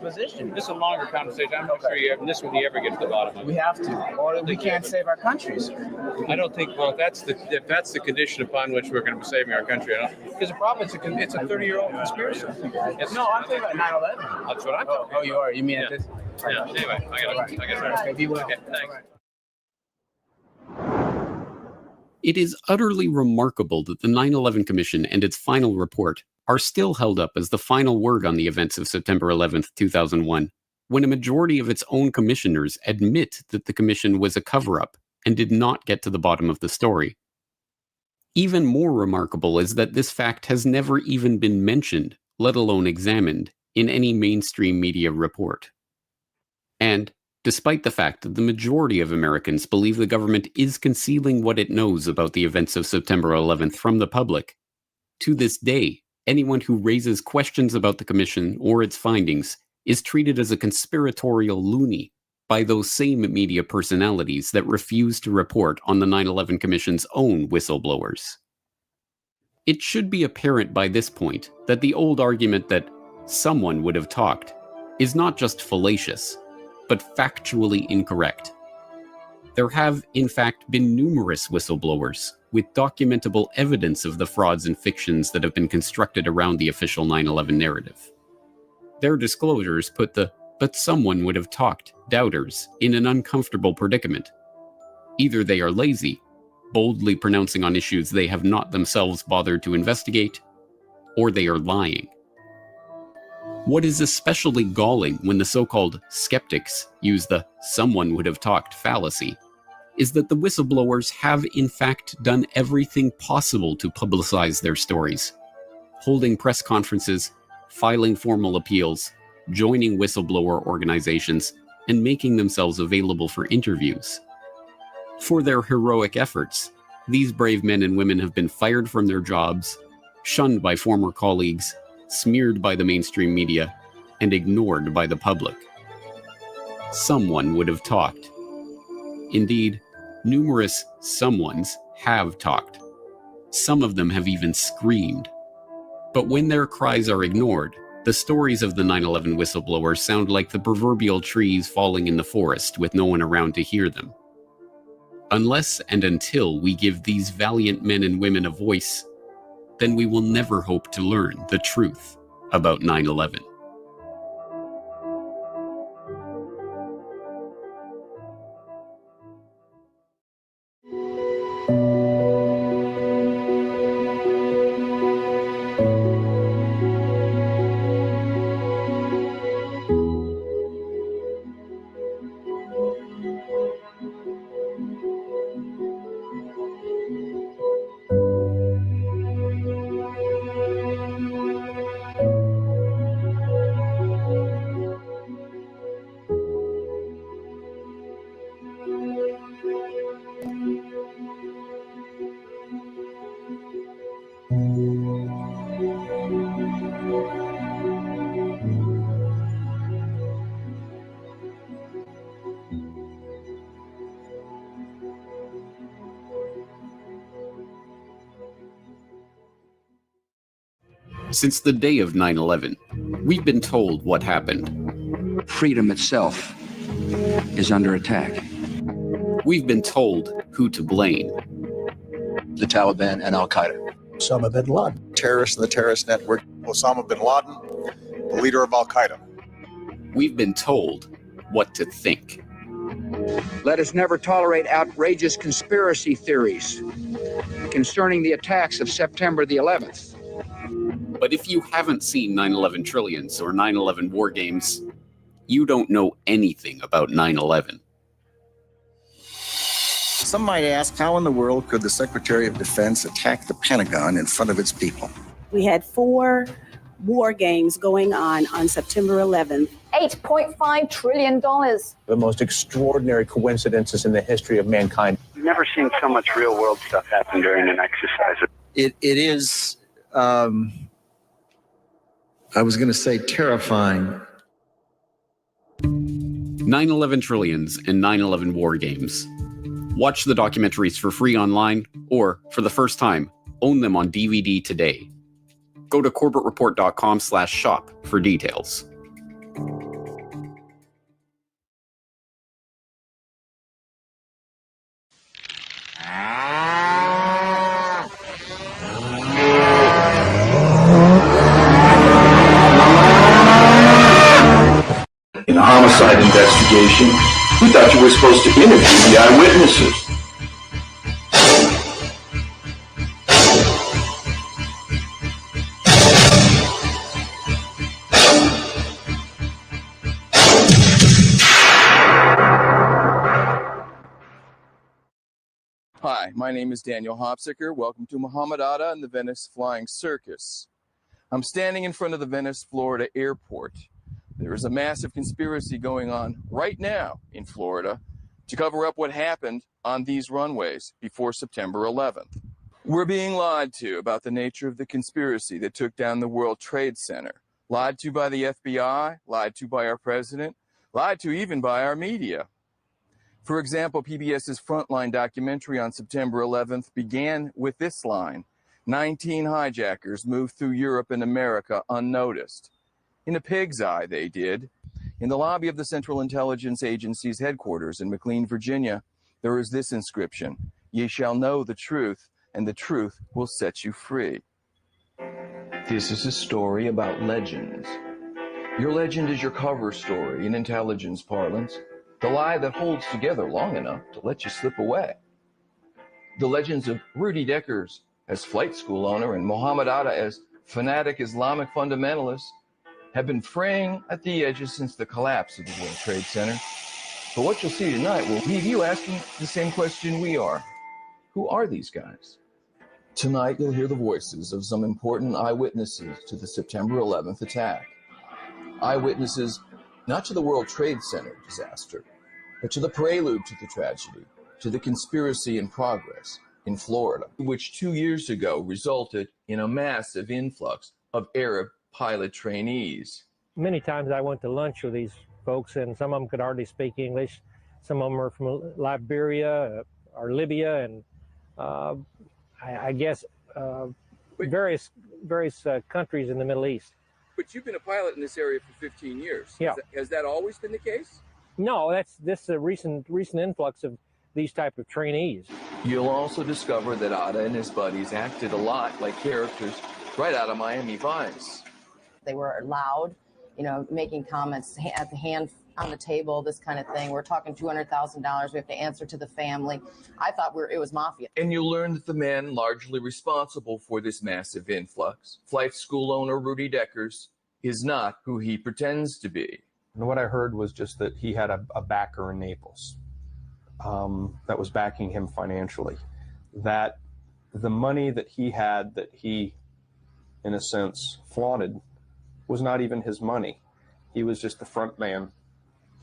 position. This is a longer conversation. I'm not sure you ever get to the bottom of it. We have to, or we can't save our countries. I don't think. Well, if that's the condition upon which we're going to be saving our country, because the problem is it's a 30-year-old conspiracy. No, I'm talking about 9/11. That's what I'm talking about. Oh, you are. You mean this? Yeah. Anyway, I got it. Be well. Okay, thanks. It is utterly remarkable that the 9/11 Commission and its final report are still held up as the final word on the events of September 11th, 2001, when a majority of its own commissioners admit that the commission was a cover-up and did not get to the bottom of the story. Even more remarkable is that this fact has never even been mentioned, let alone examined, in any mainstream media report. And, despite the fact that the majority of Americans believe the government is concealing what it knows about the events of September 11th from the public, to this day, anyone who raises questions about the commission or its findings is treated as a conspiratorial loony by those same media personalities that refuse to report on the 9/11 Commission's own whistleblowers. It should be apparent by this point that the old argument that someone would have talked is not just fallacious, but factually incorrect. There have, in fact, been numerous whistleblowers with documentable evidence of the frauds and fictions that have been constructed around the official 9/11 narrative. Their disclosures put the "but someone would have talked" doubters in an uncomfortable predicament. Either they are lazy, boldly pronouncing on issues they have not themselves bothered to investigate, or they are lying. What is especially galling when the so-called skeptics use the "someone would have talked" fallacy is that the whistleblowers have in fact done everything possible to publicize their stories, holding press conferences, filing formal appeals, joining whistleblower organizations, and making themselves available for interviews. For their heroic efforts, these brave men and women have been fired from their jobs, shunned by former colleagues, smeared by the mainstream media, and ignored by the public. Someone would have talked. Indeed, numerous someones have talked. Some of them have even screamed. But when their cries are ignored, the stories of the 9/11 whistleblowers sound like the proverbial trees falling in the forest with no one around to hear them. Unless and until we give these valiant men and women a voice, then we will never hope to learn the truth about 9/11. Since the day of 9/11, we've been told what happened. Freedom itself is under attack. We've been told who to blame. The Taliban and Al-Qaeda. Osama bin Laden. Terrorists in the terrorist network. Osama bin Laden, the leader of Al-Qaeda. We've been told what to think. Let us never tolerate outrageous conspiracy theories concerning the attacks of September the 11th. But if you haven't seen 9/11 Trillions or 9/11 War Games, you don't know anything about 9/11. Some might ask, how in the world could the Secretary of Defense attack the Pentagon in front of its people? We had 4 war games going on September 11th. $8.5 trillion. The most extraordinary coincidences in the history of mankind. I've never seen so much real world stuff happen during an exercise. It is, I was going to say terrifying. 9/11 Trillions and 9/11 War Games. Watch the documentaries for free online, or, for the first time, own them on DVD today. Go to corbettreport.com/shop for details. In a homicide investigation, we thought you were supposed to interview the eyewitnesses. Hi, my name is Daniel Hopsicker. Welcome to Muhammad Atta and the Venice Flying Circus. I'm standing in front of the Venice, Florida airport. There is a massive conspiracy going on right now in Florida to cover up what happened on these runways before September 11th. We're being lied to about the nature of the conspiracy that took down the World Trade Center. Lied to by the FBI, lied to by our president, lied to even by our media. For example, PBS's Frontline documentary on September 11th began with this line: 19 hijackers moved through Europe and America unnoticed. In a pig's eye, they did. In the lobby of the Central Intelligence Agency's headquarters in McLean, Virginia, there is this inscription: "Ye shall know the truth, and the truth will set you free." This is a story about legends. Your legend is your cover story in intelligence parlance. The lie that holds together long enough to let you slip away. The legends of Rudy Deckers as flight school owner and Muhammad Atta as fanatic Islamic fundamentalist have been fraying at the edges since the collapse of the World Trade Center. But what you'll see tonight will leave you asking the same question we are. Who are these guys? Tonight you'll hear the voices of some important eyewitnesses to the September 11th attack. Eyewitnesses not to the World Trade Center disaster, but to the prelude to the tragedy, to the conspiracy in progress in Florida, which 2 years ago resulted in a massive influx of Arab pilot trainees. Many times I went to lunch with these folks, and some of them could hardly speak English. Some of them are from Liberia or Libya, and I guess various countries in the Middle East. But you've been a pilot in this area for 15 years. Yeah. Has that always been the case? No, this is a recent influx of these type of trainees. You'll also discover that Atta and his buddies acted a lot like characters right out of Miami Vice. They were loud, making comments at the hand on the table, this kind of thing. We're talking $200,000. We have to answer to the family. I thought it was mafia. And you'll learn that the man largely responsible for this massive influx, flight school owner Rudy Deckers, is not who he pretends to be. And what I heard was just that he had a backer in Naples that was backing him financially. That the money that he had, that he, in a sense, flaunted, was not even his money. He was just the front man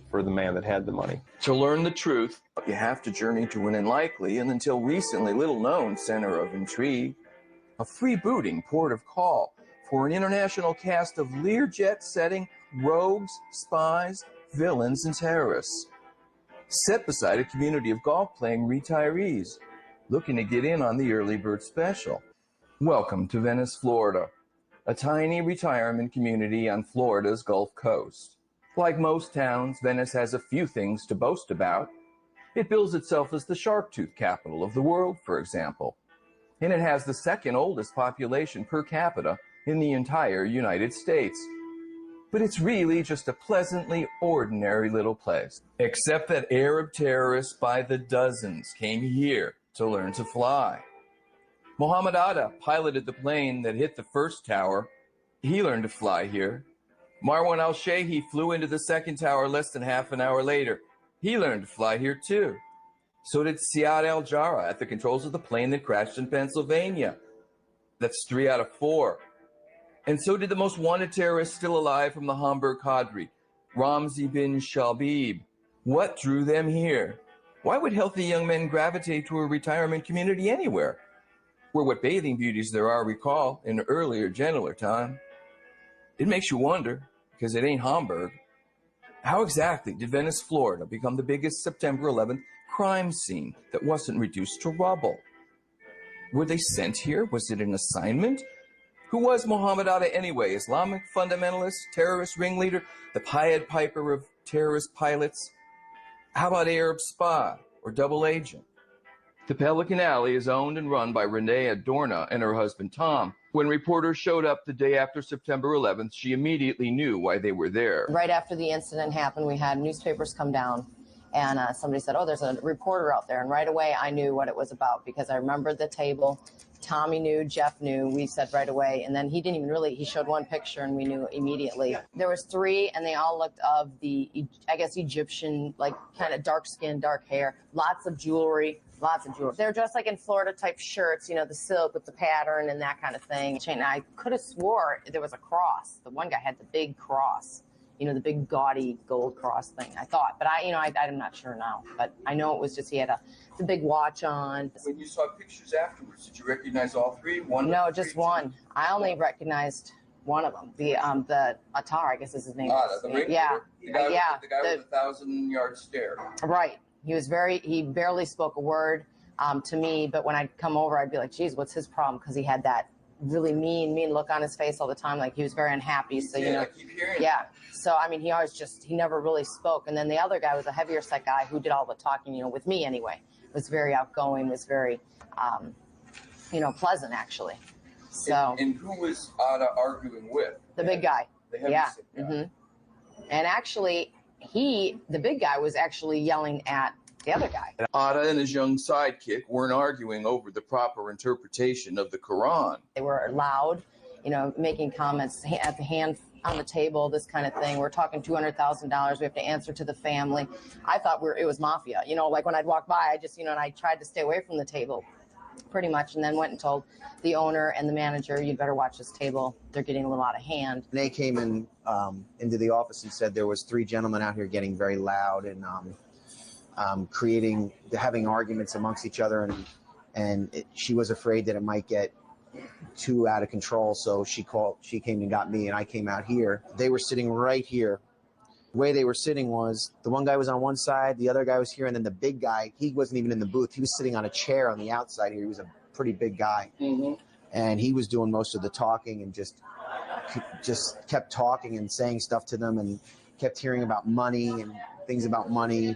for the man that had the money. To learn the truth, you have to journey to an unlikely and until recently little-known center of intrigue, a freebooting port of call for an international cast of Learjet-setting rogues, spies, villains, and terrorists, set beside a community of golf-playing retirees looking to get in on the early bird special. Welcome to Venice, Florida, a tiny retirement community on Florida's Gulf Coast. Like most towns, Venice has a few things to boast about. It bills itself as the shark tooth capital of the world, for example. And it has the second oldest population per capita in the entire United States. But it's really just a pleasantly ordinary little place. Except that Arab terrorists by the dozens came here to learn to fly. Muhammad Atta piloted the plane that hit the first tower. He learned to fly here. Marwan al-Shehi flew into the second tower less than half an hour later. He learned to fly here too. So did Siad al-Jarrah at the controls of the plane that crashed in Pennsylvania. That's 3 out of 4. And so did the most wanted terrorist still alive from the Hamburg Cadre, Ramzi bin Shalbib. What drew them here? Why would healthy young men gravitate to a retirement community anywhere? Where what bathing beauties there are recall in an earlier, gentler time. It makes you wonder, because it ain't Hamburg. How exactly did Venice, Florida become the biggest September 11th crime scene that wasn't reduced to rubble? Were they sent here? Was it an assignment? Who was Muhammad Atta anyway? Islamic fundamentalist, terrorist ringleader, the Pied Piper of terrorist pilots? How about Arab spy or double agent? The Pelican Alley is owned and run by Renee Adorna and her husband Tom. When reporters showed up the day after September 11th, she immediately knew why they were there. Right after the incident happened, we had newspapers come down, and somebody said, oh, there's a reporter out there. And right away, I knew what it was about because I remembered the table. Tommy knew, Jeff knew, we said right away. And then he didn't even really, he showed one picture and we knew immediately. There was 3 and they all looked of the, I guess, Egyptian, like kind of dark skin, dark hair, lots of jewelry. They're dressed like in Florida type shirts, you know, the silk with the pattern and that kind of thing. And I could have swore there was a cross. The one guy had the big cross, you know, the big gaudy gold cross thing, I thought. But I'm not sure now. But I know it was just he had the big watch on. When you saw pictures afterwards, did you recognize all 3? No, just one. I only recognized one of them. The Attar, I guess is his name. The ring yeah. The guy with the 1,000-yard stare. Right. He barely spoke a word to me, but when I'd come over, I'd be like, geez, what's his problem? Because he had that really mean look on his face all the time, like he was very unhappy. So, you know, I keep hearing that. So, I mean, he never really spoke. And then the other guy was a heavier set guy who did all the talking, you know, with me anyway. Was very outgoing, was very, you know, pleasant, actually. So. And who was Ada arguing with? The big guy. The heavy yeah. set guy. Mm-hmm. And actually, the big guy was actually yelling at the other guy. Ada and his young sidekick weren't arguing over the proper interpretation of the Quran. They were loud, you know, making comments at the hand on the table, this kind of thing. We're talking $200,000. We have to answer to the family. I thought it was mafia. You know, like when I'd walk by, I just, you know, and I tried to stay away from the table pretty much, and then went and told the owner and the manager, you'd better watch this table. They're getting a little out of hand. They came in into the office and said there was 3 gentlemen out here getting very loud and having arguments amongst each other, and she was afraid that it might get too out of control, so she came and got me, and I came out here. They were sitting right here. The way they were sitting was the one guy was on one side, the other guy was here, and then the big guy, he wasn't even in the booth. He was sitting on a chair on the outside here. He was a pretty big guy. Mm-hmm. And he was doing most of the talking and just kept talking and saying stuff to them and kept hearing about money and things about money.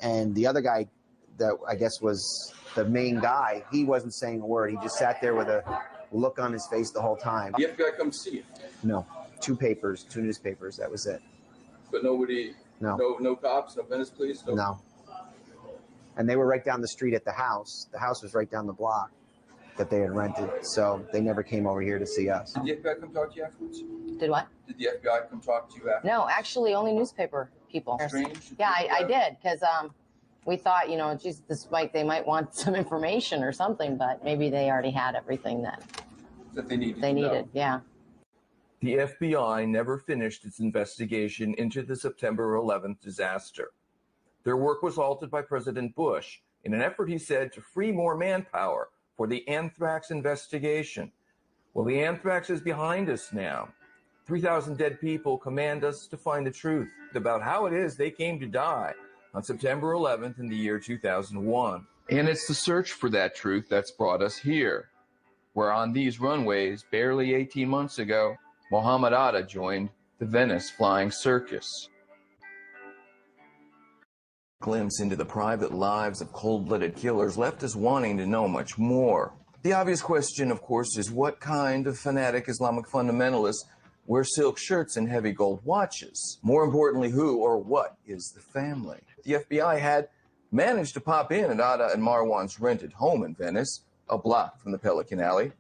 And the other guy that I guess was the main guy, he wasn't saying a word. He just sat there with a look on his face the whole time. The FBI come see you? No. 2 newspapers, that was it. But nobody, no cops, no Venice police? No. And they were right down the street at the house. The house was right down the block that they had rented. So they never came over here to see us. Did the FBI come talk to you afterwards? Did what? Did the FBI come talk to you afterwards? No, actually only newspaper people. Strange. Yeah, I did, because we thought, you know, geez, they might want some information or something, but maybe they already had everything that they needed. Yeah. The FBI never finished its investigation into the September 11th disaster. Their work was halted by President Bush in an effort, he said, to free more manpower for the anthrax investigation. Well, the anthrax is behind us now. 3,000 dead people command us to find the truth about how it is they came to die on September 11th in the year 2001. And it's the search for that truth that's brought us here, where on these runways, barely 18 months ago, Mohammed Atta joined the Venice Flying Circus. Glimpse into the private lives of cold-blooded killers left us wanting to know much more. The obvious question, of course, is what kind of fanatic Islamic fundamentalists wear silk shirts and heavy gold watches? More importantly, who or what is the family? The FBI had managed to pop in at Atta and Marwan's rented home in Venice, a block from the Pelican Alley.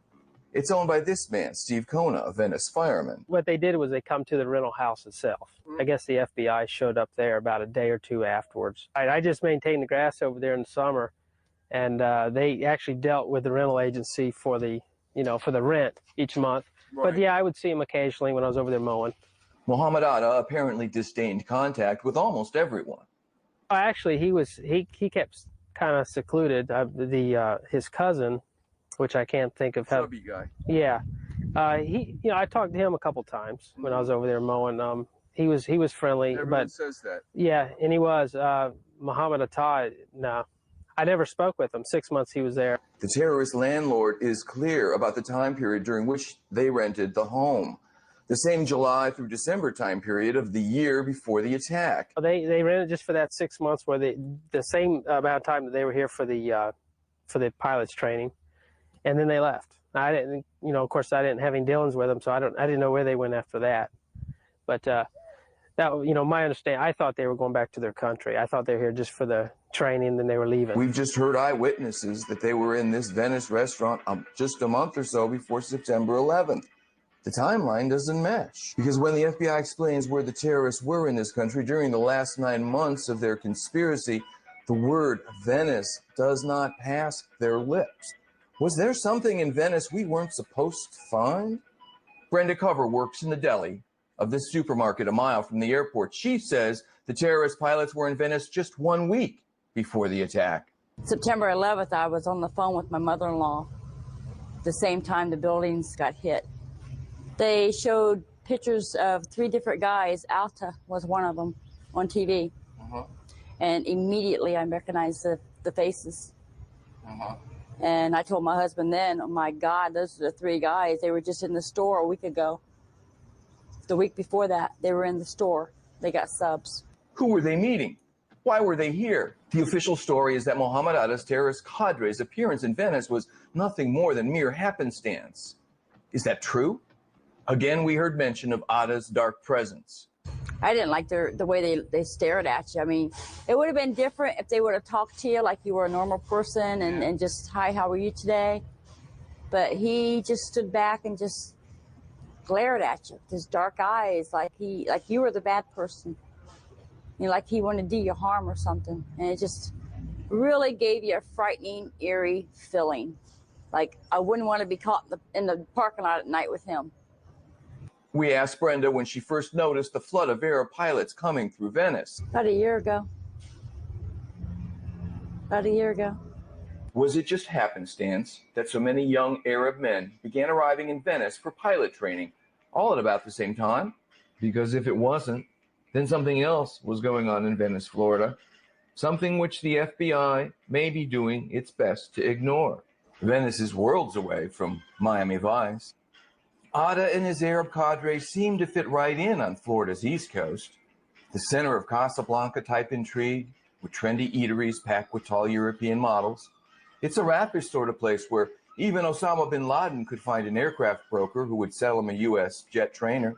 It's owned by this man, Steve Kona, a Venice fireman. What they did was they come to the rental house itself. I guess the FBI showed up there about a day or 2 afterwards. I just maintained the grass over there in the summer, and they actually dealt with the rental agency for the, for the rent each month. Right. But yeah, I would see him occasionally when I was over there mowing. Mohammed Atta apparently disdained contact with almost everyone. Actually, he kept kind of secluded. His cousin, which I can't think of how. Chubby guy. Yeah, I talked to him a couple times when I was over there mowing. He was friendly. Everyone says that. Yeah, and he was. Mohammed Atta, no, I never spoke with him. 6 months he was there. The terrorist landlord is clear about the time period during which they rented the home. The same July through December time period of the year before the attack. They rented just for that 6 months, where the same amount of time that they were here for the for the pilot's training, and then they left. I didn't, of course, I didn't have any dealings with them, so I didn't know where they went after that. But that, my understanding, I thought they were going back to their country. I thought they were here just for the training, then they were leaving. We've just heard eyewitnesses that they were in this Venice restaurant just a month or so before September 11th. The timeline doesn't match, because when the FBI explains where the terrorists were in this country during the last 9 months of their conspiracy, the word Venice does not pass their lips. Was there something in Venice we weren't supposed to find? Brenda Cover works in the deli of this supermarket a mile from the airport. She says the terrorist pilots were in Venice just 1 week before the attack. September 11th, I was on the phone with my mother-in-law the same time the buildings got hit. They showed pictures of 3 different guys. Alta was one of them on TV. And immediately I recognized the faces. And I told my husband then, oh my God, those are the 3 guys. They were just in the store a week ago. The week before that, they were in the store. They got subs. Who were they meeting? Why were they here? The official story is that Mohammed Atta's terrorist cadre's appearance in Venice was nothing more than mere happenstance. Is that true? Again, we heard mention of Atta's dark presence. I didn't like the way they stared at you. I mean, it would have been different if they would have talked to you like you were a normal person and just, hi, how are you today? But he just stood back and just glared at you with his dark eyes, like you were the bad person. Like he wanted to do you harm or something. And it just really gave you a frightening, eerie feeling. Like I wouldn't want to be caught in the parking lot at night with him. We asked Brenda when she first noticed the flood of Arab pilots coming through Venice. About a year ago. About a year ago. Was it just happenstance that so many young Arab men began arriving in Venice for pilot training all at about the same time? Because if it wasn't, then something else was going on in Venice, Florida. Something which the FBI may be doing its best to ignore. Venice is worlds away from Miami Vice. Atta and his Arab cadre seem to fit right in on Florida's East Coast, the center of Casablanca-type intrigue, with trendy eateries packed with tall European models. It's a rapid sort of place where even Osama bin Laden could find an aircraft broker who would sell him a U.S. jet trainer.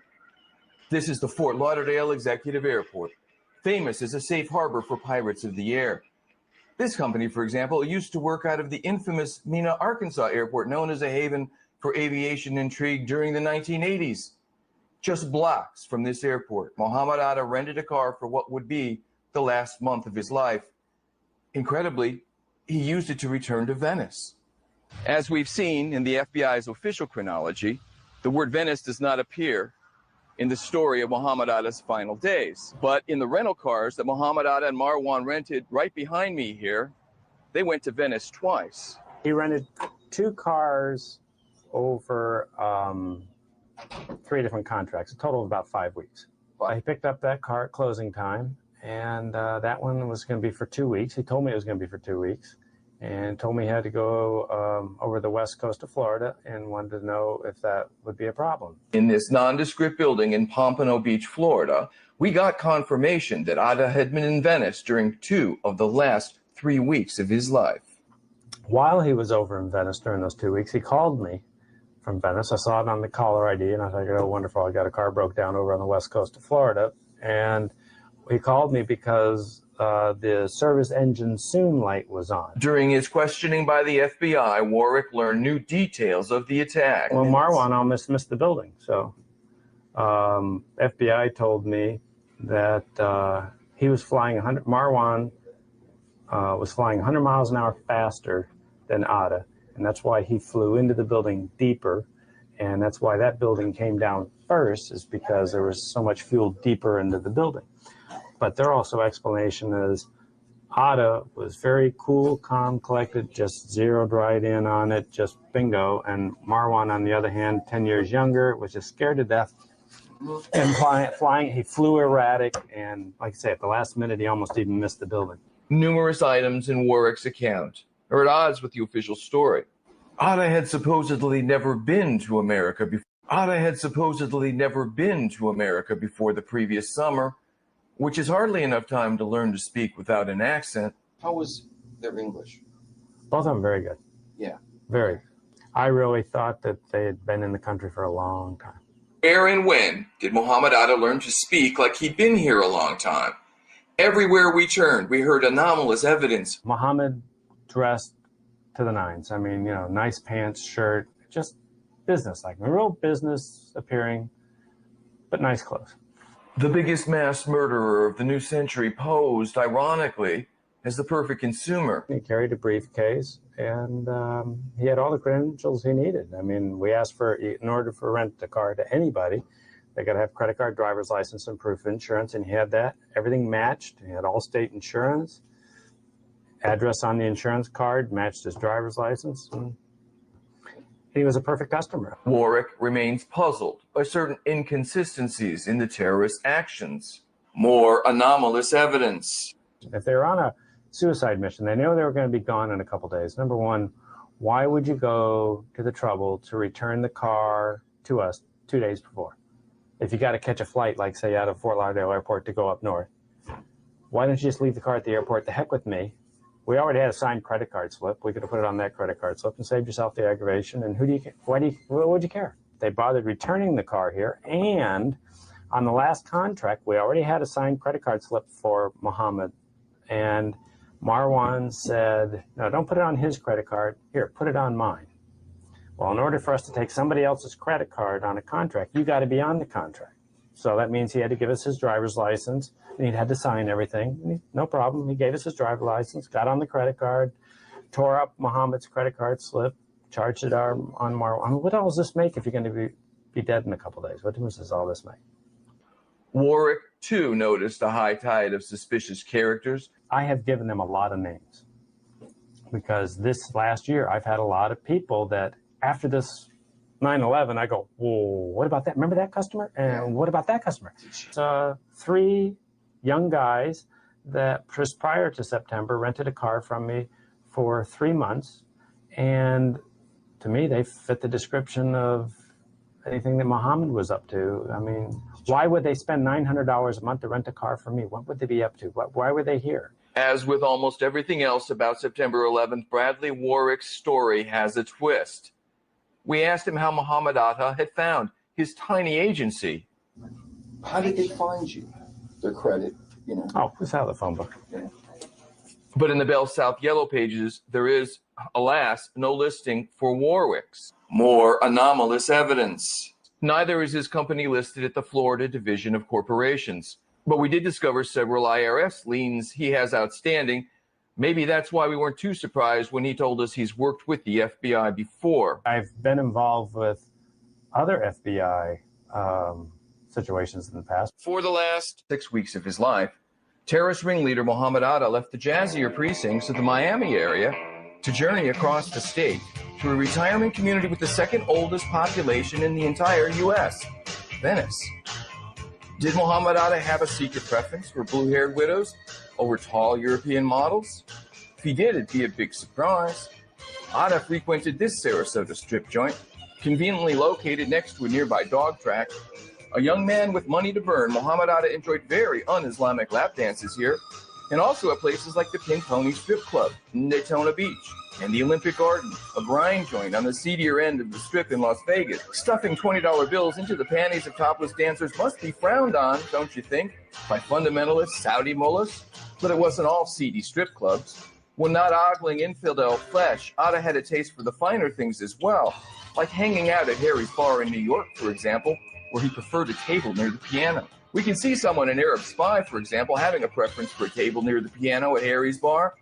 This is the Fort Lauderdale Executive Airport, famous as a safe harbor for pirates of the air. This company, for example, used to work out of the infamous Mena, Arkansas airport, known as a haven for aviation intrigue during the 1980s. Just blocks from this airport, Mohammed Atta rented a car for what would be the last month of his life. Incredibly, he used it to return to Venice. As we've seen in the FBI's official chronology, the word Venice does not appear in the story of Mohammed Atta's final days. But in the rental cars that Mohammed Atta and Marwan rented right behind me here, they went to Venice twice. He rented 2 cars over 3 different contracts, a total of about 5 weeks. I picked up that car at closing time, and that one was going to be for 2 weeks. He told me it was going to be for 2 weeks, and told me he had to go over the west coast of Florida, and wanted to know if that would be a problem. In this nondescript building in Pompano Beach, Florida, we got confirmation that Atta had been in Venice during 2 of the last 3 weeks of his life. While he was over in Venice during those 2 weeks, he called me from Venice. I saw it on the caller ID, and I thought, oh, wonderful, I got a car broke down over on the west coast of Florida. And he called me because the service engine soon light was on. During his questioning by the FBI, Warwick learned new details of the attack. Well, Marwan almost missed the building. So FBI told me that he was flying Marwan was flying 100 miles an hour faster than Atta. And that's why he flew into the building deeper. And that's why that building came down first, is because there was so much fuel deeper into the building. But their also explanation is Atta was very cool, calm, collected, just zeroed right in on it, just bingo. And Marwan, on the other hand, 10 years younger, was just scared to death. And flying, he flew erratic. And like I say, at the last minute, he almost even missed the building. Numerous items in Warwick's account are at odds with the official story. Atta had supposedly never been to America before. Before the previous summer, which is hardly enough time to learn to speak without an accent. How was their English? Both of them very good. Yeah. Very. I really thought that they had been in the country for a long time. Where and when did Muhammad Atta learn to speak like he'd been here a long time? Everywhere we turned, we heard anomalous evidence. Muhammad dressed to the nines. I mean, you know, nice pants, shirt, just business-like, real business appearing, but nice clothes. The biggest mass murderer of the new century posed, ironically, as the perfect consumer. He carried a briefcase, and he had all the credentials he needed. I mean, we asked for, in order to rent a car to anybody, they got to have credit card, driver's license, and proof of insurance, and he had that. Everything matched. He had Allstate insurance. Address on the insurance card matched his driver's license. And he was a perfect customer. Warwick remains puzzled by certain inconsistencies in the terrorist actions. More anomalous evidence. If they were on a suicide mission, they knew they were going to be gone in a couple days. Number one, why would you go to the trouble to return the car to us 2 days before? If you got to catch a flight, like say out of Fort Lauderdale Airport to go up north, why don't you just leave the car at the airport? The heck with me. We already had a signed credit card slip. We could have put it on that credit card slip and saved yourself the aggravation. And what would you care? They bothered returning the car here. And on the last contract, we already had a signed credit card slip for Muhammad. And Marwan said, no, don't put it on his credit card. Here, put it on mine. Well, in order for us to take somebody else's credit card on a contract, you got to be on the contract. So that means he had to give us his driver's license, and he had to sign everything. No problem. He gave us his driver's license, got on the credit card, tore up Muhammad's credit card slip, charged it on Marwan. I mean, what all does this make if you're going to be dead in a couple of days? What difference does all this make? Warwick, too, noticed a high tide of suspicious characters. I have given them a lot of names because this last year I've had a lot of people that after this 9/11, I go, whoa, what about that? Remember that customer? And what about that customer? So 3 young guys that just prior to September rented a car from me for 3 months. And to me, they fit the description of anything that Muhammad was up to. I mean, why would they spend $900 a month to rent a car from me? What would they be up to? Why were they here? As with almost everything else about September 11th, Bradley Warwick's story has a twist. We asked him how Muhammad Atta had found his tiny agency. How did they find you? Their credit, you know. Oh, it's out of the phone book. Yeah. But in the Bell South Yellow Pages, there is, alas, no listing for Warwick's. More anomalous evidence. Neither is his company listed at the Florida Division of Corporations. But we did discover several IRS liens he has outstanding. Maybe that's why we weren't too surprised when he told us he's worked with the FBI before. I've been involved with other FBI situations in the past. For the last 6 weeks of his life, terrorist ringleader Muhammad Atta left the jazzier precincts of the Miami area to journey across the state to a retirement community with the second oldest population in the entire U.S., Venice. Did Muhammad Atta have a secret preference for blue-haired widows over tall European models? If he did, it'd be a big surprise. Atta frequented this Sarasota strip joint, conveniently located next to a nearby dog track. A young man with money to burn, Muhammad Atta enjoyed very un-Islamic lap dances here, and also at places like the Pink Pony Strip Club in Daytona Beach and the Olympic Garden, a grind joint on the seedier end of the strip in Las Vegas. Stuffing $20 bills into the panties of topless dancers must be frowned on, don't you think, by fundamentalist Saudi mullahs? But it wasn't all seedy strip clubs. When not ogling infidel flesh, Atta had a taste for the finer things as well, like hanging out at Harry's Bar in New York, for example, where he preferred a table near the piano. We can see someone, an Arab spy, for example, having a preference for a table near the piano at Harry's Bar.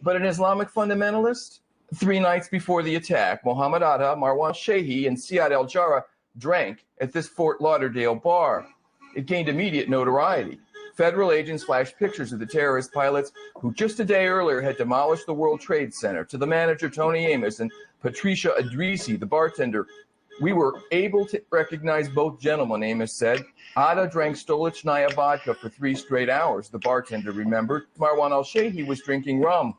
But an Islamic fundamentalist? 3 nights before the attack, Muhammad Atta, Marwan Shehi, and Siad Al-Jarrah drank at this Fort Lauderdale bar. It gained immediate notoriety. Federal agents flashed pictures of the terrorist pilots who just a day earlier had demolished the World Trade Center to the manager, Tony Amos, and Patricia Idrisi, the bartender. We were able to recognize both gentlemen, Amos said. Atta drank Stolichnaya vodka for 3 straight hours, the bartender remembered. Marwan Al-Shehi was drinking rum.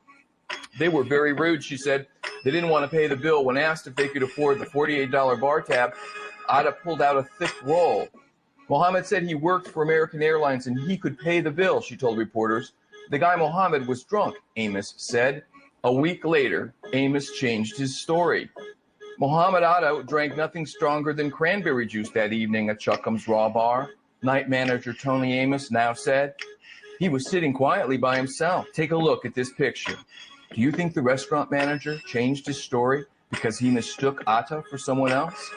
They were very rude, she said. They didn't want to pay the bill. When asked if they could afford the $48 bar tab, Atta pulled out a thick roll. Mohammed said he worked for American Airlines and he could pay the bill, she told reporters. The guy Mohammed was drunk, Amos said. A week later, Amos changed his story. Mohammed Atta drank nothing stronger than cranberry juice that evening at Chuckham's Raw Bar. Night manager Tony Amos now said he was sitting quietly by himself. Take a look at this picture. Do you think the restaurant manager changed his story because he mistook Atta for someone else?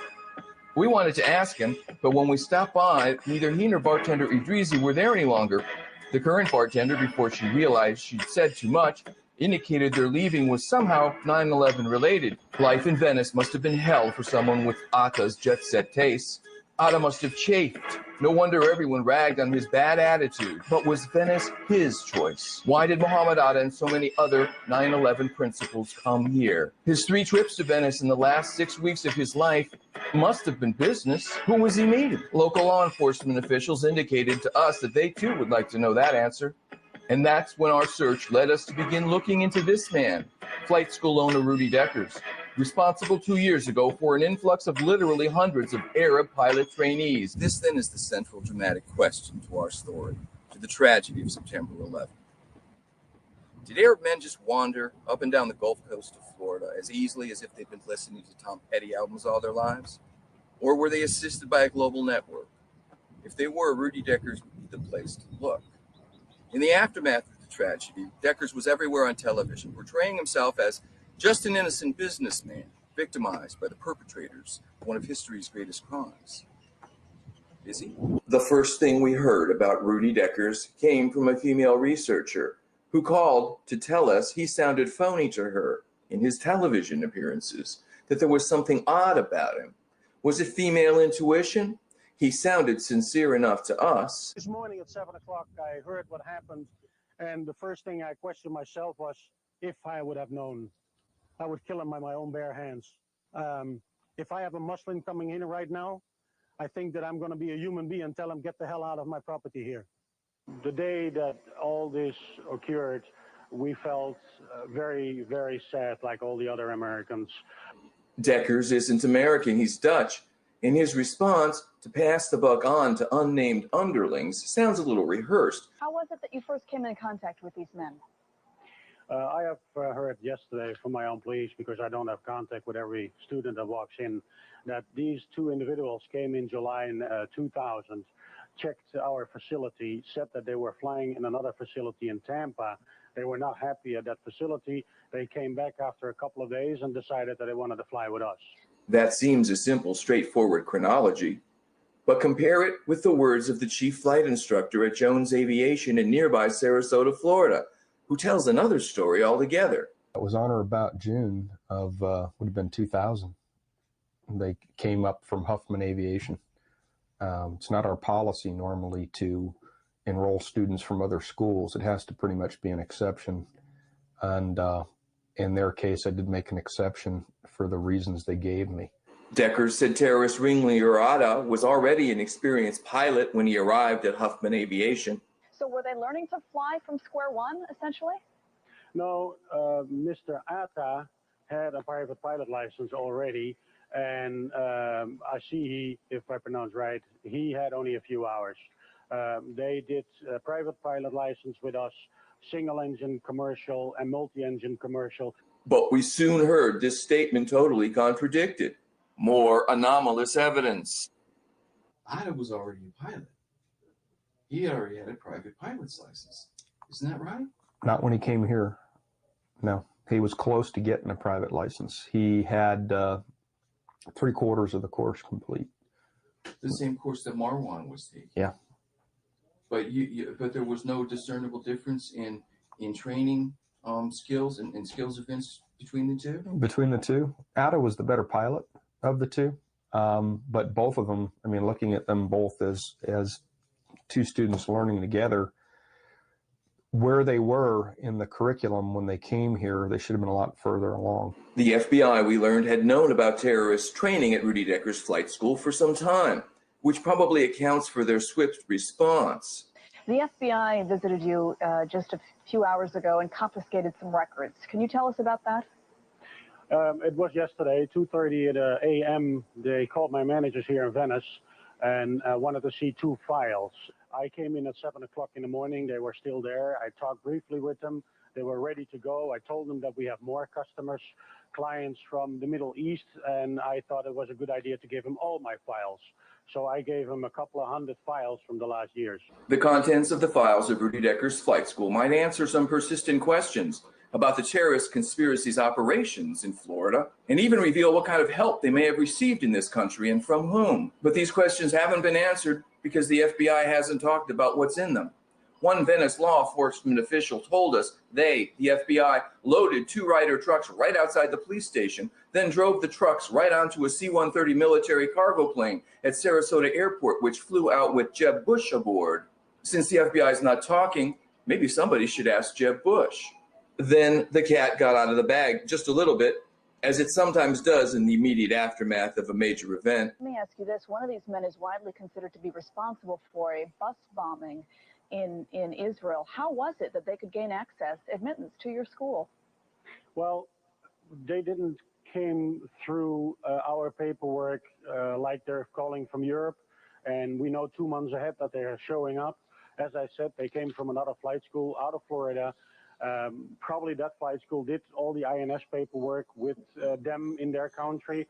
We wanted to ask him, but when we stopped by, neither he nor bartender Idrizi were there any longer. The current bartender, before she realized she'd said too much, indicated their leaving was somehow 9/11 related. Life in Venice must have been hell for someone with Atta's jet-set tastes. Atta must have chafed. No wonder everyone ragged on his bad attitude. But was Venice his choice? Why did Mohammed Atta and so many other 9/11 principals come here? His 3 trips to Venice in the last 6 weeks of his life must have been business. Who was he meeting? Local law enforcement officials indicated to us that they too would like to know that answer. And that's when our search led us to begin looking into this man, flight school owner Rudy Deckers, responsible 2 years ago for an influx of literally hundreds of Arab pilot trainees. This then is the central dramatic question to our story, to the tragedy of September 11th. Did Arab men just wander up and down the Gulf Coast of Florida as easily as if they'd been listening to Tom Petty albums all their lives? Or were they assisted by a global network? If they were, Rudy Deckers would be the place to look. In the aftermath of the tragedy, Deckers was everywhere on television, portraying himself as just an innocent businessman, victimized by the perpetrators of one of history's greatest crimes. Is he? The first thing we heard about Rudy Deckers came from a female researcher who called to tell us he sounded phony to her in his television appearances, that there was something odd about him. Was it female intuition? He sounded sincere enough to us. This morning at 7 o'clock, I heard what happened, and the first thing I questioned myself was, if I would have known, I would kill him by my own bare hands. If I have a Muslim coming in right now, I think that I'm going to be a human being and tell him, get the hell out of my property here. The day that all this occurred, we felt very, very sad, like all the other Americans. Deckers isn't American, he's Dutch. And his response to pass the buck on to unnamed underlings sounds a little rehearsed. How was it that you first came into contact with these men? I have heard yesterday from my own police, because I don't have contact with every student that walks in, that these 2 individuals came in July in 2000, checked our facility, said that they were flying in another facility in Tampa. They were not happy at that facility. They came back after a couple of days and decided that they wanted to fly with us. That seems a simple, straightforward chronology. But compare it with the words of the chief flight instructor at Jones Aviation in nearby Sarasota, Florida, who tells another story altogether. It was on or about June of, would have been 2000. They came up from Huffman Aviation. It's not our policy normally to enroll students from other schools. It has to pretty much be an exception. And in their case, I did make an exception for the reasons they gave me. Deckers said terrorist ringleader Atta was already an experienced pilot when he arrived at Huffman Aviation. So were they learning to fly from square one, essentially? No, Mr. Atta had a private pilot license already, and I see if I pronounce right, he had only a few hours. They did a private pilot license with us, single-engine commercial and multi-engine commercial. But we soon heard this statement totally contradicted. More anomalous evidence. Atta was already a pilot. He already had a private pilot's license. Isn't that right? Not when he came here. No, he was close to getting a private license. He had 3/4 of the course complete. The same course that Marwan was taking. Yeah. But but there was no discernible difference in training skills and skills events between the two? Between the two, Atta was the better pilot of the two. But both of them, I mean, looking at them both as 2 students learning together, where they were in the curriculum when they came here, they should have been a lot further along. The FBI, we learned, had known about terrorist training at Rudy Deckers Flight School for some time, which probably accounts for their swift response. The FBI visited you just a few hours ago and confiscated some records. Can you tell us about that? It was yesterday, 2:30 a.m. They called my managers here in Venice and wanted to see 2 files. I came in at 7 o'clock in the morning. They were still there. I talked briefly with them. They were ready to go. I told them that we have more customers, clients from the Middle East, and I thought it was a good idea to give them all my files. So I gave them a couple of hundred files from the last years. The contents of the files of Rudy Decker's flight school might answer some persistent questions about the terrorist conspiracy's operations in Florida, and even reveal what kind of help they may have received in this country and from whom. But these questions haven't been answered because the FBI hasn't talked about what's in them. One Venice law enforcement official told us they, the FBI, loaded 2 Ryder trucks right outside the police station, then drove the trucks right onto a C-130 military cargo plane at Sarasota Airport, which flew out with Jeb Bush aboard. Since the FBI is not talking, maybe somebody should ask Jeb Bush. Then the cat got out of the bag just a little bit, as it sometimes does in the immediate aftermath of a major event. Let me ask you this. One of these men is widely considered to be responsible for a bus bombing in Israel. How was it that they could gain admittance to your school? Well, they didn't came through our paperwork like they're calling from Europe, and we know 2 months ahead that they are showing up. As I said, they came from another flight school out of Florida. Probably that flight school did all the INS paperwork with them in their country.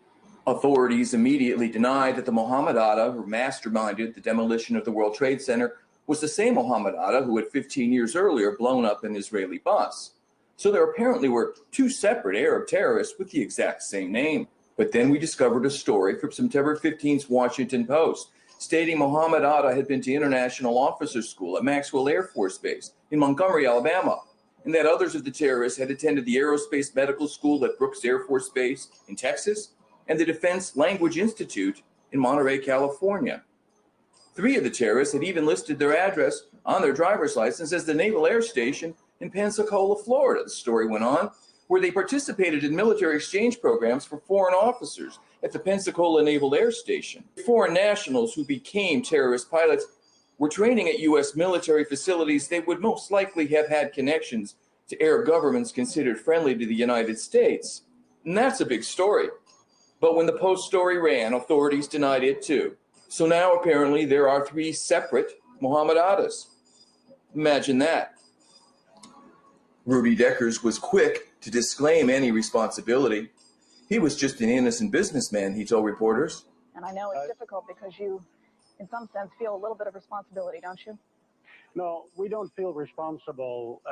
Authorities immediately denied that the Mohammed Atta who masterminded the demolition of the World Trade Center was the same Mohammed Atta who had 15 years earlier blown up an Israeli bus. So there apparently were 2 separate Arab terrorists with the exact same name. But then we discovered a story from September 15th's Washington Post stating Mohammed Atta had been to International Officers School at Maxwell Air Force Base in Montgomery, Alabama, and that others of the terrorists had attended the Aerospace Medical School at Brooks Air Force Base in Texas and the Defense Language Institute in Monterey, California. 3 of the terrorists had even listed their address on their driver's license as the Naval Air Station in Pensacola, Florida, the story went on, where they participated in military exchange programs for foreign officers at the Pensacola Naval Air Station. Foreign nationals who became terrorist pilots were training at U.S. military facilities. They would most likely have had connections to Arab governments considered friendly to the United States. And that's a big story. But when the Post story ran, authorities denied it too. So now apparently there are 3 separate Mohammed Attas. Imagine that. Rudy Deckers was quick to disclaim any responsibility. He was just an innocent businessman, he told reporters. And I know it's difficult because you, in some sense, feel a little bit of responsibility, don't you? No, we don't feel responsible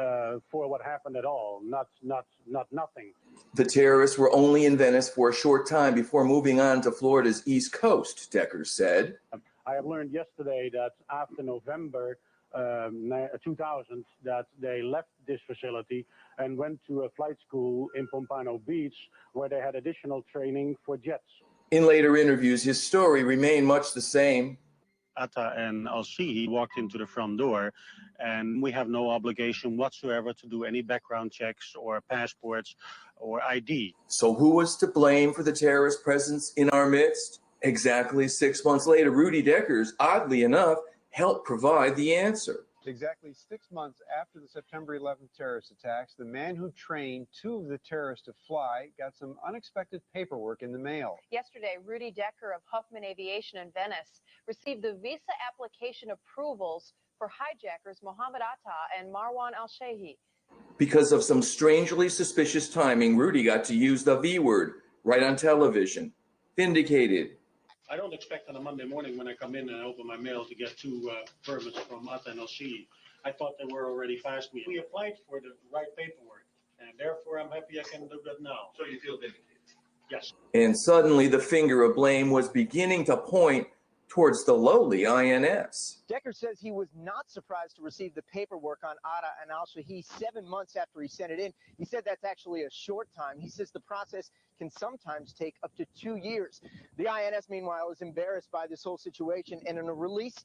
for what happened at all. Not nothing. The terrorists were only in Venice for a short time before moving on to Florida's East Coast, Deckers said. I have learned yesterday that after November 2000, that they left this facility and went to a flight school in Pompano Beach where they had additional training for jets. In later interviews, his story remained much the same. Atta and Al-Shihi walked into the front door, and we have no obligation whatsoever to do any background checks or passports or ID. So who was to blame for the terrorist presence in our midst? Exactly 6 months later, Rudy Deckers, oddly enough, helped provide the answer. Exactly 6 months after the September 11th terrorist attacks, the man who trained 2 of the terrorists to fly got some unexpected paperwork in the mail. Yesterday, Rudy Decker of Huffman Aviation in Venice received the visa application approvals for hijackers Mohammed Atta and Marwan Al-Shehi. Because of some strangely suspicious timing, Rudy got to use the V word right on television. Vindicated. I don't expect on a Monday morning when I come in and I open my mail to get 2 permits from Atta and Al-Shihi. I thought they were already past me. We applied for the right paperwork, and therefore I'm happy I can do that now. So you feel vindicated? Yes. And suddenly the finger of blame was beginning to point towards the lowly INS. Decker says he was not surprised to receive the paperwork on Atta and Al-Shihi 7 months after he sent it in. He said that's actually a short time. He says the process can sometimes take up to 2 years. The INS, meanwhile, is embarrassed by this whole situation, and in a release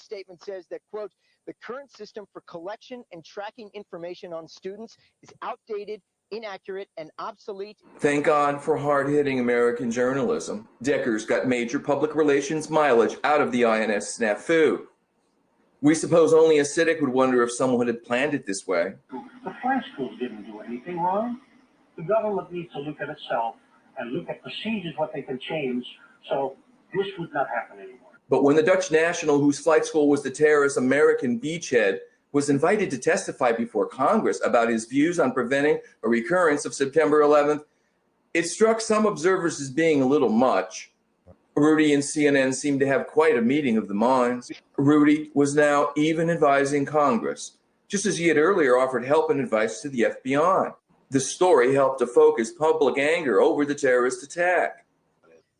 statement says that, quote, the current system for collection and tracking information on students is outdated, inaccurate, and obsolete. Thank God for hard-hitting American journalism. Deckers got major public relations mileage out of the INS snafu. We suppose only a cynic would wonder if someone had planned it this way. The flight schools didn't do anything wrong. The government needs to look at itself and look at procedures, what they can change, so this would not happen anymore. But when the Dutch national whose flight school was the terrorist American beachhead was invited to testify before Congress about his views on preventing a recurrence of September 11th, it struck some observers as being a little much. Rudy and CNN seemed to have quite a meeting of the minds. Rudy was now even advising Congress, just as he had earlier offered help and advice to the FBI. The story helped to focus public anger over the terrorist attack.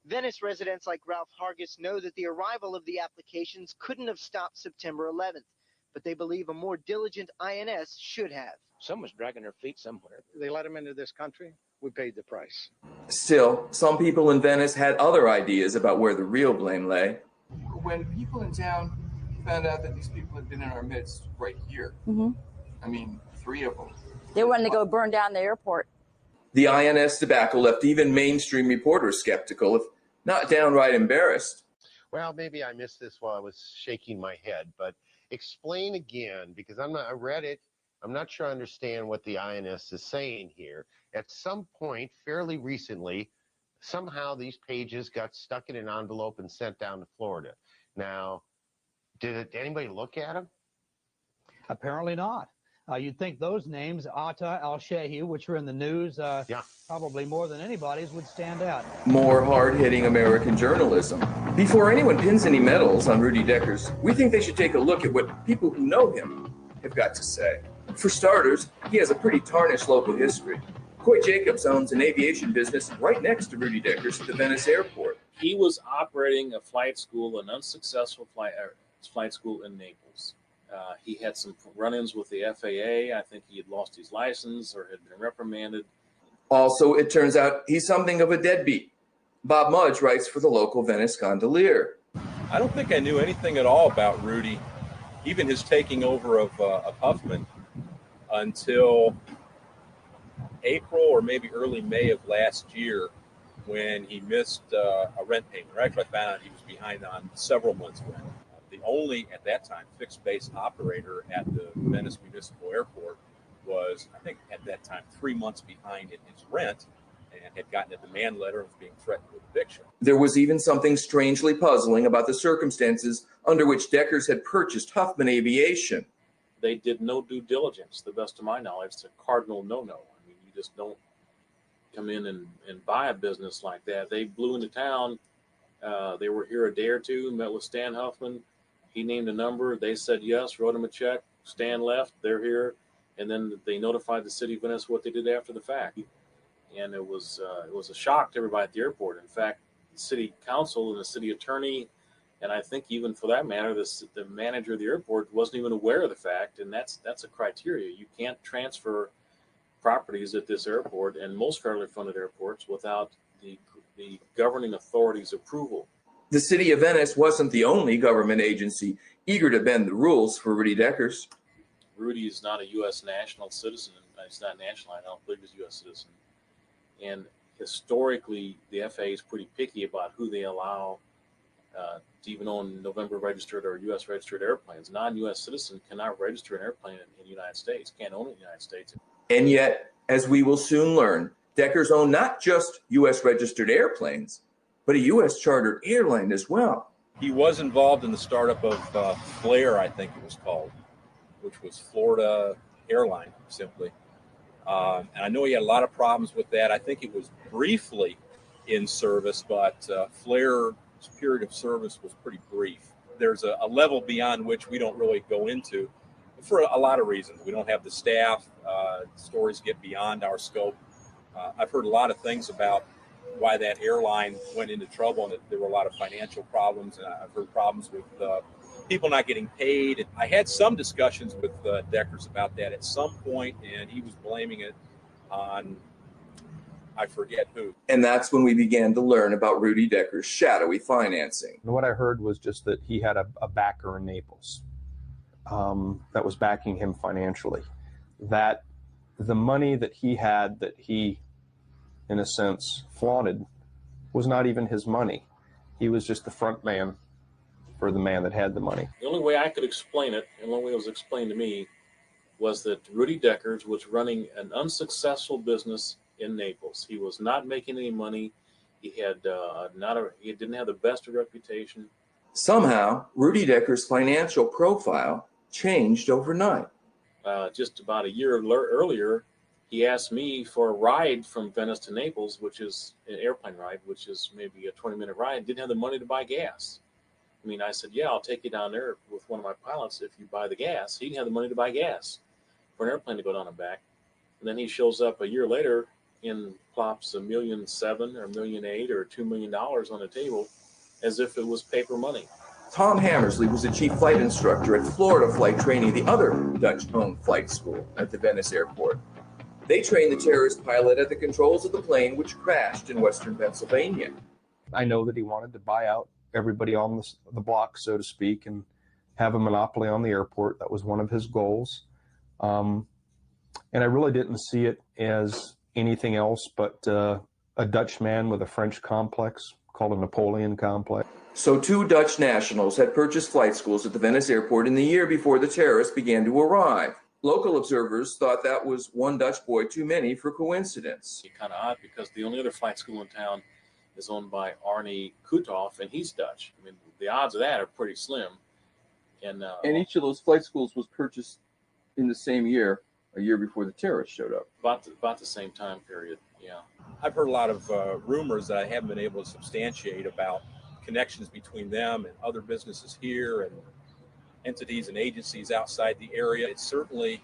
Venice residents like Ralph Hargis know that the arrival of the applications couldn't have stopped September 11th, but they believe a more diligent INS should have. Someone's dragging their feet somewhere. They let him into this country. We paid the price. Still, some people in Venice had other ideas about where the real blame lay. When people in town found out that these people had been in our midst right here, I mean, 3 of them. They wanted to go burn down the airport. The INS debacle left even mainstream reporters skeptical, if not downright embarrassed. Well, maybe I missed this while I was shaking my head, but explain again, because I read it. I'm not sure I understand what the INS is saying here. At some point, fairly recently, somehow these pages got stuck in an envelope and sent down to Florida. Now, did anybody look at them? Apparently not. You'd think those names, Atta al-Shehi, which are in the news probably more than anybody's, would stand out. More hard-hitting American journalism. Before anyone pins any medals on Rudy Deckers, we think they should take a look at what people who know him have got to say. For starters, he has a pretty tarnished local history. Coy Jacobs owns an aviation business right next to Rudy Deckers at the Venice airport. He was operating a flight school, an unsuccessful flight school in Naples. He had some run-ins with the FAA. I think he had lost his license or had been reprimanded. Also, it turns out he's something of a deadbeat. Bob Mudge writes for the local Venice Gondolier. I don't think I knew anything at all about Rudy, even his taking over of Huffman, until April or maybe early May of last year, when he missed a rent payment. Actually, I found out he was behind on several months' rent. The only, at that time, fixed base operator at the Venice Municipal Airport was, I think at that time, 3 months behind in his rent and had gotten a demand letter and was being threatened with eviction. There was even something strangely puzzling about the circumstances under which Deckers had purchased Huffman Aviation. They did no due diligence, to the best of my knowledge. It's a cardinal no-no. I mean, you just don't come in and buy a business like that. They blew into town. They were here a day or two, met with Stan Huffman. He named a number. They said yes, wrote him a check. Stan left. They're here. And then they notified the city of Venice what they did after the fact. And it was a shock to everybody at the airport. In fact, the city council and the city attorney, and I think even for that matter, the manager of the airport wasn't even aware of the fact. And that's a criteria. You can't transfer properties at this airport and most federally funded airports without the governing authority's approval. The city of Venice wasn't the only government agency eager to bend the rules for Rudy Deckers. Rudy is not a U.S. national citizen. He's not national. I don't believe he's a U.S. citizen. And historically, the FAA is pretty picky about who they allow to even own November registered or U.S. registered airplanes. Non-U.S. citizen cannot register an airplane in the United States, can't own it in the United States. And yet, as we will soon learn, Deckers owned not just U.S. registered airplanes, but a U.S. chartered airline as well. He was involved in the startup of Flair, I think it was called, which was Florida Airline, simply. And I know he had a lot of problems with that. I think it was briefly in service, but Flair's period of service was pretty brief. There's a level beyond which we don't really go into for a lot of reasons. We don't have the staff. Stories get beyond our scope. I've heard a lot of things about why that airline went into trouble and that there were a lot of financial problems. And I've heard problems with people not getting paid. I had some discussions with Deckers about that at some point, and he was blaming it on, I forget who. And that's when we began to learn about Rudy Deckers' shadowy financing. And what I heard was just that he had a backer in Naples that was backing him financially. That the money that he had, that he, in a sense, flaunted, was not even his money. He was just the front man for the man that had the money. The only way I could explain it, and the only way it was explained to me, was that Rudy Deckers was running an unsuccessful business in Naples. He was not making any money. He had he didn't have the best of reputation. Somehow, Rudy Decker's financial profile changed overnight. Just about a year earlier, he asked me for a ride from Venice to Naples, which is an airplane ride, which is maybe a 20-minute ride. Didn't have the money to buy gas. I mean, I said, yeah, I'll take you down there with one of my pilots if you buy the gas. He didn't have the money to buy gas for an airplane to go down and back. And then he shows up a year later and plops $1.7 million or $1.8 million or $2 million on the table as if it was paper money. Tom Hammersley was the chief flight instructor at Florida Flight Training, the other Dutch-owned flight school at the Venice airport. They trained the terrorist pilot at the controls of the plane which crashed in western Pennsylvania. I know that he wanted to buy out everybody on the block, so to speak, and have a monopoly on the airport. That was one of his goals. And I really didn't see it as anything else but a Dutch man with a French complex called a Napoleon complex. So 2 Dutch nationals had purchased flight schools at the Venice airport in the year before the terrorists began to arrive. Local observers thought that was one Dutch boy too many for coincidence. It's kind of odd because the only other flight school in town is owned by Arnie Kuthoff, and he's Dutch. I mean, the odds of that are pretty slim. And each of those flight schools was purchased in the same year, a year before the terrorists showed up. About the same time period, yeah. I've heard a lot of rumors that I haven't been able to substantiate about connections between them and other businesses here and entities and agencies outside the area. It certainly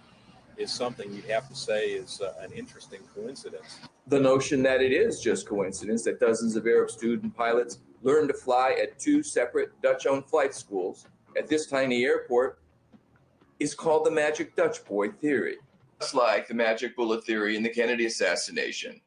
is something you'd have to say is an interesting coincidence. The notion that it is just coincidence that dozens of Arab student pilots learned to fly at 2 separate Dutch-owned flight schools at this tiny airport is called the Magic Dutch Boy theory. Just like the magic bullet theory in the Kennedy assassination,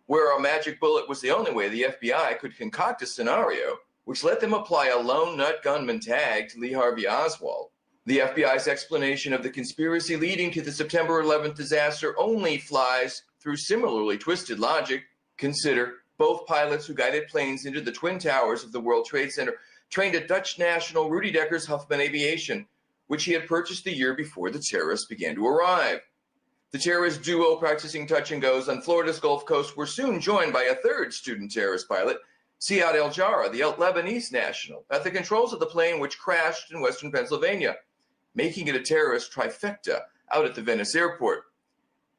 where a magic bullet was the only way the FBI could concoct a scenario which let them apply a lone nut gunman tag to Lee Harvey Oswald. The FBI's explanation of the conspiracy leading to the September 11th disaster only flies through similarly twisted logic. Consider both pilots who guided planes into the Twin Towers of the World Trade Center trained at Dutch national Rudy Decker's Huffman Aviation, which he had purchased the year before the terrorists began to arrive. The terrorist duo practicing touch and goes on Florida's Gulf Coast were soon joined by a third student terrorist pilot, Siad El Jarrah, the Lebanese national, at the controls of the plane which crashed in western Pennsylvania, making it a terrorist trifecta out at the Venice airport.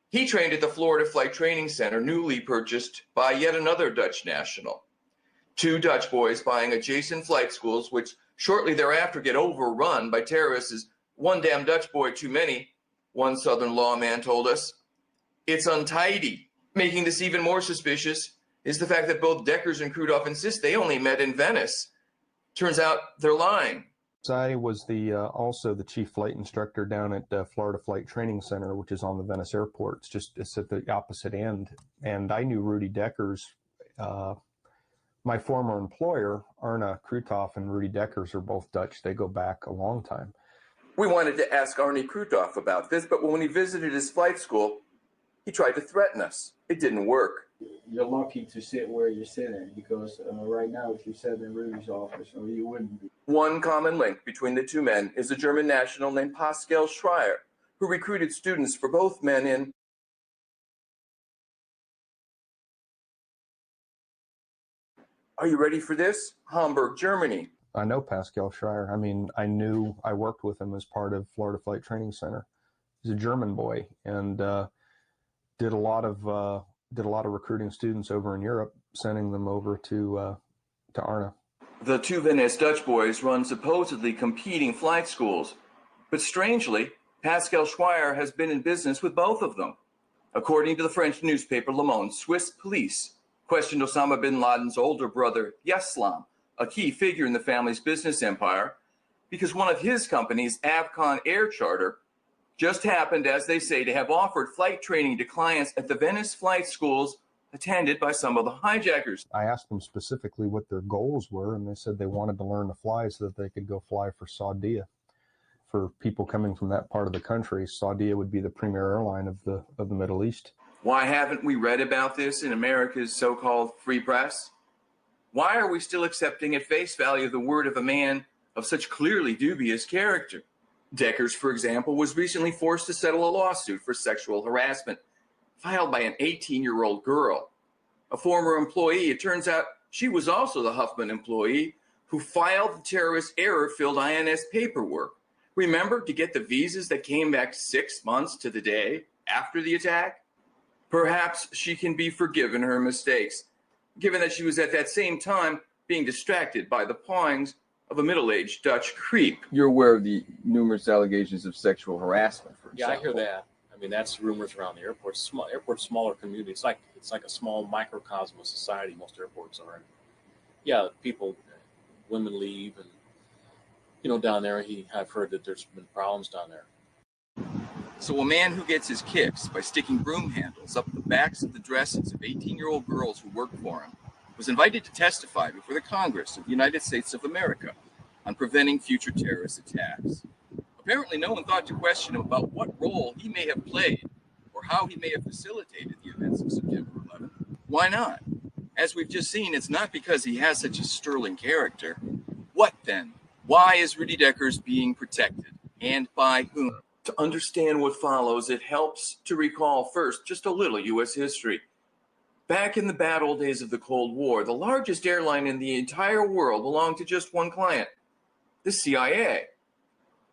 He trained at the Florida Flight Training Center, newly purchased by yet another Dutch national. 2 Dutch boys buying adjacent flight schools, which shortly thereafter get overrun by terrorists as one damn Dutch boy too many, one Southern lawman told us. It's untidy. Making this even more suspicious is the fact that both Deckers and Krudoff insist they only met in Venice. Turns out they're lying. I was also the chief flight instructor down at Florida Flight Training Center, which is on the Venice airport. It's at the opposite end. And I knew Rudy Deckers. My former employer, Arne Krutoff, and Rudy Deckers are both Dutch. They go back a long time. We wanted to ask Arnie Krutoff about this, but when he visited his flight school, he tried to threaten us. It didn't work. You're lucky to sit where you're sitting because right now, if you sat in Rudy's office, you wouldn't be. One common link between the 2 men is a German national named Pascal Schreier, who recruited students for both men in Are you ready for this? Hamburg, Germany. I know Pascal Schreier. I mean, I worked with him as part of Florida Flight Training Center. He's a German boy and did a lot of recruiting students over in Europe, sending them over to Arne. The 2 Venice Dutch boys run supposedly competing flight schools, but strangely, Pascal Schreier has been in business with both of them. According to the French newspaper Le Monde, Swiss police questioned Osama bin Laden's older brother, Yeslam, a key figure in the family's business empire, because one of his companies, Avcon Air Charter, just happened, as they say, to have offered flight training to clients at the Venice flight schools attended by some of the hijackers. I asked them specifically what their goals were, and they said they wanted to learn to fly so that they could go fly for Saudia. For people coming from that part of the country, Saudia would be the premier airline of the Middle East. Why haven't we read about this in America's so-called free press? Why are we still accepting at face value the word of a man of such clearly dubious character? Deckers, for example, was recently forced to settle a lawsuit for sexual harassment filed by an 18-year-old girl. A former employee, it turns out she was also the Huffman employee who filed the terrorist error-filled INS paperwork. Remember, to get the visas that came back 6 months to the day after the attack? Perhaps she can be forgiven her mistakes, given that she was at that same time being distracted by the pawings of a middle-aged Dutch creep. You're aware of the numerous allegations of sexual harassment, for Yeah, I example. hear that. I mean, that's rumors around the airport. Airport's smaller community. It's like a small microcosm of society. Most airports are. Yeah, people, women leave, and down there, I've heard that there's been problems down there. So a man who gets his kicks by sticking broom handles up the backs of the dresses of 18-year-old girls who work for him was invited to testify before the Congress of the United States of America on preventing future terrorist attacks. Apparently, no one thought to question him about what role he may have played or how he may have facilitated the events of September 11th. Why not? As we've just seen, it's not because he has such a sterling character. What then? Why is Rudy Deckers being protected, and by whom? To understand what follows, it helps to recall first just a little U.S. history. Back in the bad old days of the Cold War, the largest airline in the entire world belonged to just one client, the CIA.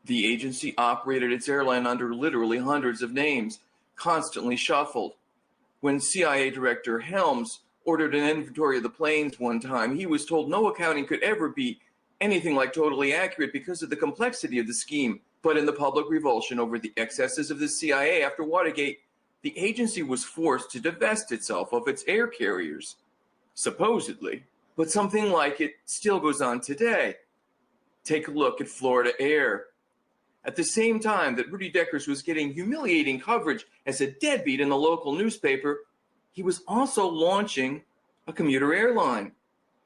The agency operated its airline under literally hundreds of names, constantly shuffled. When CIA Director Helms ordered an inventory of the planes one time, he was told no accounting could ever be anything like totally accurate because of the complexity of the scheme. But in the public revulsion over the excesses of the CIA after Watergate, the agency was forced to divest itself of its air carriers, supposedly. But something like it still goes on today. Take a look at Florida Air. At the same time that Rudy Deckers was getting humiliating coverage as a deadbeat in the local newspaper, he was also launching a commuter airline.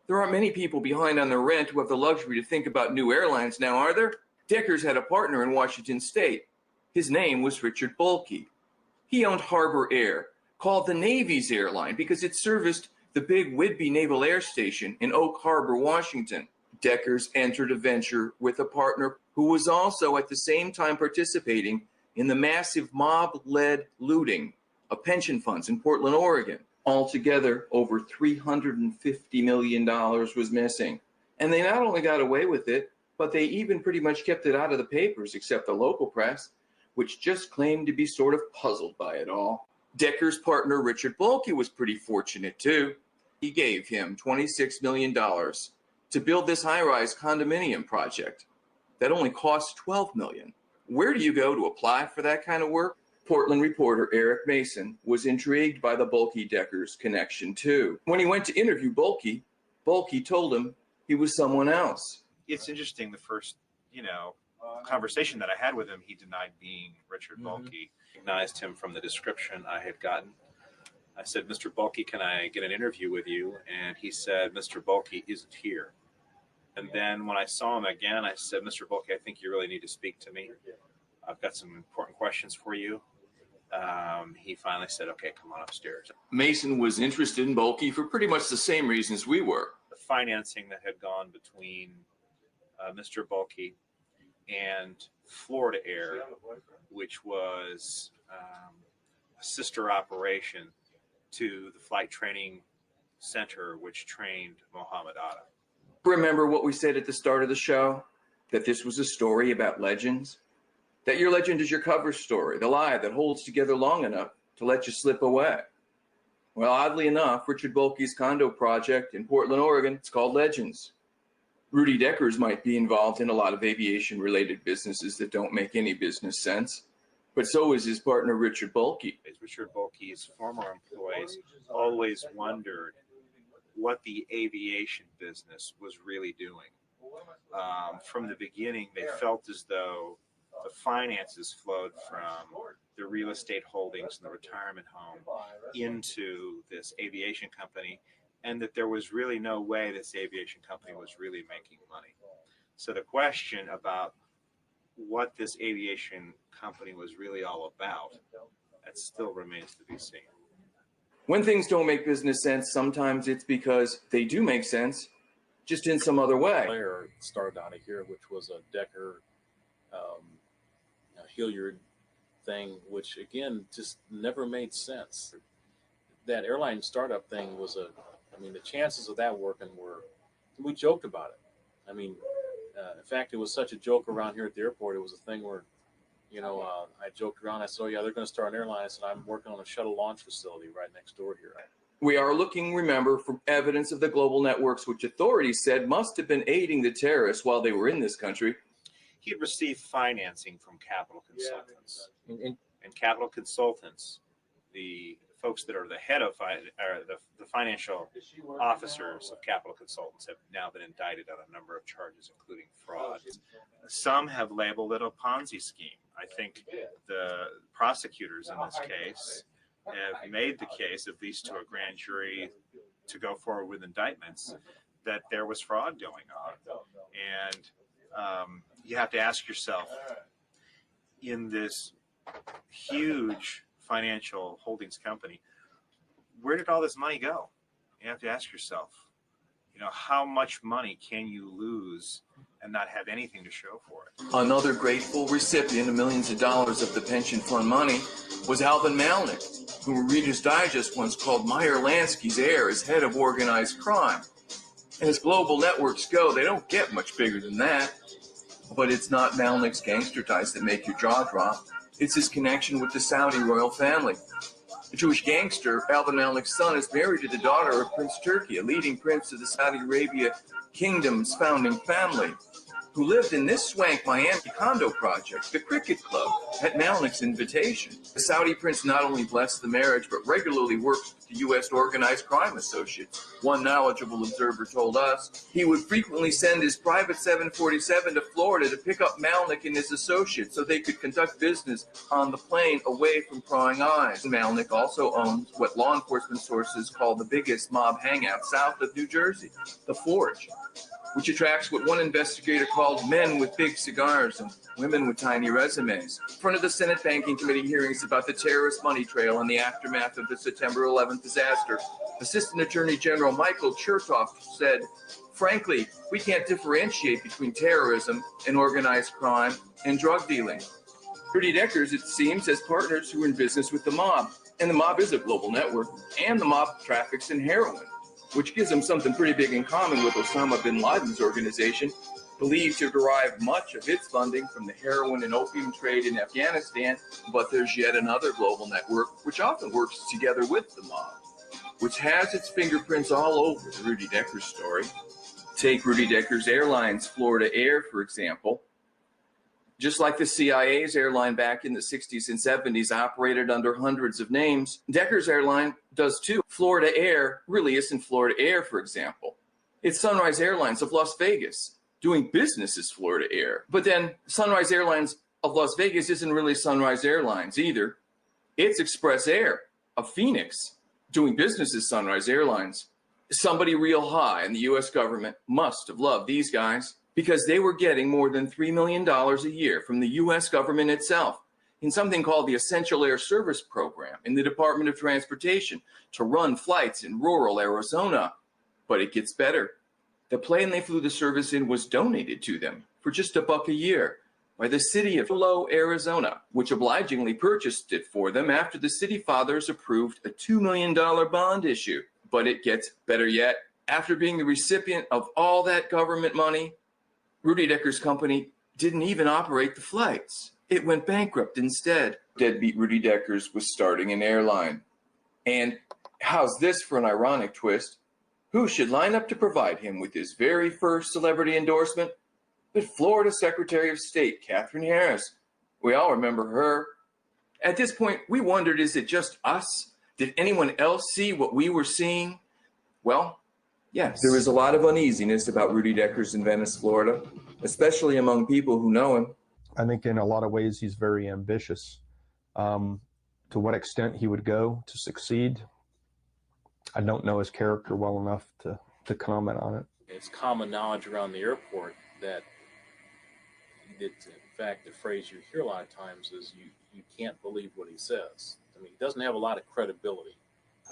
There aren't many people behind on their rent who have the luxury to think about new airlines now, are there? Deckers had a partner in Washington State. His name was Richard Bulkey. He owned Harbor Air, called the Navy's airline because it serviced the big Whidbey Naval Air Station in Oak Harbor, Washington. Deckers entered a venture with a partner who was also at the same time participating in the massive mob-led looting of pension funds in Portland, Oregon. Altogether, over $350 million was missing. And they not only got away with it, but they even pretty much kept it out of the papers, except the local press, which just claimed to be sort of puzzled by it all. Decker's partner, Richard Bulkey, was pretty fortunate, too. He gave him $26 million to build this high-rise condominium project that only cost $12 million. Where do you go to apply for that kind of work? Portland reporter Eric Mason was intrigued by the Bulkey-Deckers connection, too. When he went to interview Bulkey, Bulkey told him he was someone else. It's interesting, the first, conversation that I had with him, he denied being Richard Bulkey. Recognized him from the description I had gotten. I said, Mr. Bulkey, can I get an interview with you? And he said, Mr. Bulkey isn't here. And then when I saw him again, I said, Mr. Bulkey, I think you really need to speak to me. I've got some important questions for you. He finally said, okay, come on upstairs. Mason was interested in Bulkey for pretty much the same reasons we were. The financing that had gone between Mr. Bulkey and Florida Air, which was a sister operation to the flight training center, which trained Mohammed Atta. Remember what we said at the start of the show? That this was a story about legends? That your legend is your cover story, the lie that holds together long enough to let you slip away. Well, oddly enough, Richard Bulkey's condo project in Portland, Oregon, it's called Legends. Rudy Deckers might be involved in a lot of aviation-related businesses that don't make any business sense, but so is his partner, Richard Bulkey. Richard Bulkey's former employees always wondered what the aviation business was really doing. From the beginning, they felt as though the finances flowed from the real estate holdings and the retirement home into this aviation company, and that there was really no way this aviation company was really making money. So the question about what this aviation company was really all about, that still remains to be seen. When things don't make business sense, sometimes it's because they do make sense, just in some other way. Player started out of here, which was a Decker Hilliard thing, which again just never made sense. That airline startup thing was the chances of that working were, we joked about it. I mean, in fact, it was such a joke around here at the airport. It was a thing where, I joked around. I said, "Oh yeah, they're going to start an airline." I said, "I'm working on a shuttle launch facility right next door here." We are looking, remember, for evidence of the global networks, which authorities said must have been aiding the terrorists while they were in this country. He had received financing from capital consultants. And capital consultants, the folks that are the head of the financial officers of capital consultants, have now been indicted on a number of charges, including fraud. Some have labeled it a Ponzi scheme. I think the prosecutors in this case have made the case, at least to a grand jury, to go forward with indictments, that there was fraud going on. And you have to ask yourself, in this huge financial holdings company, where did all this money go? You have to ask yourself, how much money can you lose and not have anything to show for it? Another grateful recipient of millions of dollars of the pension fund money was Alvin Malnick, whom Reader's Digest once called Meyer Lansky's heir as head of organized crime. And as global networks go, they don't get much bigger than that. But it's not Malnick's gangster ties that make your jaw drop. It's his connection with the Saudi royal family. A Jewish gangster, Alvin Malnick's son, is married to the daughter of Prince Turki, a leading prince of the Saudi Arabia kingdom's founding family, who lived in this swank Miami condo project, the Cricket Club, at Malnick's invitation. The Saudi prince not only blessed the marriage, but regularly worked with the U.S. organized crime associates. One knowledgeable observer told us he would frequently send his private 747 to Florida to pick up Malnick and his associates so they could conduct business on the plane away from prying eyes. Malnick also owns what law enforcement sources call the biggest mob hangout south of New Jersey, the Forge, which attracts what one investigator called men with big cigars and women with tiny resumes. In front of the Senate Banking Committee hearings about the terrorist money trail and the aftermath of the September 11th disaster, Assistant Attorney General Michael Chertoff said, "Frankly, we can't differentiate between terrorism and organized crime and drug dealing." Rudy Deckers, it seems, has partners who are in business with the mob. And the mob is a global network, and the mob traffics in heroin, which gives them something pretty big in common with Osama bin Laden's organization, believed to derive much of its funding from the heroin and opium trade in Afghanistan. But there's yet another global network, which often works together with the mob, which has its fingerprints all over the Rudy Deckers story. Take Rudy Deckers Airlines Florida Air, for example. Just like the CIA's airline back in the 60s and 70s operated under hundreds of names, Deckers Airline does too. Florida Air really isn't Florida Air, for example. It's Sunrise Airlines of Las Vegas, doing business as Florida Air. But then Sunrise Airlines of Las Vegas isn't really Sunrise Airlines either. It's Express Air of Phoenix, doing business as Sunrise Airlines. Somebody real high in the U.S. government must have loved these guys, because they were getting more than $3 million a year from the U.S. government itself in something called the Essential Air Service Program in the Department of Transportation to run flights in rural Arizona. But it gets better. The plane they flew the service in was donated to them for just $1 a year by the city of Low, Arizona, which obligingly purchased it for them after the city fathers approved a $2 million bond issue. But it gets better yet. After being the recipient of all that government money, Rudy Deckers' company didn't even operate the flights. It went bankrupt instead. Deadbeat Rudy Deckers was starting an airline. And how's this for an ironic twist? Who should line up to provide him with his very first celebrity endorsement? But Florida Secretary of State Katherine Harris. We all remember her. At this point, we wondered, is it just us? Did anyone else see what we were seeing? Well, yes, there is a lot of uneasiness about Rudy Deckers in Venice, Florida, especially among people who know him. I think in a lot of ways he's very ambitious. To what extent he would go to succeed, I don't know his character well enough to comment on it. It's common knowledge around the airport that in fact, the phrase you hear a lot of times is you can't believe what he says. I mean, he doesn't have a lot of credibility.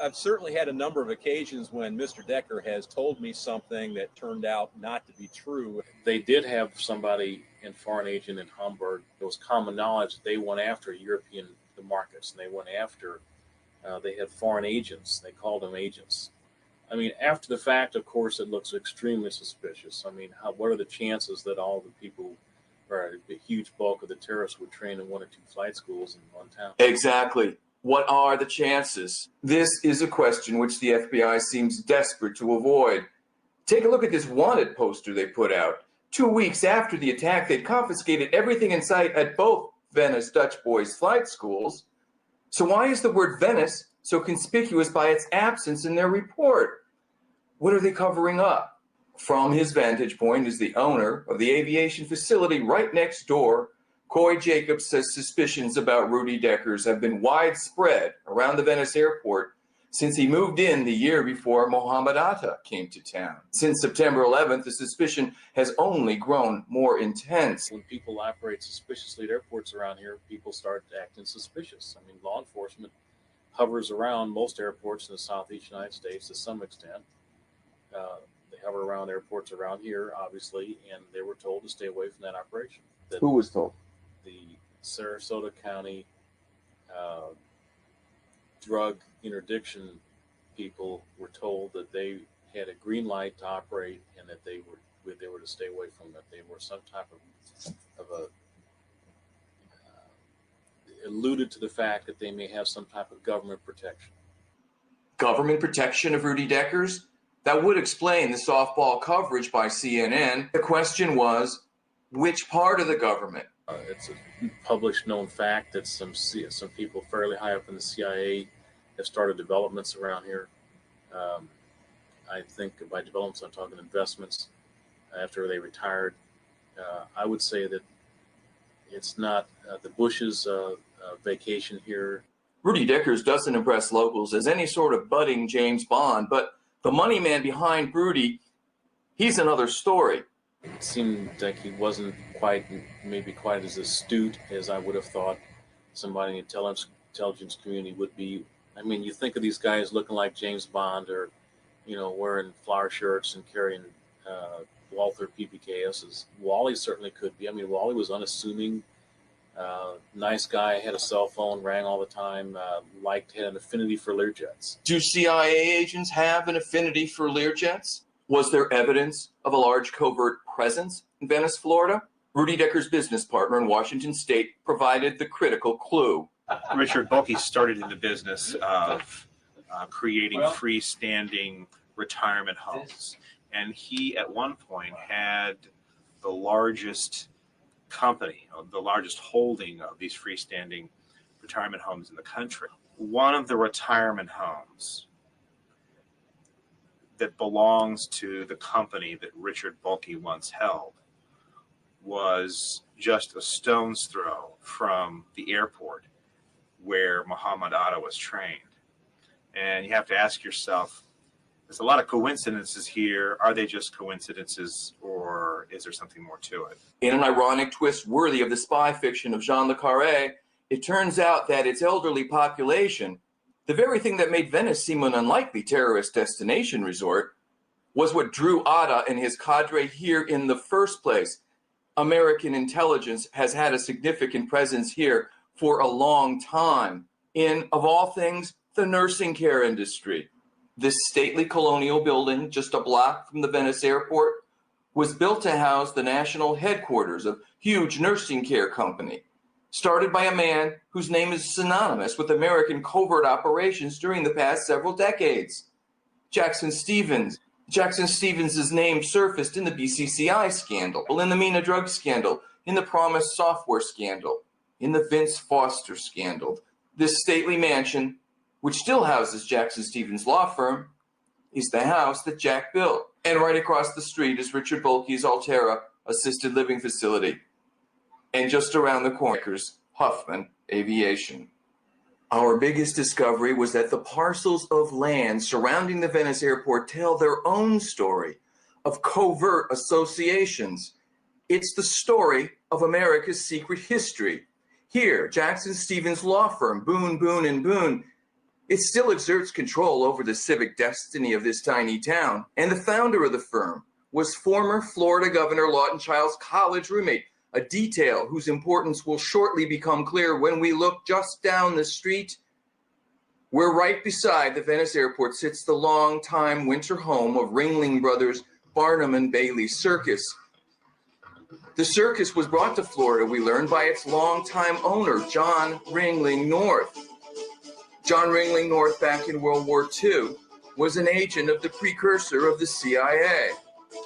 I've certainly had a number of occasions when Mr. Decker has told me something that turned out not to be true. They did have somebody in foreign agent in Hamburg. It was common knowledge that they went after European markets, and they went after, they had foreign agents. They called them agents. I mean, after the fact, of course, it looks extremely suspicious. I mean, what are the chances that all the people, or the huge bulk of the terrorists, would train in 1 or 2 flight schools in one town? Exactly. What are the chances? This is a question which the FBI seems desperate to avoid. Take a look at this wanted poster they put out. 2 weeks after the attack, they'd confiscated everything in sight at both Venice Dutch boys' flight schools. So why is the word Venice so conspicuous by its absence in their report? What are they covering up? From his vantage point as the owner of the aviation facility right next door, Coy Jacobs says suspicions about Rudy Deckers have been widespread around the Venice airport since he moved in the year before Mohammed Atta came to town. Since September 11th, the suspicion has only grown more intense. When people operate suspiciously at airports around here, people start acting suspicious. I mean, law enforcement hovers around most airports in the southeast United States to some extent. They hover around airports around here, obviously, and they were told to stay away from that operation. Who was told? The Sarasota County drug interdiction people were told that they had a green light to operate and that they were to stay away from that. They were some type of a alluded to the fact that they may have some type of government protection. Government protection of Rudy Deckers? That would explain the softball coverage by CNN. The question was, which part of the government? It's a published known fact that some people fairly high up in the CIA have started developments around here. I think by developments, I'm talking investments after they retired. I would say that it's not the Bush's vacation here. Rudy Deckers doesn't impress locals as any sort of budding James Bond, but the money man behind he's another story. It seemed like he wasn't maybe quite as astute as I would have thought somebody in the intelligence community would be. I mean, you think of these guys looking like James Bond, or wearing flower shirts and carrying Walther PPKs. Wally certainly could be. I mean, Wally was unassuming, nice guy, had a cell phone, rang all the time, had an affinity for Learjets. Do CIA agents have an affinity for Learjets? Was there evidence of a large covert presence in Venice, Florida? Rudy Deckers' business partner in Washington State provided the critical clue. Richard Bulkey started in the business of creating freestanding retirement homes. And he, at one point, had the largest company, the largest holding of these freestanding retirement homes in the country. One of the retirement homes that belongs to the company that Richard Bulkey once held was just a stone's throw from the airport where Mohammed Atta was trained. And you have to ask yourself, there's a lot of coincidences here. Are they just coincidences, or is there something more to it? In an ironic twist worthy of the spy fiction of Jean le Carré, it turns out that its elderly population, the very thing that made Venice seem an unlikely terrorist destination resort, was what drew Atta and his cadre here in the first place. American intelligence has had a significant presence here for a long time in, of all things, the nursing care industry. This stately colonial building, just a block from the Venice airport, was built to house the national headquarters of a huge nursing care company, started by a man whose name is synonymous with American covert operations during the past several decades, Jackson Stevens. Jackson Stevens' name surfaced in the BCCI scandal, in the Mina drug scandal, in the Promise software scandal, in the Vince Foster scandal. This stately mansion, which still houses Jackson Stevens' law firm, is the house that Jack built. And right across the street is Richard Bulkey's Altera assisted living facility. And just around the corner is Huffman Aviation. Our biggest discovery was that the parcels of land surrounding the Venice airport tell their own story of covert associations. It's the story of America's secret history. Here, Jackson Stevens' law firm, Boone, Boone & Boone, it still exerts control over the civic destiny of this tiny town. And the founder of the firm was former Florida Governor Lawton Child's college roommate, a detail whose importance will shortly become clear when we look just down the street where right beside the Venice airport sits the long-time winter home of Ringling Brothers Barnum and Bailey Circus. The circus was brought to Florida, we learned, by its longtime owner, John Ringling North. John Ringling North, back in World War II, was an agent of the precursor of the CIA,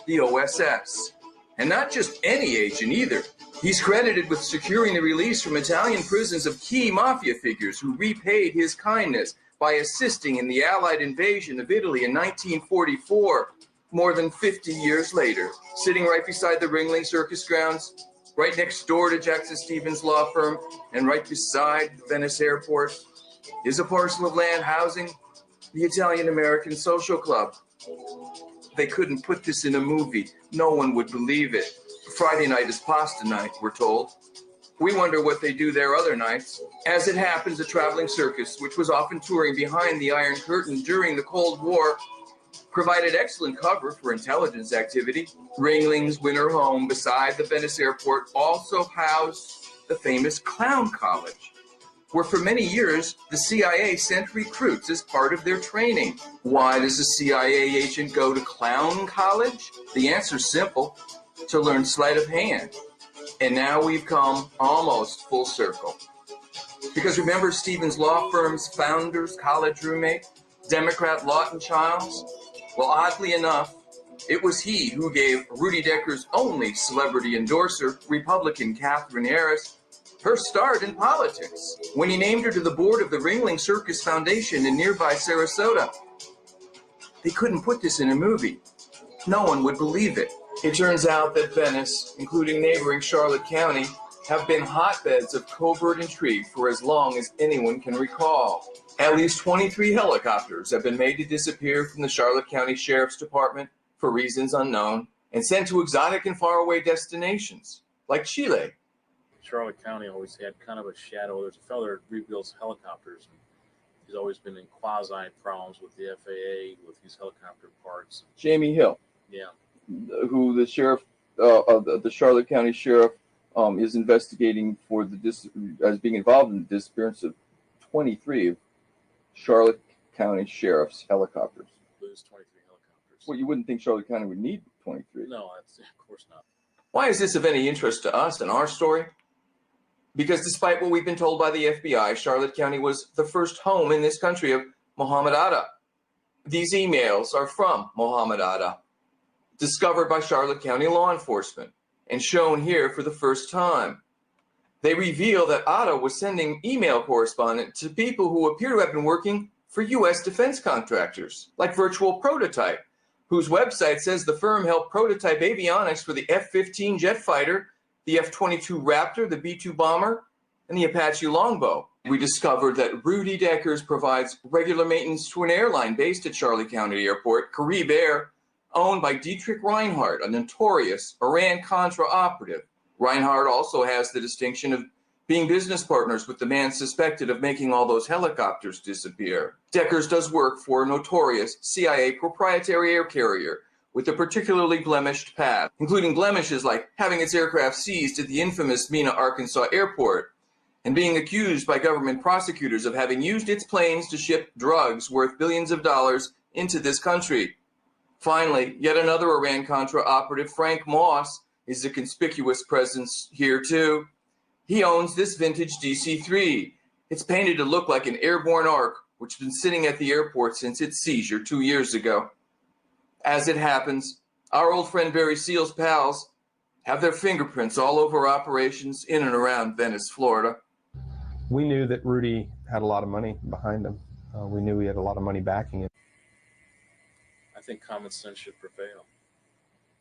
the OSS. And not just any agent either. He's credited with securing the release from Italian prisons of key mafia figures who repaid his kindness by assisting in the Allied invasion of Italy in 1944, more than 50 years later. Sitting right beside the Ringling Circus grounds, right next door to Jackson Stevens Law Firm, and right beside the Venice Airport, is a parcel of land housing the Italian-American Social Club. They couldn't put this in a movie. No one would believe it. Friday night is pasta night, we're told. We wonder what they do there other nights. As it happens, a traveling circus, which was often touring behind the Iron Curtain during the Cold War, provided excellent cover for intelligence activity. Ringling's winter home beside the Venice airport also housed the famous Clown College, where for many years the CIA sent recruits as part of their training. Why does a CIA agent go to Clown College? The answer's simple: to learn sleight of hand. And now we've come almost full circle. Because remember Stevens Law Firm's founder's college roommate, Democrat Lawton Childs? Well, oddly enough, it was he who gave Rudy Decker's only celebrity endorser, Republican Katherine Harris, her start in politics when he named her to the board of the Ringling Circus Foundation in nearby Sarasota. They couldn't put this in a movie. No one would believe it. It turns out that Venice, including neighboring Charlotte County, have been hotbeds of covert intrigue for as long as anyone can recall. At least 23 helicopters have been made to disappear from the Charlotte County Sheriff's Department for reasons unknown and sent to exotic and faraway destinations, like Chile. Charlotte County always had kind of a shadow. There's a fellow that rebuilds helicopters. And he's always been in quasi problems with the FAA with these helicopter parts. Jamie Hill, Yeah. who the sheriff, the Charlotte County Sheriff, is investigating for as being involved in the disappearance of 23 of Charlotte County Sheriff's helicopters. Lose 23 helicopters. Well, you wouldn't think Charlotte County would need 23. No, of course not. Why is this of any interest to us and our story? Because despite what we've been told by the FBI, Charlotte County was the first home in this country of Muhammad Atta. These emails are from Muhammad Atta, discovered by Charlotte County law enforcement and shown here for the first time. They reveal that Atta was sending email correspondence to people who appear to have been working for U.S. defense contractors, like Virtual Prototype, whose website says the firm helped prototype avionics for the F-15 jet fighter, the F-22 Raptor, the B-2 bomber, and the Apache Longbow. We discovered that Rudy Deckers provides regular maintenance to an airline based at Charlotte County Airport, Carib Air, owned by Dietrich Reinhardt, a notorious Iran-Contra operative. Reinhardt also has the distinction of being business partners with the man suspected of making all those helicopters disappear. Deckers does work for a notorious CIA proprietary air carrier with a particularly blemished past, including blemishes like having its aircraft seized at the infamous Mena, Arkansas airport, and being accused by government prosecutors of having used its planes to ship drugs worth billions of dollars into this country. Finally, yet another Iran-Contra operative, Frank Moss, is a conspicuous presence here too. He owns this vintage DC-3. It's painted to look like an airborne ark, which has been sitting at the airport since its seizure 2 years ago. As it happens, our old friend Barry Seal's pals have their fingerprints all over operations in and around Venice, Florida. We knew that Rudy had a lot of money behind him. We knew he had a lot of money backing him. I think common sense should prevail.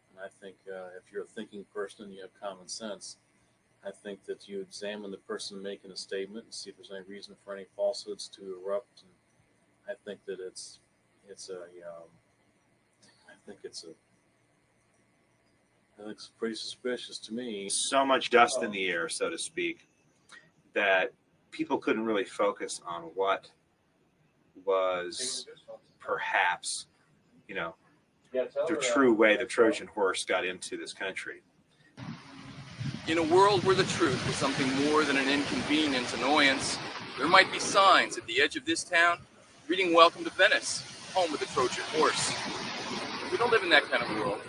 And I think if you're a thinking person and you have common sense, I think that you examine the person making a statement and see if there's any reason for any falsehoods to erupt. And I think that it's pretty suspicious to me. So much dust in the air, so to speak, that people couldn't really focus on what was perhaps, the true way the Trojan horse got into this country. In a world where the truth is something more than an inconvenient annoyance, there might be signs at the edge of this town reading Welcome to Venice, home of the Trojan horse. We don't live in that kind of world.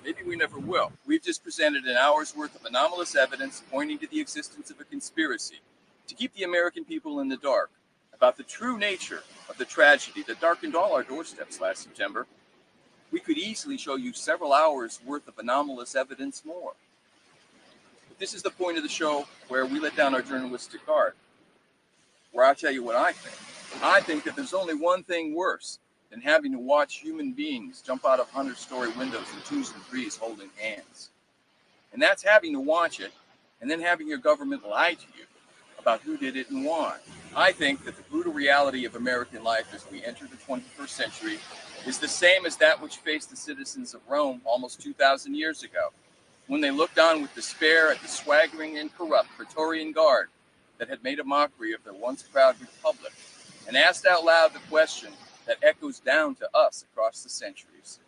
Maybe we never will. We've just presented an hour's worth of anomalous evidence pointing to the existence of a conspiracy to keep the American people in the dark about the true nature of the tragedy that darkened all our doorsteps last September. We could easily show you several hours worth of anomalous evidence more. But this is the point of the show where we let down our journalistic guard, where I'll tell you what I think. I think that there's only one thing worse than having to watch human beings jump out of 100-story windows in 2s and 3s holding hands. And that's having to watch it and then having your government lie to you about who did it and why. I think that the brutal reality of American life as we enter the 21st century is the same as that which faced the citizens of Rome almost 2,000 years ago, when they looked on with despair at the swaggering and corrupt Praetorian Guard that had made a mockery of their once proud republic, and asked out loud the question that echoes down to us across the centuries: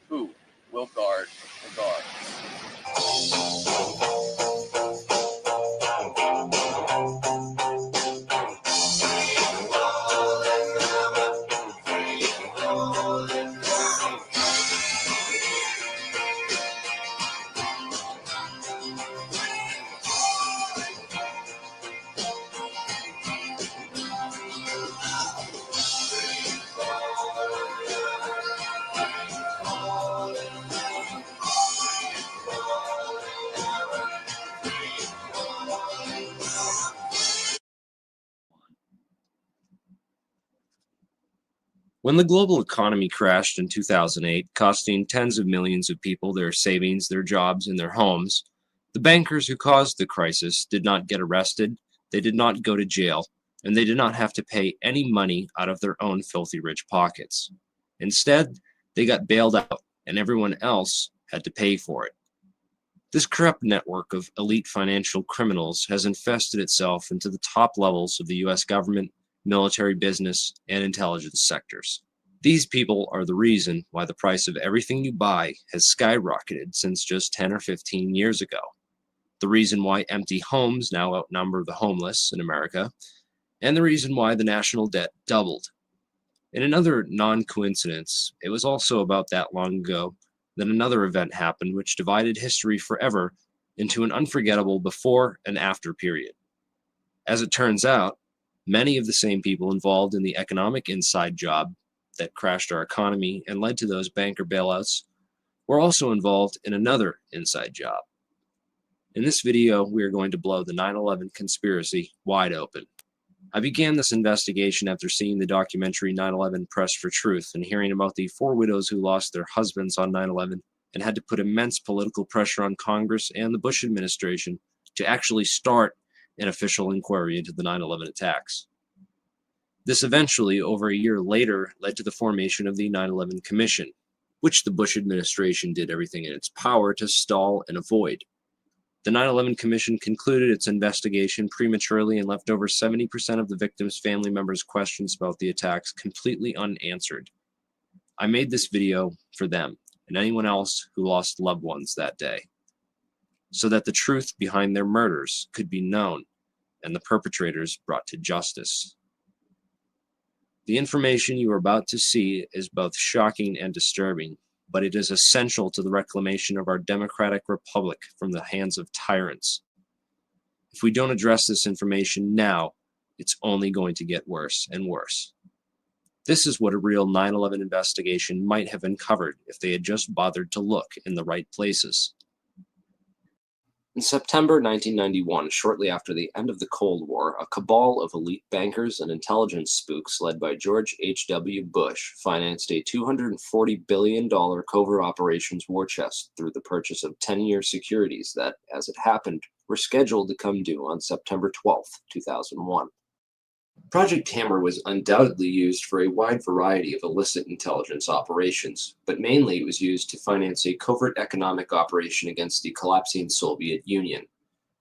who will guard the guards? When the global economy crashed in 2008, costing tens of millions of people their savings, their jobs, and their homes, the bankers who caused the crisis did not get arrested, they did not go to jail, and they did not have to pay any money out of their own filthy rich pockets. Instead, they got bailed out, and everyone else had to pay for it. This corrupt network of elite financial criminals has infested itself into the top levels of the US government, military, business, and intelligence sectors. These people are the reason why the price of everything you buy has skyrocketed since just 10 or 15 years ago. The reason why empty homes now outnumber the homeless in America, and the reason why the national debt doubled. In another non-coincidence, it was also about that long ago that another event happened which divided history forever into an unforgettable before and after period. As it turns out, many of the same people involved in the economic inside job that crashed our economy and led to those banker bailouts were also involved in another inside job. In this video, we are going to blow the 9/11 conspiracy wide open. I began this investigation after seeing the documentary 9/11 Pressed for Truth and hearing about the 4 widows who lost their husbands on 9/11 and had to put immense political pressure on Congress and the Bush administration to actually start an official inquiry into the 9/11 attacks. This eventually, over a year later, led to the formation of the 9/11 Commission, which the Bush administration did everything in its power to stall and avoid. The 9/11 Commission concluded its investigation prematurely and left over 70% of the victims' family members' questions about the attacks completely unanswered. I made this video for them and anyone else who lost loved ones that day, so that the truth behind their murders could be known and the perpetrators brought to justice. The information you are about to see is both shocking and disturbing, but it is essential to the reclamation of our democratic republic from the hands of tyrants. If we don't address this information now, it's only going to get worse and worse. This is what a real 9/11 investigation might have uncovered if they had just bothered to look in the right places. In September 1991, shortly after the end of the Cold War, a cabal of elite bankers and intelligence spooks led by George H.W. Bush financed a $240 billion covert operations war chest through the purchase of 10-year securities that, as it happened, were scheduled to come due on September 12, 2001. Project Hammer was undoubtedly used for a wide variety of illicit intelligence operations, but mainly it was used to finance a covert economic operation against the collapsing Soviet Union,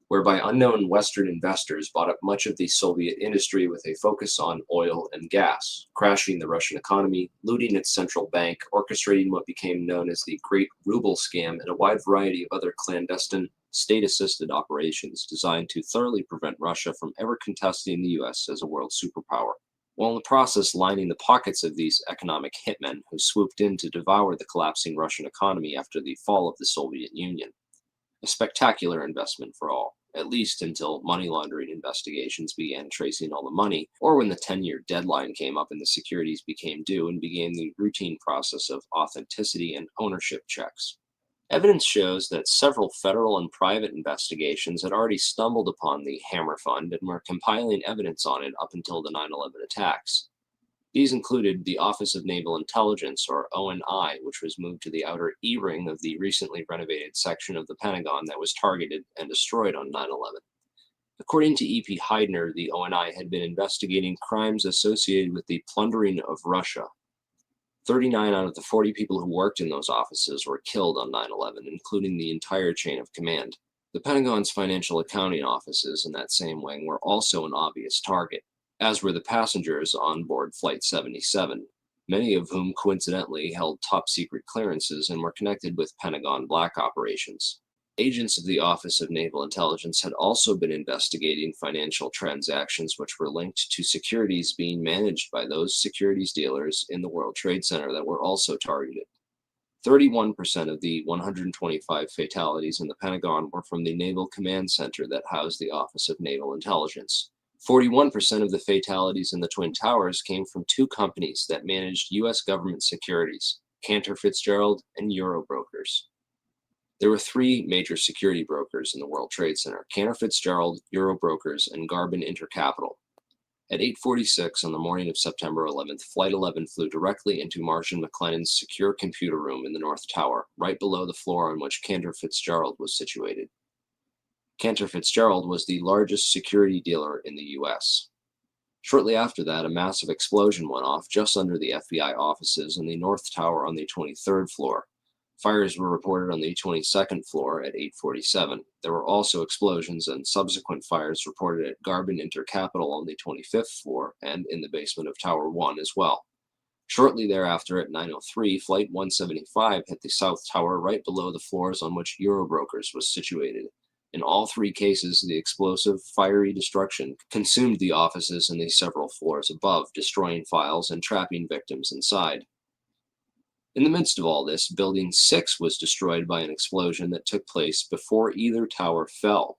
whereby unknown Western investors bought up much of the Soviet industry with a focus on oil and gas, crashing the Russian economy, looting its central bank, orchestrating what became known as the Great Ruble Scam, and a wide variety of other clandestine, state-assisted operations designed to thoroughly prevent Russia from ever contesting the U.S. as a world superpower. while in the process lining the pockets of these economic hitmen who swooped in to devour the collapsing Russian economy after the fall of the Soviet Union. A spectacular investment for all, at least until money laundering investigations began tracing all the money, or when the 10-year deadline came up and the securities became due and began the routine process of authenticity and ownership checks. Evidence shows that several federal and private investigations had already stumbled upon the Hammer Fund and were compiling evidence on it up until the 9/11 attacks. These included the Office of Naval Intelligence, or ONI, which was moved to the outer E-ring of the recently renovated section of the Pentagon that was targeted and destroyed on 9/11. According to E.P. Heidner, the ONI had been investigating crimes associated with the plundering of Russia. 39 out of the 40 people who worked in those offices were killed on 9/11, including the entire chain of command. The Pentagon's financial accounting offices in that same wing were also an obvious target, as were the passengers on board Flight 77, many of whom coincidentally held top-secret clearances and were connected with Pentagon black operations. Agents of the Office of Naval Intelligence had also been investigating financial transactions which were linked to securities being managed by those securities dealers in the World Trade Center that were also targeted. 31% of the 125 fatalities in the Pentagon were from the Naval Command Center that housed the Office of Naval Intelligence. 41% of the fatalities in the Twin Towers came from two companies that managed U.S. government securities, Cantor Fitzgerald and Eurobrokers. There were three major security brokers in the World Trade Center: Cantor Fitzgerald, Eurobrokers, and Garbin Intercapital. At 8:46 on the morning of September 11th, Flight 11 flew directly into Marshall McLennan's secure computer room in the North Tower, right below the floor on which Cantor Fitzgerald was situated. Cantor Fitzgerald was the largest security dealer in the U.S. Shortly after that, a massive explosion went off just under the FBI offices in the North Tower on the 23rd floor. Fires were reported on the 22nd floor at 8:47. There were also explosions and subsequent fires reported at Garbin Intercapital on the 25th floor and in the basement of Tower 1 as well. Shortly thereafter, at 9:03, Flight 175 hit the South Tower right below the floors on which Eurobrokers was situated. In all three cases, the explosive, fiery destruction consumed the offices and the several floors above, destroying files and trapping victims inside. In the midst of all this, Building 6 was destroyed by an explosion that took place before either tower fell.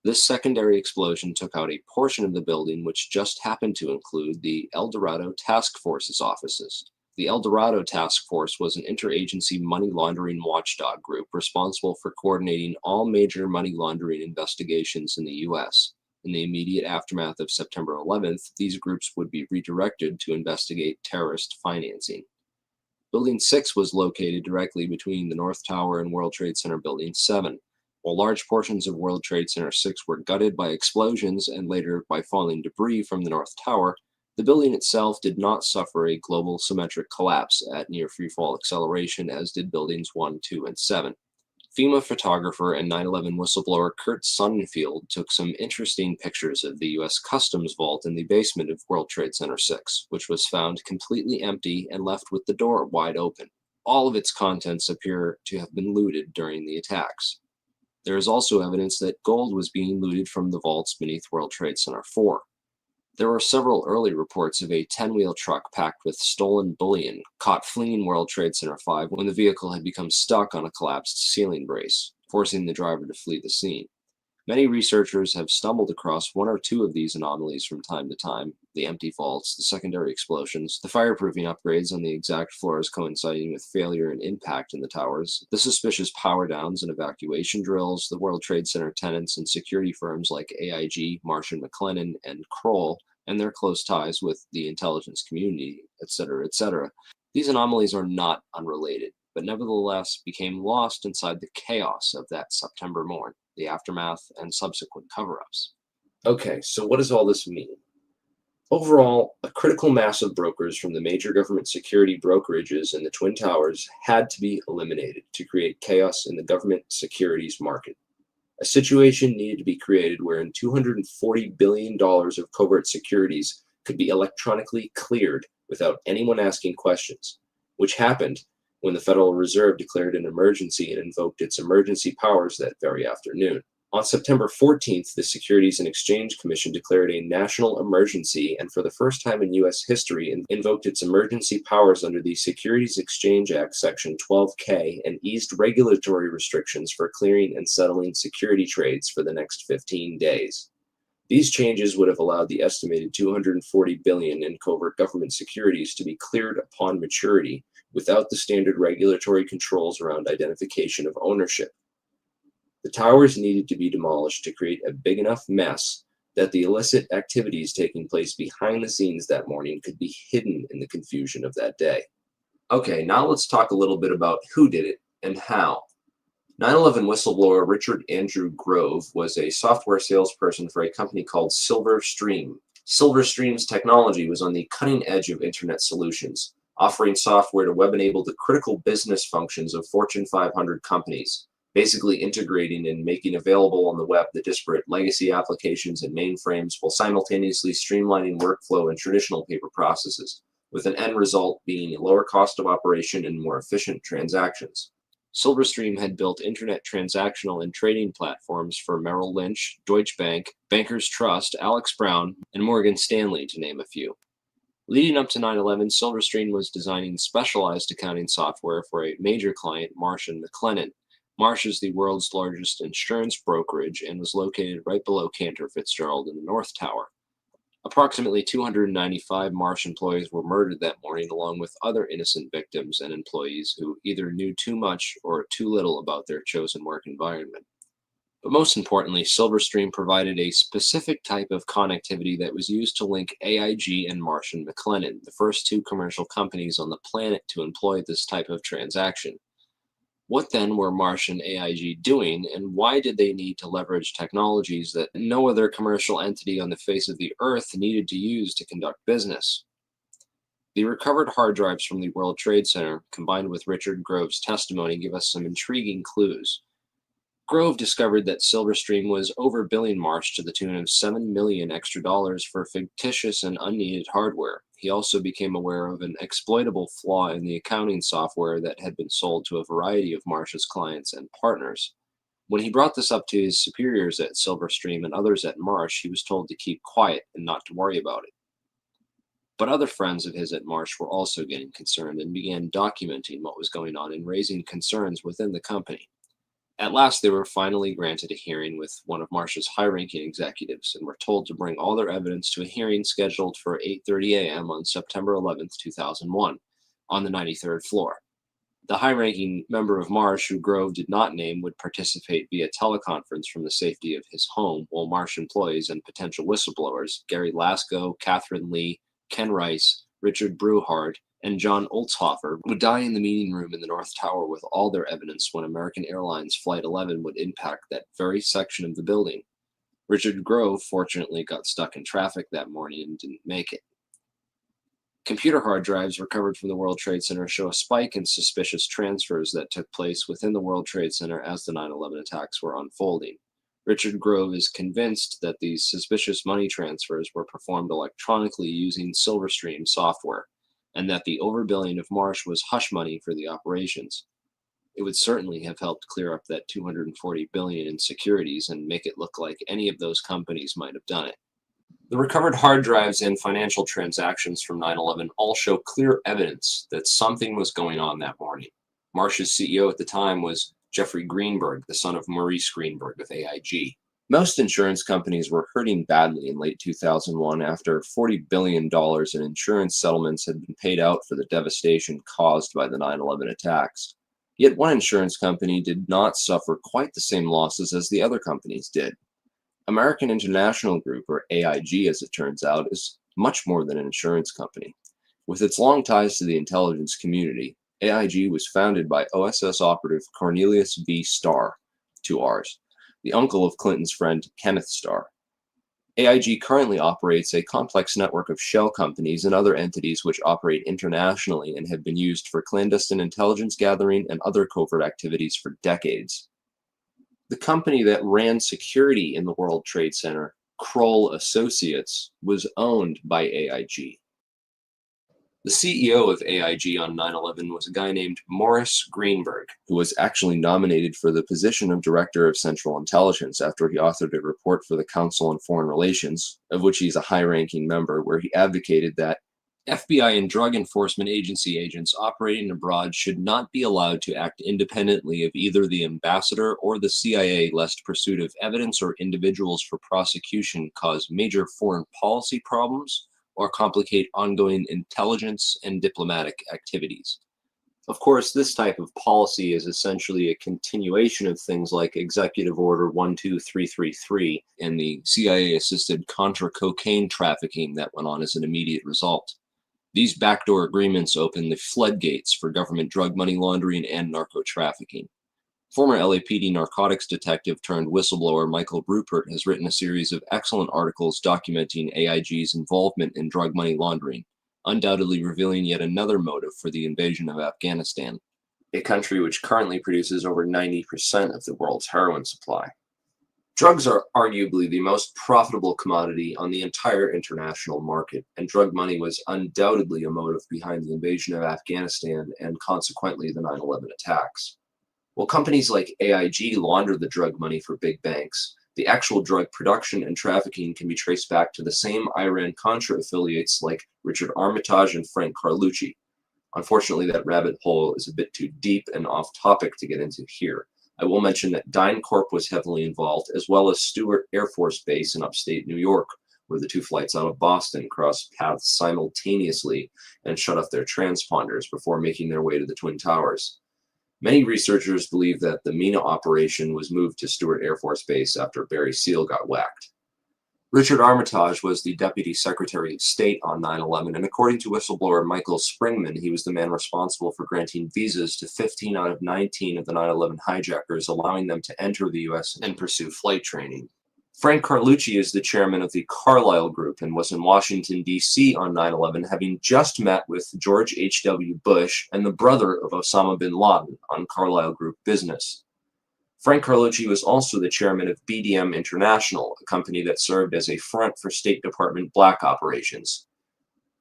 This secondary explosion took out a portion of the building which just happened to include the El Dorado Task Force's offices. The El Dorado Task Force was an interagency money laundering watchdog group responsible for coordinating all major money laundering investigations in the U.S. In the immediate aftermath of September 11th, these groups would be redirected to investigate terrorist financing. Building 6 was located directly between the North Tower and World Trade Center Building 7. While large portions of World Trade Center 6 were gutted by explosions and later by falling debris from the North Tower, the building itself did not suffer a global symmetric collapse at near freefall acceleration as did Buildings 1, 2, and 7. FEMA photographer and 9/11 whistleblower Kurt Sonnenfeld took some interesting pictures of the U.S. Customs Vault in the basement of World Trade Center 6, which was found completely empty and left with the door wide open. All of its contents appear to have been looted during the attacks. There is also evidence that gold was being looted from the vaults beneath World Trade Center 4. There were several early reports of a 10-wheel truck packed with stolen bullion caught fleeing World Trade Center 5 when the vehicle had become stuck on a collapsed ceiling brace, forcing the driver to flee the scene. Many researchers have stumbled across one or two of these anomalies from time to time: the empty vaults, the secondary explosions, the fireproofing upgrades on the exact floors coinciding with failure and impact in the towers, the suspicious power downs and evacuation drills, the World Trade Center tenants and security firms like AIG, Marsh & McLennan, and Kroll, and their close ties with the intelligence community, etc., etc. These anomalies are not unrelated, but nevertheless became lost inside the chaos of that September morn, the aftermath, and subsequent cover-ups. Okay, so what does all this mean? Overall, a critical mass of brokers from the major government security brokerages in the Twin Towers had to be eliminated to create chaos in the government securities market. A situation needed to be created wherein $240 billion of covert securities could be electronically cleared without anyone asking questions, which happened when the Federal Reserve declared an emergency and invoked its emergency powers that very afternoon. On September 14th, the Securities and Exchange Commission declared a national emergency and for the first time in U.S. history invoked its emergency powers under the Securities Exchange Act Section 12K and eased regulatory restrictions for clearing and settling security trades for the next 15 days. These changes would have allowed the estimated $240 billion in covert government securities to be cleared upon maturity without the standard regulatory controls around identification of ownership. The towers needed to be demolished to create a big enough mess that the illicit activities taking place behind the scenes that morning could be hidden in the confusion of that day. Okay, now let's talk a little bit about who did it and how. 9/11 whistleblower Richard Andrew Grove was a software salesperson for a company called Silverstream. Silverstream's technology was on the cutting edge of internet solutions, offering software to web-enable the critical business functions of Fortune 500 companies, basically integrating and making available on the web the disparate legacy applications and mainframes while simultaneously streamlining workflow and traditional paper processes, with an end result being a lower cost of operation and more efficient transactions. Silverstream had built internet transactional and trading platforms for Merrill Lynch, Deutsche Bank, Bankers Trust, Alex Brown, and Morgan Stanley, to name a few. Leading up to 9/11, Silverstream was designing specialized accounting software for a major client, Marsh & McLennan. Marsh is the world's largest insurance brokerage and was located right below Cantor Fitzgerald in the North Tower. Approximately 295 Marsh employees were murdered that morning, along with other innocent victims and employees who either knew too much or too little about their chosen work environment. But most importantly, Silverstream provided a specific type of connectivity that was used to link AIG and Marsh & McLennan, the first two commercial companies on the planet to employ this type of transaction. What then were Marsh and AIG doing, and why did they need to leverage technologies that no other commercial entity on the face of the earth needed to use to conduct business? The recovered hard drives from the World Trade Center, combined with Richard Grove's testimony, give us some intriguing clues. Grove discovered that Silverstream was overbilling Marsh to the tune of $7 million extra for fictitious and unneeded hardware. He also became aware of an exploitable flaw in the accounting software that had been sold to a variety of Marsh's clients and partners. When he brought this up to his superiors at Silverstream and others at Marsh, he was told to keep quiet and not to worry about it. But other friends of his at Marsh were also getting concerned and began documenting what was going on and raising concerns within the company. At last, they were finally granted a hearing with one of Marsh's high-ranking executives and were told to bring all their evidence to a hearing scheduled for 8:30 a.m. on September 11, 2001, on the 93rd floor. The high-ranking member of Marsh, who Grove did not name, would participate via teleconference from the safety of his home, while Marsh employees and potential whistleblowers, Gary Lasko, Catherine Lee, Ken Rice, Richard Brewhart, and John Oltzhofer, would die in the meeting room in the North Tower with all their evidence when American Airlines Flight 11 would impact that very section of the building. Richard Grove fortunately got stuck in traffic that morning and didn't make it. Computer hard drives recovered from the World Trade Center show a spike in suspicious transfers that took place within the World Trade Center as the 9/11 attacks were unfolding. Richard Grove is convinced that these suspicious money transfers were performed electronically using Silverstream software, and that the overbilling of Marsh was hush money for the operations. It would certainly have helped clear up that $240 billion in securities and make it look like any of those companies might have done it. The recovered hard drives and financial transactions from 9/11 all show clear evidence that something was going on that morning. Marsh's CEO at the time was Jeffrey Greenberg, the son of Maurice Greenberg with AIG. Most insurance companies were hurting badly in late 2001 after $40 billion in insurance settlements had been paid out for the devastation caused by the 9/11 attacks. Yet one insurance company did not suffer quite the same losses as the other companies did. American International Group, or AIG as it turns out, is much more than an insurance company. With its long ties to the intelligence community, AIG was founded by OSS operative Cornelius V. Starr, 2 R's, the uncle of Clinton's friend Kenneth Starr. AIG currently operates a complex network of shell companies and other entities which operate internationally and have been used for clandestine intelligence gathering and other covert activities for decades. The company that ran security in the World Trade Center, Kroll Associates, was owned by AIG. The CEO of AIG on 9/11 was a guy named Morris Greenberg, who was actually nominated for the position of Director of Central Intelligence after he authored a report for the Council on Foreign Relations, of which he's a high-ranking member, where he advocated that FBI and Drug Enforcement Agency agents operating abroad should not be allowed to act independently of either the ambassador or the CIA, lest pursuit of evidence or individuals for prosecution cause major foreign policy problems or complicate ongoing intelligence and diplomatic activities. Of course, this type of policy is essentially a continuation of things like Executive Order 12333 and the CIA-assisted Contra cocaine trafficking that went on as an immediate result. These backdoor agreements open the floodgates for government drug money laundering and narco-trafficking. Former LAPD narcotics detective turned whistleblower Michael Rupert has written a series of excellent articles documenting AIG's involvement in drug money laundering, undoubtedly revealing yet another motive for the invasion of Afghanistan, a country which currently produces over 90% of the world's heroin supply. Drugs are arguably the most profitable commodity on the entire international market, and drug money was undoubtedly a motive behind the invasion of Afghanistan and consequently the 9/11 attacks. While companies like AIG launder the drug money for big banks, the actual drug production and trafficking can be traced back to the same Iran-Contra affiliates like Richard Armitage and Frank Carlucci. Unfortunately, that rabbit hole is a bit too deep and off-topic to get into here. I will mention that DynCorp was heavily involved, as well as Stewart Air Force Base in upstate New York, where the two flights out of Boston crossed paths simultaneously and shut off their transponders before making their way to the Twin Towers. Many researchers believe that the MENA operation was moved to Stewart Air Force Base after Barry Seal got whacked. Richard Armitage was the Deputy Secretary of State on 9/11, and according to whistleblower Michael Springman, he was the man responsible for granting visas to 15 out of 19 of the 9/11 hijackers, allowing them to enter the U.S. and pursue flight training. Frank Carlucci is the chairman of the Carlyle Group and was in Washington, D.C. on 9/11, having just met with George H.W. Bush and the brother of Osama bin Laden on Carlyle Group business. Frank Carlucci was also the chairman of BDM International, a company that served as a front for State Department black operations.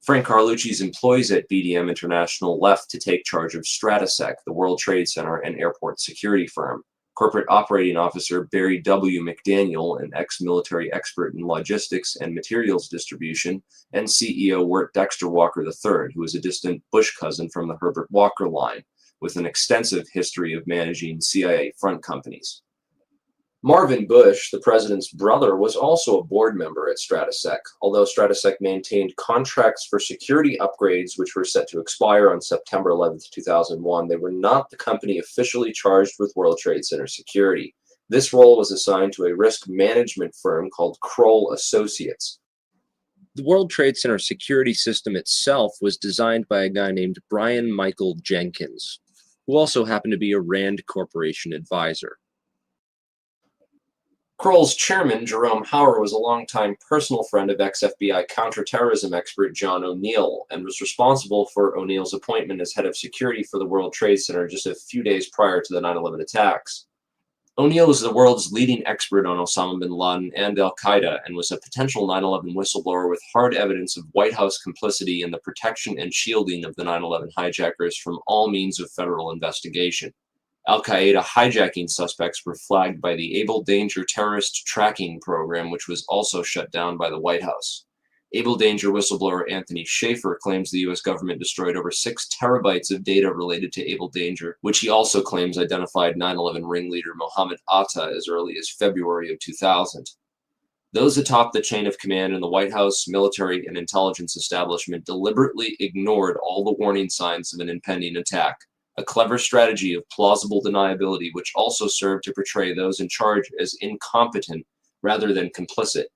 Frank Carlucci's employees at BDM International left to take charge of Stratasec, the World Trade Center and airport security firm. Corporate Operating Officer Barry W. McDaniel, an ex-military expert in logistics and materials distribution, and CEO Wirt Dexter Walker III, who is a distant Bush cousin from the Herbert Walker line, with an extensive history of managing CIA front companies. Marvin Bush, the president's brother, was also a board member at Stratasec, although Stratasec maintained contracts for security upgrades which were set to expire on September 11, 2001. They were not the company officially charged with World Trade Center security. This role was assigned to a risk management firm called Kroll Associates. The World Trade Center security system itself was designed by a guy named Brian Michael Jenkins, who also happened to be a Rand Corporation advisor. Kroll's chairman, Jerome Hauer, was a longtime personal friend of ex-FBI counterterrorism expert John O'Neill and was responsible for O'Neill's appointment as head of security for the World Trade Center just a few days prior to the 9/11 attacks. O'Neill is the world's leading expert on Osama bin Laden and al-Qaeda and was a potential 9/11 whistleblower with hard evidence of White House complicity in the protection and shielding of the 9/11 hijackers from all means of federal investigation. Al-Qaeda hijacking suspects were flagged by the Able Danger terrorist tracking program, which was also shut down by the White House. Able Danger whistleblower Anthony Schaefer claims the U.S. government destroyed over 6 terabytes of data related to Able Danger, which he also claims identified 9/11 ringleader Mohammed Atta as early as February of 2000. Those atop the chain of command in the White House, military, and intelligence establishment deliberately ignored all the warning signs of an impending attack, a clever strategy of plausible deniability which also served to portray those in charge as incompetent rather than complicit.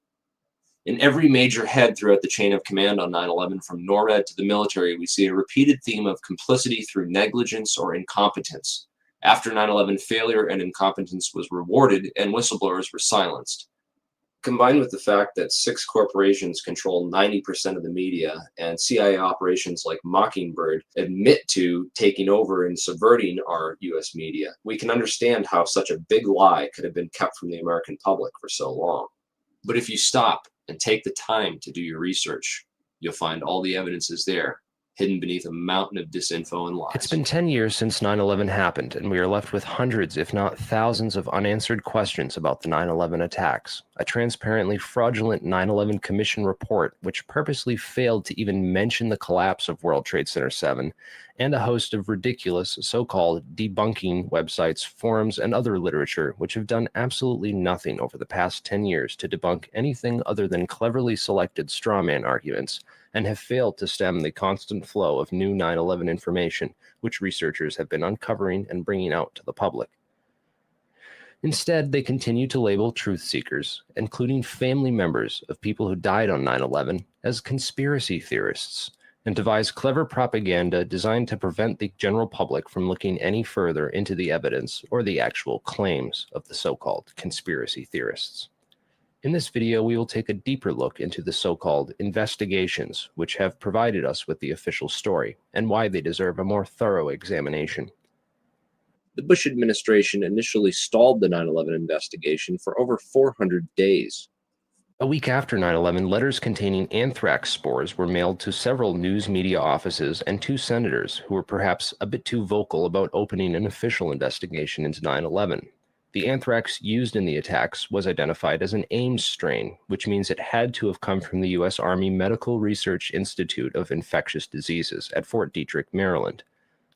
In every major head throughout the chain of command on 9/11, from NORAD to the military, we see a repeated theme of complicity through negligence or incompetence. After 9/11, failure and incompetence was rewarded and whistleblowers were silenced. Combined with the fact that 6 corporations control 90% of the media and CIA operations like Mockingbird admit to taking over and subverting our US media, we can understand how such a big lie could have been kept from the American public for so long. But if you stop and take the time to do your research, you'll find all the evidence is there, hidden beneath a mountain of disinfo and lies. It's been 10 years since 9/11 happened, and we are left with hundreds, if not thousands, of unanswered questions about the 9/11 attacks. A transparently fraudulent 9/11 Commission report, which purposely failed to even mention the collapse of World Trade Center 7, and a host of ridiculous so-called debunking websites, forums, and other literature, which have done absolutely nothing over the past 10 years to debunk anything other than cleverly selected strawman arguments, and have failed to stem the constant flow of new 9/11 information, which researchers have been uncovering and bringing out to the public. Instead, they continue to label truth seekers, including family members of people who died on 9/11, as conspiracy theorists, and devise clever propaganda designed to prevent the general public from looking any further into the evidence or the actual claims of the so-called conspiracy theorists. In this video, we will take a deeper look into the so-called investigations, which have provided us with the official story, and why they deserve a more thorough examination. The Bush administration initially stalled the 9/11 investigation for over 400 days. A week after 9/11, letters containing anthrax spores were mailed to several news media offices and 2 senators who were perhaps a bit too vocal about opening an official investigation into 9/11. The anthrax used in the attacks was identified as an Ames strain, which means it had to have come from the U.S. Army Medical Research Institute of Infectious Diseases at Fort Detrick, Maryland.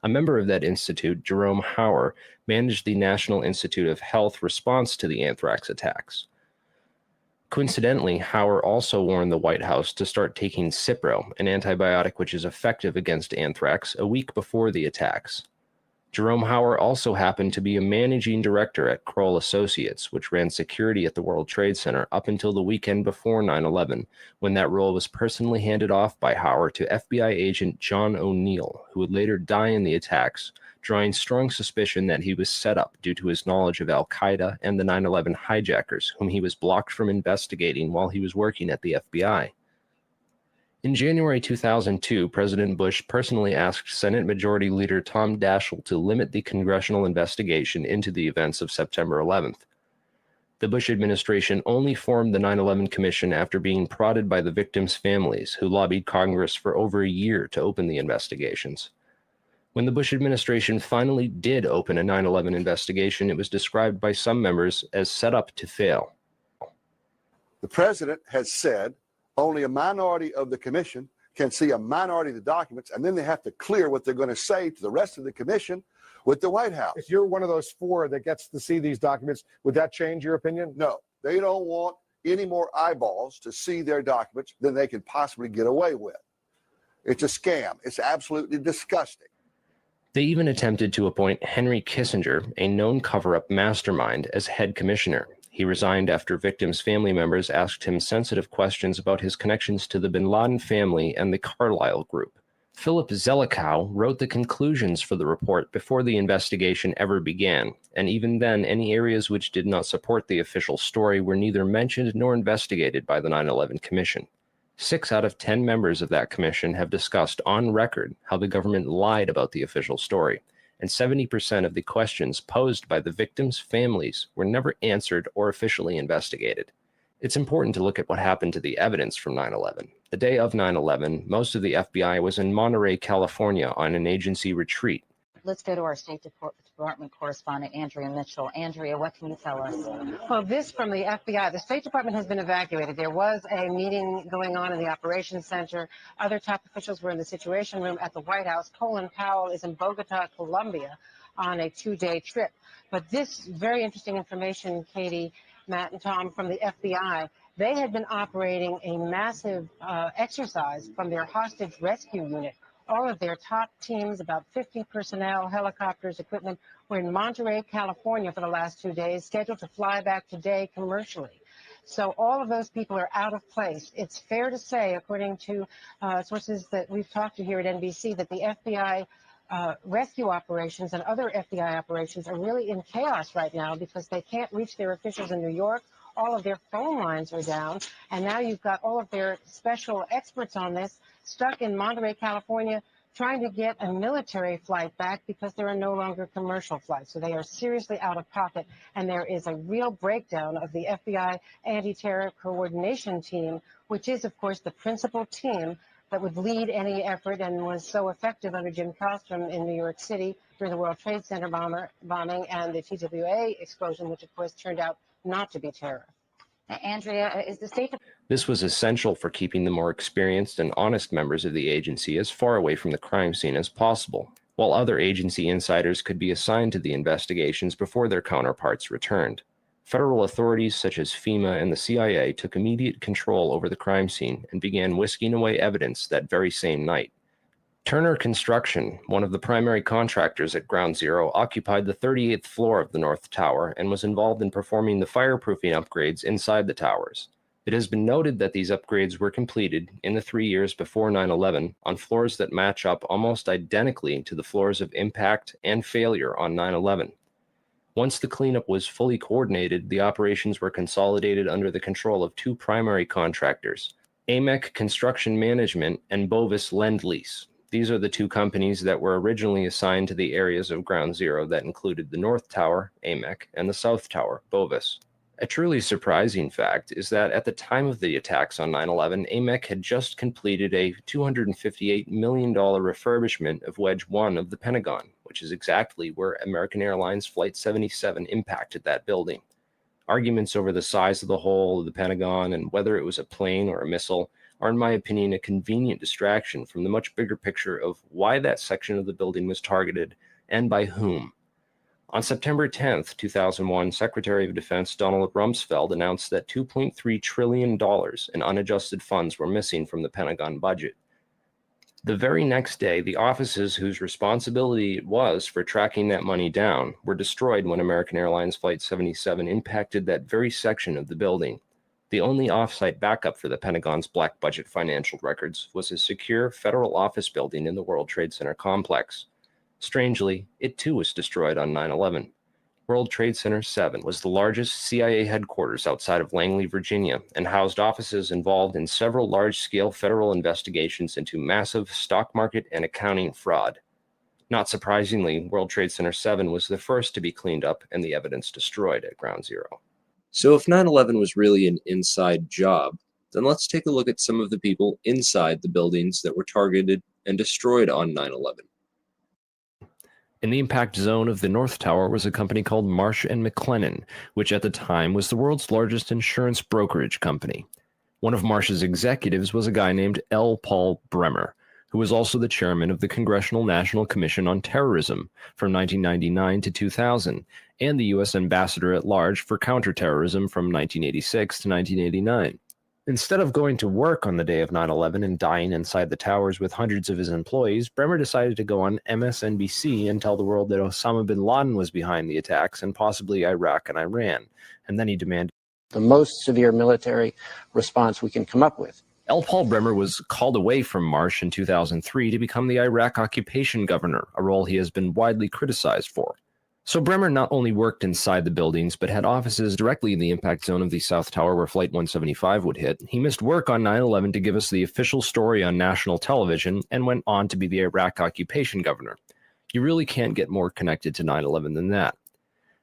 A member of that institute, Jerome Hauer, managed the National Institute of Health response to the anthrax attacks. Coincidentally, Hauer also warned the White House to start taking Cipro, an antibiotic which is effective against anthrax, a week before the attacks. Jerome Hauer also happened to be a managing director at Kroll Associates, which ran security at the World Trade Center up until the weekend before 9/11, when that role was personally handed off by Hauer to FBI agent John O'Neill, who would later die in the attacks, drawing strong suspicion that he was set up due to his knowledge of al-Qaeda and the 9/11 hijackers, whom he was blocked from investigating while he was working at the FBI. In January 2002, President Bush personally asked Senate Majority Leader Tom Daschle to limit the congressional investigation into the events of September 11th. The Bush administration only formed the 9/11 Commission after being prodded by the victims' families, who lobbied Congress for over a year to open the investigations. When the Bush administration finally did open a 9/11 investigation, it was described by some members as set up to fail. The president has said only a minority of the commission can see a minority of the documents, and then they have to clear what they're going to say to the rest of the commission with the White House. If you're one of those 4 that gets to see these documents, would that change your opinion? No, they don't want any more eyeballs to see their documents than they can possibly get away with. It's a scam. It's absolutely disgusting. They even attempted to appoint Henry Kissinger, a known cover-up mastermind, as head commissioner. He resigned after victims' family members asked him sensitive questions about his connections to the bin Laden family and the Carlyle Group. Philip Zelikow wrote the conclusions for the report before the investigation ever began, and even then, any areas which did not support the official story were neither mentioned nor investigated by the 9/11 Commission. 6 out of 10 members of that commission have discussed on record how the government lied about the official story, and 70% of the questions posed by the victims' families were never answered or officially investigated. It's important to look at what happened to the evidence from 9/11. The day of 9/11, most of the FBI was in Monterey, California on an agency retreat. Let's go to our State Department correspondent, Andrea Mitchell. Andrea, what can you tell us? Well, this from the FBI. The State Department has been evacuated. There was a meeting going on in the Operations Center. Other top officials were in the Situation Room at the White House. Colin Powell is in Bogota, Colombia, on a 2-day trip. But this very interesting information, Katie, Matt, and Tom, from the FBI, they had been operating a massive exercise from their hostage rescue unit. All of their top teams, about 50 personnel, helicopters, equipment, were in Monterey, California for the last 2 days, scheduled to fly back today commercially. So all of those people are out of place. It's fair to say, according to sources that we've talked to here at NBC, that the FBI rescue operations and other FBI operations are really in chaos right now because they can't reach their officials in New York. All of their phone lines are down, and now you've got all of their special experts on this stuck in Monterey, California, trying to get a military flight back because there are no longer commercial flights. So they are seriously out of pocket, and there is a real breakdown of the FBI anti-terror coordination team, which is, of course, the principal team that would lead any effort and was so effective under Jim Carlstrom in New York City during the World Trade Center bombing and the TWA explosion, which of course turned out not to be terror. Andrea, is the State This was essential for keeping the more experienced and honest members of the agency as far away from the crime scene as possible, while other agency insiders could be assigned to the investigations before their counterparts returned. Federal authorities such as FEMA and the CIA took immediate control over the crime scene and began whisking away evidence that very same night. Turner Construction, one of the primary contractors at Ground Zero, occupied the 38th floor of the North Tower and was involved in performing the fireproofing upgrades inside the towers. It has been noted that these upgrades were completed in the 3 years before 9/11 on floors that match up almost identically to the floors of impact and failure on 9/11. Once the cleanup was fully coordinated, the operations were consolidated under the control of two primary contractors, AMEC Construction Management and Bovis Lend-Lease. These are the two companies that were originally assigned to the areas of Ground Zero that included the North Tower, AMEC, and the South Tower, Bovis. A truly surprising fact is that at the time of the attacks on 9/11, AMEC had just completed a $258 million refurbishment of Wedge 1 of the Pentagon, which is exactly where American Airlines Flight 77 impacted that building. Arguments over the size of the hole of the Pentagon and whether it was a plane or a missile are, in my opinion, a convenient distraction from the much bigger picture of why that section of the building was targeted and by whom. On September 10, 2001, Secretary of Defense Donald Rumsfeld announced that $2.3 trillion in unadjusted funds were missing from the Pentagon budget. The very next day, the offices whose responsibility it was for tracking that money down were destroyed when American Airlines Flight 77 impacted that very section of the building. The only off-site backup for the Pentagon's black budget financial records was a secure federal office building in the World Trade Center complex. Strangely, it too was destroyed on 9/11. World Trade Center 7 was the largest CIA headquarters outside of Langley, Virginia, and housed offices involved in several large-scale federal investigations into massive stock market and accounting fraud. Not surprisingly, World Trade Center 7 was the first to be cleaned up and the evidence destroyed at Ground Zero. So if 9/11 was really an inside job, then let's take a look at some of the people inside the buildings that were targeted and destroyed on 9/11. In the impact zone of the North Tower was a company called Marsh & McLennan, which at the time was the world's largest insurance brokerage company. One of Marsh's executives was a guy named L. Paul Bremer, who was also the chairman of the Congressional National Commission on Terrorism from 1999 to 2000, and the U.S. ambassador at large for counterterrorism from 1986 to 1989. Instead of going to work on the day of 9/11 and dying inside the towers with hundreds of his employees, Bremer decided to go on MSNBC and tell the world that Osama bin Laden was behind the attacks and possibly Iraq and Iran. And then he demanded the most severe military response we can come up with. L. Paul Bremer was called away from Marsh in 2003 to become the Iraq occupation governor, a role he has been widely criticized for. So Bremer not only worked inside the buildings, but had offices directly in the impact zone of the South Tower where Flight 175 would hit. He missed work on 9/11 to give us the official story on national television and went on to be the Iraq occupation governor. You really can't get more connected to 9/11 than that.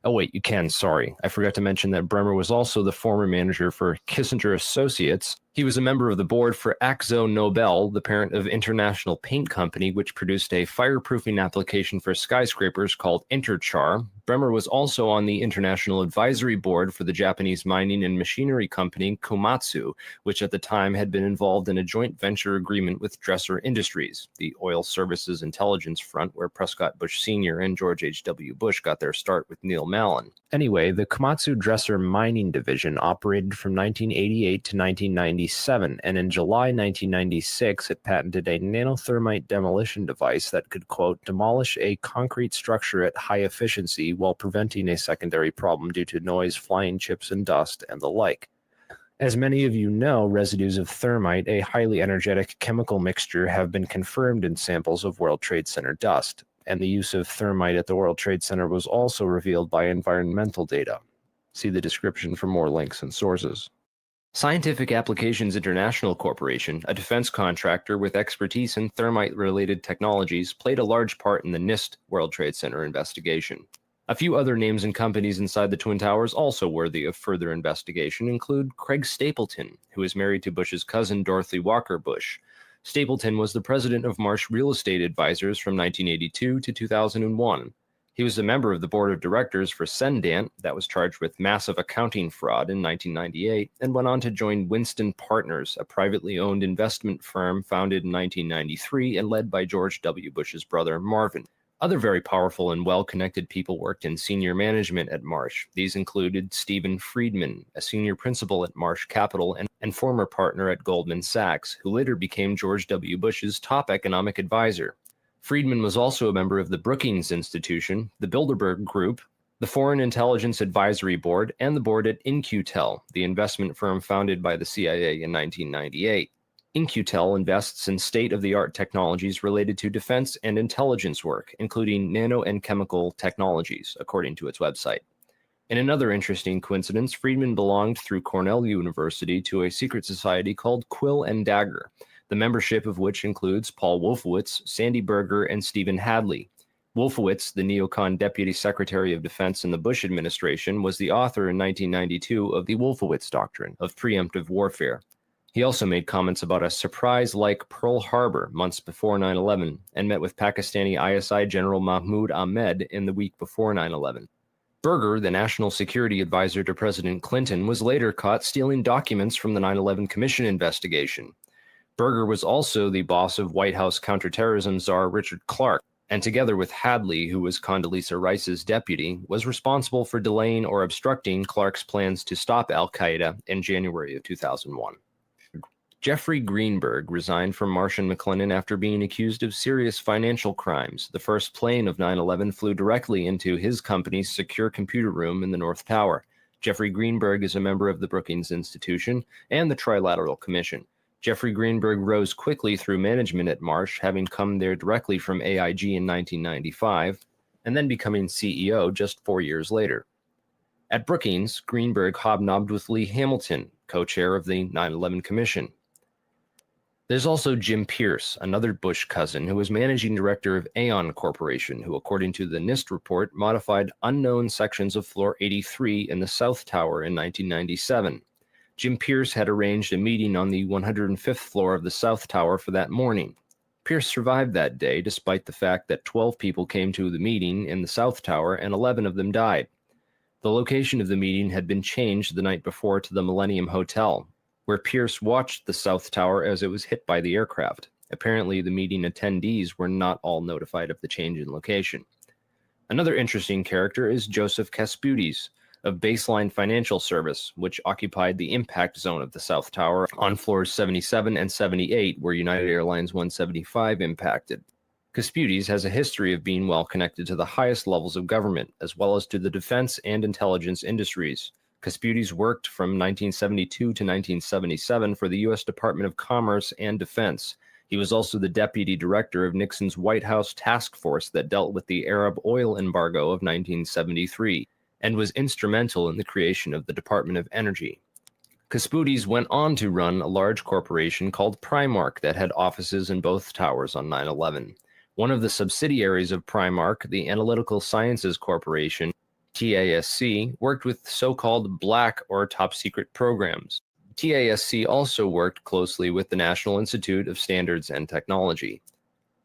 Oh wait, you can, sorry. I forgot to mention that Bremer was also the former manager for Kissinger Associates. He was a member of the board for Akzo Nobel, the parent of International Paint Company, which produced a fireproofing application for skyscrapers called Interchar. Bremer was also on the International Advisory Board for the Japanese mining and machinery company Komatsu, which at the time had been involved in a joint venture agreement with Dresser Industries, the oil services intelligence front where Prescott Bush Sr. and George H.W. Bush got their start with Neil Mallon. Anyway, the Komatsu Dresser mining division operated from 1988 to 1997, and in July 1996, it patented a nanothermite demolition device that could, quote, demolish a concrete structure at high efficiency while preventing a secondary problem due to noise, flying chips and dust, and the like. As many of you know, residues of thermite, a highly energetic chemical mixture, have been confirmed in samples of World Trade Center dust, and the use of thermite at the World Trade Center was also revealed by environmental data. See the description for more links and sources. Scientific Applications International Corporation, a defense contractor with expertise in thermite-related technologies, played a large part in the NIST World Trade Center investigation. A few other names and companies inside the Twin Towers also worthy of further investigation include Craig Stapleton, who is married to Bush's cousin Dorothy Walker Bush, Stapleton was the president of Marsh Real Estate Advisors from 1982 to 2001. He was a member of the board of directors for Sendant, that was charged with massive accounting fraud in 1998, and went on to join Winston Partners, a privately owned investment firm founded in 1993 and led by George W. Bush's brother, Marvin. Other very powerful and well-connected people worked in senior management at Marsh. These included Stephen Friedman, a senior principal at Marsh Capital and former partner at Goldman Sachs, who later became George W. Bush's top economic advisor. Friedman was also a member of the Brookings Institution, the Bilderberg Group, the Foreign Intelligence Advisory Board, and the board at In-Q-Tel, the investment firm founded by the CIA in 1998. In-Q-Tel invests in state-of-the-art technologies related to defense and intelligence work, including nano and chemical technologies, according to its website. In another interesting coincidence, Friedman belonged through Cornell University to a secret society called Quill and Dagger, the membership of which includes Paul Wolfowitz, Sandy Berger, and Stephen Hadley. Wolfowitz, the neocon deputy secretary of defense in the Bush administration, was the author in 1992 of the Wolfowitz Doctrine of preemptive warfare. He also made comments about a surprise-like Pearl Harbor months before 9/11 and met with Pakistani ISI General Mahmoud Ahmed in the week before 9/11. Berger, the national security advisor to President Clinton, was later caught stealing documents from the 9/11 Commission investigation. Berger was also the boss of White House counterterrorism czar Richard Clarke, and together with Hadley, who was Condoleezza Rice's deputy, was responsible for delaying or obstructing Clarke's plans to stop al-Qaeda in January of 2001. Jeffrey Greenberg resigned from Marsh & McLennan after being accused of serious financial crimes. The first plane of 9/11 flew directly into his company's secure computer room in the North Tower. Jeffrey Greenberg is a member of the Brookings Institution and the Trilateral Commission. Jeffrey Greenberg rose quickly through management at Marsh, having come there directly from AIG in 1995, and then becoming CEO just 4 years later. At Brookings, Greenberg hobnobbed with Lee Hamilton, co-chair of the 9/11 Commission. There's also Jim Pierce, another Bush cousin, who was managing director of Aon Corporation, who, according to the NIST report, modified unknown sections of Floor 83 in the South Tower in 1997. Jim Pierce had arranged a meeting on the 105th floor of the South Tower for that morning. Pierce survived that day, despite the fact that 12 people came to the meeting in the South Tower and 11 of them died. The location of the meeting had been changed the night before to the Millennium Hotel, where Pierce watched the South Tower as it was hit by the aircraft. Apparently, the meeting attendees were not all notified of the change in location. Another interesting character is Joseph Kasputis of Baseline Financial Service, which occupied the impact zone of the South Tower on floors 77 and 78, where United Airlines 175 impacted. Kasputis has a history of being well connected to the highest levels of government, as well as to the defense and intelligence industries. Kasputis worked from 1972 to 1977 for the U.S. Department of Commerce and Defense. He was also the deputy director of Nixon's White House task force that dealt with the Arab oil embargo of 1973, and was instrumental in the creation of the Department of Energy. Kasputis went on to run a large corporation called Primark that had offices in both towers on 9/11. One of the subsidiaries of Primark, the Analytical Sciences Corporation, TASC, worked with so-called black or top-secret programs. TASC also worked closely with the National Institute of Standards and Technology.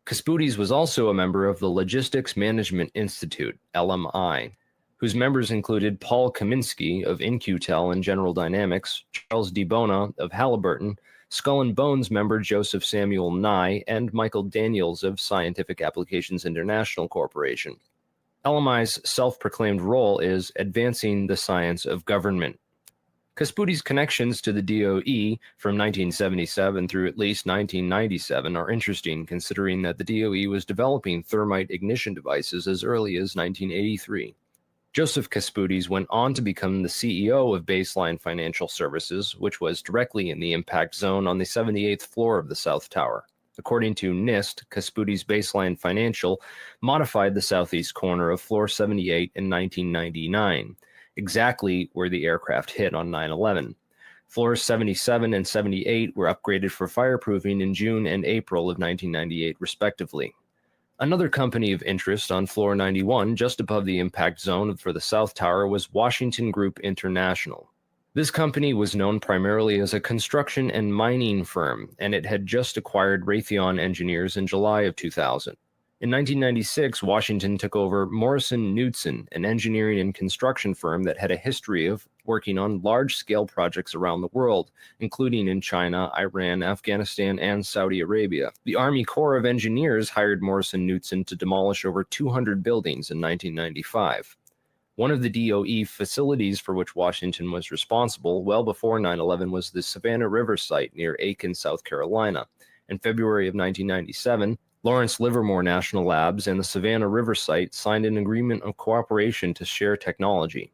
Kasputis was also a member of the Logistics Management Institute, LMI, whose members included Paul Kaminsky of In-Q-Tel and General Dynamics, Charles D. Bona of Halliburton, Skull and Bones member Joseph Samuel Nye, and Michael Daniels of Scientific Applications International Corporation. LMI's self-proclaimed role is advancing the science of government. Kasputis' connections to the DOE from 1977 through at least 1997 are interesting, considering that the DOE was developing thermite ignition devices as early as 1983. Joseph Kasputis went on to become the CEO of Baseline Financial Services, which was directly in the impact zone on the 78th floor of the South Tower. According to NIST, Kasputis' Baseline Financial modified the southeast corner of floor 78 in 1999, exactly where the aircraft hit on 9/11. Floors 77 and 78 were upgraded for fireproofing in June and April of 1998, respectively. Another company of interest on floor 91, just above the impact zone for the South Tower, was Washington Group International. This company was known primarily as a construction and mining firm, and it had just acquired Raytheon Engineers in July of 2000. In 1996, Washington took over Morrison Knudsen, an engineering and construction firm that had a history of working on large-scale projects around the world, including in China, Iran, Afghanistan, and Saudi Arabia. The Army Corps of Engineers hired Morrison Knudsen to demolish over 200 buildings in 1995. One of the DOE facilities for which Washington was responsible well before 9/11 was the Savannah River site near Aiken, South Carolina. In February of 1997, Lawrence Livermore National Labs and the Savannah River site signed an agreement of cooperation to share technology.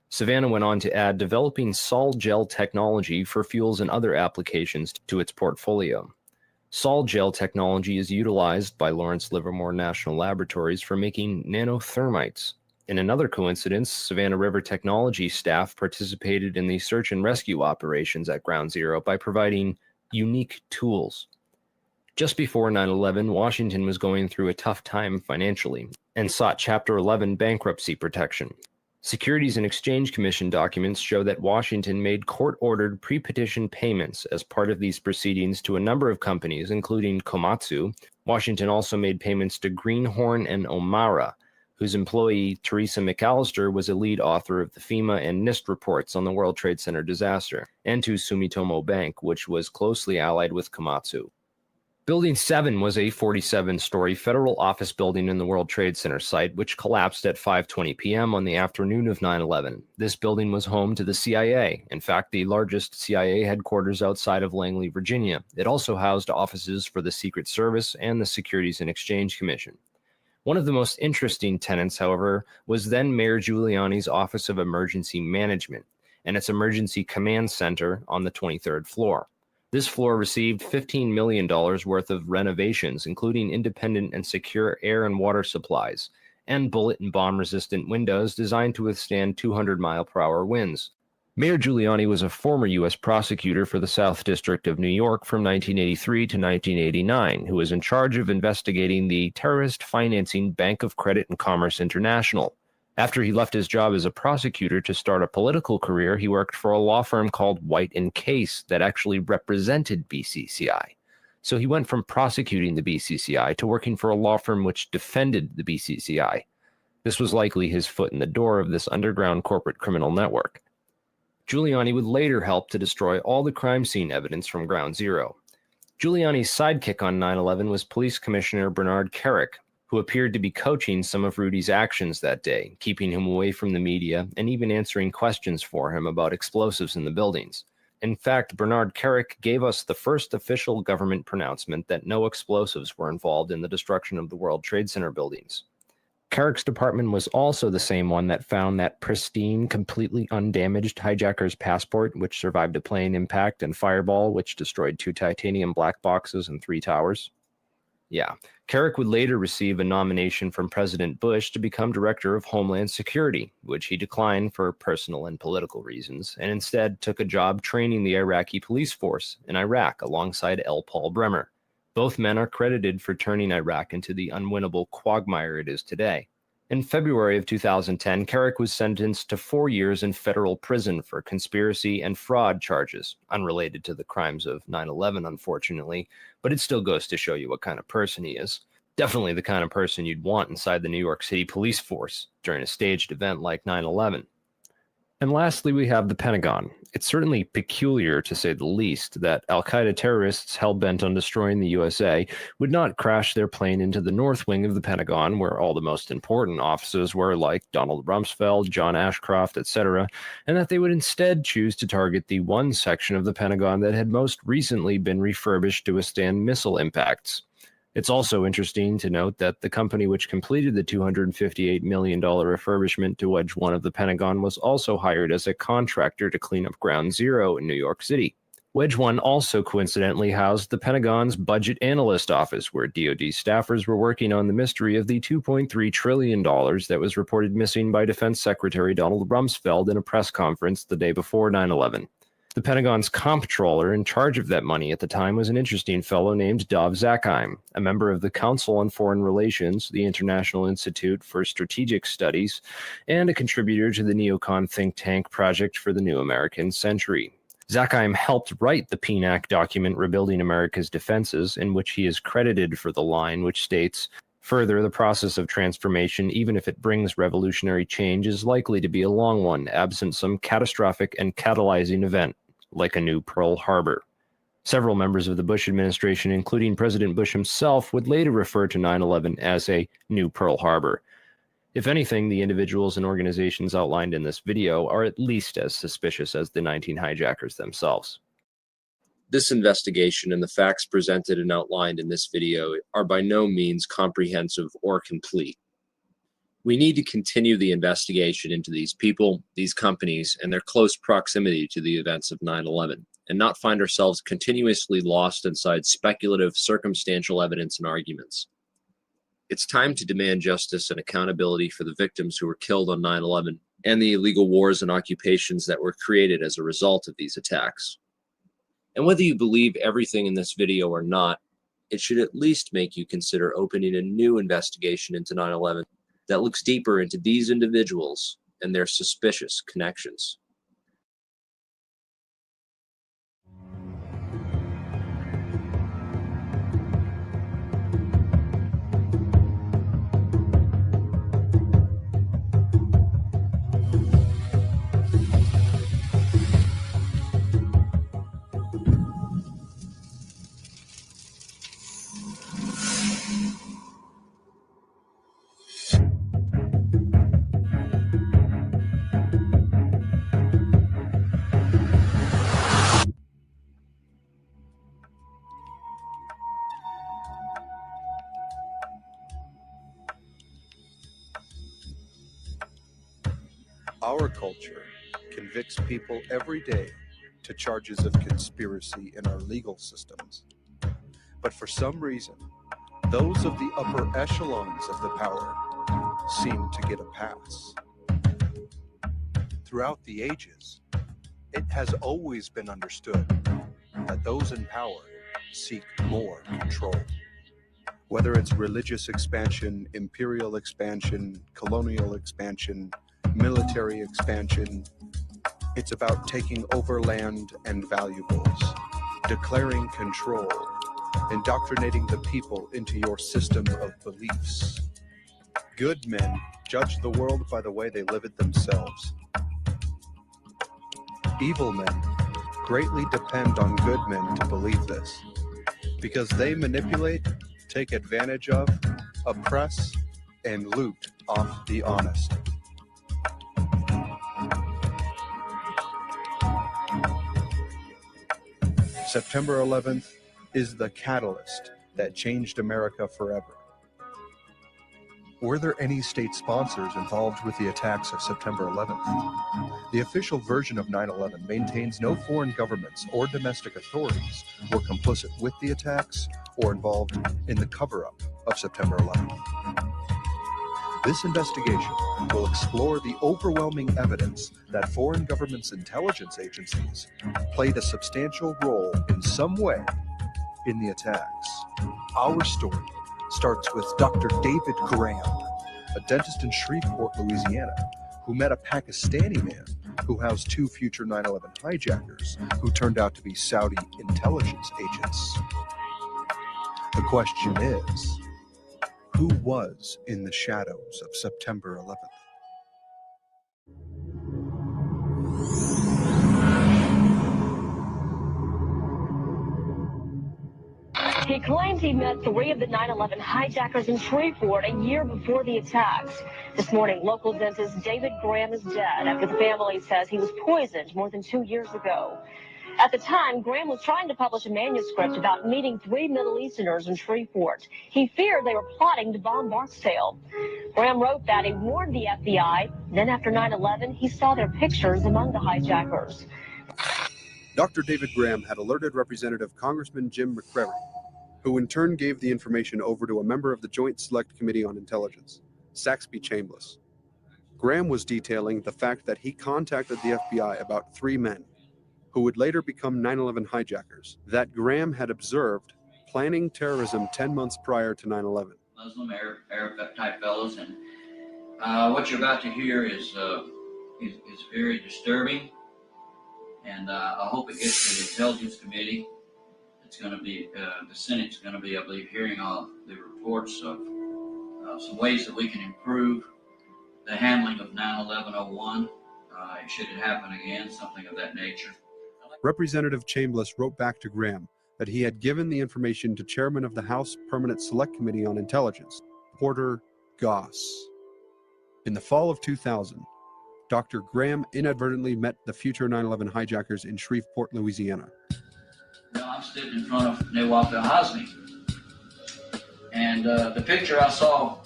Savannah went on to add developing sol gel technology for fuels and other applications to its portfolio. Sol gel technology is utilized by Lawrence Livermore National Laboratories for making nanothermites. In another coincidence, Savannah River Technology staff participated in the search and rescue operations at Ground Zero by providing unique tools. Just before 9/11, Washington was going through a tough time financially and sought Chapter 11 bankruptcy protection. Securities and Exchange Commission documents show that Washington made court-ordered pre-petition payments as part of these proceedings to a number of companies, including Komatsu. Washington also made payments to Greenhorn and Omara, whose employee, Teresa McAllister, was a lead author of the FEMA and NIST reports on the World Trade Center disaster, and to Sumitomo Bank, which was closely allied with Komatsu. Building 7 was a 47-story federal office building in the World Trade Center site, which collapsed at 5:20 p.m. on the afternoon of 9/11. This building was home to the CIA, in fact, the largest CIA headquarters outside of Langley, Virginia. It also housed offices for the Secret Service and the Securities and Exchange Commission. One of the most interesting tenants, however, was then Mayor Giuliani's Office of Emergency Management and its Emergency Command Center on the 23rd floor. This floor received $15 million worth of renovations, including independent and secure air and water supplies, and bullet and bomb-resistant windows designed to withstand 200-mile-per-hour winds. Mayor Giuliani was a former U.S. prosecutor for the South District of New York from 1983 to 1989, who was in charge of investigating the terrorist financing Bank of Credit and Commerce International. After he left his job as a prosecutor to start a political career, he worked for a law firm called White & Case that actually represented BCCI. So he went from prosecuting the BCCI to working for a law firm which defended the BCCI. This was likely his foot in the door of this underground corporate criminal network. Giuliani would later help to destroy all the crime scene evidence from Ground Zero. Giuliani's sidekick on 9/11 was Police Commissioner Bernard Kerik, who appeared to be coaching some of Rudy's actions that day, keeping him away from the media and even answering questions for him about explosives in the buildings. In fact, Bernard Kerik gave us the first official government pronouncement that no explosives were involved in the destruction of the World Trade Center buildings. Kerik's department was also the same one that found that pristine, completely undamaged hijacker's passport, which survived a plane impact, and Fireball, which destroyed 2 titanium black boxes and 3 towers. Yeah, Kerik would later receive a nomination from President Bush to become Director of Homeland Security, which he declined for personal and political reasons, and instead took a job training the Iraqi police force in Iraq alongside L. Paul Bremer. Both men are credited for turning Iraq into the unwinnable quagmire it is today. In February of 2010, Kerik was sentenced to 4 years in federal prison for conspiracy and fraud charges, unrelated to the crimes of 9/11, unfortunately, but it still goes to show you what kind of person he is. Definitely the kind of person you'd want inside the New York City police force during a staged event like 9/11. And lastly, we have the Pentagon. It's certainly peculiar, to say the least, that al-Qaeda terrorists hell-bent on destroying the USA would not crash their plane into the north wing of the Pentagon, where all the most important offices were, like Donald Rumsfeld, John Ashcroft, etc., and that they would instead choose to target the one section of the Pentagon that had most recently been refurbished to withstand missile impacts. It's also interesting to note that the company which completed the $258 million refurbishment to Wedge 1 of the Pentagon was also hired as a contractor to clean up Ground Zero in New York City. Wedge 1 also coincidentally housed the Pentagon's Budget Analyst Office, where DoD staffers were working on the mystery of the $2.3 trillion that was reported missing by Defense Secretary Donald Rumsfeld in a press conference the day before 9/11. The Pentagon's comptroller in charge of that money at the time was an interesting fellow named Dov Zakheim, a member of the Council on Foreign Relations, the International Institute for Strategic Studies, and a contributor to the neocon think tank Project for the New American Century. Zakheim helped write the PNAC document Rebuilding America's Defenses, in which he is credited for the line which states, "Further, the process of transformation, even if it brings revolutionary change, is likely to be a long one, absent some catastrophic and catalyzing event, like a new Pearl Harbor." Several members of the Bush administration, including President Bush himself, would later refer to 9/11 as a new Pearl Harbor. If anything, the individuals and organizations outlined in this video are at least as suspicious as the 19 hijackers themselves. This investigation and the facts presented and outlined in this video are by no means comprehensive or complete. We need to continue the investigation into these people, these companies, and their close proximity to the events of 9/11, and not find ourselves continuously lost inside speculative, circumstantial evidence and arguments. It's time to demand justice and accountability for the victims who were killed on 9/11 and the illegal wars and occupations that were created as a result of these attacks. And whether you believe everything in this video or not, it should at least make you consider opening a new investigation into 9/11 that looks deeper into these individuals and their suspicious connections. Our culture convicts people every day to charges of conspiracy in our legal systems. But for some reason, those of the upper echelons of the power seem to get a pass. Throughout the ages, it has always been understood that those in power seek more control. Whether it's religious expansion, imperial expansion, colonial expansion, military expansion, it's about taking over land and valuables, declaring control, indoctrinating the people into your system of beliefs. Good men judge the world by the way they live it themselves. Evil men greatly depend on good men to believe this, because they manipulate, take advantage of, oppress, and loot off the honest. September 11th is the catalyst that changed America forever. Were there any state sponsors involved with the attacks of September 11th? The official version of 9/11 maintains no foreign governments or domestic authorities were complicit with the attacks or involved in the cover-up of September 11th. This investigation will explore the overwhelming evidence that foreign governments' intelligence agencies played a substantial role in some way in the attacks. Our story starts with Dr. David Graham, a dentist in Shreveport, Louisiana, who met a Pakistani man who housed two future 9/11 hijackers who turned out to be Saudi intelligence agents. The question is, who was in the shadows of September 11th? He claims he met 3 of the 9/11 hijackers in Shreveport a year before the attacks. This morning, local dentist David Graham is dead after the family says he was poisoned more than 2 years ago. At the time, Graham was trying to publish a manuscript about meeting 3 Middle Easterners in Shreveport. He feared they were plotting to bomb Barksdale. Graham wrote that he warned the FBI. Then after 9/11, he saw their pictures among the hijackers. Dr. David Graham had alerted Representative Congressman Jim McCreary, who in turn gave the information over to a member of the Joint Select Committee on Intelligence, Saxby Chambliss. Graham was detailing the fact that he contacted the FBI about 3 men who would later become 9/11 hijackers, that Graham had observed planning terrorism 10 months prior to 9/11. Muslim Arab type fellows, and what you're about to hear is very disturbing, and I hope it gets to the Intelligence Committee. It's going to be the Senate's going to be, I believe, hearing all the reports of some ways that we can improve the handling of 9/11/01. Should it happen again, something of that nature. Representative Chambliss wrote back to Graham that he had given the information to Chairman of the House Permanent Select Committee on Intelligence, Porter Goss. In the fall of 2000, Dr. Graham inadvertently met the future 9/11 hijackers in Shreveport, Louisiana. Now I'm sitting in front of Nawaf al-Hazmi, and the picture I saw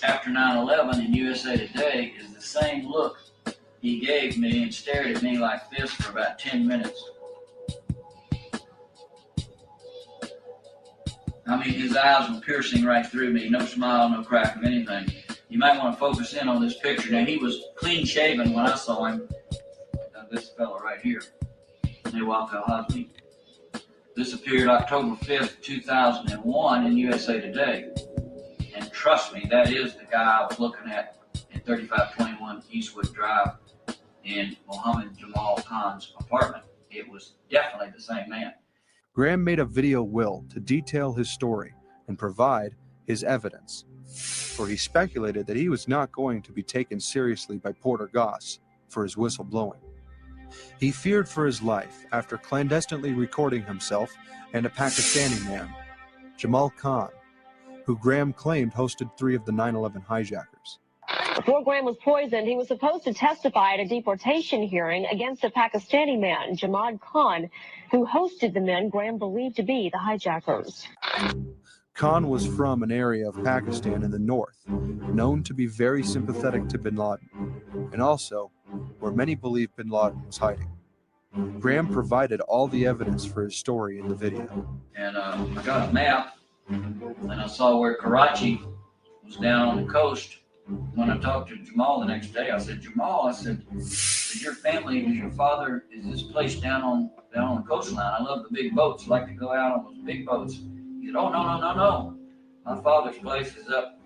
after 9/11 in USA Today is the same look he gave me and stared at me like this for about 10 minutes. I mean, his eyes were piercing right through me, no smile, no crack of anything. You might want to focus in on this picture. Now, he was clean shaven when I saw him. This fellow right here, Nawaf al-Hazmi. This appeared October 5th, 2001 in USA Today. And trust me, that is the guy I was looking at in 3521 Eastwood Drive in Mohammed Jamal Khan's apartment. It was definitely the same man. Graham made a video will to detail his story and provide his evidence, for he speculated that he was not going to be taken seriously by Porter Goss for his whistleblowing. He feared for his life after clandestinely recording himself and a Pakistani man, Jamal Khan, who Graham claimed hosted 3 of the 9/11 hijackers. Before Graham was poisoned, he was supposed to testify at a deportation hearing against a Pakistani man, Jamad Khan, who hosted the men Graham believed to be the hijackers. Khan was from an area of Pakistan in the north, known to be very sympathetic to bin Laden, and also where many believe bin Laden was hiding. Graham provided all the evidence for his story in the video. And I got a map, and I saw where Karachi was down on the coast. When I talked to Jamal the next day, I said, Jamal, I said, is your family, is your father, is this place down on the coastline? I love the big boats. I like to go out on those big boats. He said, oh, no. My father's place is up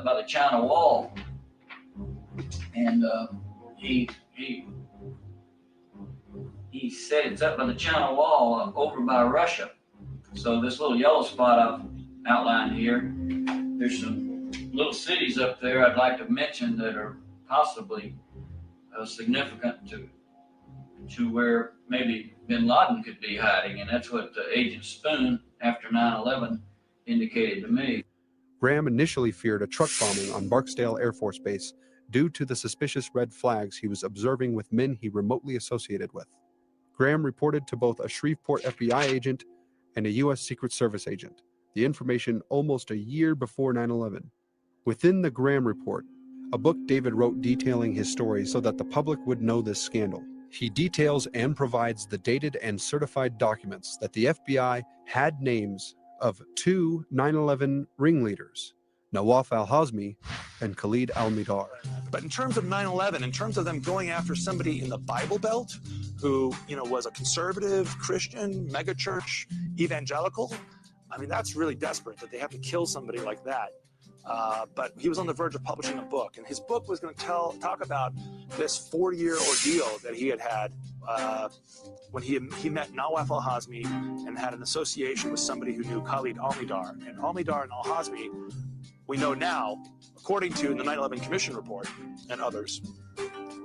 by the China Wall. And he said it's up by the China Wall over by Russia. So this little yellow spot I've outlined here, there's some little cities up there I'd like to mention that are possibly significant to where maybe bin Laden could be hiding, and that's what Agent Spoon, after 9/11, indicated to me. Graham initially feared a truck bombing on Barksdale Air Force Base due to the suspicious red flags he was observing with men he remotely associated with. Graham reported to both a Shreveport FBI agent and a U.S. Secret Service agent the information almost a year before 9/11. Within the Graham report, a book David wrote detailing his story so that the public would know this scandal. He details and provides the dated and certified documents that the FBI had names of 2 9/11 ringleaders, Nawaf al-Hazmi and Khalid al-Mihdhar. But in terms of 9/11, in terms of them going after somebody in the Bible Belt who, was a conservative, Christian, megachurch, evangelical, I mean, that's really desperate that they have to kill somebody like that. But he was on the verge of publishing a book, and his book was going to talk about this 4-year ordeal that he had when he met Nawaf al-Hazmi and had an association with somebody who knew Khalid al-Mihdhar. And al-Mihdhar and al-Hazmi, we know now, according to the 9/11 Commission report and others,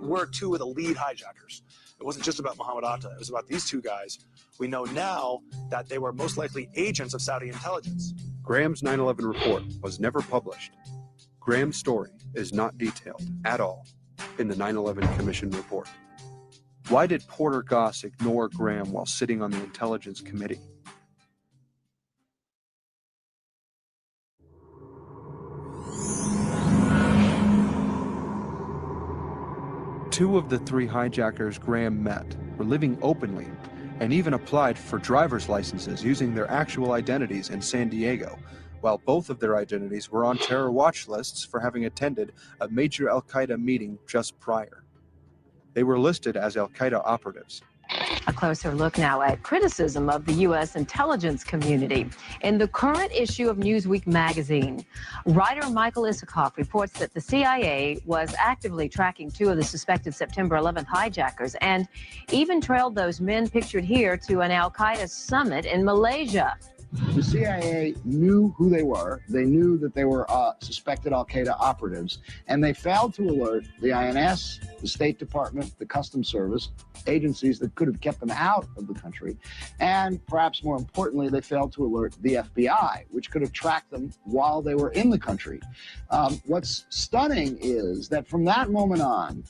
were 2 of the lead hijackers. It wasn't just about Mohammed Atta. It was about these 2 guys. We know now that they were most likely agents of Saudi intelligence. Graham's 9/11 report was never published. Graham's story is not detailed at all in the 9/11 Commission report. Why did Porter Goss ignore Graham while sitting on the Intelligence Committee? Two of the 3 hijackers Graham met were living openly and even applied for driver's licenses using their actual identities in San Diego, while both of their identities were on terror watch lists for having attended a major al-Qaeda meeting just prior. They were listed as al-Qaeda operatives A closer look now at criticism of the U.S. intelligence community. In the current issue of Newsweek magazine, writer Michael Isikoff reports that the CIA was actively tracking 2 of the suspected September 11th hijackers and even trailed those men pictured here to an al-Qaeda summit in Malaysia. The CIA knew who they were. They knew that they were suspected al-Qaeda operatives, and they failed to alert the INS, the State Department, the Customs Service, agencies that could have kept them out of the country. And perhaps more importantly, they failed to alert the FBI, which could have tracked them while they were in the country. What's stunning is that from that moment on,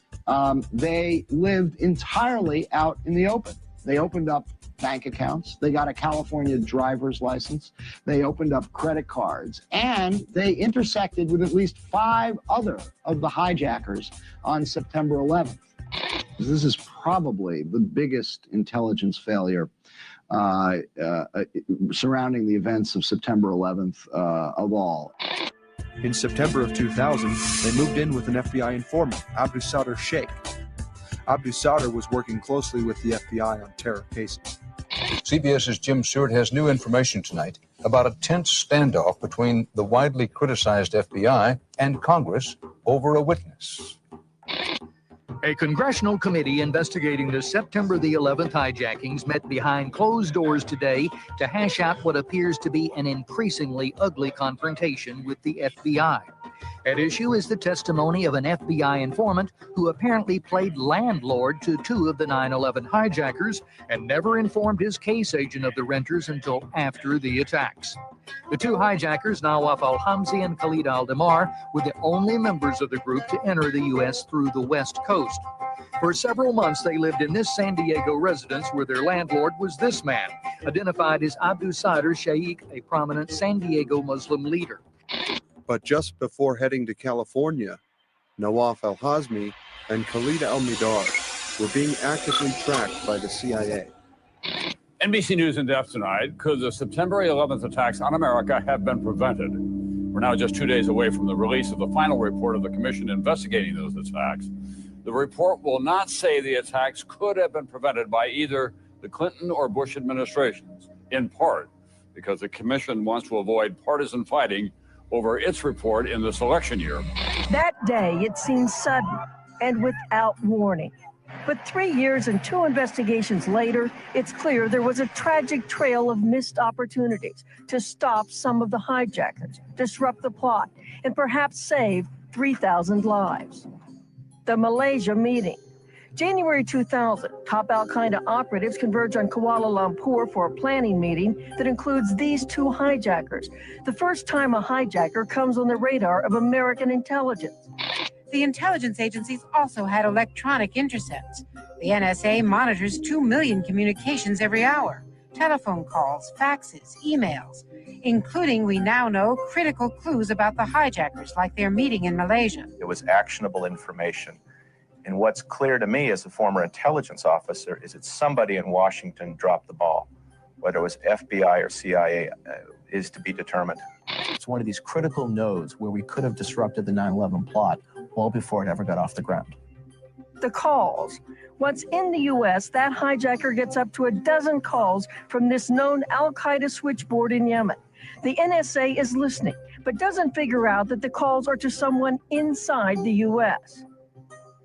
they lived entirely out in the open. They opened up bank accounts, they got a California driver's license, they opened up credit cards, and they intersected with at least 5 other of the hijackers on September 11th. This is probably the biggest intelligence failure surrounding the events of September 11th of all. In September of 2000, they moved in with an FBI informant, Abdul Sadr Sheikh. Abdul Sadr was working closely with the FBI on terror cases. CBS's Jim Stewart has new information tonight about a tense standoff between the widely criticized FBI and Congress over a witness. A congressional committee investigating the September the 11th hijackings met behind closed doors today to hash out what appears to be an increasingly ugly confrontation with the FBI. At issue is the testimony of an FBI informant who apparently played landlord to 2 of the 9/11 hijackers and never informed his case agent of the renters until after the attacks. The 2 hijackers, Nawaf al-Hamzi and Khalid al-Damar, were the only members of the group to enter the U.S. through the West Coast. For several months, they lived in this San Diego residence where their landlord was this man, identified as Abdul Sadr Sheikh, a prominent San Diego Muslim leader. But just before heading to California, Nawaf al-Hazmi and Khalid al-Midar were being actively tracked by the CIA. NBC News in depth tonight. Could the September 11th attacks on America have been prevented? We're now just 2 days away from the release of the final report of the commission investigating those attacks. The report will not say the attacks could have been prevented by either the Clinton or Bush administrations, in part because the commission wants to avoid partisan fighting over its report in this election year. That day, it seemed sudden and without warning. But 3 years and 2 investigations later, it's clear there was a tragic trail of missed opportunities to stop some of the hijackers, disrupt the plot, and perhaps save 3,000 lives. The Malaysia meeting. January 2000, top al-Qaeda operatives converge on Kuala Lumpur for a planning meeting that includes these 2 hijackers, the first time a hijacker comes on the radar of American intelligence. The intelligence agencies also had electronic intercepts. The NSA monitors 2 million communications every hour, telephone calls, faxes, emails, including, we now know, critical clues about the hijackers, like their meeting in Malaysia. It was actionable information. And what's clear to me as a former intelligence officer is that somebody in Washington dropped the ball. Whether it was FBI or CIA is to be determined. It's one of these critical nodes where we could have disrupted the 9/11 plot well before it ever got off the ground. The calls. Once in the U.S., that hijacker gets up to a dozen calls from this known al-Qaeda switchboard in Yemen. The NSA is listening, but doesn't figure out that the calls are to someone inside the U.S.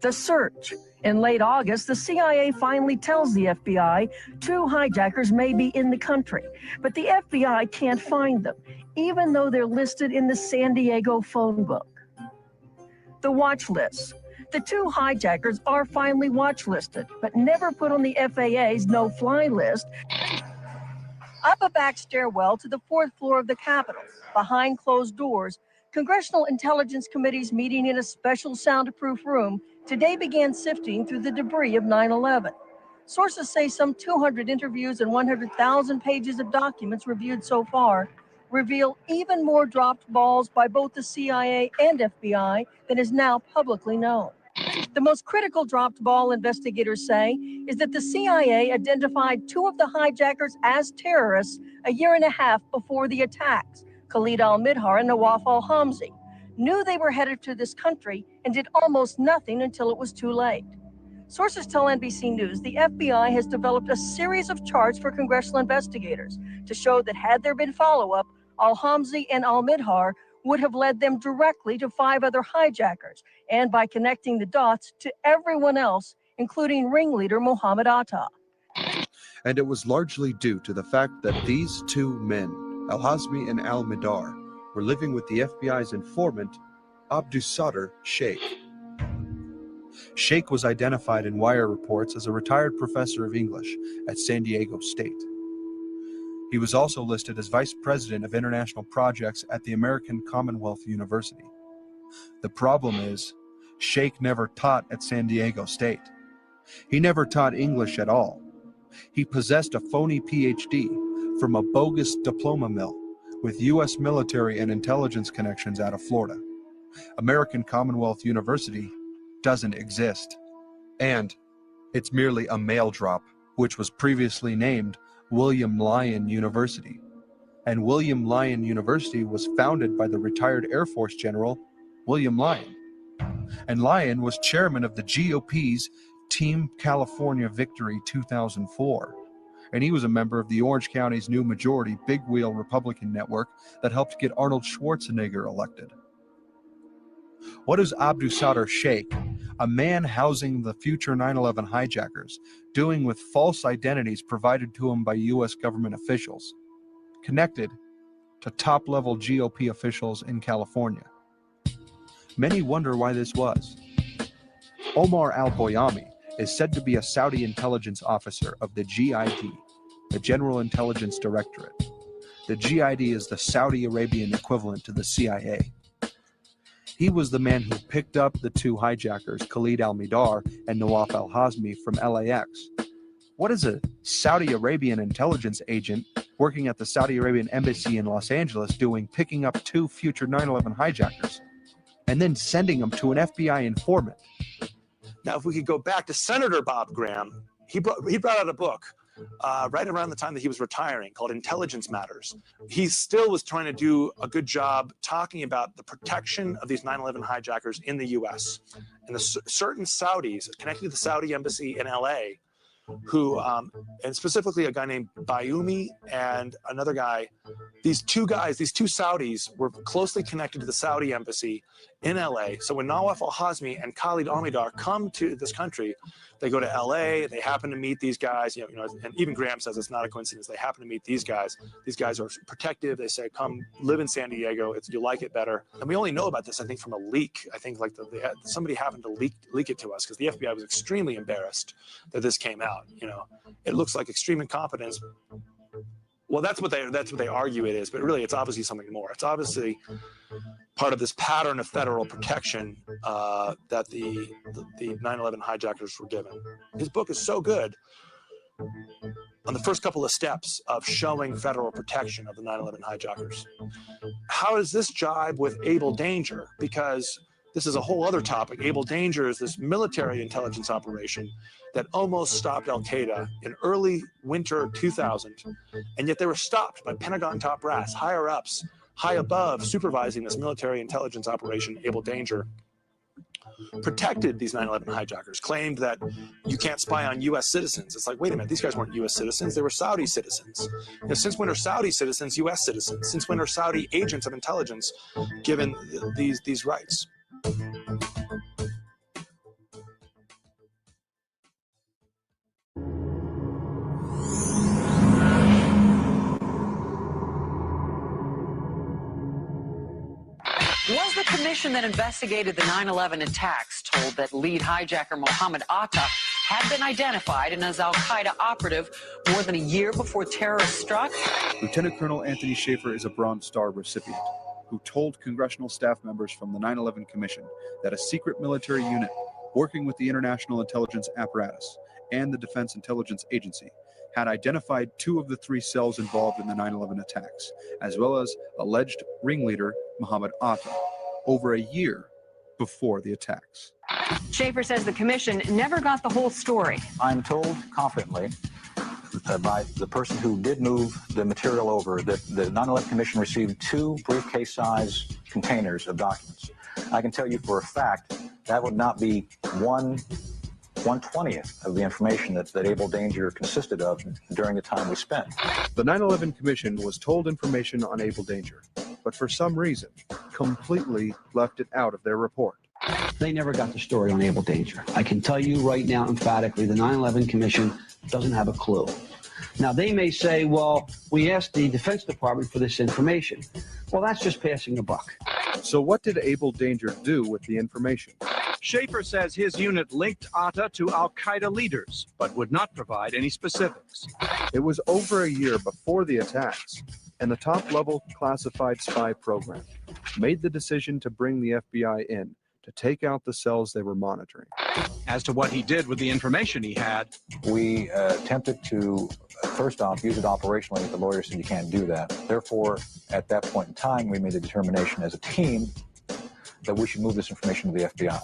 The search. In late August, the CIA finally tells the FBI 2 hijackers may be in the country, but the FBI can't find them, even though they're listed in the San Diego phone book. The watch list. The 2 hijackers are finally watch listed, but never put on the FAA's no-fly list. Up a back stairwell to the 4th floor of the Capitol, behind closed doors, Congressional Intelligence Committees meeting in a special soundproof room today began sifting through the debris of 9/11. Sources say some 200 interviews and 100,000 pages of documents reviewed so far reveal even more dropped balls by both the CIA and FBI than is now publicly known. The most critical dropped ball, investigators say, is that the CIA identified 2 of the hijackers as terrorists a year and a half before the attacks, Khalid al-Midar and Nawaf al-Hamzi, knew they were headed to this country and did almost nothing until it was too late. Sources tell NBC News the FBI has developed a series of charts for congressional investigators to show that had there been follow-up, al-Hamzi and al-Midhar would have led them directly to 5 other hijackers, and by connecting the dots to everyone else, including ringleader Mohammed Atta. And it was largely due to the fact that these two men, al-Hazmi and al-Midhar, were living with the FBI's informant, Abdusadr Sheikh. Sheikh was identified in wire reports as a retired professor of English at San Diego State. He was also listed as Vice President of International Projects at the American Commonwealth University. The problem is, Sheikh never taught at San Diego State. He never taught English at all. He possessed a phony PhD from a bogus diploma mill with U.S. military and intelligence connections out of Florida. American Commonwealth University doesn't exist. And it's merely a mail drop, which was previously named William Lyon University. And William Lyon University was founded by the retired Air Force General William Lyon. And Lyon was chairman of the GOP's Team California Victory 2004. And he was a member of the Orange County's new majority big wheel Republican network that helped get Arnold Schwarzenegger elected. What is Abdusadr Sheikh, a man housing the future 9/11 hijackers, doing with false identities provided to him by U.S. government officials, connected to top-level GOP officials in California? Many wonder why this was. Omar al-Boyami is said to be a Saudi intelligence officer of the GID, the General Intelligence Directorate. The GID is the Saudi Arabian equivalent to the CIA. He was the man who picked up the two hijackers, Khalid al-Midhar and Nawaf al-Hazmi, from LAX. What is a Saudi Arabian intelligence agent working at the Saudi Arabian embassy in Los Angeles doing, picking up two future 9/11 hijackers and then sending them to an FBI informant? Now, if we could go back to Senator Bob Graham, he brought out a book right around the time that he was retiring called Intelligence Matters. He still was trying to do a good job talking about the protection of these 9/11 hijackers in the U.S. and the certain Saudis connected to the Saudi embassy in L.A. who, and specifically a guy named Bayoumi and another guy, these two Saudis were closely connected to the Saudi embassy in LA. So when Nawaf al-Hazmi and Khalid al-Midhar come to this country, they go to LA, they happen to meet these guys, and even Graham says it's not a coincidence. They happen to meet these guys. These guys are protective. They say, come live in San Diego. You'll like it better. And we only know about this, I think, from a leak. I think like somebody happened to leak it to us because the FBI was extremely embarrassed that this came out. It looks like extreme incompetence. Well, that's what they argue it is, but really it's obviously something more. It's obviously part of this pattern of federal protection that the 9/11 hijackers were given. His book is so good on the first couple of steps of showing federal protection of the 9/11 hijackers. How does this jibe with Able Danger? Because this is a whole other topic. Able Danger is this military intelligence operation that almost stopped al-Qaeda in early winter 2000, and yet they were stopped by Pentagon top brass, higher ups, high above, supervising this military intelligence operation. Able Danger protected these 9/11 hijackers, claimed that you can't spy on U.S. citizens. It's like, wait a minute, these guys weren't U.S. citizens, they were Saudi citizens. Since when are Saudi citizens U.S. citizens? Since when are Saudi agents of intelligence given these rights? Was the commission that investigated the 9/11 attacks told that lead hijacker Mohammed Atta had been identified and as al-Qaeda operative more than a year before terrorists struck? Lieutenant Colonel Anthony Schaefer is a Bronze Star recipient who told congressional staff members from the 9/11 Commission that a secret military unit working with the international intelligence apparatus and the Defense Intelligence Agency had identified 2 of the 3 cells involved in the 9/11 attacks, as well as alleged ringleader Mohammed Atta, over a year before the attacks. Schaefer says the commission never got the whole story. I'm told confidently by the person who did move the material over that the 9/11 Commission received 2 briefcase-size containers of documents. I can tell you for a fact that would not be one 1/20th of the information that Able Danger consisted of during the time we spent. The 9/11 Commission was told information on Able Danger, but for some reason, completely left it out of their report. They never got the story on Able Danger. I can tell you right now emphatically, the 9/11 Commission doesn't have a clue. Now, they may say, well, we asked the Defense Department for this information. Well, that's just passing the buck. So what did Able Danger do with the information? Schaefer says his unit linked Atta to al-Qaeda leaders, but would not provide any specifics. It was over a year before the attacks, and the top-level classified spy program made the decision to bring the FBI in to take out the cells they were monitoring. As to what he did with the information he had, We attempted to, first off, use it operationally. The lawyer said you can't do that. Therefore, at that point in time, we made the determination as a team that we should move this information to the FBI.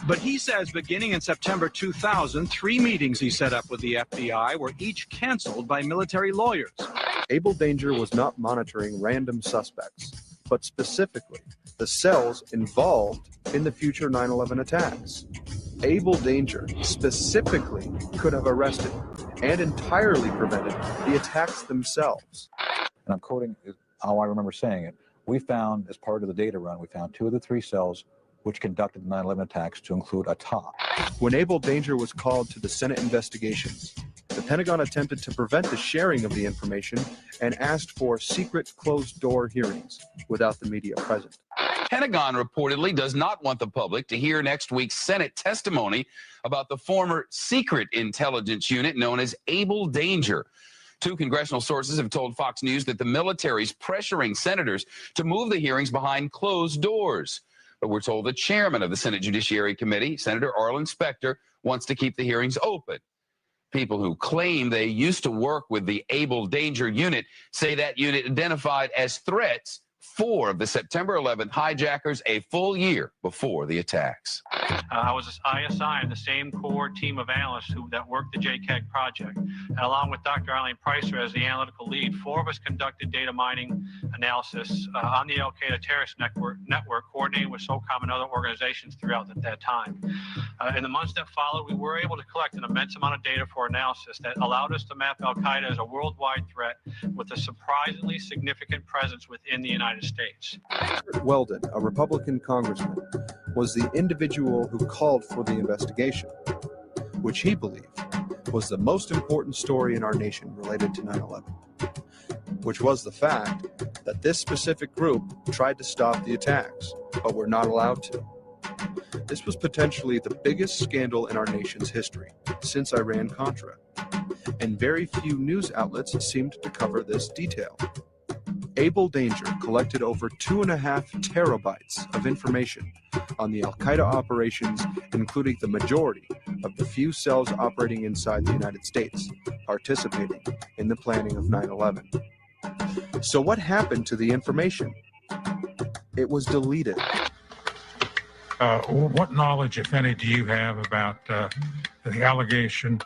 but he says beginning in September 2000, 3 meetings he set up with the FBI were each canceled by military lawyers. Able Danger was not monitoring random suspects, but specifically the cells involved in the future 9/11 attacks. Able Danger specifically could have arrested and entirely prevented the attacks themselves. And I'm quoting how I remember saying it. We found, as part of the data run, we found 2 of the 3 cells which conducted the 9/11 attacks to include Atta. When Able Danger was called to the Senate investigations, the Pentagon attempted to prevent the sharing of the information and asked for secret closed-door hearings without the media present. Pentagon reportedly does not want the public to hear next week's Senate testimony about the former secret intelligence unit known as Able Danger. 2 congressional sources have told Fox News that the military's pressuring senators to move the hearings behind closed doors. But we're told the chairman of the Senate Judiciary Committee, Senator Arlen Specter, wants to keep the hearings open. People who claim they used to work with the Able Danger unit say that unit identified as threats 4 of the September 11th hijackers a full year before the attacks. I assigned the same core team of analysts that worked the JCAG project. And along with Dr. Arlene Pricer as the analytical lead, 4 of us conducted data mining analysis on the al-Qaeda terrorist network coordinating with SOCOM and other organizations throughout that time. In the months that followed, we were able to collect an immense amount of data for analysis that allowed us to map al-Qaeda as a worldwide threat with a surprisingly significant presence within the United States. Weldon, a Republican congressman, was the individual who called for the investigation, which he believed was the most important story in our nation related to 9/11, which was the fact that this specific group tried to stop the attacks, but were not allowed to. This was potentially the biggest scandal in our nation's history since Iran-Contra, and very few news outlets seemed to cover this detail. Able Danger collected over 2.5 terabytes of information on the al-Qaeda operations, including the majority of the few cells operating inside the United States, participating in the planning of 9/11. So what happened to the information? It was deleted. What knowledge, if any, do you have about the allegation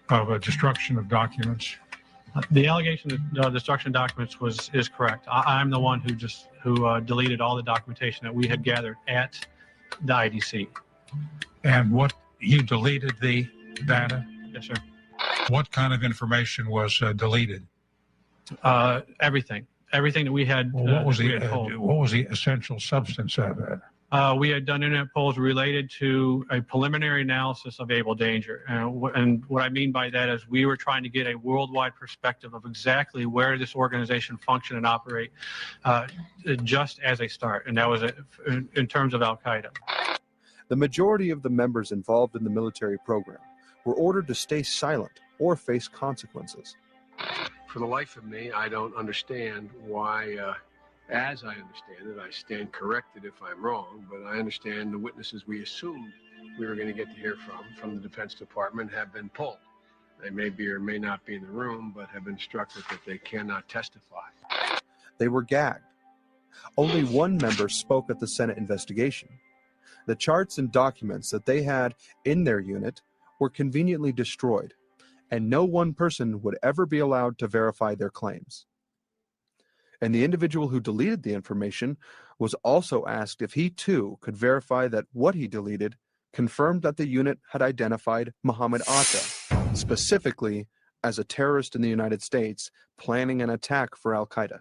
of a destruction of documents? The allegation that destruction of documents is correct. I'm the one who deleted all the documentation that we had gathered at the IDC. And you deleted the data? Yes, sir. What kind of information was deleted? Everything that we had. What was the essential substance of it? We had done internet polls related to a preliminary analysis of Able Danger. And what I mean by that is we were trying to get a worldwide perspective of exactly where this organization function and operate just as a start. And that was in terms of al-Qaeda. The majority of the members involved in the military program were ordered to stay silent or face consequences. For the life of me, I don't understand why, as I understand it, I stand corrected if I'm wrong, but I understand the witnesses we assumed we were going to get to hear from the Defense Department have been pulled. They may be or may not be in the room, but have been instructed that they cannot testify. They were gagged. Only one member spoke at the Senate investigation. The charts and documents that they had in their unit were conveniently destroyed, and no one person would ever be allowed to verify their claims. And the individual who deleted the information was also asked if he too could verify that what he deleted confirmed that the unit had identified Mohammed Atta, specifically as a terrorist in the United States planning an attack for al-Qaeda.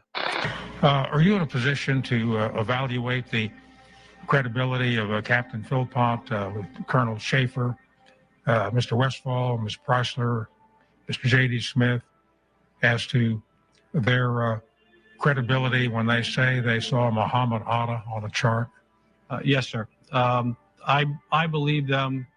Are you in a position to evaluate the credibility of Captain Philpott, Colonel Schaefer, Mr. Westphal, Ms. Preisler, Mr. J.D. Smith, as to their credibility when they say they saw Mohammed Atta on a chart? Yes, sir. I believe them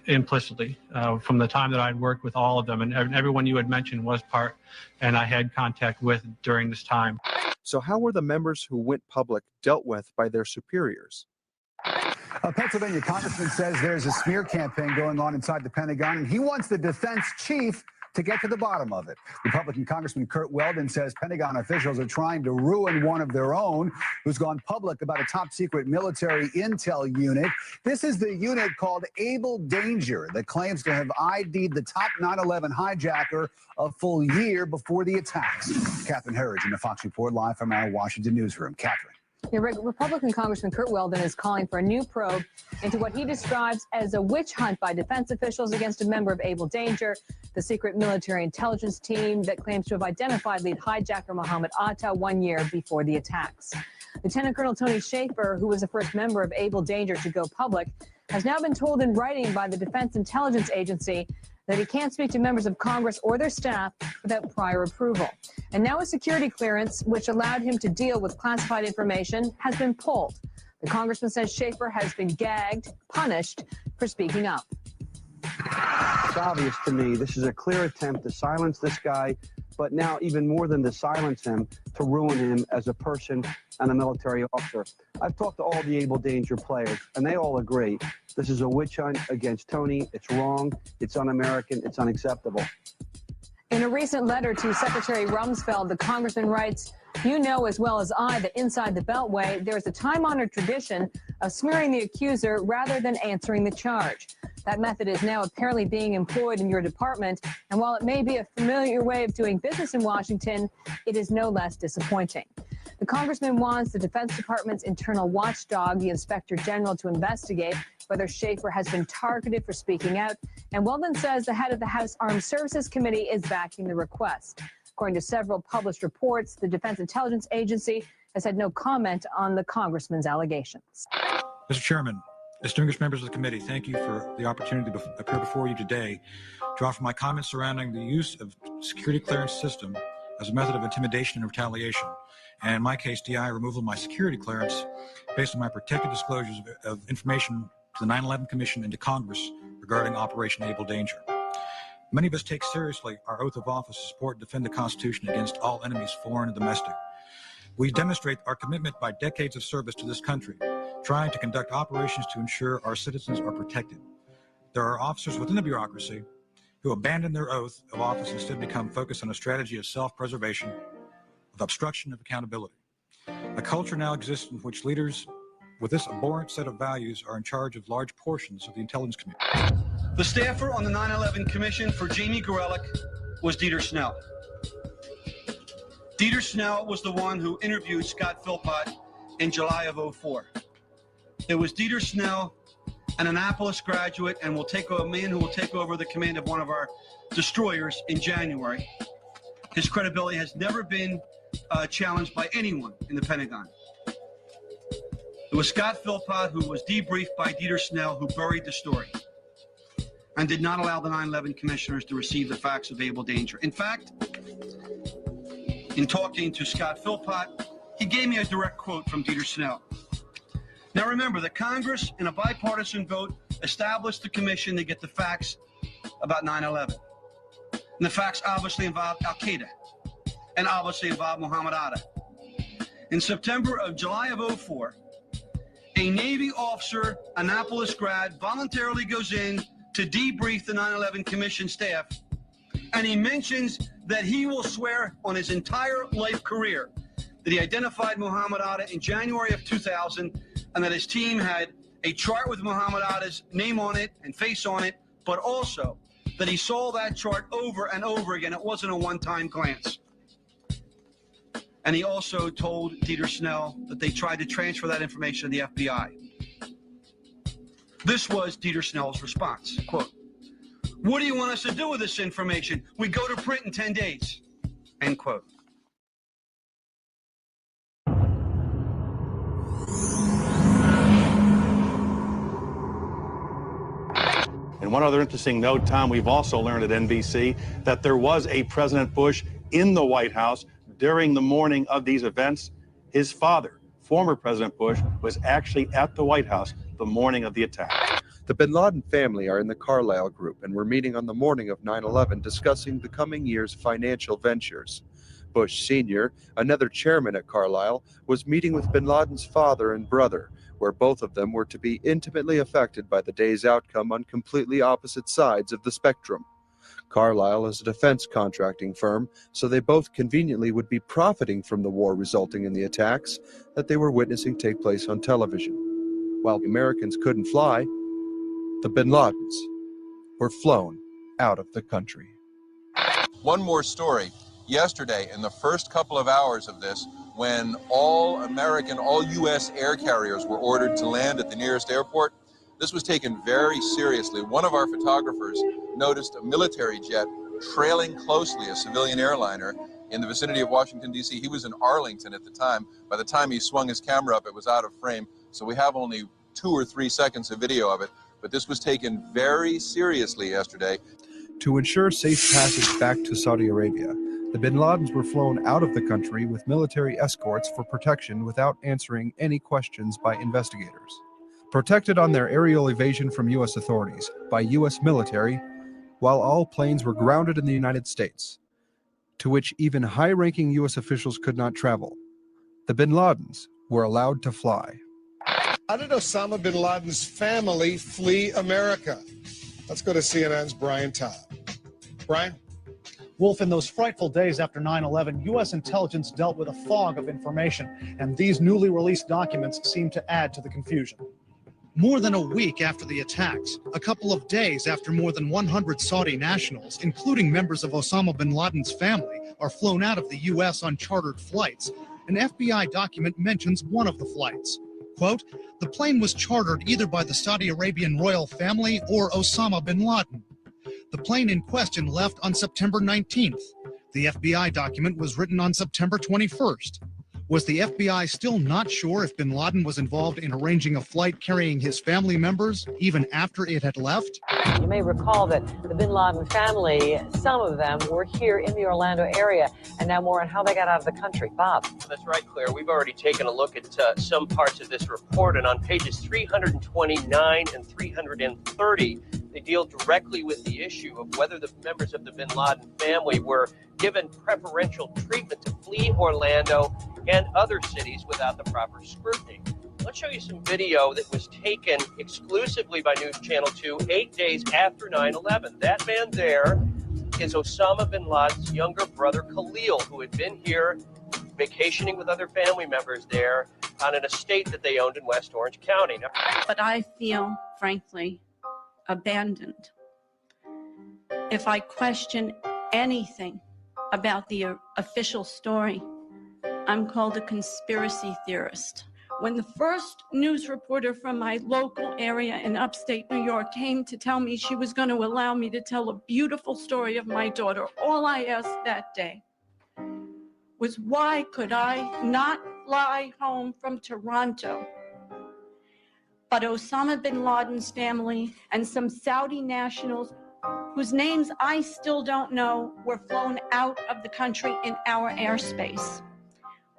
implicitly from the time that I'd worked with all of them, and everyone you had mentioned was part, and I had contact with during this time. So how were the members who went public dealt with by their superiors? A Pennsylvania congressman says there's a smear campaign going on inside the Pentagon, and he wants the defense chief to get to the bottom of it. Republican Congressman Kurt Weldon says Pentagon officials are trying to ruin one of their own who's gone public about a top-secret military intel unit. This is the unit called Able Danger that claims to have ID'd the top 9/11 hijacker a full year before the attacks. Catherine Herridge in the Fox Report live from our Washington newsroom. Catherine. Yeah, Republican Congressman Kurt Weldon is calling for a new probe into what he describes as a witch hunt by defense officials against a member of Able Danger, the secret military intelligence team that claims to have identified lead hijacker Mohammed Atta 1 year before the attacks. Lieutenant Colonel Tony Schaefer, who was the first member of Able Danger to go public, has now been told in writing by the Defense Intelligence Agency that he can't speak to members of Congress or their staff without prior approval. And now a security clearance, which allowed him to deal with classified information, has been pulled. The congressman says Schaefer has been gagged, punished for speaking up. It's obvious to me this is a clear attempt to silence this guy, but now even more than to silence him, to ruin him as a person and a military officer. I've talked to all the Able Danger players, and they all agree this is a witch hunt against Tony. It's wrong, it's un-American, it's unacceptable. In a recent letter to Secretary Rumsfeld, the congressman writes, "You know as well as I that inside the Beltway, there is a time-honored tradition of smearing the accuser rather than answering the charge. That method is now apparently being employed in your department, and while it may be a familiar way of doing business in Washington, it is no less disappointing." The congressman wants the Defense Department's internal watchdog, the Inspector General, to investigate whether Schaefer has been targeted for speaking out, and Weldon says the head of the House Armed Services Committee is backing the request. According to several published reports, the Defense Intelligence Agency has had no comment on the congressman's allegations. Mr. Chairman, distinguished members of the committee, thank you for the opportunity to appear before you today to offer my comments surrounding the use of security clearance system as a method of intimidation and retaliation, and in my case, DI removal of my security clearance based on my protected disclosures of information to the 9/11 Commission and to Congress regarding Operation Able Danger. Many of us take seriously our oath of office to support and defend the Constitution against all enemies, foreign and domestic. We demonstrate our commitment by decades of service to this country, trying to conduct operations to ensure our citizens are protected. There are officers within the bureaucracy who abandon their oath of office and instead become focused on a strategy of self-preservation, of obstruction of accountability. A culture now exists in which leaders with this abhorrent set of values are in charge of large portions of the intelligence community. The staffer on the 9/11 Commission for Jamie Gorelick was Dieter Snell. Dieter Snell was the one who interviewed Scott Philpott in July of '04. It was Dieter Snell, an Annapolis graduate, and a man who will take over the command of one of our destroyers in January. His credibility has never been challenged by anyone in the Pentagon. It was Scott Philpott who was debriefed by Dieter Snell, who buried the story and did not allow the 9/11 commissioners to receive the facts of Able Danger. In fact, in talking to Scott Philpott, he gave me a direct quote from Dieter Snell. Now remember that Congress, in a bipartisan vote, established the commission to get the facts about 9/11. And the facts obviously involved al-Qaeda and obviously involved Mohammed Atta. In July of '04, a Navy officer, Annapolis grad, voluntarily goes in to debrief the 9/11 Commission staff, and he mentions that he will swear on his entire life career that he identified Mohammed Atta in January of 2000, and that his team had a chart with Mohammed Atta's name on it and face on it, but also that he saw that chart over and over again. It wasn't a one-time glance. And he also told Dieter Snell that they tried to transfer that information to the FBI. This was Dieter Snell's response, quote, "What do you want us to do with this information? We go to print in 10 days, end quote. And one other interesting note, Tom, we've also learned at NBC that there was a President Bush in the White House during the morning of these events. His father, former President Bush, was actually at the White House the morning of the attack. The bin Laden family are in the Carlyle Group and were meeting on the morning of 9/11 discussing the coming year's financial ventures. Bush Sr., another chairman at Carlyle, was meeting with bin Laden's father and brother, where both of them were to be intimately affected by the day's outcome on completely opposite sides of the spectrum. Carlyle is a defense contracting firm, so they both conveniently would be profiting from the war resulting in the attacks that they were witnessing take place on television. While Americans couldn't fly, the bin Ladens were flown out of the country. One more story. Yesterday, in the first couple of hours of this, when all American, all U.S. air carriers were ordered to land at the nearest airport, this was taken very seriously. One of our photographers noticed a military jet trailing closely a civilian airliner in the vicinity of Washington, D.C. He was in Arlington at the time. By the time he swung his camera up, it was out of frame, so we have only 2 or 3 seconds of video of it. But this was taken very seriously yesterday. To ensure safe passage back to Saudi Arabia, the bin Ladens were flown out of the country with military escorts for protection without answering any questions by investigators. Protected on their aerial evasion from U.S. authorities by U.S. military, while all planes were grounded in the United States, to which even high-ranking U.S. officials could not travel, the bin Ladens were allowed to fly. How did Osama bin Laden's family flee America? Let's go to CNN's Brian Todd. Brian? Wolf, in those frightful days after 9/11, U.S. intelligence dealt with a fog of information, and these newly released documents seem to add to the confusion. More than a week after the attacks, a couple of days after more than 100 Saudi nationals, including members of Osama bin Laden's family, are flown out of the U.S. on chartered flights, an FBI document mentions one of the flights. Quote, "The plane was chartered either by the Saudi Arabian royal family or Osama bin Laden." The plane in question left on September 19th. The FBI document was written on September 21st. Was the FBI still not sure if bin Laden was involved in arranging a flight carrying his family members even after it had left? You may recall that the bin Laden family, some of them were here in the Orlando area, and now more on how they got out of the country. Bob. That's right, Claire. We've already taken a look at some parts of this report, and on pages 329 and 330, they deal directly with the issue of whether the members of the bin Laden family were given preferential treatment to flee Orlando and other cities without the proper scrutiny. Let's show you some video that was taken exclusively by News Channel 2 8 days after 9/11. That man there is Osama bin Laden's younger brother, Khalil, who had been here vacationing with other family members there on an estate that they owned in West Orange County. Now, but I feel, frankly, abandoned. If I question anything about the official story, I'm called a conspiracy theorist. When the first news reporter from my local area in upstate New York came to tell me she was going to allow me to tell a beautiful story of my daughter, all I asked that day was, why could I not fly home from Toronto? But Osama bin Laden's family and some Saudi nationals whose names I still don't know were flown out of the country in our airspace.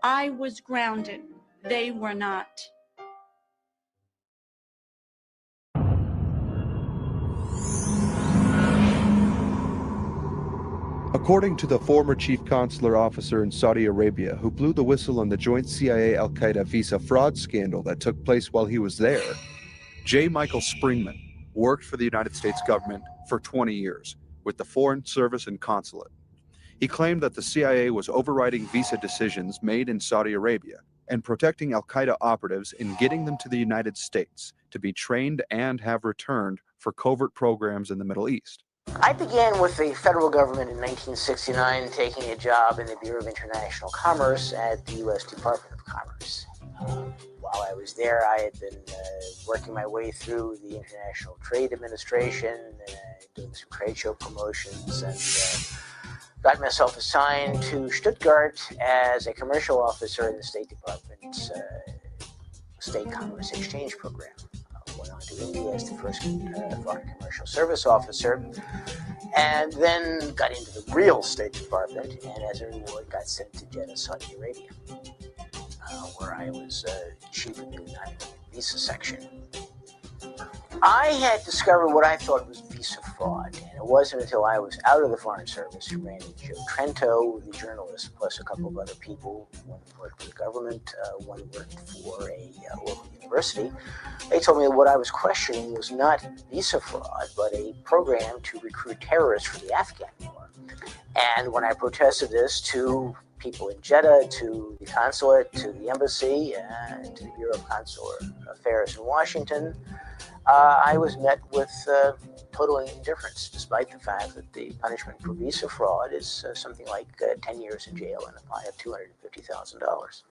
I was grounded. They were not. According to the former chief consular officer in Saudi Arabia who blew the whistle on the joint CIA-Al-Qaeda visa fraud scandal that took place while he was there, J. Michael Springman worked for the United States government for 20 years with the Foreign Service and Consulate. He claimed that the CIA was overriding visa decisions made in Saudi Arabia and protecting Al-Qaeda operatives in getting them to the United States to be trained and have returned for covert programs in the Middle East. I began with the federal government in 1969, taking a job in the Bureau of International Commerce at the U.S. Department of Commerce. While I was there, I had been working my way through the International Trade Administration, doing some trade show promotions, and got myself assigned to Stuttgart as a commercial officer in the State Department's State Commerce Exchange Program. Went on to India as the first foreign commercial service officer, and then got into the real State Department, and as a reward got sent to Jeddah, Saudi Arabia, where I was chief of the visa section. I had discovered what I thought was visa fraud, and it wasn't until I was out of the Foreign Service who ran into Joe Trento, the journalist, plus a couple of other people. One worked for the government, one worked for a local university. They told me that what I was questioning was not visa fraud, but a program to recruit terrorists for the Afghan war. And when I protested this to people in Jeddah, to the consulate, to the embassy, and to the Bureau of Consular Affairs in Washington, I was met with total indifference, despite the fact that the punishment for visa fraud is something like 10 years in jail and a fine of $250,000.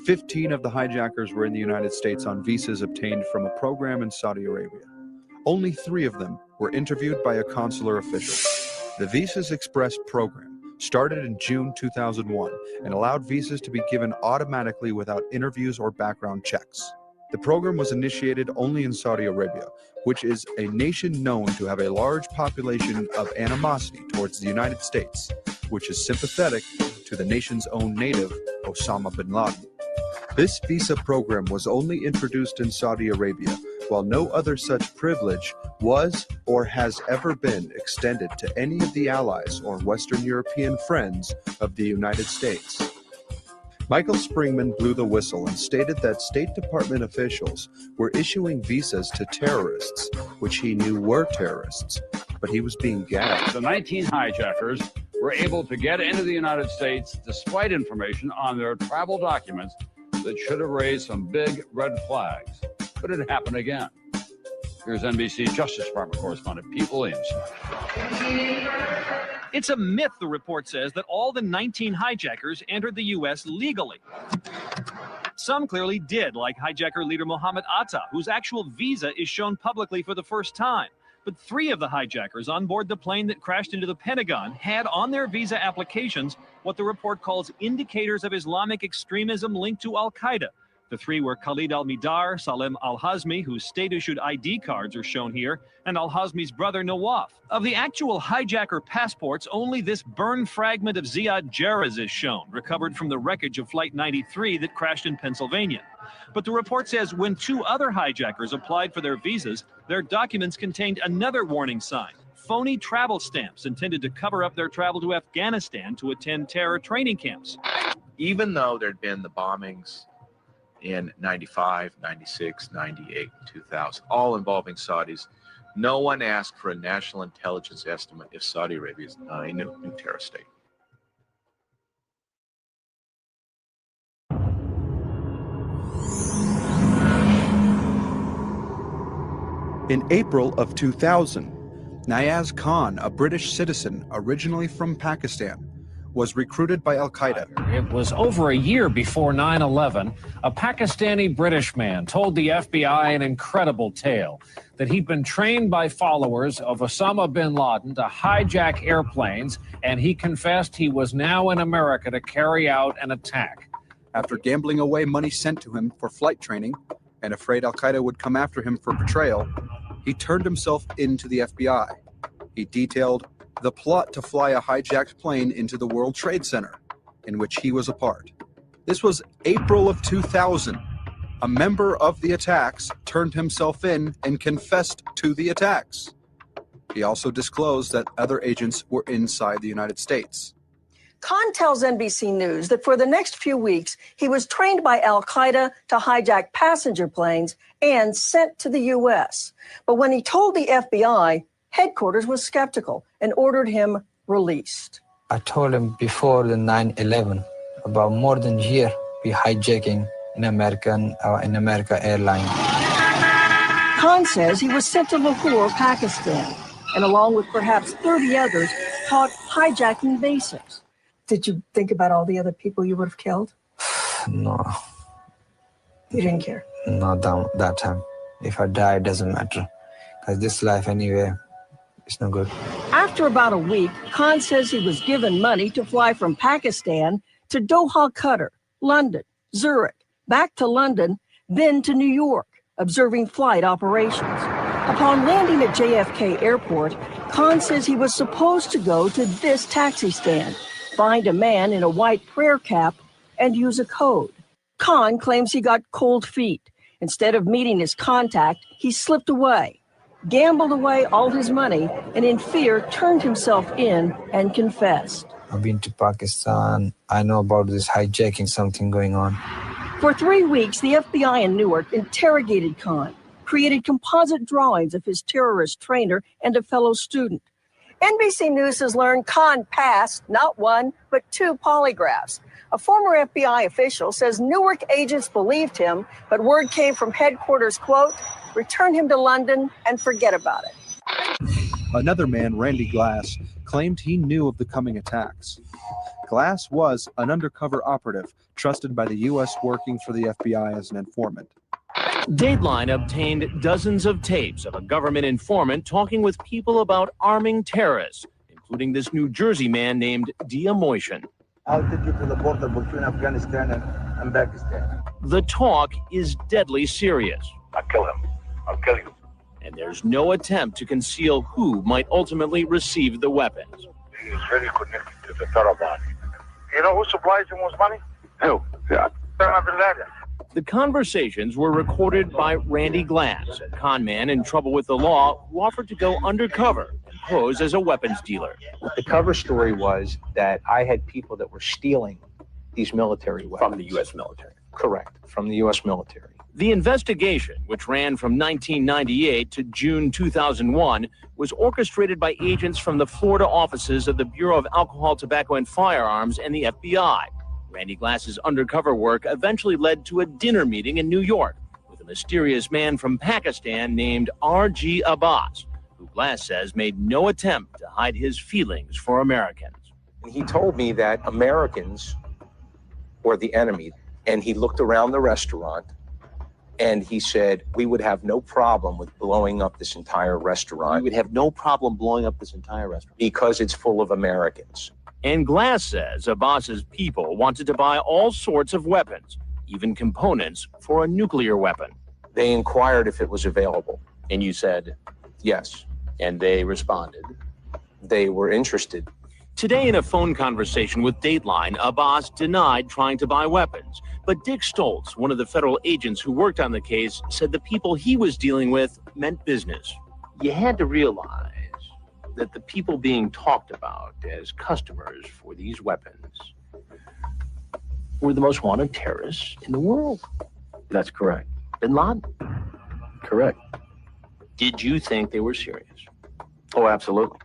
15 of the hijackers were in the United States on visas obtained from a program in Saudi Arabia. Only 3 of them were interviewed by a consular official. The Visas Express program started in June 2001 and allowed visas to be given automatically without interviews or background checks. The program was initiated only in Saudi Arabia, which is a nation known to have a large population of animosity towards the United States, which is sympathetic to the nation's own native, Osama bin Laden. This visa program was only introduced in Saudi Arabia, while no other such privilege was or has ever been extended to any of the allies or Western European friends of the United States. Michael Springman blew the whistle and stated that State Department officials were issuing visas to terrorists, which he knew were terrorists, but he was being gagged. The 19 hijackers were able to get into the United States despite information on their travel documents that should have raised some big red flags. Could it happen again? Here's NBC Justice Department correspondent Pete Williams. It's a myth, the report says, that all the 19 hijackers entered the U.S. legally. Some clearly did, like hijacker leader Mohammed Atta, whose actual visa is shown publicly for the first time. But 3 of the hijackers on board the plane that crashed into the Pentagon had on their visa applications what the report calls indicators of Islamic extremism linked to al-Qaeda. The 3 were Khalid al-Midar, Salem al-Hazmi, whose state-issued ID cards are shown here, and al-Hazmi's brother Nawaf. Of the actual hijacker passports, only this burned fragment of Ziad Jarrah's is shown, recovered from the wreckage of Flight 93 that crashed in Pennsylvania. But the report says when 2 other hijackers applied for their visas, their documents contained another warning sign: phony travel stamps intended to cover up their travel to Afghanistan to attend terror training camps. Even though there'd been the bombings in 95, 96, 98, 2000, all involving Saudis, no one asked for a national intelligence estimate if Saudi Arabia is not a new terrorist state. In April of 2000, Nayaz Khan, a British citizen originally from Pakistan, was recruited by al-Qaeda. It was over a year before 9/11, a Pakistani British man told the FBI an incredible tale, that he'd been trained by followers of Osama bin Laden to hijack airplanes, and he confessed he was now in America to carry out an attack. After gambling away money sent to him for flight training, and afraid al-Qaeda would come after him for betrayal, he turned himself into the FBI. He detailed the plot to fly a hijacked plane into the World Trade Center, in which he was a part. This was April of 2000. A member of the attacks turned himself in and confessed to the attacks. He also disclosed that other agents were inside the United States. Khan tells NBC News that for the next few weeks, he was trained by al-Qaeda to hijack passenger planes and sent to the U.S. But when he told the FBI, headquarters was skeptical and ordered him released. I told him before the 9/11, about more than a year, we hijacking in America airline. Khan says he was sent to Lahore, Pakistan, and along with perhaps 30 others, taught hijacking basics. Did you think about all the other people you would have killed? No. You didn't care? Not that time. If I die, it doesn't matter. Because this life anyway, it's no good. After about a week, Khan says he was given money to fly from Pakistan to Doha, Qatar, London, Zurich, back to London, then to New York, observing flight operations. Upon landing at JFK Airport, Khan says he was supposed to go to this taxi stand, find a man in a white prayer cap, and use a code. Khan claims he got cold feet. Instead of meeting his contact, he slipped away, gambled away all his money, and in fear turned himself in and confessed. I've been to Pakistan. I know about this hijacking, something going on. For 3 weeks, the FBI in Newark interrogated Khan, created composite drawings of his terrorist trainer and a fellow student. NBC News has learned Khan passed not one, but 2 polygraphs. A former FBI official says Newark agents believed him, but word came from headquarters, quote, return him to London and forget about it. Another man, Randy Glass, claimed he knew of the coming attacks. Glass was an undercover operative trusted by the U.S. working for the FBI as an informant. Dateline obtained dozens of tapes of a government informant talking with people about arming terrorists, including this New Jersey man named Dia Moishan. I'll take you to the border between Afghanistan and Pakistan. The talk is deadly serious. I'll kill him. I'll kill you. And there's no attempt to conceal who might ultimately receive the weapons. He is very connected to the Taliban. You know who supplies him with money? Who? Yeah. Osama bin Laden. The conversations were recorded by Randy Glass, a con man in trouble with the law who offered to go undercover and pose as a weapons dealer. The cover story was that I had people that were stealing these military weapons. From the U.S. military. Correct, from the U.S. military. The investigation, which ran from 1998 to June 2001, was orchestrated by agents from the Florida offices of the Bureau of Alcohol, Tobacco, and Firearms and the FBI. Randy Glass's undercover work eventually led to a dinner meeting in New York with a mysterious man from Pakistan named R.G. Abbas, who Glass says made no attempt to hide his feelings for Americans. And he told me that Americans were the enemy, and he looked around the restaurant and he said, we would have no problem with blowing up this entire restaurant. We would have no problem blowing up this entire restaurant. Because it's full of Americans. And Glass says Abbas's people wanted to buy all sorts of weapons, even components for a nuclear weapon. They inquired if it was available. And you said? Yes. And they responded? They were interested. Today, in a phone conversation with Dateline, Abbas denied trying to buy weapons. But Dick Stoltz, one of the federal agents who worked on the case, said the people he was dealing with meant business. You had to realize that the people being talked about as customers for these weapons were the most wanted terrorists in the world. That's correct. Bin Laden. Correct. Did you think they were serious? Oh, absolutely.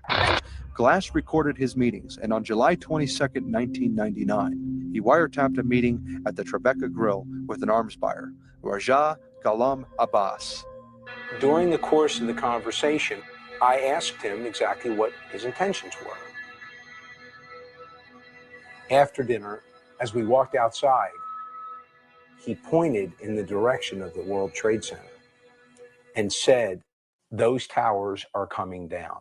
Glass recorded his meetings, and on July 22, 1999, he wiretapped a meeting at the Tribeca Grill with an arms buyer, Raja Ghulam Abbas. During the course of the conversation, I asked him exactly what his intentions were. After dinner, as we walked outside, he pointed in the direction of the World Trade Center and said, those towers are coming down.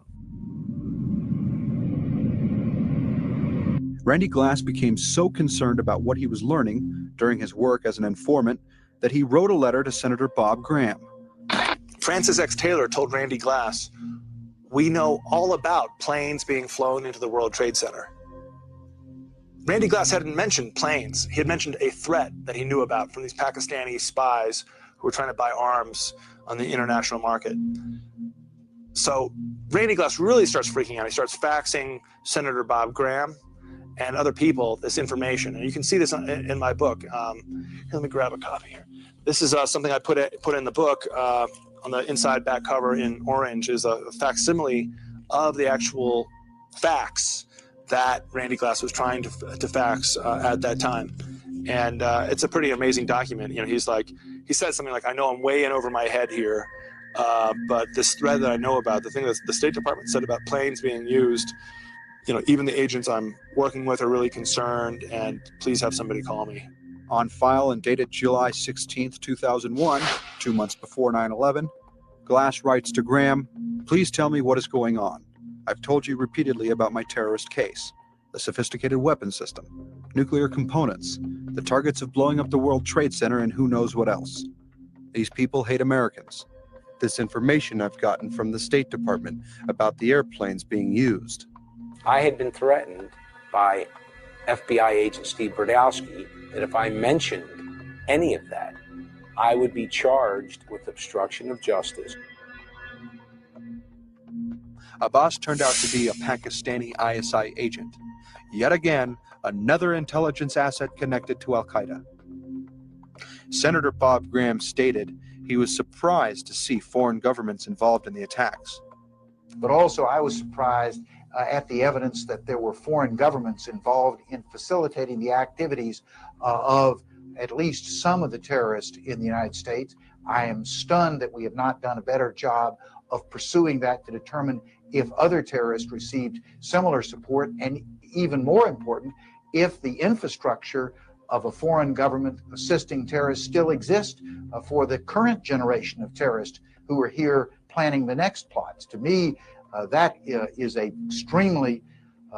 Randy Glass became so concerned about what he was learning during his work as an informant that he wrote a letter to Senator Bob Graham. Francis X. Taylor told Randy Glass, we know all about planes being flown into the World Trade Center. Randy Glass hadn't mentioned planes. He had mentioned a threat that he knew about from these Pakistani spies who were trying to buy arms on the international market. So Randy Glass really starts freaking out. He starts faxing Senator Bob Graham and other people this information. And you can see this in my book. Here, let me grab a copy here. This is something I put in the book on the inside back cover in orange is a facsimile of the actual fax that Randy Glass was trying to fax at that time. And it's a pretty amazing document. You know, he said something like, I know I'm way in over my head here, but this thread that I know about, the thing that the State Department said about planes being used, you know, even the agents I'm working with are really concerned, and please have somebody call me. On file and dated July 16, 2001, 2 months before 9/11, Glass writes to Graham, "Please tell me what is going on. I've told you repeatedly about my terrorist case, the sophisticated weapon system, nuclear components, the targets of blowing up the World Trade Center, and who knows what else. These people hate Americans. This information I've gotten from the State Department about the airplanes being used." I had been threatened by FBI agent Steve Burdowski that if I mentioned any of that, I would be charged with obstruction of justice. Abbas turned out to be a Pakistani ISI agent. Yet again, another intelligence asset connected to Al-Qaeda. Senator Bob Graham stated he was surprised to see foreign governments involved in the attacks. But also I was surprised at the evidence that there were foreign governments involved in facilitating the activities of at least some of the terrorists in the United States. I am stunned that we have not done a better job of pursuing that to determine if other terrorists received similar support, and even more important, if the infrastructure of a foreign government assisting terrorists still exists for the current generation of terrorists who are here planning the next plots. To me, that is a extremely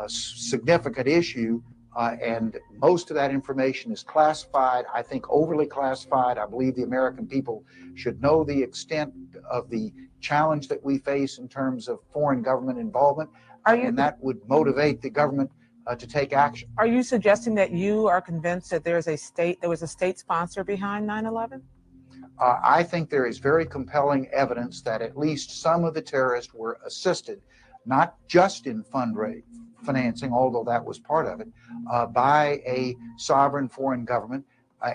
significant issue, and most of that information is classified, I think overly classified. I believe the American people should know the extent of the challenge that we face in terms of foreign government involvement, and that would motivate the government to take action. Are you suggesting that you are convinced that there was a state sponsor behind 9/11? I think there is very compelling evidence that at least some of the terrorists were assisted, not just in financing, although that was part of it, by a sovereign foreign government,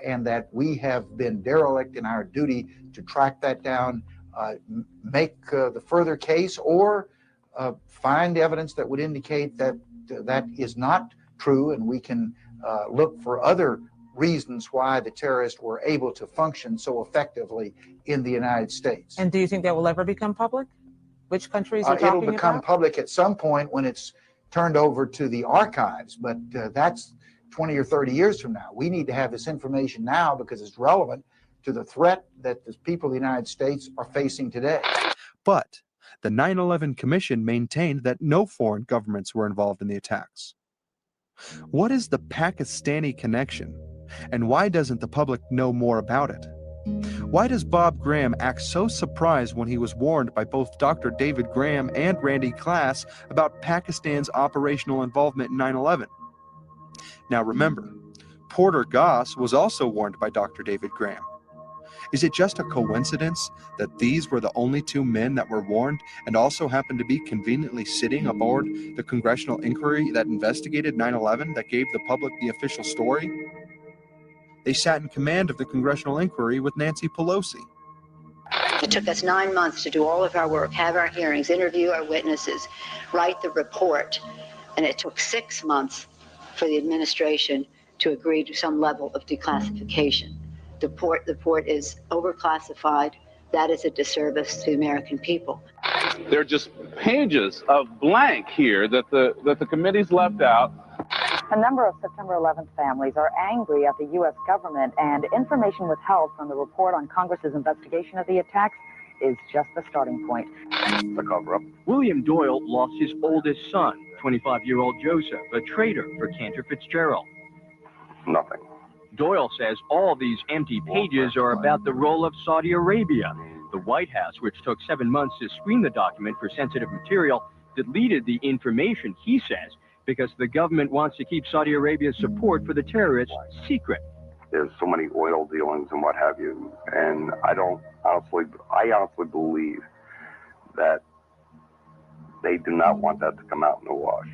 and that we have been derelict in our duty to track that down, make the further case, or find evidence that would indicate that that is not true, and we can look for other reasons why the terrorists were able to function so effectively in the United States. And do you think that will ever become public? Which countries are talking about? It'll become public at some point when it's turned over to the archives, but that's 20 or 30 years from now. We need to have this information now because it's relevant to the threat that the people of the United States are facing today. But the 9/11 Commission maintained that no foreign governments were involved in the attacks. What is the Pakistani connection, and why doesn't the public know more about it? Why does Bob Graham act so surprised when he was warned by both Dr. David Graham and Randy Glass about Pakistan's operational involvement in 9/11? Now remember, Porter Goss was also warned by Dr. David Graham. Is it just a coincidence that these were the only two men that were warned and also happened to be conveniently sitting aboard the congressional inquiry that investigated 9/11 that gave the public the official story? They sat in command of the congressional inquiry with Nancy Pelosi. It took us 9 months to do all of our work, have our hearings, interview our witnesses, write the report, and it took 6 months for the administration to agree to some level of declassification. The report is overclassified. That is a disservice to the American people. There are just pages of blank here that the committee's left out. A number of September 11th families are angry at the U.S. government, and information withheld from the report on Congress's investigation of the attacks is just the starting point. The cover-up. William Doyle lost his oldest son, 25-year-old Joseph, a trader for Cantor Fitzgerald. Nothing. Doyle says all these empty pages are about the role of Saudi Arabia. The White House, which took 7 months to screen the document for sensitive material, deleted the information, he says, because the government wants to keep Saudi Arabia's support for the terrorists secret. There's so many oil dealings and what have you, and I honestly believe that they do not want that to come out in the wash.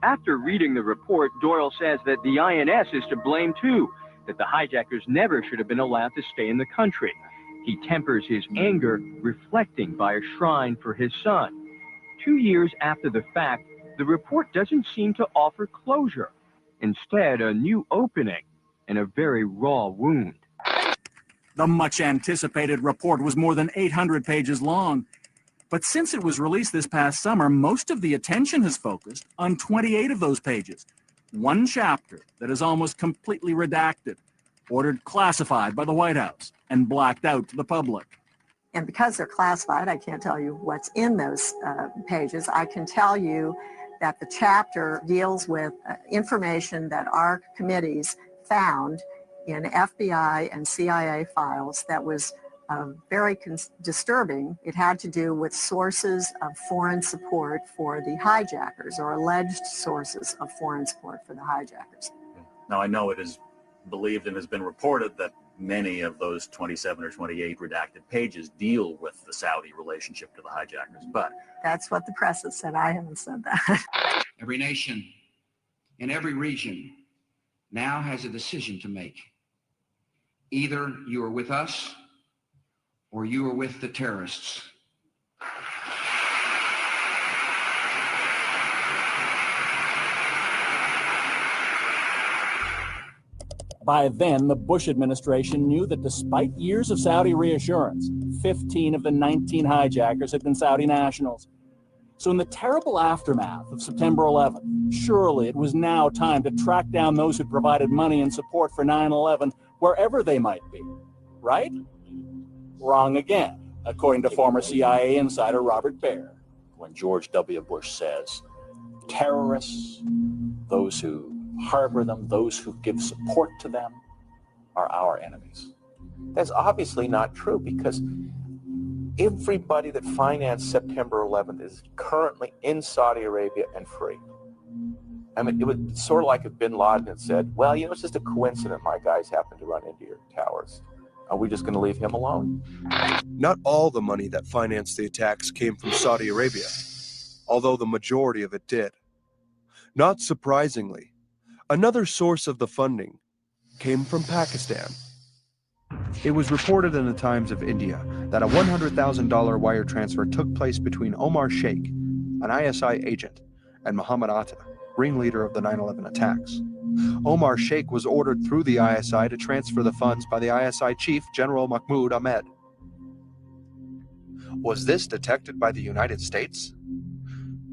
After reading the report, Doyle says that the INS is to blame too, that the hijackers never should have been allowed to stay in the country. He tempers his anger, reflecting by a shrine for his son. 2 years after the fact, the report doesn't seem to offer closure. Instead, a new opening and a very raw wound. The much-anticipated report was more than 800 pages long. But since it was released this past summer, most of the attention has focused on 28 of those pages. One chapter that is almost completely redacted. ordered classified by the White House and blacked out to the public. And because they're classified, I can't tell you what's in those pages. I can tell you that the chapter deals with information that our committees found in FBI and CIA files that was very disturbing. It had to do with sources of foreign support for the hijackers, or alleged sources of foreign support for the hijackers. Now, I know it is believed and has been reported that many of those 27 or 28 redacted pages deal with the Saudi relationship to the hijackers, but That's what the press has said. I haven't said that. Every nation in every region now has a decision to make. Either you are with us or you are with the terrorists. By then, the Bush administration knew that despite years of Saudi reassurance, 15 of the 19 hijackers had been Saudi nationals. So in the terrible aftermath of September 11, surely it was now time to track down those who provided money and support for 9/11 wherever they might be. Right? Wrong again, according to former CIA insider Robert Baer. When George W. Bush says, terrorists, those who harbor them, those who give support to them, are our enemies. That's obviously not true, because everybody that financed September 11th is currently in Saudi Arabia and free. I mean, it was sort of like if bin Laden had said, well, you know, it's just a coincidence my guys happened to run into your towers. Are we just going to leave him alone? Not all the money that financed the attacks came from Saudi Arabia, although the majority of it did. Not surprisingly, another source of the funding came from Pakistan. It was reported in the Times of India that a $100,000 wire transfer took place between Omar Sheikh, an ISI agent, and Muhammad Atta, ringleader of the 9/11 attacks. Omar Sheikh was ordered through the ISI to transfer the funds by the ISI chief, General Mahmoud Ahmed. Was this detected by the United States?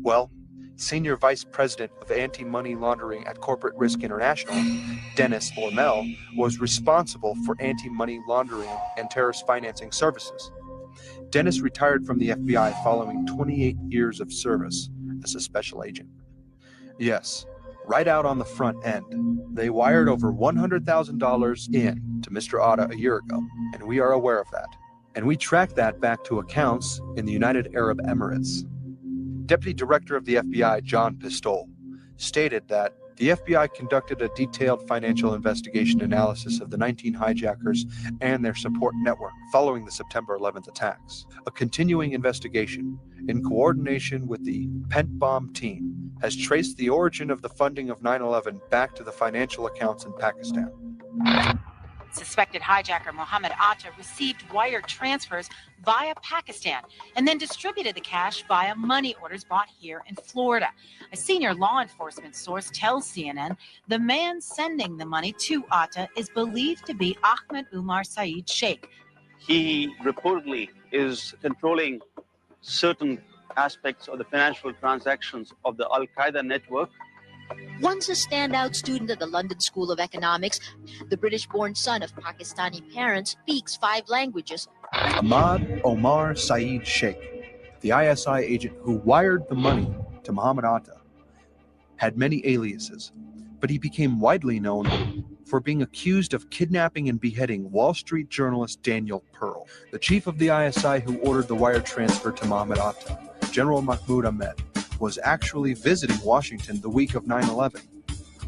Well, Senior Vice President of Anti-Money Laundering at Corporate Risk International, Dennis Ormel, was responsible for anti-money laundering and terrorist financing services. Dennis retired from the FBI following 28 years of service as a special agent. Yes, right out on the front end, they wired over $100,000 in to Mr. Atta a year ago, and we are aware of that. And we tracked that back to accounts in the United Arab Emirates. Deputy Director of the FBI, John Pistole, stated that the FBI conducted a detailed financial investigation analysis of the 19 hijackers and their support network following the September 11th attacks. A continuing investigation, in coordination with the Pent Bomb team, has traced the origin of the funding of 9/11 back to the financial accounts in Pakistan. Suspected hijacker Mohammed Atta received wire transfers via Pakistan and then distributed the cash via money orders bought here in Florida. A senior law enforcement source tells CNN the man sending the money to Atta is believed to be Ahmed Umar Saeed Sheikh. He reportedly is controlling certain aspects of the financial transactions of the Al-Qaeda network. Once a standout student at the London School of Economics, the British-born son of Pakistani parents speaks 5 languages. Ahmad Omar Saeed Sheikh, the ISI agent who wired the money to Muhammad Atta, had many aliases, but he became widely known for being accused of kidnapping and beheading Wall Street journalist Daniel Pearl. The chief of the ISI who ordered the wire transfer to Muhammad Atta, General Mahmoud Ahmed, was actually visiting Washington the week of 9/11,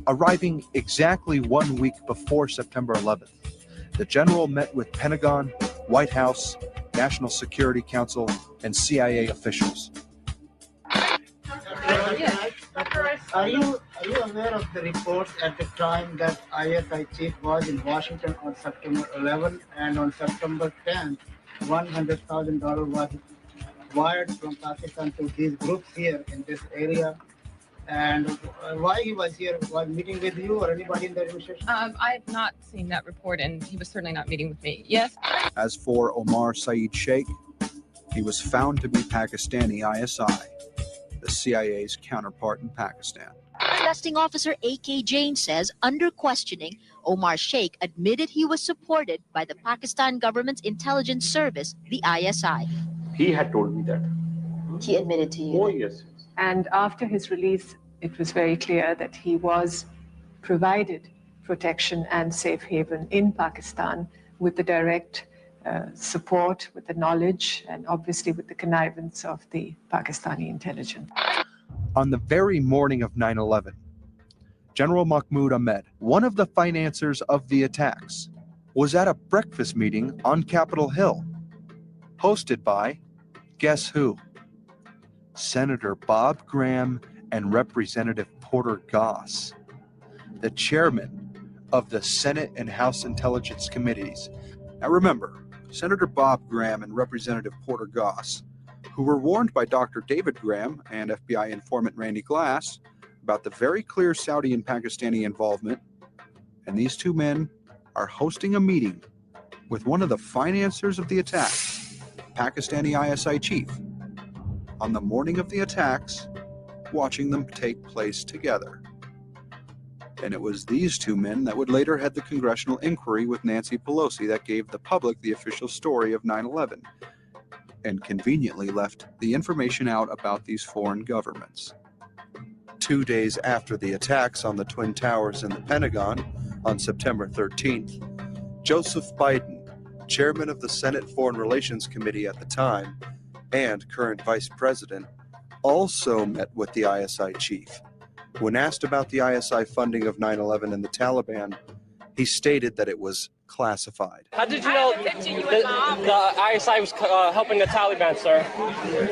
arriving exactly 1 week before September 11th. The general met with Pentagon, White House, National Security Council, and CIA officials. Are you aware of the reports at the time that ISI chief was in Washington on September 11th, and on September 10th, $100,000 was wired from Pakistan to these groups here in this area? And why he was here? Was meeting with you or anybody in the administration? I have not seen that report, and he was certainly not meeting with me. Yes. As for Omar Saeed Sheikh, he was found to be Pakistani ISI, the CIA's counterpart in Pakistan. Arresting officer A.K. Jain says under questioning, Omar Sheikh admitted he was supported by the Pakistan government's intelligence service, the ISI. He had told me that. He admitted to you? Oh, yes. And after his release, it was very clear that he was provided protection and safe haven in Pakistan with the direct support, with the knowledge, and obviously with the connivance of the Pakistani intelligence. On the very morning of 9/11, General Mahmoud Ahmed, one of the financiers of the attacks, was at a breakfast meeting on Capitol Hill, hosted by, guess who? Senator Bob Graham and Representative Porter Goss, the chairman of the Senate and House Intelligence Committees. Now remember, Senator Bob Graham and Representative Porter Goss, who were warned by Dr. David Graham and FBI informant Randy Glass about the very clear Saudi and Pakistani involvement, and these two men are hosting a meeting with one of the financiers of the attack, Pakistani ISI chief, on the morning of the attacks, watching them take place together. And it was these two men that would later head the congressional inquiry with Nancy Pelosi that gave the public the official story of 9/11, and conveniently left the information out about these foreign governments. 2 days after the attacks on the Twin Towers in the Pentagon on September 13th, Joseph Biden, chairman of the Senate Foreign Relations Committee at the time and current vice president, also met with the ISI chief. When asked about the ISI funding of 9/11 and the Taliban, he stated that it was classified. How did you know the ISI was helping the Taliban, sir?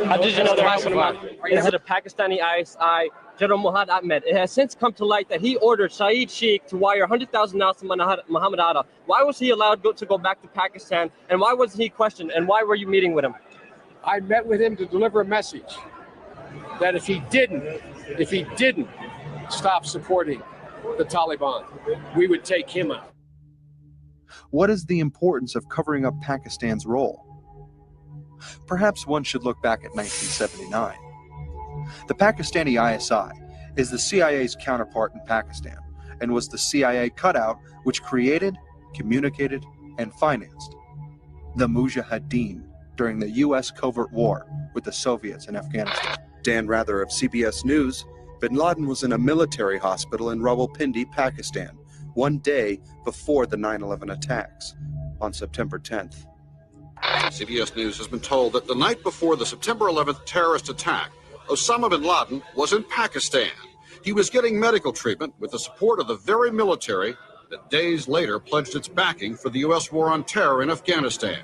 How did you know they're helping them? Is it a Pakistani ISI, General Muhammad Ahmed? It has since come to light that he ordered Saeed Sheikh to wire $100,000 to Muhammad Atta. Why was he allowed to go back to Pakistan, and why wasn't he questioned, and why were you meeting with him? I met with him to deliver a message that if he didn't stop supporting the Taliban, we would take him out. What is the importance of covering up Pakistan's role? Perhaps one should look back at 1979. The Pakistani ISI is the CIA's counterpart in Pakistan and was the CIA cutout which created, communicated, and financed the Mujahideen during the U.S. covert war with the Soviets in Afghanistan. Dan Rather of CBS News, Bin Laden was in a military hospital in Rawalpindi, Pakistan, one day before the 9/11 attacks on September 10th. CBS News has been told that the night before the September 11th terrorist attack, Osama bin Laden was in Pakistan. He was getting medical treatment with the support of the very military that days later pledged its backing for the U.S. war on terror in Afghanistan.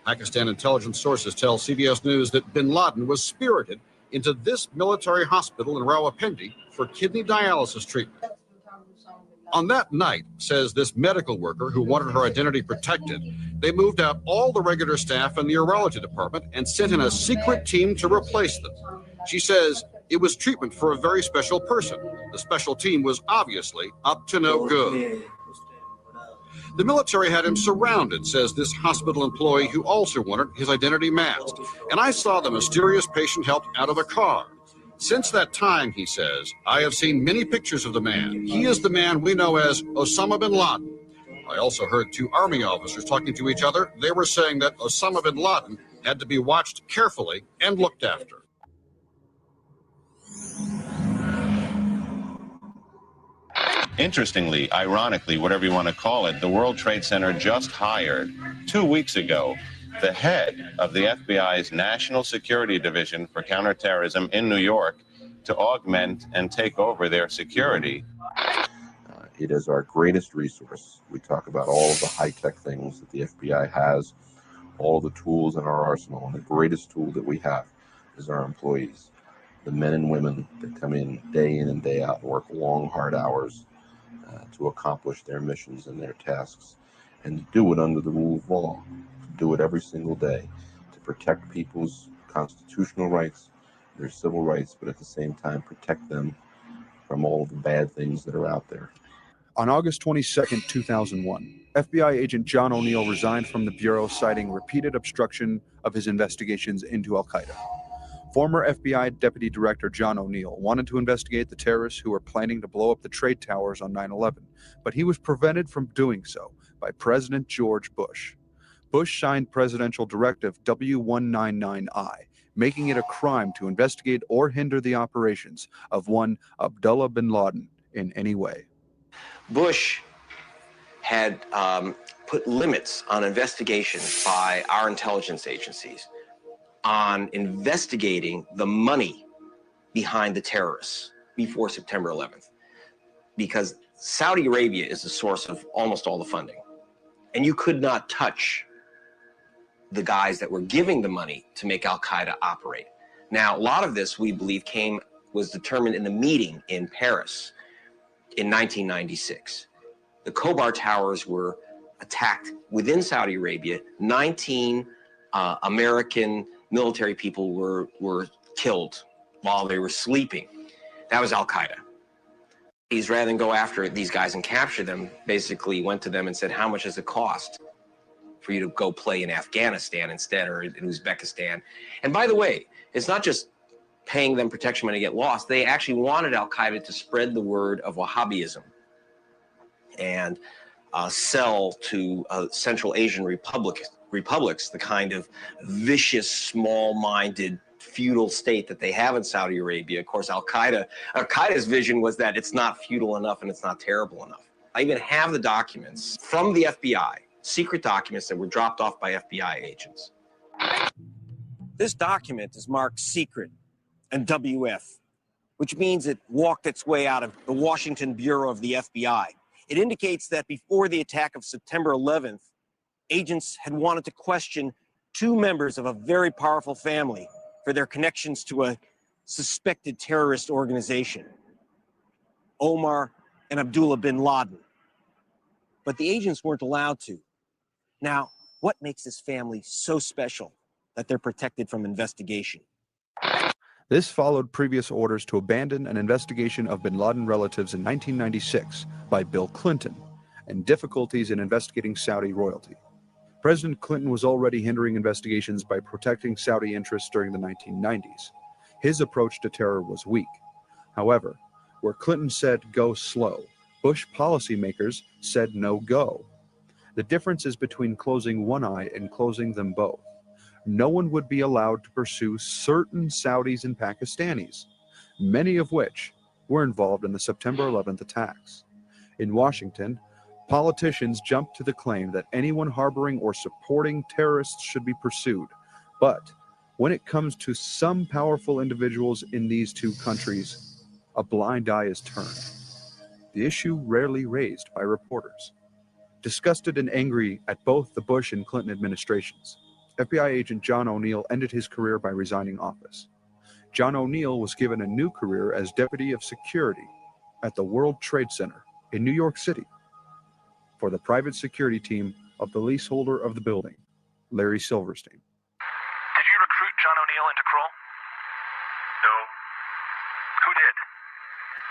Pakistan intelligence sources tell CBS News that bin Laden was spirited into this military hospital in Rawalpindi for kidney dialysis treatment. On that night, says this medical worker who wanted her identity protected, they moved out all the regular staff in the urology department and sent in a secret team to replace them. She says it was treatment for a very special person. The special team was obviously up to no good. The military had him surrounded, says this hospital employee who also wanted his identity masked. And I saw the mysterious patient helped out of a car. Since that time, he says, I have seen many pictures of the man. He is the man we know as Osama bin Laden. I also heard two Army officers talking to each other. They were saying that Osama bin Laden had to be watched carefully and looked after. Interestingly, ironically, whatever you want to call it, the World Trade Center just hired 2 weeks ago the head of the FBI's National Security Division for Counterterrorism in New York to augment and take over their security. It is our greatest resource. We talk about all of the high-tech things that the FBI has, all the tools in our arsenal, and the greatest tool that we have is our employees, the men and women that come in and day out and work long, hard hours to accomplish their missions and their tasks, and to do it under the rule of law, to do it every single day, to protect people's constitutional rights, their civil rights, but at the same time protect them from all of the bad things that are out there. On August 22, 2001, FBI agent John O'Neill resigned from the Bureau, citing repeated obstruction of his investigations into al-Qaeda. Former FBI Deputy Director John O'Neill wanted to investigate the terrorists who were planning to blow up the trade towers on 9/11, but he was prevented from doing so by President George Bush. Bush signed Presidential Directive W199I, making it a crime to investigate or hinder the operations of one Abdullah bin Laden in any way. Bush had put limits on investigation by our intelligence agencies on investigating the money behind the terrorists before September 11th, because Saudi Arabia is the source of almost all the funding. And you could not touch the guys that were giving the money to make Al-Qaeda operate. Now, a lot of this, we believe, was determined in the meeting in Paris in 1996. The Khobar Towers were attacked within Saudi Arabia. 19 American military people were killed while they were sleeping. That was Al-Qaeda. He's, rather than go after these guys and capture them, basically went to them and said, how much does it cost for you to go play in Afghanistan instead, or in Uzbekistan? And by the way, it's not just paying them protection money to get lost. They actually wanted Al-Qaeda to spread the word of Wahhabism and sell to Central Asian republics the kind of vicious, small-minded, feudal state that they have in Saudi Arabia. Of course, Al-Qaeda's vision was that it's not feudal enough and it's not terrible enough. I even have the documents from the FBI, secret documents that were dropped off by FBI agents. This document is marked secret and WF, which means it walked its way out of the Washington Bureau of the FBI. It indicates that before the attack of September 11th, agents had wanted to question two members of a very powerful family for their connections to a suspected terrorist organization, Omar and Abdullah bin Laden. But the agents weren't allowed to. Now, what makes this family so special that they're protected from investigation? This followed previous orders to abandon an investigation of bin Laden relatives in 1996 by Bill Clinton, and difficulties in investigating Saudi royalty. President Clinton was already hindering investigations by protecting Saudi interests during the 1990s. His approach to terror was weak. However, where Clinton said go slow, Bush policymakers said no go. The difference is between closing one eye and closing them both. No one would be allowed to pursue certain Saudis and Pakistanis, many of which were involved in the September 11th attacks. In Washington, politicians jumped to the claim that anyone harboring or supporting terrorists should be pursued. But when it comes to some powerful individuals in these two countries, a blind eye is turned. The issue rarely raised by reporters. Disgusted and angry at both the Bush and Clinton administrations, FBI agent John O'Neill ended his career by resigning office. John O'Neill was given a new career as Deputy of Security at the World Trade Center in New York City for the private security team of the leaseholder of the building, Larry Silverstein. Did you recruit John O'Neill into Kroll? No. Who did?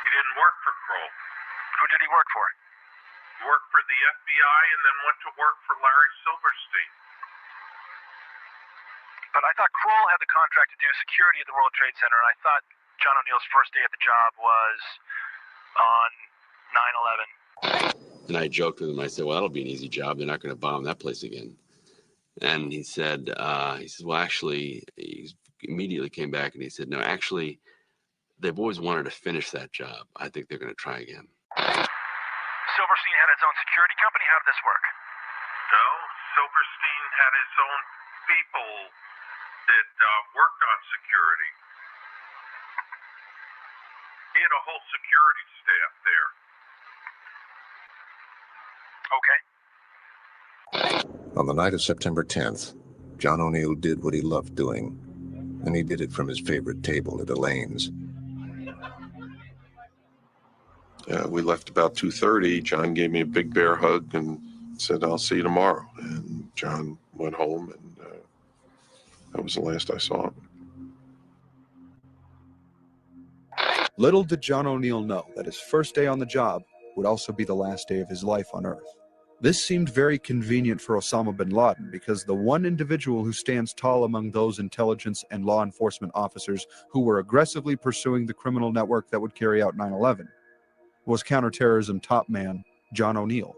He didn't work for Kroll. Who did he work for? He worked for the FBI and then went to work for Larry Silverstein. But I thought Kroll had the contract to do security at the World Trade Center, and I thought John O'Neill's first day at the job was on 9/11. And I joked with him. I said, well, that'll be an easy job. They're not going to bomb that place again. And he said, well, actually, he immediately came back and he said, no, actually, they've always wanted to finish that job. I think they're going to try again. Silverstein had its own security company? How did this work? No, Silverstein had his own people that worked on security. He had a whole security staff there. Okay. On the night of September 10th, John O'Neill did what he loved doing, and he did it from his favorite table at Elaine's. We left about 2:30. John gave me a big bear hug and said, I'll see you tomorrow. And John went home, and that was the last I saw him. Little did John O'Neill know that his first day on the job would also be the last day of his life on Earth. This seemed very convenient for Osama bin Laden because the one individual who stands tall among those intelligence and law enforcement officers who were aggressively pursuing the criminal network that would carry out 9/11 was counterterrorism top man John O'Neill.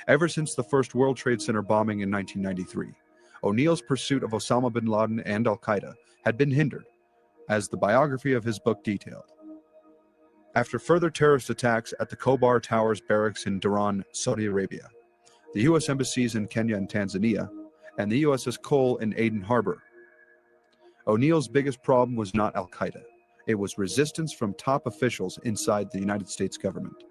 Ever since the first World Trade Center bombing in 1993, O'Neill's pursuit of Osama bin Laden and al-Qaeda had been hindered, as the biography of his book detailed. After further terrorist attacks at the Khobar Towers barracks in Dhahran, Saudi Arabia, the U.S. embassies in Kenya and Tanzania, and the USS Cole in Aden Harbor, O'Neill's biggest problem was not al-Qaeda. It was resistance from top officials inside the United States government.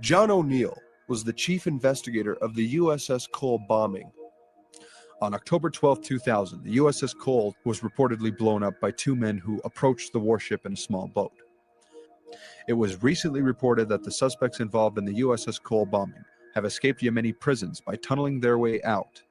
John O'Neill was the chief investigator of the USS Cole bombing. On October 12, 2000, the USS Cole was reportedly blown up by two men who approached the warship in a small boat. It was recently reported that the suspects involved in the USS Cole bombing have escaped Yemeni prisons by tunneling their way out.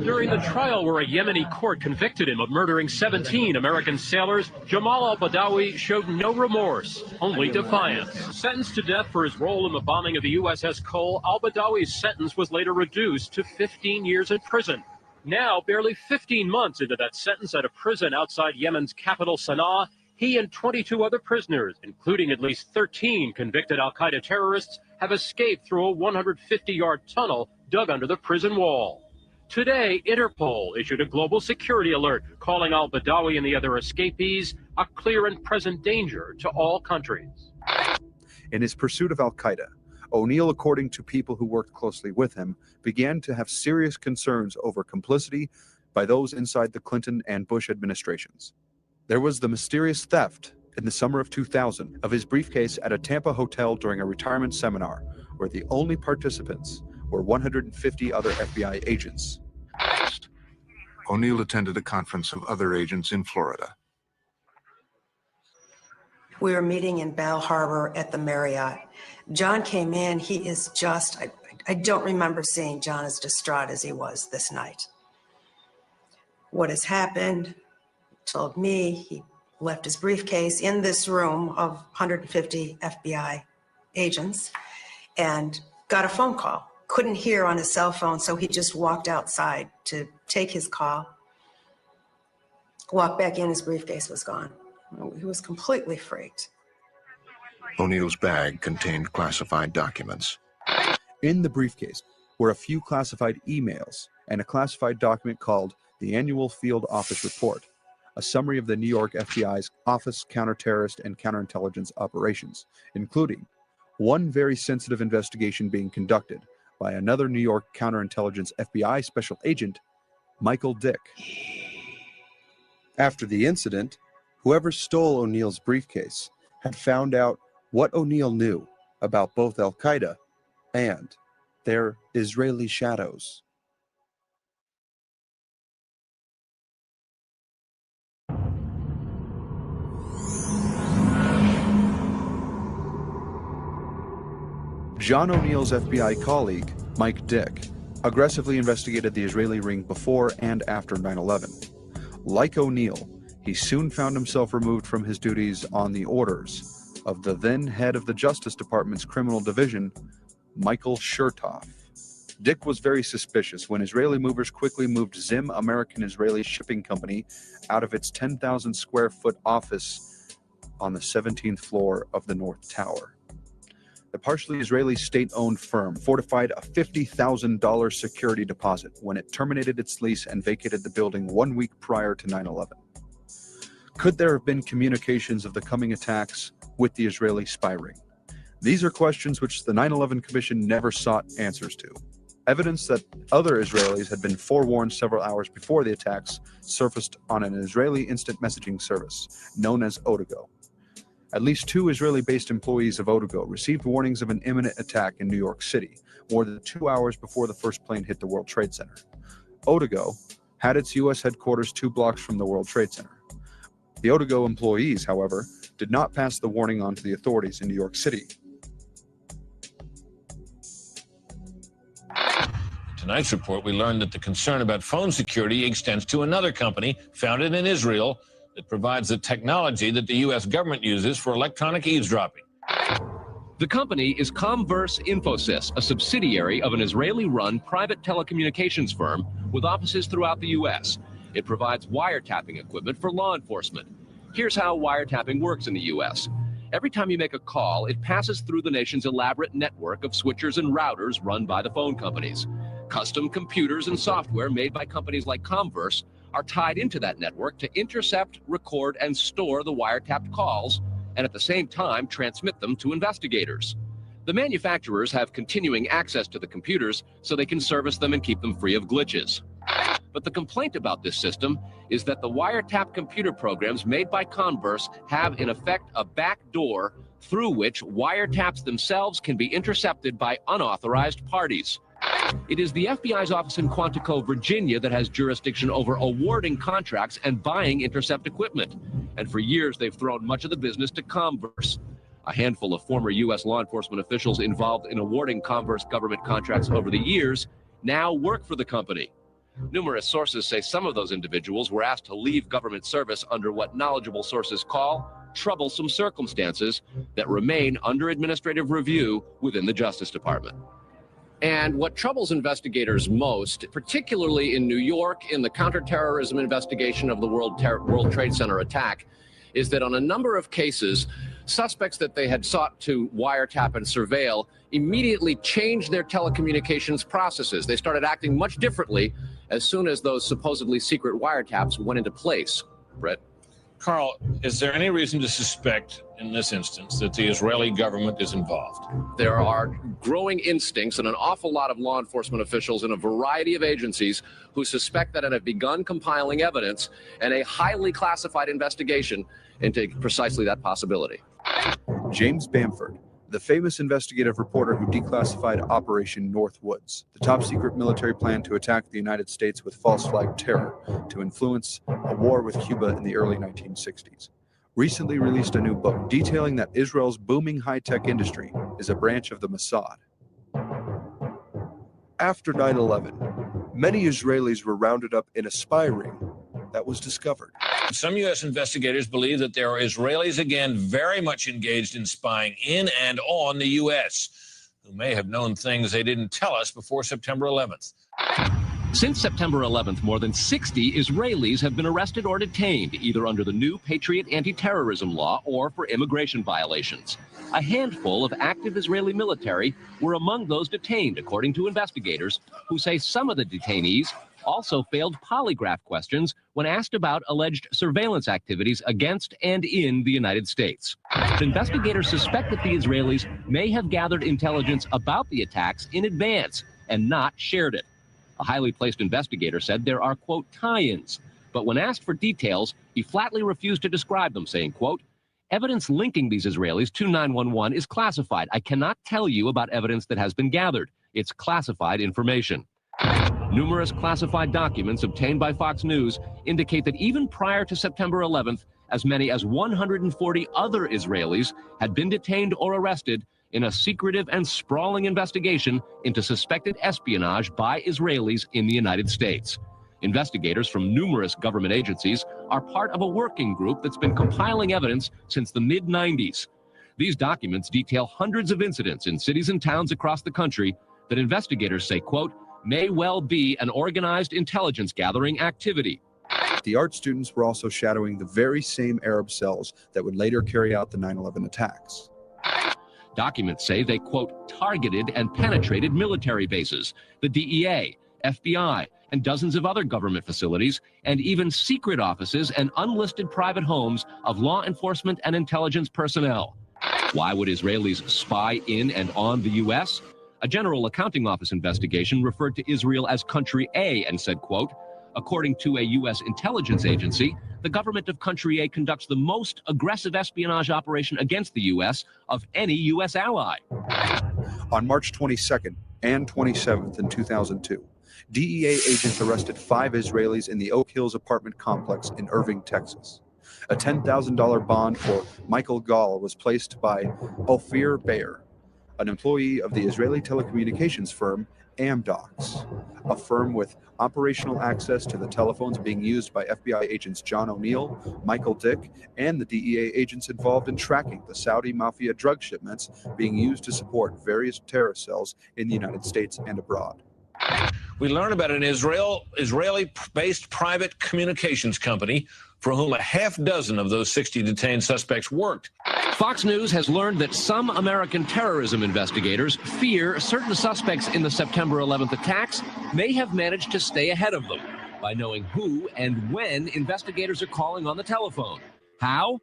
During the trial where a Yemeni court convicted him of murdering 17 American sailors, Jamal al-Badawi showed no remorse, only defiance. Sentenced to death for his role in the bombing of the USS Cole, al-Badawi's sentence was later reduced to 15 years in prison. Now, barely 15 months into that sentence at a prison outside Yemen's capital, Sana'a, he and 22 other prisoners, including at least 13 convicted al-Qaeda terrorists, have escaped through a 150-yard tunnel dug under the prison wall. Today, Interpol issued a global security alert calling al-Badawi and the other escapees a clear and present danger to all countries. In his pursuit of al-Qaeda, O'Neill, according to people who worked closely with him, began to have serious concerns over complicity by those inside the Clinton and Bush administrations. There was the mysterious theft in the summer of 2000 of his briefcase at a Tampa hotel during a retirement seminar where the only participants were 150 other FBI agents. O'Neill attended a conference of other agents in Florida. We were meeting in Bal Harbor at the Marriott. John came in. He is just, I don't remember seeing John as distraught as he was this night. What has happened? Told me he left his briefcase in this room of 150 FBI agents and got a phone call. Couldn't hear on his cell phone, so he just walked outside to take his call. Walked back in, his briefcase was gone. He was completely freaked. O'Neill's bag contained classified documents. In the briefcase were a few classified emails and a classified document called the Annual Field Office Report, a summary of the New York FBI's Office Counterterrorist and Counterintelligence Operations, including one very sensitive investigation being conducted by another New York counterintelligence FBI special agent, Michael Dick. After the incident, whoever stole O'Neill's briefcase had found out what O'Neill knew about both al-Qaeda and their Israeli shadows. John O'Neill's FBI colleague, Mike Dick, aggressively investigated the Israeli ring before and after 9/11. Like O'Neill, he soon found himself removed from his duties on the orders of the then head of the Justice Department's criminal division, Michael Chertoff. Dick was very suspicious when Israeli movers quickly moved Zim American Israeli Shipping Company out of its 10,000 square foot office on the 17th floor of the North Tower. The partially Israeli state-owned firm fortified a $50,000 security deposit when it terminated its lease and vacated the building 1 week prior to 9/11. Could there have been communications of the coming attacks with the Israeli spy ring? These are questions which the 9/11 Commission never sought answers to. Evidence that other Israelis had been forewarned several hours before the attacks surfaced on an Israeli instant messaging service known as Odago. At least 2 Israeli-based employees of Odago received warnings of an imminent attack in New York City more than 2 hours before the first plane hit the World Trade Center. Odago had its U.S. headquarters 2 blocks from the World Trade Center. The Odago employees, however, did not pass the warning on to the authorities in New York City. In tonight's report, we learned that the concern about phone security extends to another company founded in Israel that provides the technology that the U.S. government uses for electronic eavesdropping. The company is Comverse Infosys, a subsidiary of an Israeli-run private telecommunications firm with offices throughout the U.S. It provides wiretapping equipment for law enforcement. Here's how wiretapping works in the U.S. Every time you make a call, it passes through the nation's elaborate network of switchers and routers run by the phone companies. Custom computers and software made by companies like Comverse are tied into that network to intercept, record, and store the wiretapped calls, and at the same time transmit them to investigators. The manufacturers have continuing access to the computers so they can service them and keep them free of glitches. But the complaint about this system is that the wiretap computer programs made by Comverse have in effect a back door through which wiretaps themselves can be intercepted by unauthorized parties. It is the FBI's office in Quantico, Virginia that has jurisdiction over awarding contracts and buying intercept equipment. And for years, they've thrown much of the business to Comverse. A handful of former U.S. law enforcement officials involved in awarding Comverse government contracts over the years now work for the company. Numerous sources say some of those individuals were asked to leave government service under what knowledgeable sources call troublesome circumstances that remain under administrative review within the Justice Department. And what troubles investigators most, particularly in New York in the counterterrorism investigation of the World Trade Center attack, is that on a number of cases, suspects that they had sought to wiretap and surveil immediately changed their telecommunications processes. They started acting much differently as soon as those supposedly secret wiretaps went into place. Brett? Carl, is there any reason to suspect in this instance that the Israeli government is involved? There are growing instincts and an awful lot of law enforcement officials in a variety of agencies who suspect that and have begun compiling evidence and a highly classified investigation into precisely that possibility. James Bamford, the famous investigative reporter who declassified Operation Northwoods, the top-secret military plan to attack the United States with false flag terror to influence a war with Cuba in the early 1960s, recently released a new book detailing that Israel's booming high-tech industry is a branch of the Mossad. After 9/11, many Israelis were rounded up in a spy ring that was discovered. Some U.S. investigators believe that there are Israelis again very much engaged in spying in and on the U.S., who may have known things they didn't tell us before September 11th. Since September 11th, more than 60 Israelis have been arrested or detained, either under the new Patriot anti-terrorism law or for immigration violations. A handful of active Israeli military were among those detained, according to investigators, who say some of the detainees also failed polygraph questions when asked about alleged surveillance activities against and in the United States. Investigators suspect that the Israelis may have gathered intelligence about the attacks in advance and not shared it. A highly placed investigator said there are, quote, tie-ins, but when asked for details, he flatly refused to describe them, saying, quote, evidence linking these Israelis to 911 is classified. I cannot tell you about evidence that has been gathered. It's classified information. Numerous classified documents obtained by Fox News indicate that even prior to September 11th, as many as 140 other Israelis had been detained or arrested in a secretive and sprawling investigation into suspected espionage by Israelis in the United States. Investigators from numerous government agencies are part of a working group that's been compiling evidence since the mid-90s. These documents detail hundreds of incidents in cities and towns across the country that investigators say, quote, may well be an organized intelligence gathering activity. The art students were also shadowing the very same Arab cells that would later carry out the 9/11 attacks. Documents say they, quote, targeted and penetrated military bases, the DEA, FBI, and dozens of other government facilities, and even secret offices and unlisted private homes of law enforcement and intelligence personnel. Why would Israelis spy in and on the U.S.? A General Accounting Office investigation referred to Israel as Country A and said, quote, according to a U.S. intelligence agency, the government of Country A conducts the most aggressive espionage operation against the U.S. of any U.S. ally. On March 22nd and 27th in 2002, DEA agents arrested 5 Israelis in the Oak Hills apartment complex in Irving, Texas. A $10,000 bond for Michael Gall was placed by Ophir Bayer, an employee of the Israeli telecommunications firm Amdocs, a firm with operational access to the telephones being used by FBI agents John O'Neill, Michael Dick, and the DEA agents involved in tracking the Saudi mafia drug shipments being used to support various terrorist cells in the United States and abroad. We learn about an Israeli-based private communications company for whom a half dozen of those 60 detained suspects worked. Fox News has learned that some American terrorism investigators fear certain suspects in the September 11th attacks may have managed to stay ahead of them by knowing who and when investigators are calling on the telephone. How?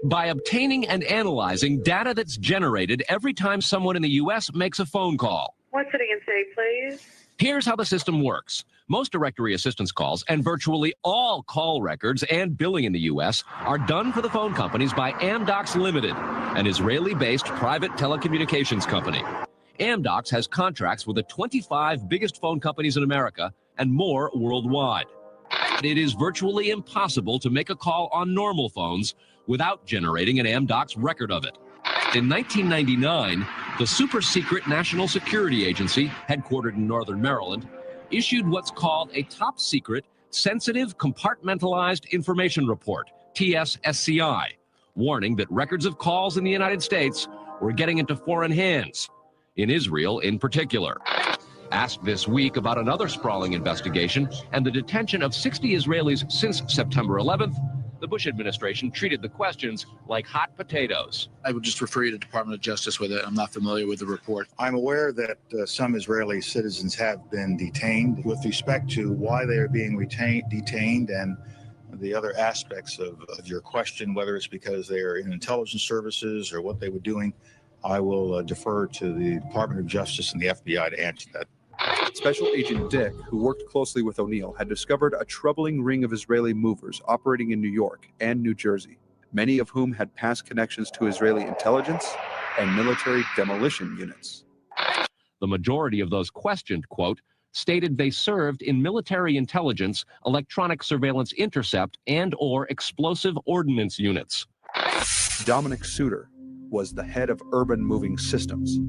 By obtaining and analyzing data that's generated every time someone in the U.S. makes a phone call. What city and state, please? Here's how the system works. Most directory assistance calls and virtually all call records and billing in the U.S. are done for the phone companies by Amdocs Limited, an Israeli-based private telecommunications company. Amdocs has contracts with the 25 biggest phone companies in America and more worldwide. It is virtually impossible to make a call on normal phones without generating an Amdocs record of it. In 1999, the super-secret National Security Agency, headquartered in Northern Maryland, issued what's called a top-secret, sensitive, compartmentalized information report, TSSCI, warning that records of calls in the United States were getting into foreign hands, in Israel in particular. Asked this week about another sprawling investigation and the detention of 60 Israelis since September 11th, the Bush administration treated the questions like hot potatoes. I would just refer you to the Department of Justice with it. I'm not familiar with the report. I'm aware that some Israeli citizens have been detained. With respect to why they are being detained and the other aspects of your question, whether it's because they are in intelligence services or what they were doing, I will defer to the Department of Justice and the FBI to answer that. Special Agent Dick, who worked closely with O'Neill, had discovered a troubling ring of Israeli movers operating in New York and New Jersey, many of whom had past connections to Israeli intelligence and military demolition units. The majority of those questioned, quote, stated they served in military intelligence, electronic surveillance intercept, and/or explosive ordnance units. Dominic Suter was the head of Urban Moving Systems.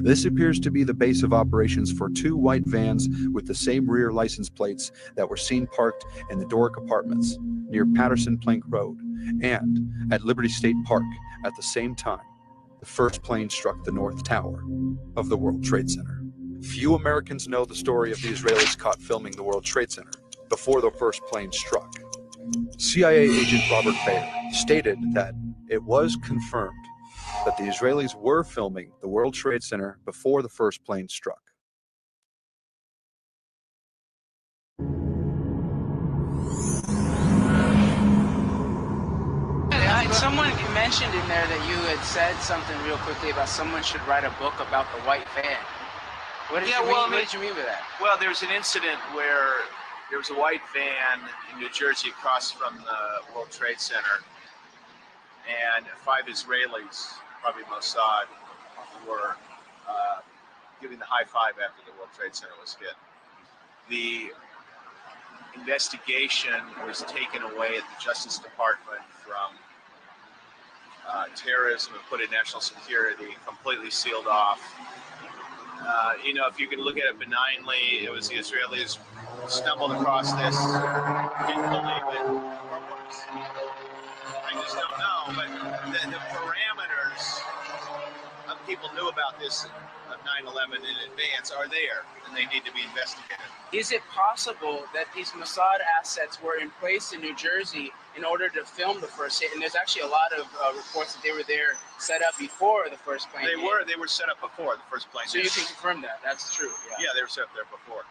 This appears to be the base of operations for two white vans with the same rear license plates that were seen parked in the Doric Apartments near Patterson Plank Road and at Liberty State Park at the same time the first plane struck the North Tower of the World Trade Center. Few Americans know the story of the Israelis caught filming the World Trade Center before the first plane struck. CIA agent Robert Baer stated that it was confirmed that the Israelis were filming the World Trade Center before the first plane struck. Someone mentioned in there that you had said something real quickly about someone should write a book about the white van. What did you mean by that? Well, there's an incident where there was a white van in New Jersey across from the World Trade Center, and 5 Israelis, probably Mossad, were giving the high five after the World Trade Center was hit. The investigation was taken away at the Justice Department from terrorism and put in national security, completely sealed off. If you can look at it benignly, it was the Israelis stumbled across this, didn't believe it, or worse. I just don't know, but the parameters of people knew about this of 9/11 in advance are there, and they need to be investigated. Is it possible that these Mossad assets were in place in New Jersey in order to film the first hit? And there's actually a lot of reports that they were there set up before the first plane hit. They were set up before the first plane So hit. you can confirm that? That's true. Yeah, they were set up there before.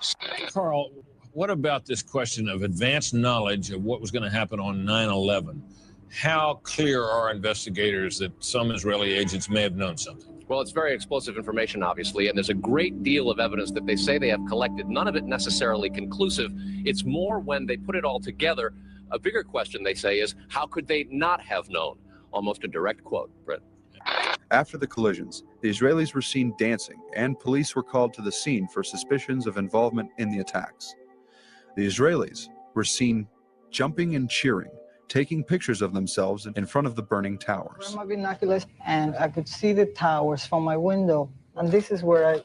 Carl, what about this question of advanced knowledge of what was going to happen on 9/11? How clear are investigators that some Israeli agents may have known something? Well, it's very explosive information, obviously, and there's a great deal of evidence that they say they have collected, none of it necessarily conclusive. It's more when they put it all together. A bigger question, they say, is how could they not have known? Almost a direct quote, Britt. After the collisions, the Israelis were seen dancing, and police were called to the scene for suspicions of involvement in the attacks. The Israelis were seen jumping and cheering, taking pictures of themselves in front of the burning towers. My binoculars, and I could see the towers from my window. And this is where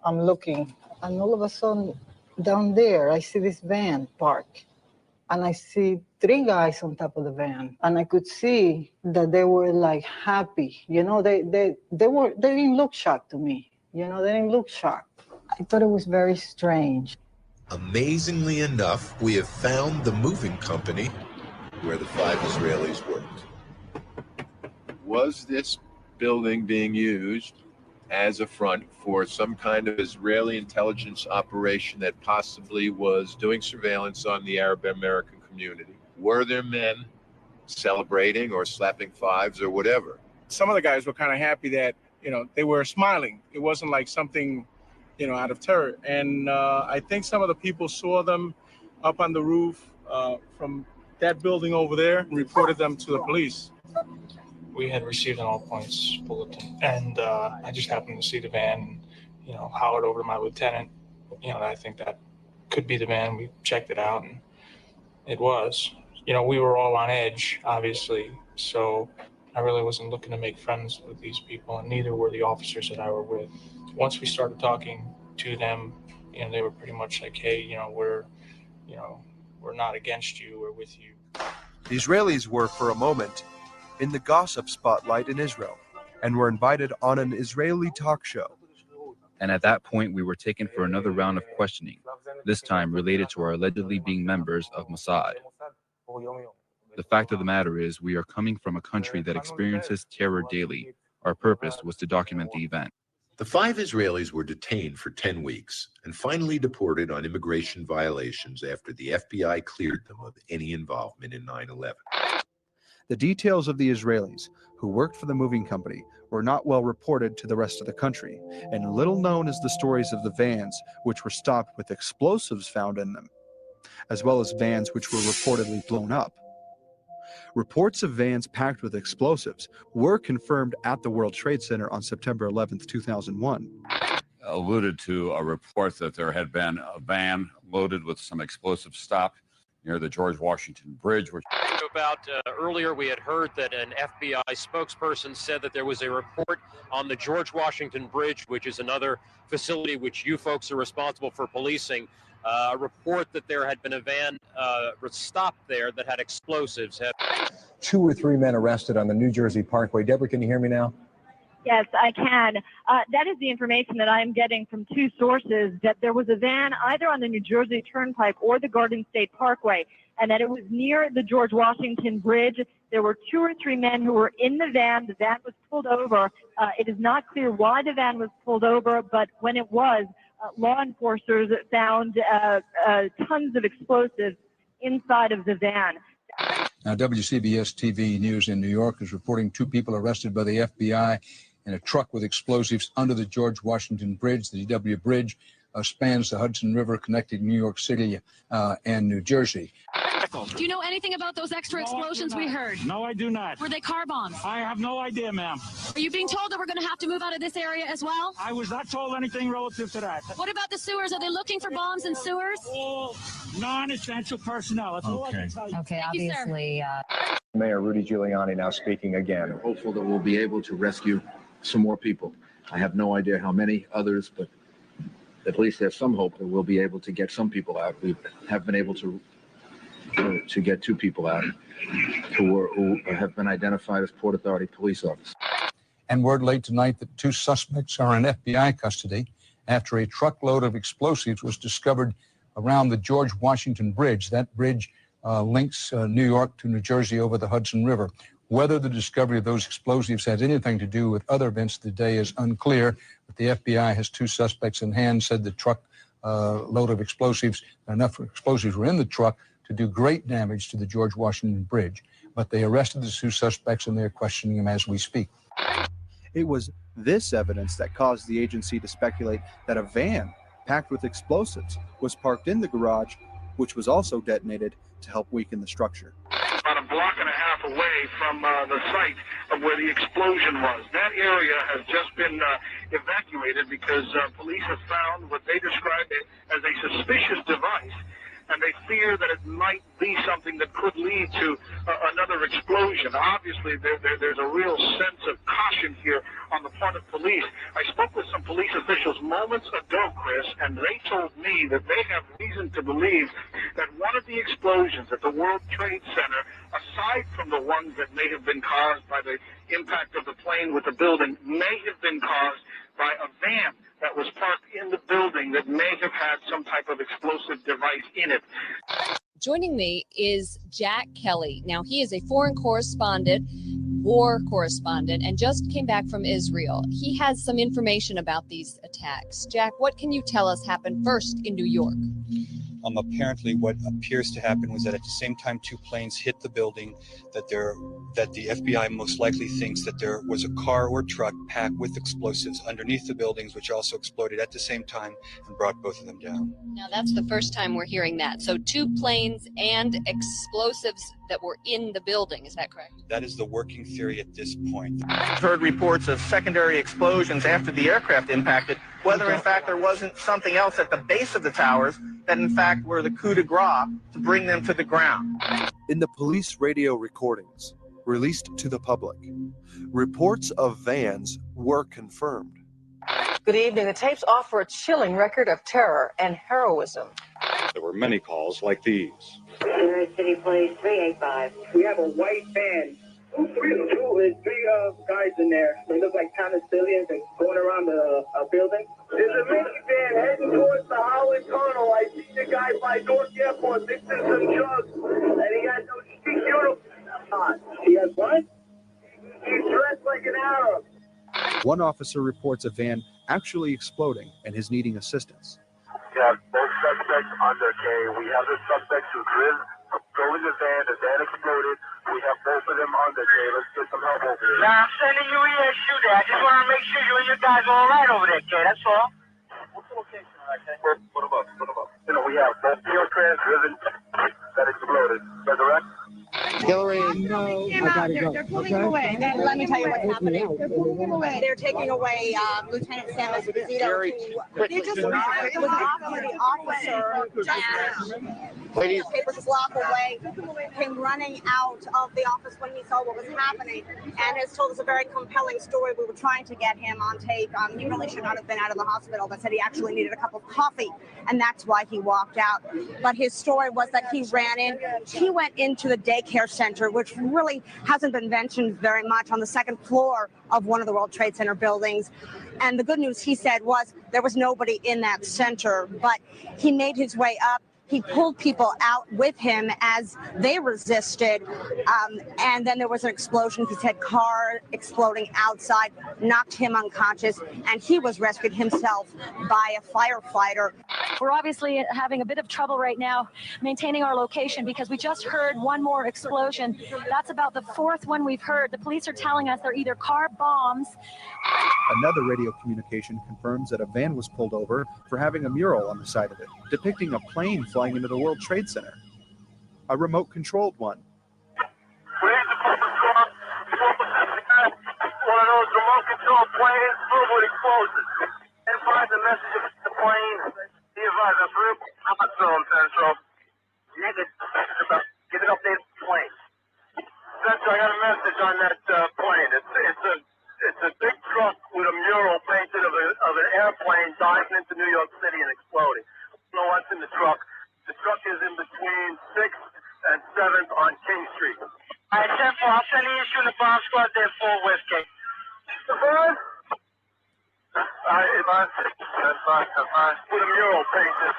I'm looking, and all of a sudden, down there, I see this van parked, and I see 3 guys on top of the van, and I could see that they were like happy. They didn't look shocked to me. They didn't look shocked. I thought it was very strange. Amazingly enough, we have found the moving company where the 5 Israelis worked. Was this building being used as a front for some kind of Israeli intelligence operation that possibly was doing surveillance on the Arab American community? Were there men celebrating or slapping 5s or whatever? Some of the guys were kind of happy that, they were smiling. It wasn't like something, out of terror. And I think some of the people saw them up on the roof from that building over there and reported them to the police. We had received an all points bulletin, and I just happened to see the van, hollered over to my lieutenant, I think that could be the van. We checked it out, and it was. We were all on edge, obviously, so I really wasn't looking to make friends with these people, and neither were the officers that I were with. Once we started talking to them, they were pretty much like, hey, we're not against you, we're with you. The Israelis were, for a moment, in the gossip spotlight in Israel and were invited on an Israeli talk show. And at that point, we were taken for another round of questioning, this time related to our allegedly being members of Mossad. The fact of the matter is, we are coming from a country that experiences terror daily. Our purpose was to document the event. The 5 Israelis were detained for 10 weeks and finally deported on immigration violations after the FBI cleared them of any involvement in 9/11. The details of the Israelis who worked for the moving company were not well reported to the rest of the country, and little known is the stories of the vans which were stopped with explosives found in them, as well as vans which were reportedly blown up. Reports of vans packed with explosives were confirmed at the World Trade Center on September 11, 2001. Alluded to a report that there had been a van loaded with some explosives stopped near the George Washington Bridge. About earlier, we had heard that an FBI spokesperson said that there was a report on the George Washington Bridge, which is another facility which you folks are responsible for policing. A report that there had been a van stopped there that had explosives. 2 or 3 men arrested on the New Jersey Parkway. Deborah, can you hear me now? Yes, I can. That is the information that I'm getting from 2 sources, that there was a van either on the New Jersey Turnpike or the Garden State Parkway, and that it was near the George Washington Bridge. There were 2 or 3 men who were in the van. The van was pulled over. It is not clear why the van was pulled over, but when it was, law enforcers found tons of explosives inside of the van. Now, WCBS TV News in New York is reporting 2 people arrested by the FBI in a truck with explosives under the George Washington Bridge. The DW Bridge spans the Hudson River connecting New York City and New Jersey. Do you know anything about those extra explosions we heard? No, I do not. Were they car bombs? I have no idea, ma'am. Are you being told that we're going to have to move out of this area as well? I was not told anything relative to that. What about the sewers? Are they looking for bombs in sewers? All non-essential personnel. That's all I can tell you. Okay, obviously. Mayor Rudy Giuliani now speaking again. I'm hopeful that we'll be able to rescue some more people. I have no idea how many others, but at least there's some hope that we'll be able to get some people out. We have been able to get 2 people out who have been identified as Port Authority police officers. And word late tonight that 2 suspects are in FBI custody after a truckload of explosives was discovered around the George Washington Bridge. That bridge links New York to New Jersey over the Hudson River. Whether the discovery of those explosives has anything to do with other events today is unclear, but the FBI has 2 suspects in hand, said the truck load of explosives, enough explosives were in the truck to do great damage to the George Washington Bridge. But they arrested the 2 suspects and they're questioning them as we speak. It was this evidence that caused the agency to speculate that a van packed with explosives was parked in the garage, which was also detonated to help weaken the structure. About a block and a half away from the site of where the explosion was. That area has just been evacuated because police have found what they described as a suspicious device and they fear that it might be something that could lead to another explosion. Obviously, there's a real sense of caution here on the part of police. I spoke with some police officials moments ago, Chris, and they told me that they have reason to believe that one of the explosions at the World Trade Center, aside from the ones that may have been caused by the impact of the plane with the building, may have been caused by a van that was parked in the building that may have had some type of explosive device in it. Joining me is Jack Kelly. Now, he is a foreign correspondent, war correspondent, and just came back from Israel. He has some information about these attacks. Jack, what can you tell us happened first in New York? Apparently what appears to happen was that at the same time two planes hit the building, that the FBI most likely thinks that there was a car or truck packed with explosives underneath the buildings, which also exploded at the same time and brought both of them down. Now, that's the first time we're hearing that. So 2 planes and explosives that were in the building, is that correct? That is the working theory at this point. I've heard reports of secondary explosions after the aircraft impacted, whether in fact there wasn't something else at the base of the towers that in fact were the coup de grace to bring them to the ground. In the police radio recordings released to the public, reports of vans were confirmed. Good evening. The tapes offer a chilling record of terror and heroism. There were many calls like these. City Police 385. We have a white van. Three guys in there. They look like counter civilians and going around the building. There's a minivan heading towards the Howard Tunnel. I see the guy by North Airport mixing some drugs, and he has no street uniform. He has what? He's dressed like an Arab. One officer reports a van actually exploding and his needing assistance. We have both suspects under K. We have the suspects who drove the van exploded. We have both of them under K. Let's get some help over here. Now, I'm sending you here, shoot that. I just want to make sure you and your guys are all right over there, K. That's all. What's the location, right, K? Put them up. You know, we have both Hillcrest driven that exploded. Is that correct? Hillary, no. I gotta go. They're pulling him away. Let me tell you what's happening. They're pulling him away. They're taking away Lieutenant Sam Esposito. They just, it was an officer. Ladies. Papers just locked away. Came running out of the office when he saw what was happening, and has told us a very compelling story. We were trying to get him on tape. He really should not have been out of the hospital, but said he actually needed a cup of coffee, and that's why he walked out. But his story was that he ran in. He went into the daycare center, which really hasn't been mentioned very much, on the second floor of one of the World Trade Center buildings. And the good news, he said, was there was nobody in that center, but he made his way up. He pulled people out with him as they resisted, and then there was an explosion. He said car exploding outside, knocked him unconscious, and he was rescued himself by a firefighter. We're obviously having a bit of trouble right now maintaining our location because we just heard one more explosion. That's about the 4th one we've heard. The police are telling us they're either car bombs. Another radio communication confirms that a van was pulled over for having a mural on the side of it, depicting a plane flying into the World Trade Center. A remote-controlled one. One of those remote-controlled planes filled with explosives. And find the message of the plane. He advised us real hot zone, Central. Give it updated plane. Central, I got a message on that plane. It's a big truck with a mural painted of an airplane diving into New York City and exploding. I don't know what's in the truck. The truck is in between 6th and 7th on King Street. All right, Central, I'll send the issue in the bomb squad there for West King. That's fine. With a mural painted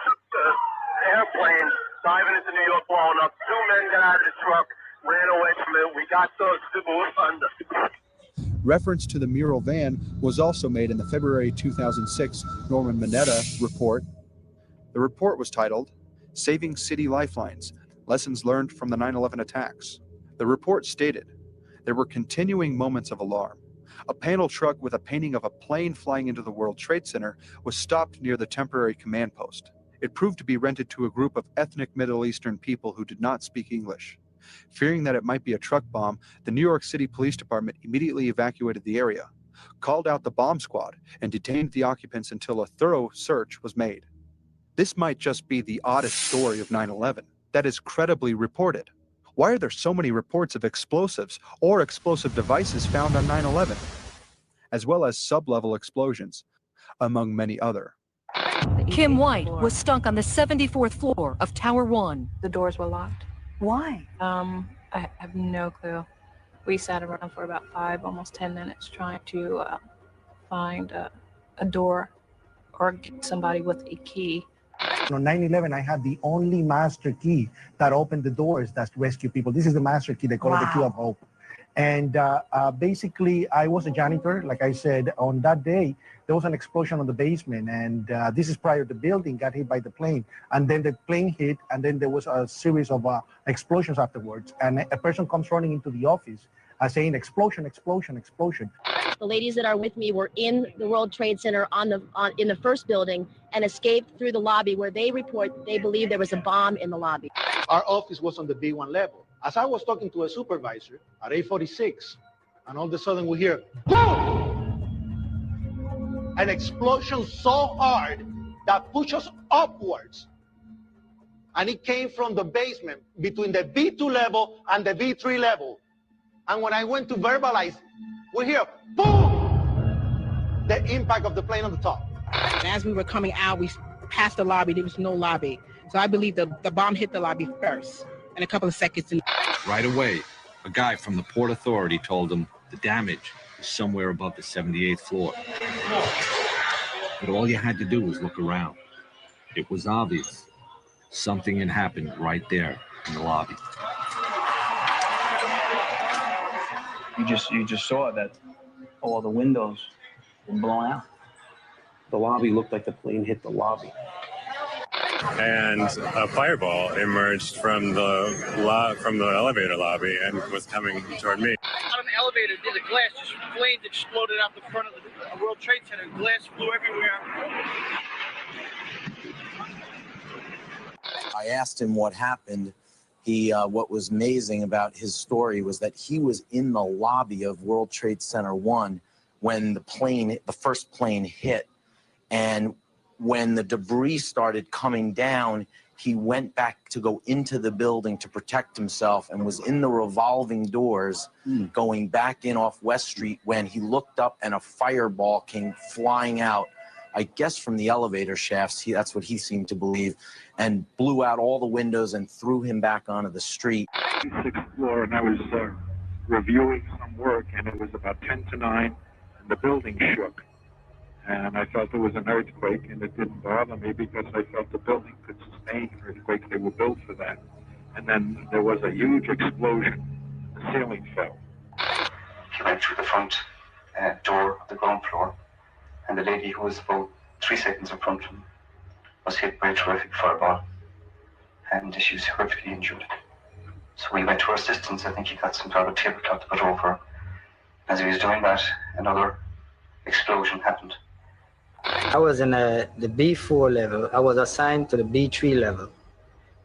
airplane diving into New York, blowing up. 2 men got out of the truck, ran away from it. We got those people under. Reference to the mural van was also made in the February 2006 Norman Mineta report. The report was titled, Saving City Lifelines, Lessons Learned from the 9/11 Attacks. The report stated, there were continuing moments of alarm. A panel truck with a painting of a plane flying into the World Trade Center was stopped near the temporary command post. It proved to be rented to a group of ethnic Middle Eastern people who did not speak English. Fearing that it might be a truck bomb, the New York City Police Department immediately evacuated the area, called out the bomb squad, and detained the occupants until a thorough search was made. This might just be the oddest story of 9/11 that is credibly reported. Why are there so many reports of explosives or explosive devices found on 9/11, as well as sub-level explosions, among many other? Kim White was stuck on the 74th floor of Tower 1. The doors were locked. Why? I have no clue. We sat around for about 5, almost 10 minutes trying to find a door or get somebody with a key. On 9/11, I had the only master key that opened the doors that rescue people. This is the master key. They call it the key of hope. And basically, I was a janitor. Like I said, on that day, there was an explosion on the basement. And this is prior to the building got hit by the plane. And then the plane hit, and then there was a series of explosions afterwards. And a person comes running into the office saying, explosion, explosion, explosion. The ladies that are with me were in the World Trade Center in the first building and escaped through the lobby where they report they believe there was a bomb in the lobby. Our office was on the B1 level. As I was talking to a supervisor at 8:46, and all of a sudden we hear, boom! An explosion so hard that pushed us upwards. And it came from the basement between the B2 level and the B3 level. And when I went to verbalize, we hear, boom! The impact of the plane on the top. And as we were coming out, we passed the lobby. There was no lobby. So I believe the bomb hit the lobby first. And a couple of seconds. Right away, a guy from the Port Authority told him the damage was somewhere above the 78th floor. But all you had to do was look around. It was obvious. Something had happened right there in the lobby. You just saw that all the windows were blown out. The lobby looked like the plane hit the lobby. And a fireball emerged from the elevator lobby and was coming toward me. On an elevator, the glass just flames exploded out the front of the World Trade Center. Glass flew everywhere. I asked him what happened. What was amazing about his story was that he was in the lobby of World Trade Center 1 when the first plane hit. And when the debris started coming down, he went back to go into the building to protect himself and was in the revolving doors going back in off West Street when he looked up and a fireball came flying out, I guess from the elevator shafts, that's what he seemed to believe, and blew out all the windows and threw him back onto the street. 6th floor, and I was reviewing some work, and it was about 10 to 9, and the building shook. And I felt there was an earthquake, and it didn't bother me because I felt the building could sustain an earthquake. They were built for that. And then there was a huge explosion. The ceiling fell. He went through the front door of the ground floor, and the lady who was about 3 seconds in front of him was hit by a terrific fireball, and she was horrifically injured. So when he went to her assistance, I think he got some sort of tablecloth to put over her. As he was doing that, another explosion happened. I was in the B4 level. I was assigned to the B3 level,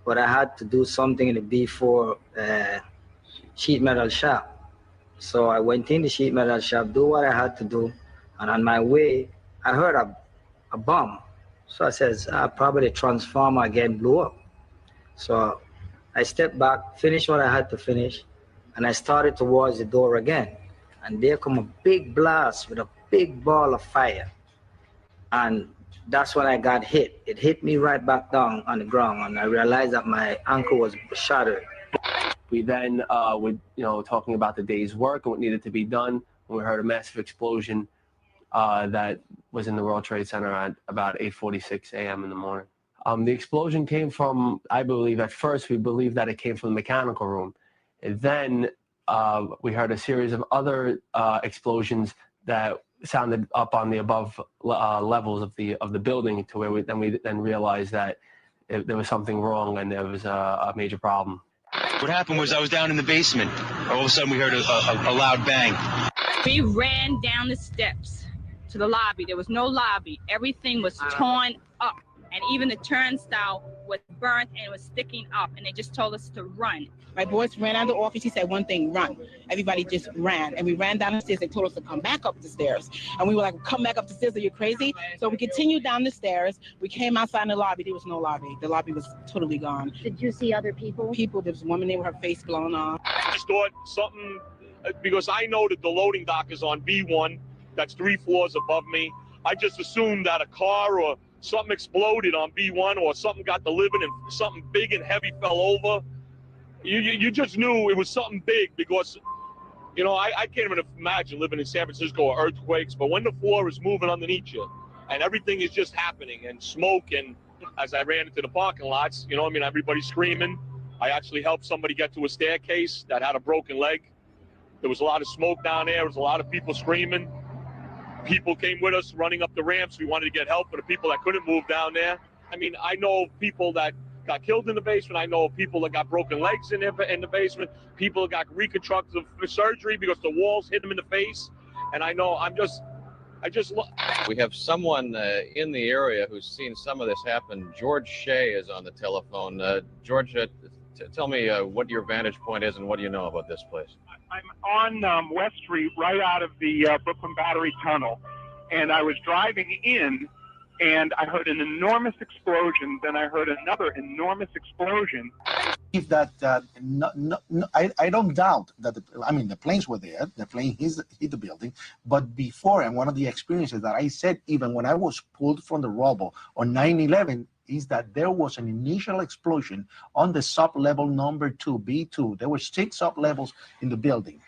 but I had to do something in the B4 sheet metal shop. So I went in the sheet metal shop, do what I had to do, and on my way, I heard a bomb. So I says, probably the transformer again blew up. So I stepped back, finished what I had to finish, and I started towards the door again. And there come a big blast with a big ball of fire. And that's when I got hit. It hit me right back down on the ground, and I realized that my ankle was shattered. We then were talking about the day's work and what needed to be done when we heard a massive explosion that was in the World Trade Center at about 8:46 a.m. in the morning. The explosion came from, I believe, at first we believed that it came from the mechanical room. And then we heard a series of other explosions that sounded up on the above levels of the building, to where we then realized that there was something wrong and there was a major problem. What happened was I was down in the basement. All of a sudden we heard a loud bang. We ran down the steps to the lobby. There was no lobby. Everything was torn up and even the turnstile was burnt and it was sticking up, and they just told us to run. My boys ran out of the office. He said one thing, run. Everybody just ran. And we ran down the stairs. They told us to come back up the stairs. And we were like, come back up the stairs, are you crazy? So we continued down the stairs. We came outside in the lobby. There was no lobby. The lobby was totally gone. Did you see other people? People, there was a woman there with her face blown off. I just thought something, because I know that the loading dock is on B1. That's 3 floors above me. I just assumed that a car or something exploded on B1 or something got delivered and something big and heavy fell over. You just knew it was something big because, you know, I can't even imagine living in San Francisco or earthquakes, but when the floor is moving underneath you and everything is just happening and smoke, and as I ran into the parking lots, you know, I mean, everybody's screaming. I actually helped somebody get to a staircase that had a broken leg. There was a lot of smoke down there. There was a lot of people screaming. People came with us running up the ramps. We wanted to get help for the people that couldn't move down there. I mean, I know people that got killed in the basement. I know people that got broken legs in the basement. People that got reconstructive surgery because the walls hit them in the face. And I know We have someone in the area who's seen some of this happen. George Shea is on the telephone. George, tell me what your vantage point is and what do you know about this place? I'm on West Street, right out of the Brooklyn Battery Tunnel, and I was driving in, and I heard an enormous explosion. Then I heard another enormous explosion. If that, I don't doubt that. The planes were there. The plane hit the building, but before, and one of the experiences that I said, even when I was pulled from the rubble on 9/11, is that there was an initial explosion on the sub-level number 2, B2. There were 6 sub-levels in the building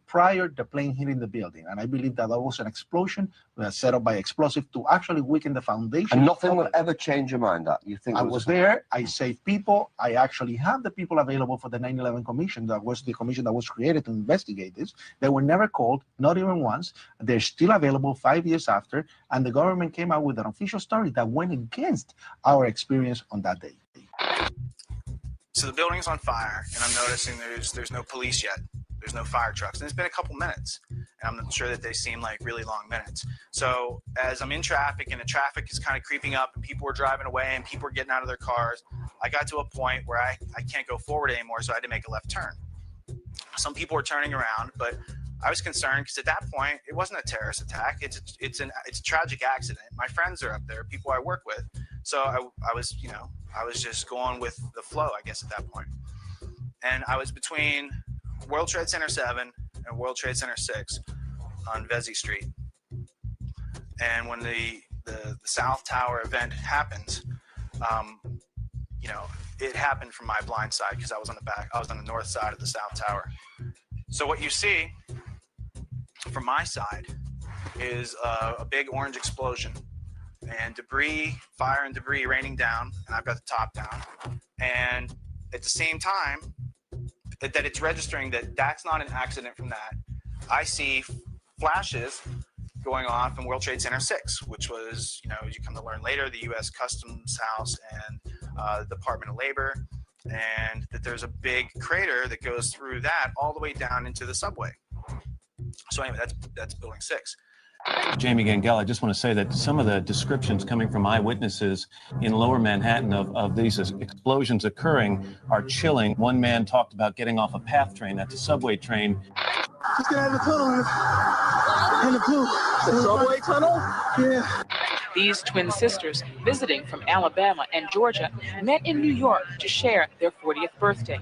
prior to the plane hitting the building. And I believe that was an explosion set up by explosive to actually weaken the foundation. And nothing will ever change your mind that you think. I was there. I saved people. I actually have the people available for the 9/11 commission. That was the commission that was created to investigate this. They were never called, not even once. They're still available 5 years after. And the government came out with an official story that went against our experience on that day. So the building's on fire, and I'm noticing there's no police yet. There's no fire trucks, and it's been a couple minutes, and I'm not sure that they seem like really long minutes. So as I'm in traffic, and the traffic is kind of creeping up, and people are driving away, and people are getting out of their cars, I got to a point where I can't go forward anymore, so I had to make a left turn. Some people were turning around, but I was concerned because at that point, it wasn't a terrorist attack. It's a tragic accident. My friends are up there, people I work with, so I was just going with the flow, I guess, at that point. And I was between World Trade Center 7 and World Trade Center 6 on Vesey Street. And when the South Tower event happened, it happened from my blind side because I was on the north side of the South Tower. So what you see from my side is a big orange explosion and fire and debris raining down, and I've got the top down. And at the same time, that it's registering that that's not an accident from that. I see flashes going off in World Trade Center 6, which was, as you come to learn later, the U.S. Customs House and the Department of Labor, and that there's a big crater that goes through that all the way down into the subway. So anyway, that's Building 6. Jamie Gangel, I just want to say that some of the descriptions coming from eyewitnesses in lower Manhattan of these explosions occurring are chilling. One man talked about getting off a PATH train, that's a subway train. Just get out of the tunnel and the blue. The subway tunnel? Yeah. These twin sisters, visiting from Alabama and Georgia, met in New York to share their 40th birthday.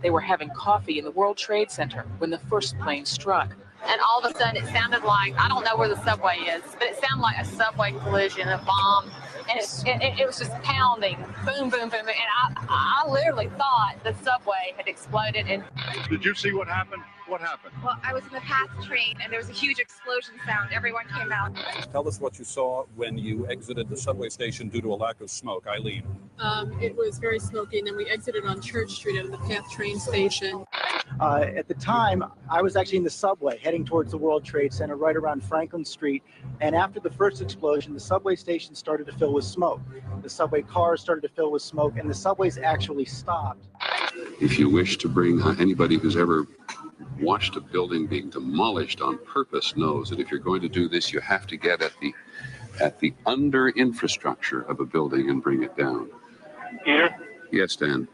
They were having coffee in the World Trade Center when the first plane struck. And all of a sudden it sounded like, I don't know where the subway is, but it sounded like a subway collision, a bomb. And it was just pounding, boom, boom, boom. And I literally thought the subway had exploded. And Did you see what happened? What happened? well, I was in the PATH train and there was a huge explosion sound. Everyone came out. Tell us what you saw when you exited the subway station due to a lack of smoke. Eileen. It was very smoky, and then we exited on Church Street out of the PATH train station. At the time, I was actually in the subway heading towards the World Trade Center right around Franklin Street. And after the first explosion, the subway station started to fill with smoke. The subway cars started to fill with smoke, and the subways actually stopped. If you wish to bring anybody who's ever watched a building being demolished on purpose knows that if you're going to do this, you have to get at the at the under infrastructure of a building and bring it down. Peter? Yes, Dan.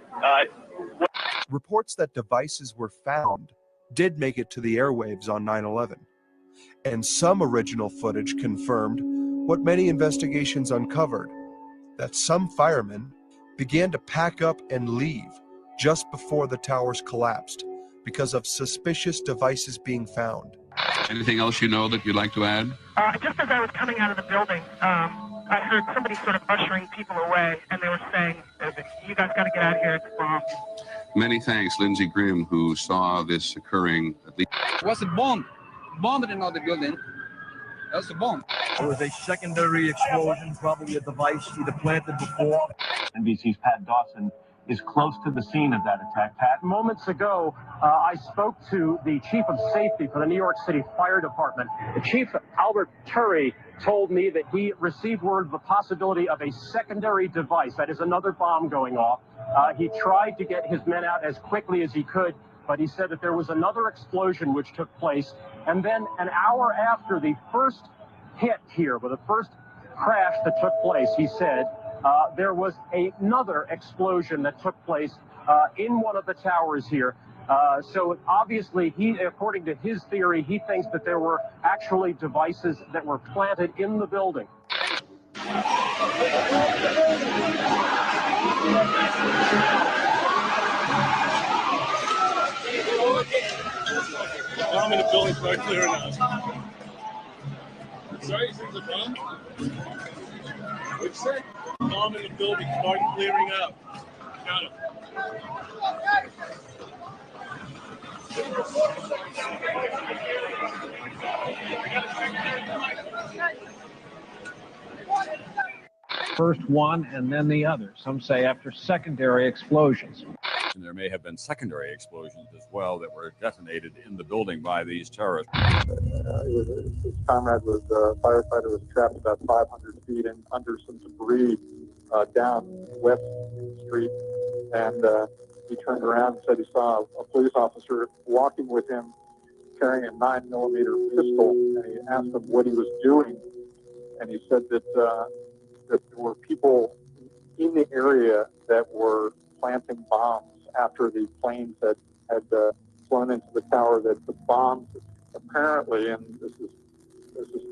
Reports that devices were found did make it to the airwaves on 9/11, and some original footage confirmed what many investigations uncovered, that some firemen began to pack up and leave just before the towers collapsed because of suspicious devices being found. Anything else you know that you'd like to add? Just as I was coming out of the building, I heard somebody sort of ushering people away, and they were saying, "You guys got to get out of here, it's a bomb." Many thanks, Lindsey Grimm, who saw this occurring at least. It was a bomb. Bomb in another building. That was a bomb. There was a secondary explosion, probably a device either planted before. NBC's Pat Dawson is close to the scene of that attack. Pat, moments ago, I spoke to the chief of safety for the New York City Fire Department. The chief, Albert Turry, told me that he received word of the possibility of a secondary device, that is another bomb going off. He tried to get his men out as quickly as he could, but he said that there was another explosion which took place. And then an hour after the first hit here, with the first crash that took place, he said, there was another explosion that took place in one of the towers here. So obviously, according to his theory, he thinks that there were actually devices that were planted in the building. Bomb in the building, start clearing out. Sorry, you think the bomb? What'd you say? Bomb in the building, start clearing out. Got it. First one and then the other, some say after secondary explosions. And there may have been secondary explosions as well that were detonated in the building by these terrorists. His comrade was a firefighter, was trapped about 500 feet in under some debris down West Street, and he turned around and said he saw a police officer walking with him carrying a 9mm pistol, and he asked him what he was doing, and he said that there were people in the area that were planting bombs after the planes had flown into the tower, that the bombs apparently, and this is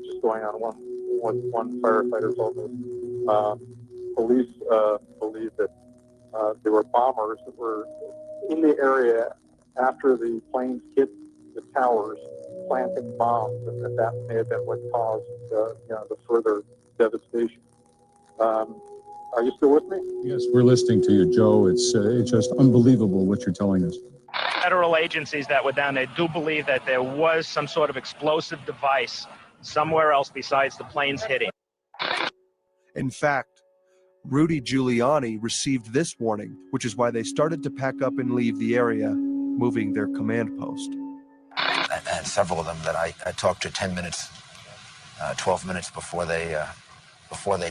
just going on one firefighter told me, police believe that there were bombers that were in the area after the planes hit the towers, planting bombs, and that may have been what caused the further devastation. Are you still with me? Yes, we're listening to you, Joe. It's just unbelievable what you're telling us. Federal agencies that were down there do believe that there was some sort of explosive device somewhere else besides the planes hitting. In fact, Rudy Giuliani received this warning, which is why they started to pack up and leave the area, moving their command post. And several of them that I talked to 10 minutes, 12 minutes before they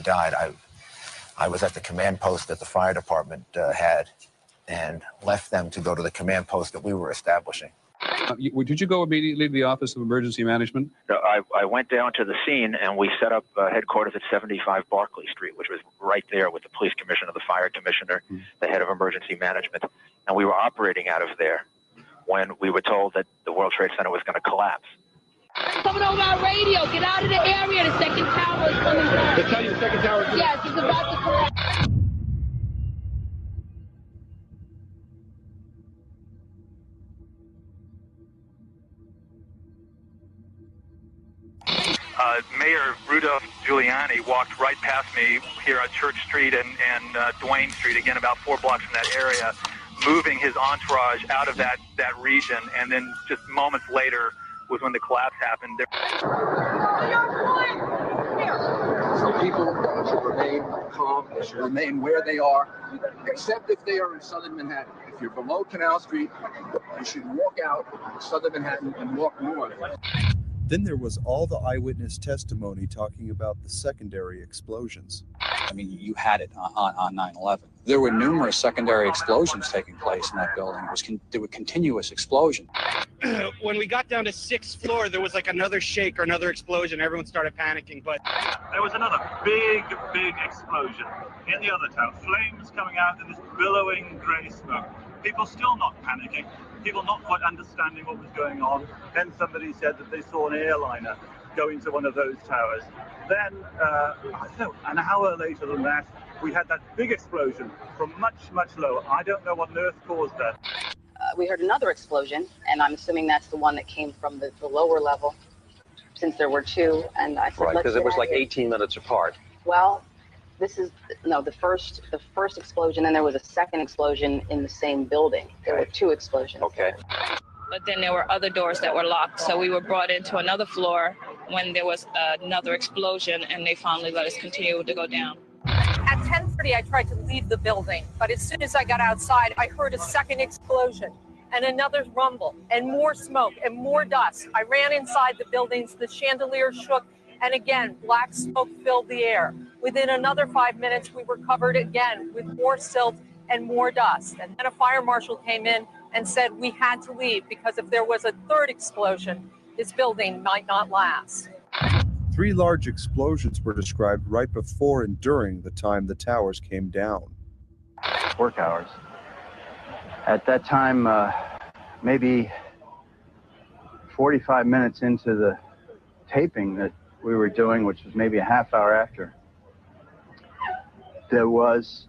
died. I was at the command post that the fire department had, and left them to go to the command post that we were establishing. Did you go immediately to the Office of Emergency Management? I went down to the scene, and we set up headquarters at 75 Barclay Street, which was right there with the police commissioner, the fire commissioner, the head of emergency management. And we were operating out of there when we were told that the World Trade Center was going to collapse. Coming over our radio, get out of the area, the second tower is coming down. They tell you the second tower is coming down? Yes, it's about to collapse. Mayor Rudolph Giuliani walked right past me here on Church Street and Duane Street, again about 4 blocks from that area, moving his entourage out of that region, and then just moments later was when the collapse happened. So people should remain calm, they should remain where they are, except if they are in southern Manhattan. If you're below Canal Street, you should walk out southern Manhattan and walk north. Then there was all the eyewitness testimony talking about the secondary explosions. I mean, you had it on 9/11. There were numerous secondary explosions taking place in that building. There were continuous explosions. when we got down to 6th floor, there was like another shake or another explosion. Everyone started panicking, but there was another big explosion in the other tower. Flames coming out and this billowing grey smoke. People still not panicking. People not quite understanding what was going on. Then somebody said that they saw an airliner go into one of those towers. Then, an hour later than that, we had that big explosion from much lower. I don't know what on earth caused that. We heard another explosion, and I'm assuming that's the one that came from the lower level, since there were two. And I said, right, because it was like 18 minutes apart. Well, this is the first explosion, and there was a second explosion in the same building. There were two explosions. Okay. But then there were other doors that were locked, so we were brought into another floor when there was another explosion, and they finally let us continue to go down. At 10:30, I tried to leave the building, but as soon as I got outside, I heard a second explosion and another rumble and more smoke and more dust. I ran inside the buildings, the chandelier shook, and again, black smoke filled the air. Within another 5 minutes, we were covered again with more silt and more dust. And then a fire marshal came in and said we had to leave because if there was a third explosion, this building might not last. 3 large explosions were described right before and during the time the towers came down. Work hours. At that time, maybe 45 minutes into the taping that we were doing, which was maybe a half hour after, it was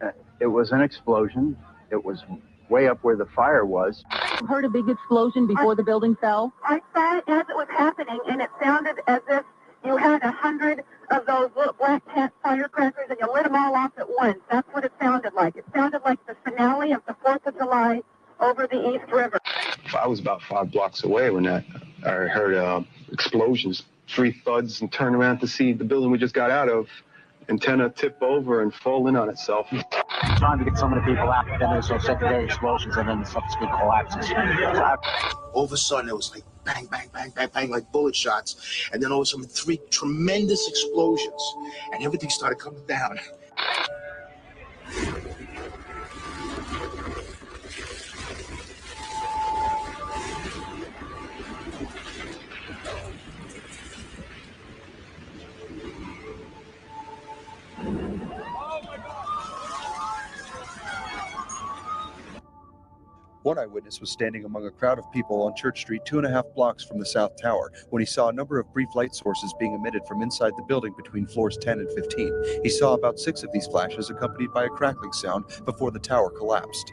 an explosion. It was way up where the fire was. Heard a big explosion before the building fell? I saw it as it was happening, and it sounded as if you had 100 of those little black cat firecrackers and you lit them all off at once. That's what it sounded like. It sounded like the finale of the 4th of July over the East River. I was about 5 blocks away when I heard explosions, 3 thuds, and turned around to see the building we just got out of. Antenna tip over and fall in on itself. Trying to get some of the people out, then there's those secondary explosions and then the subsequent collapses. All of a sudden, it was like bang, bang, bang, bang, bang, like bullet shots. And then all of a sudden, 3 tremendous explosions. And everything started coming down. One eyewitness was standing among a crowd of people on Church Street 2.5 blocks from the South Tower when he saw a number of brief light sources being emitted from inside the building between floors 10 and 15. He saw about 6 of these flashes accompanied by a crackling sound before the tower collapsed.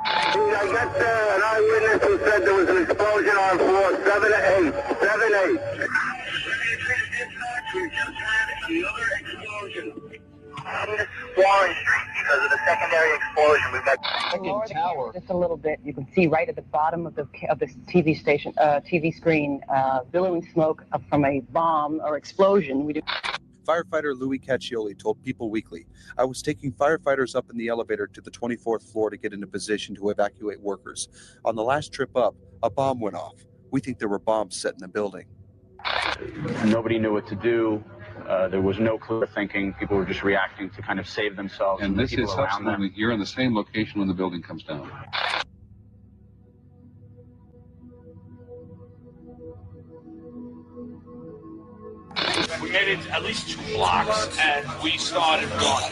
I got an eyewitness who said there was an explosion on floor 7-8. 7-8. We just had the other explosion on Warren Street because of the secondary explosion. We've got Second tower. Just a little bit. You can see right at the bottom of the TV station, TV screen, billowing smoke from a bomb or explosion. Firefighter Louis Caccioli told People Weekly, "I was taking firefighters up in the elevator to the 24th floor to get into position to evacuate workers. On the last trip up, a bomb went off. We think there were bombs set in the building." Nobody knew what to do. There was no clear thinking. People were just reacting to kind of save themselves And the this people is around them. absolutely, you're in the same location when the building comes down. We made it at least 2 blocks, and we started running.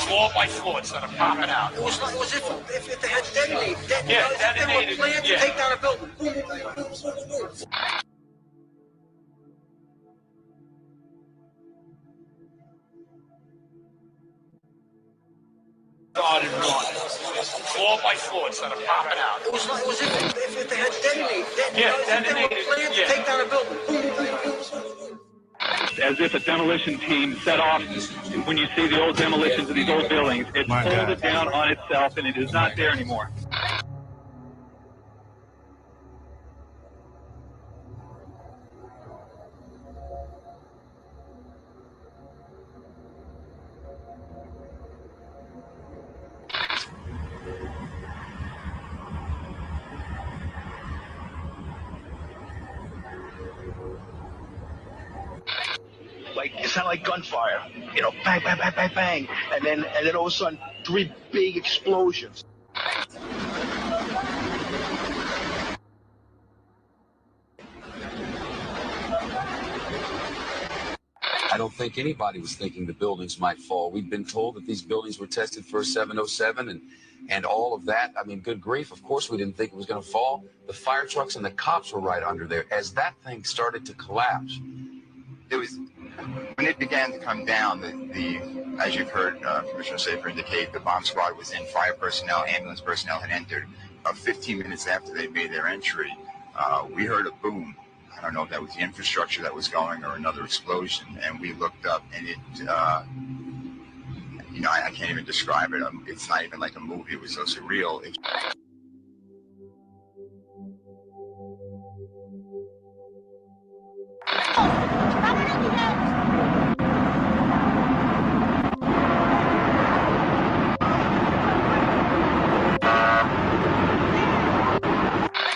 Floor by floor, instead of popping out. It was if it had detonated. Yeah, They were detonated, planned to yeah. take down a building. Boom, boom, boom, boom, boom, boom, boom. Started running. Floor by floor, instead of popping out. It was if it had detonated. Yeah, They were detonated, planned to yeah. take down a building. Boom, boom, boom, boom, boom, boom. As if a demolition team set off. When you see the old demolitions of these old buildings, it's folded down on itself and it is not there anymore. Like it sounded like gunfire, bang, bang, bang, bang, bang, and then all of a sudden 3 big explosions. I don't think anybody was thinking the buildings might fall. We'd been told that these buildings were tested for 707 and all of that. I mean, good grief, of course we didn't think it was going to fall. The fire trucks and the cops were right under there. As that thing started to collapse, It was, when it began to come down, as you've heard Commissioner Safer indicate, the bomb squad was in, fire personnel, ambulance personnel had entered. 15 minutes after they made their entry, we heard a boom. I don't know if that was the infrastructure that was going or another explosion, and we looked up, and it, I can't even describe it. It's not even like a movie. It was so surreal.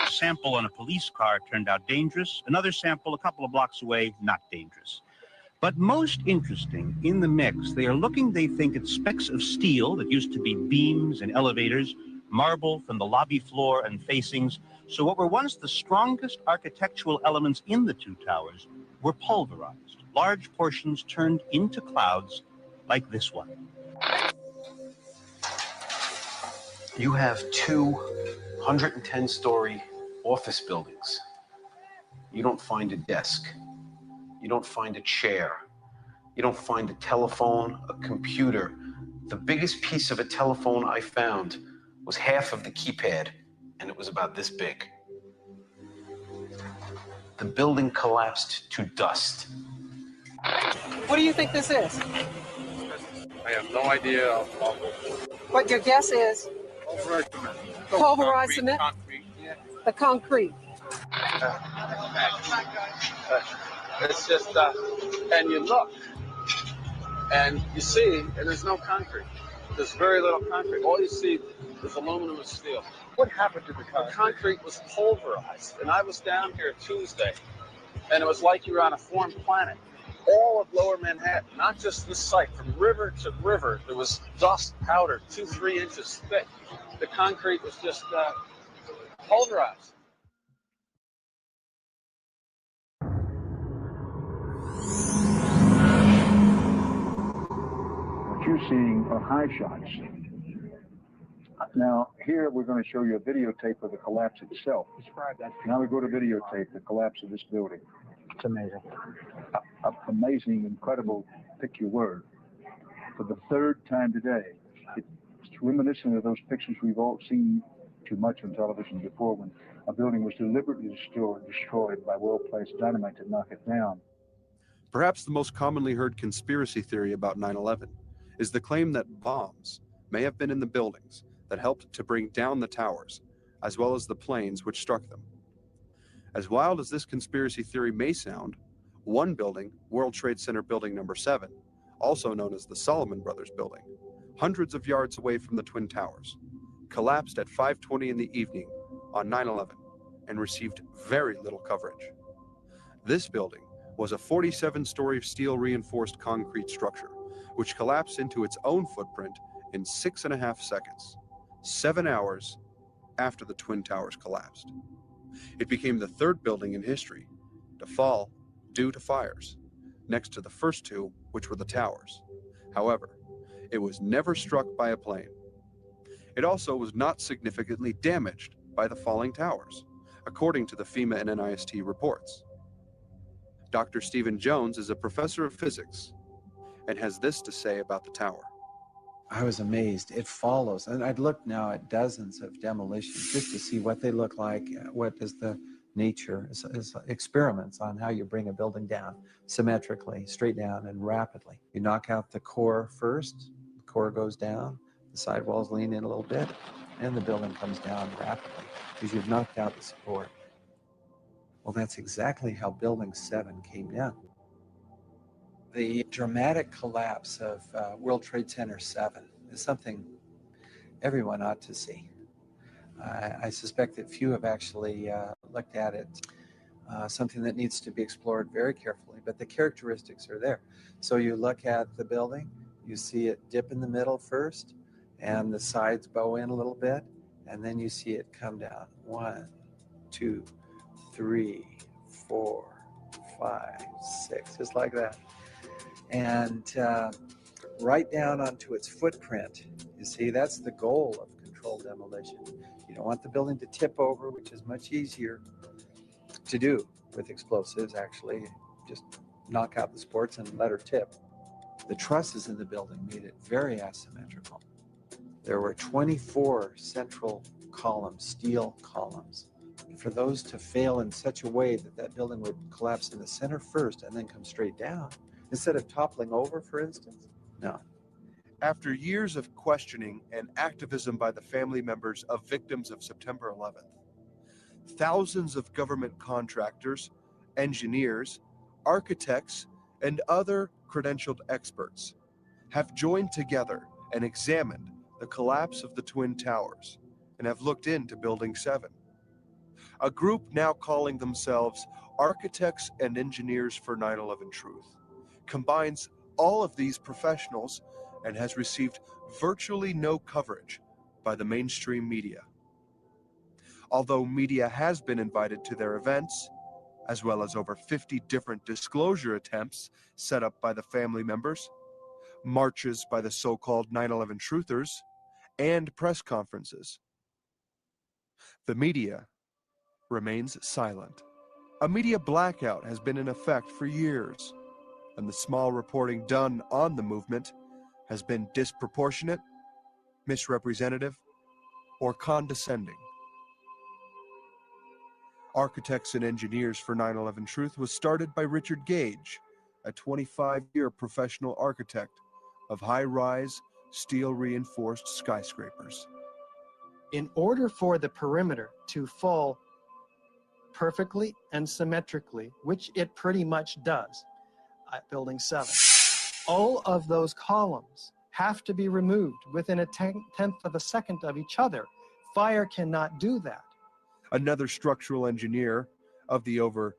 Sample on a police car turned out dangerous. Another sample a couple of blocks away, not dangerous. But most interesting, in the mix, they are looking, they think, at specks of steel that used to be beams and elevators, marble from the lobby floor and facings. So what were once the strongest architectural elements in the two towers were pulverized, large portions turned into clouds like this one. You have two 110-story office buildings. You don't find a desk. You don't find a chair. You don't find a telephone, a computer. The biggest piece of a telephone I found was half of the keypad, and it was about this big. The building collapsed to dust. What do you think this is? I have no idea. What your guess is? Pulverized cement? Concrete. Yeah. The concrete. It's just, and you look, and you see, and there's no concrete. There's very little concrete. All you see is aluminum and steel. What happened to the concrete? The concrete was pulverized, and I was down here Tuesday, and it was like you were on a foreign planet. All of Lower Manhattan, not just this site, from river to river, there was dust, powder, 2-3 inches thick. The concrete was just pulverized. What you're seeing are high shots. Now, here we're going to show you a videotape of the collapse itself. Describe that. Now we go to videotape, the collapse of this building. It's amazing. Amazing, incredible, pick your word. For the third time today, it's reminiscent of those pictures we've all seen too much on television before, when a building was deliberately destroyed by well-placed dynamite to knock it down. Perhaps the most commonly heard conspiracy theory about 9/11 is the claim that bombs may have been in the buildings that helped to bring down the towers, as well as the planes which struck them. As wild as this conspiracy theory may sound, one building, World Trade Center Building Number 7, also known as the Solomon Brothers Building, hundreds of yards away from the Twin Towers, collapsed at 5:20 in the evening on 9/11 and received very little coverage. This building was a 47-story steel-reinforced concrete structure, which collapsed into its own footprint in 6.5 seconds, 7 hours after the Twin Towers collapsed. It became the third building in history to fall due to fires, next to the first two, which were the towers. However, it was never struck by a plane. It also was not significantly damaged by the falling towers, according to the FEMA and NIST reports. Dr. Stephen Jones is a professor of physics and has this to say about the tower. I was amazed. It follows, and I'd looked now at dozens of demolitions just to see what they look like, what is the nature, is experiments on how you bring a building down symmetrically, straight down and rapidly. You knock out the core first, the core goes down, the sidewalls lean in a little bit, and the building comes down rapidly because you've knocked out the support. Well, that's exactly how Building 7 came down. The dramatic collapse of World Trade Center 7 is something everyone ought to see. I suspect that few have actually looked at it, something that needs to be explored very carefully, but the characteristics are there. So you look at the building, you see it dip in the middle first, and the sides bow in a little bit, and then you see it come down. 1, 2, 3, 4, 5, 6, just like that. and right down onto its footprint. You see, that's the goal of controlled demolition. You don't want the building to tip over, which is much easier to do with explosives, actually. Just knock out the supports and let her tip. The trusses in the building made it very asymmetrical. There were 24 central columns, steel columns. For those to fail in such a way that that building would collapse in the center first and then come straight down, instead of toppling over, for instance, no. After years of questioning and activism by the family members of victims of September 11th, thousands of government contractors, engineers, architects, and other credentialed experts have joined together and examined the collapse of the Twin Towers and have looked into Building 7. A group now calling themselves Architects and Engineers for 9/11 Truth combines all of these professionals and has received virtually no coverage by the mainstream media. Although media has been invited to their events, as well as over 50 different disclosure attempts set up by the family members, marches by the so-called 9/11 truthers, and press conferences, the media remains silent. A media blackout has been in effect for years, and the small reporting done on the movement has been disproportionate, misrepresentative, or condescending. Architects and Engineers for 9/11 Truth was started by Richard Gage, a 25-year professional architect of high-rise, steel-reinforced skyscrapers. In order for the perimeter to fall perfectly and symmetrically, which it pretty much does at Building 7, all of those columns have to be removed within a tenth of a second of each other. Fire cannot do that. Another structural engineer of the over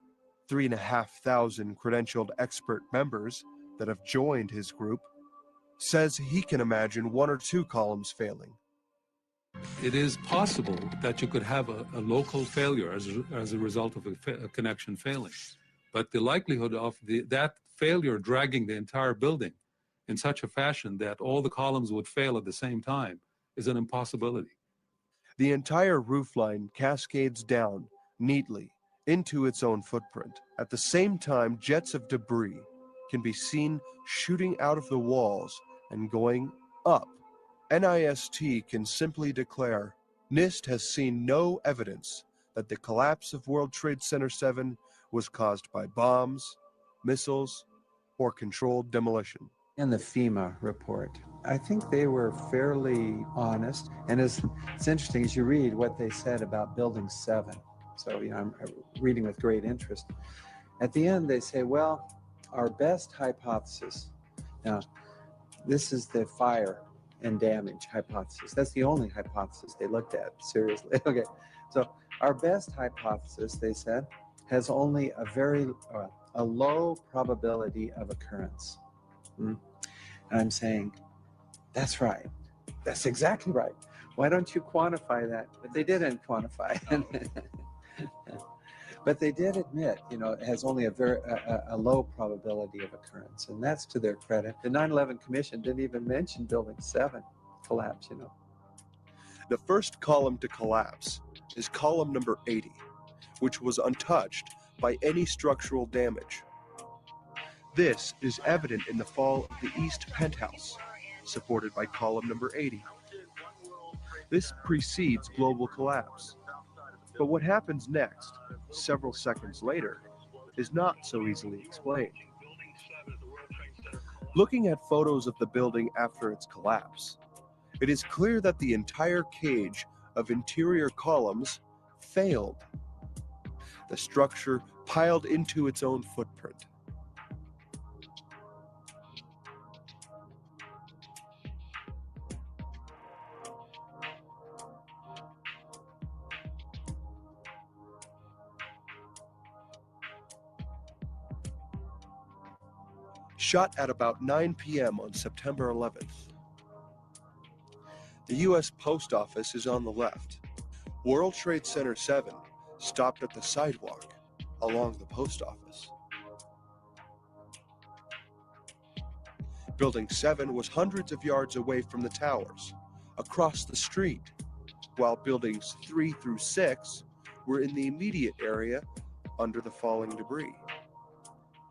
3,500 credentialed expert members that have joined his group says he can imagine one or two columns failing. It is possible that you could have a local failure as a result of a connection failing. But the likelihood of that failure dragging the entire building in such a fashion that all the columns would fail at the same time is an impossibility. The entire roofline cascades down neatly into its own footprint. At the same time, jets of debris can be seen shooting out of the walls and going up. NIST can simply declare, NIST has seen no evidence that the collapse of World Trade Center 7 was caused by bombs, missiles, or controlled demolition. In the FEMA report, I think they were fairly honest. And it's interesting as you read what they said about Building 7. So, I'm reading with great interest. At the end, they say, well, our best hypothesis, now, this is the fire and damage hypothesis. That's the only hypothesis they looked at, seriously. Okay, so our best hypothesis, they said, has only a low probability of occurrence. And I'm saying, that's right. That's exactly right. Why don't you quantify that? But they didn't quantify it. But they did admit, it has only a low probability of occurrence, and that's to their credit. The 9/11 Commission didn't even mention Building 7 collapse, The first column to collapse is column number 80, which was untouched by any structural damage. This is evident in the fall of the east penthouse, supported by column number 80. This precedes global collapse. But what happens next, several seconds later, is not so easily explained. Looking at photos of the building after its collapse, it is clear that the entire cage of interior columns failed. The structure piled into its own footprint. Shot at about 9 p.m. on September 11th. The U.S. Post Office is on the left. World Trade Center 7 stopped at the sidewalk along the post office. Building 7 was hundreds of yards away from the towers, across the street, while buildings 3 through 6 were in the immediate area under the falling debris.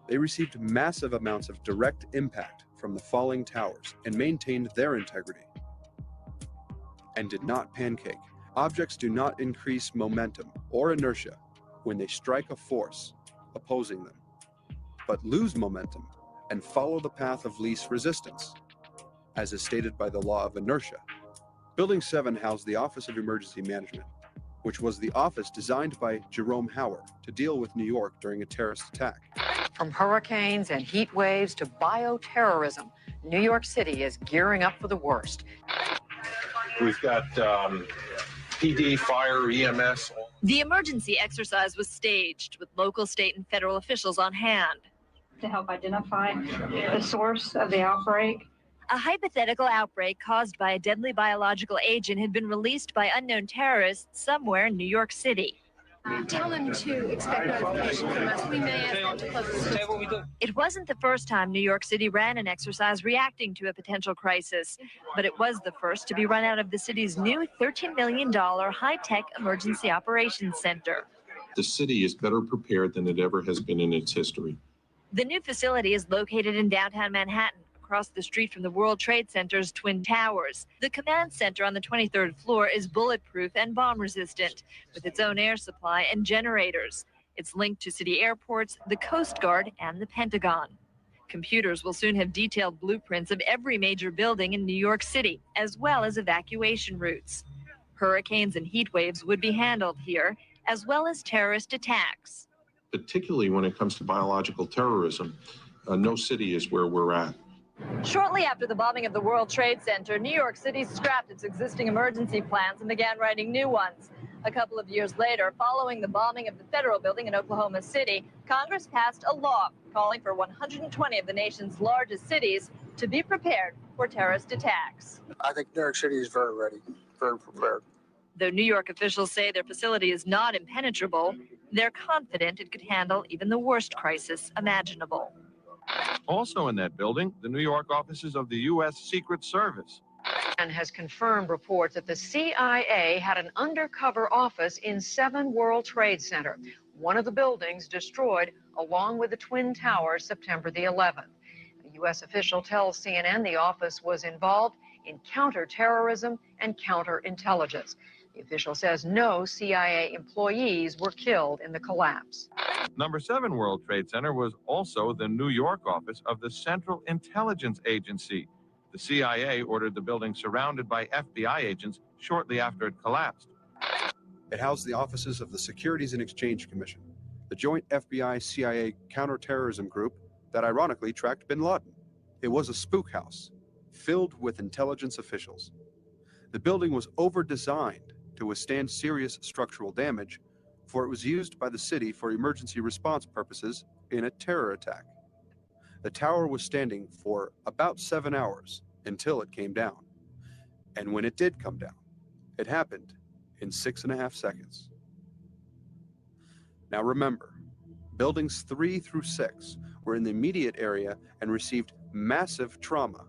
They received massive amounts of direct impact from the falling towers and maintained their integrity, and did not pancake. Objects do not increase momentum or inertia when they strike a force opposing them, but lose momentum and follow the path of least resistance, as is stated by the law of inertia. Building 7 housed the Office of Emergency Management, which was the office designed by Jerome Hauer to deal with New York during a terrorist attack. From hurricanes and heat waves to bioterrorism, New York City is gearing up for the worst. We've got PD, fire, EMS. The emergency exercise was staged with local, state, and federal officials on hand. To help identify the source of the outbreak. A hypothetical outbreak caused by a deadly biological agent had been released by unknown terrorists somewhere in New York City. Tell them to expect notification from us. We may ask them to close the system. It wasn't the first time New York City ran an exercise reacting to a potential crisis, but it was the first to be run out of the city's new $13 million high-tech emergency operations center. The city is better prepared than it ever has been in its history. The new facility is located in downtown Manhattan, across the street from the World Trade Center's Twin Towers. The command center on the 23rd floor is bulletproof and bomb-resistant, with its own air supply and generators. It's linked to city airports, the Coast Guard, and the Pentagon. Computers will soon have detailed blueprints of every major building in New York City, as well as evacuation routes. Hurricanes and heat waves would be handled here, as well as terrorist attacks. Particularly when it comes to biological terrorism, no city is where we're at. Shortly after the bombing of the World Trade Center, New York City scrapped its existing emergency plans and began writing new ones. A couple of years later, following the bombing of the federal building in Oklahoma City, Congress passed a law calling for 120 of the nation's largest cities to be prepared for terrorist attacks. I think New York City is very ready, very prepared. Though New York officials say their facility is not impenetrable, they're confident it could handle even the worst crisis imaginable. Also in that building, the New York offices of the U.S. Secret Service. And has confirmed reports that the CIA had an undercover office in 7 World Trade Center, one of the buildings destroyed along with the Twin Towers September the 11th. A U.S. official tells CNN the office was involved in counterterrorism and counterintelligence. The official says no CIA employees were killed in the collapse. Number 7 World Trade Center was also the New York office of the Central Intelligence Agency. The CIA ordered the building surrounded by FBI agents shortly after it collapsed. It housed the offices of the Securities and Exchange Commission, the joint FBI-CIA counterterrorism group that ironically tracked bin Laden. It was a spook house, filled with intelligence officials. The building was over-designed to withstand serious structural damage, for it was used by the city for emergency response purposes in a terror attack. The tower was standing for about 7 hours until it came down. And when it did come down, it happened in 6.5 seconds. Now remember, buildings 3 through 6 were in the immediate area and received massive trauma.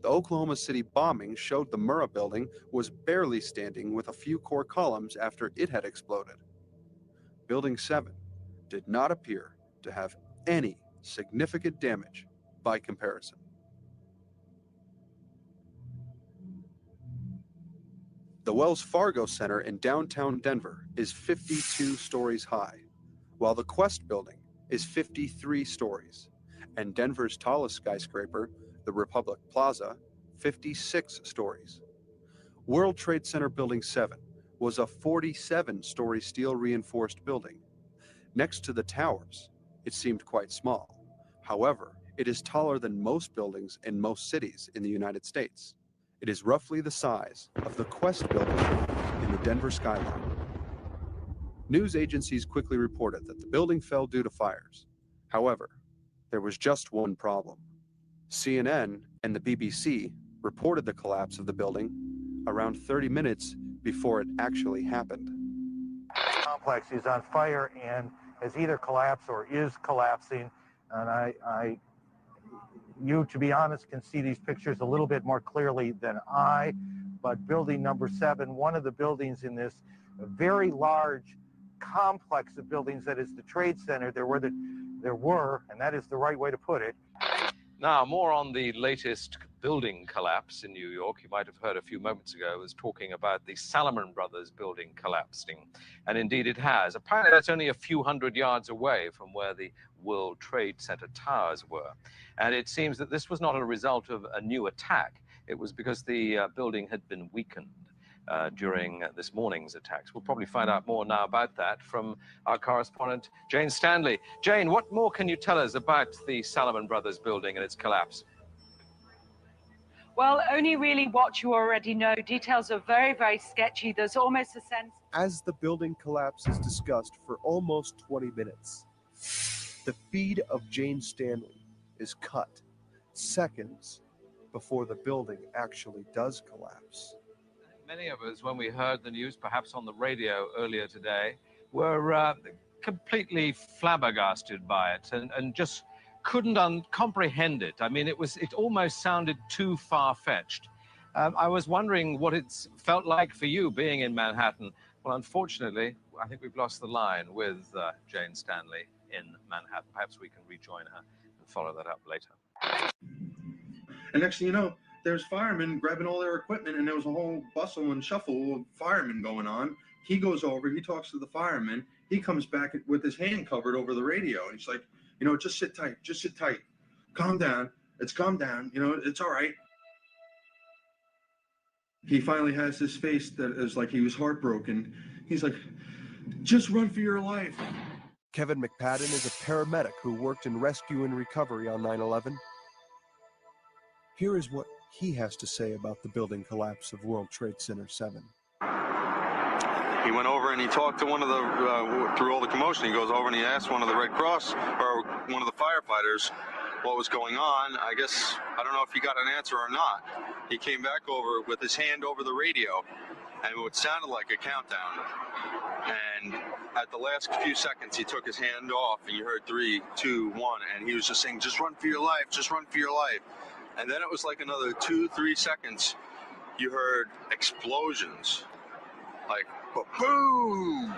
The Oklahoma City bombing showed the Murrah building was barely standing with a few core columns after it had exploded. Building 7 did not appear to have any significant damage by comparison. The Wells Fargo Center in downtown Denver is 52 stories high, while the Quest building is 53 stories, and Denver's tallest skyscraper, the Republic Plaza, 56 stories. World Trade Center Building 7 was a 47-story steel reinforced building. Next to the towers, it seemed quite small. However, it is taller than most buildings in most cities in the United States. It is roughly the size of the Quest building in the Denver skyline. News agencies quickly reported that the building fell due to fires. However, there was just one problem. CNN and the BBC reported the collapse of the building around 30 minutes before it actually happened. The complex is on fire and has either collapsed or is collapsing, and You, to be honest, can see these pictures a little bit more clearly than I, but building number 7, one of the buildings in this very large complex of buildings that is the Trade Center, there were, and that is the right way to put it. Now, more on the latest building collapse in New York. You might have heard a few moments ago, I was talking about the Salomon Brothers building collapsing. And indeed it has. Apparently that's only a few hundred yards away from where the World Trade Center towers were. And it seems that this was not a result of a new attack. It was because the building had been weakened during this morning's attacks. We'll probably find out more now about that from our correspondent, Jane Stanley. Jane, what more can you tell us about the Salomon Brothers building and its collapse? Well, only really what you already know. Details are very, very sketchy. There's almost a sense... As the building collapse is discussed for almost 20 minutes, the feed of Jane Stanley is cut seconds before the building actually does collapse. Many of us, when we heard the news, perhaps on the radio earlier today, were completely flabbergasted by it and just couldn't comprehend it. I mean, it almost sounded too far-fetched. I was wondering what it's felt like for you being in Manhattan. Well, unfortunately, I think we've lost the line with Jane Stanley in Manhattan. Perhaps we can rejoin her and follow that up later. And next thing you know, there's firemen grabbing all their equipment, and there was a whole bustle and shuffle of firemen going on. He goes over, he talks to the fireman, he comes back with his hand covered over the radio, and he's like, you know, just sit tight, calm down, calm down, you know, it's all right. He finally has this face that is like he was heartbroken. He's like, just run for your life. Kevin McPadden is a paramedic who worked in rescue and recovery on 9/11. Here is what he has to say about the building collapse of World Trade Center 7. He went over and he talked to one of the, through all the commotion, he goes over and he asked one of the Red Cross, or one of the firefighters, what was going on. I guess, I don't know if he got an answer or not. He came back over with his hand over the radio, and it sounded like a countdown. And at the last few seconds, he took his hand off, and you heard 3, 2, 1, and he was just saying, just run for your life, just run for your life. And then it was like another 2, 3 seconds, you heard explosions, like boom.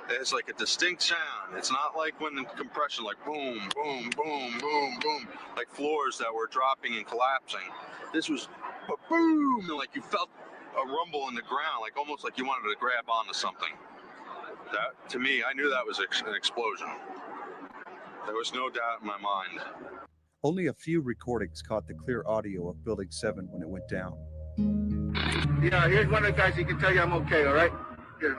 It's like a distinct sound. It's not like when in compression, like boom, boom, boom, boom, boom, like floors that were dropping and collapsing. This was boom, and like you felt a rumble in the ground, like almost like you wanted to grab onto something. That, to me, I knew that was an explosion. There was no doubt in my mind. Only a few recordings caught the clear audio of Building 7 when it went down. Yeah, here's one of the guys who can tell you I'm okay, all right? Here,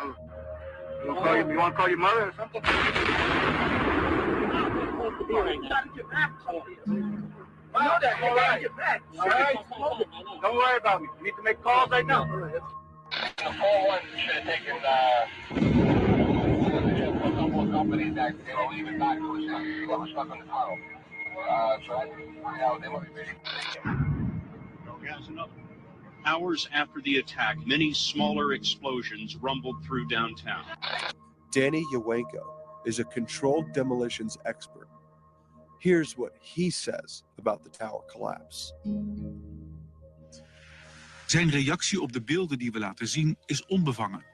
you want to call your mother or something? I know that. All right. All right. Don't worry about me. You need to make calls right now. Hours after the attack, many smaller explosions rumbled through downtown. Danny Yawenko is a controlled demolitions expert. Here's what he says about the tower collapse. Zijn reactie op de beelden die we laten zien is onbevangen.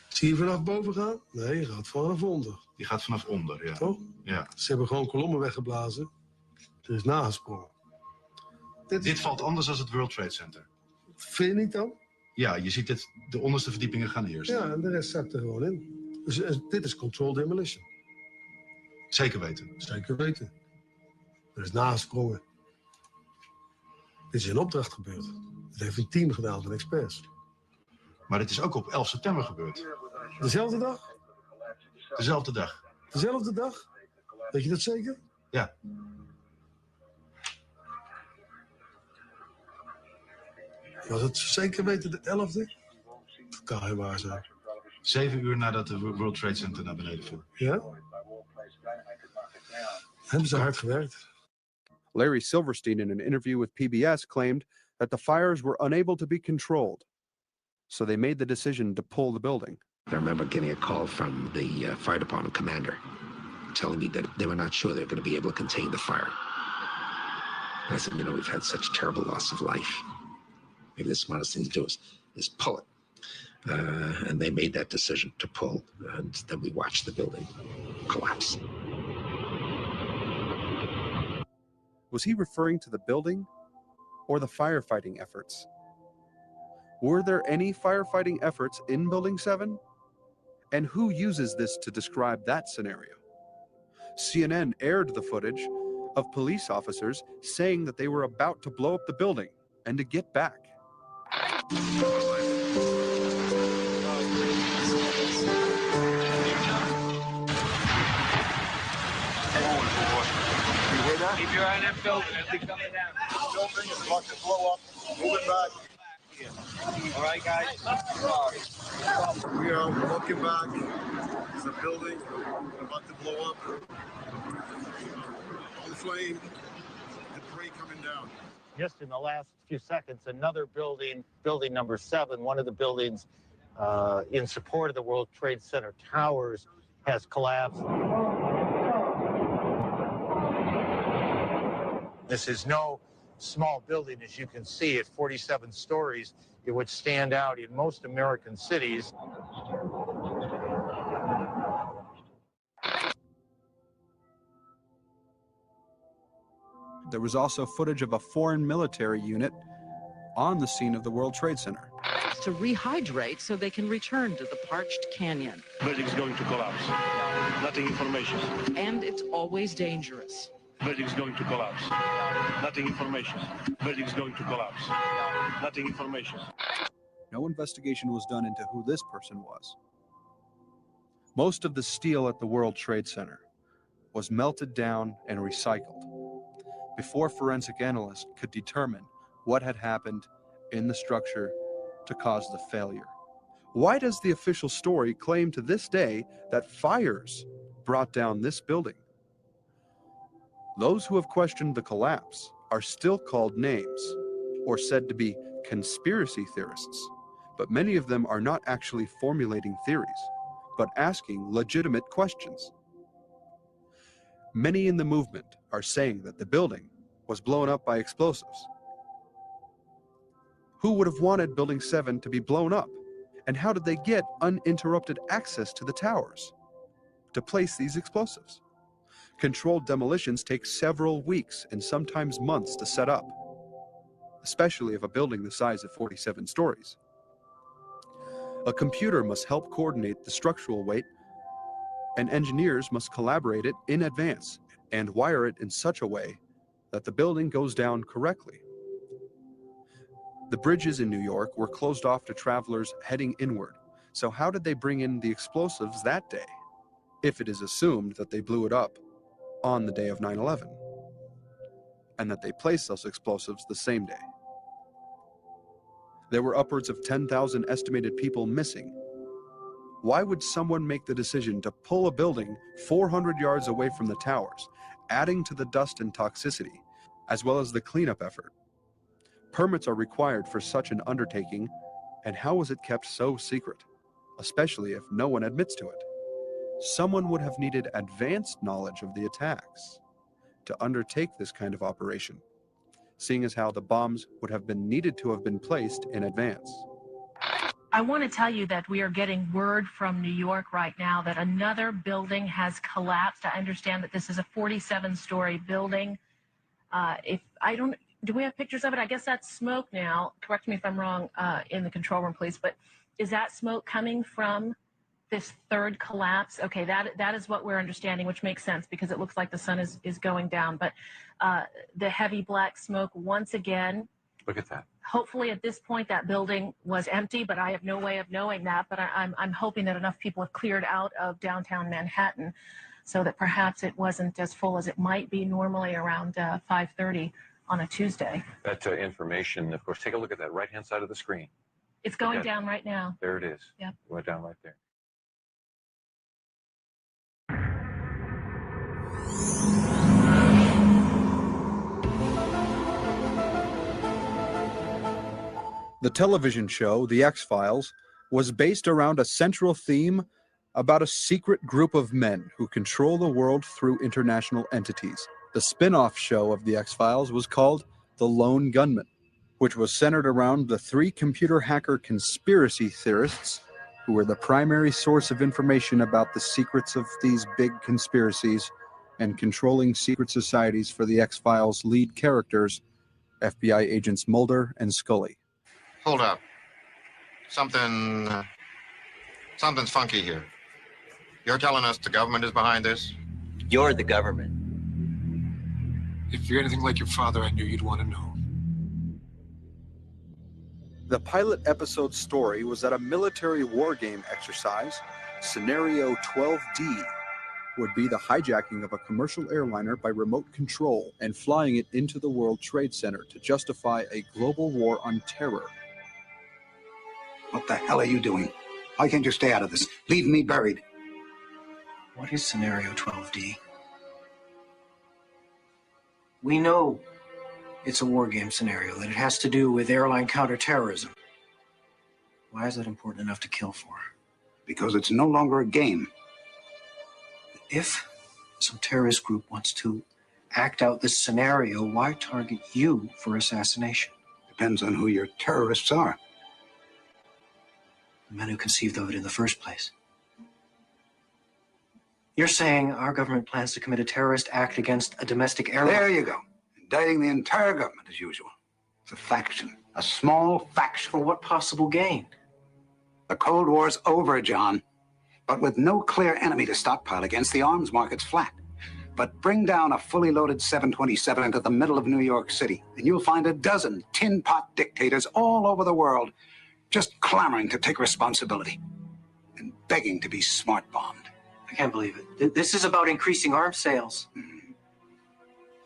Zie je vanaf boven gaan? Nee, je gaat vanaf onder. Die gaat vanaf onder, ja. Toch? Ja. Ze hebben gewoon kolommen weggeblazen. Er is nagesprongen. Dit valt anders dan het World Trade Center. Vind je niet dan? Ja, je ziet het, de onderste verdiepingen gaan eerst. Ja, en de rest zakt er gewoon in. Dus dit is controlled demolition. Zeker weten. Zeker weten. Er is nagesprongen. Dit is in opdracht gebeurd. Het heeft een team gedaan van experts. Maar dit is ook op 11 september gebeurd. Dezelfde dag? Dezelfde dag. Dezelfde dag? Weet je dat zeker? Ja. Was het zeker weten de 11e? Dat kan heel waar zijn. 7 uur nadat de World Trade Center naar beneden viel. Ja? Hebben ze hard gewerkt. Larry Silverstein, in an interview with PBS, claimed that the fires were unable to be controlled. So they made the decision to pull the building. I remember getting a call from the fire department commander telling me that they were not sure they were going to be able to contain the fire. I said, you know, we've had such terrible loss of life. Maybe the smartest thing to do is pull it. And they made that decision to pull, and then we watched the building collapse. Was he referring to the building or the firefighting efforts? Were there any firefighting efforts in Building 7? And who uses this to describe that scenario? CNN aired the footage of police officers saying that they were about to blow up the building and to get back. Keep your eye on that building as they coming down. Building is about to blow up. Moving back. All right, guys. We are looking back. There's a building about to blow up. On flame, debris coming down. Just in the last few seconds, another building, building number 7, one of the buildings in support of the World Trade Center towers, has collapsed. This is no small building, as you can see, at 47 stories. It would stand out in most American cities. There was also footage of a foreign military unit on the scene of the World Trade Center. To rehydrate so they can return to the parched canyon. Building is going to collapse. Nothing information. And it's always dangerous. Building is going to collapse. Nothing information. Building is going to collapse. Nothing information. No investigation was done into who this person was. Most of the steel at the World Trade Center was melted down and recycled before forensic analysts could determine what had happened in the structure to cause the failure. Why does the official story claim to this day that fires brought down this building? Those who have questioned the collapse are still called names or said to be conspiracy theorists, but many of them are not actually formulating theories, but asking legitimate questions. Many in the movement are saying that the building was blown up by explosives. Who would have wanted Building 7 to be blown up? And how did they get uninterrupted access to the towers to place these explosives? Controlled demolitions take several weeks and sometimes months to set up, especially of a building the size of 47 stories. A computer must help coordinate the structural weight, and engineers must collaborate it in advance and wire it in such a way that the building goes down correctly. The bridges in New York were closed off to travelers heading inward, so how did they bring in the explosives that day, if it is assumed that they blew it up on the day of 9/11, and that they placed those explosives the same day? There were upwards of 10,000 estimated people missing. Why would someone make the decision to pull a building 400 yards away from the towers, adding to the dust and toxicity, as well as the cleanup effort? Permits are required for such an undertaking, and how was it kept so secret, especially if no one admits to it? Someone would have needed advanced knowledge of the attacks to undertake this kind of operation, seeing as how the bombs would have been needed to have been placed in advance. I want to tell you that we are getting word from New York right now that another building has collapsed. I understand that this is a 47-story building. Do we have pictures of it? I guess that's smoke now. Correct me if I'm wrong in the control room, please. But is that smoke coming from this third collapse? Okay, that is what we're understanding, which makes sense because it looks like the sun is going down. But the heavy black smoke once again. Look at that. Hopefully at this point that building was empty, but I have no way of knowing that. But I'm hoping that enough people have cleared out of downtown Manhattan so that perhaps it wasn't as full as it might be normally around 5:30 on a Tuesday. That information, of course, take a look at that right-hand side of the screen. It's going down right now. There it is. Yep. It went down right there. The television show, The X-Files, was based around a central theme about a secret group of men who control the world through international entities. The spin-off show of The X-Files was called The Lone Gunman, which was centered around the 3 computer hacker conspiracy theorists who were the primary source of information about the secrets of these big conspiracies and controlling secret societies for the X-Files' lead characters, FBI agents Mulder and Scully. Hold up. Something's funky here. You're telling us the government is behind this? You're the government. If you're anything like your father, I knew you'd want to know. The pilot episode story was that a military wargame exercise, Scenario 12D, would be the hijacking of a commercial airliner by remote control and flying it into the World Trade Center to justify a global war on terror. What the hell are you doing? Why can't you stay out of this? Leave me buried. What is Scenario 12D? We know it's a war game scenario, that it has to do with airline counterterrorism. Why is that important enough to kill for? Because it's no longer a game. If some terrorist group wants to act out this scenario, why target you for assassination? Depends on who your terrorists are. The men who conceived of it in the first place. You're saying our government plans to commit a terrorist act against a domestic airline? There you go. Indicting the entire government as usual. It's a faction. A small faction. For what possible gain? The Cold War's over, John. But with no clear enemy to stockpile against, the arms market's flat. But bring down a fully loaded 727 into the middle of New York City, and you'll find a dozen tin pot dictators all over the world just clamoring to take responsibility and begging to be smart-bombed. I can't believe it. This is about increasing arms sales.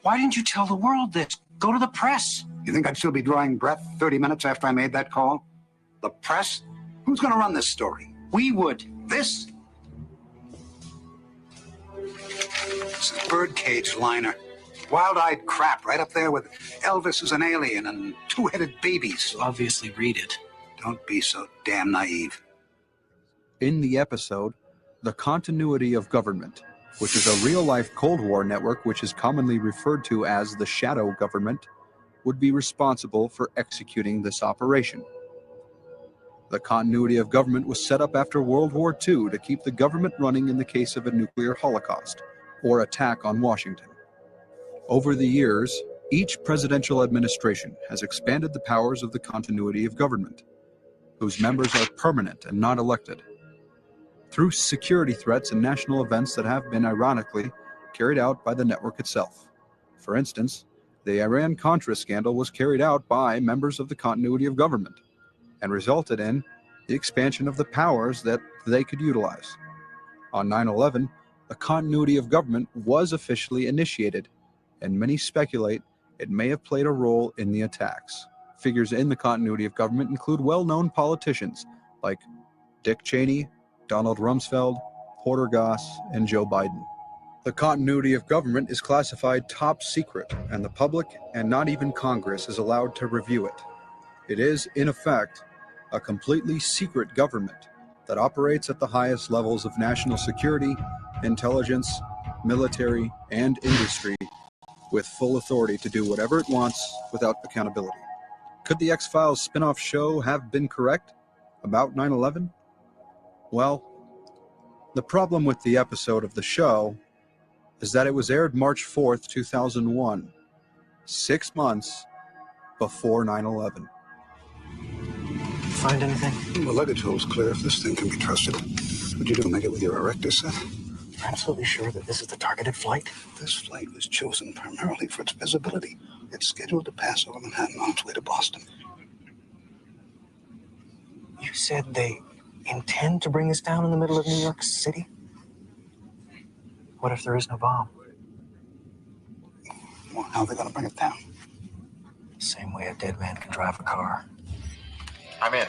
Why didn't you tell the world this? Go to the press. You think I'd still be drawing breath 30 minutes after I made that call? The press? Who's going to run this story? We would. This? It's a birdcage liner. Wild-eyed crap right up there with Elvis as an alien and 2-headed babies. You obviously read it. Don't be so damn naive. In the episode, The Continuity of Government, which is a real-life Cold War network which is commonly referred to as the shadow government, would be responsible for executing this operation. The continuity of government was set up after World War II to keep the government running in the case of a nuclear holocaust or attack on Washington. Over the years, each presidential administration has expanded the powers of the continuity of government, whose members are permanent and not elected, through security threats and national events that have been, ironically, carried out by the network itself. For instance, the Iran-Contra scandal was carried out by members of the continuity of government and resulted in the expansion of the powers that they could utilize. On 9/11, the continuity of government was officially initiated, and many speculate it may have played a role in the attacks. Figures in the continuity of government include well-known politicians like Dick Cheney, Donald Rumsfeld, Porter Goss, and Joe Biden. The continuity of government is classified top secret, and the public and not even Congress is allowed to review it. It is, in effect, a completely secret government that operates at the highest levels of national security, intelligence, military, and industry, with full authority to do whatever it wants without accountability. Could the X-Files spin-off show have been correct about 9/11? Well, the problem with the episode of the show is that it was aired March 4th, 2001, 6 months before 9/11. Find anything? The luggage hole's clear if this thing can be trusted. What'd you do, make it with your erector set? You're absolutely sure that this is the targeted flight? This flight was chosen primarily for its visibility. It's scheduled to pass over Manhattan on its way to Boston. You said they intend to bring this down in the middle of New York City? What if there is no bomb? Well, how are they going to bring it down? Same way a dead man can drive a car. I'm in.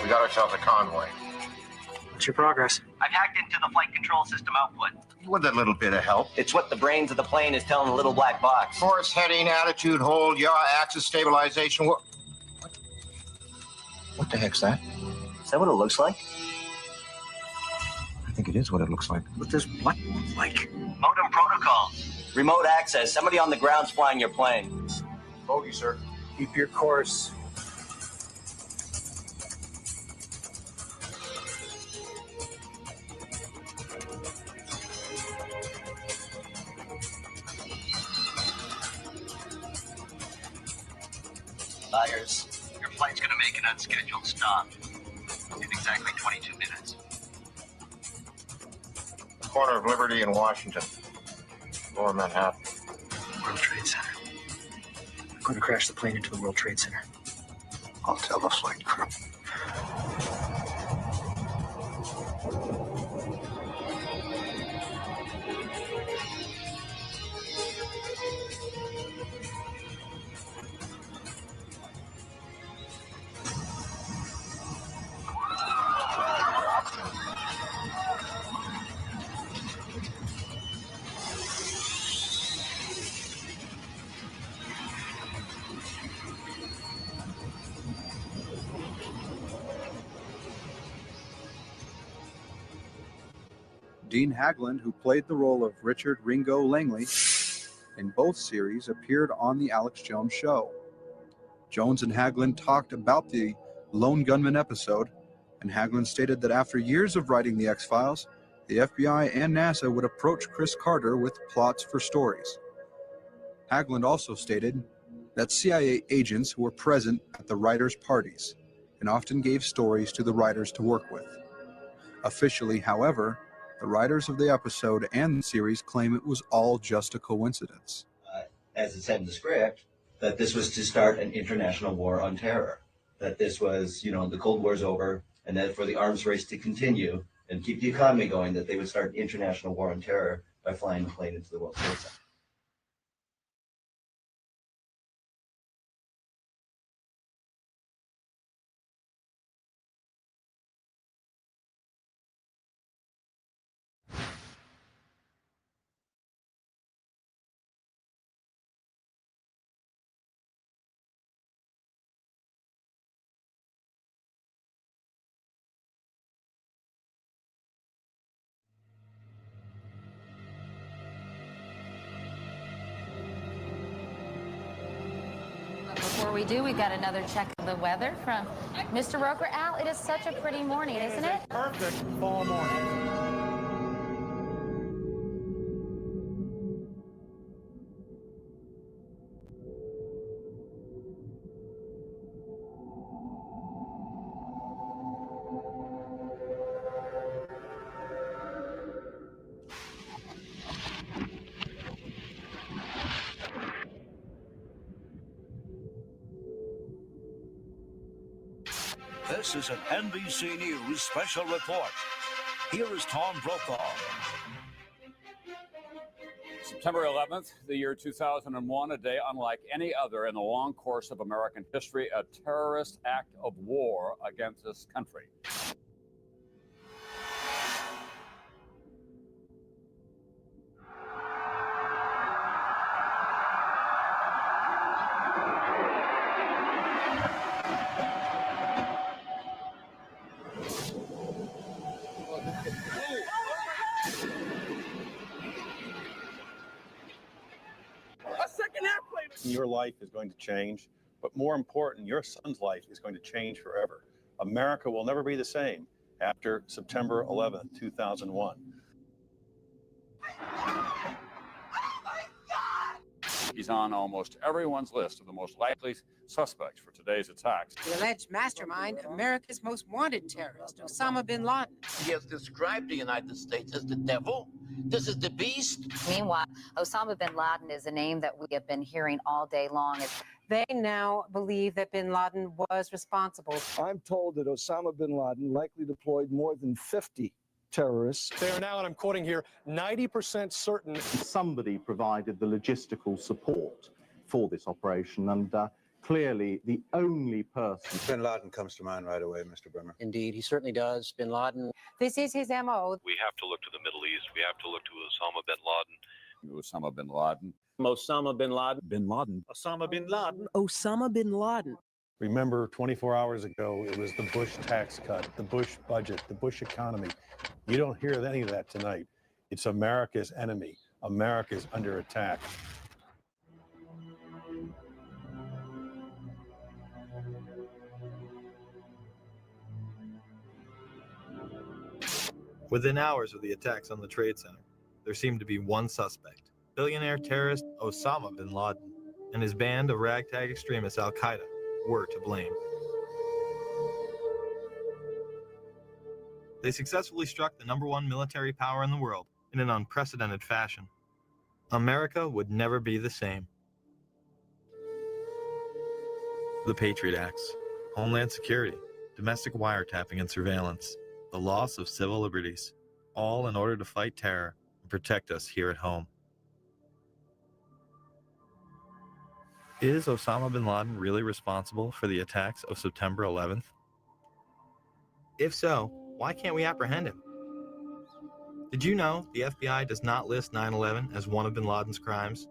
We got ourselves a convoy. What's your progress? I've hacked into the flight control system output. With a little bit of help. It's what the brains of the plane is telling the little black box. Course, heading, attitude, hold, yaw, axis stabilization. What the heck's that? Is that what it looks like? think it is what it looks like. What does what look like? Modem protocols. Remote access. Somebody on the ground's flying your plane. Bogey, sir. Keep your course. Liars. Your flight's gonna make an unscheduled stop in exactly 22 minutes. Corner of Liberty and Washington. Lower Manhattan. World Trade Center. I'm going to crash the plane into the World Trade Center. I'll tell the flight crew. Dean Haglund, who played the role of Richard Ringo Langley in both series, appeared on The Alex Jones Show. Jones and Haglund talked about the Lone Gunman episode, and Haglund stated that after years of writing The X-Files, the FBI and NASA would approach Chris Carter with plots for stories. Haglund also stated that CIA agents were present at the writers' parties and often gave stories to the writers to work with. Officially, however, the writers of the episode and the series claim it was all just a coincidence. As it said in the script, that this was to start an international war on terror. That this was, the Cold War's over, and that for the arms race to continue and keep the economy going, that they would start an international war on terror by flying a plane into the World Trade Center. Before we do, we've got another check of the weather from Mr. Roker. Al, it is such a pretty morning, isn't it? Perfect fall morning. This is an NBC News special report. Here is Tom Brokaw. September 11th, the year 2001, a day unlike any other in the long course of American history, a terrorist act of war against this country. Your life is going to change, but more important, your son's life is going to change forever. America will never be the same after September 11th, 2001. He's on almost everyone's list of the most likely suspects for today's attacks. The alleged mastermind, America's most wanted terrorist, Osama bin Laden. He has described the United States as the devil. This is the beast. Meanwhile, Osama bin Laden is a name that we have been hearing all day long. They now believe that bin Laden was responsible. I'm told that Osama bin Laden likely deployed more than 50 terrorists. They are now, and I'm quoting here, 90% certain somebody provided the logistical support for this operation, and clearly the only person. Bin Laden comes to mind right away, Mr. Brimmer. Indeed, he certainly does. Bin Laden. This is his MO. We have to look to the Middle East. We have to look to Osama bin Laden. Osama bin Laden. Osama bin Laden. Bin Laden. Osama bin Laden. Osama bin Laden. Remember, 24 hours ago, it was the Bush tax cut, the Bush budget, the Bush economy. You don't hear any of that tonight. It's America's enemy. America is under attack. Within hours of the attacks on the Trade Center, there seemed to be one suspect, billionaire terrorist Osama bin Laden and his band of ragtag extremists Al-Qaeda were to blame. They successfully struck the #1 military power in the world in an unprecedented fashion. America would never be the same. The Patriot Acts, Homeland Security, domestic wiretapping and surveillance, the loss of civil liberties, all in order to fight terror and protect us here at home. Is Osama bin Laden really responsible for the attacks of September 11th? If so, why can't we apprehend him? Did you know the FBI does not list 9/11 as one of bin Laden's crimes?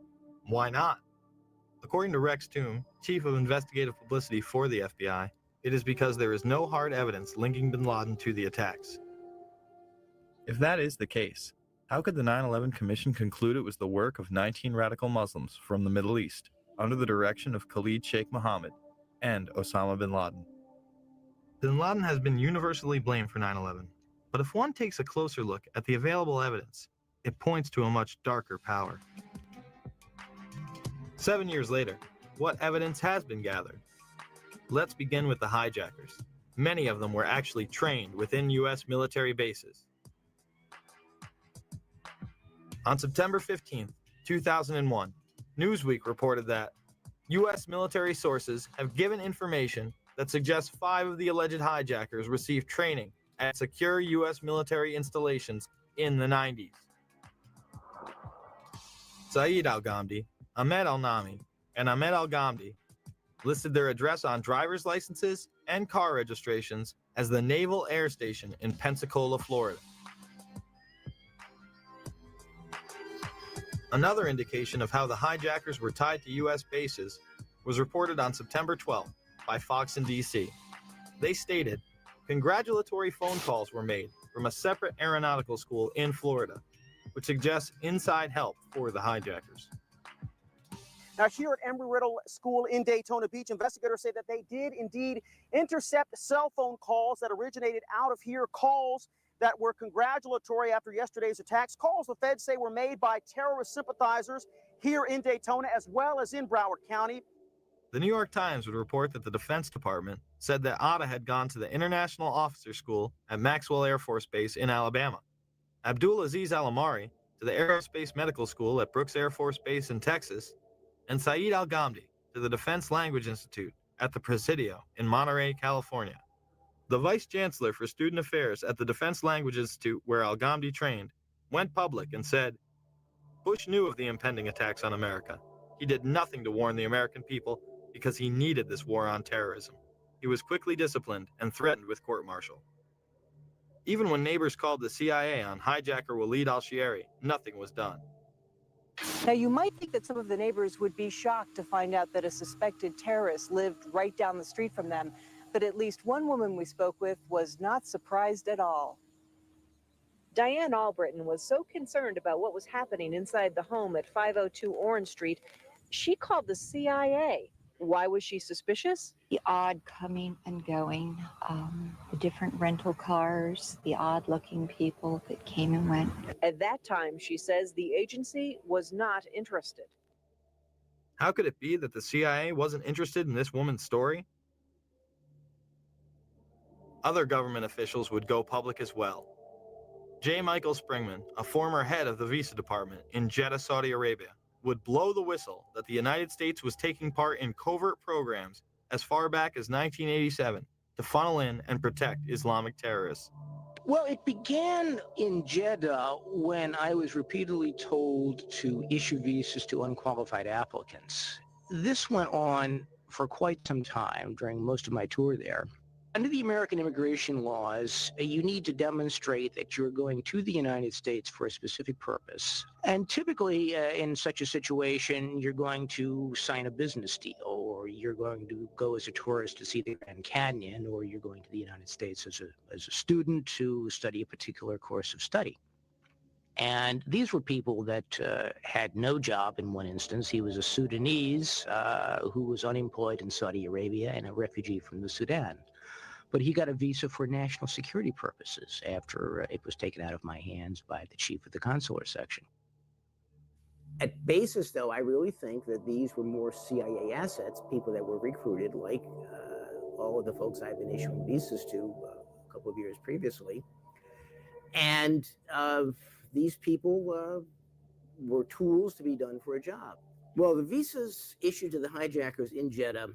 Why not? According to Rex Toom, Chief of Investigative Publicity for the FBI, it is because there is no hard evidence linking bin Laden to the attacks. If that is the case, how could the 9/11 Commission conclude it was the work of 19 radical Muslims from the Middle East under the direction of Khalid Sheikh Mohammed and Osama bin Laden? Bin Laden has been universally blamed for 9/11, but if one takes a closer look at the available evidence, it points to a much darker power. 7 years later, what evidence has been gathered? Let's begin with the hijackers. Many of them were actually trained within U.S. military bases. On September 15, 2001, Newsweek reported that U.S. military sources have given information that suggests 5 of the alleged hijackers received training at secure U.S. military installations in the 90s. Saeed al-Ghamdi, Ahmed al-Nami, and Ahmed al-Ghamdi listed their address on driver's licenses and car registrations as the Naval Air Station in Pensacola, Florida. Another indication of how the hijackers were tied to U.S. bases was reported on September 12th by Fox in D.C. They stated, congratulatory phone calls were made from a separate aeronautical school in Florida, which suggests inside help for the hijackers. Now, here at Embry-Riddle School in Daytona Beach, investigators say that they did indeed intercept cell phone calls that originated out of here, calls that were congratulatory after yesterday's attacks, calls the feds say were made by terrorist sympathizers here in Daytona as well as in Broward County. The New York Times would report that the Defense Department said that Atta had gone to the International Officer School at Maxwell Air Force Base in Alabama, Abdul Aziz Al-Amari to the Aerospace Medical School at Brooks Air Force Base in Texas, and Saeed al-Ghamdi to the Defense Language Institute at the Presidio in Monterey, California. The Vice Chancellor for Student Affairs at the Defense Language Institute, where al-Ghamdi trained, went public and said, Bush knew of the impending attacks on America. He did nothing to warn the American people because he needed this war on terrorism. He was quickly disciplined and threatened with court-martial. Even when neighbors called the CIA on hijacker Walid al-Shiari, nothing was done. Now, you might think that some of the neighbors would be shocked to find out that a suspected terrorist lived right down the street from them, but at least one woman we spoke with was not surprised at all. Diane Albritton was so concerned about what was happening inside the home at 502 Orange Street, she called the CIA. Why was she suspicious? The odd coming and going, the different rental cars, the odd-looking people that came and went. At that time, she says the agency was not interested. How could it be that the CIA wasn't interested in this woman's story? Other government officials would go public as well. J. Michael Springman, a former head of the Visa Department in Jeddah, Saudi Arabia, would blow the whistle that the United States was taking part in covert programs as far back as 1987 to funnel in and protect Islamic terrorists. Well, it began in Jeddah when I was repeatedly told to issue visas to unqualified applicants. This went on for quite some time during most of my tour there. Under the American immigration laws, you need to demonstrate that you're going to the United States for a specific purpose. And typically, in such a situation, you're going to sign a business deal, or you're going to go as a tourist to see the Grand Canyon, or you're going to the United States as a student to study a particular course of study. And these were people that had no job in one instance. He was a Sudanese who was unemployed in Saudi Arabia and a refugee from the Sudan. But he got a visa for national security purposes after it was taken out of my hands by the chief of the consular section. At basis, though, I really think that these were more CIA assets, people that were recruited, like all of the folks I've been issuing visas to a couple of years previously. And these people were tools to be done for a job. Well, the visas issued to the hijackers in Jeddah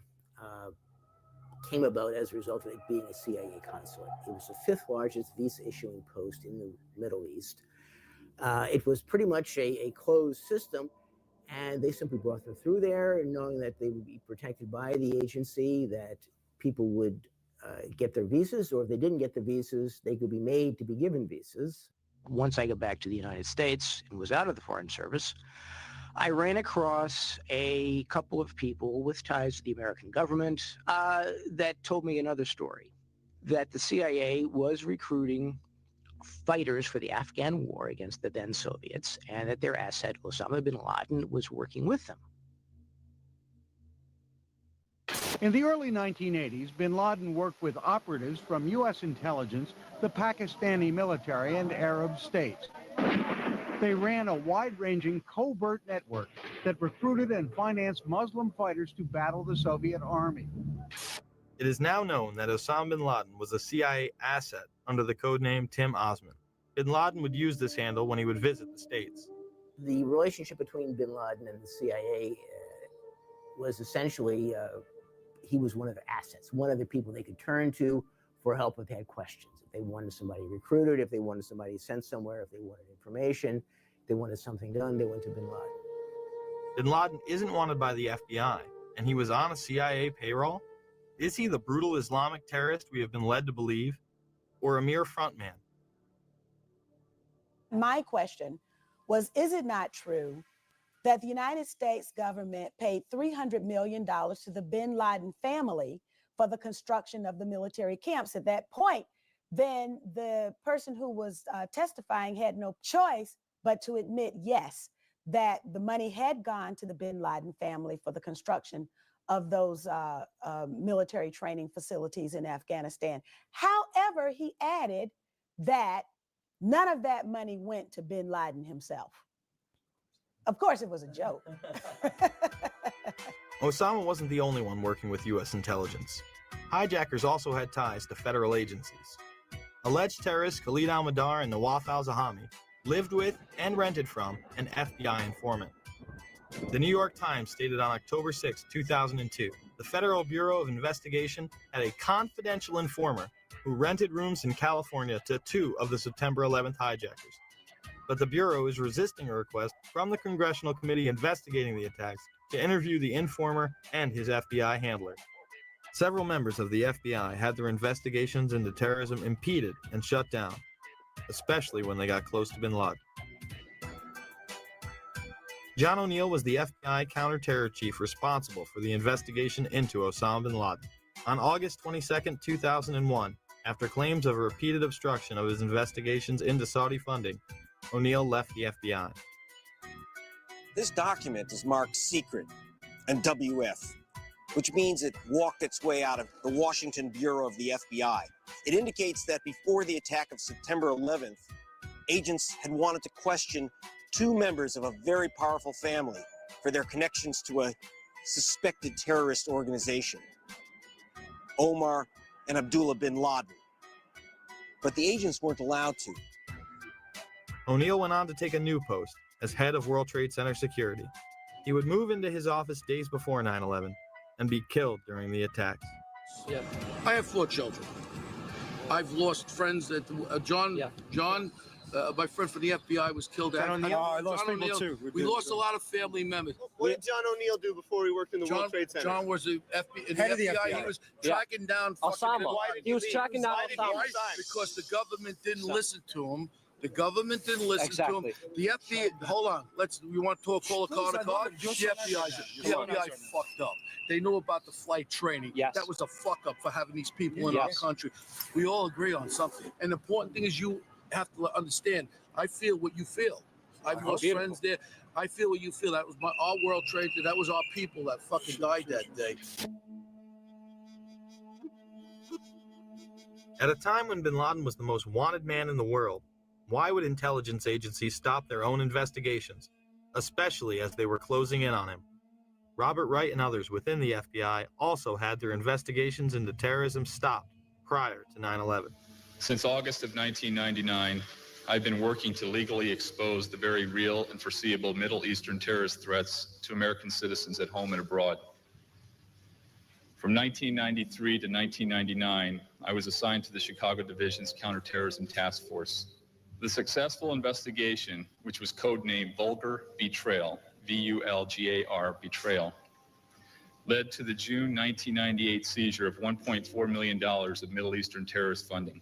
came about as a result of it being a CIA consulate. It was the fifth largest visa issuing post in the Middle East. It was pretty much a closed system, and they simply brought them through there, knowing that they would be protected by the agency, that people would get their visas, or if they didn't get the visas, they could be made to be given visas. Once I got back to the United States and was out of the Foreign Service, I ran across a couple of people with ties to the American government that told me another story, that the CIA was recruiting fighters for the Afghan war against the then Soviets, and that their asset, Osama bin Laden, was working with them. In the early 1980s, bin Laden worked with operatives from U.S. intelligence, the Pakistani military, and Arab states. They ran a wide-ranging covert network that recruited and financed Muslim fighters to battle the Soviet army. It is now known that Osama bin Laden was a CIA asset under the codename Tim Osman. Bin Laden would use this handle when he would visit the States. The relationship between bin Laden and the CIA was essentially he was one of their assets, one of the people they could turn to for help if they had questions. If they wanted somebody recruited, if they wanted somebody sent somewhere, if they wanted information, if they wanted something done, they went to bin Laden. Bin Laden isn't wanted by the FBI, and he was on a CIA payroll? Is he the brutal Islamic terrorist we have been led to believe, or a mere frontman? My question was, is it not true that the United States government paid $300 million to the bin Laden family for the construction of the military camps? At that point, then the person who was testifying had no choice but to admit, yes, that the money had gone to the bin Laden family for the construction of those military training facilities in Afghanistan. However, he added that none of that money went to bin Laden himself. Of course, it was a joke. Osama wasn't the only one working with U.S. intelligence. Hijackers also had ties to federal agencies. Alleged terrorists Khalid al-Mihdhar and Nawaf al-Zahami lived with and rented from an FBI informant. The New York Times stated on October 6, 2002, the Federal Bureau of Investigation had a confidential informer who rented rooms in California to 2 of the September 11th hijackers. But the Bureau is resisting a request from the Congressional Committee investigating the attacks to interview the informer and his FBI handler. Several members of the FBI had their investigations into terrorism impeded and shut down, especially when they got close to bin Laden. John O'Neill was the FBI counter-terror chief responsible for the investigation into Osama bin Laden. On August 22, 2001, after claims of a repeated obstruction of his investigations into Saudi funding, O'Neill left the FBI. This document is marked secret and WF, which means it walked its way out of the Washington Bureau of the FBI. It indicates that before the attack of September 11th, agents had wanted to question 2 members of a very powerful family for their connections to a suspected terrorist organization, Omar and Abdullah bin Laden. But the agents weren't allowed to. O'Neill went on to take a new post as head of World Trade Center security. He would move into his office days before 9/11 and be killed during the attacks. I have 4 children. I've lost friends that John My friend from the FBI was killed. John O'Neill? I lost John people O'Neill. too. We lost a lot of family members. What did John O'Neill do before he worked in the World Trade Center? John was in Head the of the FBI. FBI. He was tracking down fucking Osama. He was tracking down Osama. Osama because the government didn't listen to him. The government didn't listen to him. The FBI. Hold on. We want to call a car to car. The FBI fucked up. They knew about the flight training. Yes. That was a fuck up for having these people in our country. We all agree on something. And the important thing is you have to understand. I feel what you feel. I've lost friends there. I feel what you feel. That was our World Trade. That was our people that fucking died that day. At a time when bin Laden was the most wanted man in the world, why would intelligence agencies stop their own investigations, especially as they were closing in on him? Robert Wright and others within the FBI also had their investigations into terrorism stopped prior to 9/11. Since August of 1999, I've been working to legally expose the very real and foreseeable Middle Eastern terrorist threats to American citizens at home and abroad. From 1993 to 1999, I was assigned to the Chicago Division's Counterterrorism Task Force. The successful investigation, which was codenamed Vulgar Betrayal, VULGAR Betrayal, led to the June 1998 seizure of $1.4 million of Middle Eastern terrorist funding.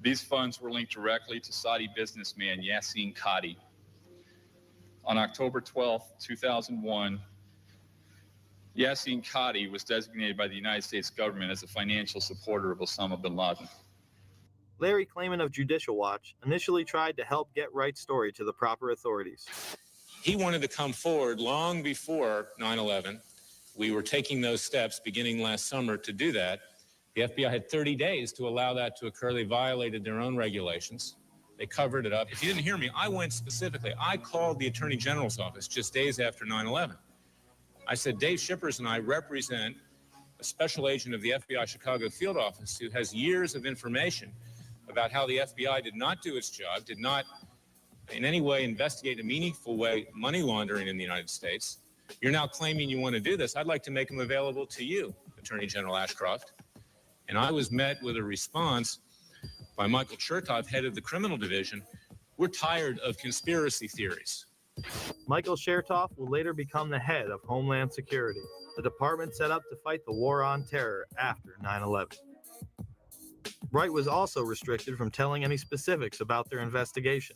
These funds were linked directly to Saudi businessman Yassin Qadi. On October 12, 2001, Yassin Qadi was designated by the United States government as a financial supporter of Osama bin Laden. Larry Klayman of Judicial Watch initially tried to help get Wright's story to the proper authorities. He wanted to come forward long before 9/11. We were taking those steps beginning last summer to do that. The FBI had 30 days to allow that to occur. They violated their own regulations. They covered it up. If you didn't hear me, I went specifically. I called the Attorney General's office just days after 9/11. I said, Dave Shippers and I represent a special agent of the FBI Chicago field office who has years of information about how the FBI did not do its job, did not in any way investigate in a meaningful way money laundering in the United States. You're now claiming you want to do this. I'd like to make them available to you, Attorney General Ashcroft. And I was met with a response by Michael Chertoff, head of the criminal division. We're tired of conspiracy theories. Michael Chertoff will later become the head of Homeland Security, the department set up to fight the war on terror after 9/11. Wright was also restricted from telling any specifics about their investigation.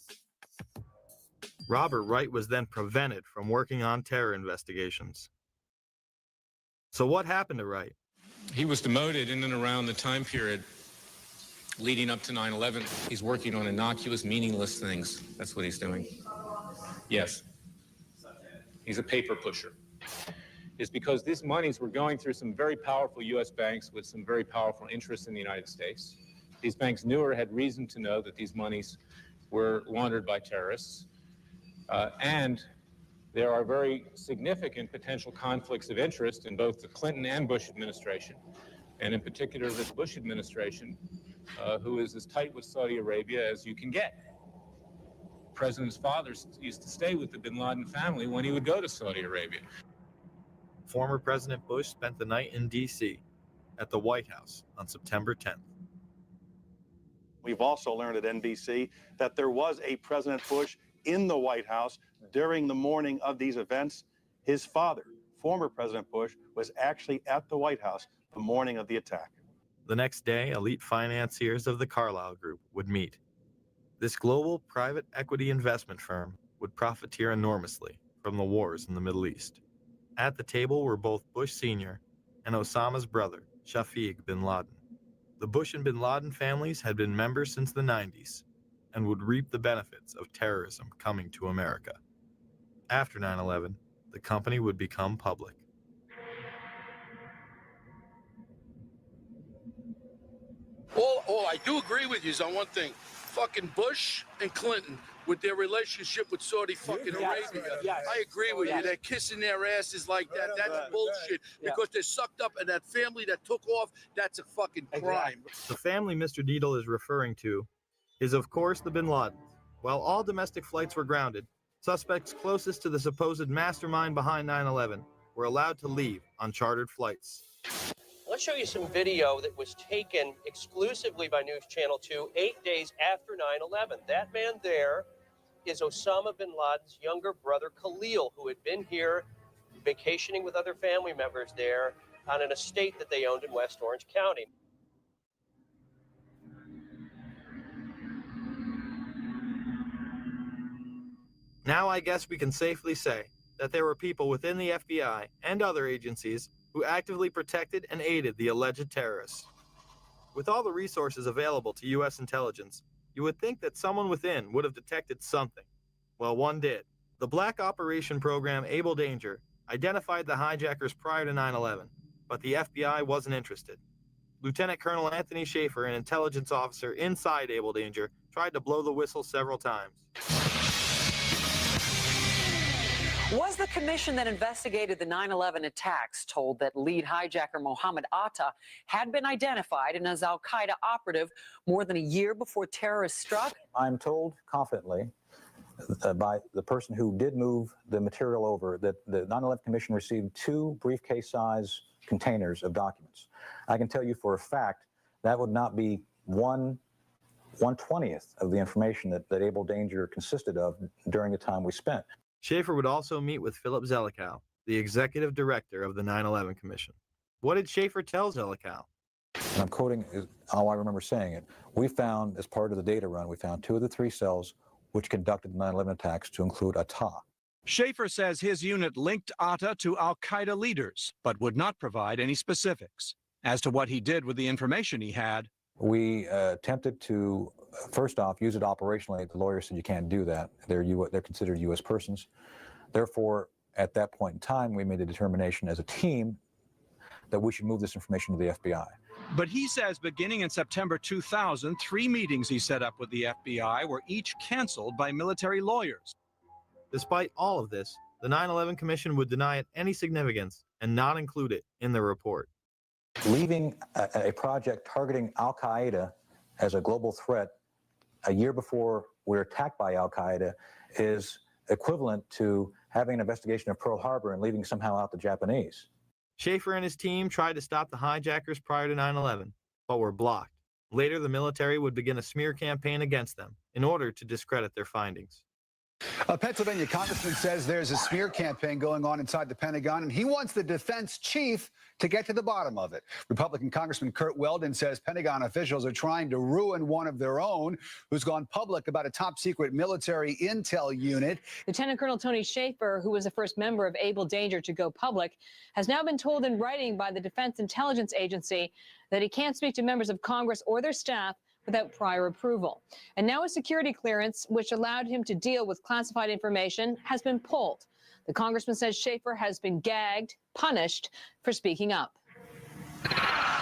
Robert Wright was then prevented from working on terror investigations. So what happened to Wright? He was demoted in and around the time period leading up to 9/11. He's working on innocuous, meaningless things. That's what he's doing. Yes. He's a paper pusher. It's because these monies were going through some very powerful U.S. banks with some very powerful interests in the United States. These banks knew or had reason to know that these monies were laundered by terrorists. And there are very significant potential conflicts of interest in both the Clinton and Bush administration, and in particular this Bush administration, who is as tight with Saudi Arabia as you can get. The president's father used to stay with the bin Laden family when he would go to Saudi Arabia. Former President Bush spent the night in D.C. at the White House on September 10th. We've also learned at NBC that there was a President Bush in the White House during the morning of these events. His father, former President Bush, was actually at the White House the morning of the attack. The next day, elite financiers of the Carlyle Group would meet. This global private equity investment firm would profiteer enormously from the wars in the Middle East. At the table were both Bush Sr. and Osama's brother, Shafiq bin Laden. The Bush and bin Laden families had been members since the 90s and would reap the benefits of terrorism coming to America. After 9/11, the company would become public. All I do agree with you is on one thing. Fucking Bush and Clinton with their relationship with Saudi fucking Arabia. I agree with you. They're kissing their asses like that. That's bullshit because they're sucked up, and that family that took off, that's a fucking crime. The family Mr. Deedle is referring to is, of course, the bin Ladens. While all domestic flights were grounded, suspects closest to the supposed mastermind behind 9/11 were allowed to leave on chartered flights. Let's show you some video that was taken exclusively by News Channel 2 8 days after 9/11. That man there is Osama bin Laden's younger brother, Khalil, who had been here vacationing with other family members there on an estate that they owned in West Orange County. Now I guess we can safely say that there were people within the FBI and other agencies who actively protected and aided the alleged terrorists. With all the resources available to U.S. intelligence, you would think that someone within would have detected something. Well, one did. The Black Operation Program Able Danger identified the hijackers prior to 9/11, but the FBI wasn't interested. Lieutenant Colonel Anthony Schaefer, an intelligence officer inside Able Danger, tried to blow the whistle several times. Was the commission that investigated the 9/11 attacks told that lead hijacker Mohammed Atta had been identified and as al-Qaeda operative more than a year before terrorists struck? I'm told confidently by the person who did move the material over that the 9/11 Commission received 2 briefcase-size containers of documents. I can tell you for a fact that would not be 1/20th of the information that Able Danger consisted of during the time we spent. Schaefer would also meet with Philip Zelikow, the executive director of the 9/11 Commission. What did Schaefer tell Zelikow? And I'm quoting how I remember saying it. We found, as part of the data run, we found 2 of the 3 cells which conducted the 9/11 attacks to include Atta. Schaefer says his unit linked Atta to al-Qaeda leaders, but would not provide any specifics. As to what he did with the information he had, we attempted to, first off, use it operationally. The lawyer said you can't do that. They're considered U.S. persons. Therefore, at that point in time, we made a determination as a team that we should move this information to the FBI. But he says beginning in September 2000, 3 meetings he set up with the FBI were each canceled by military lawyers. Despite all of this, the 9/11 Commission would deny it any significance and not include it in the report. Leaving a project targeting al-Qaeda as a global threat a year before we're attacked by al-Qaeda is equivalent to having an investigation of Pearl Harbor and leaving somehow out the Japanese. Schaefer and his team tried to stop the hijackers prior to 9/11, but were blocked. Later, the military would begin a smear campaign against them in order to discredit their findings. A Pennsylvania congressman says there's a smear campaign going on inside the Pentagon, and he wants the defense chief to get to the bottom of it. Republican Congressman Kurt Weldon says Pentagon officials are trying to ruin one of their own who's gone public about a top-secret military intel unit. Lieutenant Colonel Tony Schaefer, who was the first member of Able Danger to go public, has now been told in writing by the Defense Intelligence Agency that he can't speak to members of Congress or their staff without prior approval. And now a security clearance, which allowed him to deal with classified information, has been pulled. The congressman says Schaefer has been gagged, punished for speaking up.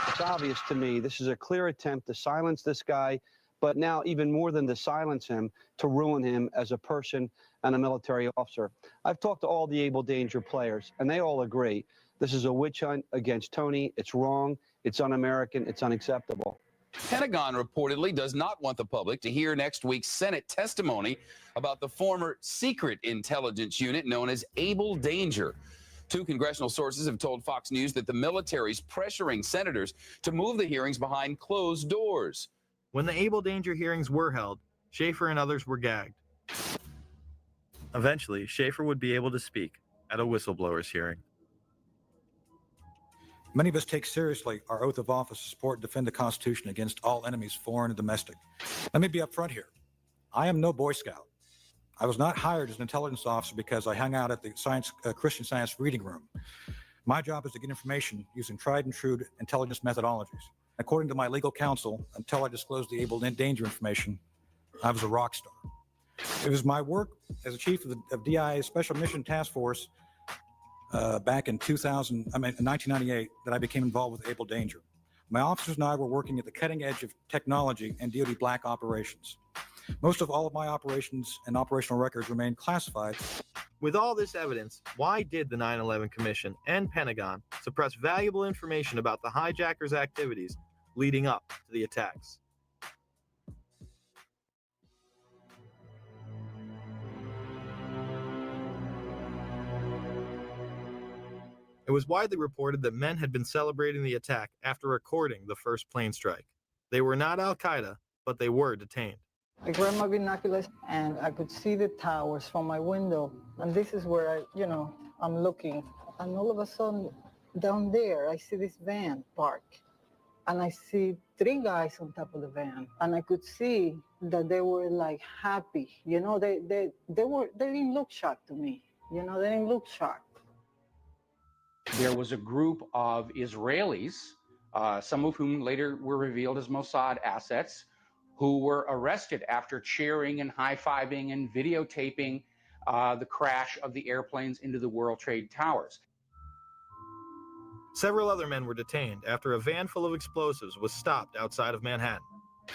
It's obvious to me this is a clear attempt to silence this guy, but now even more than to silence him, to ruin him as a person and a military officer. I've talked to all the Able Danger players, and they all agree. This is a witch hunt against Tony. It's wrong. It's un-American. It's unacceptable. Pentagon reportedly does not want the public to hear next week's Senate testimony about the former secret intelligence unit known as Able Danger. 2 congressional sources have told Fox News that the military's pressuring senators to move the hearings behind closed doors. When the Able Danger hearings were held, Schaefer and others were gagged. Eventually, Schaefer would be able to speak at a whistleblower's hearing. Many of us take seriously our oath of office to support and defend the Constitution against all enemies, foreign and domestic. Let me be upfront here. I am no Boy Scout. I was not hired as an intelligence officer because I hung out at the Christian Science reading room. My job is to get information using tried and true intelligence methodologies. According to my legal counsel, until I disclosed the Able Danger information, I was a rock star. It was my work as a chief of DIA's Special Mission Task Force back in 1998 that I became involved with Able Danger. My officers and I were working at the cutting edge of technology and DoD black operations. Most of all of my operations and operational records remain classified. With all this evidence, why did the 9/11 Commission and Pentagon suppress valuable information about the hijackers' activities leading up to the attacks? It was widely reported that men had been celebrating the attack after recording the first plane strike. They were not Al-Qaeda, but they were detained. I grabbed my binoculars and I could see the towers from my window. And this is where I'm looking. And all of a sudden, down there, I see this van parked. And I see 3 guys on top of the van. And I could see that they were like happy. They didn't look shocked to me. They didn't look shocked. There was a group of Israelis, some of whom later were revealed as Mossad assets, who were arrested after cheering and high-fiving and videotaping the crash of the airplanes into the World Trade Towers. Several other men were detained after a van full of explosives was stopped outside of Manhattan.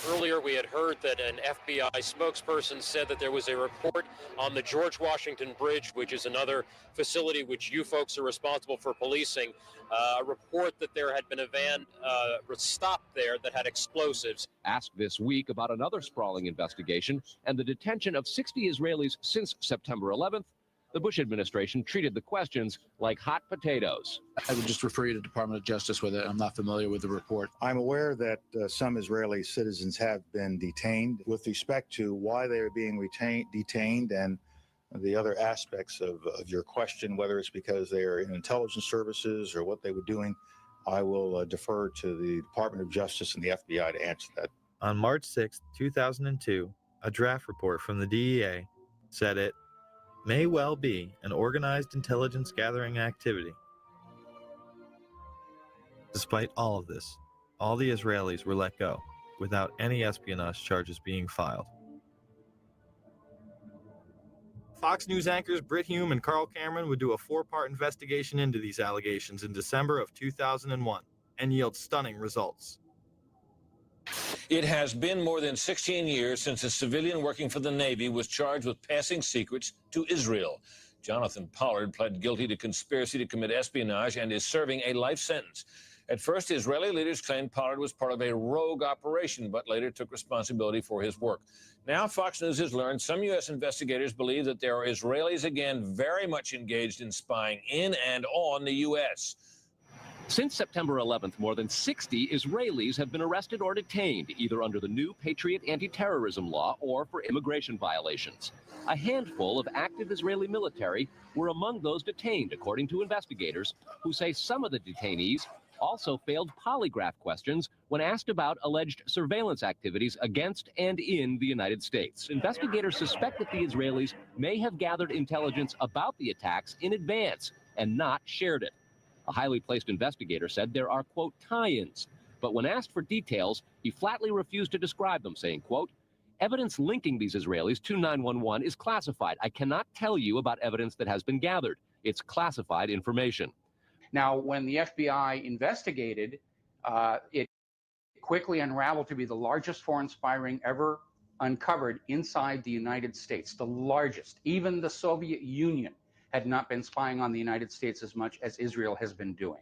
Earlier, we had heard that an FBI spokesperson said that there was a report on the George Washington Bridge, which is another facility which you folks are responsible for policing, a report that there had been a van stopped there that had explosives. Asked this week about another sprawling investigation and the detention of 60 Israelis since September 11th, the Bush administration treated the questions like hot potatoes. I would just refer you to the Department of Justice with it. I'm not familiar with the report. I'm aware that some Israeli citizens have been detained. With respect to why they are being detained and the other aspects of your question, whether it's because they are in intelligence services or what they were doing, I will defer to the Department of Justice and the FBI to answer that. On March 6, 2002, a draft report from the DEA said it may well be an organized intelligence gathering activity. Despite all of this, all the Israelis were let go without any espionage charges being filed. Fox News anchors Britt Hume and Carl Cameron would do a 4-part investigation into these allegations in December of 2001 and yield stunning results. It has been more than 16 years since a civilian working for the Navy was charged with passing secrets to Israel. Jonathan Pollard pled guilty to conspiracy to commit espionage and is serving a life sentence. At first, Israeli leaders claimed Pollard was part of a rogue operation, but later took responsibility for his work. Now, Fox News has learned some U.S. investigators believe that there are Israelis again very much engaged in spying in and on the U.S. Since September 11th, more than 60 Israelis have been arrested or detained, either under the new Patriot anti-terrorism law or for immigration violations. A handful of active Israeli military were among those detained, according to investigators, who say some of the detainees also failed polygraph questions when asked about alleged surveillance activities against and in the United States. Investigators suspect that the Israelis may have gathered intelligence about the attacks in advance and not shared it. A highly placed investigator said there are, quote, tie-ins. But when asked for details, he flatly refused to describe them, saying, quote, evidence linking these Israelis to 911 is classified. I cannot tell you about evidence that has been gathered. It's classified information. Now, when the FBI investigated, it quickly unraveled to be the largest foreign spy ring ever uncovered inside the United States, the largest. Even the Soviet Union had not been spying on the United States as much as Israel has been doing.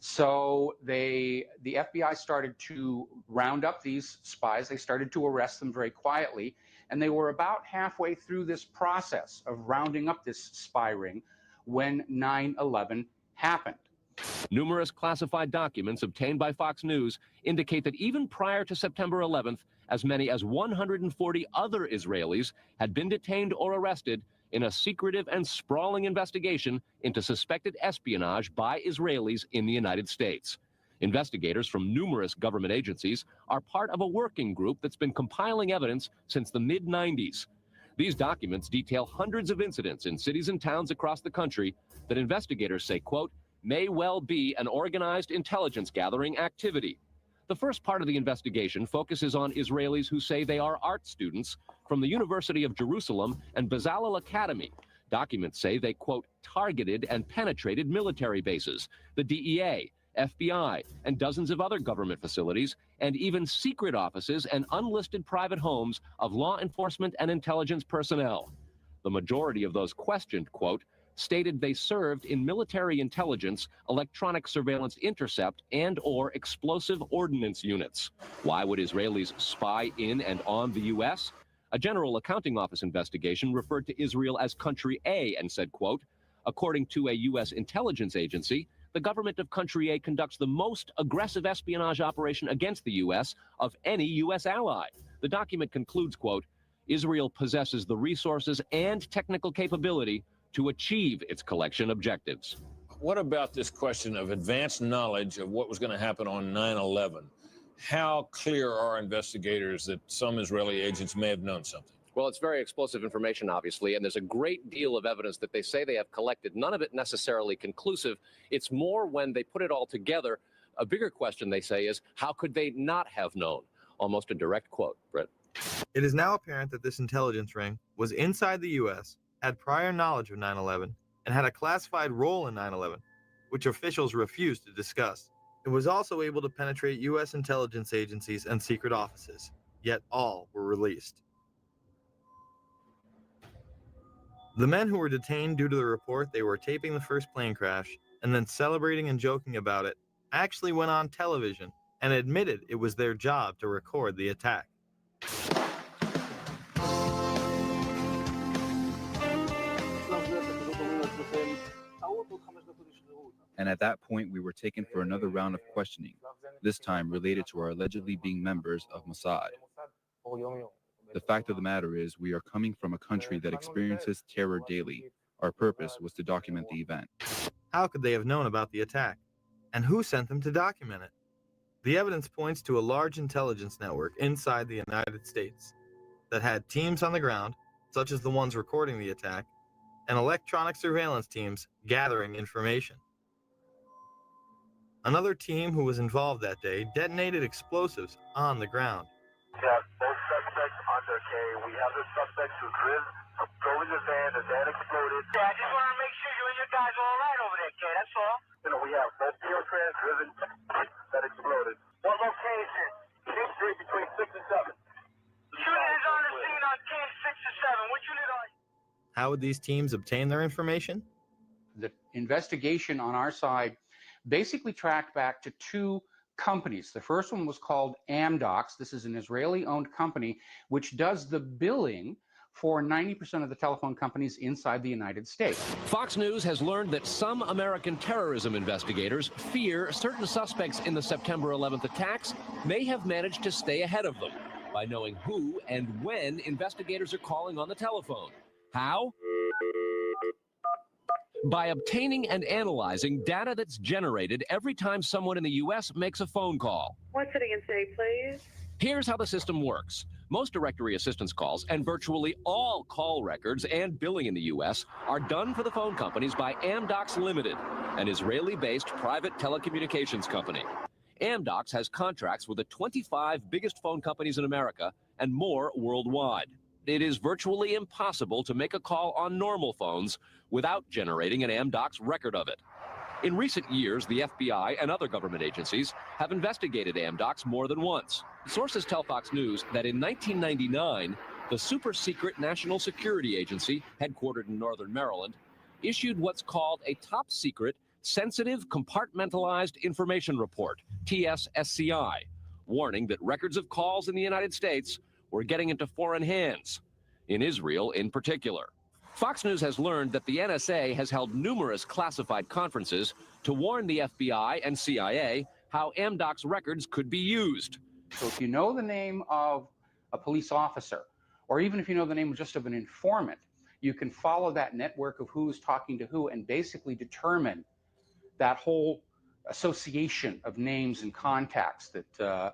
So the FBI started to round up these spies. They started to arrest them very quietly. And they were about halfway through this process of rounding up this spy ring when 9/11 happened. Numerous classified documents obtained by Fox News indicate that even prior to September 11th, as many as 140 other Israelis had been detained or arrested in a secretive and sprawling investigation into suspected espionage by Israelis in the United States. Investigators from numerous government agencies are part of a working group that's been compiling evidence since the mid-90s. These documents detail hundreds of incidents in cities and towns across the country that investigators say, quote, may well be an organized intelligence gathering activity. The first part of the investigation focuses on Israelis who say they are art students from the University of Jerusalem and Bezalel Academy. Documents say they, quote, targeted and penetrated military bases, the DEA, FBI, and dozens of other government facilities, and even secret offices and unlisted private homes of law enforcement and intelligence personnel. The majority of those questioned, quote, stated they served in military intelligence, electronic surveillance intercept, and or explosive ordnance units. Why would Israelis spy in and on the U.S.? A General Accounting Office investigation referred to Israel as Country A and said, quote, According to a U.S. intelligence agency, the government of country A conducts the most aggressive espionage operation against the U.S. of any U.S. ally. The document concludes, quote, Israel possesses the resources and technical capability to achieve its collection objectives. What about this question of advanced knowledge of what was going to happen on 9/11? How clear are investigators that some Israeli agents may have known something? Well, it's very explosive information, obviously, and there's a great deal of evidence that they say they have collected, none of it necessarily conclusive. It's more when they put it all together. A bigger question, they say, is how could they not have known? Almost a direct quote, Brett. It is now apparent that this intelligence ring was inside the U.S., had prior knowledge of 9/11, and had a classified role in 9/11, which officials refused to discuss. It was also able to penetrate U.S. intelligence agencies and secret offices, yet all were released. The men who were detained due to the report they were taping the first plane crash and then celebrating and joking about it actually went on television and admitted it was their job to record the attack. And at that point, we were taken for another round of questioning, this time related to our allegedly being members of Mossad. The fact of the matter is, we are coming from a country that experiences terror daily. Our purpose was to document the event. How could they have known about the attack? And who sent them to document it? The evidence points to a large intelligence network inside the United States that had teams on the ground, such as the ones recording the attack, and electronic surveillance teams gathering information. Another team who was involved that day detonated explosives on the ground. We have both suspects under K. We have the suspect who drove in the van exploded. Yeah, I just want to make sure you and your guys are all right over there, K. That's all. You know, we have both Trans driven that exploded. What location? King Street between 6 and 7. Shooting is on the scene on King 6 and 7. What unit are you? How would these teams obtain their information? The investigation on our side basically tracked back to two companies. The first one was called Amdocs. This is an Israeli-owned company which does the billing for 90% of the telephone companies inside the United States. Fox News has learned that some American terrorism investigators fear certain suspects in the September 11th attacks may have managed to stay ahead of them by knowing who and when investigators are calling on the telephone. How? By obtaining and analyzing data that's generated every time someone in the U.S. makes a phone call. What's sitting in today, please? Here's how the system works. Most directory assistance calls and virtually all call records and billing in the U.S. are done for the phone companies by Amdocs Limited, an Israeli-based private telecommunications company. Amdocs has contracts with the 25 biggest phone companies in America and more worldwide. It is virtually impossible to make a call on normal phones without generating an Amdocs record of it. In recent years, the FBI and other government agencies have investigated Amdocs more than once. Sources tell Fox News that in 1999, the super-secret National Security Agency, headquartered in Northern Maryland, issued what's called a top-secret Sensitive Compartmentalized Information Report, TSSCI, warning that records of calls in the United States were getting into foreign hands, in Israel in particular. Fox News has learned that the NSA has held numerous classified conferences to warn the FBI and CIA how Amdocs records could be used. So if you know the name of a police officer, or even if you know the name just of an informant, you can follow that network of who's talking to who and basically determine that whole association of names and contacts that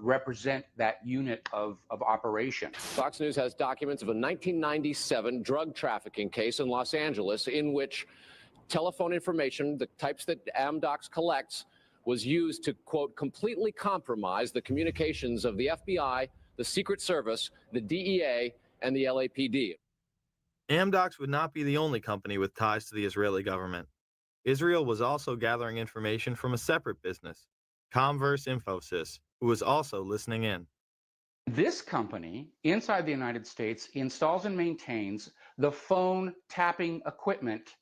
represent that unit of operation. Fox News has documents of a 1997 drug trafficking case in Los Angeles in which telephone information, the types that Amdocs collects, was used to, quote, completely compromise the communications of the FBI, the Secret Service, the DEA, and the LAPD. Amdocs would not be the only company with ties to the Israeli government. Israel was also gathering information from a separate business, Comverse Infosys, who was also listening in. This company, inside the United States, installs and maintains the phone tapping equipment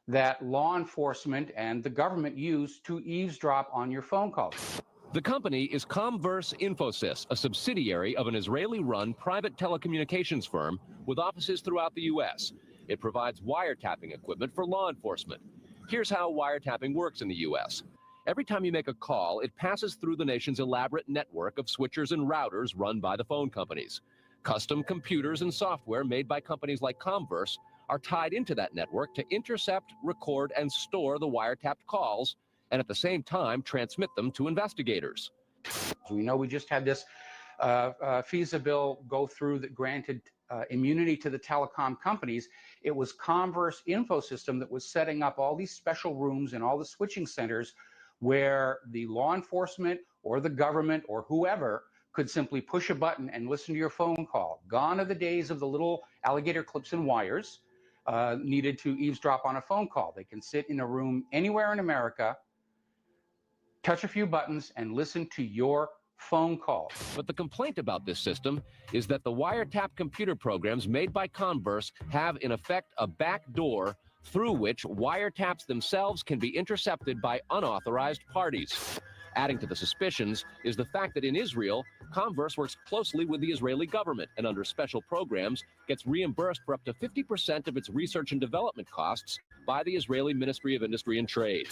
that law enforcement and the government use to eavesdrop on your phone calls. The company is Comverse Infosys, a subsidiary of an Israeli-run private telecommunications firm with offices throughout the U.S. It provides wiretapping equipment for law enforcement. Here's how wiretapping works in the U.S. Every time you make a call, it passes through the nation's elaborate network of switchers and routers run by the phone companies. Custom computers and software made by companies like Converse are tied into that network to intercept, record, and store the wiretapped calls, and at the same time transmit them to investigators. We know we just had this FISA bill go through that granted immunity to the telecom companies. It was Converse Infosystem that was setting up all these special rooms and all the switching centers where the law enforcement or the government or whoever could simply push a button and listen to your phone call. Gone are the days of the little alligator clips and wires needed to eavesdrop on a phone call. They can sit in a room anywhere in America, touch a few buttons, and listen to your phone call. But the complaint about this system is that the wiretap computer programs made by Converse have, in effect, a back door through which wiretaps themselves can be intercepted by unauthorized parties. Adding to the suspicions is the fact that in Israel, Converse works closely with the Israeli government and under special programs gets reimbursed for up to 50% of its research and development costs by the Israeli Ministry of Industry and Trade.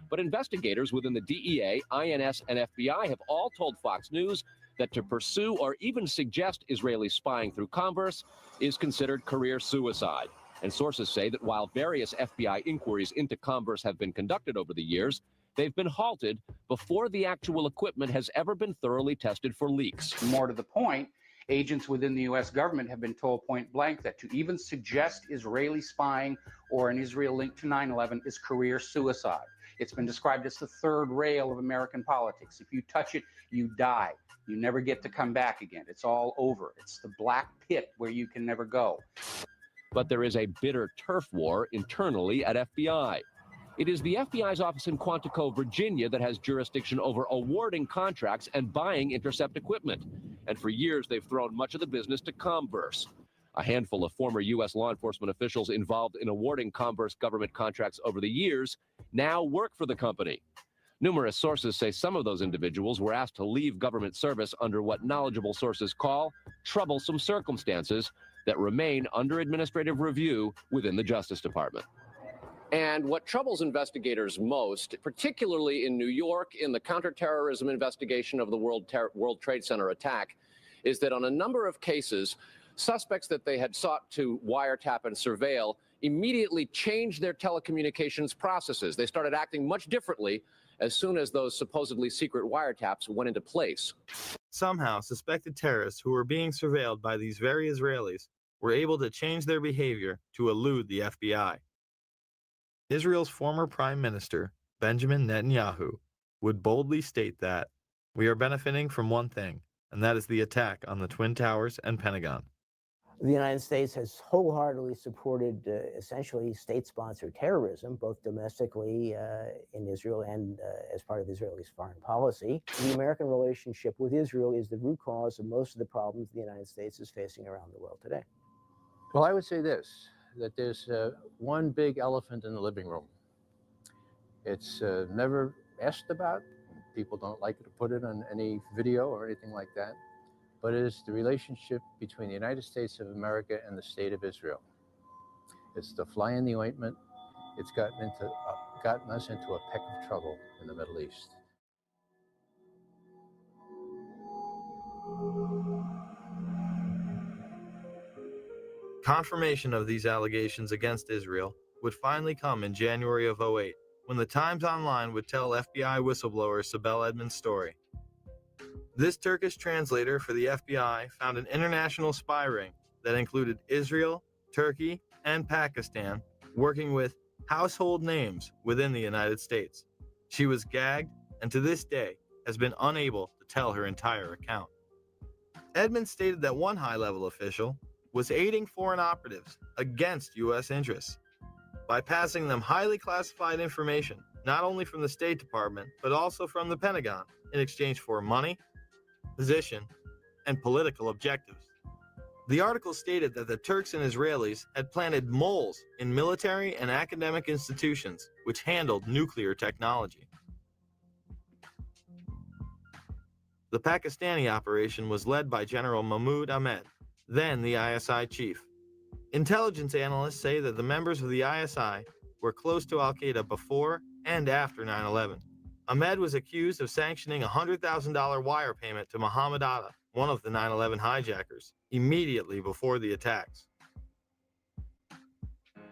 But investigators within the DEA, INS, and FBI have all told Fox News that to pursue or even suggest Israeli spying through Converse is considered career suicide. And sources say that while various FBI inquiries into Converse have been conducted over the years, they've been halted before the actual equipment has ever been thoroughly tested for leaks. More to the point, agents within the U.S. government have been told point blank that to even suggest Israeli spying or an Israel link to 9/11 is career suicide. It's been described as the third rail of American politics. If you touch it, you die. You never get to come back again. It's all over. It's the black pit where you can never go. But there is a bitter turf war internally at FBI. It is the FBI's office in Quantico, Virginia, that has jurisdiction over awarding contracts and buying intercept equipment. And for years, they've thrown much of the business to Converse. A handful of former U.S. law enforcement officials involved in awarding Converse government contracts over the years now work for the company. Numerous sources say some of those individuals were asked to leave government service under what knowledgeable sources call troublesome circumstances that remain under administrative review within the Justice Department. And what troubles investigators most, particularly in New York in the counterterrorism investigation of the World Trade Center attack, is that on a number of cases, suspects that they had sought to wiretap and surveil immediately changed their telecommunications processes. They started acting much differently as soon as those supposedly secret wiretaps went into place. Somehow, suspected terrorists who were being surveilled by these very Israelis were able to change their behavior to elude the FBI. Israel's former Prime Minister, Benjamin Netanyahu, would boldly state that we are benefiting from one thing, and that is the attack on the Twin Towers and Pentagon. The United States has wholeheartedly supported essentially state-sponsored terrorism, both domestically in Israel and as part of Israel's foreign policy. The American relationship with Israel is the root cause of most of the problems the United States is facing around the world today. Well, I would say this, that there's one big elephant in the living room. It's never asked about. People don't like to put it on any video or anything like that. But it is the relationship between the United States of America and the State of Israel. It's the fly in the ointment. It's gotten us into a peck of trouble in the Middle East. Confirmation of these allegations against Israel would finally come in January of 2008, when the Times Online would tell FBI whistleblower Sibel Edmonds' story. This Turkish translator for the FBI found an international spy ring that included Israel, Turkey, and Pakistan working with household names within the United States. She was gagged and to this day has been unable to tell her entire account. Edmonds stated that one high-level official was aiding foreign operatives against U.S. interests by passing them highly classified information, not only from the State Department, but also from the Pentagon, in exchange for money, position, and political objectives. The article stated that the Turks and Israelis had planted moles in military and academic institutions which handled nuclear technology. The Pakistani operation was led by General Mahmoud Ahmed, then the ISI chief. Intelligence analysts say that the members of the ISI were close to al-Qaeda before and after 9/11. Ahmed was accused of sanctioning a $100,000 wire payment to Mohammed Atta, one of the 9/11 hijackers, immediately before the attacks.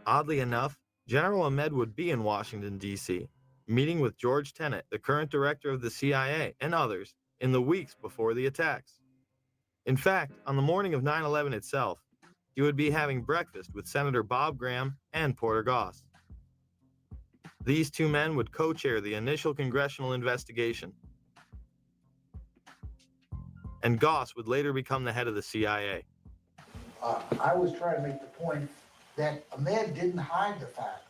Oddly enough, General Ahmed would be in Washington, D.C., meeting with George Tenet, the current director of the CIA, and others in the weeks before the attacks. In fact, on the morning of 9/11 itself, he would be having breakfast with Senator Bob Graham and Porter Goss. These two men would co-chair the initial congressional investigation, and Goss would later become the head of the CIA. I was trying to make the point that Ahmed didn't hide the fact,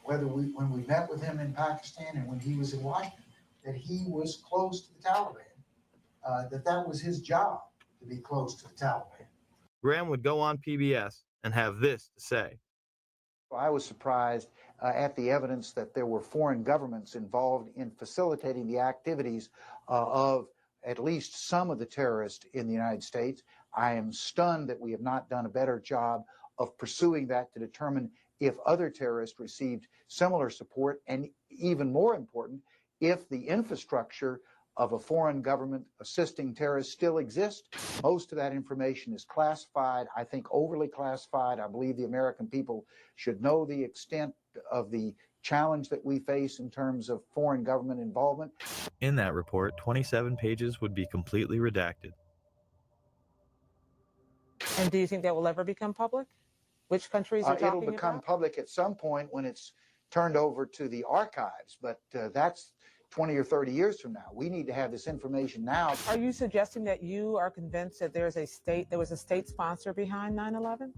when we met with him in Pakistan and when he was in Washington, that he was close to the Taliban, that was his job, to be close to the Taliban. Graham would go on PBS and have this to say. I was surprised at the evidence that there were foreign governments involved in facilitating the activities of at least some of the terrorists in the United States. I am stunned that we have not done a better job of pursuing that to determine if other terrorists received similar support, and even more important, if the infrastructure of a foreign government assisting terrorists still exists. Most of that information is classified, I think overly classified. I believe the American people should know the extent of the challenge that we face in terms of foreign government involvement. In that report, 27 pages would be completely redacted. And do you think that will ever become public? Which countries are talking about? It'll become public at some point when it's turned over to the archives, but that's 20 or 30 years from now. We need to have this information now. Are you suggesting that you are convinced that there was a state sponsor behind 9/11?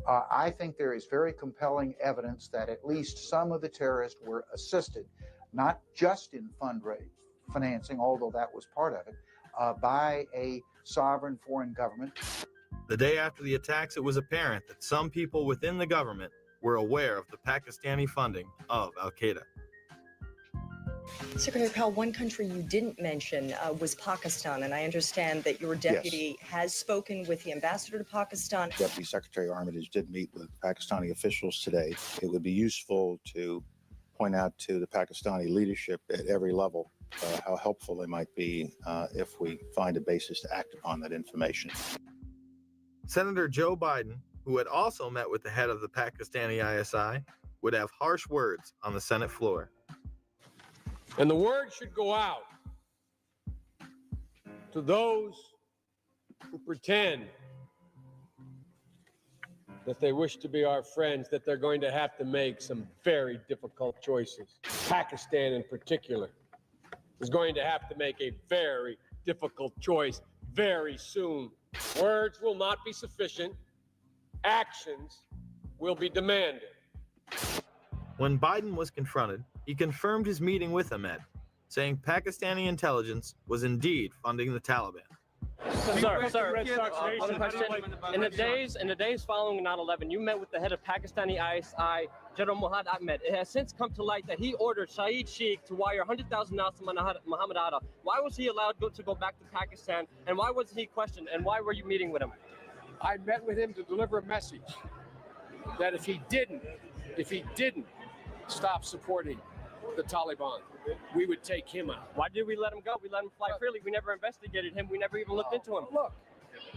I think there is very compelling evidence that at least some of the terrorists were assisted, not just in financing, although that was part of it, by a sovereign foreign government. The day after the attacks, it was apparent that some people within the government were aware of the Pakistani funding of al-Qaeda. Secretary Powell, one country you didn't mention was Pakistan, and I understand that your deputy has spoken with the ambassador to Pakistan. Deputy Secretary Armitage did meet with Pakistani officials today. It would be useful to point out to the Pakistani leadership at every level how helpful they might be if we find a basis to act upon that information. Senator Joe Biden, who had also met with the head of the Pakistani ISI, would have harsh words on the Senate floor. And the word should go out to those who pretend that they wish to be our friends, that they're going to have to make some very difficult choices. Pakistan in particular is going to have to make a very difficult choice very soon. Words will not be sufficient. Actions will be demanded. When Biden was confronted, he confirmed his meeting with Ahmed, saying Pakistani intelligence was indeed funding the Taliban. Sir, one question. In the days following 9/11, you met with the head of Pakistani ISI, General Muhammad Ahmed. It has since come to light that he ordered Shahid Sheikh to wire $100,000 to Mohammed Atta. Why was he allowed to go back to Pakistan, and why was he questioned, and why were you meeting with him? I met with him to deliver a message that if he didn't stop supporting the Taliban, we would take him out. Why did we let him go? We let him fly freely. We never investigated him. We never even looked into him. Look,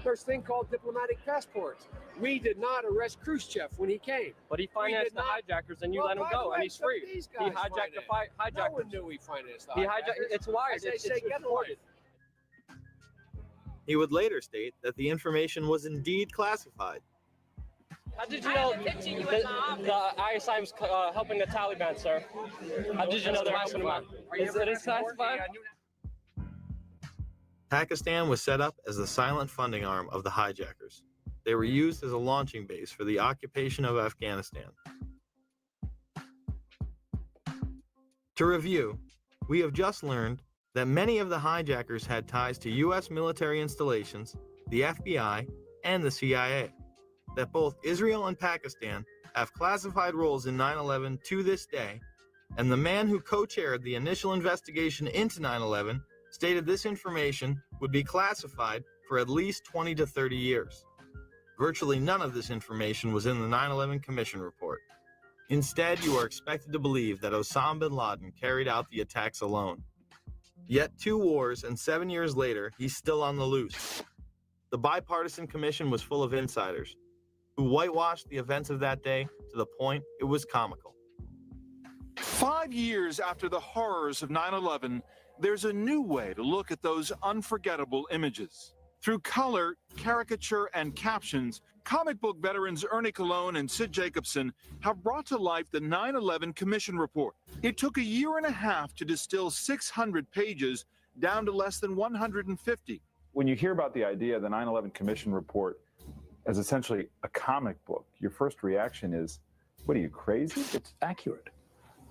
there's a thing called diplomatic passports. We did not arrest Khrushchev when he came. But he financed the hijackers, and you let him go, and he's free. He hijacked the hijackers. No one knew he financed the hijackers. It's wired. As they say, get away. He would later state that the information was indeed classified. How did you know the ISI was helping the Taliban, sir? How did you know they're helping them? Is it classified? Pakistan was set up as the silent funding arm of the hijackers. They were used as a launching base for the occupation of Afghanistan. To review, we have just learned that many of the hijackers had ties to U.S. military installations, the FBI, and the CIA. That both Israel and Pakistan have classified roles in 9/11 to this day, and the man who co-chaired the initial investigation into 9/11 stated this information would be classified for at least 20 to 30 years. Virtually none of this information was in the 9/11 Commission report. Instead, you are expected to believe that Osama bin Laden carried out the attacks alone. Yet 2 wars and 7 years later, he's still on the loose. The bipartisan commission was full of insiders who whitewashed the events of that day to the point it was comical. 5 years after the horrors of 9/11, there's a new way to look at those unforgettable images. Through color, caricature, and captions, comic book veterans Ernie Colon and Sid Jacobson have brought to life the 9/11 Commission report. It took a year and a half to distill 600 pages down to less than 150. When you hear about the idea of the 9/11 Commission report as essentially a comic book, your first reaction is, what are you, crazy? It's accurate.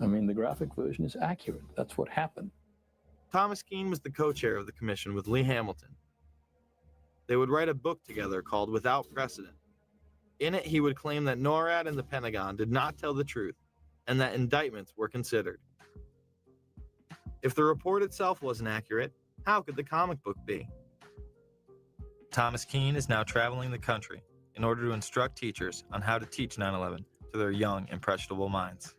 I mean, the graphic version is accurate. That's what happened. Thomas Keane was the co-chair of the commission with Lee Hamilton. They would write a book together called Without Precedent. In it, he would claim that NORAD and the Pentagon did not tell the truth and that indictments were considered. If the report itself wasn't accurate, how could the comic book be? Thomas Keane is now traveling the country in order to instruct teachers on how to teach 9/11 to their young, impressionable minds.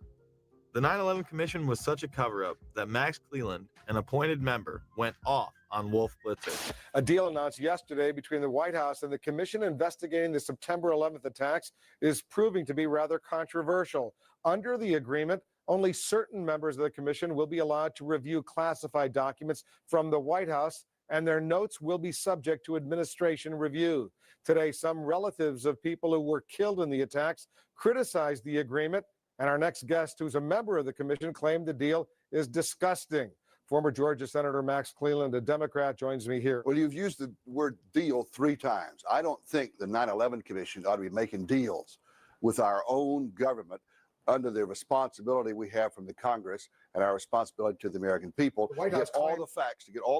The 9/11 Commission was such a cover-up that Max Cleland, an appointed member, went off on Wolf Blitzer. A deal announced yesterday between the White House and the commission investigating the September 11th attacks is proving to be rather controversial. Under the agreement, only certain members of the commission will be allowed to review classified documents from the White House, and their notes will be subject to administration review. Today, some relatives of people who were killed in the attacks criticized the agreement, and our next guest, who's a member of the commission, claimed the deal is disgusting. Former Georgia Senator Max Cleland, a Democrat, joins me here. Well, you've used the word deal 3 times. I don't think the 9/11 Commission ought to be making deals with our own government under the responsibility we have from the Congress and our responsibility to the American people to get all the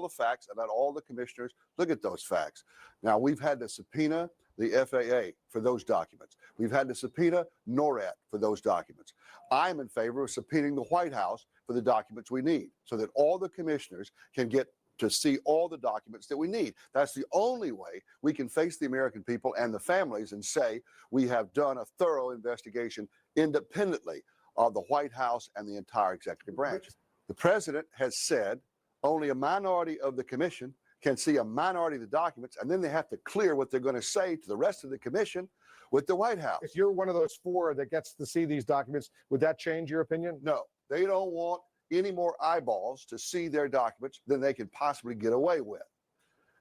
facts about all the commissioners. Look at those facts. Now, we've had to subpoena the FAA for those documents. We've had to subpoena NORAD for those documents. I'm in favor of subpoenaing the White House for the documents we need so that all the commissioners can get to see all the documents that we need. That's the only way we can face the American people and the families and say we have done a thorough investigation independently of the White House and the entire executive branch. The president has said only a minority of the commission can see a minority of the documents, and then they have to clear what they're going to say to the rest of the commission with the White House. If you're one of those 4 that gets to see these documents, would that change your opinion? No, they don't want any more eyeballs to see their documents than they can possibly get away with.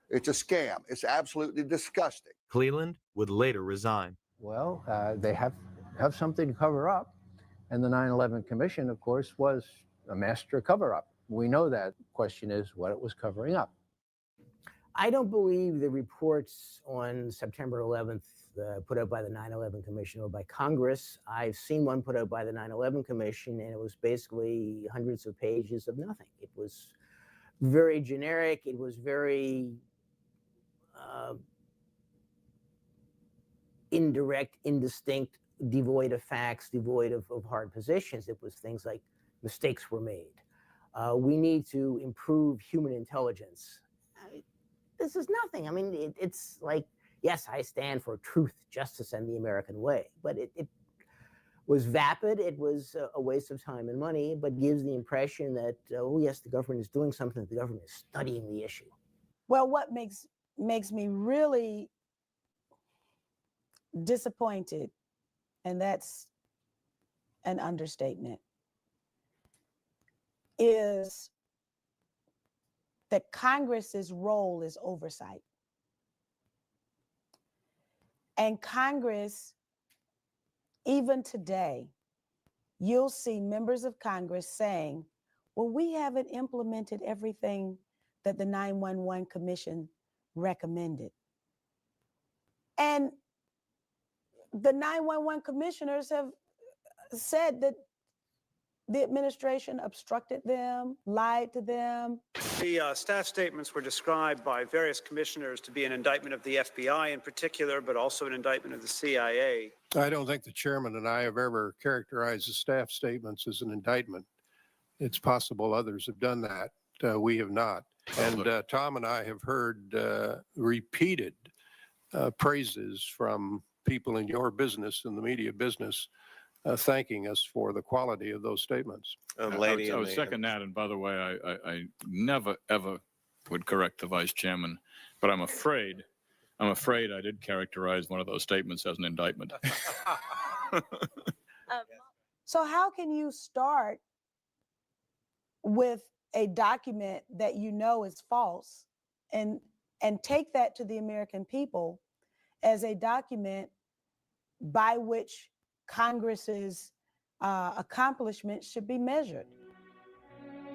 It's a scam. It's absolutely disgusting. Cleland would later resign. Well, they have something to cover up. And the 9/11 Commission, of course, was a master cover-up. We know that. The question is what it was covering up. I don't believe the reports on September 11th put out by the 9/11 Commission or by Congress. I've seen one put out by the 9/11 Commission, and it was basically hundreds of pages of nothing. It was very generic. It was very indirect, indistinct, devoid of facts, devoid of hard positions. It was things like mistakes were made. We need to improve human intelligence. This is nothing. I mean, it's like, yes, I stand for truth, justice, and the American way. But it was vapid. It was a waste of time and money, but gives the impression that, oh, yes, the government is doing something. The government is studying the issue. Well, what makes me really disappointed, and that's an understatement, is that Congress's role is oversight. And Congress, even today, you'll see members of Congress saying, well, we haven't implemented everything that the 9/11 Commission recommended. And the 9/11 commissioners have said that the administration obstructed them, lied to them. The staff statements were described by various commissioners to be an indictment of the FBI in particular, but also an indictment of the CIA. I don't think the chairman and I have ever characterized the staff statements as an indictment. It's possible others have done that. We have not. And Tom and I have heard repeated praises from people in your business, in the media business, thanking us for the quality of those statements. I would second that. And by the way, I never, ever would correct the vice chairman, but I'm afraid I did characterize one of those statements as an indictment. So how can you start with a document that you know is false and take that to the American people as a document by which Congress's accomplishments should be measured?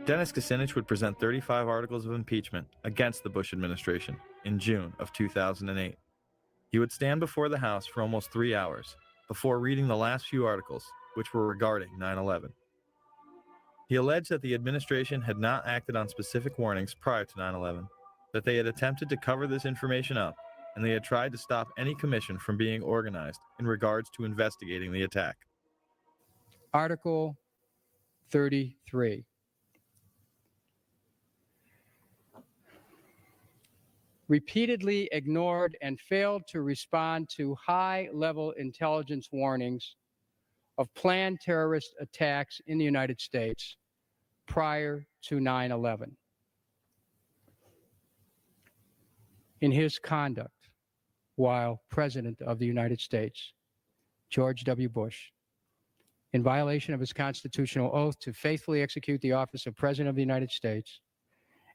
Dennis Kucinich would present 35 articles of impeachment against the Bush administration in June of 2008. He would stand before the House for almost 3 hours before reading the last few articles, which were regarding 9/11. He alleged that the administration had not acted on specific warnings prior to 9/11, that they had attempted to cover this information up, and they had tried to stop any commission from being organized in regards to investigating the attack. Article 33. Repeatedly ignored and failed to respond to high-level intelligence warnings of planned terrorist attacks in the United States prior to 9/11. In his conduct while President of the United States, George W. Bush, in violation of his constitutional oath to faithfully execute the office of President of the United States,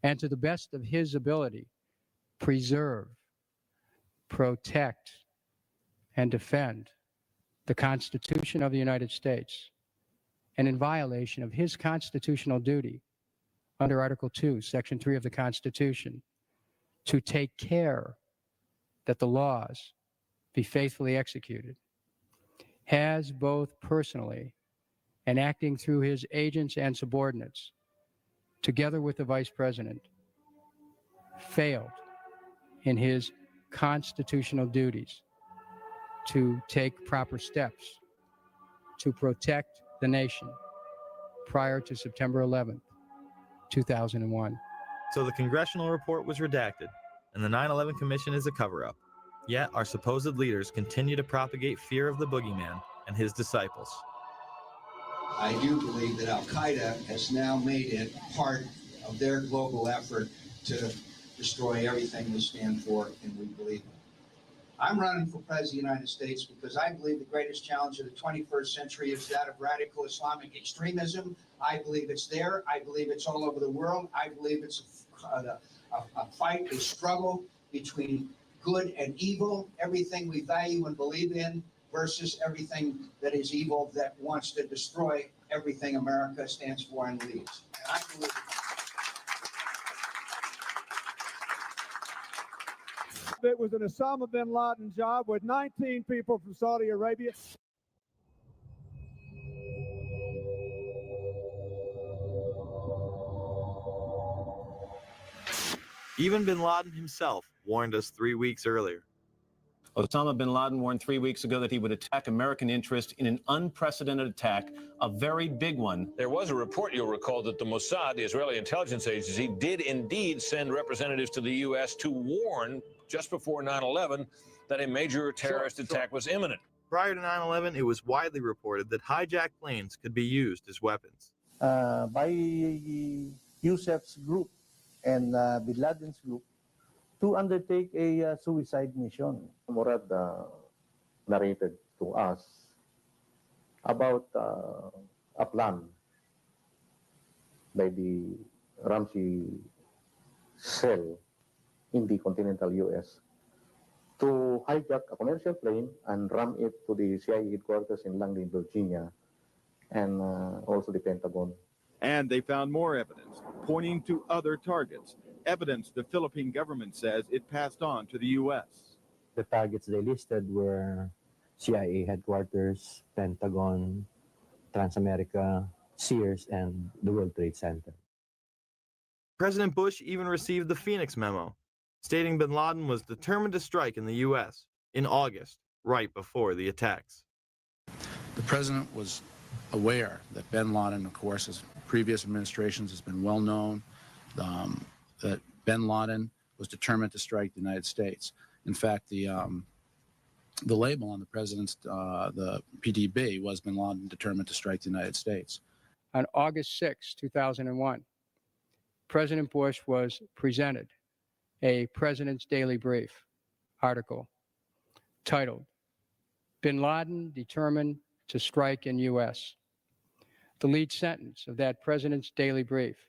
and to the best of his ability, preserve, protect, and defend the Constitution of the United States, and in violation of his constitutional duty under Article 2, Section 3 of the Constitution, to take care that the laws be faithfully executed, has both personally and acting through his agents and subordinates, together with the Vice President, failed in his constitutional duties to take proper steps to protect the nation prior to September 11th, 2001. So the congressional report was redacted, and the 9/11 Commission is a cover-up. Yet our supposed leaders continue to propagate fear of the boogeyman and his disciples. I do believe that Al-Qaeda has now made it part of their global effort to destroy everything we stand for and we believe in. I'm running for President of the United States because I believe the greatest challenge of the 21st century is that of radical Islamic extremism. I believe it's there. I believe it's all over the world. I believe it's a fight, a struggle between good and evil, everything we value and believe in versus everything that is evil that wants to destroy everything America stands for and leads. And I believe it was an Osama bin Laden job with 19 people from Saudi Arabia. Even bin Laden himself warned us 3 weeks earlier. Osama bin Laden warned 3 weeks ago that he would attack American interest in an unprecedented attack, a very big one. There was a report, you'll recall, that the Mossad, the Israeli intelligence agency, did indeed send representatives to the U.S. to warn just before 9/11 that a major terrorist attack was imminent. Prior to 9/11, it was widely reported that hijacked planes could be used as weapons. By Youssef's group and bin Laden's group to undertake a suicide mission. Murad narrated to us about a plan by the Ramsey cell in the continental U.S. to hijack a commercial plane and ram it to the CIA headquarters in Langley, Virginia, and also the Pentagon. And they found more evidence pointing to other targets, evidence the Philippine government says it passed on to the U.S. The targets they listed were CIA headquarters, Pentagon, Transamerica, Sears, and the World Trade Center. President Bush even received the Phoenix memo, stating bin Laden was determined to strike in the U.S. in August, right before the attacks. The president was aware that bin Laden, of course, as previous administrations has been well known, that bin Laden was determined to strike the United States. In fact, the label on the president's, the PDB was Bin Laden determined to strike the United States. On August 6, 2001, President Bush was presented a President's Daily Brief article titled, Bin Laden Determined to Strike in U.S. The lead sentence of that President's Daily Brief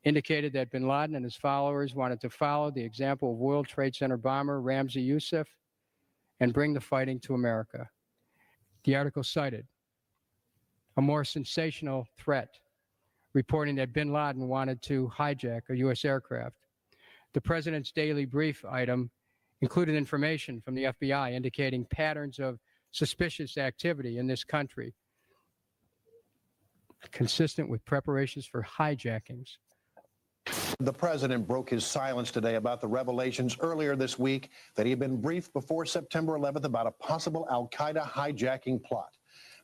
indicated that bin Laden and his followers wanted to follow the example of World Trade Center bomber Ramzi Yousef and bring the fighting to America. The article cited a more sensational threat, reporting that bin Laden wanted to hijack a U.S. aircraft. The President's Daily Brief item included information from the FBI indicating patterns of suspicious activity in this country, consistent with preparations for hijackings. The president broke his silence today about the revelations earlier this week that he had been briefed before September 11th about a possible al-Qaeda hijacking plot.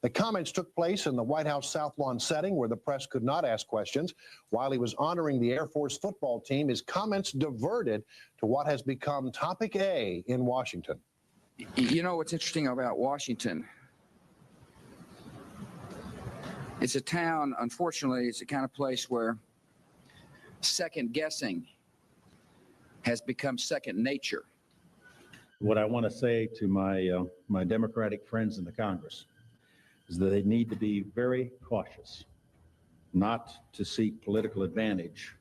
The comments took place in the White House South Lawn setting where the press could not ask questions. While he was honoring the Air Force football team, his comments diverted to what has become topic A in Washington. You know what's interesting about Washington? It's a town, unfortunately, it's the kind of place where second guessing has become second nature. What I want to say to my Democratic friends in the Congress is that they need to be very cautious not to seek political advantage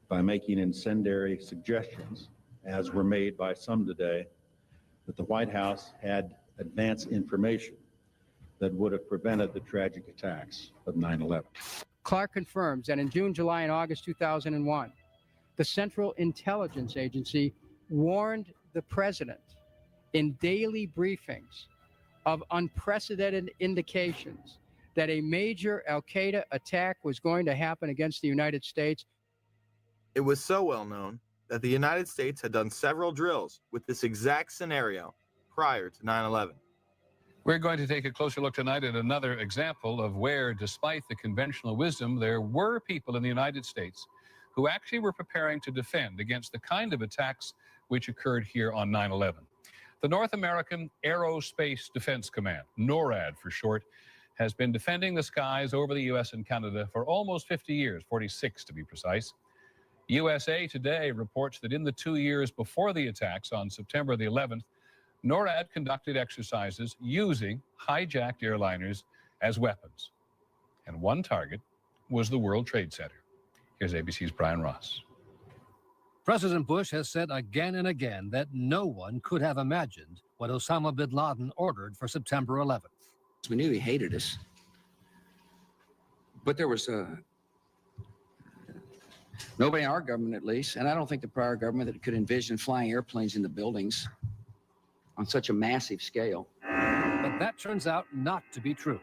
by making incendiary suggestions, as were made by some today, that the White House had advance information that would have prevented the tragic attacks of 9/11. Clark confirms that in June, July, and August 2001, the Central Intelligence Agency warned the president in daily briefings of unprecedented indications that a major al-Qaeda attack was going to happen against the United States. It was so well known that the United States had done several drills with this exact scenario prior to 9/11. We're going to take a closer look tonight at another example of where, despite the conventional wisdom, there were people in the United States who actually were preparing to defend against the kind of attacks which occurred here on 9/11. The North American Aerospace Defense Command, NORAD for short, has been defending the skies over the U.S. and Canada for almost 50 years, 46 to be precise. USA Today reports that in the 2 years before the attacks on September the 11th, NORAD conducted exercises using hijacked airliners as weapons. And one target was the World Trade Center. Here's ABC's Brian Ross. President Bush has said again and again that no one could have imagined what Osama bin Laden ordered for September 11th. We knew he hated us, but there was nobody in our government, at least, and I don't think the prior government, that could envision flying airplanes into buildings on such a massive scale. But that turns out not to be true.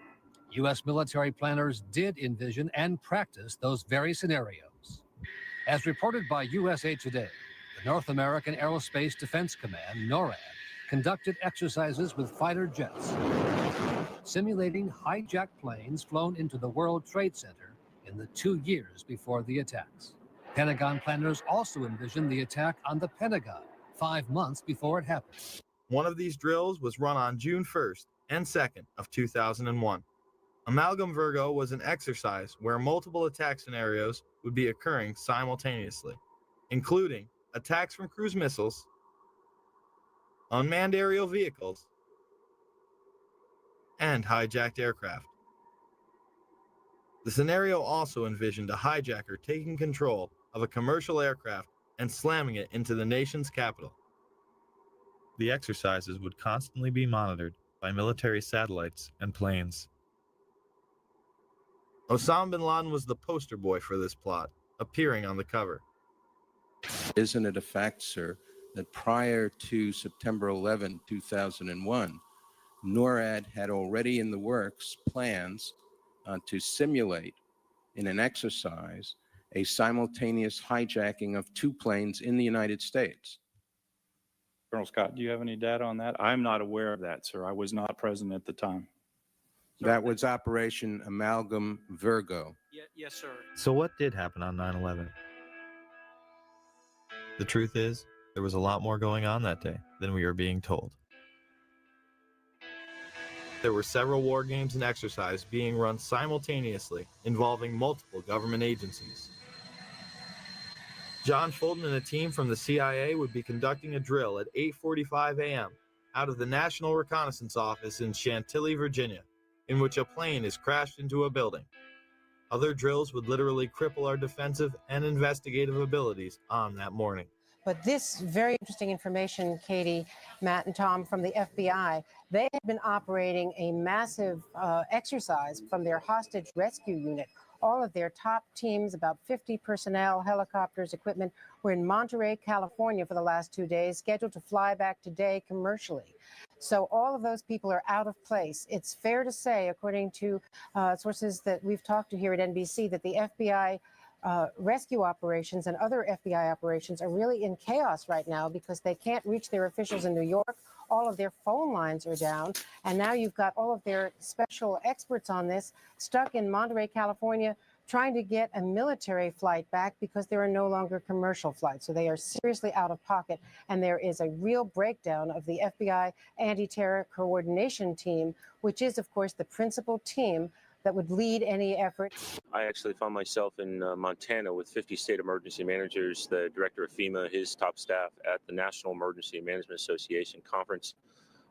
U.S. military planners did envision and practice those very scenarios. As reported by USA Today, the North American Aerospace Defense Command, NORAD, conducted exercises with fighter jets, simulating hijacked planes flown into the World Trade Center in the 2 years before the attacks. Pentagon planners also envisioned the attack on the Pentagon 5 months before it happened. One of these drills was run on June 1st and 2nd of 2001. Amalgam Virgo was an exercise where multiple attack scenarios would be occurring simultaneously, including attacks from cruise missiles, unmanned aerial vehicles, and hijacked aircraft. The scenario also envisioned a hijacker taking control of a commercial aircraft and slamming it into the nation's capital. The exercises would constantly be monitored by military satellites and planes. Osama bin Laden was the poster boy for this plot, appearing on the cover. Isn't it a fact, sir, that prior to September 11, 2001, NORAD had already in the works plans to simulate in an exercise a simultaneous hijacking of 2 planes in the United States? Colonel Scott, do you have any data on that? I'm not aware of that, sir. I was not present at the time. That was Operation Amalgam Virgo. Yes, sir. So what did happen on 9/11? The truth is, there was a lot more going on that day than we are being told. There were several war games and exercises being run simultaneously, involving multiple government agencies. John Fulton and a team from the CIA would be conducting a drill at 8:45 a.m. out of the National Reconnaissance Office in Chantilly, Virginia, in which a plane is crashed into a building. Other drills would literally cripple our defensive and investigative abilities on that morning. But this very interesting information, Katie, Matt, and Tom from the FBI, they had been operating a massive exercise from their hostage rescue unit. All of their top teams, about 50 personnel, helicopters, equipment, were in Monterey, California for the last 2 days, scheduled to fly back today commercially. So all of those people are out of place. It's fair to say, according to sources that we've talked to here at NBC, that the FBI rescue operations and other FBI operations are really in chaos right now because they can't reach their officials in New York. All of their phone lines are down. And now you've got all of their special experts on this stuck in Monterey, California, trying to get a military flight back because there are no longer commercial flights. So they are seriously out of pocket. And there is a real breakdown of the FBI anti-terror coordination team, which is, of course, the principal team that would lead any effort. I actually found myself in Montana with 50 state emergency managers, the director of FEMA, his top staff at the National Emergency Management Association conference.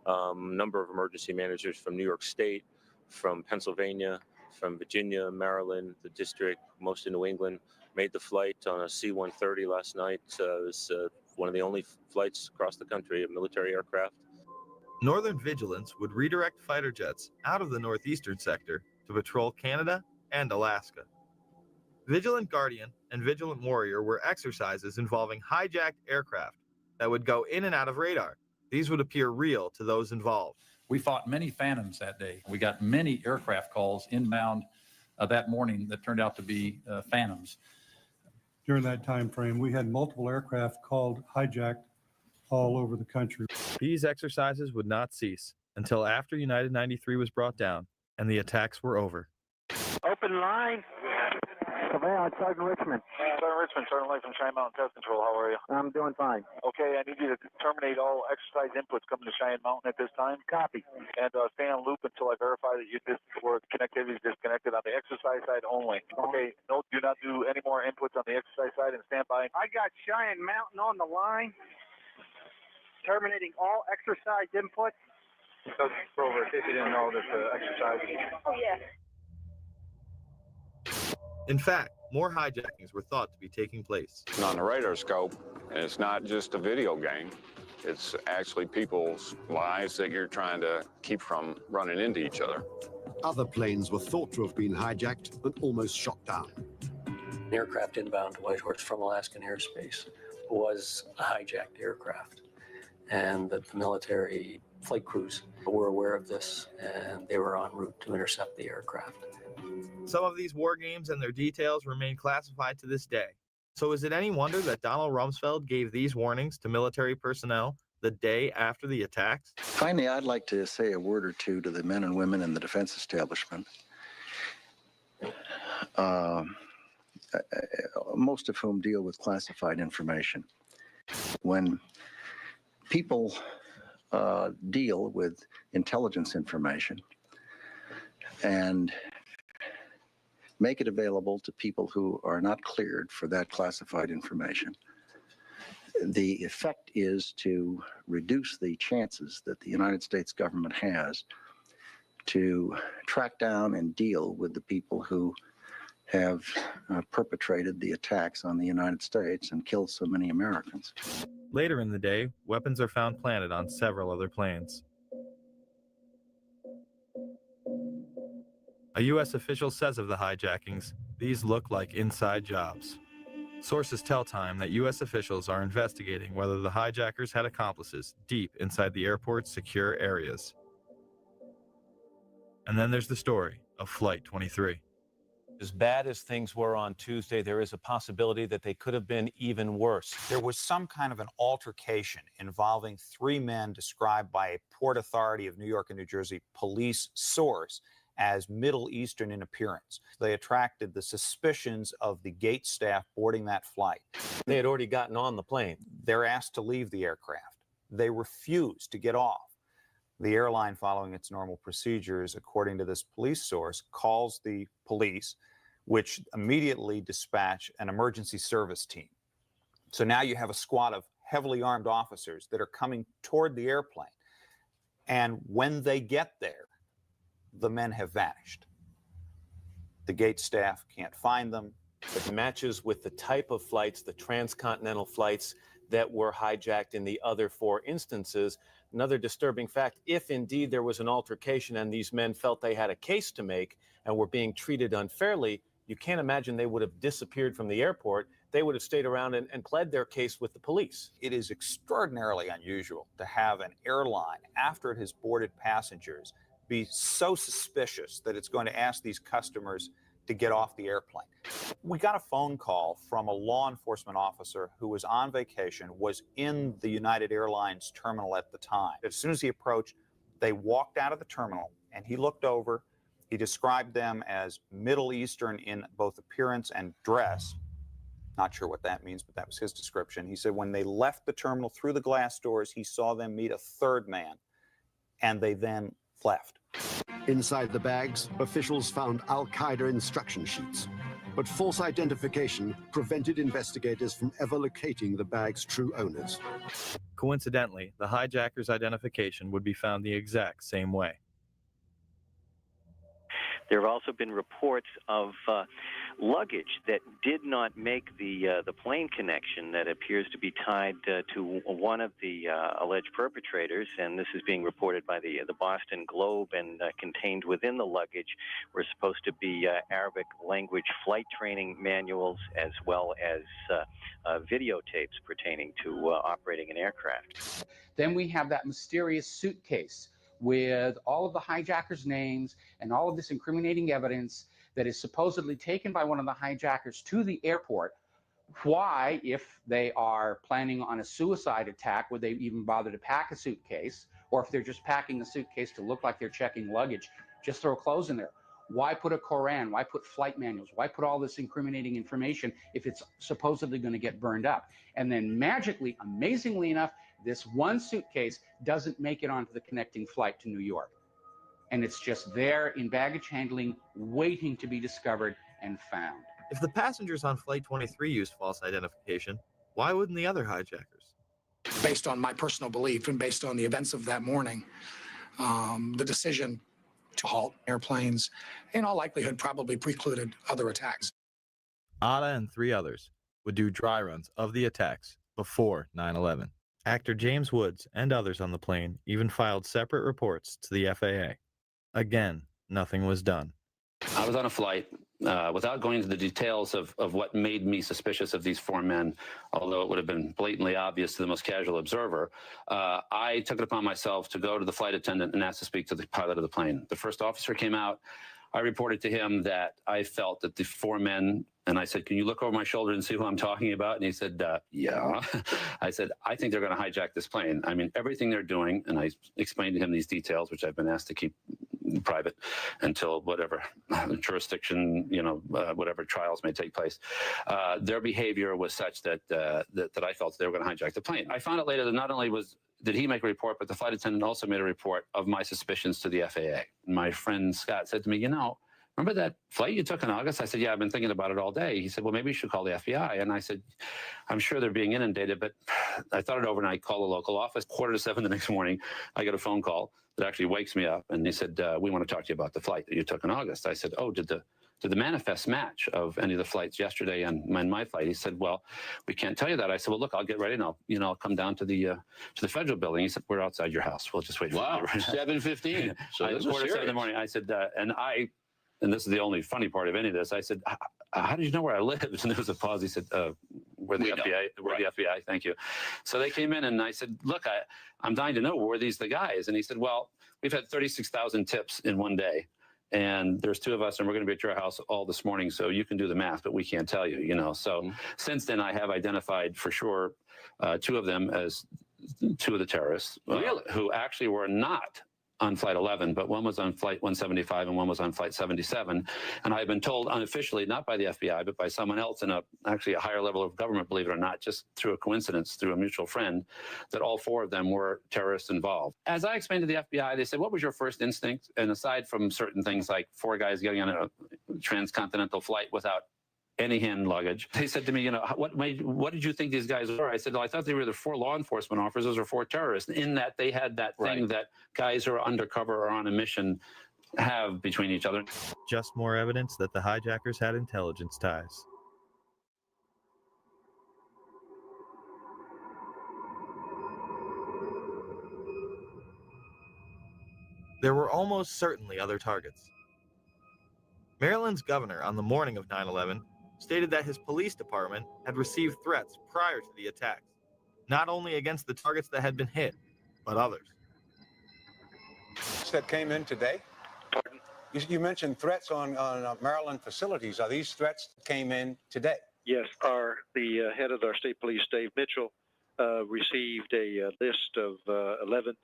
Number of emergency managers from New York State, from Pennsylvania, from Virginia, Maryland, the district, most in New England, made the flight on a C-130 last night. It was one of the only flights across the country, a military aircraft. Northern Vigilance would redirect fighter jets out of the northeastern sector to patrol Canada and Alaska. Vigilant Guardian and Vigilant Warrior were exercises involving hijacked aircraft that would go in and out of radar. These would appear real to those involved. We fought many phantoms that day. We got many aircraft calls inbound that morning that turned out to be phantoms. During that time frame, we had multiple aircraft called hijacked all over the country. These exercises would not cease until after United 93 was brought down and the attacks were over. Open line. Command, Sergeant Richmond. Sergeant Richmond, Sergeant Light from Cheyenne Mountain Test Control. How are you? I'm doing fine. Okay, I need you to terminate all exercise inputs coming to Cheyenne Mountain at this time. Copy. And stay on loop until I verify that where connectivity is disconnected on the exercise side only. Okay, no, do not do any more inputs on the exercise side and stand by. I got Cheyenne Mountain on the line. Terminating all exercise inputs. Over, in case you didn't know, this exercise. Oh, yeah. In fact, more hijackings were thought to be taking place. On the radar scope, and it's not just a video game. It's actually people's lives that you're trying to keep from running into each other. Other planes were thought to have been hijacked and almost shot down. An aircraft inbound to Whitehorse from Alaskan airspace was a hijacked aircraft. And the military flight crews were aware of this, and they were en route to intercept the aircraft. Some of these war games and their details remain classified to this day. So is it any wonder that Donald Rumsfeld gave these warnings to military personnel the day after the attacks? Finally, I'd like to say a word or two to the men and women in the defense establishment, most of whom deal with classified information. When people deal with intelligence information and make it available to people who are not cleared for that classified information, the effect is to reduce the chances that the United States government has to track down and deal with the people who have perpetrated the attacks on the United States and killed so many Americans. Later in the day, weapons are found planted on several other planes. A U.S. official says of the hijackings, these look like inside jobs. Sources tell Time that U.S. officials are investigating whether the hijackers had accomplices deep inside the airport's secure areas. And then there's the story of Flight 23. As bad as things were on Tuesday, there is a possibility that they could have been even worse. There was some kind of an altercation involving three men described by a Port Authority of New York and New Jersey police source as Middle Eastern in appearance. They attracted the suspicions of the gate staff boarding that flight. They had already gotten on the plane. They're asked to leave the aircraft. They refuse to get off. The airline, following its normal procedures, according to this police source, calls the police, which immediately dispatch an emergency service team. So now you have a squad of heavily armed officers that are coming toward the airplane. And when they get there, the men have vanished. The gate staff can't find them. It matches with the type of flights, the transcontinental flights that were hijacked in the other 4 instances. Another disturbing fact, if indeed there was an altercation and these men felt they had a case to make and were being treated unfairly, you can't imagine they would have disappeared from the airport. They would have stayed around and pled their case with the police. It is extraordinarily unusual to have an airline, after it has boarded passengers, be so suspicious that it's going to ask these customers to get off the airplane. We got a phone call from a law enforcement officer who was on vacation, was in the United Airlines terminal at the time. As soon as he approached, they walked out of the terminal and he looked over. He described them as Middle Eastern in both appearance and dress. Not sure what that means, but that was his description. He said when they left the terminal through the glass doors, he saw them meet a third man, and they then left. Inside the bags, officials found Al-Qaeda instruction sheets, but false identification prevented investigators from ever locating the bag's true owners. Coincidentally, the hijacker's identification would be found the exact same way. There have also been reports of luggage that did not make the plane connection that appears to be tied to one of the alleged perpetrators, and this is being reported by the Boston Globe, and contained within the luggage were supposed to be Arabic language flight training manuals as well as videotapes pertaining to operating an aircraft. Then we have that mysterious suitcase with all of the hijackers' names and all of this incriminating evidence that is supposedly taken by one of the hijackers to the airport. Why, if they are planning on a suicide attack, would they even bother to pack a suitcase? Or if they're just packing a suitcase to look like they're checking luggage, just throw clothes in there. Why put a Koran? Why put flight manuals? Why put all this incriminating information if it's supposedly going to get burned up? And then magically, amazingly enough, this one suitcase doesn't make it onto the connecting flight to New York. And it's just there in baggage handling, waiting to be discovered and found. If the passengers on Flight 23 used false identification, why wouldn't the other hijackers? Based on my personal belief and based on the events of that morning, the decision to halt airplanes, in all likelihood, probably precluded other attacks. Atta and 3 others would do dry runs of the attacks before 9/11. Actor James Woods and others on the plane even filed separate reports to the FAA. Again, nothing was done. I was on a flight. Without going into the details of what made me suspicious of these 4 men, although it would have been blatantly obvious to the most casual observer, I took it upon myself to go to the flight attendant and ask to speak to the pilot of the plane. The first officer came out. I reported to him that I felt that the 4 men, and I said, can you look over my shoulder and see who I'm talking about? And he said, yeah. I said, I think they're going to hijack this plane. I mean, everything they're doing, and I explained to him these details, which I've been asked to keep private until whatever jurisdiction, whatever trials may take place. Their behavior was such that I felt they were going to hijack the plane. I found out later that not only did he make a report, but the flight attendant also made a report of my suspicions to the FAA. My friend Scott said to me, remember that flight you took in August? I said, yeah, I've been thinking about it all day. He said, well, maybe you should call the FBI. And I said, I'm sure they're being inundated, but I thought it over and I called the local office. 6:45 the next morning, I got a phone call that actually wakes me up. And he said, we want to talk to you about the flight that you took in August. I said, oh, did the manifest match of any of the flights yesterday and my flight? He said, well, we can't tell you that. I said, well, look, I'll get ready and I'll come down to the federal building. He said, we're outside your house. We'll just wait for you. Wow, 7:15. So this was 7 in the morning. I said, and this is the only funny part of any of this. I said, how did you know where I lived? And there was a pause. He said, we're the FBI. We're the FBI. Thank you. So they came in and I said, look, I'm dying to know, were these the guys? And he said, well, we've had 36,000 tips in one day. And there's 2 of us, and we're going to be at your house all this morning, so you can do the math, but we can't tell you, So since then, I have identified for sure 2 of them as 2 of the terrorists, really? Who actually were not on Flight 11, but one was on Flight 175 and one was on Flight 77. And I've been told unofficially, not by the FBI, but by someone else in actually a higher level of government, believe it or not, just through a coincidence, through a mutual friend, that all 4 of them were terrorists involved. As I explained to the FBI, they said, what was your first instinct? And aside from certain things like 4 guys getting on a transcontinental flight without any hand luggage, they said to me, what did you think these guys were? I said, well, I thought they were either 4 law enforcement officers or 4 terrorists, in that they had that thing that guys who are undercover or on a mission have between each other. Just more evidence that the hijackers had intelligence ties. There were almost certainly other targets. Maryland's governor on the morning of 9/11 stated that his police department had received threats prior to the attacks, not only against the targets that had been hit, but others. That came in today? Pardon? You mentioned threats on Maryland facilities. Are these threats that came in today? Yes, the head of our state police, Dave Mitchell, received a list of 11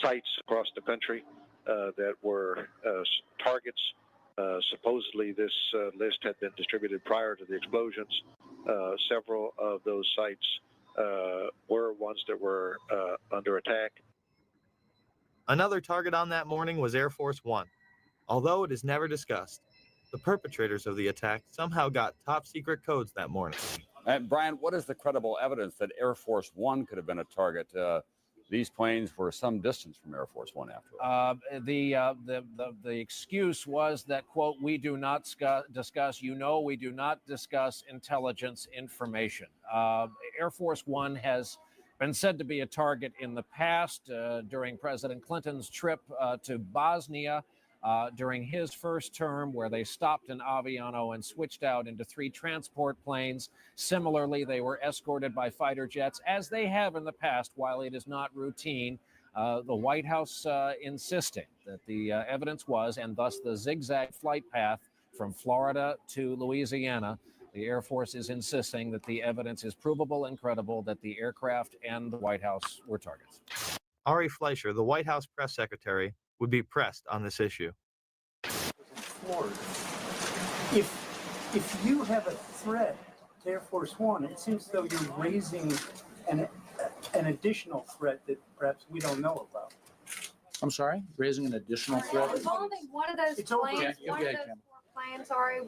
sites across the country that were targets. Supposedly, this list had been distributed prior to the explosions. Several of those sites were ones that were under attack. Another target on that morning was Air Force One. Although it is never discussed, the perpetrators of the attack somehow got top-secret codes that morning. Brian, what is the credible evidence that Air Force One could have been a target? These planes were some distance from Air Force One after all. The excuse was that, quote, we do not discuss, we do not discuss intelligence information. Air Force One has been said to be a target in the past during President Clinton's trip to Bosnia during his first term, where they stopped in Aviano and switched out into 3 transport planes. Similarly, they were escorted by fighter jets, as they have in the past, while it is not routine. The White House insisting that the evidence was, and thus the zigzag flight path from Florida to Louisiana. The Air Force is insisting that the evidence is provable and credible that the aircraft and the White House were targets. Ari Fleischer, the White House press secretary, would be pressed on this issue. If you have a threat to Air Force One, it seems as though you're raising an additional threat that perhaps we don't know about. I'm sorry? Raising an additional threat? Involving one of those planes, one of those 4 planes, Ari,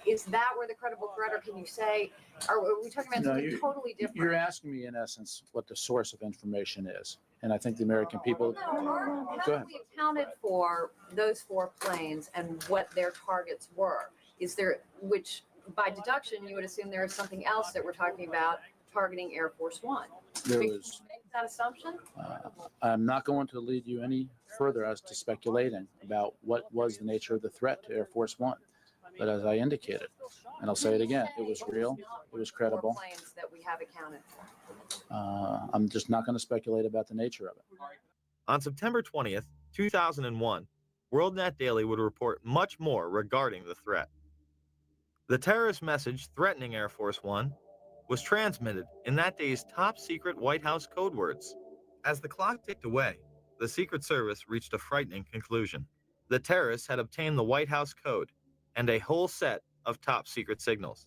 is that where the credible threat, or can you say, are we talking about something totally different? You're asking me, in essence, what the source of information is. And I think the American people... How have we accounted for those 4 planes and what their targets were? Is there, which by deduction, you would assume there is something else that we're talking about targeting Air Force One. There Make was... that assumption? I'm not going to lead you any further as to speculating about what was the nature of the threat to Air Force One. But as I indicated, and I'll say it again, it was real, it was credible. Planes that we have accounted for. I'm just not going to speculate about the nature of it. On September 20th, 2001, WorldNet Daily would report much more regarding the threat. The terrorist message threatening Air Force One was transmitted in that day's top-secret White House code words. As the clock ticked away, the Secret Service reached a frightening conclusion. The terrorists had obtained the White House code and a whole set of top-secret signals.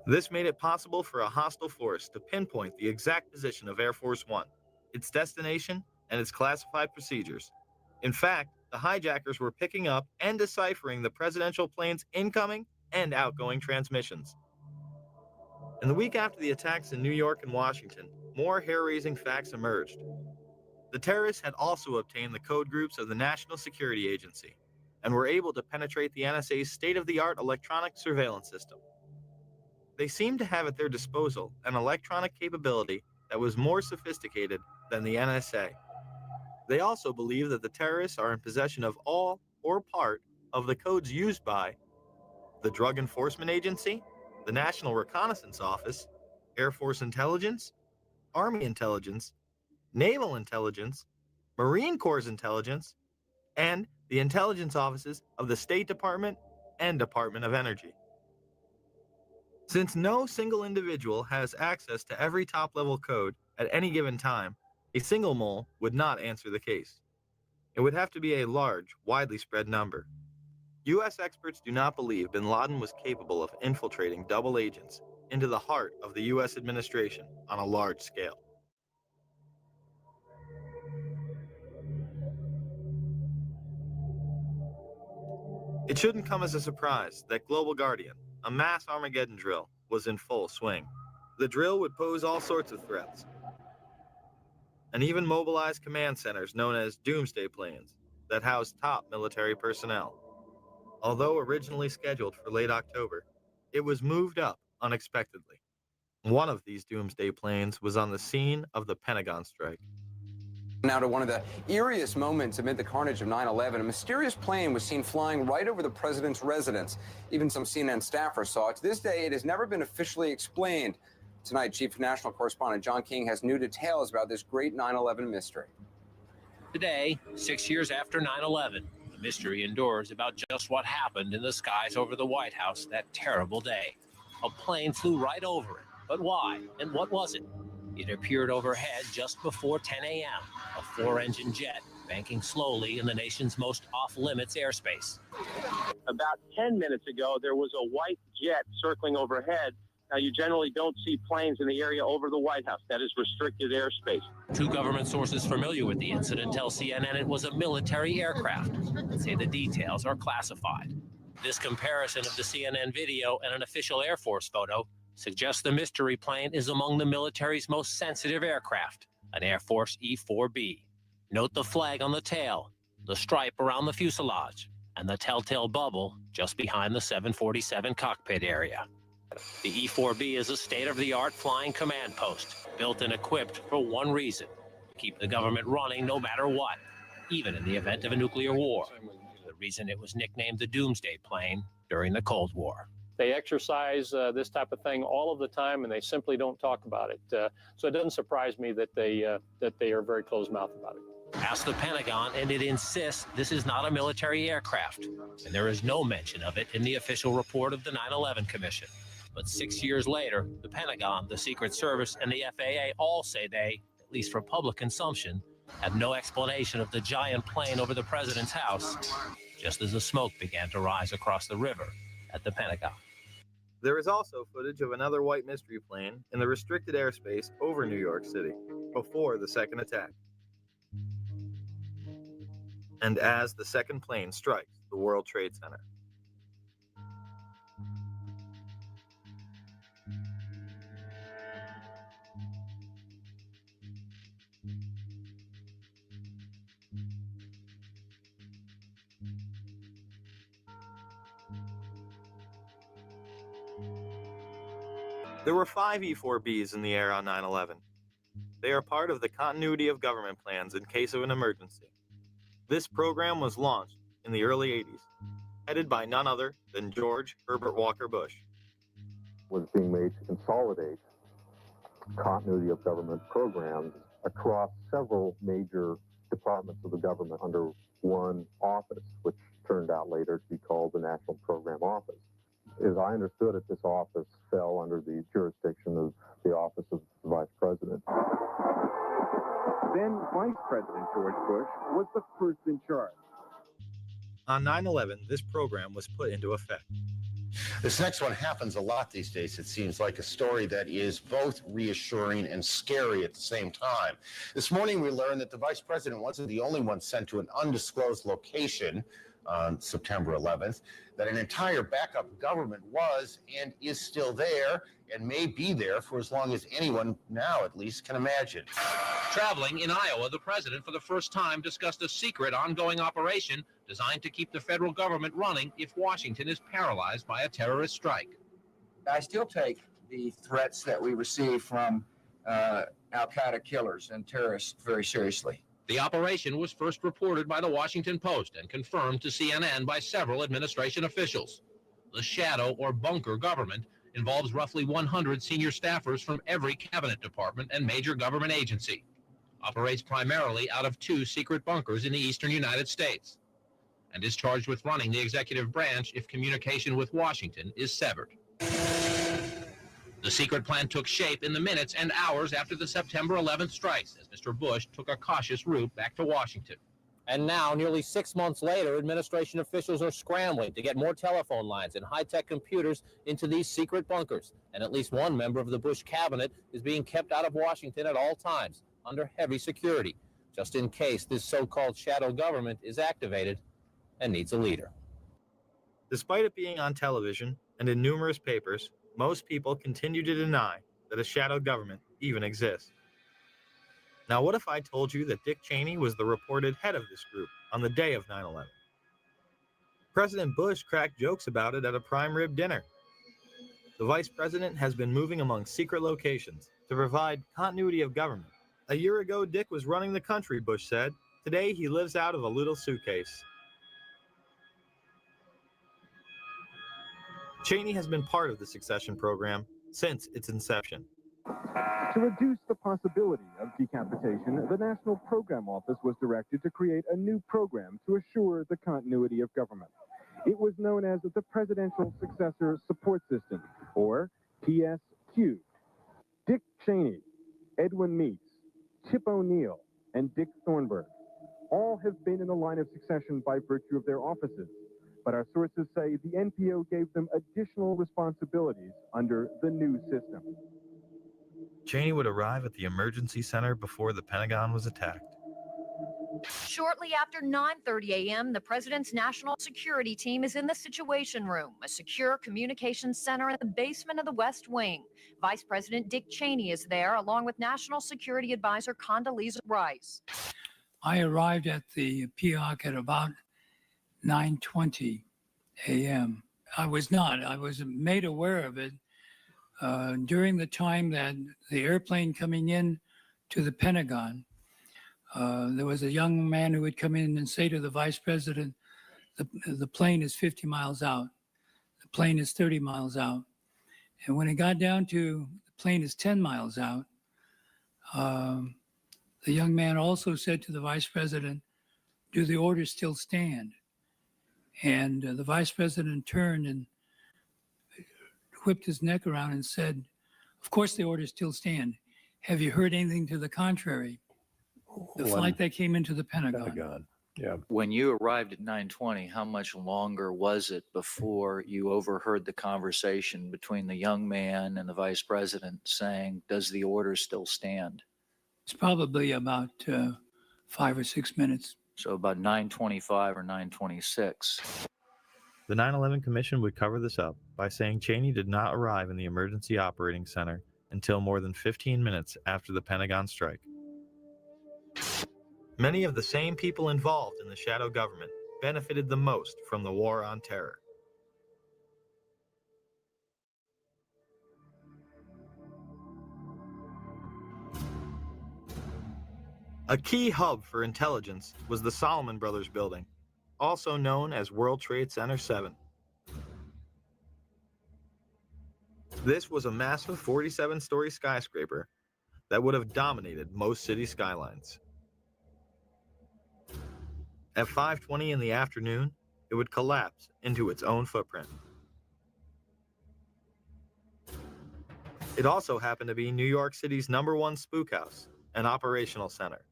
This made it possible for a hostile force to pinpoint the exact position of Air Force One, its destination, and its classified procedures. In fact, the hijackers were picking up and deciphering the presidential plane's incoming and outgoing transmissions. In the week after the attacks in New York and Washington, more hair-raising facts emerged. The terrorists had also obtained the code groups of the National Security Agency and were able to penetrate the NSA's state-of-the-art electronic surveillance system. They seemed to have at their disposal an electronic capability that was more sophisticated than the NSA. They also believe that the terrorists are in possession of all or part of the codes used by the Drug Enforcement Agency, the National Reconnaissance Office, Air Force Intelligence, Army Intelligence, Naval Intelligence, Marine Corps Intelligence, and the intelligence offices of the State Department and Department of Energy. Since no single individual has access to every top-level code at any given time, A single mole would not answer the case. It would have to be a large, widely spread number. U.S. experts do not believe bin Laden was capable of infiltrating double agents into the heart of the U.S. administration on a large scale. It shouldn't come as a surprise that Global Guardian, a mass Armageddon drill, was in full swing. The drill would pose all sorts of threats, and even mobilize command centers known as doomsday planes that house top military personnel. Although originally scheduled for late October, it was moved up unexpectedly. One of these doomsday planes was on the scene of the Pentagon strike. Now to one of the eeriest moments amid the carnage of 9/11, a mysterious plane was seen flying right over the president's residence. Even some CNN staffers saw it. To this day, it has never been officially explained. Tonight, Chief National Correspondent John King has new details about this great 9/11 mystery. Today, 6 years after 9/11, the mystery endures about just what happened in the skies over the White House that terrible day. A plane flew right over it. But why? And what was it? It appeared overhead just before 10 a.m., a four-engine jet banking slowly in the nation's most off-limits airspace. About 10 minutes ago, there was a white jet circling overhead. Now, you generally don't see planes in the area over the White House. That is restricted airspace. Two government sources familiar with the incident tell CNN it was a military aircraft and say the details are classified. This comparison of the CNN video and an official Air Force photo suggests the mystery plane is among the military's most sensitive aircraft, an Air Force E-4B. Note the flag on the tail, the stripe around the fuselage, and the telltale bubble just behind the 747 cockpit area. The E-4B is a state-of-the-art flying command post, built and equipped for one reason: to keep the government running no matter what, even in the event of a nuclear war. The reason it was nicknamed the Doomsday Plane during the Cold War. They exercise this type of thing all of the time, and they simply don't talk about it. So it doesn't surprise me that they are very closed-mouthed about it. Ask the Pentagon, and it insists this is not a military aircraft, and there is no mention of it in the official report of the 9/11 Commission. But 6 years later, the Pentagon, the Secret Service, and the FAA all say they, at least for public consumption, have no explanation of the giant plane over the president's house, just as the smoke began to rise across the river at the Pentagon. There is also footage of another white mystery plane in the restricted airspace over New York City before the second attack. And as the second plane strikes the World Trade Center. There were 5 E-4Bs in the air on 9/11. They are part of the continuity of government plans in case of an emergency. This program was launched in the early 80s, headed by none other than George Herbert Walker Bush. Was being made to consolidate continuity of government programs across several major departments of the government under one office, which turned out later to be called the National Program Office. As I understood it, this office fell under the jurisdiction of the Office of the Vice President. Then Vice President George Bush was the first in charge. On 9/11, this program was put into effect. This next one happens a lot these days. It seems like a story that is both reassuring and scary at the same time. This morning, we learned that the vice president wasn't the only one sent to an undisclosed location on September 11th, that an entire backup government was and is still there and may be there for as long as anyone now at least can imagine. Traveling in Iowa, the president for the first time discussed a secret ongoing operation designed to keep the federal government running if Washington is paralyzed by a terrorist strike. I still take the threats that we receive from al-Qaeda killers and terrorists very seriously. The operation was first reported by the Washington Post and confirmed to CNN by several administration officials. The shadow or bunker government involves roughly 100 senior staffers from every cabinet department and major government agency. Operates primarily out of 2 secret bunkers in the eastern United States, and is charged with running the executive branch if communication with Washington is severed. The secret plan took shape in the minutes and hours after the September 11th strikes, as Mr. Bush took a cautious route back to Washington. And now, nearly 6 months later, administration officials are scrambling to get more telephone lines and high-tech computers into these secret bunkers. And at least one member of the Bush cabinet is being kept out of Washington at all times, under heavy security, just in case this so-called shadow government is activated and needs a leader. Despite it being on television and in numerous papers, most people continue to deny that a shadow government even exists. Now, what if I told you that Dick Cheney was the reported head of this group on the day of 9/11? President Bush cracked jokes about it at a prime rib dinner. The vice president has been moving among secret locations to provide continuity of government. A year ago, Dick was running the country, Bush said. Today, he lives out of a little suitcase. Cheney has been part of the succession program since its inception. To reduce the possibility of decapitation, the National Program Office was directed to create a new program to assure the continuity of government. It was known as the Presidential Successor Support System, or PSQ. Dick Cheney, Edwin Meeks, Tip O'Neill, and Dick Thornburgh all have been in the line of succession by virtue of their offices. But our sources say the NPO gave them additional responsibilities under the new system. Cheney would arrive at the emergency center before the Pentagon was attacked. Shortly after 9:30 a.m., the president's national security team is in the Situation Room, a secure communications center in the basement of the West Wing. Vice President Dick Cheney is there, along with National Security Advisor Condoleezza Rice. I arrived at the PIOC at about 9:20 a.m. I was made aware of it during the time that the airplane coming in to the Pentagon. There was a young man who would come in and say to the vice president, the plane is 50 miles out. The plane is 30 miles out. And when it got down to the plane is 10 miles out, the young man also said to the vice president, do the orders still stand? And the vice president turned and whipped his neck around and said, of course the orders still stand. Have you heard anything to the contrary? The flight that came into the Pentagon. Yeah. When you arrived at 9:20, how much longer was it before you overheard the conversation between the young man and the vice president saying, does the order still stand? It's probably about 5 or 6 minutes. So about 9:25 or 9:26. The 9/11 Commission would cover this up by saying Cheney did not arrive in the emergency operating center until more than 15 minutes after the Pentagon strike. Many of the same people involved in the shadow government benefited the most from the war on terror. A key hub for intelligence was the Salomon Brothers building, also known as World Trade Center 7. This was a massive 47-story skyscraper that would have dominated most city skylines. At 5:20 in the afternoon, it would collapse into its own footprint. It also happened to be New York City's #1 spook house and operational center.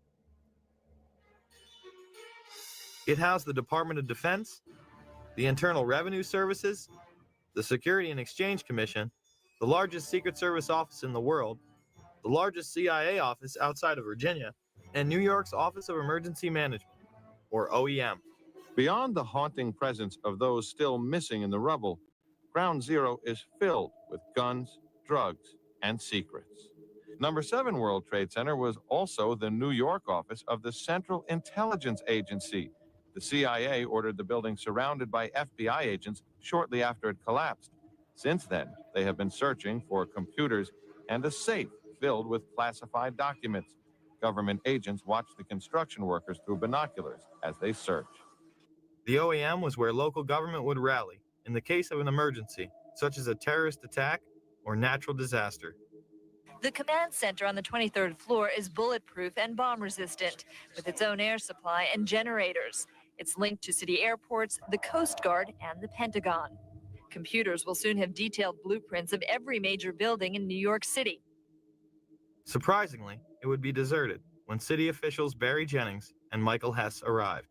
It housed the Department of Defense, the Internal Revenue Services, the Security and Exchange Commission, the largest Secret Service office in the world, the largest CIA office outside of Virginia, and New York's Office of Emergency Management, or OEM. Beyond the haunting presence of those still missing in the rubble, Ground Zero is filled with guns, drugs, and secrets. Number 7 World Trade Center was also the New York office of the Central Intelligence Agency. The CIA ordered the building surrounded by FBI agents shortly after it collapsed. Since then, they have been searching for computers and a safe filled with classified documents. Government agents watch the construction workers through binoculars as they search. The OEM was where local government would rally in the case of an emergency, such as a terrorist attack or natural disaster. The command center on the 23rd floor is bulletproof and bomb resistant, with its own air supply and generators. It's linked to city airports, the Coast Guard, and the Pentagon. Computers will soon have detailed blueprints of every major building in New York City. Surprisingly, it would be deserted when city officials Barry Jennings and Michael Hess arrived.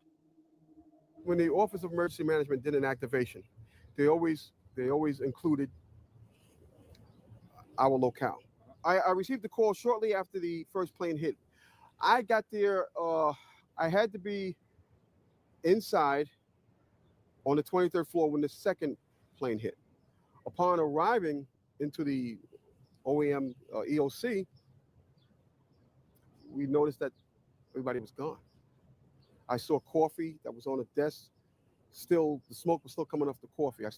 When the Office of Emergency Management did an activation, they always included our locale. I received the call shortly after the first plane hit. I got there, I had to be inside on the 23rd floor when the second plane hit. Upon arriving into the OEM EOC, we noticed that everybody was gone. I saw coffee that was on a desk. Still, the smoke was still coming off the coffee. I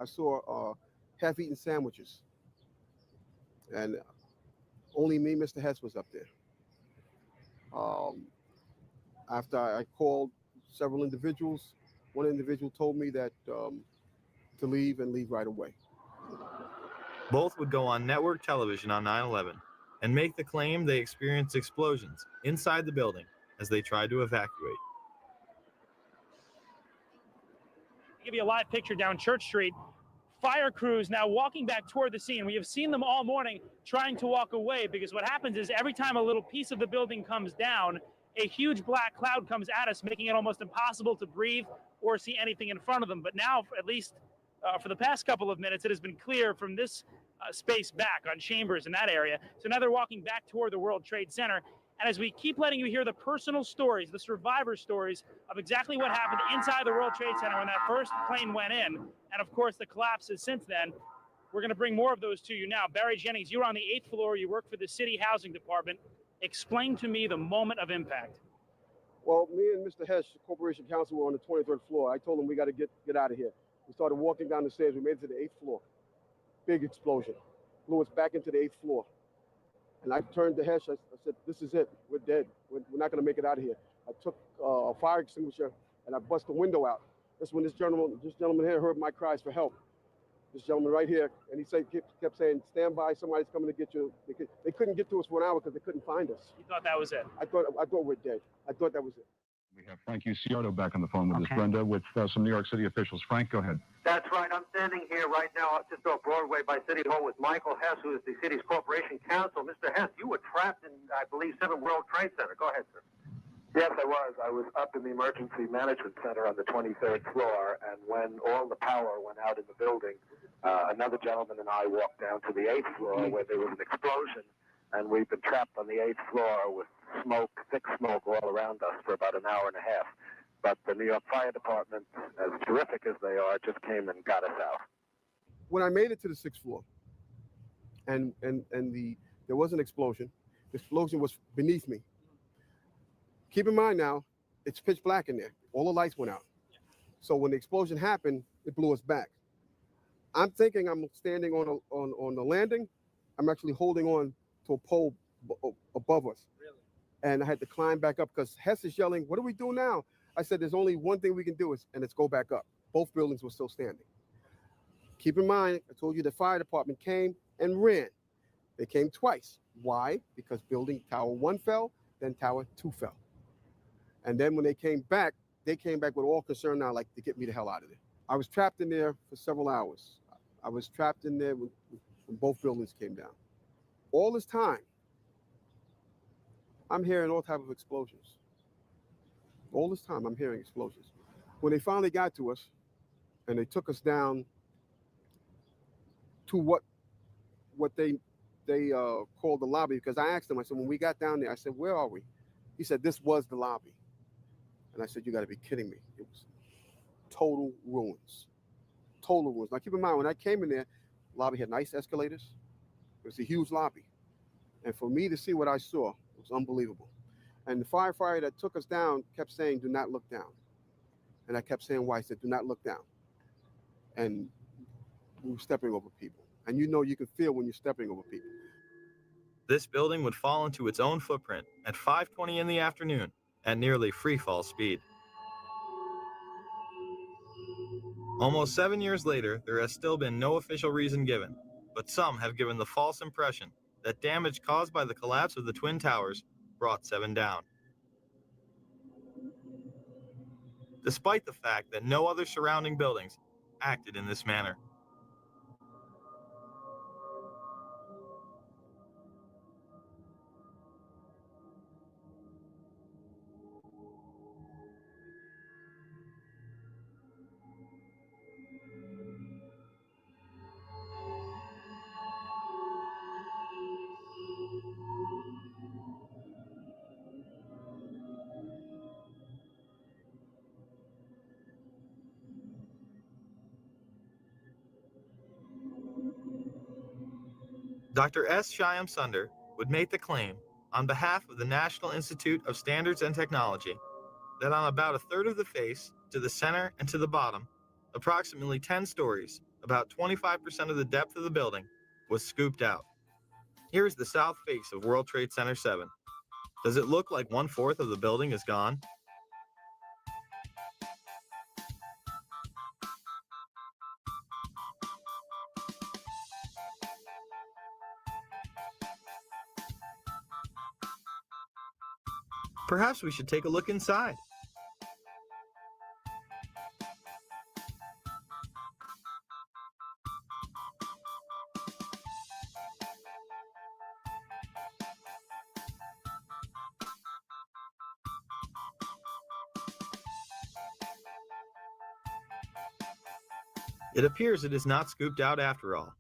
saw half-eaten sandwiches. And only me, Mr. Hess, was up there. After I called several individuals, one individual told me that to leave and leave right away. Both would go on network television on 9/11 and make the claim they experienced explosions inside the building as they tried to evacuate. I'll give you a live picture down Church Street. Fire crews now walking back toward the scene. We have seen them all morning trying to walk away, because what happens is every time a little piece of the building comes down, a huge black cloud comes at us, making it almost impossible to breathe or see anything in front of them. But now, at least for the past couple of minutes, it has been clear from this space back on Chambers in that area. So now they're walking back toward the World Trade Center. And as we keep letting you hear the personal stories, the survivor stories of exactly what happened inside the World Trade Center when that first plane went in, and of course the collapses since then, we're going to bring more of those to you now. Barry Jennings, you were on the 8th floor. You work for the City Housing Department. Explain to me the moment of impact. Well, me and Mr. Hess, Corporation Counsel, were on the 23rd floor. I told him we got to get out of here. We started walking down the stairs. We made it to the 8th floor. Big explosion. Blew us back into the 8th floor. And I turned to Hess. I said, "This is it. We're dead. We're not going to make it out of here." I took a fire extinguisher and I bust the window out. That's when this gentleman here heard my cries for help. This gentleman right here, and he kept saying, "Stand by. Somebody's coming to get you." They couldn't get to us for an hour because they couldn't find us. You thought that was it? I thought we're dead. I thought that was it. We have Frank Uciardo back on the phone with us, Brenda, with some New York City officials. Frank, go ahead. That's right. I'm standing here right now just off Broadway by City Hall with Michael Hess, who is the city's corporation counsel. Mr. Hess, you were trapped in, I believe, 7 World Trade Center. Go ahead, sir. Yes, I was. I was up in the Emergency Management Center on the 23rd floor, and when all the power went out in the building, another gentleman and I walked down to the 8th floor where there was an explosion, and we've been trapped on the 8th floor with smoke, thick smoke all around us for about an hour and a half. But the New York Fire Department, as terrific as they are, just came and got us out. When I made it to the 6th floor, and there was an explosion. The explosion was beneath me. Keep in mind now, it's pitch black in there. All the lights went out. So when the explosion happened, it blew us back. I'm thinking I'm standing on the landing. I'm actually holding on to a pole above us. Really? And I had to climb back up because Hess is yelling, "What do we do now?" I said, "There's only one thing we can do, and it's go back up." Both buildings were still standing. Keep in mind, I told you the fire department came and ran. They came twice. Why? Because building Tower 1 fell, then Tower 2 fell. And then when they came back with all concern now, like, to get me the hell out of there. I was trapped in there for several hours. I was trapped in there when both buildings came down. All this time, I'm hearing all type of explosions. All this time, I'm hearing explosions. When they finally got to us, and they took us down to what they called the lobby, because I asked them, I said, when we got down there, I said, "Where are we?" He said, "This was the lobby." And I said, "You got to be kidding me." It was total ruins. Total ruins. Now, keep in mind, when I came in there, the lobby had nice escalators. It was a huge lobby. And for me to see what I saw, it was unbelievable. And the firefighter that took us down kept saying, "Do not look down." And I kept saying, "Why?" I said, "Do not look down." And we were stepping over people. And you know, you can feel when you're stepping over people. This building would fall into its own footprint at 5:20 in the afternoon at nearly free-fall speed. Almost 7 years later, there has still been no official reason given, but some have given the false impression that damage caused by the collapse of the Twin Towers brought 7 down. Despite the fact that no other surrounding buildings acted in this manner. Dr. S. Shyam Sunder would make the claim on behalf of the National Institute of Standards and Technology that on about a third of the face, to the center and to the bottom, approximately 10 stories, about 25% of the depth of the building, was scooped out. Here is the south face of World Trade Center 7. Does it look like 1/4 of the building is gone? Perhaps we should take a look inside. It appears it is not scooped out after all.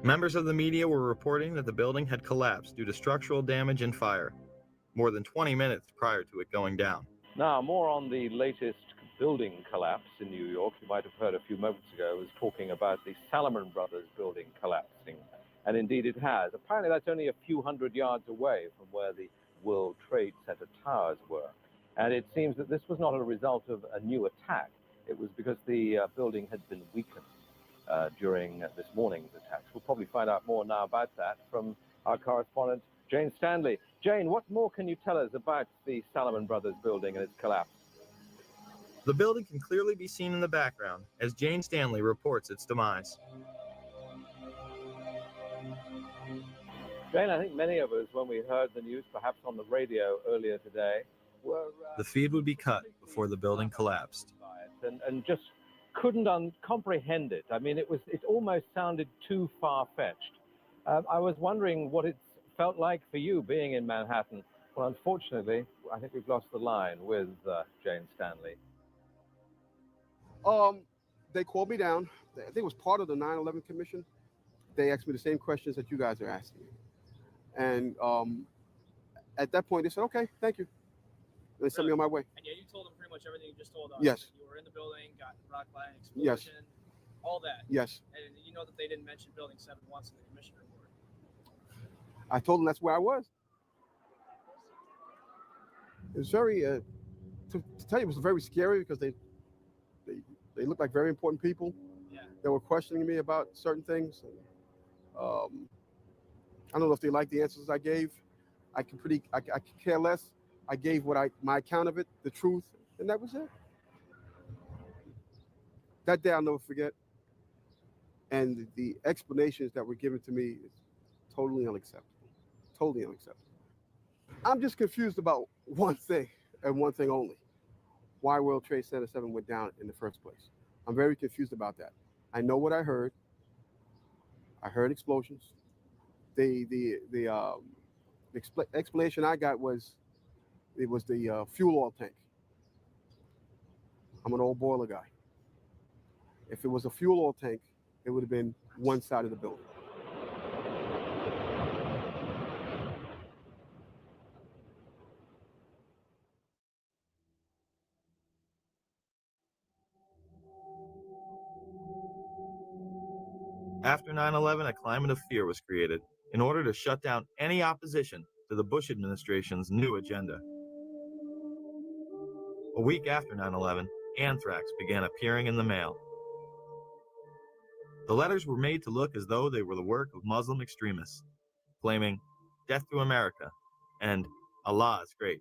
Members of the media were reporting that the building had collapsed due to structural damage and fire, more than 20 minutes prior to it going down. Now, more on the latest building collapse in New York. You might have heard a few moments ago, I was talking about the Salomon Brothers building collapsing. And indeed it has. Apparently that's only a few hundred yards away from where the World Trade Center towers were. And it seems that this was not a result of a new attack. It was because the building had been weakened during this morning's attacks. We'll probably find out more now about that from our correspondent, Jane Stanley. Jane, what more can you tell us about the Salomon Brothers building and its collapse? The building can clearly be seen in the background as Jane Stanley reports its demise. Jane, I think many of us, when we heard the news, perhaps on the radio earlier today, were... The feed would be cut before the building collapsed. And just couldn't comprehend it. I mean, it almost sounded too far-fetched. I was wondering what it felt like for you being in Manhattan. Well, unfortunately, I think we've lost the line with Jane Stanley. They called me down. I think it was part of the 9/11 Commission. They asked me the same questions that you guys are asking me. And at that point, they said, okay, thank you. They sent me on my way. And yeah, you told them pretty much everything you just told us. Yes. You were in the building, got rocked by an Yes. explosion, all that. Yes. And you know that they didn't mention Building 7 once in the commission report. I told them that's where I was. It was very, to tell you, it was very scary because they looked like very important people. Yeah. They were questioning me about certain things. I don't know if they liked the answers I gave. I could care less. I gave my account of it, the truth, and that was it. That day I'll never forget. And the explanations that were given to me is totally unacceptable. Totally unacceptable. I'm just confused about one thing and one thing only. Why World Trade Center 7 went down in the first place. I'm very confused about that. I know what I heard. I heard explosions. The explanation I got was it was the fuel oil tank. I'm an old boiler guy. If it was a fuel oil tank, it would have been one side of the building. After 9/11, a climate of fear was created in order to shut down any opposition to the Bush administration's new agenda. A week after 9/11, anthrax began appearing in the mail. The letters were made to look as though they were the work of Muslim extremists, claiming "Death to America" and "Allah is great."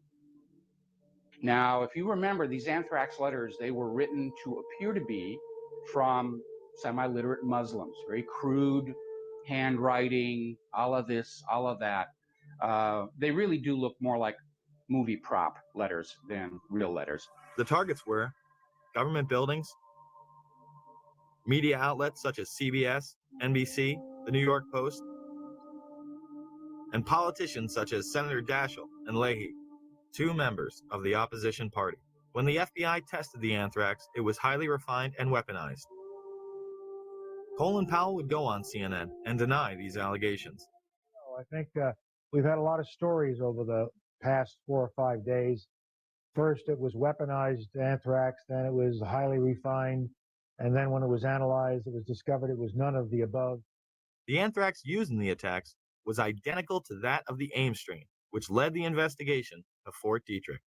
Now, if you remember, these anthrax letters, they were written to appear to be from semi-literate Muslims, very crude handwriting, all of this, all of that. They really do look more like movie prop letters than real letters. The targets were government buildings, media outlets such as CBS, NBC, the New York Post, and politicians such as Senator Daschle and Leahy, two members of the opposition party. When the FBI tested the anthrax, it was highly refined and weaponized. Colin Powell would go on CNN and deny these allegations. I think we've had a lot of stories over the past 4 or 5 days. First, it was weaponized anthrax, then it was highly refined And then when it was analyzed, it was discovered it was none of the above. The anthrax used in the attacks was identical to that of the Ames strain, which led the investigation of Fort Detrick.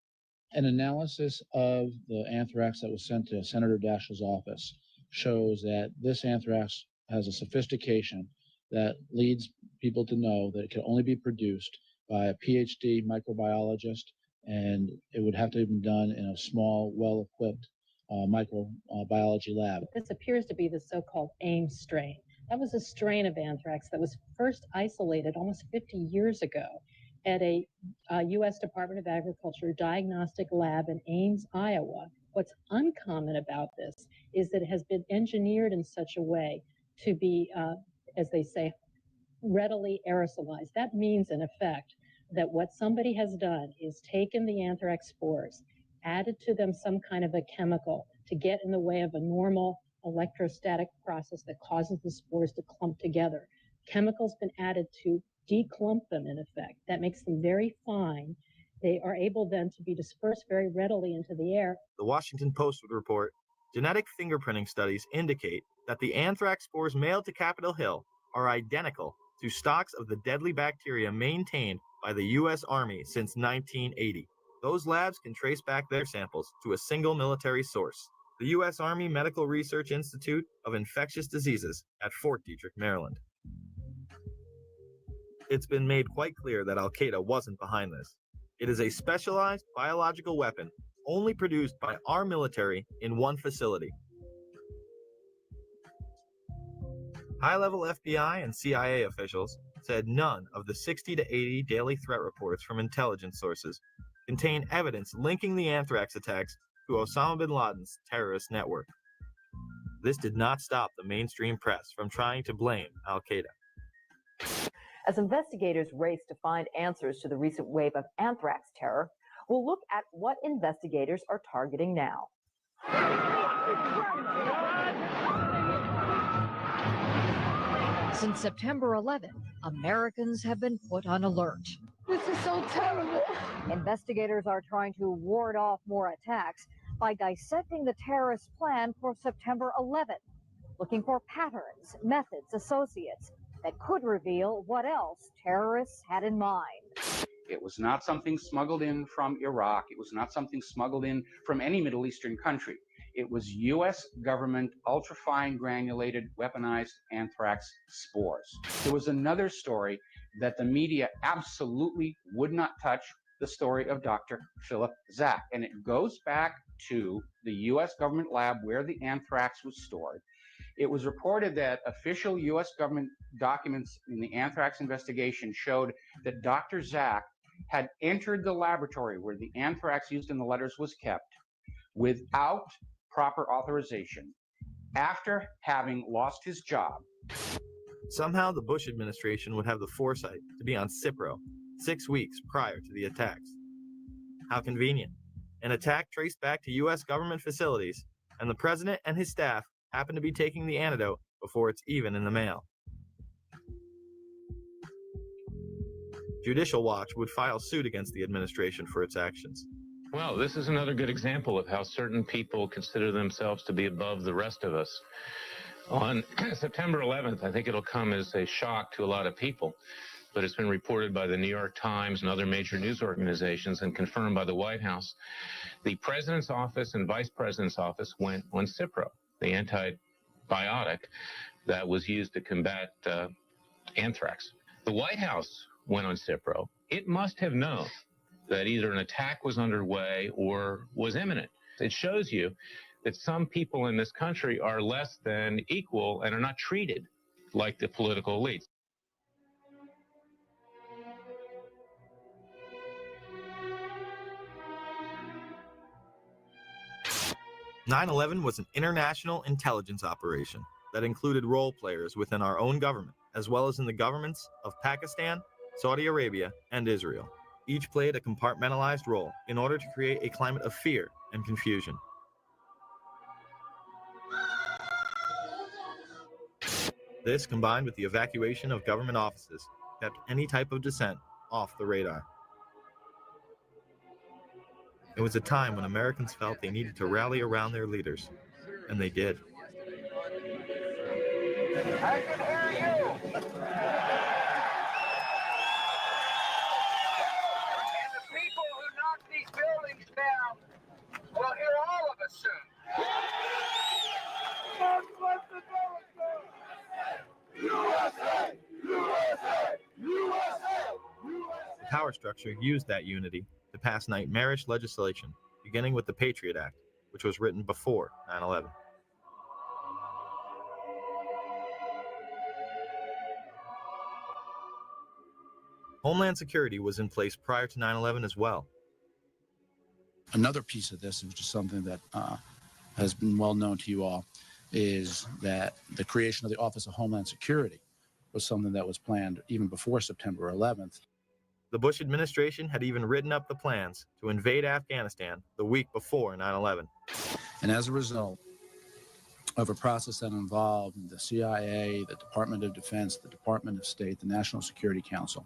An analysis of the anthrax that was sent to Senator Daschle's office shows that this anthrax has a sophistication that leads people to know that it can only be produced by a PhD microbiologist, and it would have to have been done in a small, well-equipped microbiology lab. This appears to be the so-called Ames strain. That was a strain of anthrax that was first isolated almost 50 years ago at a U.S. Department of Agriculture diagnostic lab in Ames, Iowa. What's uncommon about this is that it has been engineered in such a way to be, as they say, readily aerosolized. That means, in effect, that what somebody has done is taken the anthrax spores, added to them some kind of a chemical to get in the way of a normal electrostatic process that causes the spores to clump together. Chemicals been added to declump them, in effect. That makes them very fine. They are able then to be dispersed very readily into the air. The Washington Post would report, genetic fingerprinting studies indicate that the anthrax spores mailed to Capitol Hill are identical to stocks of the deadly bacteria maintained by the U.S. Army since 1980. Those labs can trace back their samples to a single military source, the U.S. Army Medical Research Institute of Infectious Diseases at Fort Detrick, Maryland. It's been made quite clear that Al-Qaeda wasn't behind this. It is a specialized biological weapon only produced by our military in one facility. High-level FBI and CIA officials said none of the 60 to 80 daily threat reports from intelligence sources contain evidence linking the anthrax attacks to Osama bin Laden's terrorist network. This did not stop the mainstream press from trying to blame Al-Qaeda. As investigators race to find answers to the recent wave of anthrax terror, we'll look at what investigators are targeting now. Since September 11th, Americans have been put on alert. This is so terrible. Investigators are trying to ward off more attacks by dissecting the terrorist plan for September 11th, looking for patterns, methods, associates that could reveal what else terrorists had in mind. It was not something smuggled in from Iraq. It was not something smuggled in from any Middle Eastern country. It was U.S. government ultrafine granulated weaponized anthrax spores. There was another story that the media absolutely would not touch, the story of Dr. Philip Zach. And it goes back to the U.S. government lab where the anthrax was stored. It was reported that official U.S. government documents in the anthrax investigation showed that Dr. Zach had entered the laboratory where the anthrax used in the letters was kept without proper authorization after having lost his job. Somehow the Bush administration would have the foresight to be on Cipro 6 weeks prior to the attacks. How convenient. An attack traced back to U.S. government facilities, and the president and his staff happen to be taking the antidote before it's even in the mail. Judicial Watch would file suit against the administration for its actions. Well, this is another good example of how certain people consider themselves to be above the rest of us. On September 11th, I think it'll come as a shock to a lot of people, but it's been reported by the New York Times and other major news organizations and confirmed by the White House. The president's office and vice president's office went on Cipro, the antibiotic that was used to combat anthrax. The White House went on Cipro. It must have known that either an attack was underway or was imminent. It shows you that some people in this country are less than equal and are not treated like the political elites. "9/11 was an international intelligence operation that included role players within our own government, as well as in the governments of Pakistan, Saudi Arabia, and Israel. Each played a compartmentalized role in order to create a climate of fear and confusion. This, combined with the evacuation of government offices, kept any type of dissent off the radar. It was a time when Americans felt they needed to rally around their leaders, and they did. I can hear you. And the people who knock these buildings down will hear all of us soon. USA! USA! USA! The power structure used that unity to pass nightmarish legislation, beginning with the Patriot Act, which was written before 9/11. Homeland Security was in place prior to 9/11 as well. Another piece of this, which is something that has been well known to you all, is that the creation of the Office of Homeland Security was something that was planned even before September 11th. The Bush administration had even written up the plans to invade Afghanistan the week before 9/11. And as a result of a process that involved the CIA, the Department of Defense, the Department of State, the National Security Council,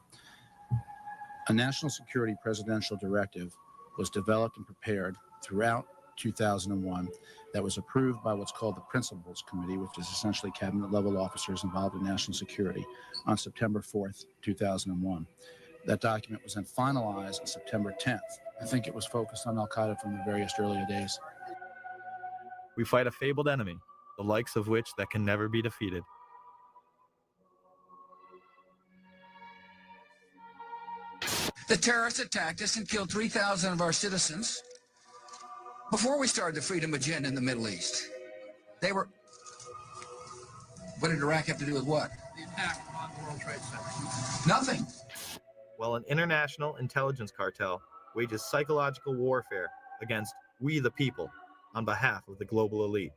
a national security presidential directive was developed and prepared throughout 2001 that was approved by what's called the Principals Committee, which is essentially cabinet-level officers involved in national security, on September 4th, 2001. That document was then finalized on September 10th. I think it was focused on al-Qaeda from the various earlier days. We fight a fabled enemy, the likes of which that can never be defeated. The terrorists attacked us and killed 3,000 of our citizens before we started the freedom agenda in the Middle East. They were... What did Iraq have to do with what? The attack on the World Trade Center. Nothing. While an international intelligence cartel wages psychological warfare against we the people on behalf of the global elite.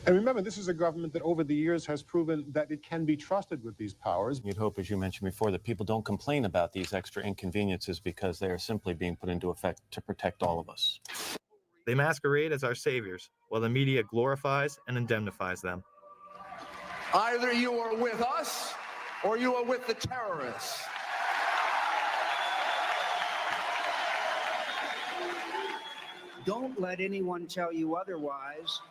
And remember, this is a government that over the years has proven that it can be trusted with these powers. You'd hope, as you mentioned before, that people don't complain about these extra inconveniences because they are simply being put into effect to protect all of us. They masquerade as our saviors, while the media glorifies and indemnifies them. Either you are with us or you are with the terrorists. Don't let anyone tell you otherwise.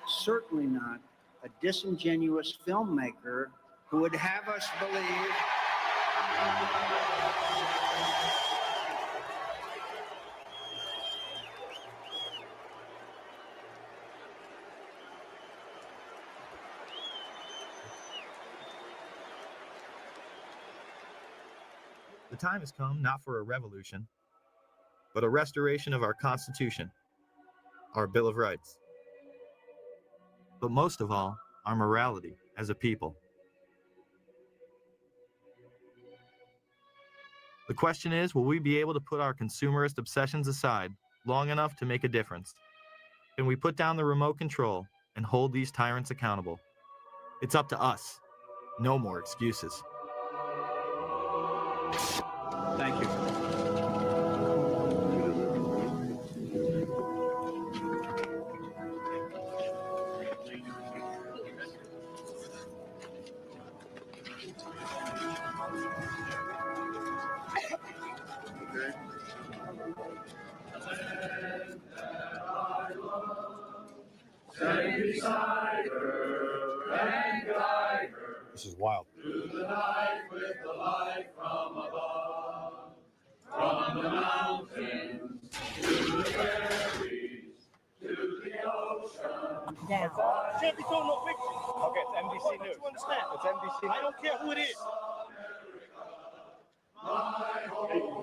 Certainly not a disingenuous filmmaker who would have us believe The time has come not for a revolution, but a restoration of our Constitution, our Bill of Rights, but most of all, our morality as a people. The question is, will we be able to put our consumerist obsessions aside long enough to make a difference? Can we put down the remote control and hold these tyrants accountable? It's up to us. No more excuses. Thank you. This is wild. Through the night with the light from above, from the mountains to the prairies to the ocean. Can't be doing no pictures. Okay, it's NBC News. You understand? It's NBC News. I don't care who it is.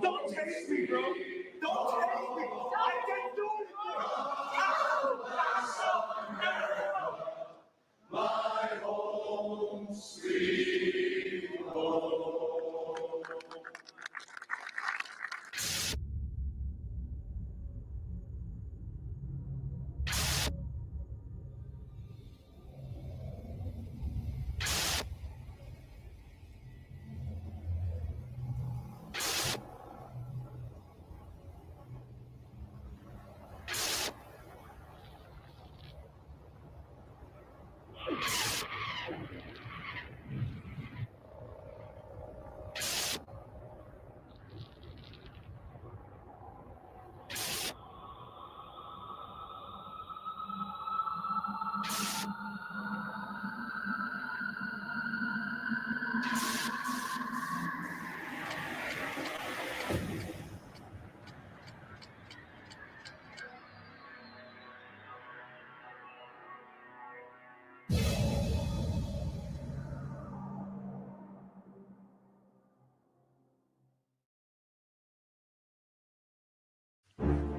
Don't taste me, bro. Don't taste me. I didn't do it. My home, sweet home.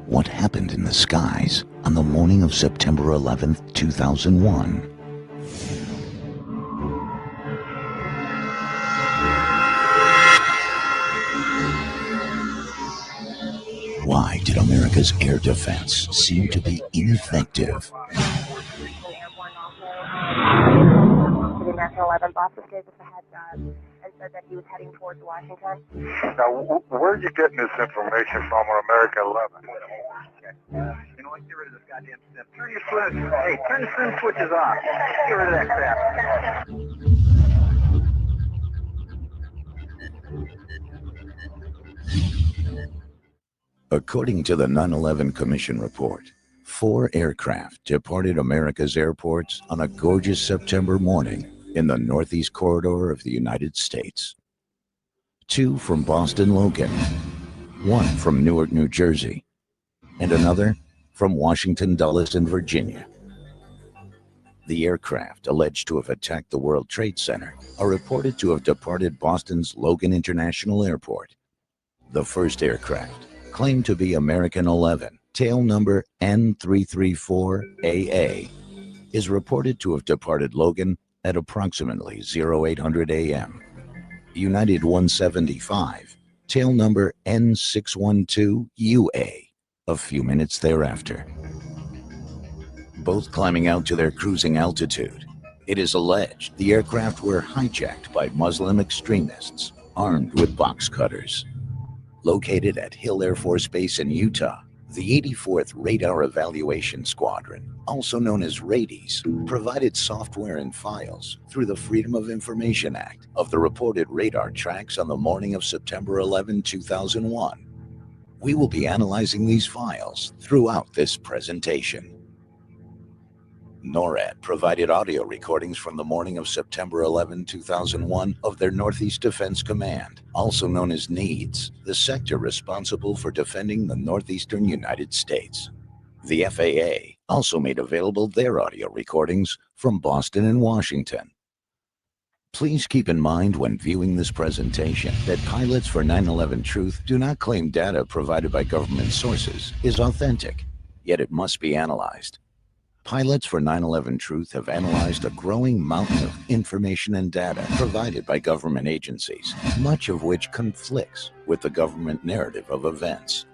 What happened in the skies on the morning of September 11th, 2001? Why did America's air defense seem to be ineffective? The American 11 boss just gave us a heads up and said that he was heading towards Washington. Now, where are you getting this information from, or American 11? You know what? Get rid of this goddamn snip. Turn your switch. Hey, turn the sim switches off. Get rid of that crap. According to the 9/11 Commission report, 4 aircraft departed America's airports on a gorgeous September morning in the Northeast corridor of the United States. 2 from Boston Logan, 1 from Newark, New Jersey, and another from Washington Dulles in Virginia. The aircraft alleged to have attacked the World Trade Center are reported to have departed Boston's Logan International Airport. The first aircraft, claimed to be American 11, tail number N334AA, is reported to have departed Logan at approximately 0800 a.m. United 175, tail number N612UA, a few minutes thereafter. Both climbing out to their cruising altitude, it is alleged the aircraft were hijacked by Muslim extremists armed with box cutters. Located at Hill Air Force Base in Utah, the 84th Radar Evaluation Squadron, also known as RADIES, provided software and files through the Freedom of Information Act of the reported radar tracks on the morning of September 11, 2001. We will be analyzing these files throughout this presentation. NORAD provided audio recordings from the morning of September 11, 2001 of their Northeast Defense Command, also known as NEADS, the sector responsible for defending the northeastern United States. The FAA also made available their audio recordings from Boston and Washington. Please keep in mind when viewing this presentation that pilots for 9/11 Truth do not claim data provided by government sources is authentic, yet it must be analyzed. Pilots for 9/11 Truth have analyzed a growing mountain of information and data provided by government agencies, much of which conflicts with the government narrative of events.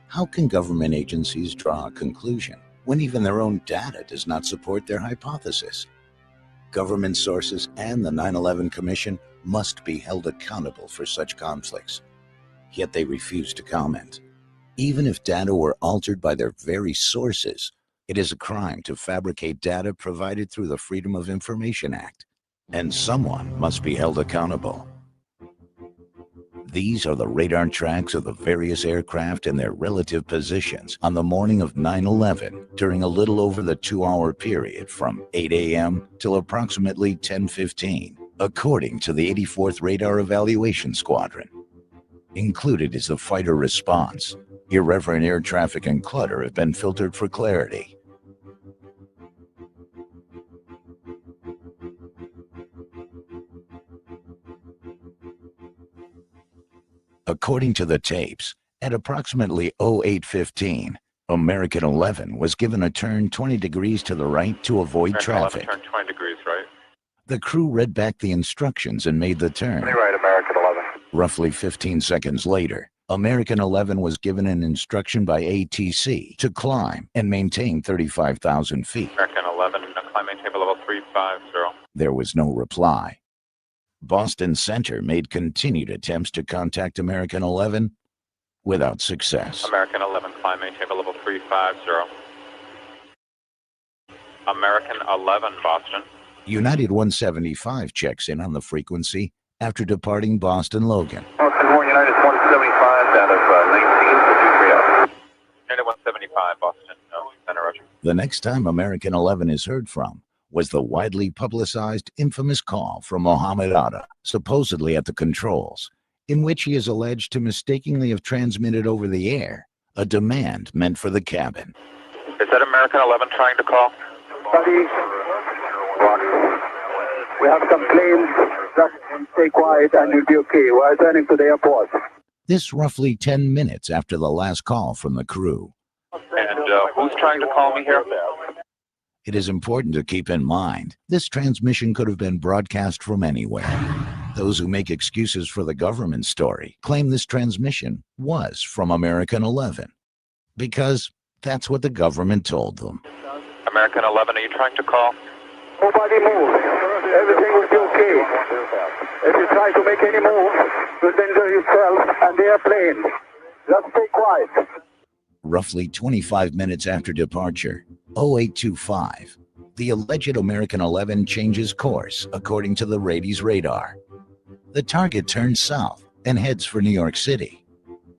How can government agencies draw a conclusion when even their own data does not support their hypothesis? Government sources and the 9/11 Commission must be held accountable for such conflicts, yet they refuse to comment. Even if data were altered by their very sources, it is a crime to fabricate data provided through the Freedom of Information Act, and someone must be held accountable. These are the radar tracks of the various aircraft and their relative positions on the morning of 9/11 during a little over the 2-hour period from 8 a.m. till approximately 10:15, according to the 84th Radar Evaluation Squadron. Included is the fighter response. Irreverent air traffic and clutter have been filtered for clarity. According to the tapes, at approximately 08:15, American 11 was given a turn 20 degrees to the right to avoid traffic. 11 turn 20 degrees right. The crew read back the instructions and made the turn. Right, American 11. Roughly 15 seconds later, American 11 was given an instruction by ATC to climb and maintain 35,000 feet. American 11, climbing table level 350. There was no reply. Boston Center made continued attempts to contact American 11 without success. American 11, climbing table level 350. American 11, Boston. United 175 checks in on the frequency after departing Boston Logan. Boston 1, United 175 out of 19, 230. United 175, Boston, no, Center, Roger. The next time American 11 is heard from was the widely publicized infamous call from Mohammed Atta, supposedly at the controls, in which he is alleged to mistakenly have transmitted over the air a demand meant for the cabin. Is that American 11 trying to call? Buddy, we have some planes. Just stay quiet and you'll be okay. We're turning to the airport. This roughly 10 minutes after the last call from the crew. And who's trying to call me here? It is important to keep in mind, this transmission could have been broadcast from anywhere. Those who make excuses for the government story claim this transmission was from American 11, because that's what the government told them. American 11, are you trying to call? Nobody move. Everything will be okay. If you try to make any move, you'll danger yourself and the airplane. Just stay quiet. Roughly 25 minutes after departure, 0825, the alleged American 11 changes course according to the Rady's radar. The target turns south and heads for New York City.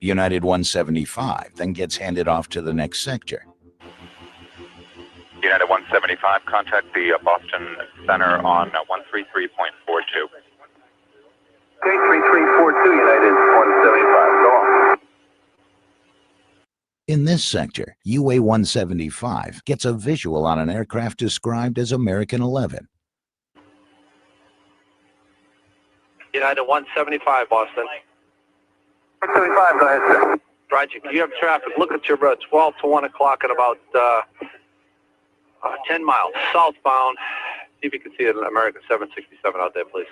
United 175 then gets handed off to the next sector. United 175, contact the Boston Center on 133.42. 3342, United 175. Go on. In this sector, UA 175 gets a visual on an aircraft described as American 11. United 175, Boston. 175, go ahead, sir. Roger, you have traffic. Look at your 12 to 1 o'clock at about 10 miles southbound. See if you can see an American 767 out there, please.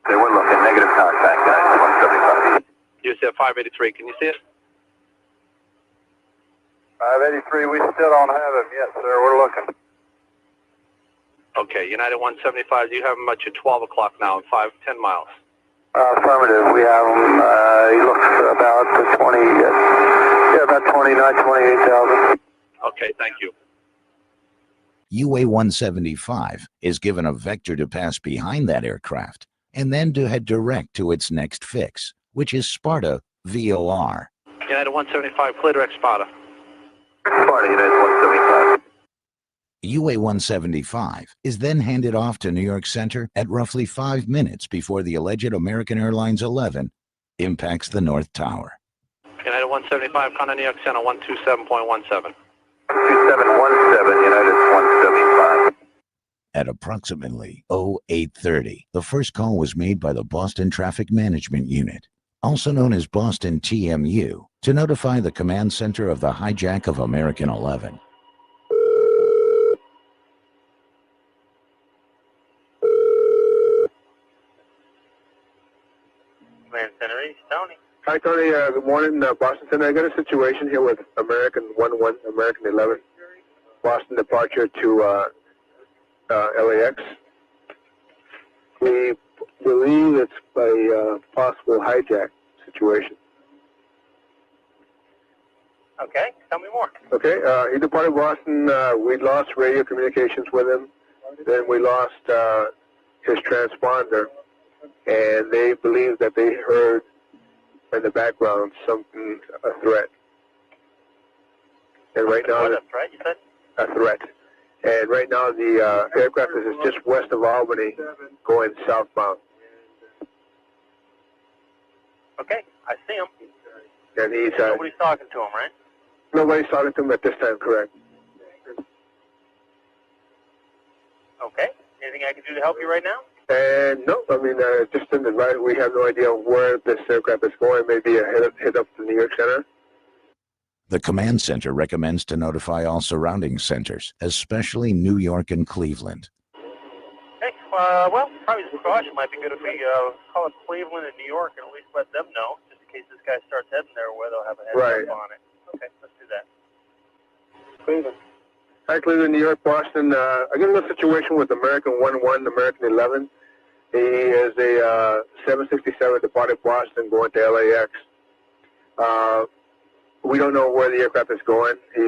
Okay, we're looking. Negative contact, guys. 175. You said 583. Can you see it? 583, we still don't have him yet, sir. We're looking. Okay, United 175, you have him at your 12 o'clock now, 10 miles. Affirmative. We have him. He looks about 20, about 29, 28,000. Okay, thank you. UA 175 is given a vector to pass behind that aircraft and then to head direct to its next fix, which is Sparta VOR. United 175, clear direct Sparta. Sparta, United 175. UA 175 is then handed off to New York Center at roughly 5 minutes before the alleged American Airlines 11 impacts the North Tower. United 175, contact New York Center 127.17. 2717, United 175. At approximately 0830, the first call was made by the Boston Traffic Management Unit, also known as Boston TMU, to notify the command center of the hijack of American 11. Command Center, it's Tony. Hi, Tony. Good morning, Boston Center. I got a situation here with American 11, American 11, Boston departure to LAX. We believe it's a possible hijack situation. Okay, tell me more. Okay, he departed Boston. We lost radio communications with him. Then we lost his transponder, and they believe that they heard in the background something, a threat. And right now, What a threat, you said? a threat. And right now, the aircraft is just west of Albany, going southbound. Okay, I see him. And he's Nobody's talking to him, right? nobody's talking to him at this time, correct? Okay. Anything I can do to help you right now? And no, I mean, just in advice, we have no idea where this aircraft is going. Maybe a head up to New York Center. The command center recommends to notify all surrounding centers, especially New York and Cleveland. Okay, well, probably as a precaution might be good if we call it Cleveland and New York and at least let them know, just in case this guy starts heading there where they'll have a heads up on it. Okay, let's do that. Cleveland. Hi, Cleveland, New York, Boston. I got a little situation with American 11, American 11. He is a 767 departed Boston going to LAX. We don't know where the aircraft is going. He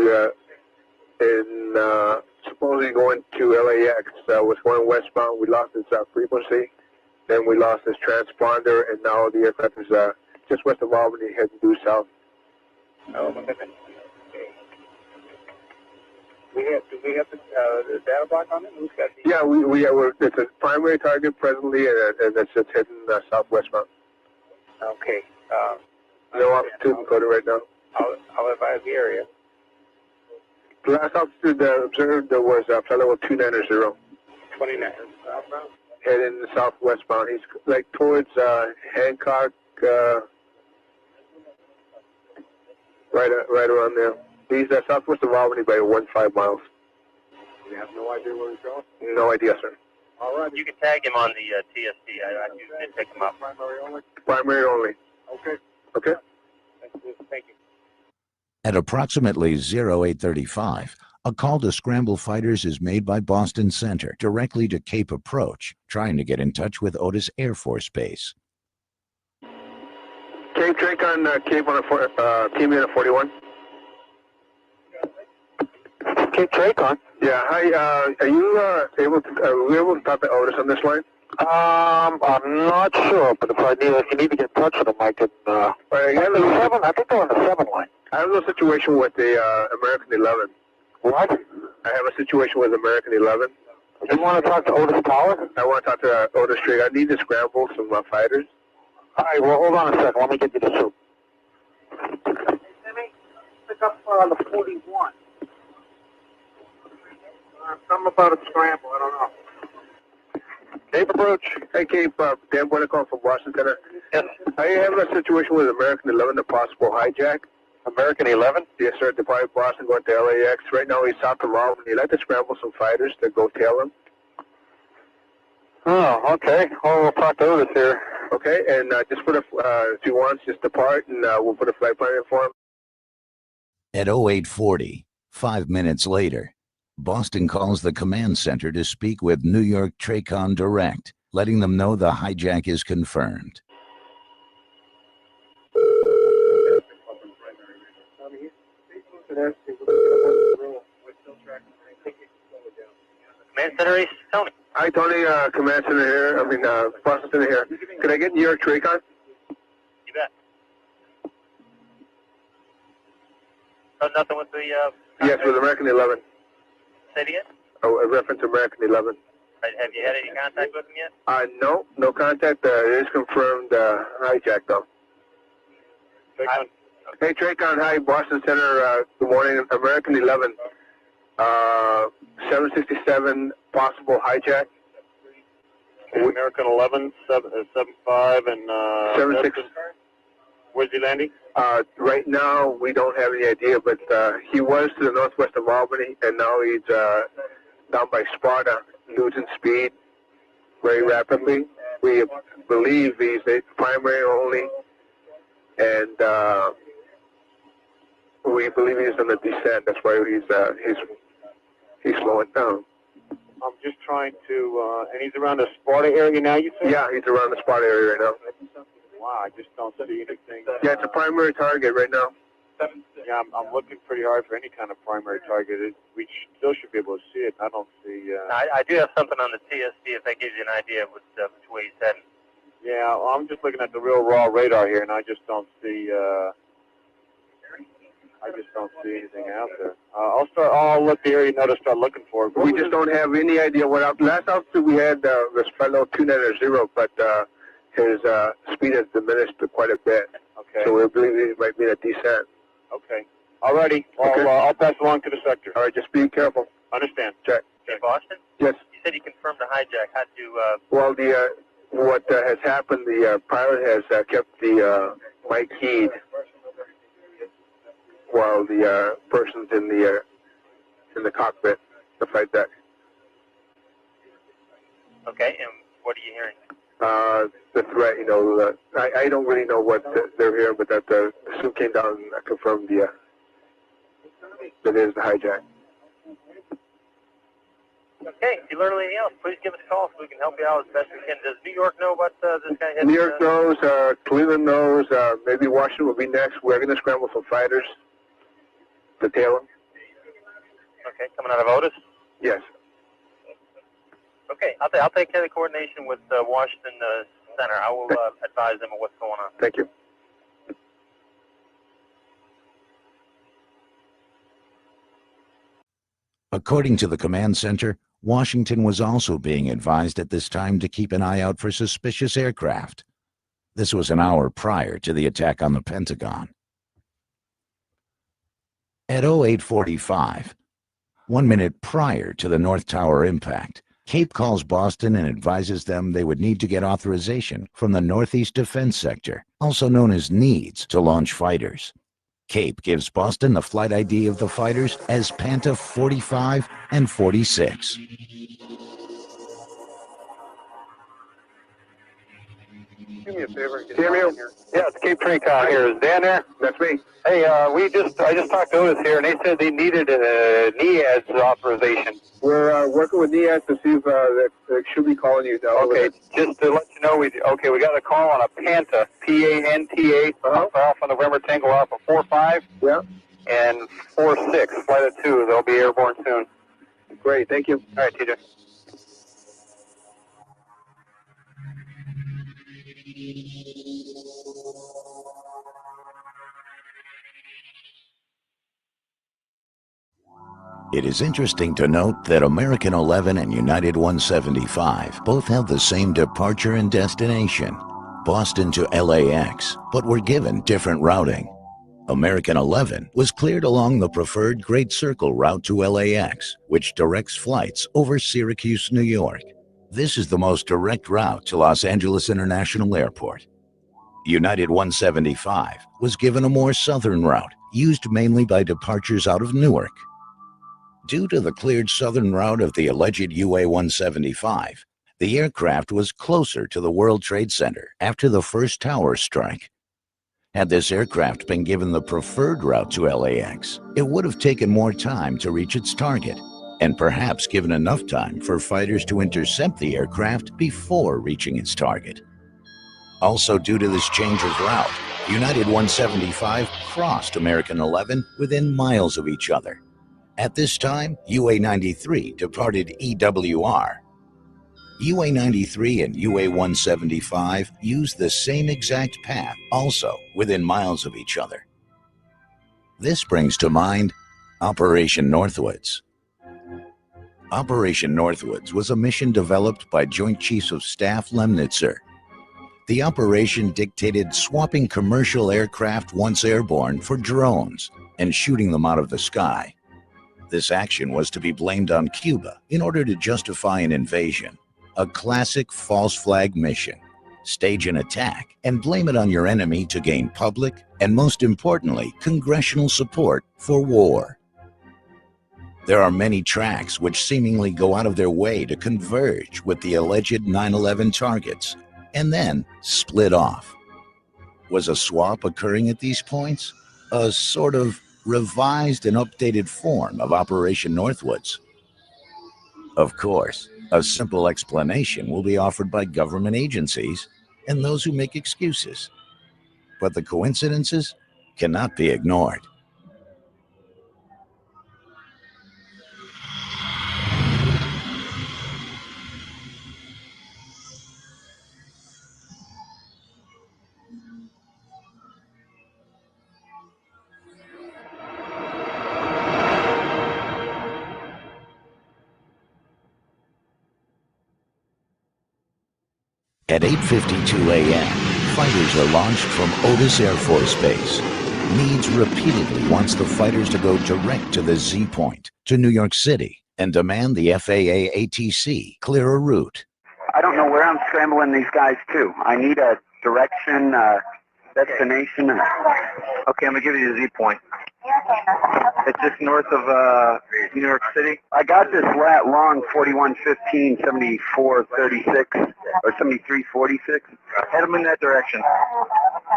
is supposedly going to LAX. Was going westbound. We lost his frequency. Then we lost his transponder, and now the aircraft is just west of Albany, heading due south. Oh, my goodness. Do we have the data block on it? Who's got the... Yeah, it's a primary target presently, and it's just heading southwestbound. Okay. No altitude encoded right now. I'll advise the area. The last altitude observed was fellow with 290. 29. Southbound? Heading southwestbound. He's like towards Hancock, right around there. He's southwest of Albany by 15 miles. You have no idea where he's going? No idea, sir. All right. You can tag him on the TSD. I usually pick him up. Primary only? Primary only. Okay. Okay. Thank you. At approximately 0835, a call to scramble fighters is made by Boston Center directly to Cape Approach, trying to get in touch with Otis Air Force Base. Cape Drake on Cape on team unit 41. Cape Drake on? Yeah, hi, are you able to talk to Otis on this line? I'm not sure, but if you need to get in touch with him, I can, I think they're on the 7 line. I have a situation with the American 11. What? I have a situation with American 11. You want to talk to Otis Power? I want to talk to Otis Drake. I need to scramble some fighters. All right, well, hold on a second. Let me get you the soup. Pick up on the 41. Something about a scramble. I don't know. Cape Approach. Hey, Cape. Dan Bueno calling from Boston Center. Yes. I have a situation with American 11, a possible hijack. American 11? Yes, sir. Departed Boston, going to LAX. Right now, he's south of Albany. He'd like to scramble some fighters to go tail him. Oh, okay. Well, we'll talk to Otis here. Okay, and just put if he wants, just depart, and we'll put a flight plan in for him. At 0840, 5 minutes later, Boston calls the command center to speak with New York TRACON Direct, letting them know the hijack is confirmed. Command Center East, Tony. Hi, Tony. Command Center here. Boston Center here. Could I get New York TRACON? You bet. So nothing with the... Yes, with American 11. Say it again? Oh, a reference to American 11. Have you had any contact with him yet? No contact. It is confirmed hijack, though. Hey, TRACON. Hi, Boston Center. Good morning. American 11. 767, possible hijack. Okay, American 11, 75, and... 76. Where's he landing? Right now, we don't have any idea, but he was to the northwest of Albany, and now he's down by Sparta, losing speed very rapidly. We believe he's a primary only, and we believe he's on the descent. That's why he's slowing down. I'm just trying to... and he's around the Sparta area now, you say? Yeah, he's around the Sparta area right now. Wow, I just don't see anything. Yeah, it's a primary target right now. Yeah, I'm looking pretty hard for any kind of primary target. We still should be able to see it. I don't see... I do have something on the TSD if that gives you an idea of which way he's heading. Yeah, well, I'm just looking at the real raw radar here, and I just don't see... anything out there. I'll let the area know to start looking for it. We just don't have any idea what out. Last altitude we had this fellow 290, but his speed has diminished quite a bit. Okay. So we believe he might be in a descent. Okay. Alrighty. I'll pass along to the sector. All right, just be careful. Understand. Check. Hey, Boston? Yes. You said you confirmed the hijack. How'd you... Well, what has happened, the pilot has kept the mic keyed while the person's in the cockpit, the flight deck. Okay, and what are you hearing? The threat, I don't really know what they're hearing, but that the suit came down and confirmed that it is the hijack. Okay, if you learn anything else, please give us a call so we can help you out as best we can. Does New York know about this guy? New York knows, Cleveland knows, maybe Washington will be next. We're going to scramble some fighters to tail him. Okay, coming out of Otis? Yes. Okay, I'll take care of the coordination with Washington Center. I will advise them of what's going on. Thank you. According to the command center, Washington was also being advised at this time to keep an eye out for suspicious aircraft. This was an hour prior to the attack on the Pentagon. At 08:45, 1 minute prior to the North Tower impact, Cape calls Boston and advises them they would need to get authorization from the Northeast Defense Sector, also known as NEADS, to launch fighters. Cape gives Boston the flight ID of the fighters as Panta 45 and 46. Do me a favor. Samuel? Yeah, it's Cape Trincon here. Is Dan there? That's me. Hey, I just talked to Otis here, and they said they needed a NEADS authorization. We're working with NEADS to see if they should be calling you down. Okay, just to let you know, we got a call on a Panta, P-A-N-T-A, Alpha November Tango Alpha 45. Yeah. And 46, flight of 2. They'll be airborne soon. Great, thank you. All right, TJ. It is interesting to note that American 11 and United 175 both have the same departure and destination, Boston to LAX, but were given different routing. American 11 was cleared along the preferred Great Circle route to LAX, which directs flights over Syracuse, New York. This is the most direct route to Los Angeles International Airport. United 175 was given a more southern route, used mainly by departures out of Newark. Due to the cleared southern route of the alleged UA-175, the aircraft was closer to the World Trade Center after the first tower strike. Had this aircraft been given the preferred route to LAX, it would have taken more time to reach its target, and perhaps given enough time for fighters to intercept the aircraft before reaching its target. Also, due to this change of route, United 175 crossed American 11 within miles of each other. At this time, UA-93 departed EWR. UA-93 and UA-175 used the same exact path, also within miles of each other. This brings to mind Operation Northwoods. Operation Northwoods was a mission developed by Joint Chiefs of Staff Lemnitzer. The operation dictated swapping commercial aircraft once airborne for drones and shooting them out of the sky. This action was to be blamed on Cuba in order to justify an invasion, a classic false flag mission. Stage an attack and blame it on your enemy to gain public and, most importantly, congressional support for war. There are many tracks which seemingly go out of their way to converge with the alleged 9/11 targets and then split off. Was a swap occurring at these points? A sort of revised and updated form of Operation Northwoods? Of course, a simple explanation will be offered by government agencies and those who make excuses. But the coincidences cannot be ignored. At 8:52 a.m., fighters are launched from Otis Air Force Base. NEADS repeatedly wants the fighters to go direct to the Z point, to New York City, and demand the FAA ATC clear a route. I don't know where I'm scrambling these guys to. I need a direction, destination. Okay, I'm going to give you the Z point. It's just north of New York City. I got this lat long 4115, 7436, or 7346. Head them in that direction.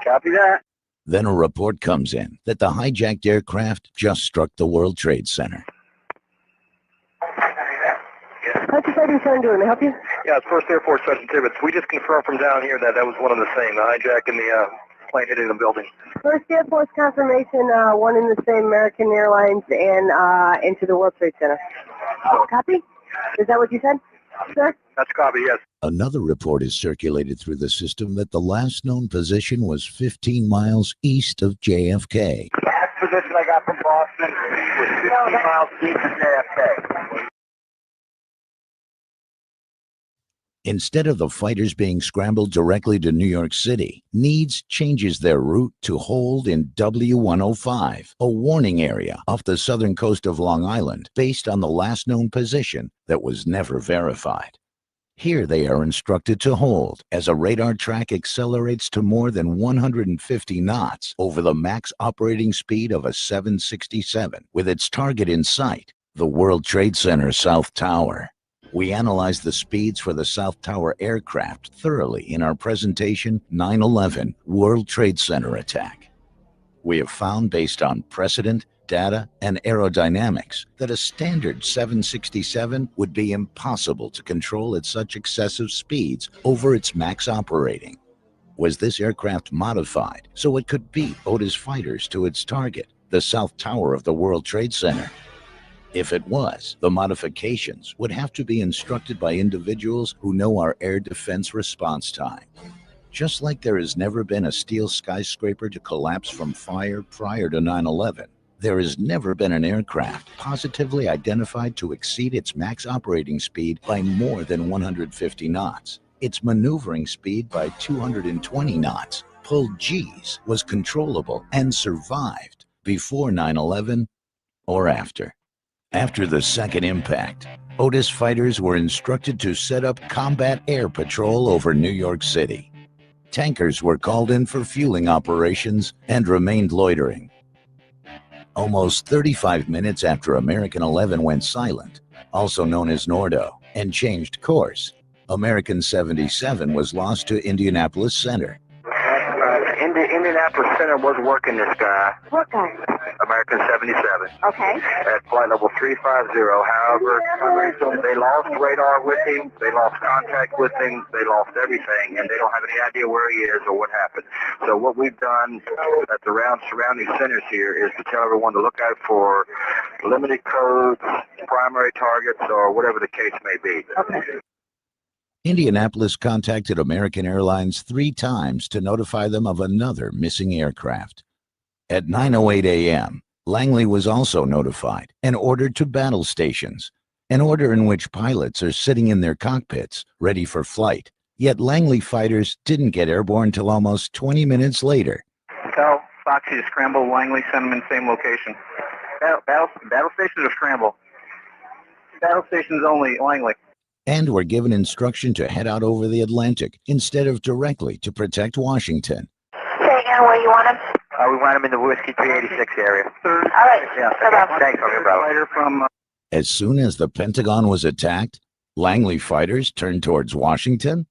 Copy that. Then a report comes in that the hijacked aircraft just struck the World Trade Center. How's your fighting son doing? May I help you? Yeah, it's 1st Air Force Sergeant Tibbets. We just confirmed from down here that was one of the same, the hijack and the plane hitting the building. First Air Force confirmation, one in the same American Airlines and into the World Trade Center. Copy? Is that what you said, sir? That's copy, yes. Another report is circulated through the system that the last known position was 15 miles east of JFK. position I got from Boston was 15 miles east of JFK. Instead of the fighters being scrambled directly to New York City, Needs changes their route to hold in W105, a warning area off the southern coast of Long Island based on the last known position that was never verified. Here they are instructed to hold as a radar track accelerates to more than 150 knots over the max operating speed of a 767 with its target in sight, the World Trade Center South Tower. We analyzed the speeds for the South Tower aircraft thoroughly in our presentation 9/11 World Trade Center attack. We have found, based on precedent, data, and aerodynamics, that a standard 767 would be impossible to control at such excessive speeds over its max operating. Was this aircraft modified so it could beat Otis fighters to its target, the South Tower of the World Trade Center? If it was, the modifications would have to be instructed by individuals who know our air defense response time. Just like there has never been a steel skyscraper to collapse from fire prior to 9/11, there has never been an aircraft positively identified to exceed its max operating speed by more than 150 knots, its maneuvering speed by 220 knots, pulled G's, was controllable and survived before 9/11 or after. After the second impact, Otis fighters were instructed to set up combat air patrol over New York City. Tankers were called in for fueling operations and remained loitering. Almost 35 minutes after American 11 went silent, also known as Nordo, and changed course, American 77 was lost to Indianapolis Center. Indianapolis Center was working this guy. What guy? American 77. Okay. At flight level 350. However, they lost radar with him, they lost contact with him, they lost everything, and they don't have any idea where he is or what happened. So what we've done at the surrounding centers here is to tell everyone to look out for limited codes, primary targets, or whatever the case may be. Okay. Indianapolis contacted American Airlines 3 times to notify them of another missing aircraft. At 9:08 a.m., Langley was also notified and ordered to battle stations, an order in which pilots are sitting in their cockpits, ready for flight. Yet Langley fighters didn't get airborne till almost 20 minutes later. Tell Foxy to scramble Langley, send them in the same location. Battle stations or scramble? Battle stations only, Langley. And were given instruction to head out over the Atlantic instead of directly to protect Washington. Say again where you want him? We want him in the Whiskey 386 area. All right. Yeah, thanks, brother. As soon as the Pentagon was attacked, Langley fighters turned towards Washington.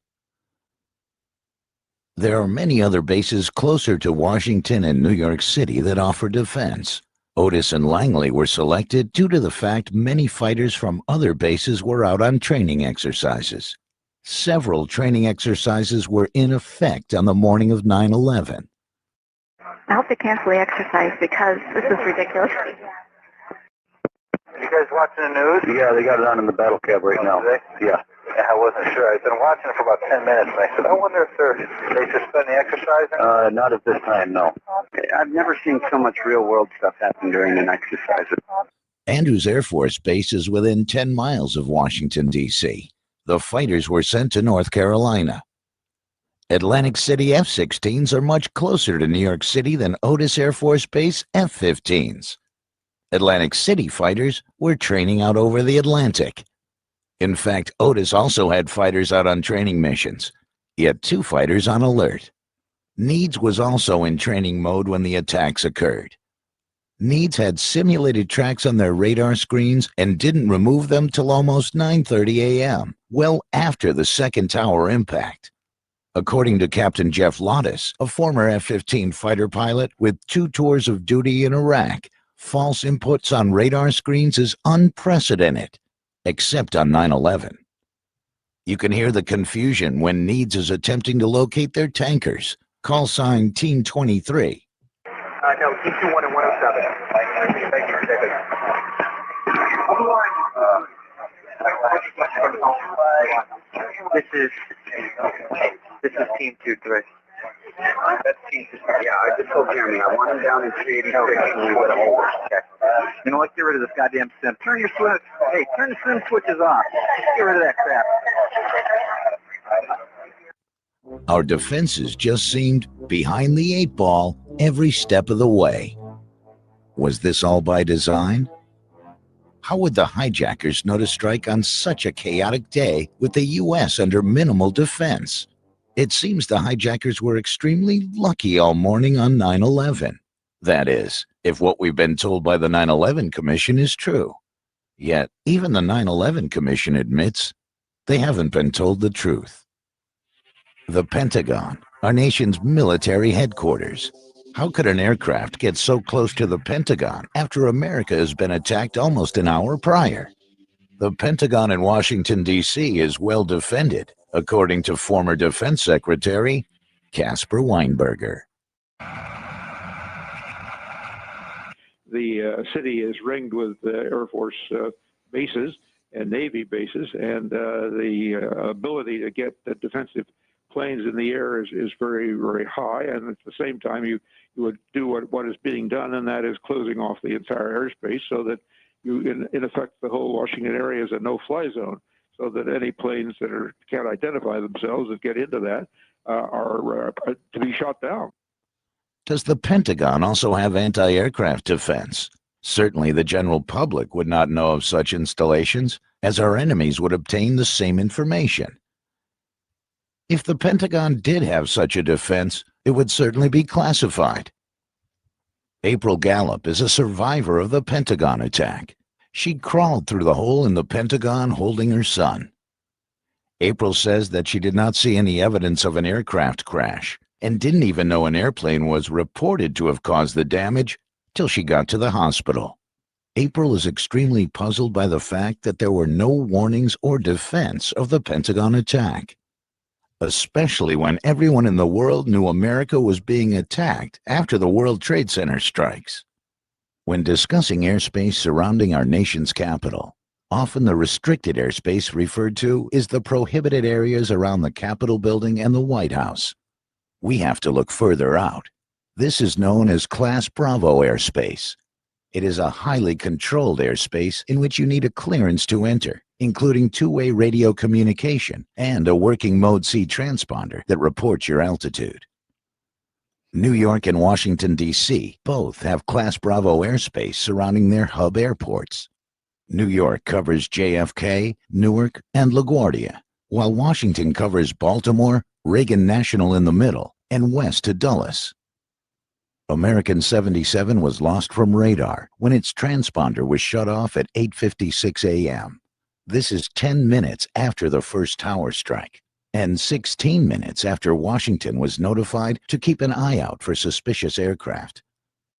There are many other bases closer to Washington and New York City that offer defense. Otis and Langley were selected due to the fact many fighters from other bases were out on training exercises. Several training exercises were in effect on the morning of 9/11. I hope they cancel the exercise because this is ridiculous. You guys watching the news? Yeah, they got it on in the battle cab right now. Yeah. I wasn't sure. I've been watching it for about 10 minutes, and I said, I wonder if they suspend the exercising? Not at this time, no. I've never seen so much real-world stuff happen during an exercise. Andrews Air Force Base is within 10 miles of Washington, D.C. The fighters were sent to North Carolina. Atlantic City F-16s are much closer to New York City than Otis Air Force Base F-15s. Atlantic City fighters were training out over the Atlantic. In fact, Otis also had fighters out on training missions. He had 2 fighters on alert. Needs was also in training mode when the attacks occurred. Needs had simulated tracks on their radar screens and didn't remove them till almost 9:30 a.m., well after the second tower impact. According to Captain Jeff Lottis, a former F-15 fighter pilot with 2 tours of duty in Iraq, false inputs on radar screens is unprecedented, except on 9/11. You can hear the confusion when Needs is attempting to locate their tankers. Call sign Team 23. No, Team 21 and 107. Thank you, David. This is Team 23. That seems to, yeah, I just told Jeremy, I want him down in 386 and we would have over. Okay. You know what? Get rid of this goddamn sim. Turn your switch. Hey, turn the sim switches off. Get rid of that crap. Our defenses just seemed behind the 8-ball every step of the way. Was this all by design? How would the hijackers know to strike on such a chaotic day with the U.S. under minimal defense? It seems the hijackers were extremely lucky all morning on 9/11. That is, if what we've been told by the 9/11 Commission is true. Yet, even the 9/11 Commission admits they haven't been told the truth. The Pentagon, our nation's military headquarters. How could an aircraft get so close to the Pentagon after America has been attacked almost an hour prior? The Pentagon in Washington, D.C. is well defended, according to former Defense Secretary Caspar Weinberger. The city is ringed with Air Force bases and Navy bases, and the ability to get the defensive planes in the air is very, very high. And at the same time, you would do what is being done, and that is closing off the entire airspace so that you, in effect, the whole Washington area is a no-fly zone, so that any planes that can't identify themselves that get into that are to be shot down. Does the Pentagon also have anti-aircraft defense? Certainly the general public would not know of such installations, as our enemies would obtain the same information. If the Pentagon did have such a defense, it would certainly be classified. April Gallup is a survivor of the Pentagon attack. She crawled through the hole in the Pentagon holding her son. April says that she did not see any evidence of an aircraft crash and didn't even know an airplane was reported to have caused the damage till she got to the hospital. April is extremely puzzled by the fact that there were no warnings or defense of the Pentagon attack, especially when everyone in the world knew America was being attacked after the World Trade Center strikes. When discussing airspace surrounding our nation's capital, often the restricted airspace referred to is the prohibited areas around the Capitol building and the White House. We have to look further out. This is known as Class Bravo airspace. It is a highly controlled airspace in which you need a clearance to enter, including two-way radio communication and a working Mode C transponder that reports your altitude. New York and Washington, D.C. both have Class Bravo airspace surrounding their hub airports. New York covers JFK, Newark, and LaGuardia, while Washington covers Baltimore, Reagan National in the middle, and west to Dulles. American 77 was lost from radar when its transponder was shut off at 8:56 a.m. This is 10 minutes after the first tower strike, and 16 minutes after Washington was notified to keep an eye out for suspicious aircraft.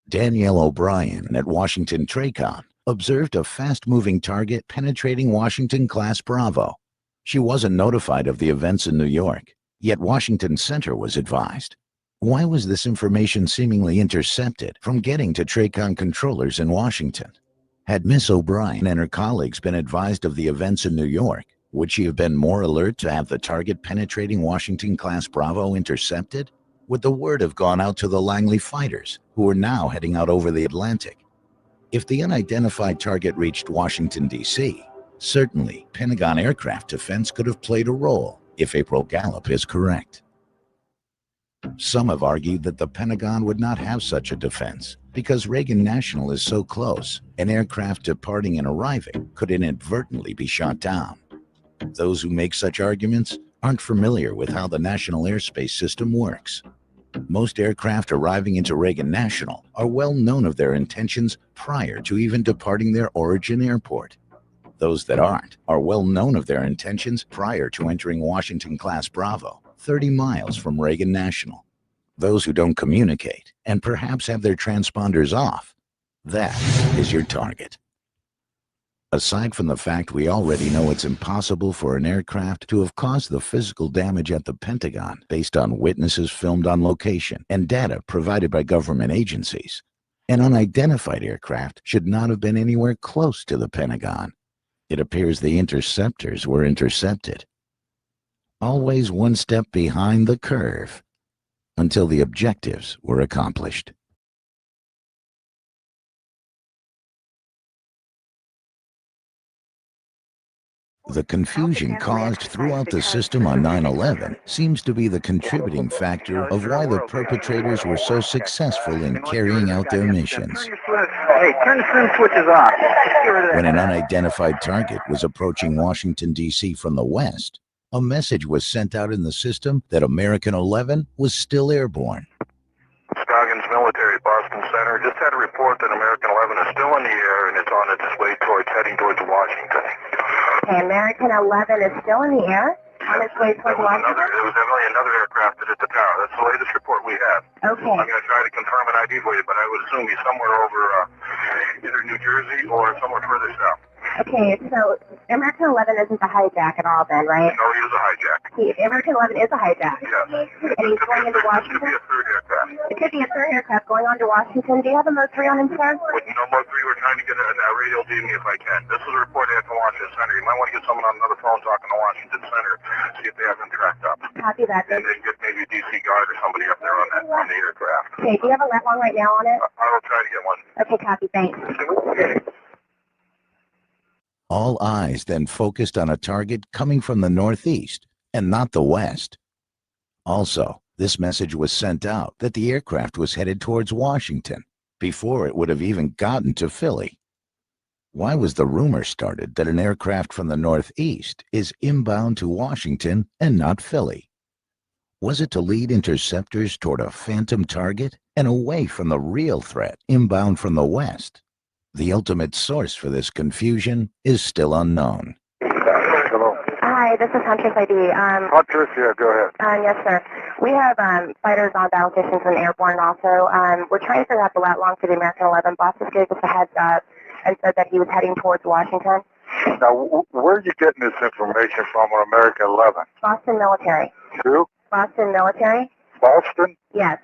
Danielle O'Brien at Washington TRACON observed a fast-moving target penetrating Washington Class Bravo. She wasn't notified of the events in New York, yet Washington Center was advised. Why was this information seemingly intercepted from getting to TRACON controllers in Washington? Had Miss O'Brien and her colleagues been advised of the events in New York, would she have been more alert to have the target penetrating Washington Class Bravo intercepted? Would the word have gone out to the Langley fighters, who were now heading out over the Atlantic? If the unidentified target reached Washington, D.C., certainly Pentagon aircraft defense could have played a role, if April Gallup is correct. Some have argued that the Pentagon would not have such a defense because Reagan National is so close, an aircraft departing and arriving could inadvertently be shot down. Those who make such arguments aren't familiar with how the national airspace system works. Most aircraft arriving into Reagan National are well known of their intentions prior to even departing their origin airport. Those that aren't are well known of their intentions prior to entering Washington Class Bravo, 30 miles from Reagan National. Those who don't communicate and perhaps have their transponders off, that is your target. Aside from the fact we already know it's impossible for an aircraft to have caused the physical damage at the Pentagon based on witnesses filmed on location and data provided by government agencies, an unidentified aircraft should not have been anywhere close to the Pentagon. It appears the interceptors were intercepted. Always one step behind the curve. until the objectives were accomplished. The confusion caused throughout the system on 9/11 seems to be the contributing factor of why the perpetrators were so successful in carrying out their missions. Hey, turn the swim switches off. Get rid of that. When an unidentified target was approaching Washington, D.C. from the west, a message was sent out in the system that American 11 was still airborne. Scoggins Military, Boston Center. Just had a report that American 11 is still in the air and it's on its way heading towards Washington. Okay, American 11 is still in the air on its way towards Washington? There was definitely another aircraft that hit the tower. That's the latest report we have. Okay. I'm going to try to confirm an ID for you, but I would assume he's somewhere over either New Jersey or somewhere further south. Okay, so American 11 isn't a hijack at all then, right? No, he is a hijack. American 11 is a hijack. Yes. And he's going into Washington? It could be a third aircraft. It could be a third aircraft going on to Washington. Do you have a Mode 3 on him, sir? With no Mode 3, we're trying to get a radio to me if I can. This is a report I had from Washington Center. You might want to get someone on another phone talking to Washington Center, see if they have him tracked up. Copy that. And then get maybe a DC guard or somebody up there on the aircraft. Okay, do you have a left one right now on it? I will try to get one. Okay, copy. Thanks. All eyes then focused on a target coming from the northeast and not the west. Also, this message was sent out that the aircraft was headed towards Washington before it would have even gotten to Philly. Why was the rumor started that an aircraft from the northeast is inbound to Washington and not Philly? Was it to lead interceptors toward a phantom target and away from the real threat inbound from the west? The ultimate source for this confusion is still unknown. Hello. Hi, this is Huntress ID. Huntress, yeah, go ahead. Yes, sir. We have fighters on battle stations and airborne also. We're trying to figure out the lat long for the American 11. Boss just gave us a heads up and said that he was heading towards Washington. Now, where are you getting this information from on American 11? Boston military. Who? Boston military? Boston? Yes.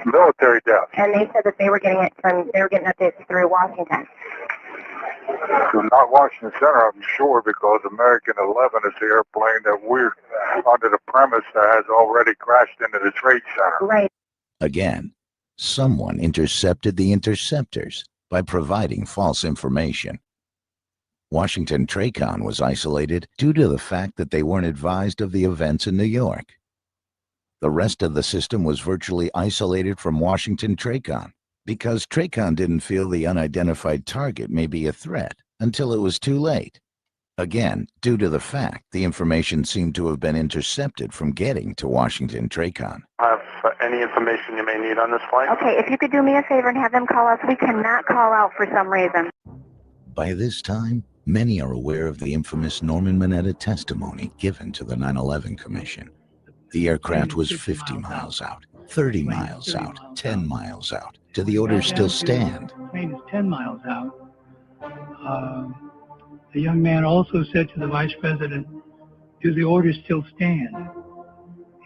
Military death. And they said that they were getting updates through Washington. So not Washington Center, I'm sure, because American 11 is the airplane that we're under the premise that has already crashed into the Trade Center. Right. Again, someone intercepted the interceptors by providing false information. Washington TRACON was isolated due to the fact that they weren't advised of the events in New York. The rest of the system was virtually isolated from Washington TRACON because TRACON didn't feel the unidentified target may be a threat until it was too late. Again, due to the fact the information seemed to have been intercepted from getting to Washington TRACON. Have any information you may need on this flight? Okay, if you could do me a favor and have them call us. We cannot call out for some reason. By this time, many are aware of the infamous Norman Mineta testimony given to the 9/11 Commission. The aircraft was 50 miles out, 30 miles out, 10 miles out. Do the orders still stand? The plane is 10 miles out. The young man also said to the vice president, do the orders still stand?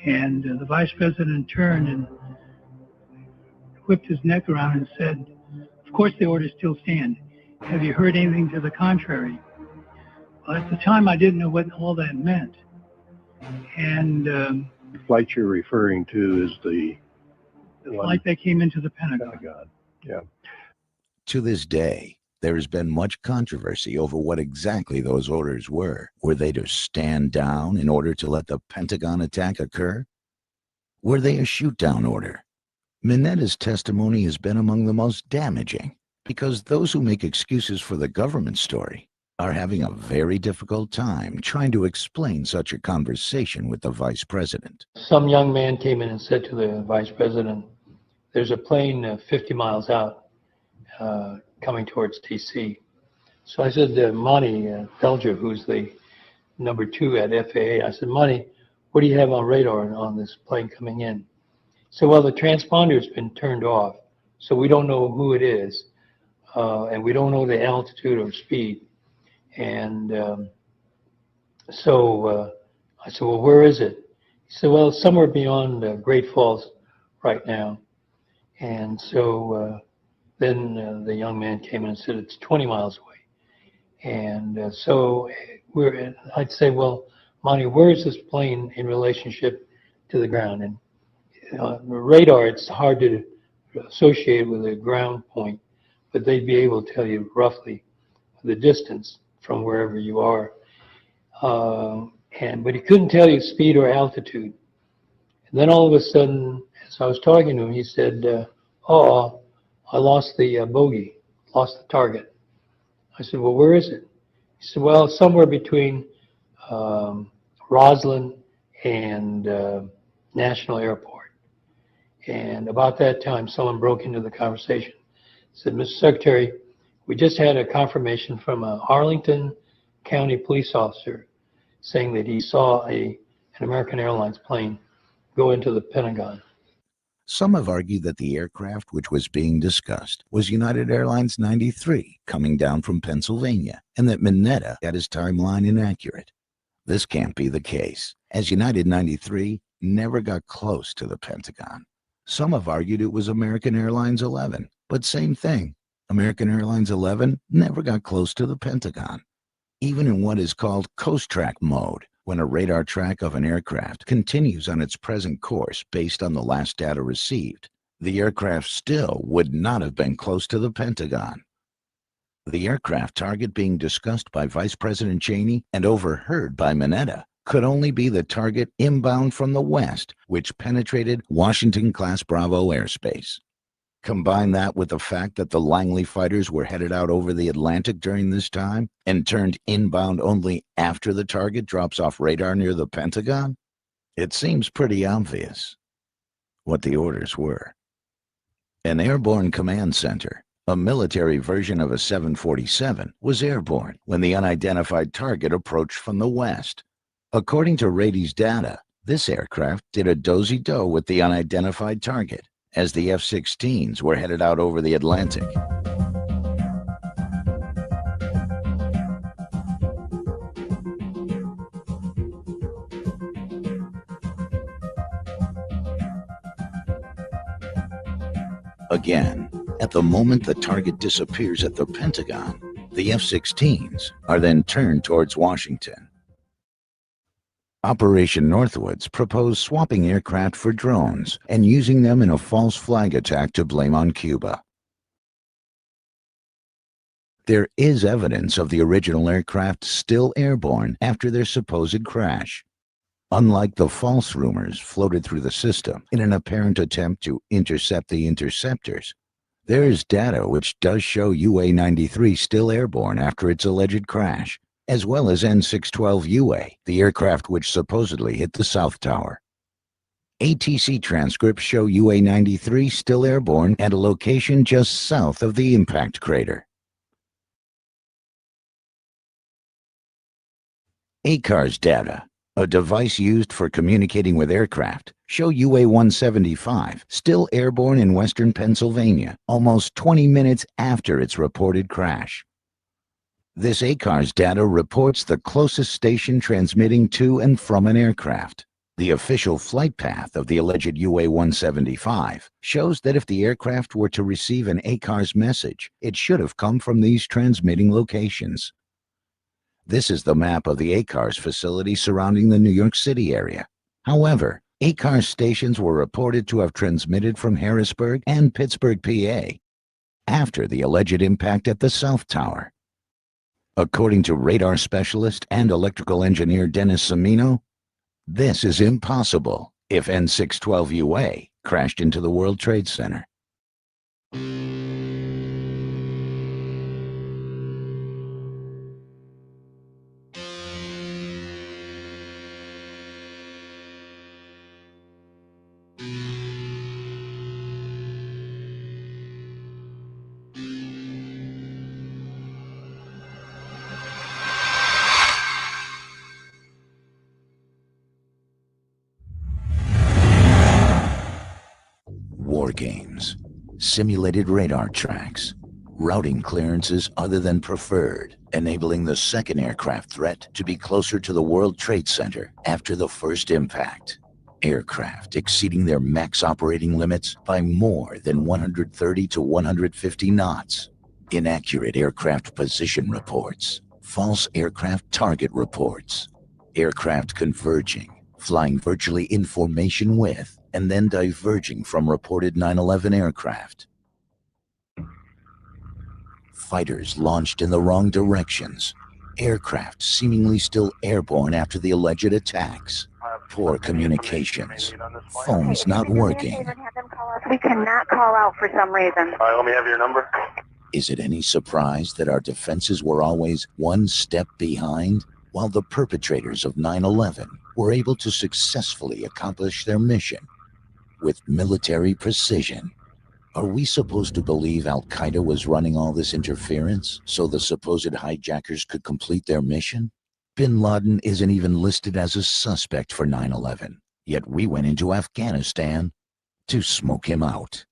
And the vice president turned and whipped his neck around and said, of course the orders still stand. Have you heard anything to the contrary? Well, at the time I didn't know what all that meant. And The flight you're referring to is the flight that came into the Pentagon. Yeah. To this day, there has been much controversy over what exactly those orders were. Were they to stand down in order to let the Pentagon attack occur? Were they a shoot-down order? Mineta's testimony has been among the most damaging because those who make excuses for the government story are having a very difficult time trying to explain such a conversation with the vice president. Some young man came in and said to the vice president, there's a plane 50 miles out coming towards DC. So I said to Monty Felger, who's the number 2 at FAA, I said, Monty, what do you have on radar on this plane coming in? So, well, the transponder's been turned off, so we don't know who it is, and we don't know the altitude or speed. And so I said, well, where is it? He said, well, it's somewhere beyond Great Falls right now. And so then the young man came in and said, it's 20 miles away. And so I'd say, well, Monty, where is this plane in relationship to the ground? And Radar, it's hard to associate with a ground point, but they'd be able to tell you roughly the distance from wherever you are. But he couldn't tell you speed or altitude. And then all of a sudden, as I was talking to him, he said, "Oh, I lost the bogey, lost the target." I said, "Well, where is it?" He said, "Well, somewhere between Roslyn and National Airport." And about that time, someone broke into the conversation. Said, "Mr. Secretary, we just had a confirmation from a Arlington County police officer saying that he saw an American Airlines plane go into the Pentagon." Some have argued that the aircraft which was being discussed was United Airlines 93 coming down from Pennsylvania, and that Mineta had his timeline inaccurate. This can't be the case, as United 93 never got close to the Pentagon. Some have argued it was American Airlines 11, but same thing. American Airlines 11 never got close to the Pentagon. Even in what is called coast track mode, when a radar track of an aircraft continues on its present course based on the last data received, the aircraft still would not have been close to the Pentagon. The aircraft target being discussed by Vice President Cheney and overheard by Mineta could only be the target inbound from the west, which penetrated Washington-class Bravo airspace. Combine that with the fact that the Langley fighters were headed out over the Atlantic during this time and turned inbound only after the target drops off radar near the Pentagon, it seems pretty obvious what the orders were. An airborne command center, a military version of a 747, was airborne when the unidentified target approached from the west. According to Rady's data, this aircraft did a dozy-do with the unidentified target as the F-16s were headed out over the Atlantic. Again, at the moment the target disappears at the Pentagon, the F-16s are then turned towards Washington. Operation Northwoods proposed swapping aircraft for drones and using them in a false flag attack to blame on Cuba. There is evidence of the original aircraft still airborne after their supposed crash. Unlike the false rumors floated through the system in an apparent attempt to intercept the interceptors, there is data which does show UA-93 still airborne after its alleged crash, as well as N612UA, the aircraft which supposedly hit the South Tower. ATC transcripts show UA-93 still airborne at a location just south of the impact crater. ACARS data, a device used for communicating with aircraft, show UA-175 still airborne in western Pennsylvania, almost 20 minutes after its reported crash. This ACARS data reports the closest station transmitting to and from an aircraft. The official flight path of the alleged UA-175 shows that if the aircraft were to receive an ACARS message, it should have come from these transmitting locations. This is the map of the ACARS facility surrounding the New York City area. However, ACARS stations were reported to have transmitted from Harrisburg and Pittsburgh, PA, after the alleged impact at the South Tower. According to radar specialist and electrical engineer Dennis Cimino, this is impossible if N612UA crashed into the World Trade Center. War games, simulated radar tracks, routing clearances other than preferred, enabling the second aircraft threat to be closer to the World Trade Center after the first impact. Aircraft exceeding their max operating limits by more than 130 to 150 knots. Inaccurate aircraft position reports, false aircraft target reports, aircraft converging, flying virtually in formation with, and then diverging from reported 9/11 aircraft. Fighters launched in the wrong directions. Aircraft seemingly still airborne after the alleged attacks. Poor communications. Phones not working. We cannot call out for some reason. All right, let me have your number. Is it any surprise that our defenses were always one step behind? While the perpetrators of 9/11 were able to successfully accomplish their mission with military precision. Are we supposed to believe Al-Qaeda was running all this interference so the supposed hijackers could complete their mission? Bin Laden isn't even listed as a suspect for 9/11, yet we went into Afghanistan to smoke him out.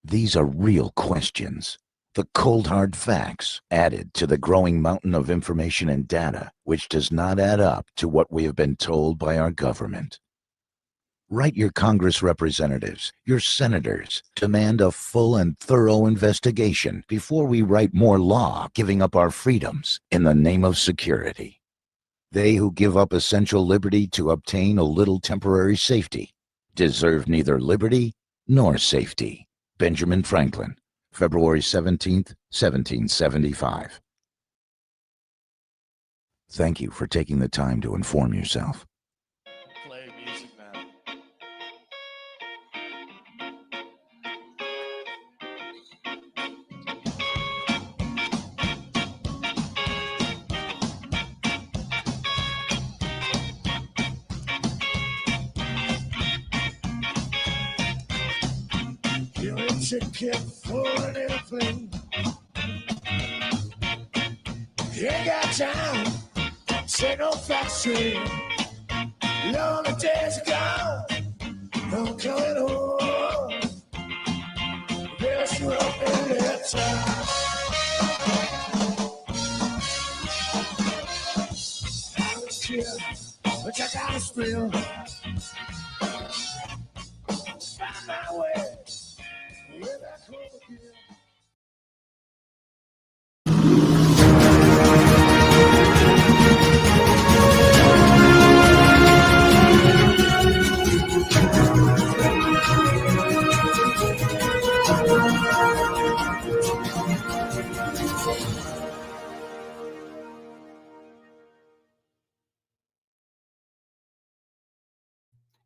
These are real questions. The cold hard facts added to the growing mountain of information and data, which does not add up to what we have been told by our government. Write your Congress representatives, your senators, demand a full and thorough investigation before we write more law giving up our freedoms in the name of security. They who give up essential liberty to obtain a little temporary safety deserve neither liberty nor safety. Benjamin Franklin, February 17th, 1775. Thank you for taking the time to inform yourself. Play music, man. You're a ticket for an airplane. You ain't got time, say no fast train. Lonely days are gone, I'm coming home. Guess you're up in that time. I don't care, but I gotta spill. Find my way, where that home again.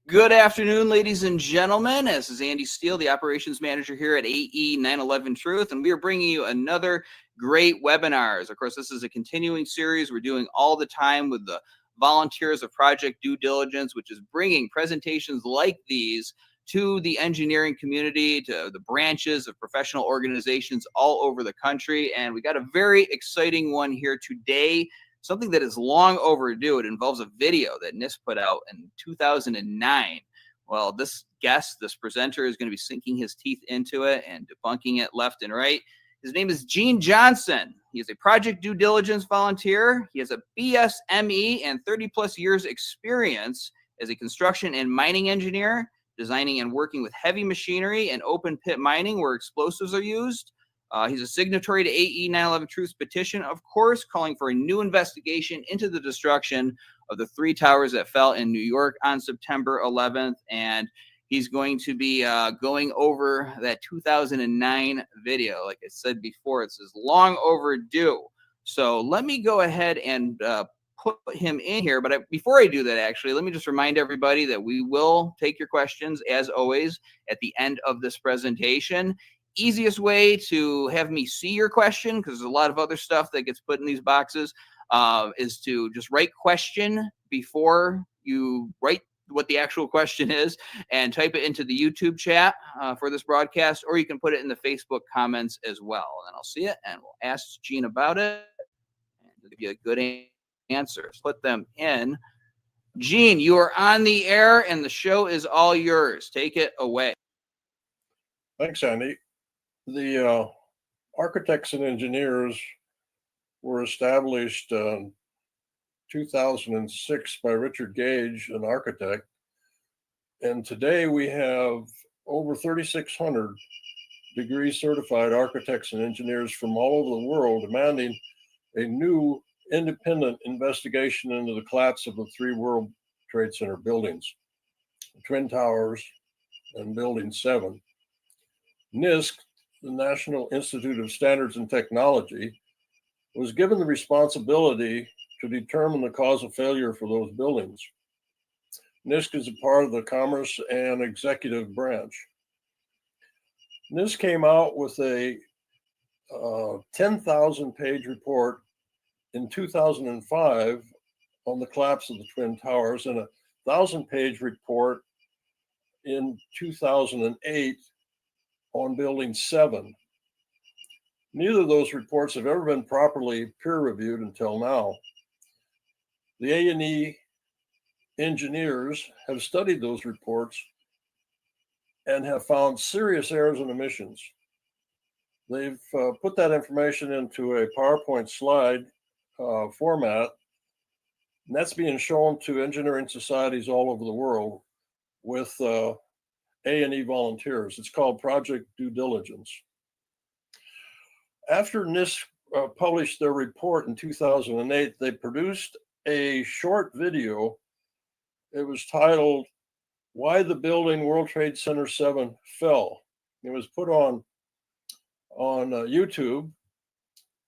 Good afternoon, ladies and gentlemen. This is Andy Steele, the operations manager here at AE 9/11 Truth, and we are bringing you another great webinars. Of course, this is a continuing series we're doing all the time with the volunteers of Project Due Diligence, which is bringing presentations like these to the engineering community, to the branches of professional organizations all over the country. And we got a very exciting one here today. Something that is long overdue. It involves a video that NIST put out in 2009. Well, this guest, this presenter, is going to be sinking his teeth into it and debunking it left and right. His name is Gene Johnson. He is a Project Due Diligence volunteer. He has a BSME and 30-plus years experience as a construction and mining engineer, designing and working with heavy machinery and open pit mining where explosives are used. He's a signatory to AE 9/11 Truth's petition, of course, calling for a new investigation into the destruction of the 3 towers that fell in New York on September 11th. And he's going to be going over that 2009 video. Like I said before, it's long overdue. So let me go ahead and put him in here. But before I do that, actually, let me just remind everybody that we will take your questions, as always, at the end of this presentation. Easiest way to have me see your question, because there's a lot of other stuff that gets put in these boxes, is to just write question before you write what the actual question is and type it into the YouTube chat for this broadcast, or you can put it in the Facebook comments as well. And then I'll see it and we'll ask Gene about it and he'll give you a good answer. Put them in. Gene, you are on the air and the show is all yours. Take it away. Thanks, Andy. The architects and engineers were established in 2006 by Richard Gage, an architect. And today we have over 3,600 degree certified architects and engineers from all over the world demanding a new independent investigation into the collapse of the 3 World Trade Center buildings, the Twin Towers, and Building 7. NIST, the National Institute of Standards and Technology, was given the responsibility to determine the cause of failure for those buildings. NIST is a part of the Commerce and Executive Branch. NIST came out with a 10,000-page report in 2005 on the collapse of the Twin Towers and a 1,000-page report in 2008 on Building 7. Neither of those reports have ever been properly peer-reviewed until now. The A&E engineers have studied those reports and have found serious errors and omissions. They've put that information into a PowerPoint slide format, and that's being shown to engineering societies all over the world with A&E volunteers. It's called Project Due Diligence. After NIST published their report in 2008, they produced a short video. It was titled, "Why the Building World Trade Center 7 Fell." It was put on YouTube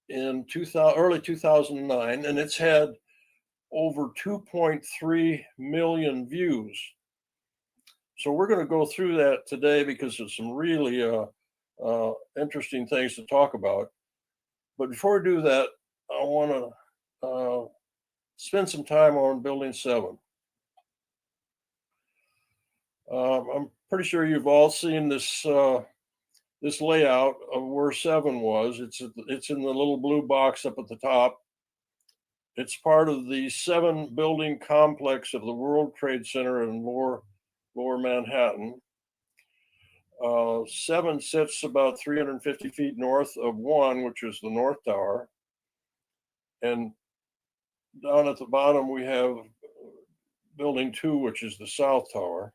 in early 2009, and it's had over 2.3 million views. So we're going to go through that today because there's some really interesting things to talk about. But before we do that, I want to spend some time on Building 7. I'm pretty sure you've all seen this this layout of where 7 was. It's in the little blue box up at the top. It's part of the 7 building complex of the World Trade Center in Lower Manhattan. 7 sits about 350 feet north of 1, which is the North Tower. And down at the bottom, we have Building 2, which is the South Tower.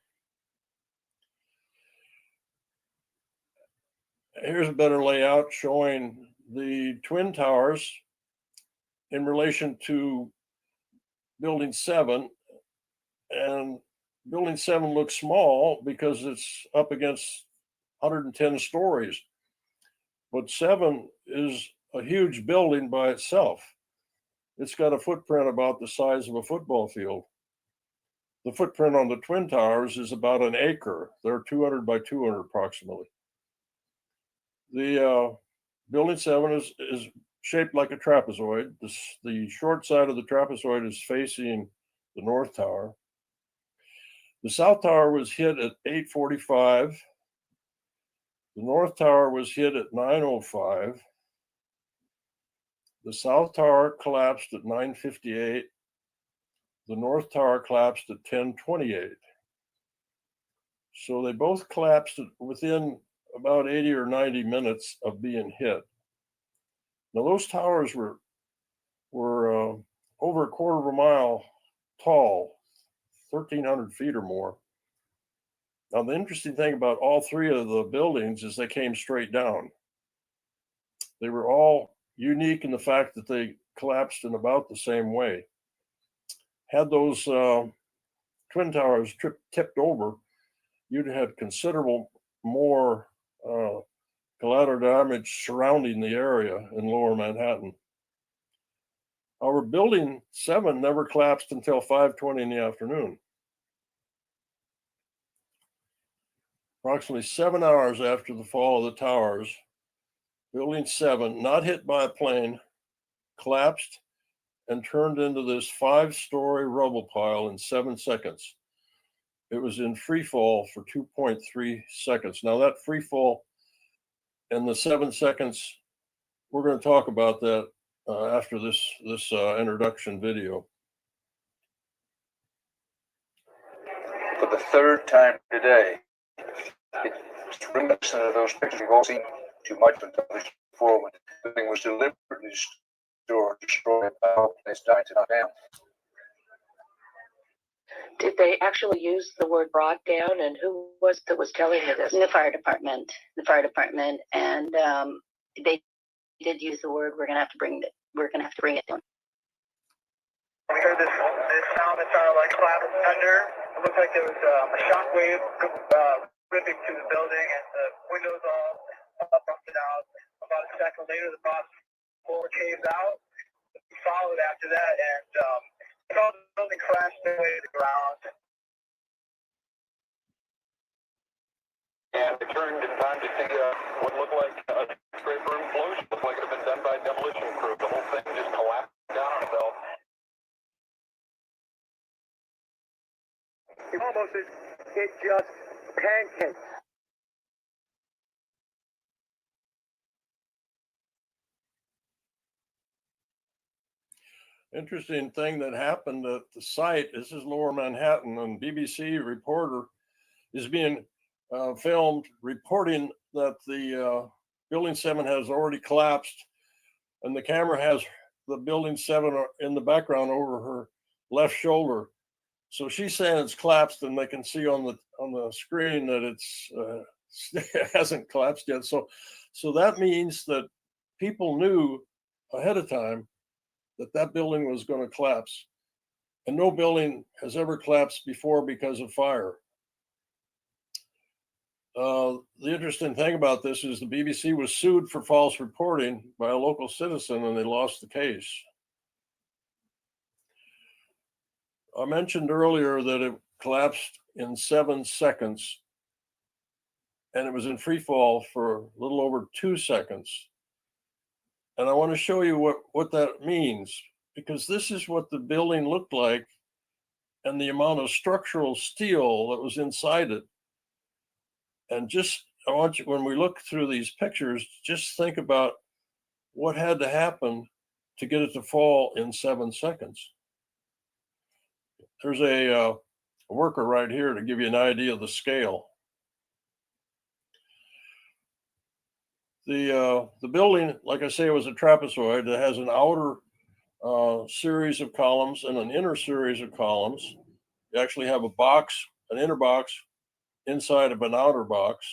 Here's a better layout showing the Twin Towers in relation to Building 7. And Building 7 looks small because it's up against 110 stories. But 7 is a huge building by itself. It's got a footprint about the size of a football field. The footprint on the Twin Towers is about an acre. They're 200 by 200 approximately. The Building 7 is shaped like a trapezoid. The short side of the trapezoid is facing the North Tower. The South Tower was hit at 8:45. The North Tower was hit at 9:05. The South Tower collapsed at 9:58. The North Tower collapsed at 10:28. So they both collapsed within about 80 or 90 minutes of being hit. Now those towers were over a quarter of a mile tall, 1,300 feet or more. Now the interesting thing about all 3 of the buildings is they came straight down. They were all unique in the fact that they collapsed in about the same way. Had those Twin Towers tipped over, you'd have considerable more collateral damage surrounding the area in Lower Manhattan. Our Building 7 never collapsed until 5:20 in the afternoon. Approximately 7 hours after the fall of the towers, Building 7, not hit by a plane, collapsed and turned into this 5-story rubble pile in 7 seconds. It was in free fall for 2.3 seconds. Now that free fall and the 7 seconds, we're going to talk about that after this introduction video. For the 3rd time today, it's reminiscent of those pictures we've all seen too much before when the thing was deliberately destroyed by it's dying to knock down. Did they actually use the word brought down, and who was that was telling you this? The fire department. And they did use the word. We're gonna have to bring it down. We heard this sound that sounded like clap thunder. It looked like there was a shock wave ripping through the building, and the windows all busted out. About a second later, the box floor caved out. We followed after that, and saw the building crash away to the ground. And it turned in time to see what looked like a scraper implosion. Looked like it had been done by a demolition crew. The whole thing just collapsed down on itself. It just pancaked. Interesting thing that happened at the site. This is Lower Manhattan, and BBC reporter is being filmed reporting that the Building 7 has already collapsed, and the camera has the Building 7 in the background over her left shoulder. So she's saying it's collapsed, and they can see on the screen that it hasn't collapsed yet. So that means that people knew ahead of time that building was going to collapse, and no building has ever collapsed before because of fire. The interesting thing about this is the BBC was sued for false reporting by a local citizen, and they lost the case. I mentioned earlier that it collapsed in 7 seconds, and it was in free fall for a little over 2 seconds. And I want to show you what that means, because this is what the building looked like and the amount of structural steel that was inside it. And I want you, when we look through these pictures, just think about what had to happen to get it to fall in 7 seconds. There's a worker right here to give you an idea of the scale. The building, like I say, was a trapezoid that has an outer series of columns and an inner series of columns. You actually have a box, an inner box, inside of an outer box.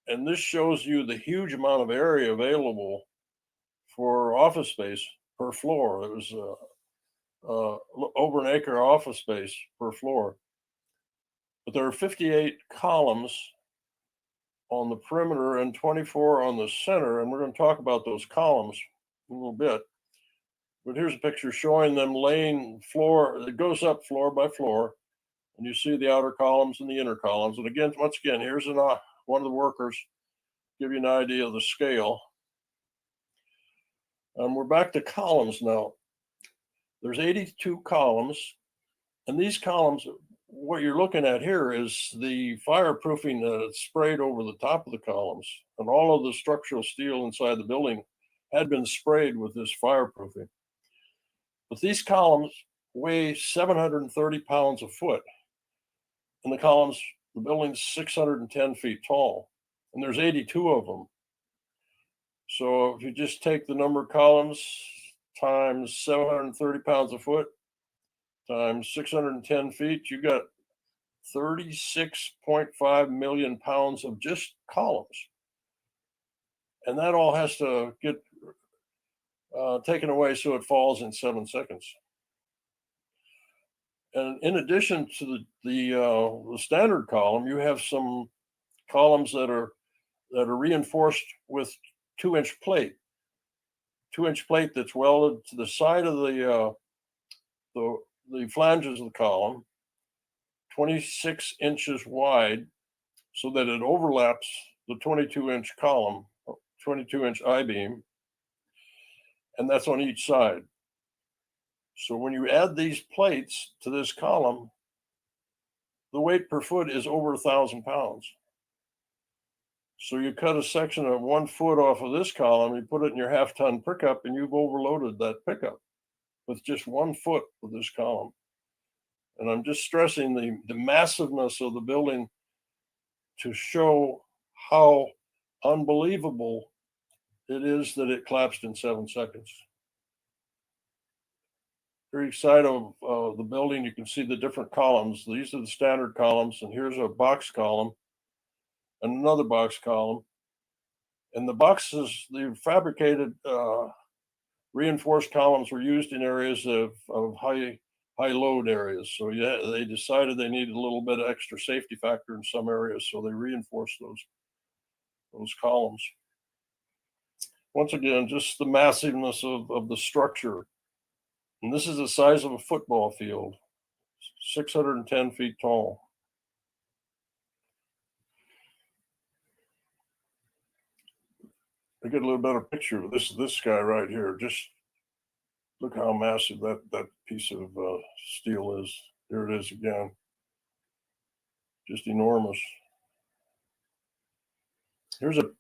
And this shows you the huge amount of area available for office space per floor. It was over an acre office space per floor. But there are 58 columns on the perimeter and 24 on the center, and we're going to talk about those columns in a little bit. But here's a picture showing them laying floor. It goes up floor by floor, and you see the outer columns and the inner columns. And again, once again, here's one of the workers, give you an idea of the scale. We're back to columns now. There's 82 columns, and these columns, what you're looking at here is the fireproofing that's sprayed over the top of the columns, and all of the structural steel inside the building had been sprayed with this fireproofing. But these columns weigh 730 pounds a foot, and the building's 610 feet tall, and there's 82 of them. So if you just take the number of columns times 730 pounds a foot times 610 feet, you got 36.5 million pounds of just columns. And that all has to get taken away so it falls in 7 seconds. And in addition to the standard column, you have some columns that are reinforced with 2-inch plate. 2-inch plate that's welded to the side of the flanges of the column, 26 inches wide, so that it overlaps the 22-inch column, 22-inch I-beam, and that's on each side. So when you add these plates to this column, the weight per foot is over 1,000 pounds. So you cut a section of 1 foot off of this column, you put it in your half-ton pickup, and you've overloaded that pickup with just 1 foot of this column. And I'm just stressing the massiveness of the building to show how unbelievable it is that it collapsed in 7 seconds. Very side of the building, you can see the different columns. These are the standard columns, and here's a box column and another box column. And the boxes, the fabricated reinforced columns were used in areas of high high load areas. So yeah, they decided they needed a little bit of extra safety factor in some areas, so they reinforced those columns. Once again, just the massiveness of the structure. And this is the size of a football field, 610 feet tall. I get a little better picture of this guy right here. Just look how massive that piece of steel is. There it is again. Just enormous. Here's a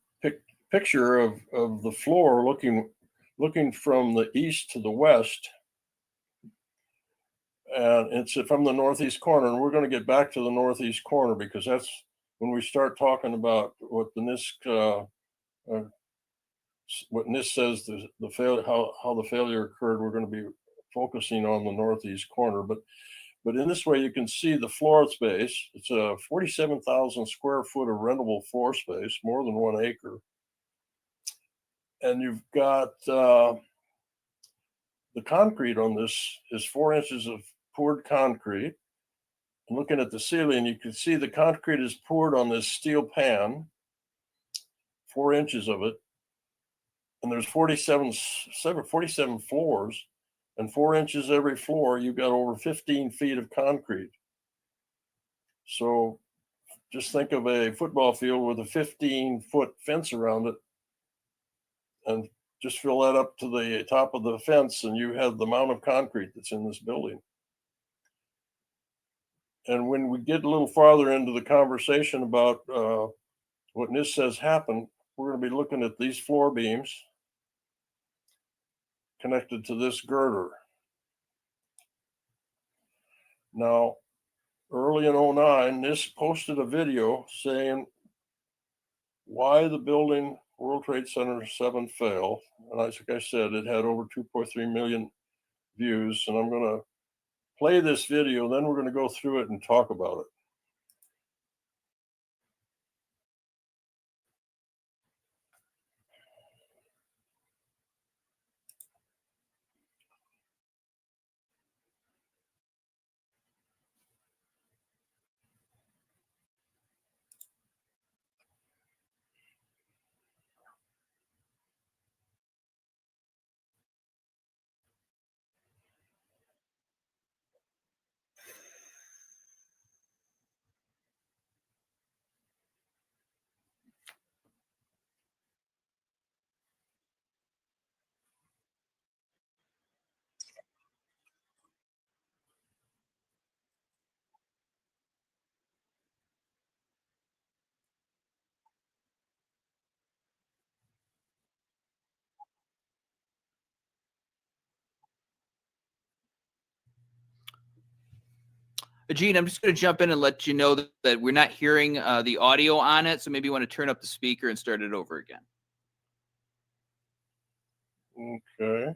picture of the floor looking from the east to the west. And it's from the northeast corner. And we're going to get back to the northeast corner because that's when we start talking about what the NIST what NIST says the failure, how the failure occurred. We're going to be focusing on the northeast corner, but in this way you can see the floor space. It's a 47,000 square foot of rentable floor space, more than 1 acre, and you've got the concrete on this is 4 inches of poured concrete. And looking at the ceiling, you can see the concrete is poured on this steel pan, 4 inches of it. And there's 47 floors, and 4 inches every floor. You've got over 15 feet of concrete. So just think of a football field with a 15-foot fence around it, and just fill that up to the top of the fence, and you have the amount of concrete that's in this building. And when we get a little farther into the conversation about what NIST says happened, we're going to be looking at these floor beams connected to this girder. Now, early in 2009, NIST posted a video saying why the building World Trade Center 7 failed. And like I said, it had over 2.3 million views. And I'm going to play this video, then we're going to go through it and talk about it. Gene, I'm just going to jump in and let you know that we're not hearing the audio on it. So maybe you want to turn up the speaker and start it over again. Okay.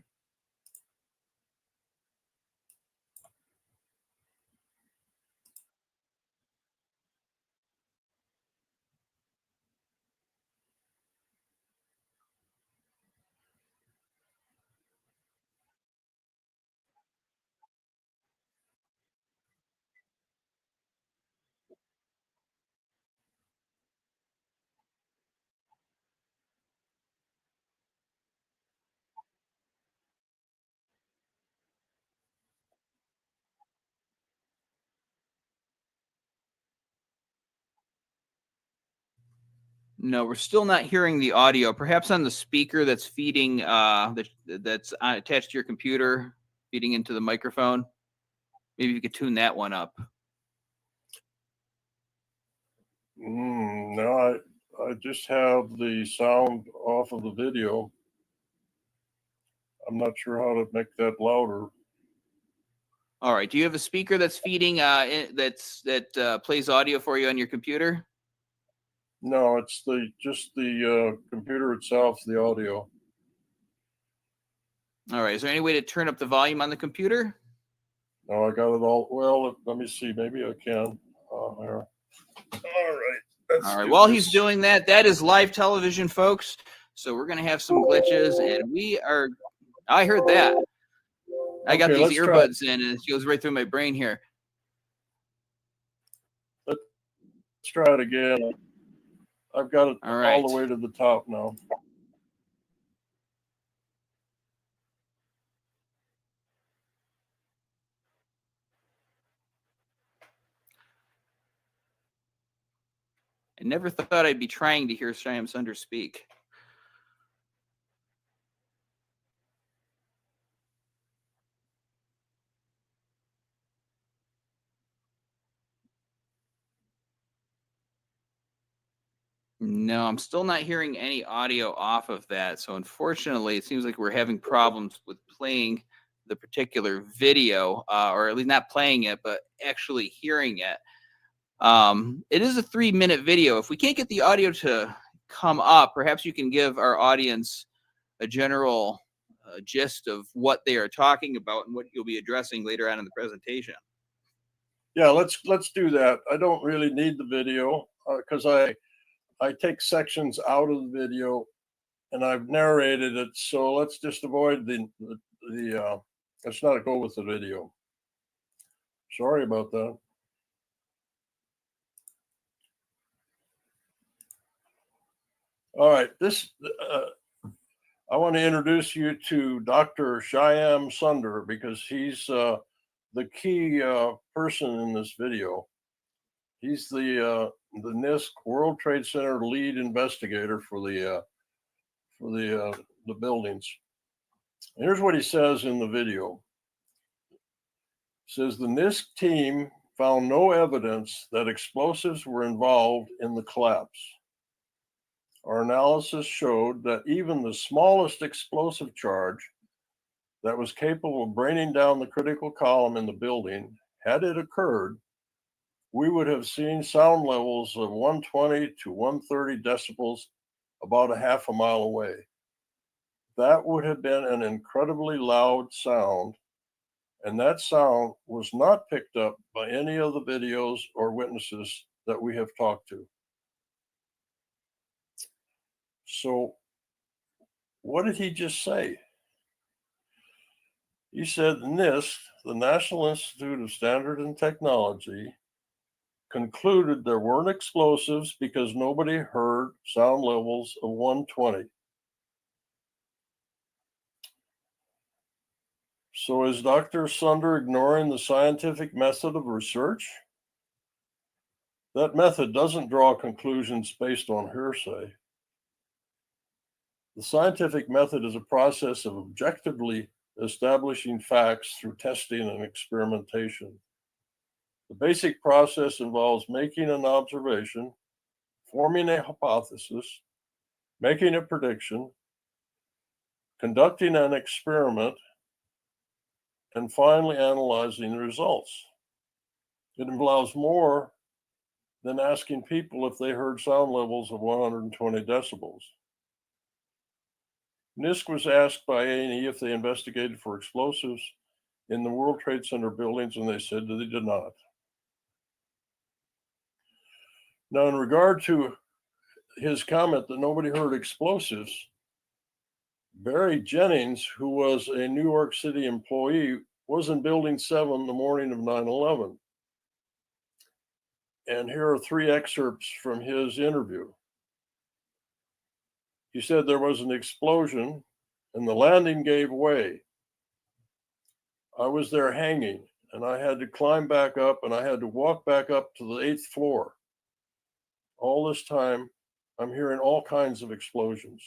No, we're still not hearing the audio. Perhaps on the speaker that's feeding, that's attached to your computer, feeding into the microphone. Maybe you could tune that one up. No, I just have the sound off of the video. I'm not sure how to make that louder. All right. Do you have a speaker that's feeding that plays audio for you on your computer? No, it's just the computer itself, the audio. All right. Is there any way to turn up the volume on the computer? No, I got it all. Well, let me see. Maybe I can. There. All right. All right. While he's doing that, that is live television, folks. So we're going to have some glitches, and we are. I heard that. I got Okay, these let's try. earbuds in, and it goes right through my brain here. Let's try it again. I've got it all the way to the top now. I never thought I'd be trying to hear Shyam Sunder speak. No, I'm still not hearing any audio off of that. So unfortunately, it seems like we're having problems with playing the particular video, or at least not playing it, but actually hearing it. It is a 3-minute video. If we can't get the audio to come up, perhaps you can give our audience a general gist of what they are talking about and what you'll be addressing later on in the presentation. Yeah, let's do that. I don't really need the video because I take sections out of the video and I've narrated it. So let's just avoid the let's not go with the video. Sorry about that. All right, I want to introduce you to Dr. Shyam Sunder because he's the key person in this video. He's the NIST World Trade Center lead investigator for the buildings. And here's what he says in the video. He says the NIST team found no evidence that explosives were involved in the collapse. Our analysis showed that even the smallest explosive charge that was capable of bringing down the critical column in the building, had it occurred, we would have seen sound levels of 120 to 130 decibels about a half a mile away. That would have been an incredibly loud sound, and that sound was not picked up by any of the videos or witnesses that we have talked to. So what did he just say? He said NIST, the National Institute of Standards and Technology, concluded there weren't explosives because nobody heard sound levels of 120. So is Dr. Sunder ignoring the scientific method of research? That method doesn't draw conclusions based on hearsay. The scientific method is a process of objectively establishing facts through testing and experimentation. The basic process involves making an observation, forming a hypothesis, making a prediction, conducting an experiment, and finally analyzing the results. It involves more than asking people if they heard sound levels of 120 decibels. NIST was asked by A&E if they investigated for explosives in the World Trade Center buildings, and they said that they did not. Now, in regard to his comment that nobody heard explosives, Barry Jennings, who was a New York City employee, was in Building 7 the morning of 9/11. And here are 3 excerpts from his interview. He said there was an explosion and the landing gave way. I was there hanging and I had to climb back up and I had to walk back up to the 8th floor. All this time, I'm hearing all kinds of explosions.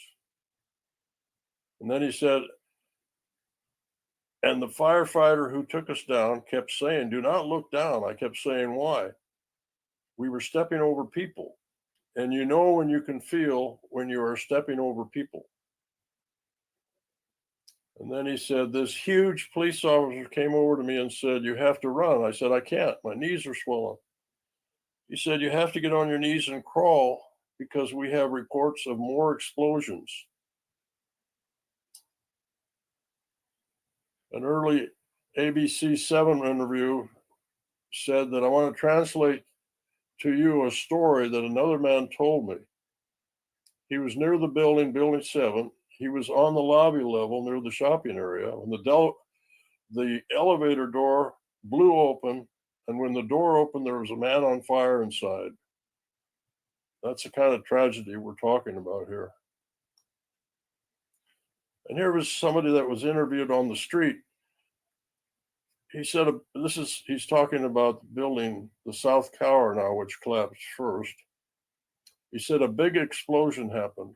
And then he said, and the firefighter who took us down kept saying, do not look down. I kept saying, why? We were stepping over people. And you know when you can feel when you are stepping over people. And then he said, this huge police officer came over to me and said, you have to run. I said, I can't. My knees are swollen. He said, you have to get on your knees and crawl because we have reports of more explosions. An early ABC 7 interview said that I want to translate to you a story that another man told me. He was near the building, Building 7. He was on the lobby level near the shopping area when the elevator door blew open, and when the door opened, there was a man on fire inside. That's the kind of tragedy we're talking about here. And here was somebody that was interviewed on the street. He said, he's talking about the building, the South Tower now, which collapsed first. He said a big explosion happened.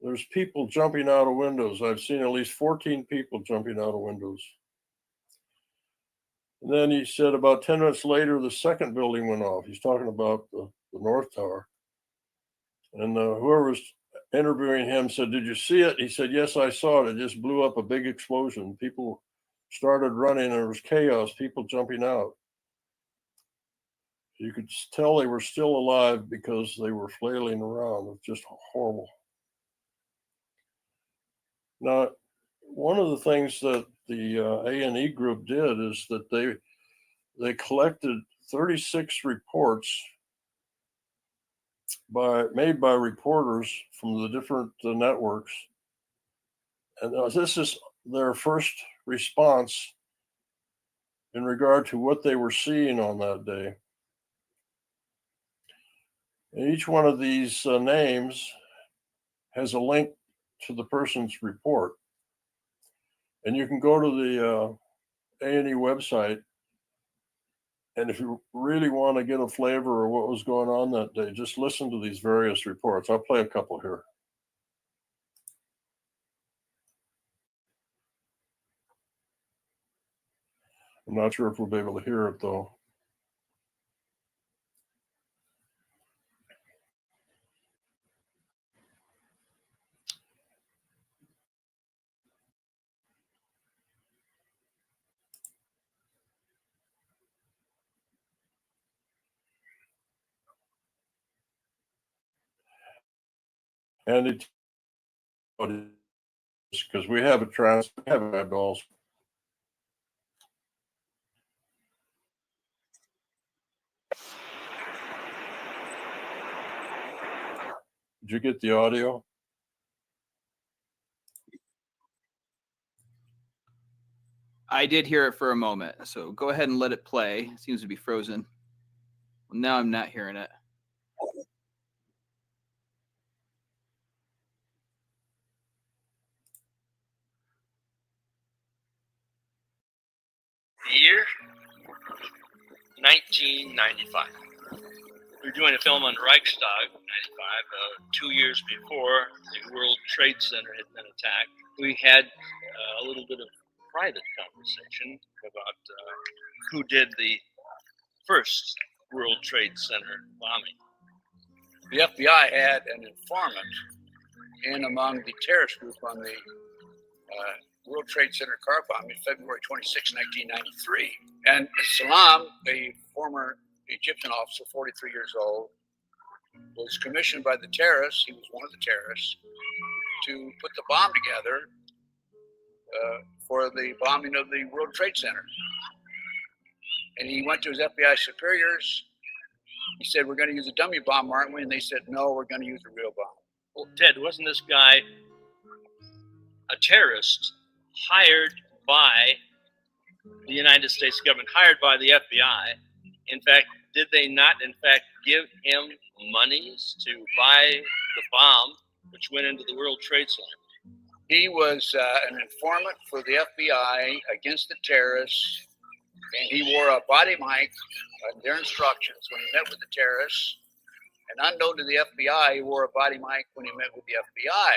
There's people jumping out of windows. I've seen at least 14 people jumping out of windows. And then he said about 10 minutes later, the second building went off. He's talking about the North Tower. And whoever was interviewing him said, "Did you see it?" He said, "Yes, I saw it. It just blew up, a big explosion. People started running, and there was chaos, people jumping out. You could tell they were still alive because they were flailing around. It's just horrible." Now, one of the things that the A&E group did is that they collected 36 reports made by reporters from the different networks, and this is their first response in regard to what they were seeing on that day. And each one of these names has a link to the person's report, and you can go to the A&E website, and if you really want to get a flavor of what was going on that day, just listen to these various reports. I'll play a couple here. I'm not sure if we'll be able to hear it, though. And it, because we have a also. Did you get the audio? I did hear it for a moment, so go ahead and let it play. It seems to be frozen. Well, now I'm not hearing it. Year 1995. We were doing a film on Reichstag, 95, 2 years before the World Trade Center had been attacked. We had a little bit of private conversation about who did the first World Trade Center bombing. The FBI had an informant in among the terrorist group on the World Trade Center car bombing, February 26, 1993. And Salam, a former Egyptian officer, 43 years old, was commissioned by the terrorists, he was one of the terrorists, to put the bomb together for the bombing of the World Trade Center. And he went to his FBI superiors. He said, "We're going to use a dummy bomb, aren't we?" And they said, "No, we're going to use a real bomb." Well, Ted, wasn't this guy a terrorist hired by the United States government, hired by the FBI? In fact, did they not, in fact, give him monies to buy the bomb which went into the World Trade Center? He was an informant for the FBI against the terrorists, and he wore a body mic on their instructions when he met with the terrorists. And unknown to the FBI, he wore a body mic when he met with the FBI.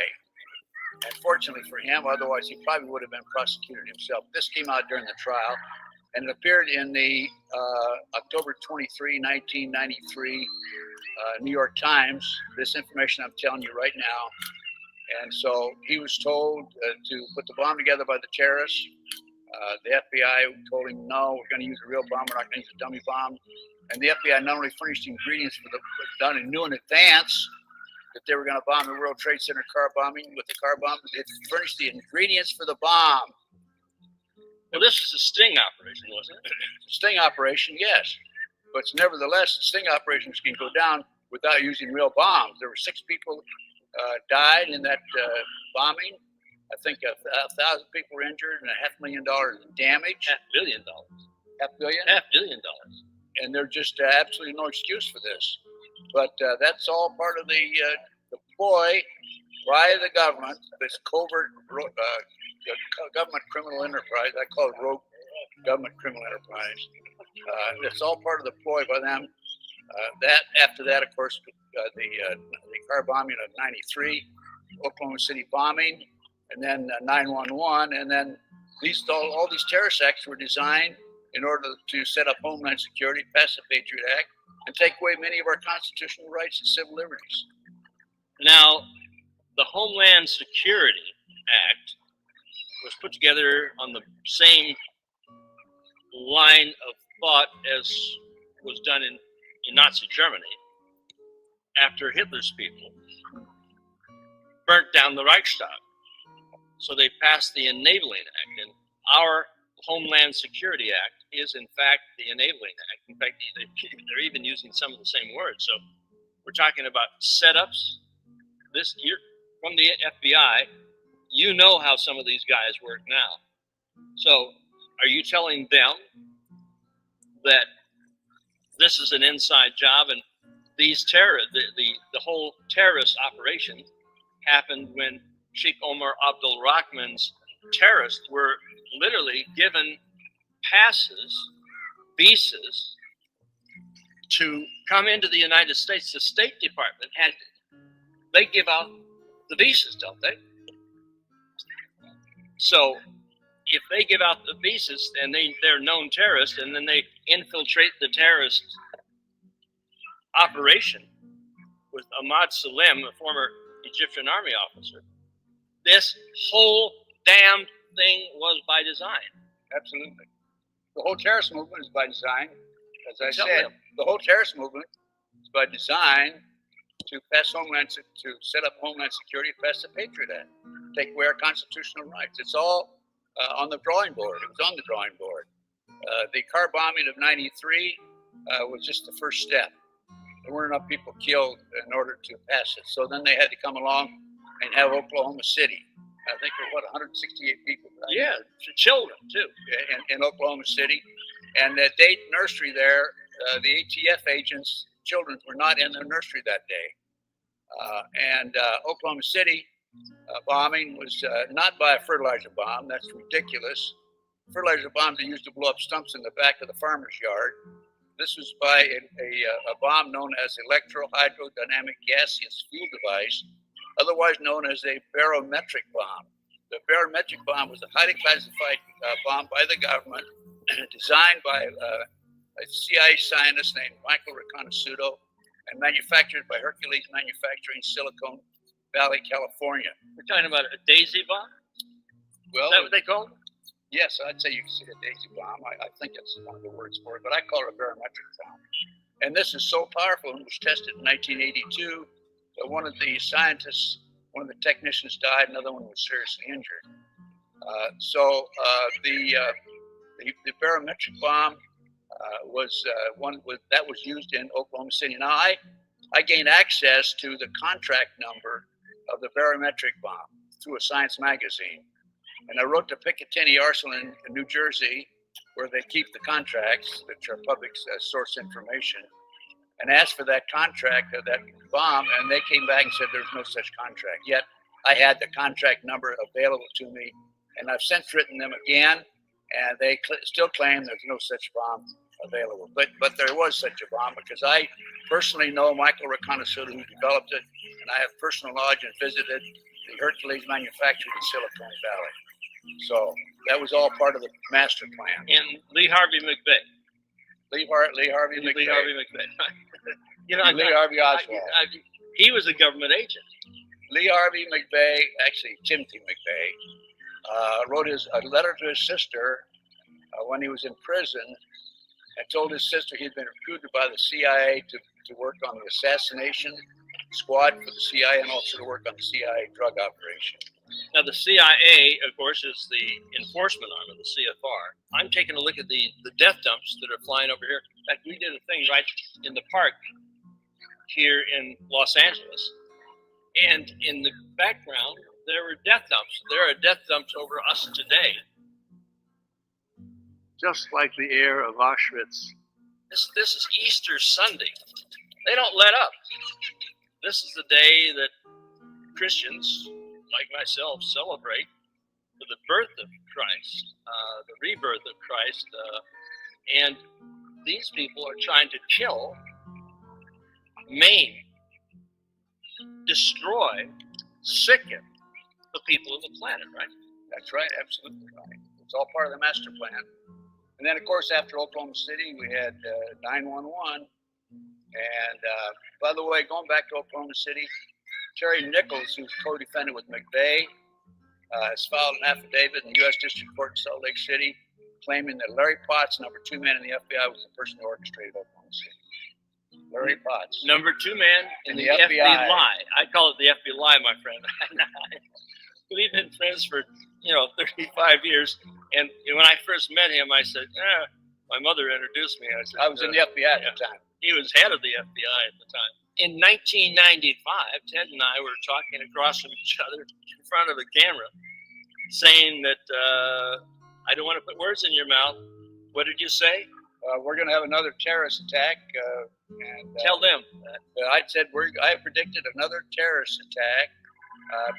And fortunately for him, otherwise he probably would have been prosecuted himself. This came out during the trial, and it appeared in the October 23, 1993 New York Times. This information I'm telling you right now. And so he was told to put the bomb together by the terrorists. The FBI told him, "No, we're going to use a real bomb. We're not going to use a dummy bomb." And the FBI not only furnished the ingredients for the done and knew in advance that they were going to bomb the World Trade Center car bombing with the car bomb, they furnished the ingredients for the bomb. Well, this was a sting operation, wasn't it? Sting operation, yes. But nevertheless, sting operations can go down without using real bombs. There were 6 people died in that bombing, I think 1,000 people were injured and $500,000 in damage. $500 million. $500 million? $500 million. And there's just absolutely no excuse for this. But that's all part of the ploy by the government, this covert government criminal enterprise. I call it rogue government criminal enterprise. It's all part of the ploy by them. After that, of course, the car bombing of '93, Oklahoma City bombing, and then 9/11, and then all these terrorist acts were designed in order to set up Homeland Security, pass the Patriot Act, and take away many of our constitutional rights and civil liberties. Now, the Homeland Security Act was put together on the same line of thought as was done in Nazi Germany after Hitler's people burnt down the Reichstag. So they passed the Enabling Act, and our Homeland Security Act is, in fact, the Enabling Act. In fact, they're even using some of the same words. So we're talking about setups. This year from the FBI, you know how some of these guys work now. So are you telling them that this is an inside job, and these the whole terrorist operation happened when Sheikh Omar Abdul Rahman's terrorists were literally given passes, visas, to come into the United States? The State Department they give out the visas, don't they? So if they give out the visas and they're known terrorists, and then they infiltrate the terrorist operation with Ahmad Salem, a former Egyptian army officer, this whole damn thing was by design. Absolutely. The whole terrorist movement is by design. As I said, the whole terrorist movement is by design to set up Homeland Security, pass the Patriot Act, take away our constitutional rights. It's all on the drawing board. It was on the drawing board. The car bombing of '93 was just the first step. There weren't enough people killed in order to pass it. So then they had to come along and have Oklahoma City. I think there were 168 people died. Yeah, children too. In Oklahoma City. And at Dayton Nursery there, the ATF agents' children were not in the nursery that day. And Oklahoma City bombing was not by a fertilizer bomb. That's ridiculous. Fertilizer bombs are used to blow up stumps in the back of the farmer's yard. This was by a bomb known as electro-hydrodynamic gaseous fuel device, otherwise known as a barometric bomb. The barometric bomb was a highly classified bomb by the government, designed by a CIA scientist named Michael Riconosciuto, and manufactured by Hercules Manufacturing, Silicon Valley, California. We're talking about a daisy bomb? Well, is that what they call it? Yes, I'd say you can say a daisy bomb. I think that's one of the words for it, but I call it a barometric bomb. And this is so powerful, and was tested in 1982, that one of the scientists, one of the technicians died, another one was seriously injured. The barometric bomb was one that was used in Oklahoma City. Now, I gained access to the contract number of the barometric bomb through a science magazine. And I wrote to Picatinny Arsenal in New Jersey, where they keep the contracts, which are public source information, and asked for that contract of that bomb. And they came back and said there's no such contract. Yet I had the contract number available to me, and I've since written them again, and they still claim there's no such bomb available. But there was such a bomb, because I personally know Michael Riconosciuto, who developed it, and I have personal knowledge and visited the Hercules manufacturer in Silicon Valley. So that was all part of the master plan. And Lee Harvey McVeigh. Lee Harvey McVeigh. Lee Harvey McVeigh. You know, Lee Harvey Oswald. He was a government agent. Lee Harvey McVeigh, actually Timothy McVeigh, wrote a letter to his sister when he was in prison, and told his sister he'd been recruited by the CIA to work on the assassination squad for the CIA, and also to work on the CIA drug operation. Now, the CIA, of course, is the enforcement arm of the CFR. I'm taking a look at the death dumps that are flying over here. In fact, we did a thing right in the park here in Los Angeles. And in the background, there were death dumps. There are death dumps over us today. Just like the air of Auschwitz. This is Easter Sunday. They don't let up. This is the day that Christians, like myself, celebrate for the birth of Christ, the rebirth of Christ. And these people are trying to kill, maim, destroy, sicken the people of the planet, right? That's right, absolutely right. It's all part of the master plan. And then, of course, after Oklahoma City, we had 911. And by the way, going back to Oklahoma City, Terry Nichols, who's co-defendant with McVeigh, has filed an affidavit in the U.S. District Court in Salt Lake City claiming that Larry Potts, number 2 man in the FBI, was the person who orchestrated Oklahoma City. Larry Potts. Number 2 man in the FBI lie. I call it the FBI lie, my friend. We've been friends for 35 years, and when I first met him, I said, my mother introduced me. I said, I was in the FBI at the time. He was head of the FBI at the time. In 1995, Ted and I were talking across from each other in front of the camera, saying that I don't want to put words in your mouth. What did you say? We're going to have another terrorist attack. Tell them. I said I predicted another terrorist attack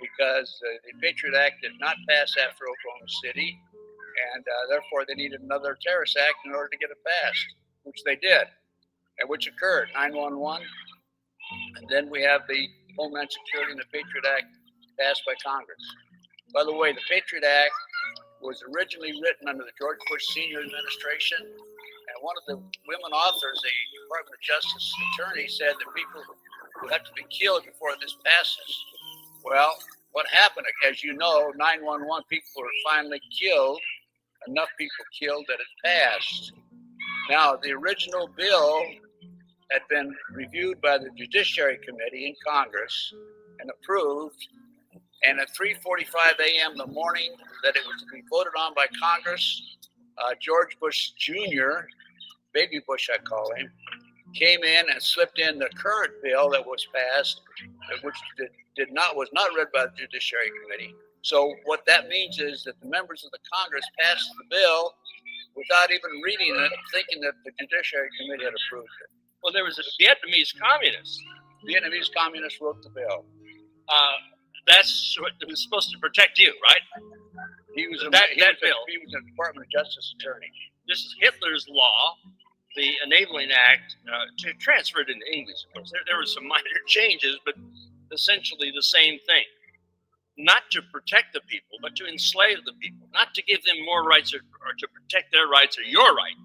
because the Patriot Act did not pass after Oklahoma City, and therefore they needed another terrorist act in order to get it passed, which they did, and which occurred, 911. And then we have the Homeland Security and the Patriot Act passed by Congress. By the way, the Patriot Act was originally written under the George Bush Senior administration, and one of the women authors, the Department of Justice attorney, said that people would have to be killed before this passes. Well, what happened, as you know, 911 people were finally killed, enough people killed that it passed. Now, the original bill had been reviewed by the Judiciary Committee in Congress and approved, and at 3:45 a.m. the morning that it was to be voted on by Congress, George Bush Jr., Baby Bush I call him, came in and slipped in the current bill that was passed, which was not read by the Judiciary Committee. So what that means is that the members of the Congress passed the bill without even reading it, thinking that the Judiciary Committee had approved it. Well, there was a Vietnamese communist. Vietnamese communist wrote the bill. That's what was supposed to protect you, right? He was that bill. He was a Department of Justice attorney. This is Hitler's law, the Enabling Act, to transfer it into English. Of course, there were some minor changes, but essentially the same thing. Not to protect the people, but to enslave the people. Not to give them more rights or to protect their rights or your right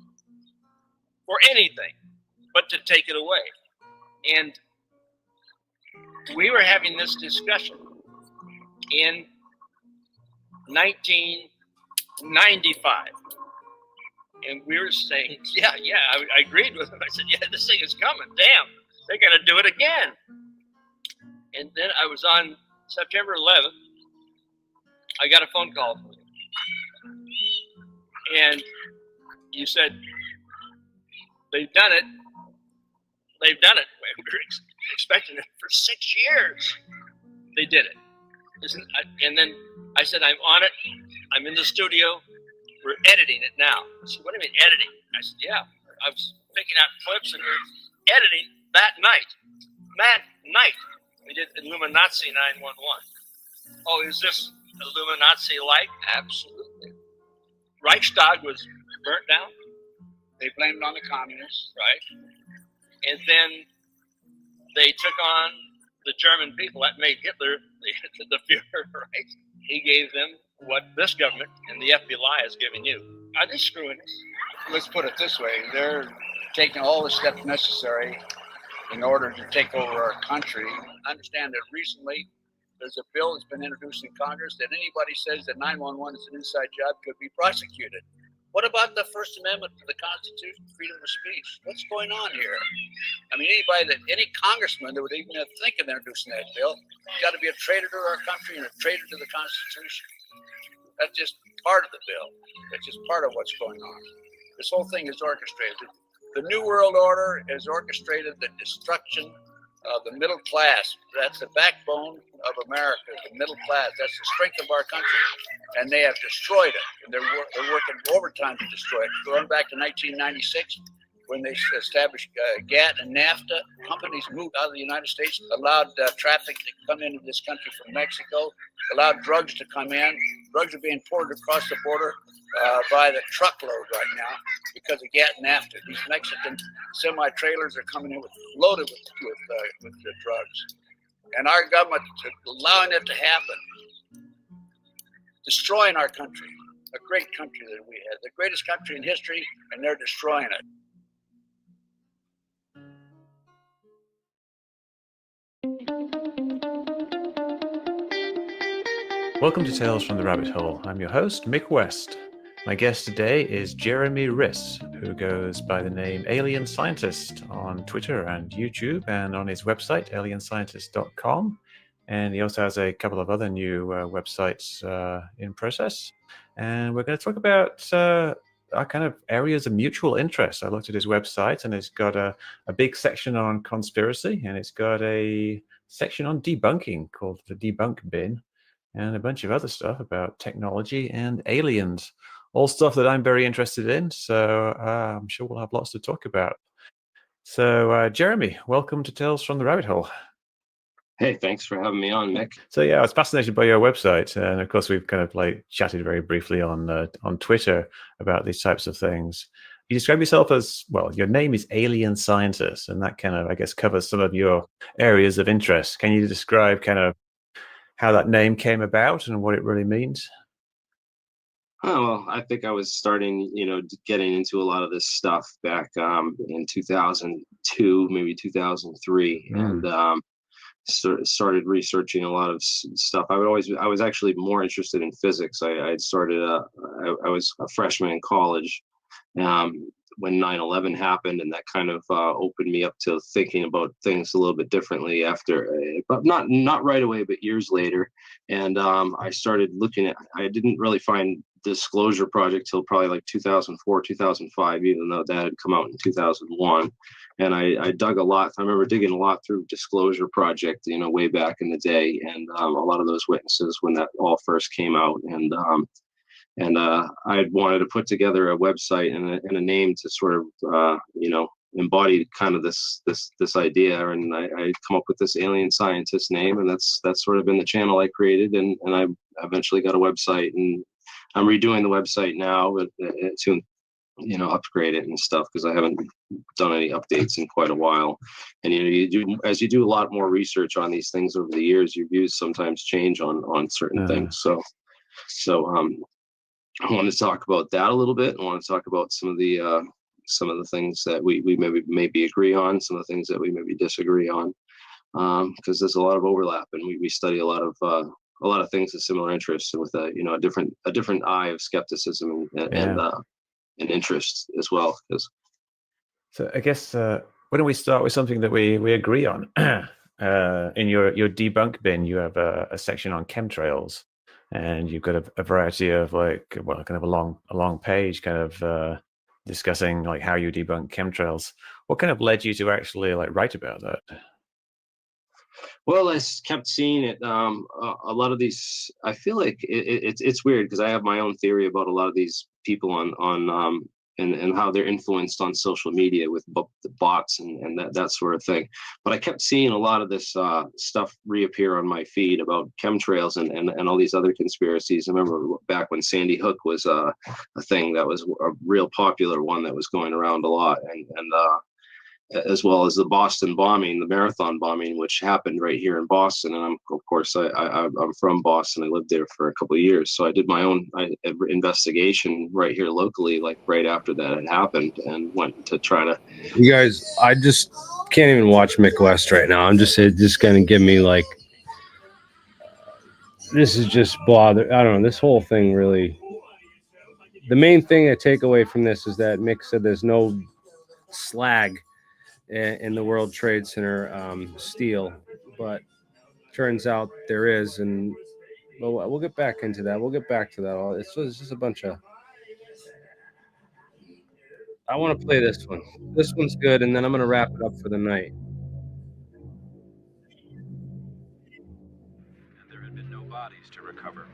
or anything, but to take it away. And we were having this discussion in 1995. And we were saying, I agreed with him. I said, this thing is coming. Damn, they're going to do it again. And then I was on September 11th. I got a phone call from you. And you said, they've done it. They've done it. We were expecting it for 6 years. They did it. And then I said, I'm on it. I'm in the studio. We're editing it now. I said, what do you mean editing? I said, I was picking out clips and we're editing that night. We did Illuminati 911. Oh, is this Illuminati-like? Absolutely. Reichstag was burnt down. They blamed it on the communists. Right. And then they took on the German people. That made Hitler the Führer, right? He gave them what this government and the FBI is giving you. Are they screwing us? Let's put it this way. They're taking all the steps necessary in order to take over our country. I understand that recently there's a bill that's been introduced in Congress that anybody says that 911 is an inside job could be prosecuted. What about the First Amendment to the Constitution, freedom of speech? What's going on here? I mean, any congressman that would even think of introducing that bill, got to be a traitor to our country and a traitor to the Constitution. That's just part of the bill. That's just part of what's going on. This whole thing is orchestrated. The New World Order has orchestrated the destruction the middle class. That's the backbone of America, the middle class. That's the strength of our country. And they have destroyed it. And they're working overtime to destroy it. Going back to 1996, when they established GATT and NAFTA, companies moved out of the United States, allowed traffic to come into this country from Mexico, allowed drugs to come in. Drugs are being poured across the border by the truckload right now because of GATT and NAFTA. These Mexican semi-trailers are coming in loaded with the drugs. And our government is allowing it to happen, destroying our country, a great country that we had, the greatest country in history, and they're destroying it. Welcome to Tales from the Rabbit Hole. I'm your host, Mick West. My guest today is Jeremy Riss, who goes by the name Alien Scientist on Twitter and YouTube, and on his website, alienscientist.com. And he also has a couple of other new websites in process. And we're going to talk about our kind of areas of mutual interest. I looked at his website, and it's got a big section on conspiracy, and it's got a section on debunking called the Debunk Bin, and a bunch of other stuff about technology and aliens, all stuff that I'm very interested in. So I'm sure we'll have lots to talk about. So Jeremy, welcome to Tales from the Rabbit Hole. Hey, thanks for having me on, Mick. So yeah, I was fascinated by your website, and of course we've kind of like chatted very briefly on Twitter about these types of things. You describe yourself as, well, your name is Alien Scientist, and that kind of, I guess, covers some of your areas of interest. Can you describe kind of how that name came about and what it really means? Oh, well, I think I was starting, getting into a lot of this stuff back in 2002, maybe 2003, and started researching a lot of stuff. I was actually more interested in physics. I was a freshman in college when 9/11 happened, and that kind of opened me up to thinking about things a little bit differently after, but not right away, but years later. And I started looking at, I didn't really find Disclosure Project till probably like 2004, 2005, even though that had come out in 2001. And I dug a lot. I remember digging a lot through Disclosure Project, way back in the day, and a lot of those witnesses when that all first came out. And I wanted to put together a website and a name to sort of, embody kind of this idea. And I come up with this Alien Scientist name, and that's sort of been the channel I created. And I eventually got a website, and I'm redoing the website now, but to upgrade it and stuff, because I haven't done any updates in quite a while. And as you do a lot more research on these things over the years, your views sometimes change on certain things. So I want to talk about that a little bit. I want to talk about some of the things that we maybe agree on, some of the things that we maybe disagree on, because there's a lot of overlap, and we study a lot of things of similar interests, with a different eye of skepticism and interest as well. So I guess why don't we start with something that we agree on? In your debunk bin, you have a section on chemtrails. And you've got a variety of kind of a long page kind of discussing like how you debunk chemtrails. What kind of led you to actually write about that? Well, I kept seeing it. A lot of these, I feel like it's weird because I have my own theory about a lot of these people on and how they're influenced on social media with the bots and that sort of thing. But I kept seeing a lot of this stuff reappear on my feed about chemtrails and all these other conspiracies. I remember back when Sandy Hook was a thing that was a real popular one that was going around a lot, and as well as the Boston bombing, the marathon bombing, which happened right here in Boston. And I'm from Boston. I lived there for a couple of years. So I did my own investigation right here locally, like right after that had happened, and went to try to. You guys, I just can't even watch Mick West right now. I'm just going to give me like, this is just bother. I don't know. This whole thing really, the main thing I take away from this is that Mick said there's no slag in the World Trade Center steel, but turns out there is, and we'll get back into that. We'll get back to that. It's just a bunch of. I want to play this one. This one's good, and then I'm going to wrap it up for the night. bodies to recover.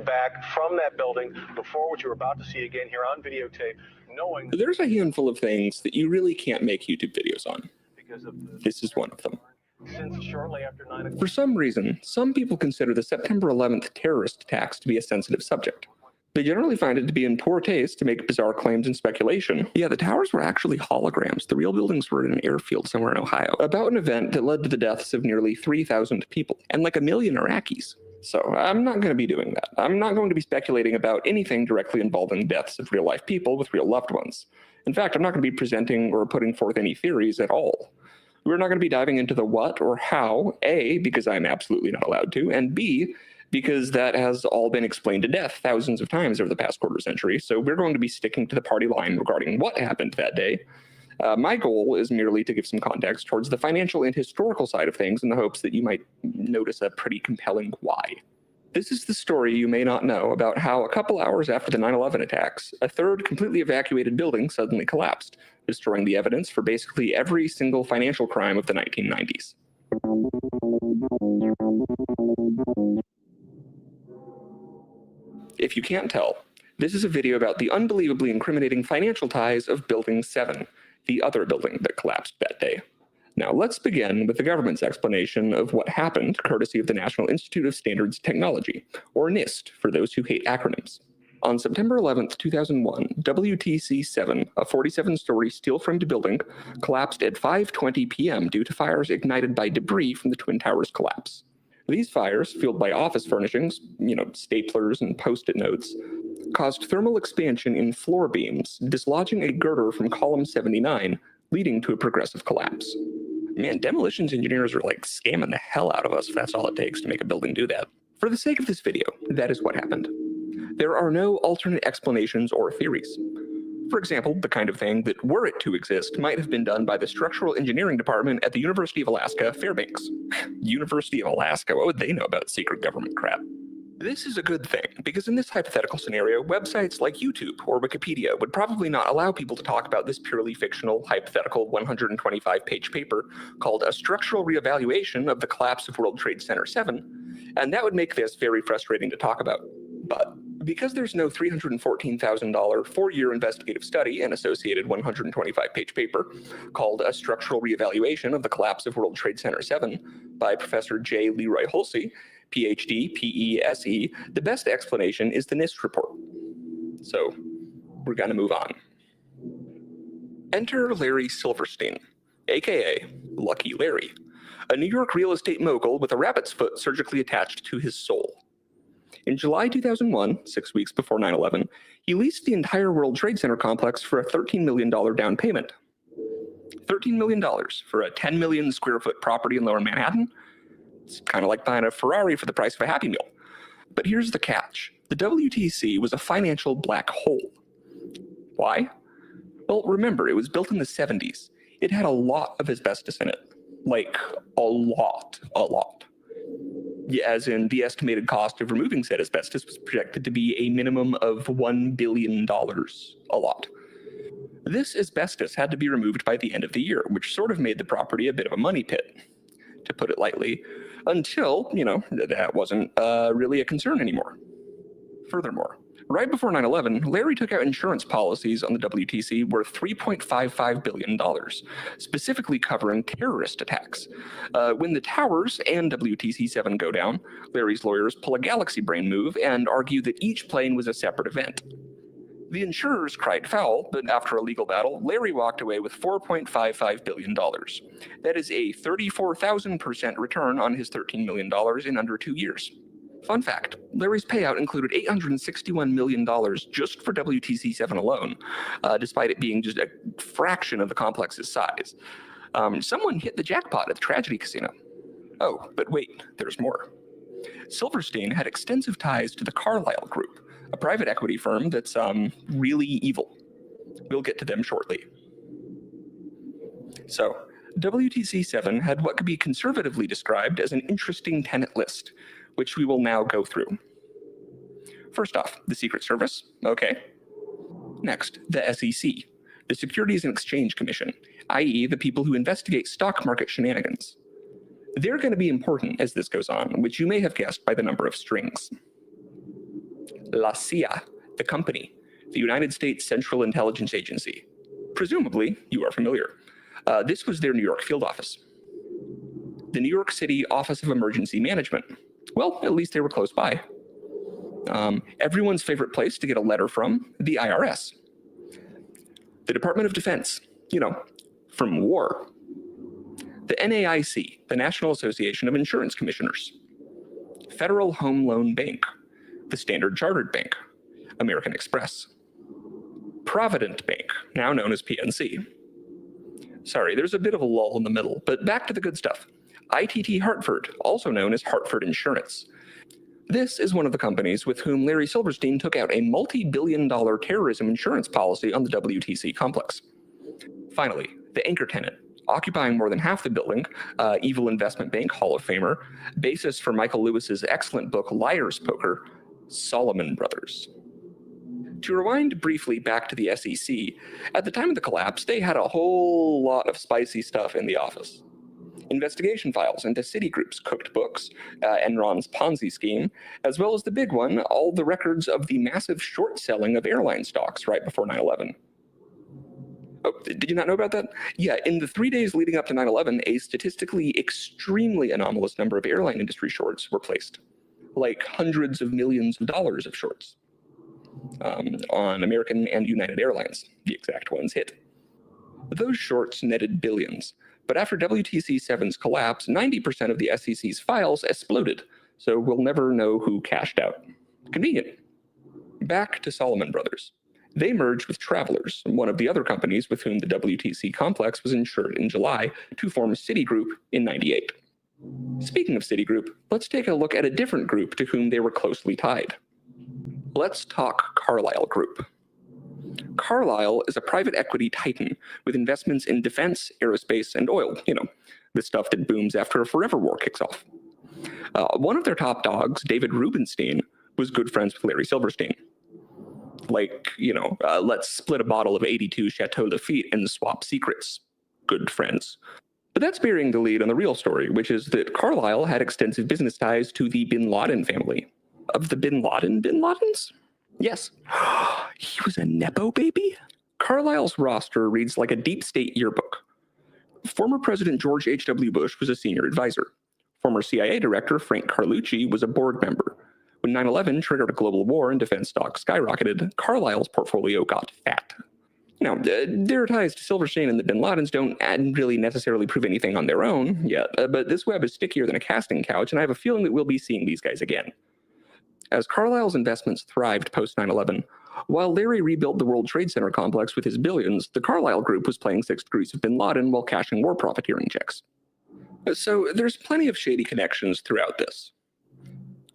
Back from that building before what you're about to see again here on videotape, knowing there's a handful of things that you really can't make YouTube videos on. This is one of them. since shortly after 9 For some reason, some people consider the September 11th terrorist attacks to be a sensitive subject. They generally find it to be in poor taste to make bizarre claims and speculation. Yeah, the towers were actually holograms. The real buildings were in an airfield somewhere in Ohio, about an event that led to the deaths of nearly 3,000 people, and like 1 million Iraqis. So I'm not going to be doing that. I'm not going to be speculating about anything directly involving deaths of real-life people with real loved ones. In fact, I'm not going to be presenting or putting forth any theories at all. We're not going to be diving into the what or how, A, because I'm absolutely not allowed to, and B, because that has all been explained to death thousands of times over the past quarter century. So we're going to be sticking to the party line regarding what happened that day. My goal is merely to give some context towards the financial and historical side of things in the hopes that you might notice a pretty compelling why. This is the story you may not know about how a couple hours after the 9/11 attacks, a third completely evacuated building suddenly collapsed, destroying the evidence for basically every single financial crime of the 1990s. If you can't tell, this is a video about the unbelievably incriminating financial ties of Building 7, the other building that collapsed that day. Now let's begin with the government's explanation of what happened, courtesy of the National Institute of Standards Technology, or NIST for those who hate acronyms. On September 11th, 2001, WTC-7, a 47-story steel-framed building, collapsed at 5:20 p.m. due to fires ignited by debris from the Twin Towers collapse. These fires, fueled by office furnishings, staplers and post-it notes, caused thermal expansion in floor beams, dislodging a girder from column 79, leading to a progressive collapse. Man, demolitions engineers are like scamming the hell out of us if that's all it takes to make a building do that. For the sake of this video, that is what happened. There are no alternate explanations or theories. For example, the kind of thing that, were it to exist, might have been done by the structural engineering department at the University of Alaska, Fairbanks. University of Alaska, what would they know about secret government crap? This is a good thing, because in this hypothetical scenario, websites like YouTube or Wikipedia would probably not allow people to talk about this purely fictional, hypothetical 125-page paper called A Structural Reevaluation of the Collapse of World Trade Center 7, and that would make this very frustrating to talk about. But because there's no $314,000 4-year investigative study and associated 125-page paper called A Structural Reevaluation of the Collapse of World Trade Center 7 by Professor J. Leroy Hulsey, PhD, PESE, the best explanation is the NIST report. So we're going to move on. Enter Larry Silverstein, aka Lucky Larry, a New York real estate mogul with a rabbit's foot surgically attached to his soul. In July 2001, 6 weeks before 9/11, he leased the entire World Trade Center complex for a $13 million down payment. $13 million for a 10 million square foot property in Lower Manhattan? It's kind of like buying a Ferrari for the price of a Happy Meal. But here's the catch. The WTC was a financial black hole. Why? Well, remember, it was built in the 70s. It had a lot of asbestos in it. Like, a lot. Yeah, as in, the estimated cost of removing said asbestos was projected to be a minimum of $1 billion. A lot. This asbestos had to be removed by the end of the year, which sort of made the property a bit of a money pit, to put it lightly, until, that wasn't really a concern anymore. Furthermore, right before 9/11, Larry took out insurance policies on the WTC worth $3.55 billion, specifically covering terrorist attacks. When the towers and WTC-7 go down, Larry's lawyers pull a galaxy brain move and argue that each plane was a separate event. The insurers cried foul, but after a legal battle, Larry walked away with $4.55 billion. That is a 34,000% return on his $13 million in under 2 years. Fun fact, Larry's payout included $861 million just for WTC-7 alone, despite it being just a fraction of the complex's size. Someone hit the jackpot at the Tragedy Casino. Oh, but wait, there's more. Silverstein had extensive ties to the Carlyle Group, a private equity firm that's really evil. We'll get to them shortly. So, WTC-7 had what could be conservatively described as an interesting tenant list, which we will now go through. First off, the Secret Service, okay. Next, the SEC, the Securities and Exchange Commission, i.e. the people who investigate stock market shenanigans. They're going to be important as this goes on, which you may have guessed by the number of strings. La CIA, the company, the United States Central Intelligence Agency. Presumably, you are familiar. This was their New York field office. The New York City Office of Emergency Management. Well, at least they were close by. Everyone's favorite place to get a letter from, the IRS. The Department of Defense, from war. The NAIC, the National Association of Insurance Commissioners. Federal Home Loan Bank, the Standard Chartered Bank, American Express. Provident Bank, now known as PNC. Sorry, there's a bit of a lull in the middle, but back to the good stuff. ITT Hartford, also known as Hartford Insurance. This is one of the companies with whom Larry Silverstein took out a multi-billion-dollar terrorism insurance policy on the WTC complex. Finally, the anchor tenant, occupying more than half the building, Evil Investment Bank Hall of Famer, basis for Michael Lewis's excellent book Liar's Poker, Salomon Brothers. To rewind briefly back to the SEC, at the time of the collapse, they had a whole lot of spicy stuff in the office. Investigation files into Citigroup's cooked books, Enron's Ponzi scheme, as well as the big one, all the records of the massive short selling of airline stocks right before 9/11. Oh, did you not know about that? Yeah, in the 3 days leading up to 9/11, a statistically extremely anomalous number of airline industry shorts were placed. Like hundreds of millions of dollars of shorts. On American and United Airlines, the exact ones hit. Those shorts netted billions, but after WTC7's collapse, 90% of the SEC's files exploded, so we'll never know who cashed out. Convenient. Back to Salomon Brothers. They merged with Travelers, one of the other companies with whom the WTC complex was insured in July, to form Citigroup in '98. Speaking of Citigroup, let's take a look at a different group to whom they were closely tied. Let's talk Carlyle Group. Carlyle is a private equity titan with investments in defense, aerospace, and oil. The stuff that booms after a forever war kicks off. One of their top dogs, David Rubenstein, was good friends with Larry Silverstein. Let's split a bottle of 82 Chateau Lafite and swap secrets. Good friends. But that's burying the lead on the real story, which is that Carlyle had extensive business ties to the Bin Laden family. Of the Bin Ladens? Yes. He was a Nepo baby? Carlyle's roster reads like a deep state yearbook. Former President George H.W. Bush was a senior advisor. Former CIA Director Frank Carlucci was a board member. When 9/11 triggered a global war and defense stocks skyrocketed, Carlyle's portfolio got fat. Their ties to Silverstein and the Bin Ladens don't really necessarily prove anything on their own yet, but this web is stickier than a casting couch, and I have a feeling that we'll be seeing these guys again. As Carlyle's investments thrived post 9/11, while Larry rebuilt the World Trade Center complex with his billions, the Carlyle Group was playing six degrees of Bin Laden while cashing war profiteering checks. So there's plenty of shady connections throughout this.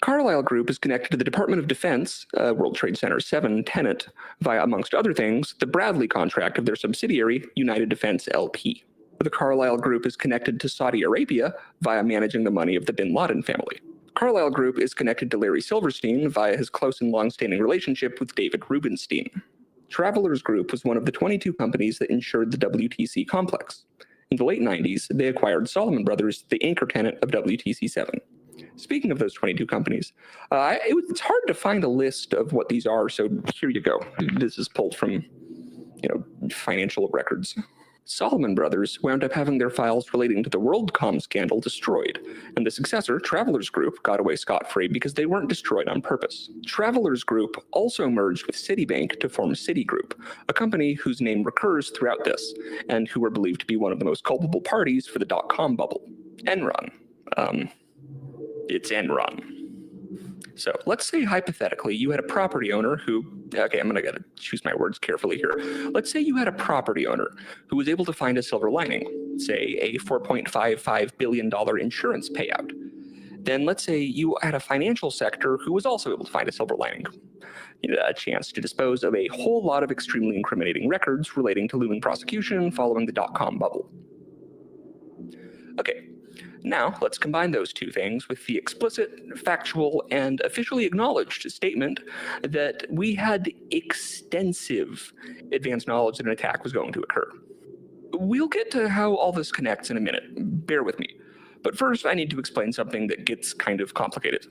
Carlyle Group is connected to the Department of Defense, World Trade Center 7 tenant, via, amongst other things, the Bradley contract of their subsidiary, United Defense LP. The Carlyle Group is connected to Saudi Arabia via managing the money of the Bin Laden family. Carlyle Group is connected to Larry Silverstein via his close and long-standing relationship with David Rubenstein. Travelers Group was one of the 22 companies that insured the WTC complex. In the late 90s, they acquired Salomon Brothers, the anchor tenant of WTC7. Speaking of those 22 companies, it's hard to find a list of what these are, so here you go. This is pulled from, financial records. Salomon Brothers wound up having their files relating to the WorldCom scandal destroyed, and the successor, Travelers Group, got away scot-free because they weren't destroyed on purpose. Travelers Group also merged with Citibank to form Citigroup, a company whose name recurs throughout this, and who were believed to be one of the most culpable parties for the dot-com bubble. Enron. It's Enron. So let's say hypothetically you had a property owner who, okay, I'm going to choose my words carefully here. Let's say you had a property owner who was able to find a silver lining, say a $4.55 billion insurance payout. Then let's say you had a financial sector who was also able to find a silver lining, a chance to dispose of a whole lot of extremely incriminating records relating to looming prosecution following the dot-com bubble. Okay, Now, let's combine those two things with the explicit, factual, and officially acknowledged statement that we had extensive advanced knowledge that an attack was going to occur. We'll get to how all this connects in a minute. Bear with me. But first, I need to explain something that gets kind of complicated.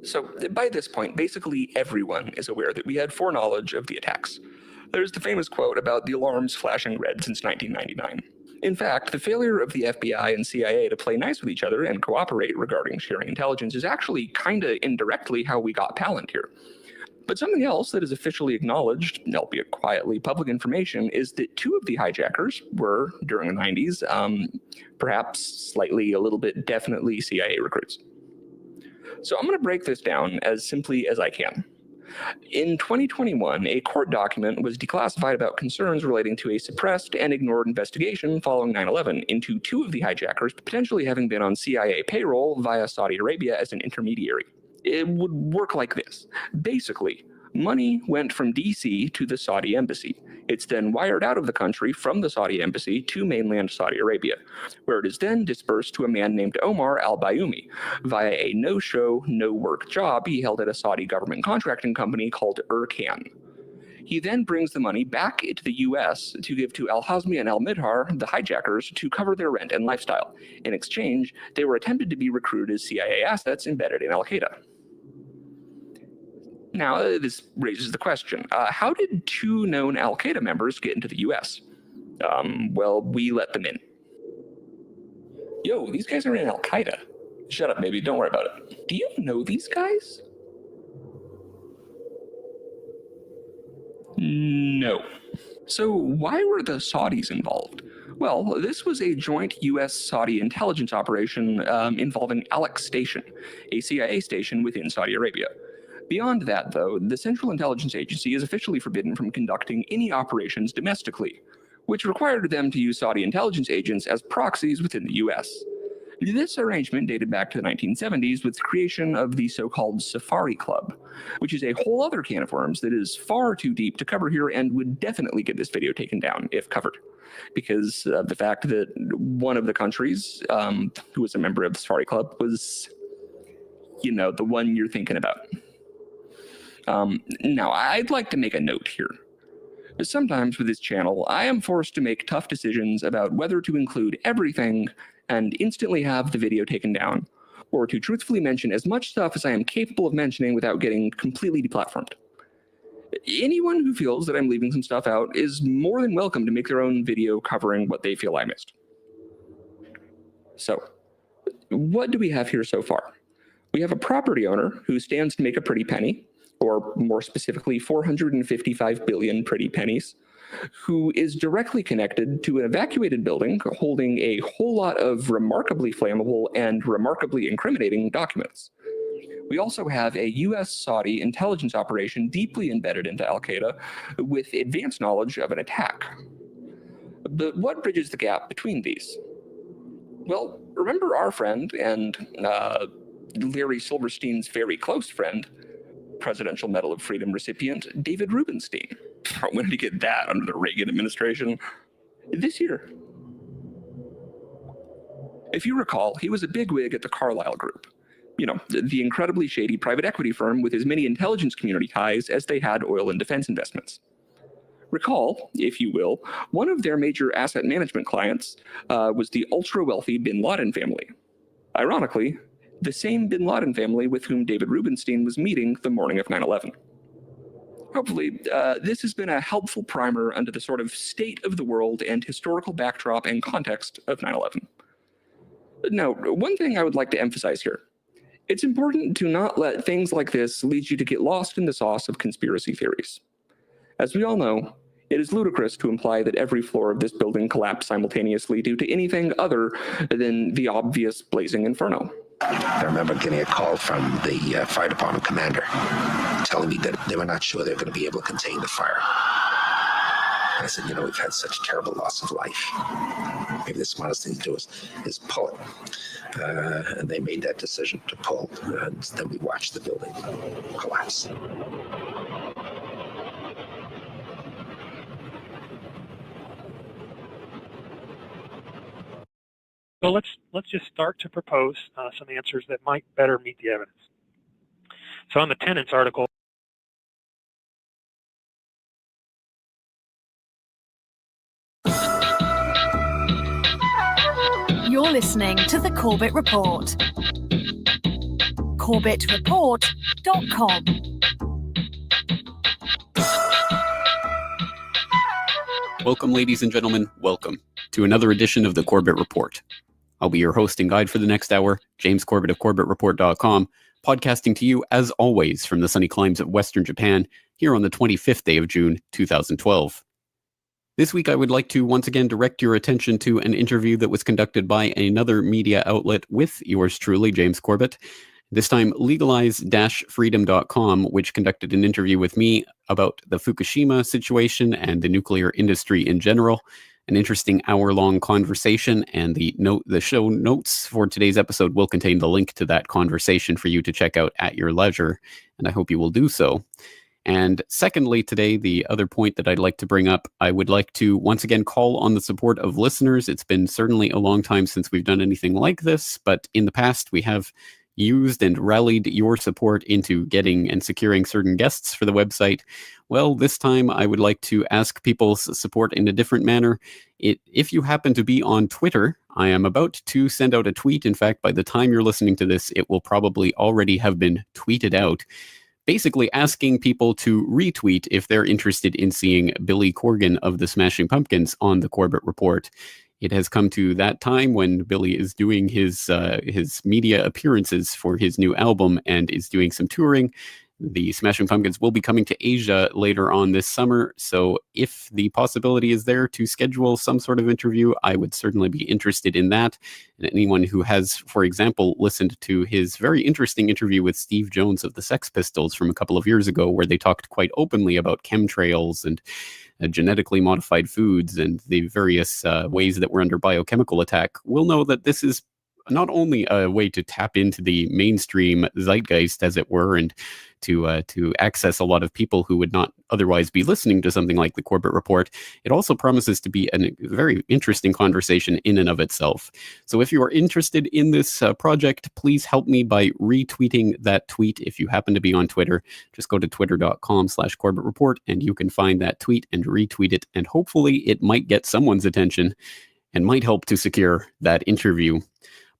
So, by this point, basically everyone is aware that we had foreknowledge of the attacks. There's the famous quote about the alarms flashing red since 1999. In fact, the failure of the FBI and CIA to play nice with each other and cooperate regarding sharing intelligence is actually kinda indirectly how we got Palantir. But something else that is officially acknowledged, albeit quietly, public information is that 2 of the hijackers were, during the 90s, perhaps slightly, a little bit, definitely CIA recruits. So I'm going to break this down as simply as I can. In 2021, a court document was declassified about concerns relating to a suppressed and ignored investigation following 9/11 into 2 of the hijackers potentially having been on CIA payroll via Saudi Arabia as an intermediary. It would work like this. Basically, money went from DC to the Saudi embassy. It's then wired out of the country from the Saudi embassy to mainland Saudi Arabia, where it is then dispersed to a man named Omar al-Bayoumi via a no-show, no-work job he held at a Saudi government contracting company called Erkan. He then brings the money back into the US to give to al-Hazmi and al-Midhar, the hijackers, to cover their rent and lifestyle. In exchange, they were attempted to be recruited as CIA assets embedded in al-Qaeda. Now, this raises the question, how did 2 known al-Qaeda members get into the US? Well, we let them in. Yo, these guys are in al-Qaeda. Shut up, baby, don't worry about it. Do you know these guys? No. So why were the Saudis involved? Well, this was a joint US-Saudi intelligence operation involving Alex Station, a CIA station within Saudi Arabia. Beyond that, though, the Central Intelligence Agency is officially forbidden from conducting any operations domestically, which required them to use Saudi intelligence agents as proxies within the US. This arrangement dated back to the 1970s with the creation of the so-called Safari Club, which is a whole other can of worms that is far too deep to cover here and would definitely get this video taken down if covered, because of the fact that one of the countries who was a member of the Safari Club was, you know, the one you're thinking about. Now, I'd like to make a note here. Sometimes with this channel, I am forced to make tough decisions about whether to include everything and instantly have the video taken down, or to truthfully mention as much stuff as I am capable of mentioning without getting completely deplatformed. Anyone who feels that I'm leaving some stuff out is more than welcome to make their own video covering what they feel I missed. So, what do we have here so far? We have a property owner who stands to make a pretty penny, or more specifically 455 billion pretty pennies, who is directly connected to an evacuated building holding a whole lot of remarkably flammable and remarkably incriminating documents. We also have a US-Saudi intelligence operation deeply embedded into al-Qaeda with advanced knowledge of an attack. But what bridges the gap between these? Well, remember our friend and Larry Silverstein's very close friend, Presidential Medal of Freedom recipient David Rubenstein. When did he get that? Under the Reagan administration? This year. If you recall, he was a bigwig at the Carlyle Group. You know, the incredibly shady private equity firm with as many intelligence community ties as they had oil and defense investments. Recall, if you will, one of their major asset management clients was the ultra-wealthy bin Laden family. Ironically, the same bin Laden family with whom David Rubenstein was meeting the morning of 9/11. Hopefully, this has been a helpful primer under the sort of state of the world and historical backdrop and context of 9/11. Now, one thing I would like to emphasize here. It's important to not let things like this lead you to get lost in the sauce of conspiracy theories. As we all know, it is ludicrous to imply that every floor of this building collapsed simultaneously due to anything other than the obvious blazing inferno. I remember getting a call from the fire department commander telling me that they were not sure they were going to be able to contain the fire. I said, you know, we've had such terrible loss of life. Maybe the smartest thing to do is pull it. And they made that decision to pull, and then we watched the building collapse. So let's just start to propose some answers that might better meet the evidence. So on the tenants article, You're listening to the Corbett Report. CorbettReport.com. Welcome, ladies and gentlemen. Welcome to another edition of the Corbett Report. I'll be your host and guide for the next hour, James Corbett of CorbettReport.com, podcasting to you, as always, from the sunny climes of Western Japan, here on the 25th day of June, 2012. This week, I would like to once again direct your attention to an interview that was conducted by another media outlet with yours truly, James Corbett. This time, legalize-freedom.com, which conducted an interview with me about the Fukushima situation and the nuclear industry in general. An interesting hour-long conversation, and the show notes for today's episode will contain the link to that conversation for you to check out at your leisure, and I hope you will do so. And secondly, today, the other point that I'd like to bring up, I would like to once again call on the support of listeners. It's been certainly a long time since we've done anything like this, but in the past, we have used and rallied your support into getting and securing certain guests for the website. Well, this time I would like to ask people's support in a different manner. If you happen to be on Twitter, I am about to send out a tweet. In fact, by the time you're listening to this, it will probably already have been tweeted out, basically asking people to retweet if they're interested in seeing Billy Corgan of the Smashing Pumpkins on the Corbett Report. It has come to that time when Billy is doing his media appearances for his new album and is doing some touring. The Smashing Pumpkins will be coming to Asia later on this summer, so if the possibility is there to schedule some sort of interview, I would certainly be interested in that. And anyone who has, for example, listened to his very interesting interview with Steve Jones of the Sex Pistols from a couple of years ago, where they talked quite openly about chemtrails and genetically modified foods and the various ways that we're under biochemical attack, will know that this is not only a way to tap into the mainstream zeitgeist, as it were, and to access a lot of people who would not otherwise be listening to something like the Corbett Report, it also promises to be a very interesting conversation in and of itself. So if you are interested in this project, please help me by retweeting that tweet. If you happen to be on Twitter, just go to twitter.com/Corbett Report and you can find that tweet and retweet it, and hopefully it might get someone's attention and might help to secure that interview.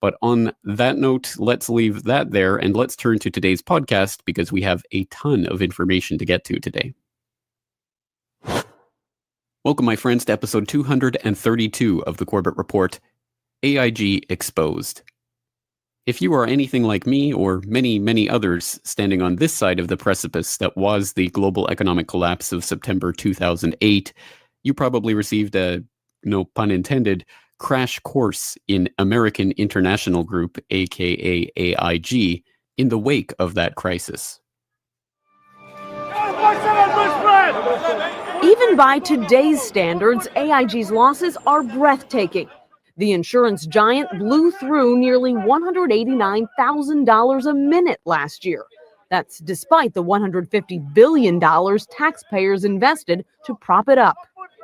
But on that note, let's leave that there and let's turn to today's podcast, because we have a ton of information to get to today. Welcome, my friends, to episode 232 of the Corbett Report, AIG Exposed. If you are anything like me or many, many others standing on this side of the precipice that was the global economic collapse of September 2008, you probably received a, no pun intended, crash course in American International Group, aka AIG, in the wake of that crisis. Even by today's standards, AIG's losses are breathtaking. The insurance giant blew through nearly $189,000 a minute last year. That's despite the $150 billion taxpayers invested to prop it up.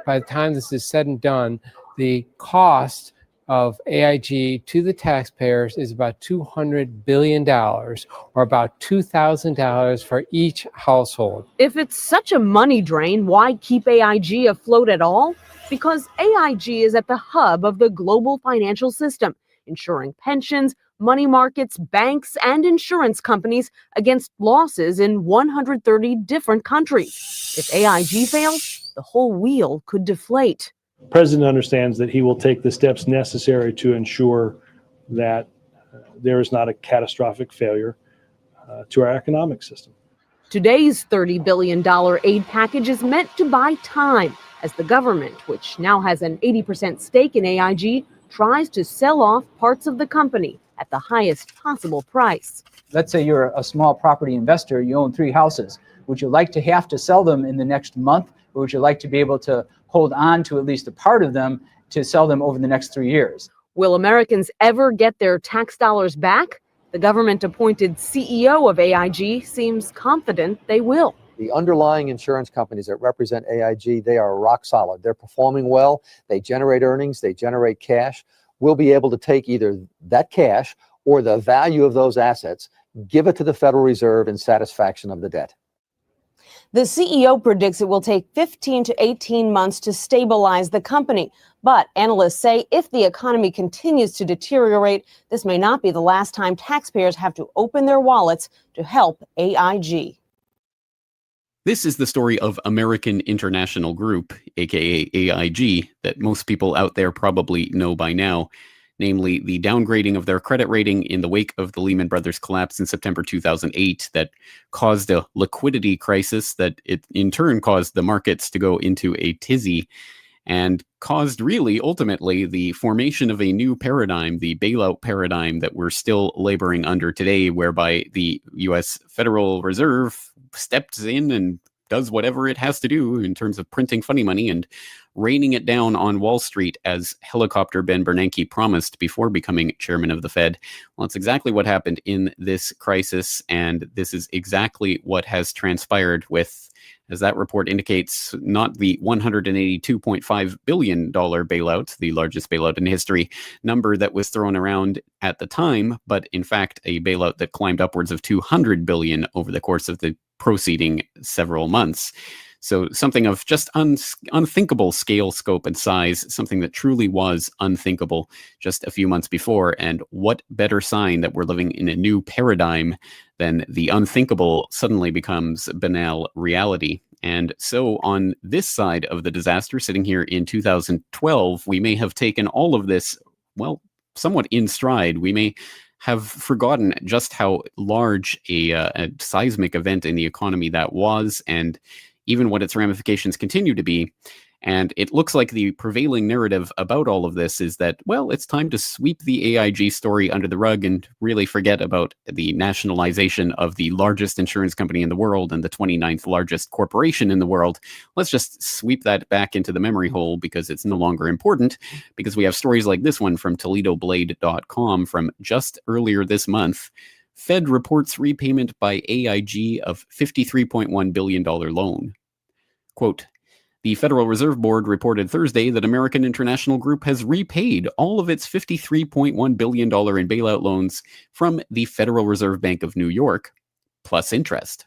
By the time this is said and done, the cost of AIG to the taxpayers is about $200 billion, or about $2,000 for each household. If it's such a money drain, why keep AIG afloat at all? Because AIG is at the hub of the global financial system, insuring pensions, money markets, banks, and insurance companies against losses in 130 different countries. If AIG fails, the whole wheel could deflate. The President understands that he will take the steps necessary to ensure that there is not a catastrophic failure to our economic system. Today's $30 billion aid package is meant to buy time as the government, which now has an 80% stake in AIG, tries to sell off parts of the company at the highest possible price. Let's say you're a small property investor, you own 3 houses. Would you like to have to sell them in the next month, or would you like to be able to hold on to at least a part of them to sell them over the next 3 years? Will Americans ever get their tax dollars back? The government-appointed CEO of AIG seems confident they will. The underlying insurance companies that represent AIG, they are rock solid. They're performing well. They generate earnings. They generate cash. will be able to take either that cash or the value of those assets, give it to the Federal Reserve in satisfaction of the debt. The CEO predicts it will take 15 to 18 months to stabilize the company. But analysts say if the economy continues to deteriorate, this may not be the last time taxpayers have to open their wallets to help AIG. This is the story of American International Group, aka AIG, that most people out there probably know by now, namely the downgrading of their credit rating in the wake of the Lehman Brothers collapse in September 2008 that caused a liquidity crisis that it in turn caused the markets to go into a tizzy and caused really ultimately the formation of a new paradigm, the bailout paradigm that we're still laboring under today, whereby the US Federal Reserve steps in and does whatever it has to do in terms of printing funny money and raining it down on Wall Street as helicopter Ben Bernanke promised before becoming chairman of the Fed. Well, that's exactly what happened in this crisis, and this is exactly what has transpired with, as that report indicates, not the $182.5 billion bailout, the largest bailout in history, number that was thrown around at the time, but in fact a bailout that climbed upwards of $200 billion over the course of the proceeding several months. So something of just unthinkable scale, scope, and size, something that truly was unthinkable just a few months before. And what better sign that we're living in a new paradigm than the unthinkable suddenly becomes banal reality. And so on this side of the disaster, sitting here in 2012, we may have taken all of this, well, somewhat in stride. We may have forgotten just how large a seismic event in the economy that was, and even what its ramifications continue to be. And it looks like the prevailing narrative about all of this is that, well, it's time to sweep the AIG story under the rug and really forget about the nationalization of the largest insurance company in the world and the 29th largest corporation in the world. Let's just sweep that back into the memory hole because it's no longer important, because we have stories like this one from ToledoBlade.com from just earlier this month. Fed reports repayment by AIG of $53.1 billion loan. Quote, the Federal Reserve Board reported Thursday that American International Group has repaid all of its $53.1 billion in bailout loans from the Federal Reserve Bank of New York, plus interest.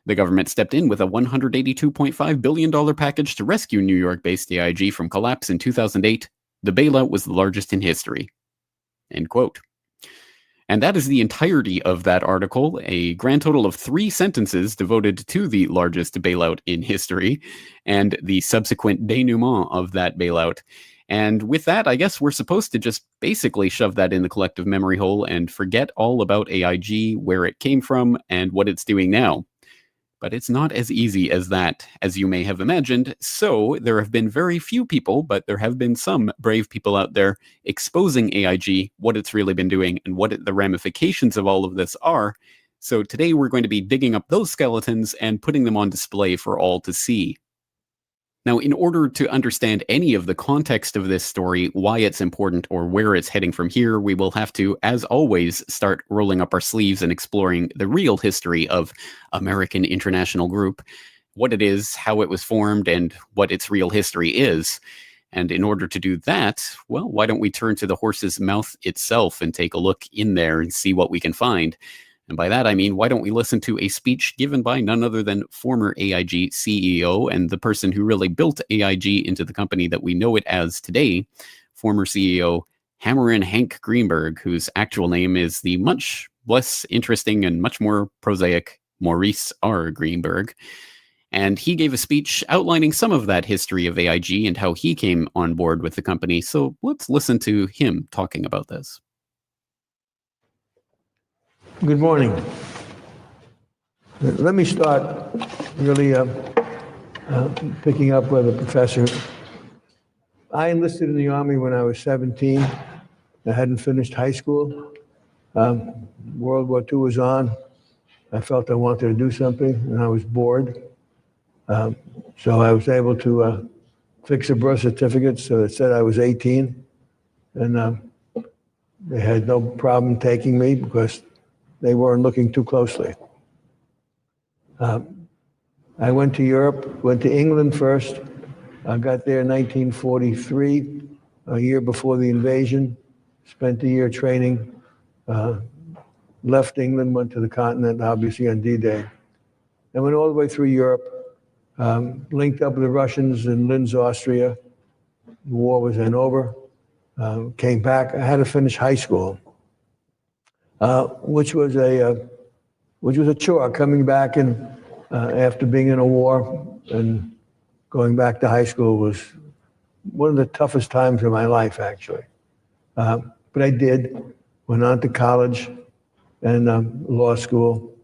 The government stepped in with a $182.5 billion package to rescue New York-based AIG from collapse in 2008. The bailout was the largest in history. End quote. And that is the entirety of that article, a grand total of 3 sentences devoted to the largest bailout in history and the subsequent denouement of that bailout. And with that, I guess we're supposed to just basically shove that in the collective memory hole and forget all about AIG, where it came from, and what it's doing now. But it's not as easy as that, as you may have imagined. So there have been very few people, but there have been some brave people out there exposing AIG, what it's really been doing, and what the ramifications of all of this are. So today we're going to be digging up those skeletons and putting them on display for all to see. Now, in order to understand any of the context of this story, why it's important, or where it's heading from here, we will have to, as always, start rolling up our sleeves and exploring the real history of American International Group, what it is, how it was formed, and what its real history is. And in order to do that, well, why don't we turn to the horse's mouth itself and take a look in there and see what we can find. And by that, I mean, why don't we listen to a speech given by none other than former AIG CEO and the person who really built AIG into the company that we know it as today, former CEO Hammerin Hank Greenberg, whose actual name is the much less interesting and much more prosaic Maurice R. Greenberg. And he gave a speech outlining some of that history of AIG and how he came on board with the company. So let's listen to him talking about this. Good morning. Let me start really picking up where the professor. I enlisted in the Army when I was 17. I hadn't finished high school. World War II was on. I felt I wanted to do something, and I was bored. So I was able to fix a birth certificate so it said I was 18. And they had no problem taking me because they weren't looking too closely. I went to Europe, went to England first. I got there in 1943, a year before the invasion. spent a year training, left England, went to the continent, obviously on D-Day, and went all the way through Europe, linked up with the Russians in Linz, Austria. The war was then over. Came back. I had to finish high school, which was a chore. Coming back and after being in a war and going back to high school was one of the toughest times of my life, actually. But I did. Went on to college and law school.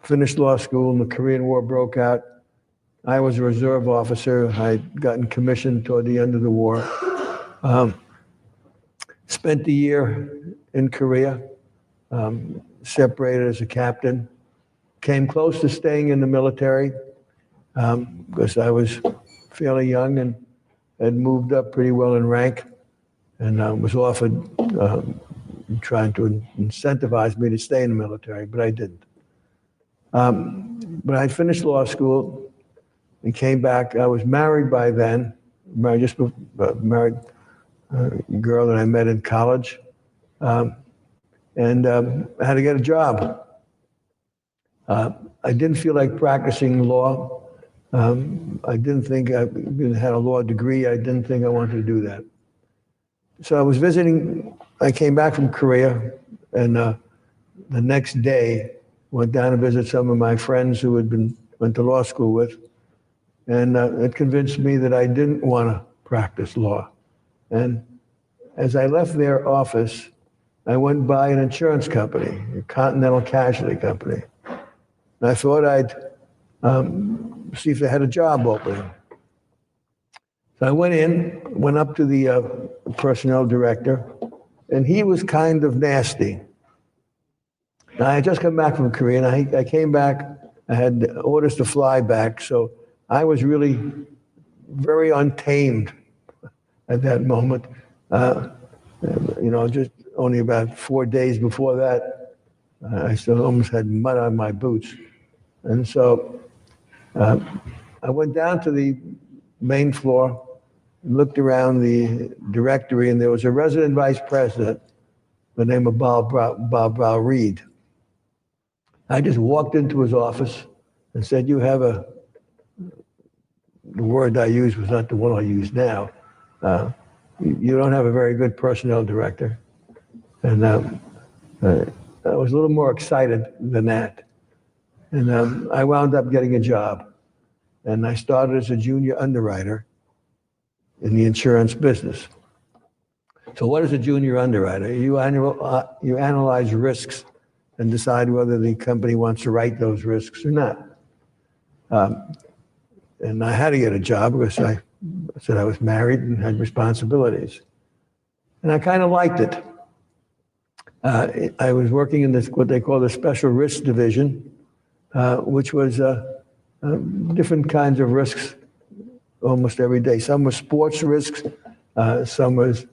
Finished law school, and the Korean War broke out. I was a reserve officer. I'd gotten commissioned toward the end of the war. Spent a year in Korea, separated as a captain. Came close to staying in the military because I was fairly young and had moved up pretty well in rank, and was offered trying to incentivize me to stay in the military, but I didn't. But I finished law school and came back. I was married by then, married a girl that I met in college, and I had to get a job. I didn't feel like practicing law. I didn't think I had a law degree. I didn't think I wanted to do that. So I was visiting. I came back from Korea, and the next day went down to visit some of my friends who went to law school with, and it convinced me that I didn't want to practice law. And as I left their office, I went by an insurance company, a Continental Casualty Company. And I thought I'd see if they had a job opening. So I went up to the personnel director, and he was kind of nasty. Now, I had just come back from Korea, and I came back, I had orders to fly back, so I was really very untamed at that moment. Just only about 4 days before that, I still almost had mud on my boots. And so I went down to the main floor, looked around the directory, and there was a resident vice president by the name of Bob Reed. I just walked into his office and said, the word I used was not the one I use now. You don't have a very good personnel director. And I was a little more excited than that. And I wound up getting a job. And I started as a junior underwriter in the insurance business. So what is a junior underwriter? You analyze risks and decide whether the company wants to write those risks or not. And I had to get a job because I said I was married and had responsibilities. And I kind of liked it. I was working in this, what they call the special risk division, which was different kinds of risks almost every day. Some were sports risks, some was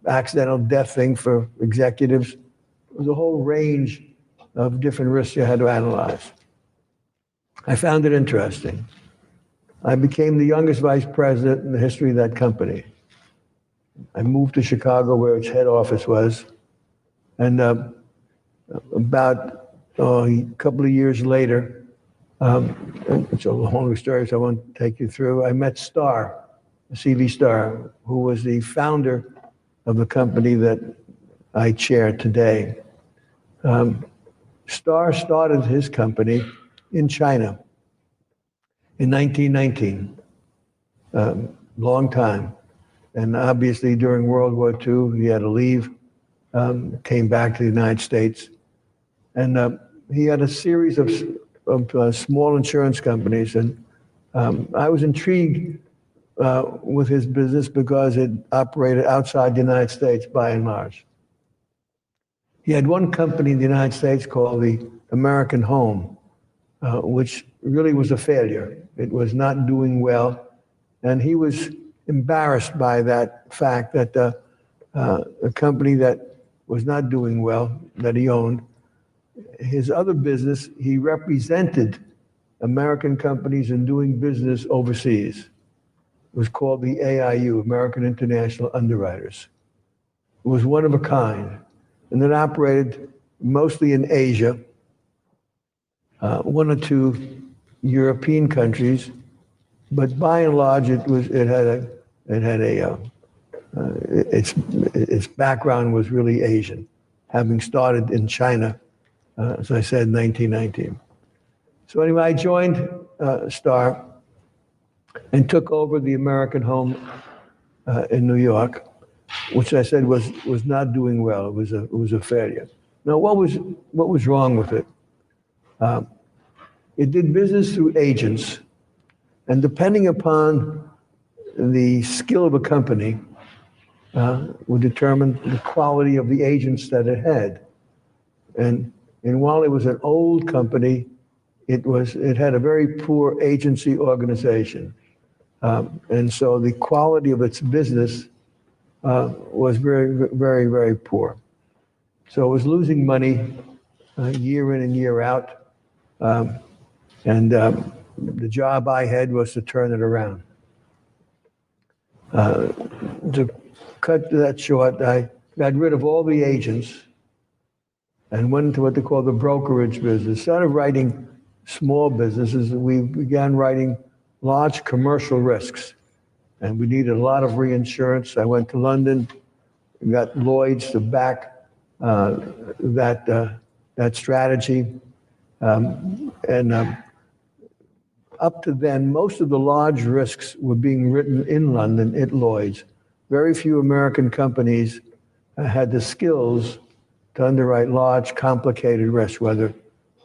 accidental death thing for executives. It was a whole range of different risks you had to analyze. I found it interesting. I became the youngest vice president in the history of that company. I moved to Chicago, where its head office was, and about a couple of years later, it's a longer story, so I won't take you through. I met Starr, C.V. Starr, who was the founder of the company that I chair today. Starr started his company in China in 1919, long time. And obviously during World War II, he had to leave, came back to the United States. And he had a series of small insurance companies. And I was intrigued with his business because it operated outside the United States by and large. He had one company in the United States called the American Home, which really was a failure. It was not doing well. And he was embarrassed by that fact that a company that was not doing well, that he owned, his other business, he represented American companies in doing business overseas. It was called the AIU, American International Underwriters. was one of a kind, and it operated mostly in Asia, one or two European countries, but by and large, its background was really Asian, having started in China, as I said, in 1919. So anyway, I joined Star and took over the American home in New York, which I said was not doing well. It was a failure. Now, what was wrong with it? It did business through agents, and depending upon the skill of a company, would determine the quality of the agents that it had. And while it was an old company, it had a very poor agency organization. And so the quality of its business was very, very, very poor. So it was losing money year in and year out. The job I had was to turn it around. To cut that short, I got rid of all the agents and went into what they call the brokerage business. Instead of writing small businesses, we began writing large commercial risks. And we needed a lot of reinsurance. I went to London, got Lloyd's to back that strategy. Up to then, most of the large risks were being written in London at Lloyd's. Very few American companies had the skills to underwrite large, complicated risks, whether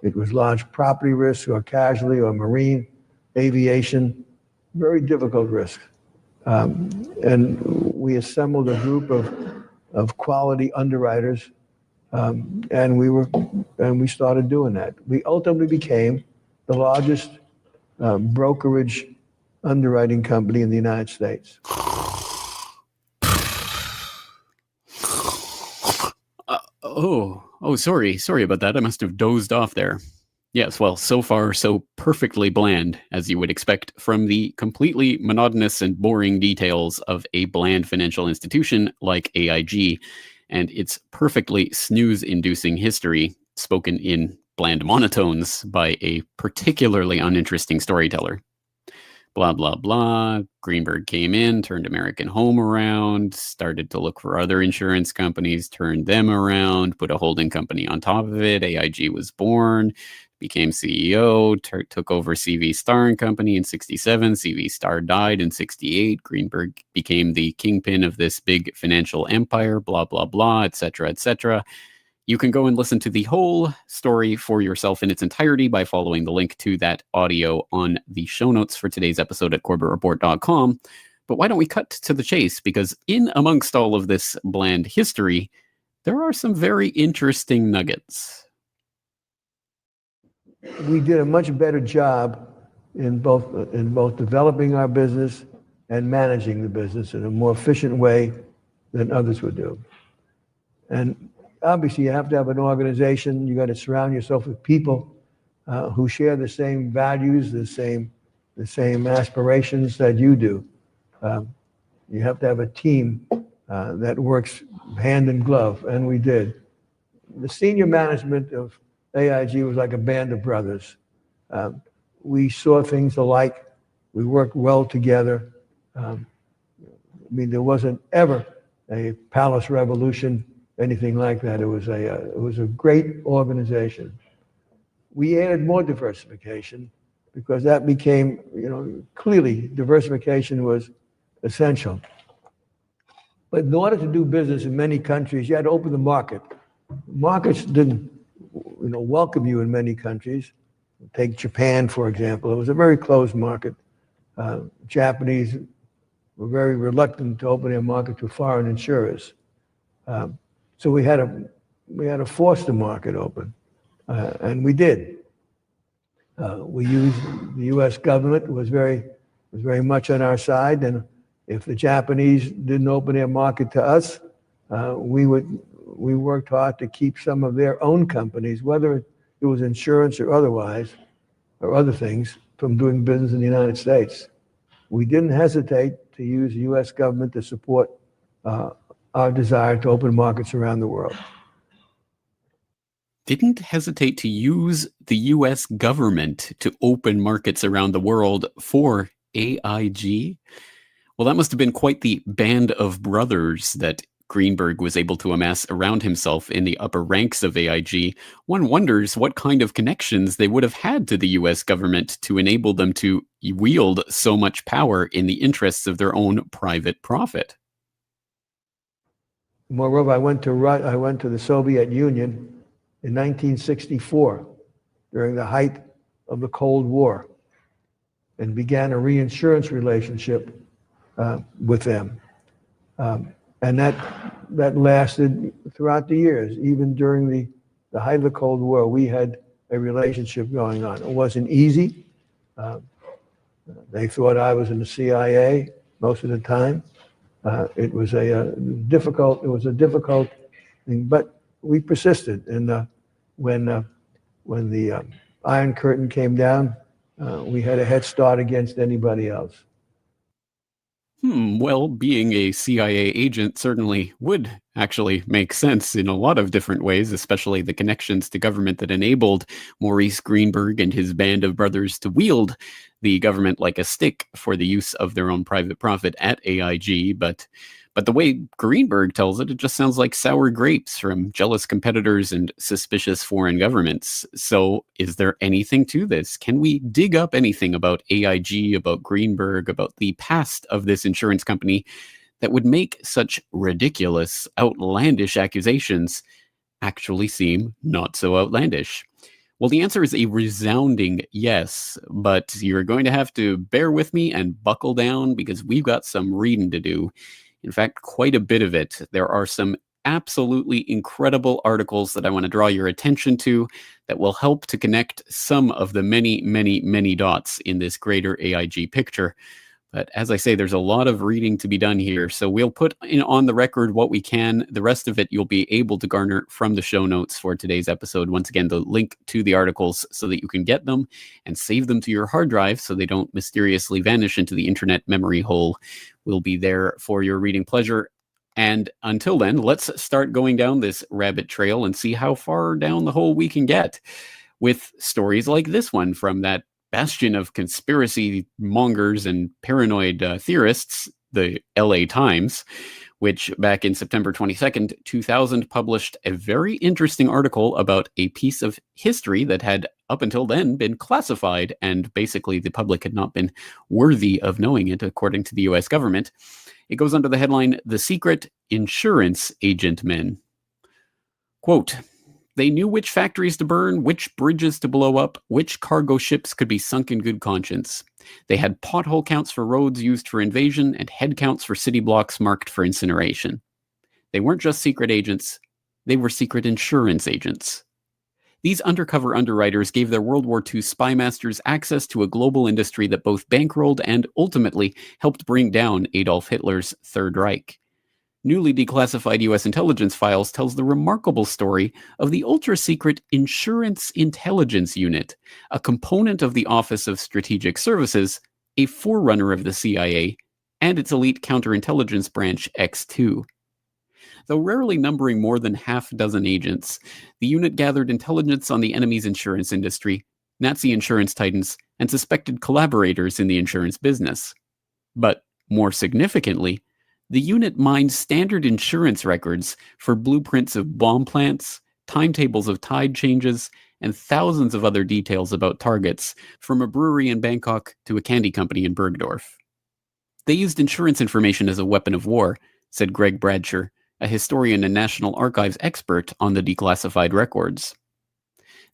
it was large property risk or casualty or marine, aviation, very difficult risks. And we assembled a group of quality underwriters, and we started doing that. We ultimately became the largest brokerage underwriting company in the United States. Sorry about that. I must have dozed off there. Yes, well, so far, so perfectly bland, as you would expect from the completely monotonous and boring details of a bland financial institution like AIG and its perfectly snooze-inducing history, spoken in bland monotones by a particularly uninteresting storyteller. Blah, blah, blah. Greenberg came in, turned American Home around, started to look for other insurance companies, turned them around, put a holding company on top of it. AIG was born, became CEO, took over CV Star & Company in 67. CV Star died in 68. Greenberg became the kingpin of this big financial empire, blah, blah, blah, etc., etc. You can go and listen to the whole story for yourself in its entirety by following the link to that audio on the show notes for today's episode at CorbettReport.com. But why don't we cut to the chase? Because in amongst all of this bland history, there are some very interesting nuggets. We did a much better job in both developing our business and managing the business in a more efficient way than others would do. And obviously, you have to have an organization. You got to surround yourself with people who share the same values, the same aspirations that you do. You have to have a team that works hand in glove, and we did. The senior management of AIG was like a band of brothers. We saw things alike. We worked well together. There wasn't ever a palace revolution, anything like that. It was a great organization. We added more diversification because that became, clearly diversification was essential. But in order to do business in many countries, you had to open the market. Markets didn't, welcome you in many countries. Take Japan, for example. It was a very closed market. Japanese were very reluctant to open their market to foreign insurers. So we had to force the market open, and we did. We used the U.S. government was very much on our side, and if the Japanese didn't open their market to us, we worked hard to keep some of their own companies, whether it was insurance or otherwise, or other things, from doing business in the United States. We didn't hesitate to use the U.S. government to support our desire to open markets around the world. Didn't hesitate to use the US government to open markets around the world for AIG. Well, that must have been quite the band of brothers that Greenberg was able to amass around himself in the upper ranks of AIG. One wonders what kind of connections they would have had to the US government to enable them to wield so much power in the interests of their own private profit. Moreover, I went to the Soviet Union in 1964 during the height of the Cold War and began a reinsurance relationship with them. And that lasted throughout the years. Even during the height of the Cold War, we had a relationship going on. It wasn't easy. They thought I was in the CIA most of the time. It was a difficult thing, but we persisted. And when the Iron Curtain came down, we had a head start against anybody else. Well, being a CIA agent certainly would actually make sense in a lot of different ways, especially the connections to government that enabled Maurice Greenberg and his band of brothers to wield the government like a stick for the use of their own private profit at AIG. But the way Greenberg tells it, it just sounds like sour grapes from jealous competitors and suspicious foreign governments. So is there anything to this? Can we dig up anything about AIG, about Greenberg, about the past of this insurance company that would make such ridiculous, outlandish accusations actually seem not so outlandish? Well, the answer is a resounding yes, but you're going to have to bear with me and buckle down because we've got some reading to do. In fact, quite a bit of it. There are some absolutely incredible articles that I want to draw your attention to that will help to connect some of the many, many, many dots in this greater AIG picture. But as I say, there's a lot of reading to be done here. So we'll put on the record what we can. The rest of it you'll be able to garner from the show notes for today's episode. Once again, the link to the articles so that you can get them and save them to your hard drive so they don't mysteriously vanish into the internet memory hole will be there for your reading pleasure. And until then, let's start going down this rabbit trail and see how far down the hole we can get with stories like this one from that bastion of conspiracy mongers and paranoid theorists, the LA Times, which back in September 22nd, 2000, published a very interesting article about a piece of history that had up until then been classified, and basically the public had not been worthy of knowing it, according to the US government. It goes under the headline, "The Secret Insurance Agent Men." Quote, "They knew which factories to burn, which bridges to blow up, which cargo ships could be sunk in good conscience. They had pothole counts for roads used for invasion and head counts for city blocks marked for incineration. They weren't just secret agents, they were secret insurance agents. These undercover underwriters gave their World War II spy masters access to a global industry that both bankrolled and ultimately helped bring down Adolf Hitler's Third Reich. Newly declassified U.S. intelligence files tells the remarkable story of the ultra-secret Insurance Intelligence Unit, a component of the Office of Strategic Services, a forerunner of the CIA, and its elite counterintelligence branch X2. Though rarely numbering more than half a dozen agents, the unit gathered intelligence on the enemy's insurance industry, Nazi insurance titans, and suspected collaborators in the insurance business. But more significantly, the unit mined standard insurance records for blueprints of bomb plants, timetables of tide changes, and thousands of other details about targets, from a brewery in Bangkok to a candy company in Bergdorf. They used insurance information as a weapon of war, said Greg Bradsher, a historian and National Archives expert on the declassified records.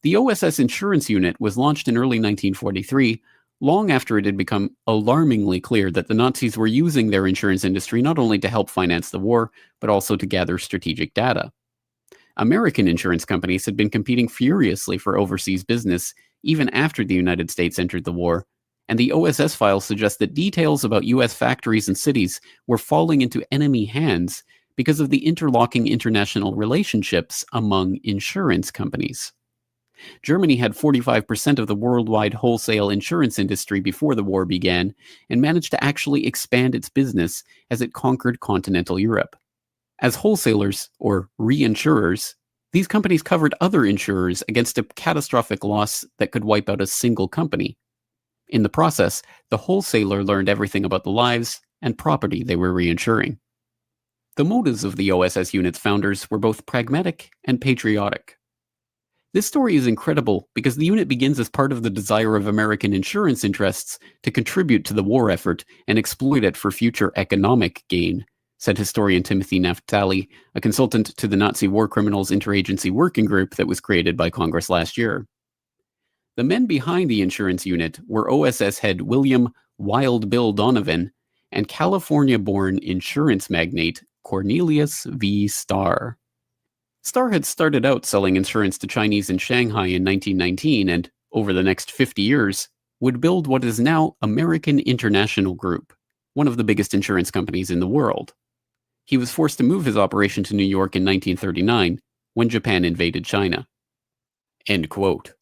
The OSS Insurance Unit was launched in early 1943, long after it had become alarmingly clear that the Nazis were using their insurance industry not only to help finance the war, but also to gather strategic data. American insurance companies had been competing furiously for overseas business even after the United States entered the war, and the OSS files suggest that details about U.S. factories and cities were falling into enemy hands because of the interlocking international relationships among insurance companies. Germany had 45% of the worldwide wholesale insurance industry before the war began and managed to actually expand its business as it conquered continental Europe. As wholesalers, or reinsurers, these companies covered other insurers against a catastrophic loss that could wipe out a single company. In the process, the wholesaler learned everything about the lives and property they were reinsuring. The motives of the OSS unit's founders were both pragmatic and patriotic. This story is incredible because the unit begins as part of the desire of American insurance interests to contribute to the war effort and exploit it for future economic gain, said historian Timothy Naftali, a consultant to the Nazi war criminals interagency working group that was created by Congress last year. The men behind the insurance unit were OSS head William Wild Bill Donovan and California-born insurance magnate Cornelius V. Starr. Starr had started out selling insurance to Chinese in Shanghai in 1919 and, over the next 50 years, would build what is now American International Group, one of the biggest insurance companies in the world. He was forced to move his operation to New York in 1939 when Japan invaded China. End quote.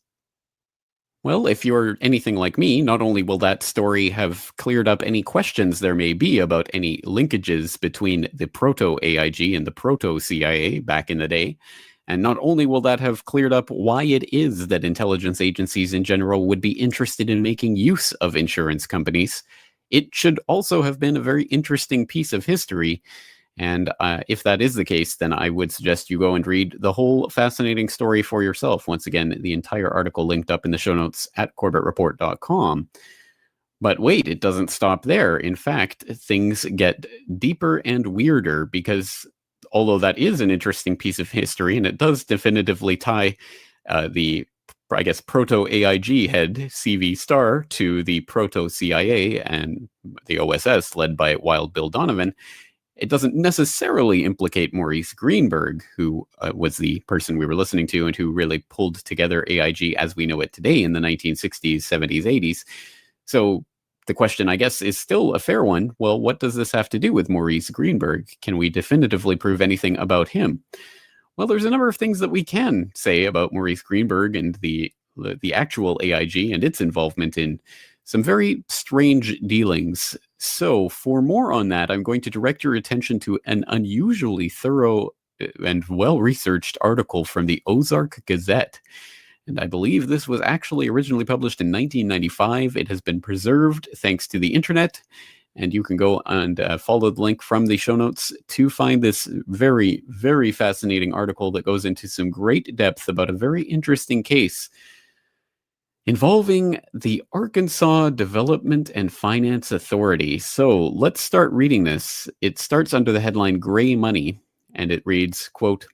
Well, if you're anything like me, not only will that story have cleared up any questions there may be about any linkages between the proto-AIG and the proto-CIA back in the day, and not only will that have cleared up why it is that intelligence agencies in general would be interested in making use of insurance companies, it should also have been a very interesting piece of history. And if that is the case, then I would suggest you go and read the whole fascinating story for yourself. Once again, the entire article linked up in the show notes at corbettreport.com. But wait, it doesn't stop there. In fact, things get deeper and weirder because although that is an interesting piece of history, and it does definitively tie the, I guess, proto-AIG head C.V. Starr to the proto-CIA and the OSS led by Wild Bill Donovan, it doesn't necessarily implicate Maurice Greenberg, who was the person we were listening to and who really pulled together AIG as we know it today in the 1960s, 70s, 80s. So the question, I guess, is still a fair one. Well, what does this have to do with Maurice Greenberg? Can we definitively prove anything about him? Well, there's a number of things that we can say about Maurice Greenberg and the actual AIG and its involvement in some very strange dealings. So for more on that, I'm going to direct your attention to an unusually thorough and well-researched article from the Ozark Gazette. And I believe this was actually originally published in 1995. It has been preserved thanks to the internet. And you can go and follow the link from the show notes to find this very, very fascinating article that goes into some great depth about a very interesting case involving the Arkansas Development and Finance Authority. So let's start reading this. It starts under the headline Gray Money, and it reads, quote,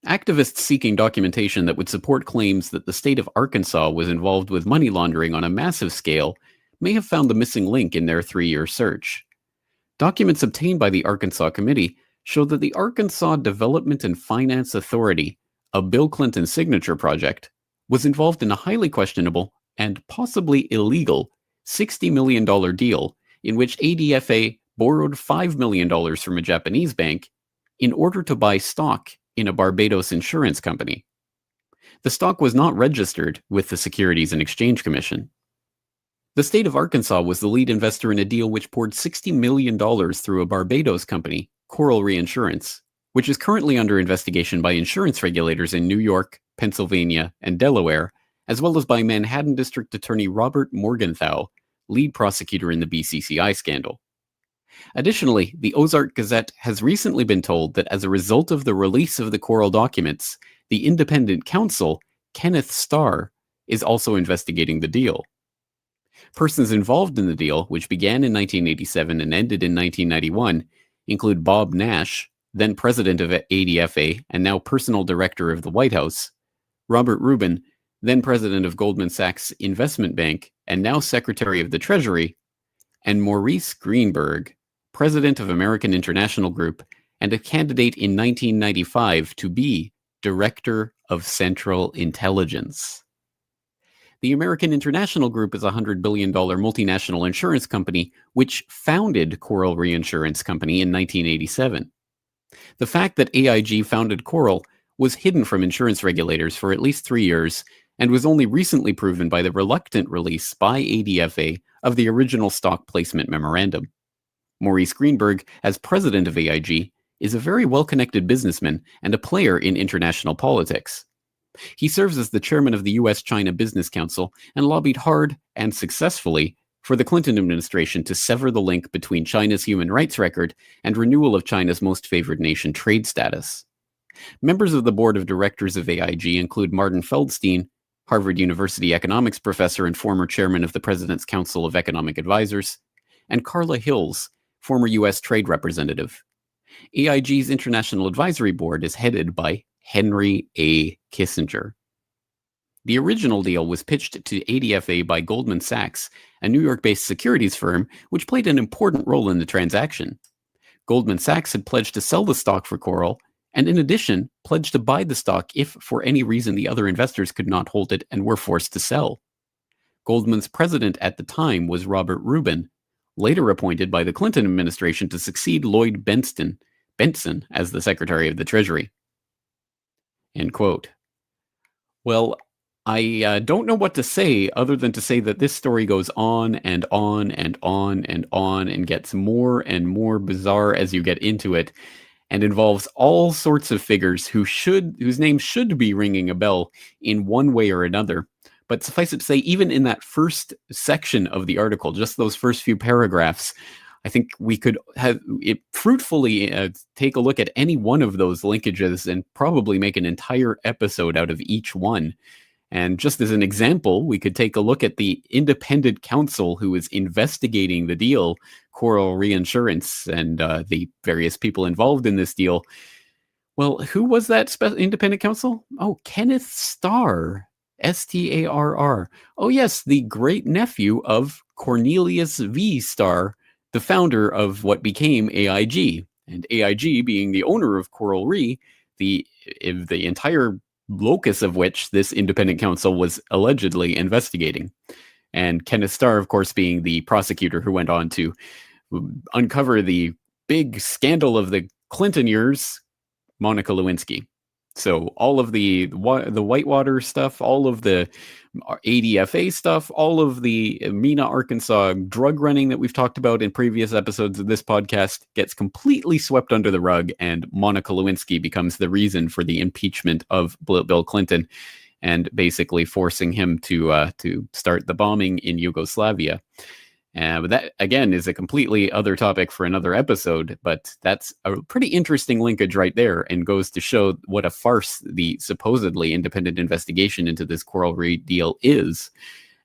activists seeking documentation that would support claims that the state of Arkansas was involved with money laundering on a massive scale may have found the missing link in their 3-year search. Documents obtained by the Arkansas Committee show that the Arkansas Development and Finance Authority, a Bill Clinton signature project, was involved in a highly questionable and possibly illegal $60 million deal in which ADFA borrowed $5 million from a Japanese bank in order to buy stock in a Barbados insurance company. The stock was not registered with the Securities and Exchange Commission. The state of Arkansas was the lead investor in a deal which poured $60 million through a Barbados company, Coral Reinsurance, which is currently under investigation by insurance regulators in New York, Pennsylvania, and Delaware, as well as by Manhattan District Attorney Robert Morgenthau, lead prosecutor in the BCCI scandal. Additionally, the Ozark Gazette has recently been told that as a result of the release of the Coral documents, the independent counsel, Kenneth Starr, is also investigating the deal. Persons involved in the deal, which began in 1987 and ended in 1991, include Bob Nash, then president of ADFA and now personal director of the White House, Robert Rubin, then president of Goldman Sachs Investment Bank and now secretary of the Treasury, and Maurice Greenberg, president of American International Group and a candidate in 1995 to be Director of Central Intelligence. The American International Group is a $100 billion multinational insurance company which founded Coral Reinsurance Company in 1987. The fact that AIG founded Coral was hidden from insurance regulators for at least 3 years and was only recently proven by the reluctant release by ADFA of the original stock placement memorandum. Maurice Greenberg, as president of AIG, is a very well-connected businessman and a player in international politics. He serves as the chairman of the U.S.-China Business Council and lobbied hard and successfully for the Clinton administration to sever the link between China's human rights record and renewal of China's most favored nation trade status. Members of the board of directors of AIG include Martin Feldstein, Harvard University economics professor and former chairman of the President's Council of Economic Advisors, and Carla Hills, former U.S. trade representative. AIG's International Advisory Board is headed by Henry A. Kissinger. The original deal was pitched to ADFA by Goldman Sachs, a New York-based securities firm which played an important role in the transaction. Goldman Sachs had pledged to sell the stock for Coral, and in addition, pledged to buy the stock if, for any reason, the other investors could not hold it and were forced to sell. Goldman's president at the time was Robert Rubin, later appointed by the Clinton administration to succeed Lloyd Benson as the Secretary of the Treasury. End quote. Well, I don't know what to say other than to say that this story goes on and on and on and on and gets more and more bizarre as you get into it, and involves all sorts of figures whose names should be ringing a bell in one way or another. But suffice it to say, even in that first section of the article, just those first few paragraphs, I think we could have it fruitfully take a look at any one of those linkages and probably make an entire episode out of each one. And just as an example, we could take a look at the independent counsel who is investigating the deal, Coral Reinsurance, and the various people involved in this deal. Well, who was that independent counsel? Oh, Kenneth Starr, Starr. Oh, yes, the great nephew of Cornelius V. Starr, the founder of what became AIG. And AIG being the owner of Coral Re, the entire locus of which this independent counsel was allegedly investigating. And Kenneth Starr, of course, being the prosecutor who went on to uncover the big scandal of the Clinton years, Monica Lewinsky. So all of the Whitewater stuff, all of the ADFA stuff, all of the Mena, Arkansas drug running that we've talked about in previous episodes of this podcast gets completely swept under the rug, and Monica Lewinsky becomes the reason for the impeachment of Bill Clinton and basically forcing him to start the bombing in Yugoslavia. But that, again, is a completely other topic for another episode, but that's a pretty interesting linkage right there and goes to show what a farce the supposedly independent investigation into this Coral Re deal is.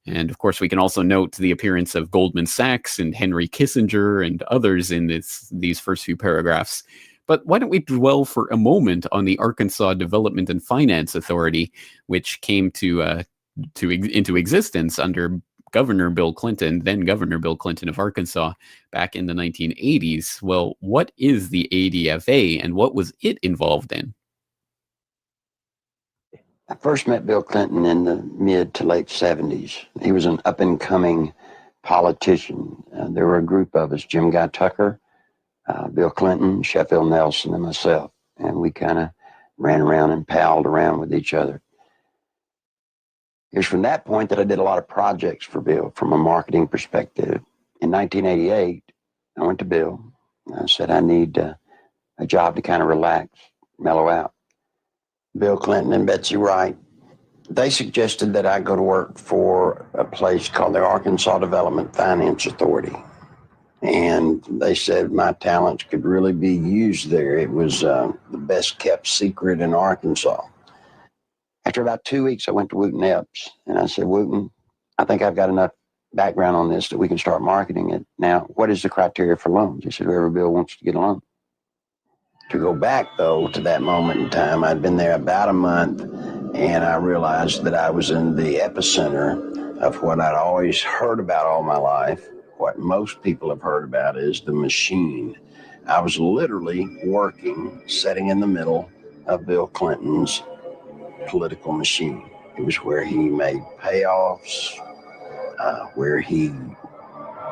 And, of course, we can also note the appearance of Goldman Sachs and Henry Kissinger and others in these first few paragraphs. But why don't we dwell for a moment on the Arkansas Development and Finance Authority, which came into existence under Governor Bill Clinton, then Governor Bill Clinton of Arkansas, back in the 1980s. Well, what is the ADFA and what was it involved in? I first met Bill Clinton in the mid to late 70s. He was an up-and-coming politician. There were a group of us, Jim Guy Tucker, Bill Clinton, Sheffield Nelson, and myself. And we kind of ran around and palled around with each other. It was from that point that I did a lot of projects for Bill from a marketing perspective. In 1988, I went to Bill. I said, I need a job to kind of relax, mellow out. Bill Clinton and Betsy Wright, they suggested that I go to work for a place called the Arkansas Development Finance Authority. And they said my talents could really be used there. It was the best kept secret in Arkansas. After about 2 weeks, I went to Wooten Epps, and I said, Wooten, I think I've got enough background on this that we can start marketing it. Now, what is the criteria for loans? He said, whoever Bill wants to get a loan. To go back, though, to that moment in time, I'd been there about a month, and I realized that I was in the epicenter of what I'd always heard about all my life. What most people have heard about is the machine. I was literally working, sitting in the middle of Bill Clinton's political machine. It was where he made payoffs, where he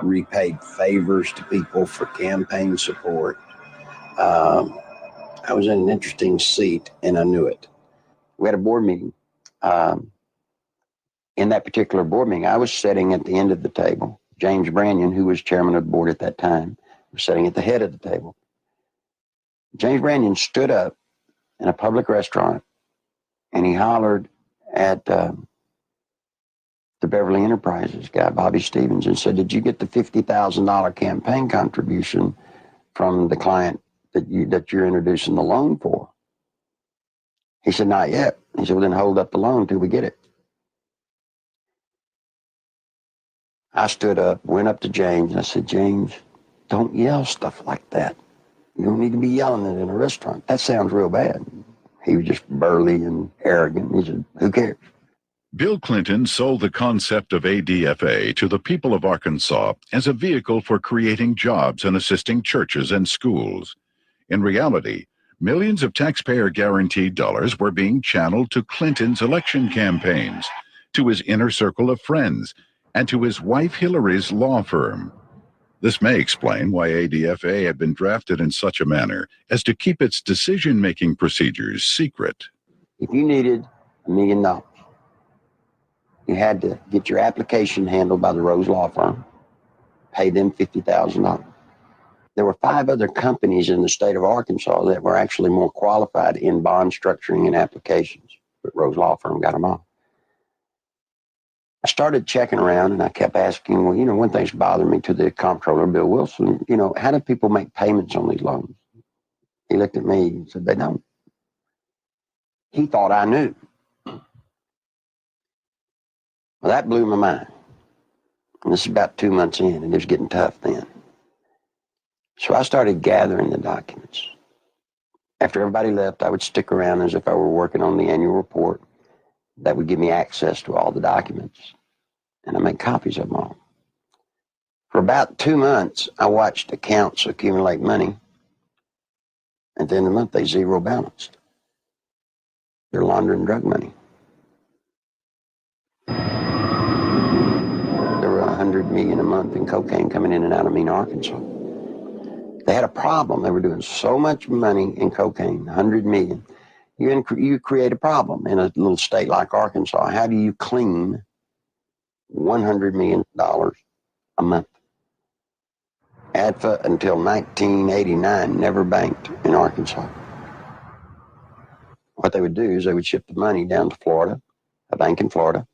repaid favors to people for campaign support. I was in an interesting seat, and I knew it. We had a board meeting. In that particular board meeting, I was sitting at the end of the table. James Brannion, who was chairman of the board at that time, was sitting at the head of the table. James Branion stood up in a public restaurant and he hollered at the Beverly Enterprises guy, Bobby Stevens, and said, "Did you get the $50,000 campaign contribution from the client that you're introducing the loan for?" He said, "Not yet." He said, "Well, then hold up the loan till we get it." I stood up, went up to James, and I said, "James, don't yell stuff like that. You don't need to be yelling it in a restaurant. That sounds real bad." He was just burly and arrogant. He said, "Who cares?" Bill Clinton sold the concept of ADFA to the people of Arkansas as a vehicle for creating jobs and assisting churches and schools. In reality, millions of taxpayer-guaranteed dollars were being channeled to Clinton's election campaigns, to his inner circle of friends, and to his wife Hillary's law firm. This may explain why ADFA had been drafted in such a manner as to keep its decision-making procedures secret. If you needed $1 million, you had to get your application handled by the Rose Law Firm, pay them $50,000. There were 5 other companies in the state of Arkansas that were actually more qualified in bond structuring and applications, but Rose Law Firm got them all. I started checking around and I kept asking, well, one thing's bothering me, to the comptroller, Bill Wilson, how do people make payments on these loans? He looked at me and said, they don't. He thought I knew. Well, that blew my mind. And this is about 2 months in, and it was getting tough then. So I started gathering the documents. After everybody left, I would stick around as if I were working on the annual report. That would give me access to all the documents, and I made copies of them all. For about 2 months, I watched accounts accumulate money. At the end of the month, they zero balanced. They're laundering drug money. There were $100 million a month in cocaine coming in and out of Mena, Arkansas. They had a problem. They were doing so much money in cocaine, $100 million. You create a problem in a little state like Arkansas. How do you clean $100 million a month? ADFA until 1989 never banked in Arkansas. What they would do is they would ship the money down to Florida, a bank in Florida,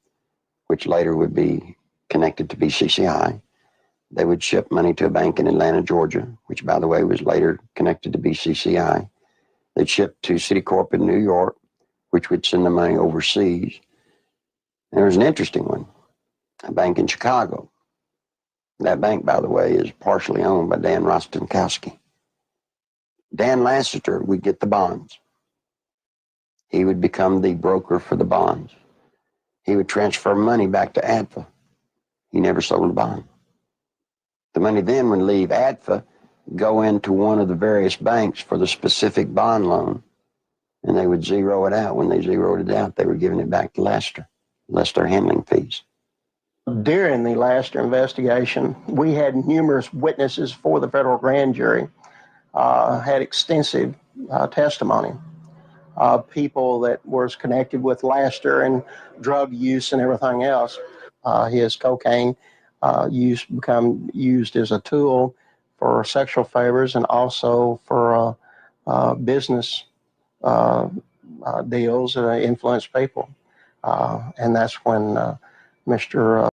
which later would be connected to BCCI. They would ship money to a bank in Atlanta, Georgia, which, by the way, was later connected to BCCI. They'd ship to Citicorp in New York, which would send the money overseas. And there was an interesting one, a bank in Chicago. That bank, by the way, is partially owned by Dan Rostenkowski. Dan Lassiter would get the bonds. He would become the broker for the bonds. He would transfer money back to ADFA. He never sold a bond. The money then would leave ADFA, go into one of the various banks for the specific bond loan, and they would zero it out. When they zeroed it out, they were giving it back to Lester, less their handling fees. During the Laster investigation, we had numerous witnesses for the federal grand jury, had extensive testimony. People that was connected with Laster and drug use and everything else. His cocaine use become used as a tool for sexual favors and also for business deals that influence people. And that's when Mr.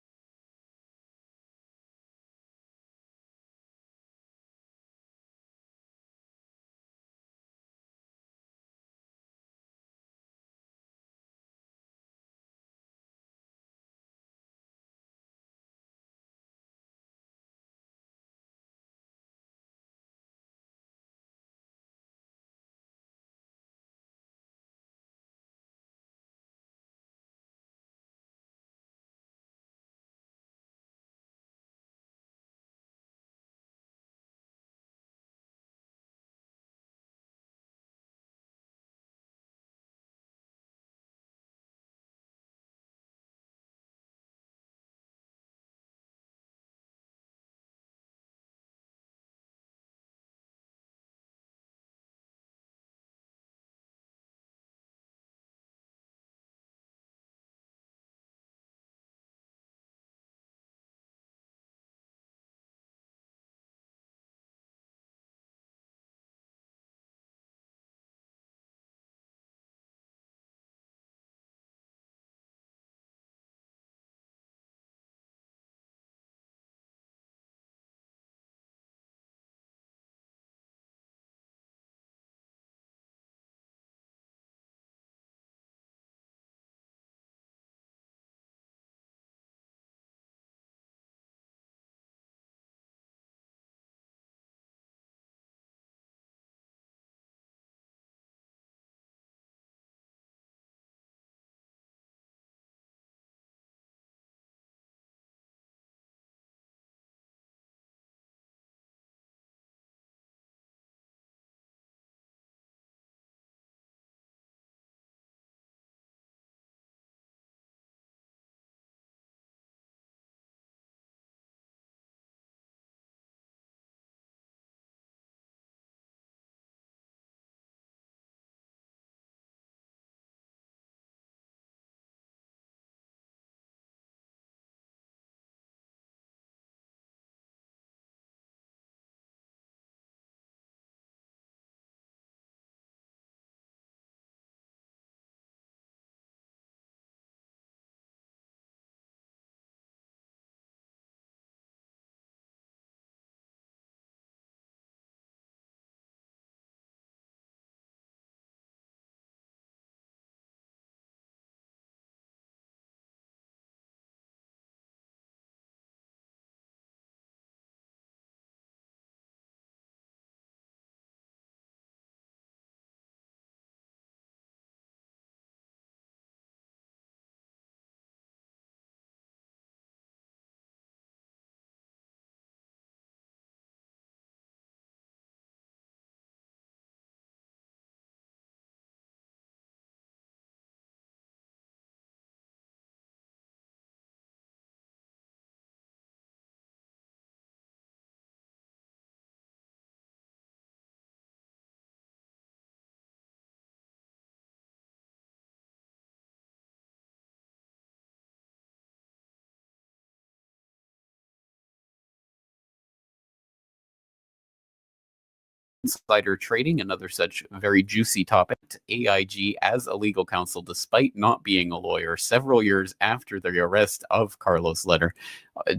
insider trading, another such very juicy topic. AIG as a legal counsel, despite not being a lawyer, several years after the arrest of Carlos Letter.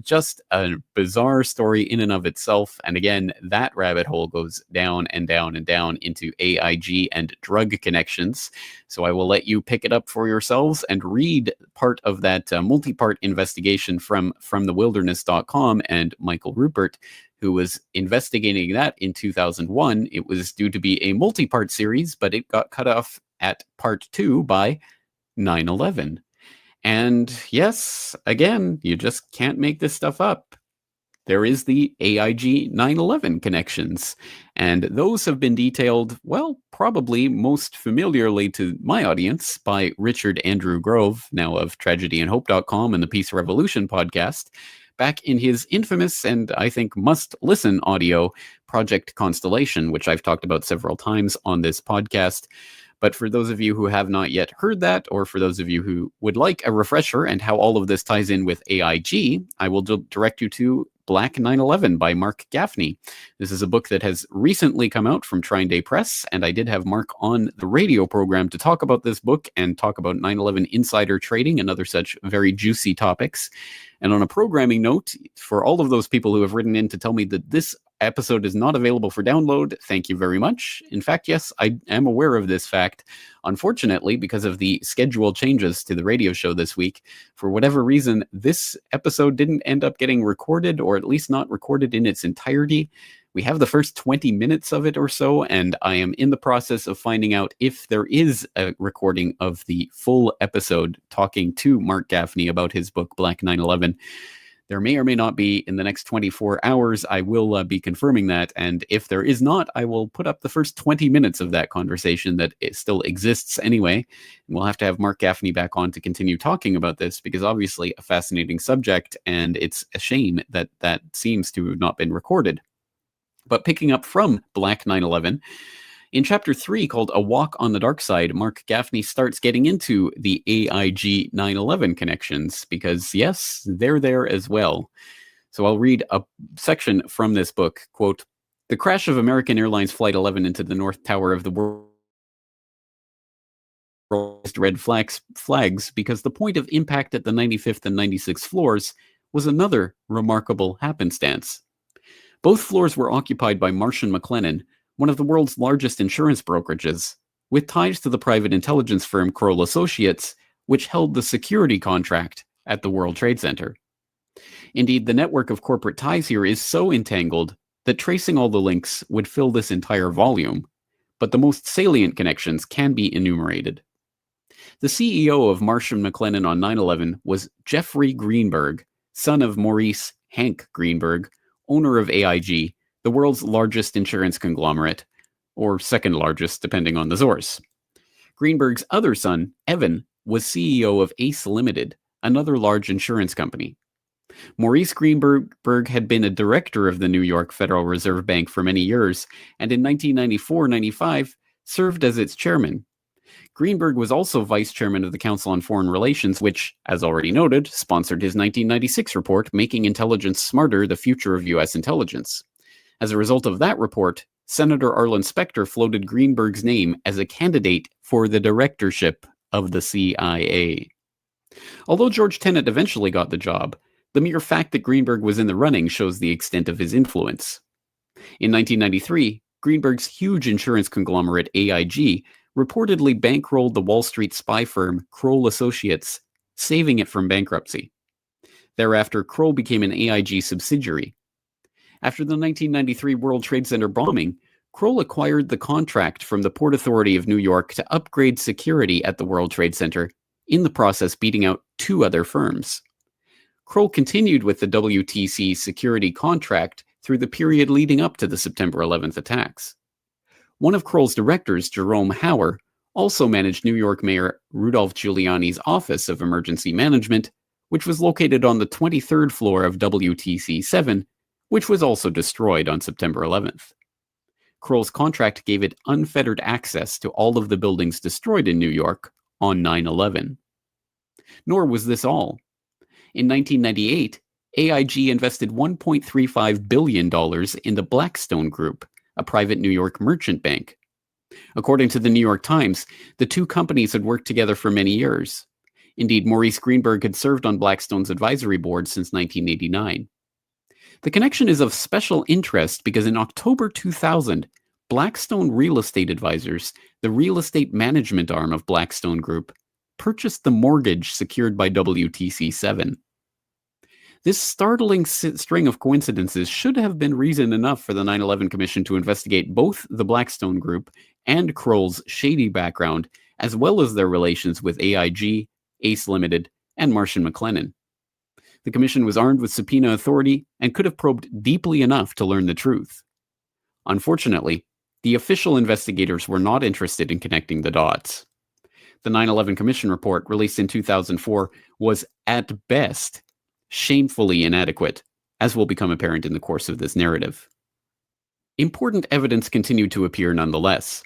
Just a bizarre story in and of itself. And again, that rabbit hole goes down and down and down into AIG and drug connections. So I will let you pick it up for yourselves and read part of that multi-part investigation from thewilderness.com and Michael Rupert, who was investigating that in 2001. It was due to be a multi-part series, but it got cut off at part 2 by 9/11. And yes, again, you just can't make this stuff up. There is the AIG 9/11 connections, and those have been detailed, well, probably most familiarly to my audience by Richard Andrew Grove, now of TragedyandHope.com and the Peace Revolution podcast, back in his infamous and I think must-listen audio, Project Constellation, which I've talked about several times on this podcast. But for those of you who have not yet heard that, or for those of you who would like a refresher and how all of this ties in with AIG, I will direct you to Black 9/11 by Mark Gaffney. This is a book that has recently come out from Trine Day Press, and I did have Mark on the radio program to talk about this book and talk about 9/11 insider trading and other such very juicy topics. And on a programming note, for all of those people who have written in to tell me that this episode is not available for download, thank you very much. In fact, yes, I am aware of this fact. Unfortunately, because of the schedule changes to the radio show this week, for whatever reason, this episode didn't end up getting recorded, or at least not recorded in its entirety. We have the first 20 minutes of it or so, and I am in the process of finding out if there is a recording of the full episode talking to Mark Gaffney about his book, Black 9/11. There may or may not be in the next 24 hours. I will be confirming that. And if there is not, I will put up the first 20 minutes of that conversation that it still exists anyway. And we'll have to have Mark Gaffney back on to continue talking about this, because obviously a fascinating subject, and it's a shame that that seems to have not been recorded. But picking up from Black 9/11, in chapter 3, called A Walk on the Dark Side, Mark Gaffney starts getting into the AIG 9/11 connections, because yes, they're there as well. So I'll read a section from this book. Quote, "The crash of American Airlines Flight 11 into the North Tower of the World red flags because the point of impact at the 95th and 96th floors was another remarkable happenstance. Both floors were occupied by Marsh & McLennan, one of the world's largest insurance brokerages, with ties to the private intelligence firm Kroll Associates, which held the security contract at the World Trade Center. Indeed, the network of corporate ties here is so entangled that tracing all the links would fill this entire volume, but the most salient connections can be enumerated. The CEO of Marsh & McLennan on 9/11 was Jeffrey Greenberg, son of Maurice Hank Greenberg, owner of AIG, the world's largest insurance conglomerate, or second largest, depending on the source. Greenberg's other son, Evan, was CEO of Ace Limited, another large insurance company. Maurice Greenberg had been a director of the New York Federal Reserve Bank for many years, and in 1994-95 served as its chairman. Greenberg was also vice chairman of the Council on Foreign Relations, which, as already noted, sponsored his 1996 report, Making Intelligence Smarter, the Future of U.S. Intelligence. As a result of that report, Senator Arlen Specter floated Greenberg's name as a candidate for the directorship of the CIA. Although George Tenet eventually got the job, the mere fact that Greenberg was in the running shows the extent of his influence. In 1993, Greenberg's huge insurance conglomerate AIG reportedly bankrolled the Wall Street spy firm Kroll Associates, saving it from bankruptcy. Thereafter, Kroll became an AIG subsidiary. After the 1993 World Trade Center bombing, Kroll acquired the contract from the Port Authority of New York to upgrade security at the World Trade Center, in the process beating out 2 other firms. Kroll continued with the WTC security contract through the period leading up to the September 11th attacks. One of Kroll's directors, Jerome Hauer, also managed New York Mayor Rudolph Giuliani's Office of Emergency Management, which was located on the 23rd floor of WTC 7, which was also destroyed on September 11th. Kroll's contract gave it unfettered access to all of the buildings destroyed in New York on 9/11. Nor was this all. In 1998, AIG invested $1.35 billion in the Blackstone Group, a private New York merchant bank. According to the New York Times, the two companies had worked together for many years. Indeed, Maurice Greenberg had served on Blackstone's advisory board since 1989. The connection is of special interest because in October 2000, Blackstone Real Estate Advisors, the real estate management arm of Blackstone Group, purchased the mortgage secured by WTC7. This startling string of coincidences should have been reason enough for the 9/11 Commission to investigate both the Blackstone Group and Kroll's shady background, as well as their relations with AIG, Ace Limited, and Marsh & McLennan. The Commission was armed with subpoena authority and could have probed deeply enough to learn the truth. Unfortunately, the official investigators were not interested in connecting the dots. The 9/11 Commission report, released in 2004, was at best shamefully inadequate, as will become apparent in the course of this narrative. Important evidence continued to appear nonetheless.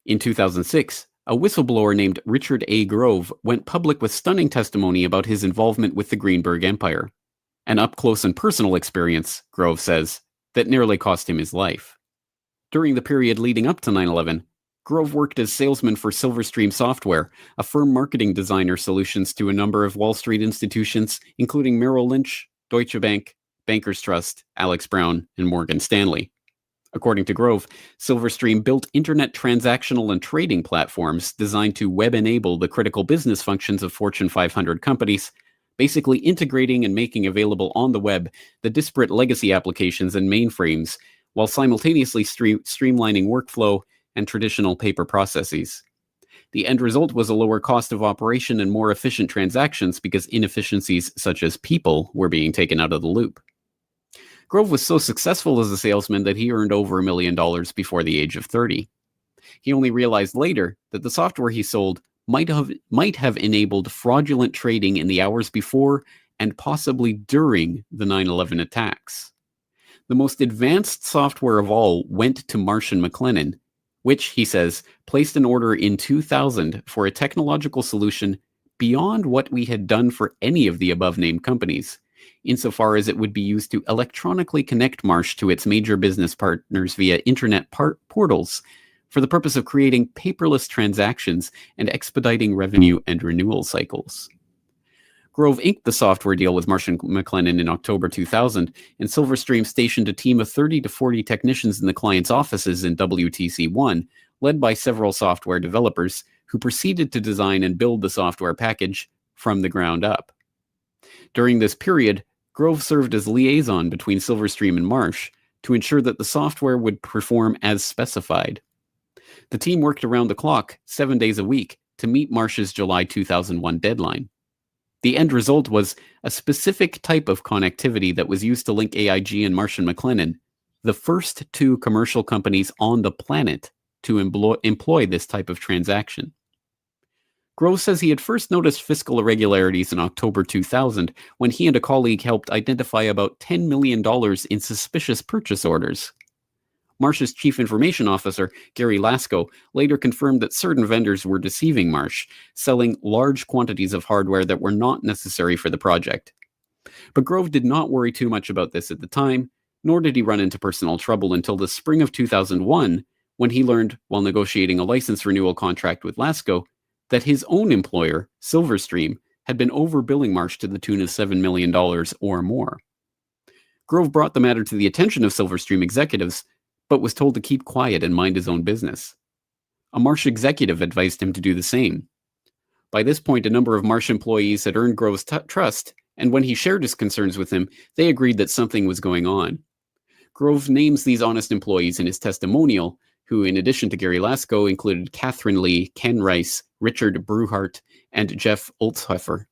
In 2006, a whistleblower named Richard A. Grove went public with stunning testimony about his involvement with the Greenberg Empire, an up-close and personal experience, Grove says, that nearly cost him his life. During the period leading up to 9/11, Grove worked as salesman for Silverstream Software, a firm marketing designer solutions to a number of Wall Street institutions, including Merrill Lynch, Deutsche Bank, Bankers Trust, Alex Brown, and Morgan Stanley. According to Grove, Silverstream built internet transactional and trading platforms designed to web-enable the critical business functions of Fortune 500 companies, basically integrating and making available on the web the disparate legacy applications and mainframes, while simultaneously streamlining workflow and traditional paper processes. The end result was a lower cost of operation and more efficient transactions because inefficiencies such as people were being taken out of the loop. Grove was so successful as a salesman that he earned over $1 million before the age of 30. He only realized later that the software he sold might have enabled fraudulent trading in the hours before and possibly during the 9/11 attacks. The most advanced software of all went to Marsh & McLennan, which, he says, placed an order in 2000 for a technological solution beyond what we had done for any of the above-named companies, insofar as it would be used to electronically connect Marsh to its major business partners via internet portals for the purpose of creating paperless transactions and expediting revenue and renewal cycles. Grove inked the software deal with Marsh & McLennan in October 2000, and Silverstream stationed a team of 30 to 40 technicians in the client's offices in WTC1, led by several software developers who proceeded to design and build the software package from the ground up. During this period, Grove served as liaison between Silverstream and Marsh to ensure that the software would perform as specified. The team worked around the clock, 7 days a week, to meet Marsh's July 2001 deadline. The end result was a specific type of connectivity that was used to link AIG and Marsh & McLennan, the first two commercial companies on the planet to employ this type of transaction. Grove says he had first noticed fiscal irregularities in October 2000 when he and a colleague helped identify about $10 million in suspicious purchase orders. Marsh's chief information officer, Gary Lasko, later confirmed that certain vendors were deceiving Marsh, selling large quantities of hardware that were not necessary for the project. But Grove did not worry too much about this at the time, nor did he run into personal trouble until the spring of 2001, when he learned, while negotiating a license renewal contract with Lasko, that his own employer, Silverstream, had been overbilling Marsh to the tune of $7 million or more. Grove brought the matter to the attention of Silverstream executives, but was told to keep quiet and mind his own business. A Marsh executive advised him to do the same. By this point, a number of Marsh employees had earned Grove's trust, and when he shared his concerns with them, they agreed that something was going on. Grove names these honest employees in his testimonial, who, in addition to Gary Lasko, included Catherine Lee, Ken Rice, Richard Bruhart, and Jeff Oltzhofer.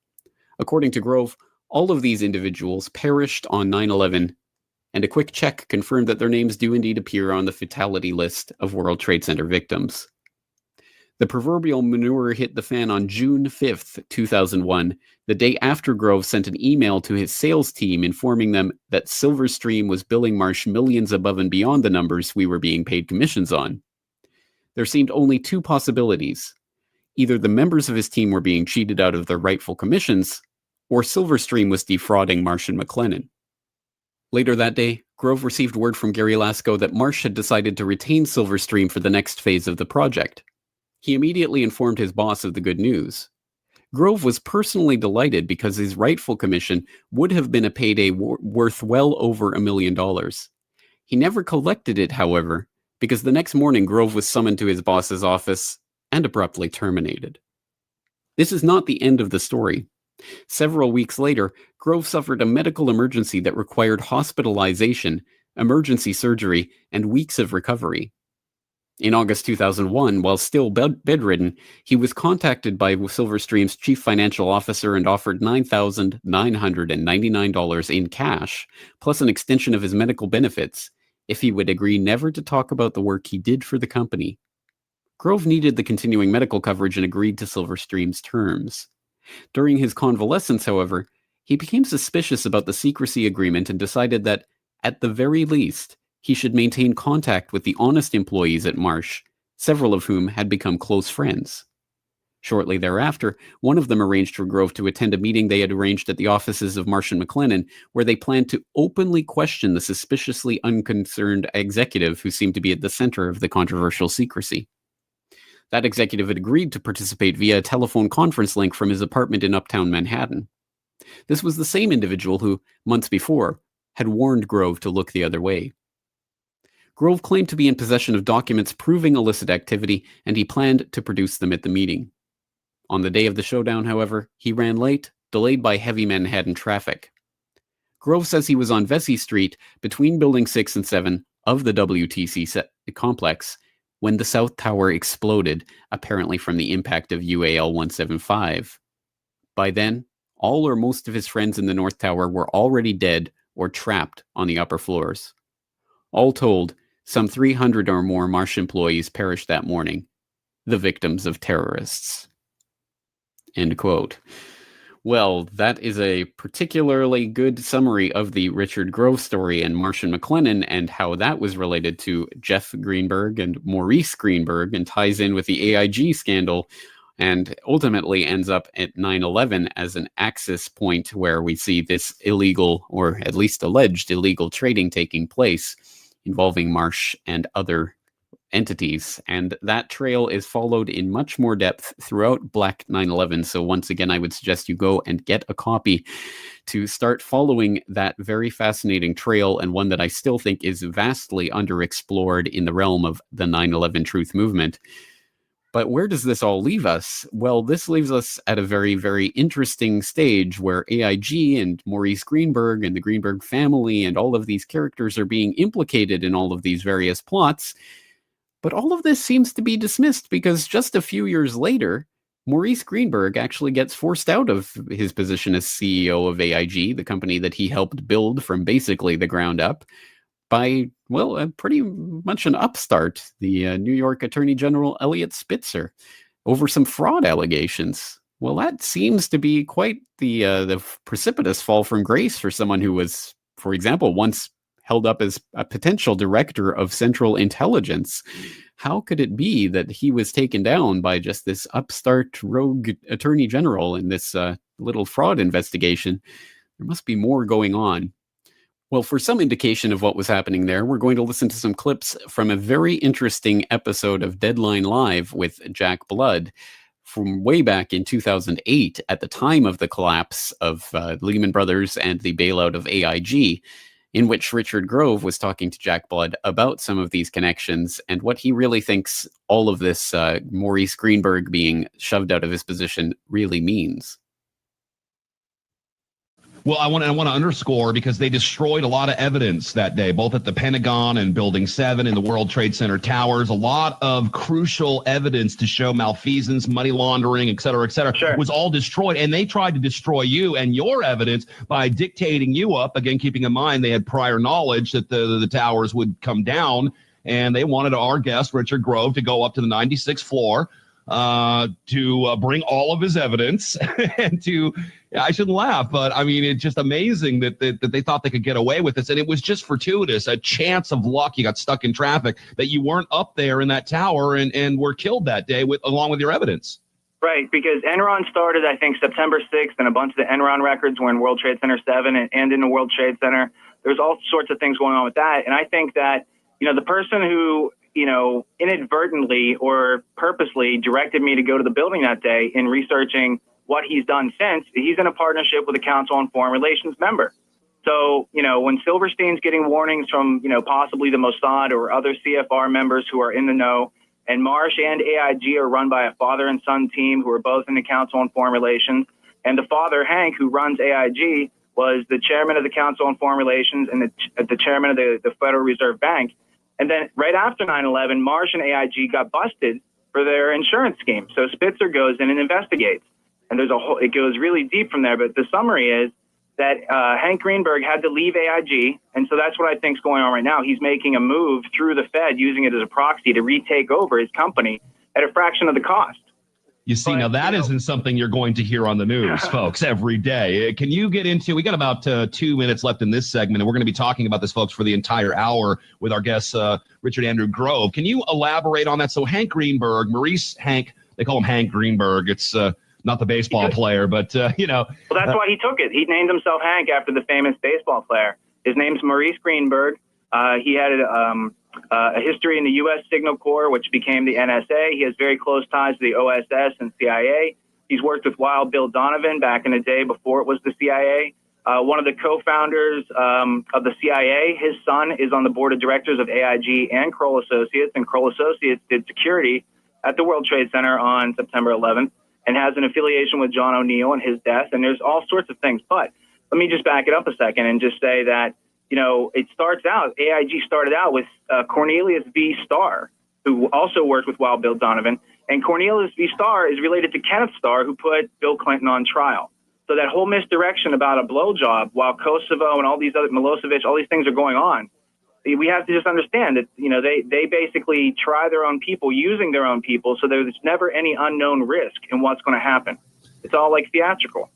According to Grove, all of these individuals perished on 9/11, and a quick check confirmed that their names do indeed appear on the fatality list of World Trade Center victims. The proverbial manure hit the fan on June 5th, 2001, the day after Grove sent an email to his sales team informing them that Silverstream was billing Marsh millions above and beyond the numbers we were being paid commissions on. There seemed only two possibilities. Either the members of his team were being cheated out of their rightful commissions, or Silverstream was defrauding Marsh & McLennan. Later that day, Grove received word from Gary Lasko that Marsh had decided to retain Silverstream for the next phase of the project. He immediately informed his boss of the good news. Grove was personally delighted because his rightful commission would have been a payday worth well over $1 million. He never collected it, however, because the next morning Grove was summoned to his boss's office and abruptly terminated. This is not the end of the story. Several weeks later, Grove suffered a medical emergency that required hospitalization, emergency surgery, and weeks of recovery. In August 2001, while still bedridden, he was contacted by Silverstream's chief financial officer and offered $9,999 in cash, plus an extension of his medical benefits, if he would agree never to talk about the work he did for the company. Grove needed the continuing medical coverage and agreed to Silverstream's terms. During his convalescence, however, he became suspicious about the secrecy agreement and decided that, at the very least, he should maintain contact with the honest employees at Marsh, several of whom had become close friends. Shortly thereafter, one of them arranged for Grove to attend a meeting they had arranged at the offices of Marsh & McLennan, where they planned to openly question the suspiciously unconcerned executive who seemed to be at the center of the controversial secrecy. That executive had agreed to participate via a telephone conference link from his apartment in uptown Manhattan. This was the same individual who, months before, had warned Grove to look the other way. Grove claimed to be in possession of documents proving illicit activity, and he planned to produce them at the meeting. On the day of the showdown, however, he ran late, delayed by heavy Manhattan traffic. Grove says he was on Vesey Street between Building 6 and 7 of the WTC complex when the South Tower exploded, apparently from the impact of UAL-175. By then, all or most of his friends in the North Tower were already dead or trapped on the upper floors. All told, some 300 or more Marsh employees perished that morning, the victims of terrorists. End quote. Well, that is a particularly good summary of the Richard Grove story and Marsh & McLennan and how that was related to Jeff Greenberg and Maurice Greenberg and ties in with the AIG scandal and ultimately ends up at 9/11 as an axis point where we see this illegal, or at least alleged illegal, trading taking place involving Marsh and other entities. And that trail is followed in much more depth throughout Black 9/11. So once again, I would suggest you go and get a copy to start following that very fascinating trail, and one that I still think is vastly underexplored in the realm of the 9/11 truth movement. But where does this all leave us? Well, this leaves us at a very, very interesting stage where AIG and Maurice Greenberg and the Greenberg family and all of these characters are being implicated in all of these various plots. But all of this seems to be dismissed because just a few years later, Maurice Greenberg actually gets forced out of his position as CEO of AIG, the company that he helped build from basically the ground up, by, well, pretty much an upstart, the New York Attorney General Elliot Spitzer, over some fraud allegations. Well, that seems to be quite the precipitous fall from grace for someone who was, for example, once held up as a potential director of Central Intelligence. How could it be that he was taken down by just this upstart rogue attorney general in this little fraud investigation? There must be more going on. Well, for some indication of what was happening there, we're going to listen to some clips from a very interesting episode of Deadline Live with Jack Blood from way back in 2008 at the time of the collapse of Lehman Brothers and the bailout of AIG, in which Richard Grove was talking to Jack Blood about some of these connections and what he really thinks all of this Maurice Greenberg being shoved out of his position really means. Well, I want to underscore, because they destroyed a lot of evidence that day, both at the Pentagon and Building 7 and the World Trade Center towers. A lot of crucial evidence to show malfeasance, money laundering, et cetera, was all destroyed. And they tried to destroy you and your evidence by dictating you up. Again, keeping in mind they had prior knowledge that the towers would come down. And they wanted our guest, Richard Grove, to go up to the 96th floor to bring all of his evidence and to, I shouldn't laugh, but I mean, it's just amazing that they thought they could get away with this. And it was just fortuitous, a chance of luck. You got stuck in traffic, that you weren't up there in that tower and were killed that day along with your evidence. Right, because Enron started, I think, September 6th, and a bunch of the Enron records were in World Trade Center 7 and in the World Trade Center. There's all sorts of things going on with that. And I think that, the person who, inadvertently or purposely directed me to go to the building that day in researching what he's done since, he's in a partnership with a Council on Foreign Relations member. So, when Silverstein's getting warnings from, possibly the Mossad or other CFR members who are in the know, and Marsh and AIG are run by a father and son team who are both in the Council on Foreign Relations, and the father, Hank, who runs AIG, was the chairman of the Council on Foreign Relations and the chairman of the Federal Reserve Bank. And then right after 9/11, Marsh and AIG got busted for their insurance scheme. So Spitzer goes in and investigates. And it goes really deep from there. But the summary is that Hank Greenberg had to leave AIG. And so that's what I think is going on right now. He's making a move through the Fed, using it as a proxy to retake over his company at a fraction of the cost. You see, now that isn't something you're going to hear on the news, folks, every day. Can you get into, we got about 2 minutes left in this segment, and we're going to be talking about this, folks, for the entire hour with our guest, Richard Andrew Grove. Can you elaborate on that? So Hank Greenberg, Maurice Hank, they call him Hank Greenberg. It's not the baseball player, but, Well, that's why he took it. He named himself Hank after the famous baseball player. His name's Maurice Greenberg. He had a history in the U.S. Signal Corps, which became the NSA. He has very close ties to the OSS and CIA. He's worked with Wild Bill Donovan back in the day before it was the CIA. One of the co-founders of the CIA, his son is on the board of directors of AIG and Kroll Associates, and Kroll Associates did security at the World Trade Center on September 11th and has an affiliation with John O'Neill and his death, and there's all sorts of things. But let me just back it up a second and just say that it starts out, AIG started out with Cornelius V. Starr, who also worked with Wild Bill Donovan. And Cornelius V. Starr is related to Kenneth Starr, who put Bill Clinton on trial. So that whole misdirection about a blowjob while Kosovo and all these other, Milosevic, all these things are going on, we have to just understand that, they basically try their own people using their own people. So there's never any unknown risk in what's going to happen. It's all like theatrical.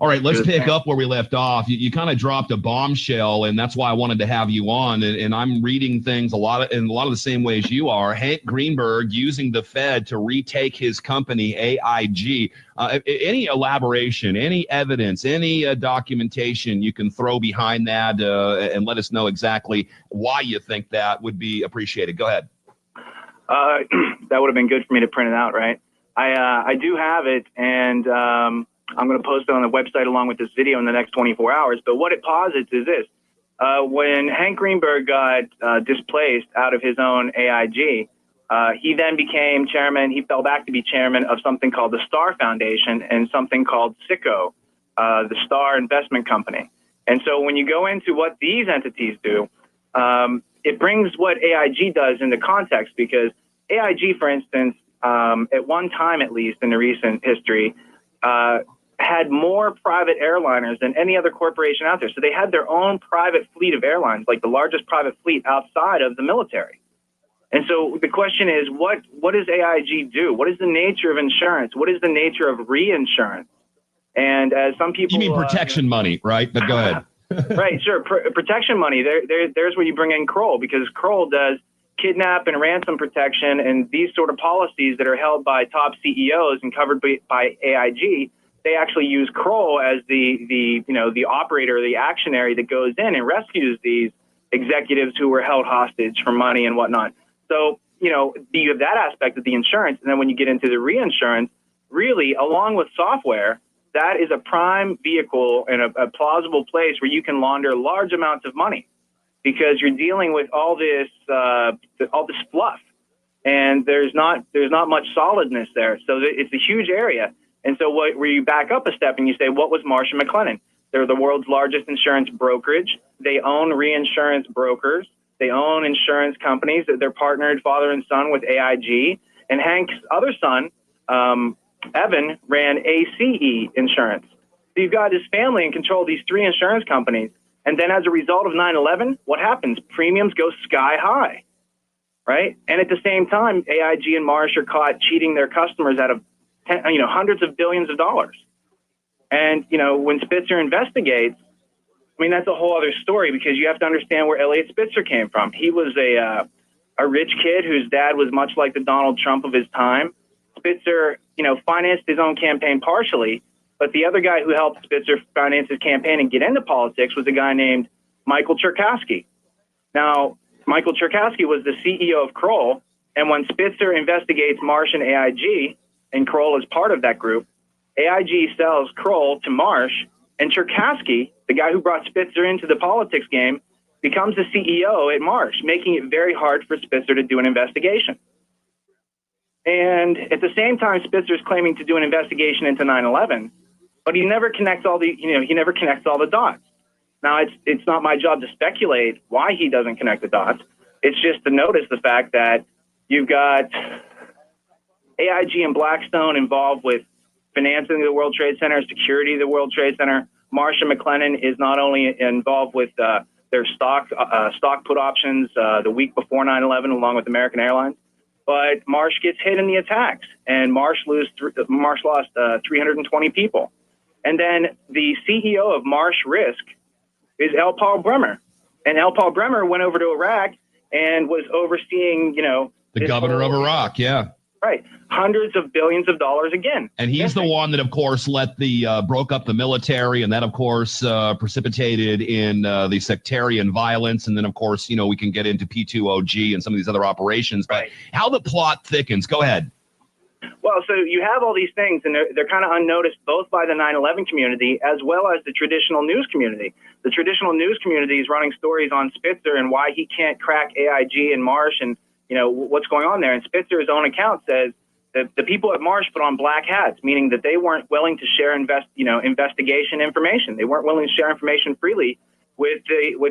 All right, let's pick up where we left off. You kind of dropped a bombshell, and that's why I wanted to have you on. And I'm reading things in a lot of the same ways you are. Hank Greenberg using the Fed to retake his company, AIG. Any elaboration, any evidence, any documentation you can throw behind that and let us know exactly why you think that would be appreciated. Go ahead. That would have been good for me to print it out, right? I do have it, and I'm going to post it on the website along with this video in the next 24 hours. But what it posits is this. When Hank Greenberg got displaced out of his own AIG, he then became chairman. He fell back to be chairman of something called the Starr Foundation and something called SICO, the Starr Investment Company. And so when you go into what these entities do, it brings what AIG does into context, because AIG, for instance, at one time, at least in the recent history, had more private airliners than any other corporation out there. So they had their own private fleet of airlines, like the largest private fleet outside of the military. And so the question is, what does AIG do? What is the nature of insurance? What is the nature of reinsurance? And as some people... You mean protection money, right? But go ahead. Right, sure. Protection money. There's where you bring in Kroll, because Kroll does kidnap and ransom protection and these sort of policies that are held by top CEOs and covered by AIG. They actually use Kroll as the operator, the actionary that goes in and rescues these executives who were held hostage for money and whatnot. So, you have that aspect of the insurance. And then when you get into the reinsurance, really, along with software, that is a prime vehicle and a plausible place where you can launder large amounts of money, because you're dealing with all this fluff, and there's not much solidness there. So it's a huge area. And so where you back up a step and you say, what was Marsh & McLennan? They're the world's largest insurance brokerage. They own reinsurance brokers. They own insurance companies. They're partnered father and son with AIG. And Hank's other son, Evan, ran ACE Insurance. So you've got his family in control of these three insurance companies. And then as a result of 9/11, what happens? Premiums go sky high, right? And at the same time, AIG and Marsh are caught cheating their customers out of hundreds of billions of dollars. And, when Spitzer investigates, that's a whole other story, because you have to understand where Elliot Spitzer came from. He was a rich kid whose dad was much like the Donald Trump of his time. Spitzer, financed his own campaign partially, But the other guy who helped Spitzer finance his campaign and get into politics was a guy named Michael Cherkasky. Now, Michael Cherkasky was the CEO of Kroll, and when Spitzer investigates Marsh and AIG, and Kroll is part of that group, AIG sells Kroll to Marsh, and Cherkasky, the guy who brought Spitzer into the politics game, becomes the CEO at Marsh, making it very hard for Spitzer to do an investigation. And at the same time, Spitzer's claiming to do an investigation into 9/11, but he never connects all the dots. Now, it's not my job to speculate why he doesn't connect the dots. It's just to notice the fact that you've got AIG and Blackstone involved with financing the World Trade Center, security of the World Trade Center. Marsh and McLennan is not only involved with their stock put options the week before 9/11, along with American Airlines, but Marsh gets hit in the attacks, and Marsh lost 320 people. And then the CEO of Marsh Risk is L. Paul Bremer, and L. Paul Bremer went over to Iraq and was overseeing, the governor of Iraq, yeah. Right. Hundreds of billions of dollars again. And he's the one that, of course, broke up the military, and that, of course, precipitated in the sectarian violence. And then, of course, we can get into P2OG and some of these other operations. But right. How the plot thickens. Go ahead. Well, so you have all these things, and they're kind of unnoticed both by the 9/11 community as well as the traditional news community. The traditional news community is running stories on Spitzer and why he can't crack AIG and Marsh and what's going on there. And Spitzer's own account says that the people at Marsh put on black hats, meaning that they weren't willing to share investigation information. They weren't willing to share information freely with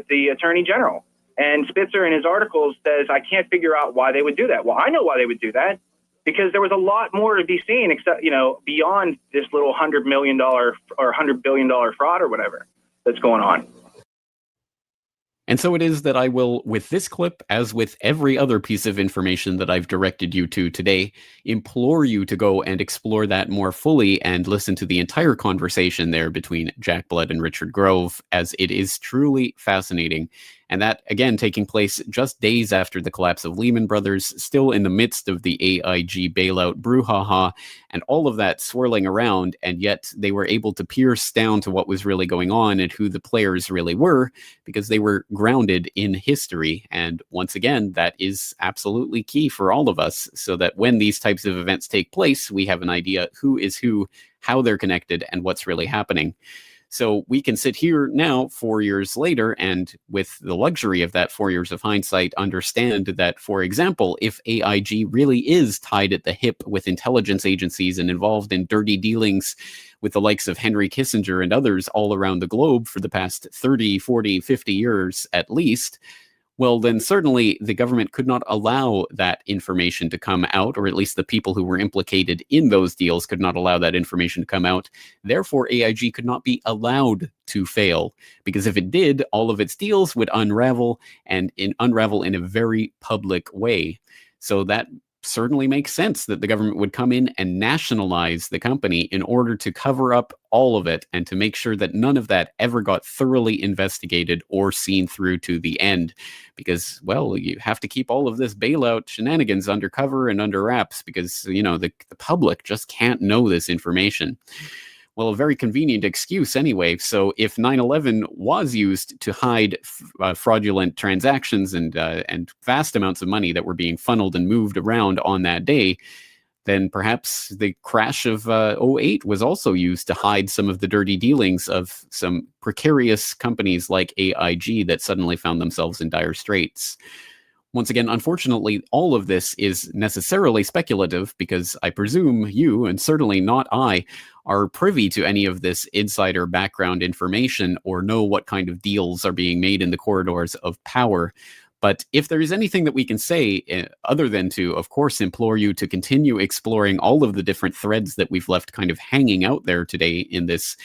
the attorney general. And Spitzer in his articles says, I can't figure out why they would do that. Well, I know why they would do that, because there was a lot more to be seen except, beyond this little $100 million or $100 billion fraud or whatever that's going on. And so it is that I will, with this clip, as with every other piece of information that I've directed you to today, implore you to go and explore that more fully and listen to the entire conversation there between Jack Blood and Richard Grove, as it is truly fascinating. And that, again, taking place just days after the collapse of Lehman Brothers, still in the midst of the AIG bailout brouhaha, and all of that swirling around, and yet they were able to pierce down to what was really going on and who the players really were, because they were grounded in history. And once again, that is absolutely key for all of us, so that when these types of events take place, we have an idea who is who, how they're connected, and what's really happening. So we can sit here now, 4 years later, and with the luxury of that 4 years of hindsight, understand that, for example, if AIG really is tied at the hip with intelligence agencies and involved in dirty dealings with the likes of Henry Kissinger and others all around the globe for the past 30, 40, 50 years at least, well, then certainly the government could not allow that information to come out, or at least the people who were implicated in those deals could not allow that information to come out. Therefore, AIG could not be allowed to fail, because if it did, all of its deals would unravel, and unravel in a very public way. So that certainly makes sense that the government would come in and nationalize the company in order to cover up all of it and to make sure that none of that ever got thoroughly investigated or seen through to the end. Because, well, you have to keep all of this bailout shenanigans undercover and under wraps, because, the public just can't know this information. Well, a very convenient excuse anyway. So if 9/11 was used to hide fraudulent transactions and vast amounts of money that were being funneled and moved around on that day, then perhaps the crash of 2008 was also used to hide some of the dirty dealings of some precarious companies like AIG that suddenly found themselves in dire straits. Once again, unfortunately, all of this is necessarily speculative, because I presume you, and certainly not I, are privy to any of this insider background information or know what kind of deals are being made in the corridors of power. But if there is anything that we can say, other than to, of course, implore you to continue exploring all of the different threads that we've left kind of hanging out there today in this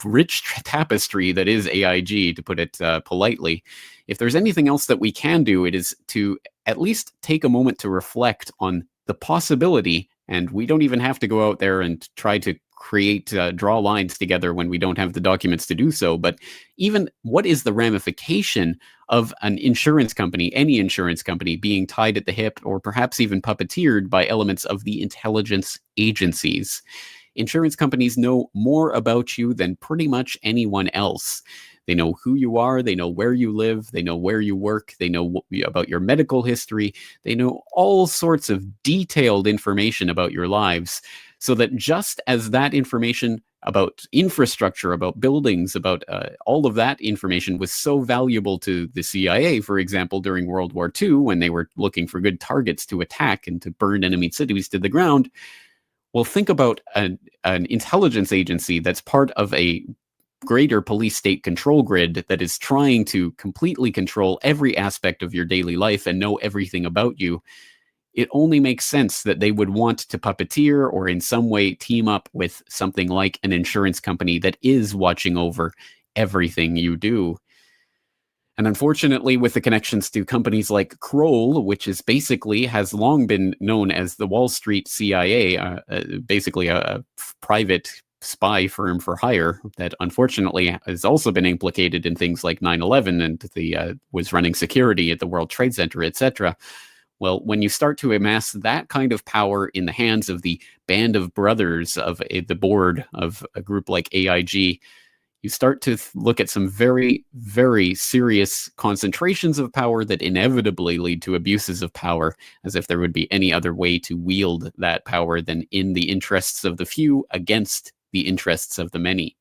rich tapestry that is AIG, to put it politely. If there's anything else that we can do, it is to at least take a moment to reflect on the possibility, and we don't even have to go out there and try to draw lines together when we don't have the documents to do so, but even what is the ramification of an insurance company, any insurance company, being tied at the hip or perhaps even puppeteered by elements of the intelligence agencies? Insurance companies know more about you than pretty much anyone else. They know who you are. They know where you live. They know where you work. They know about your medical history. They know all sorts of detailed information about your lives, so that just as that information about infrastructure, about buildings, about all of that information was so valuable to the CIA, for example, during World War II, when they were looking for good targets to attack and to burn enemy cities to the ground. Well, think about an intelligence agency that's part of a greater police state control grid that is trying to completely control every aspect of your daily life and know everything about you. It only makes sense that they would want to puppeteer or in some way team up with something like an insurance company that is watching over everything you do. And unfortunately, with the connections to companies like Kroll, which is basically has long been known as the Wall Street CIA, basically a private spy firm for hire that unfortunately has also been implicated in things like 9/11 and was running security at the World Trade Center, etc. Well, when you start to amass that kind of power in the hands of the band of brothers of the board of a group like AIG, you start to look at some very, very serious concentrations of power that inevitably lead to abuses of power, as if there would be any other way to wield that power than in the interests of the few against the interests of the many.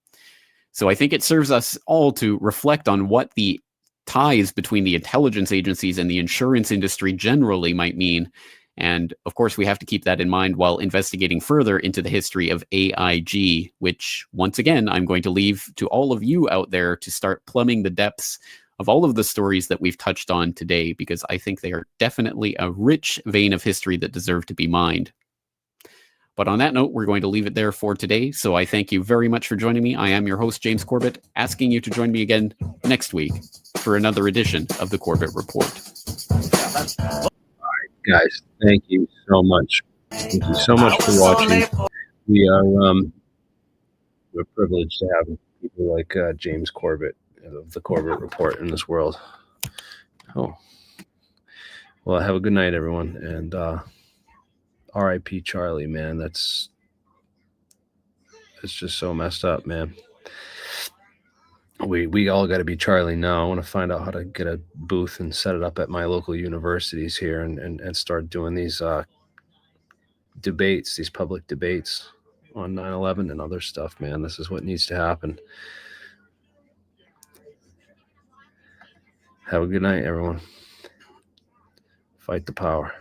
So I think it serves us all to reflect on what the ties between the intelligence agencies and the insurance industry generally might mean. And of course, we have to keep that in mind while investigating further into the history of AIG, which, once again, I'm going to leave to all of you out there to start plumbing the depths of all of the stories that we've touched on today, because I think they are definitely a rich vein of history that deserve to be mined. But on that note, we're going to leave it there for today. So I thank you very much for joining me. I am your host, James Corbett, asking you to join me again next week for another edition of the Corbett Report. Guys, thank you so much. Thank you so much for watching. We're privileged to have people like James Corbett of the Corbett Report in this world. Oh, well, have a good night, everyone, and R.I.P. Charlie, man. It's just so messed up, man. We all got to be Charlie now. I want to find out how to get a booth and set it up at my local universities here and start doing these debates, these public debates on 9/11 and other stuff, man. This is what needs to happen. Have a good night, everyone. Fight the power.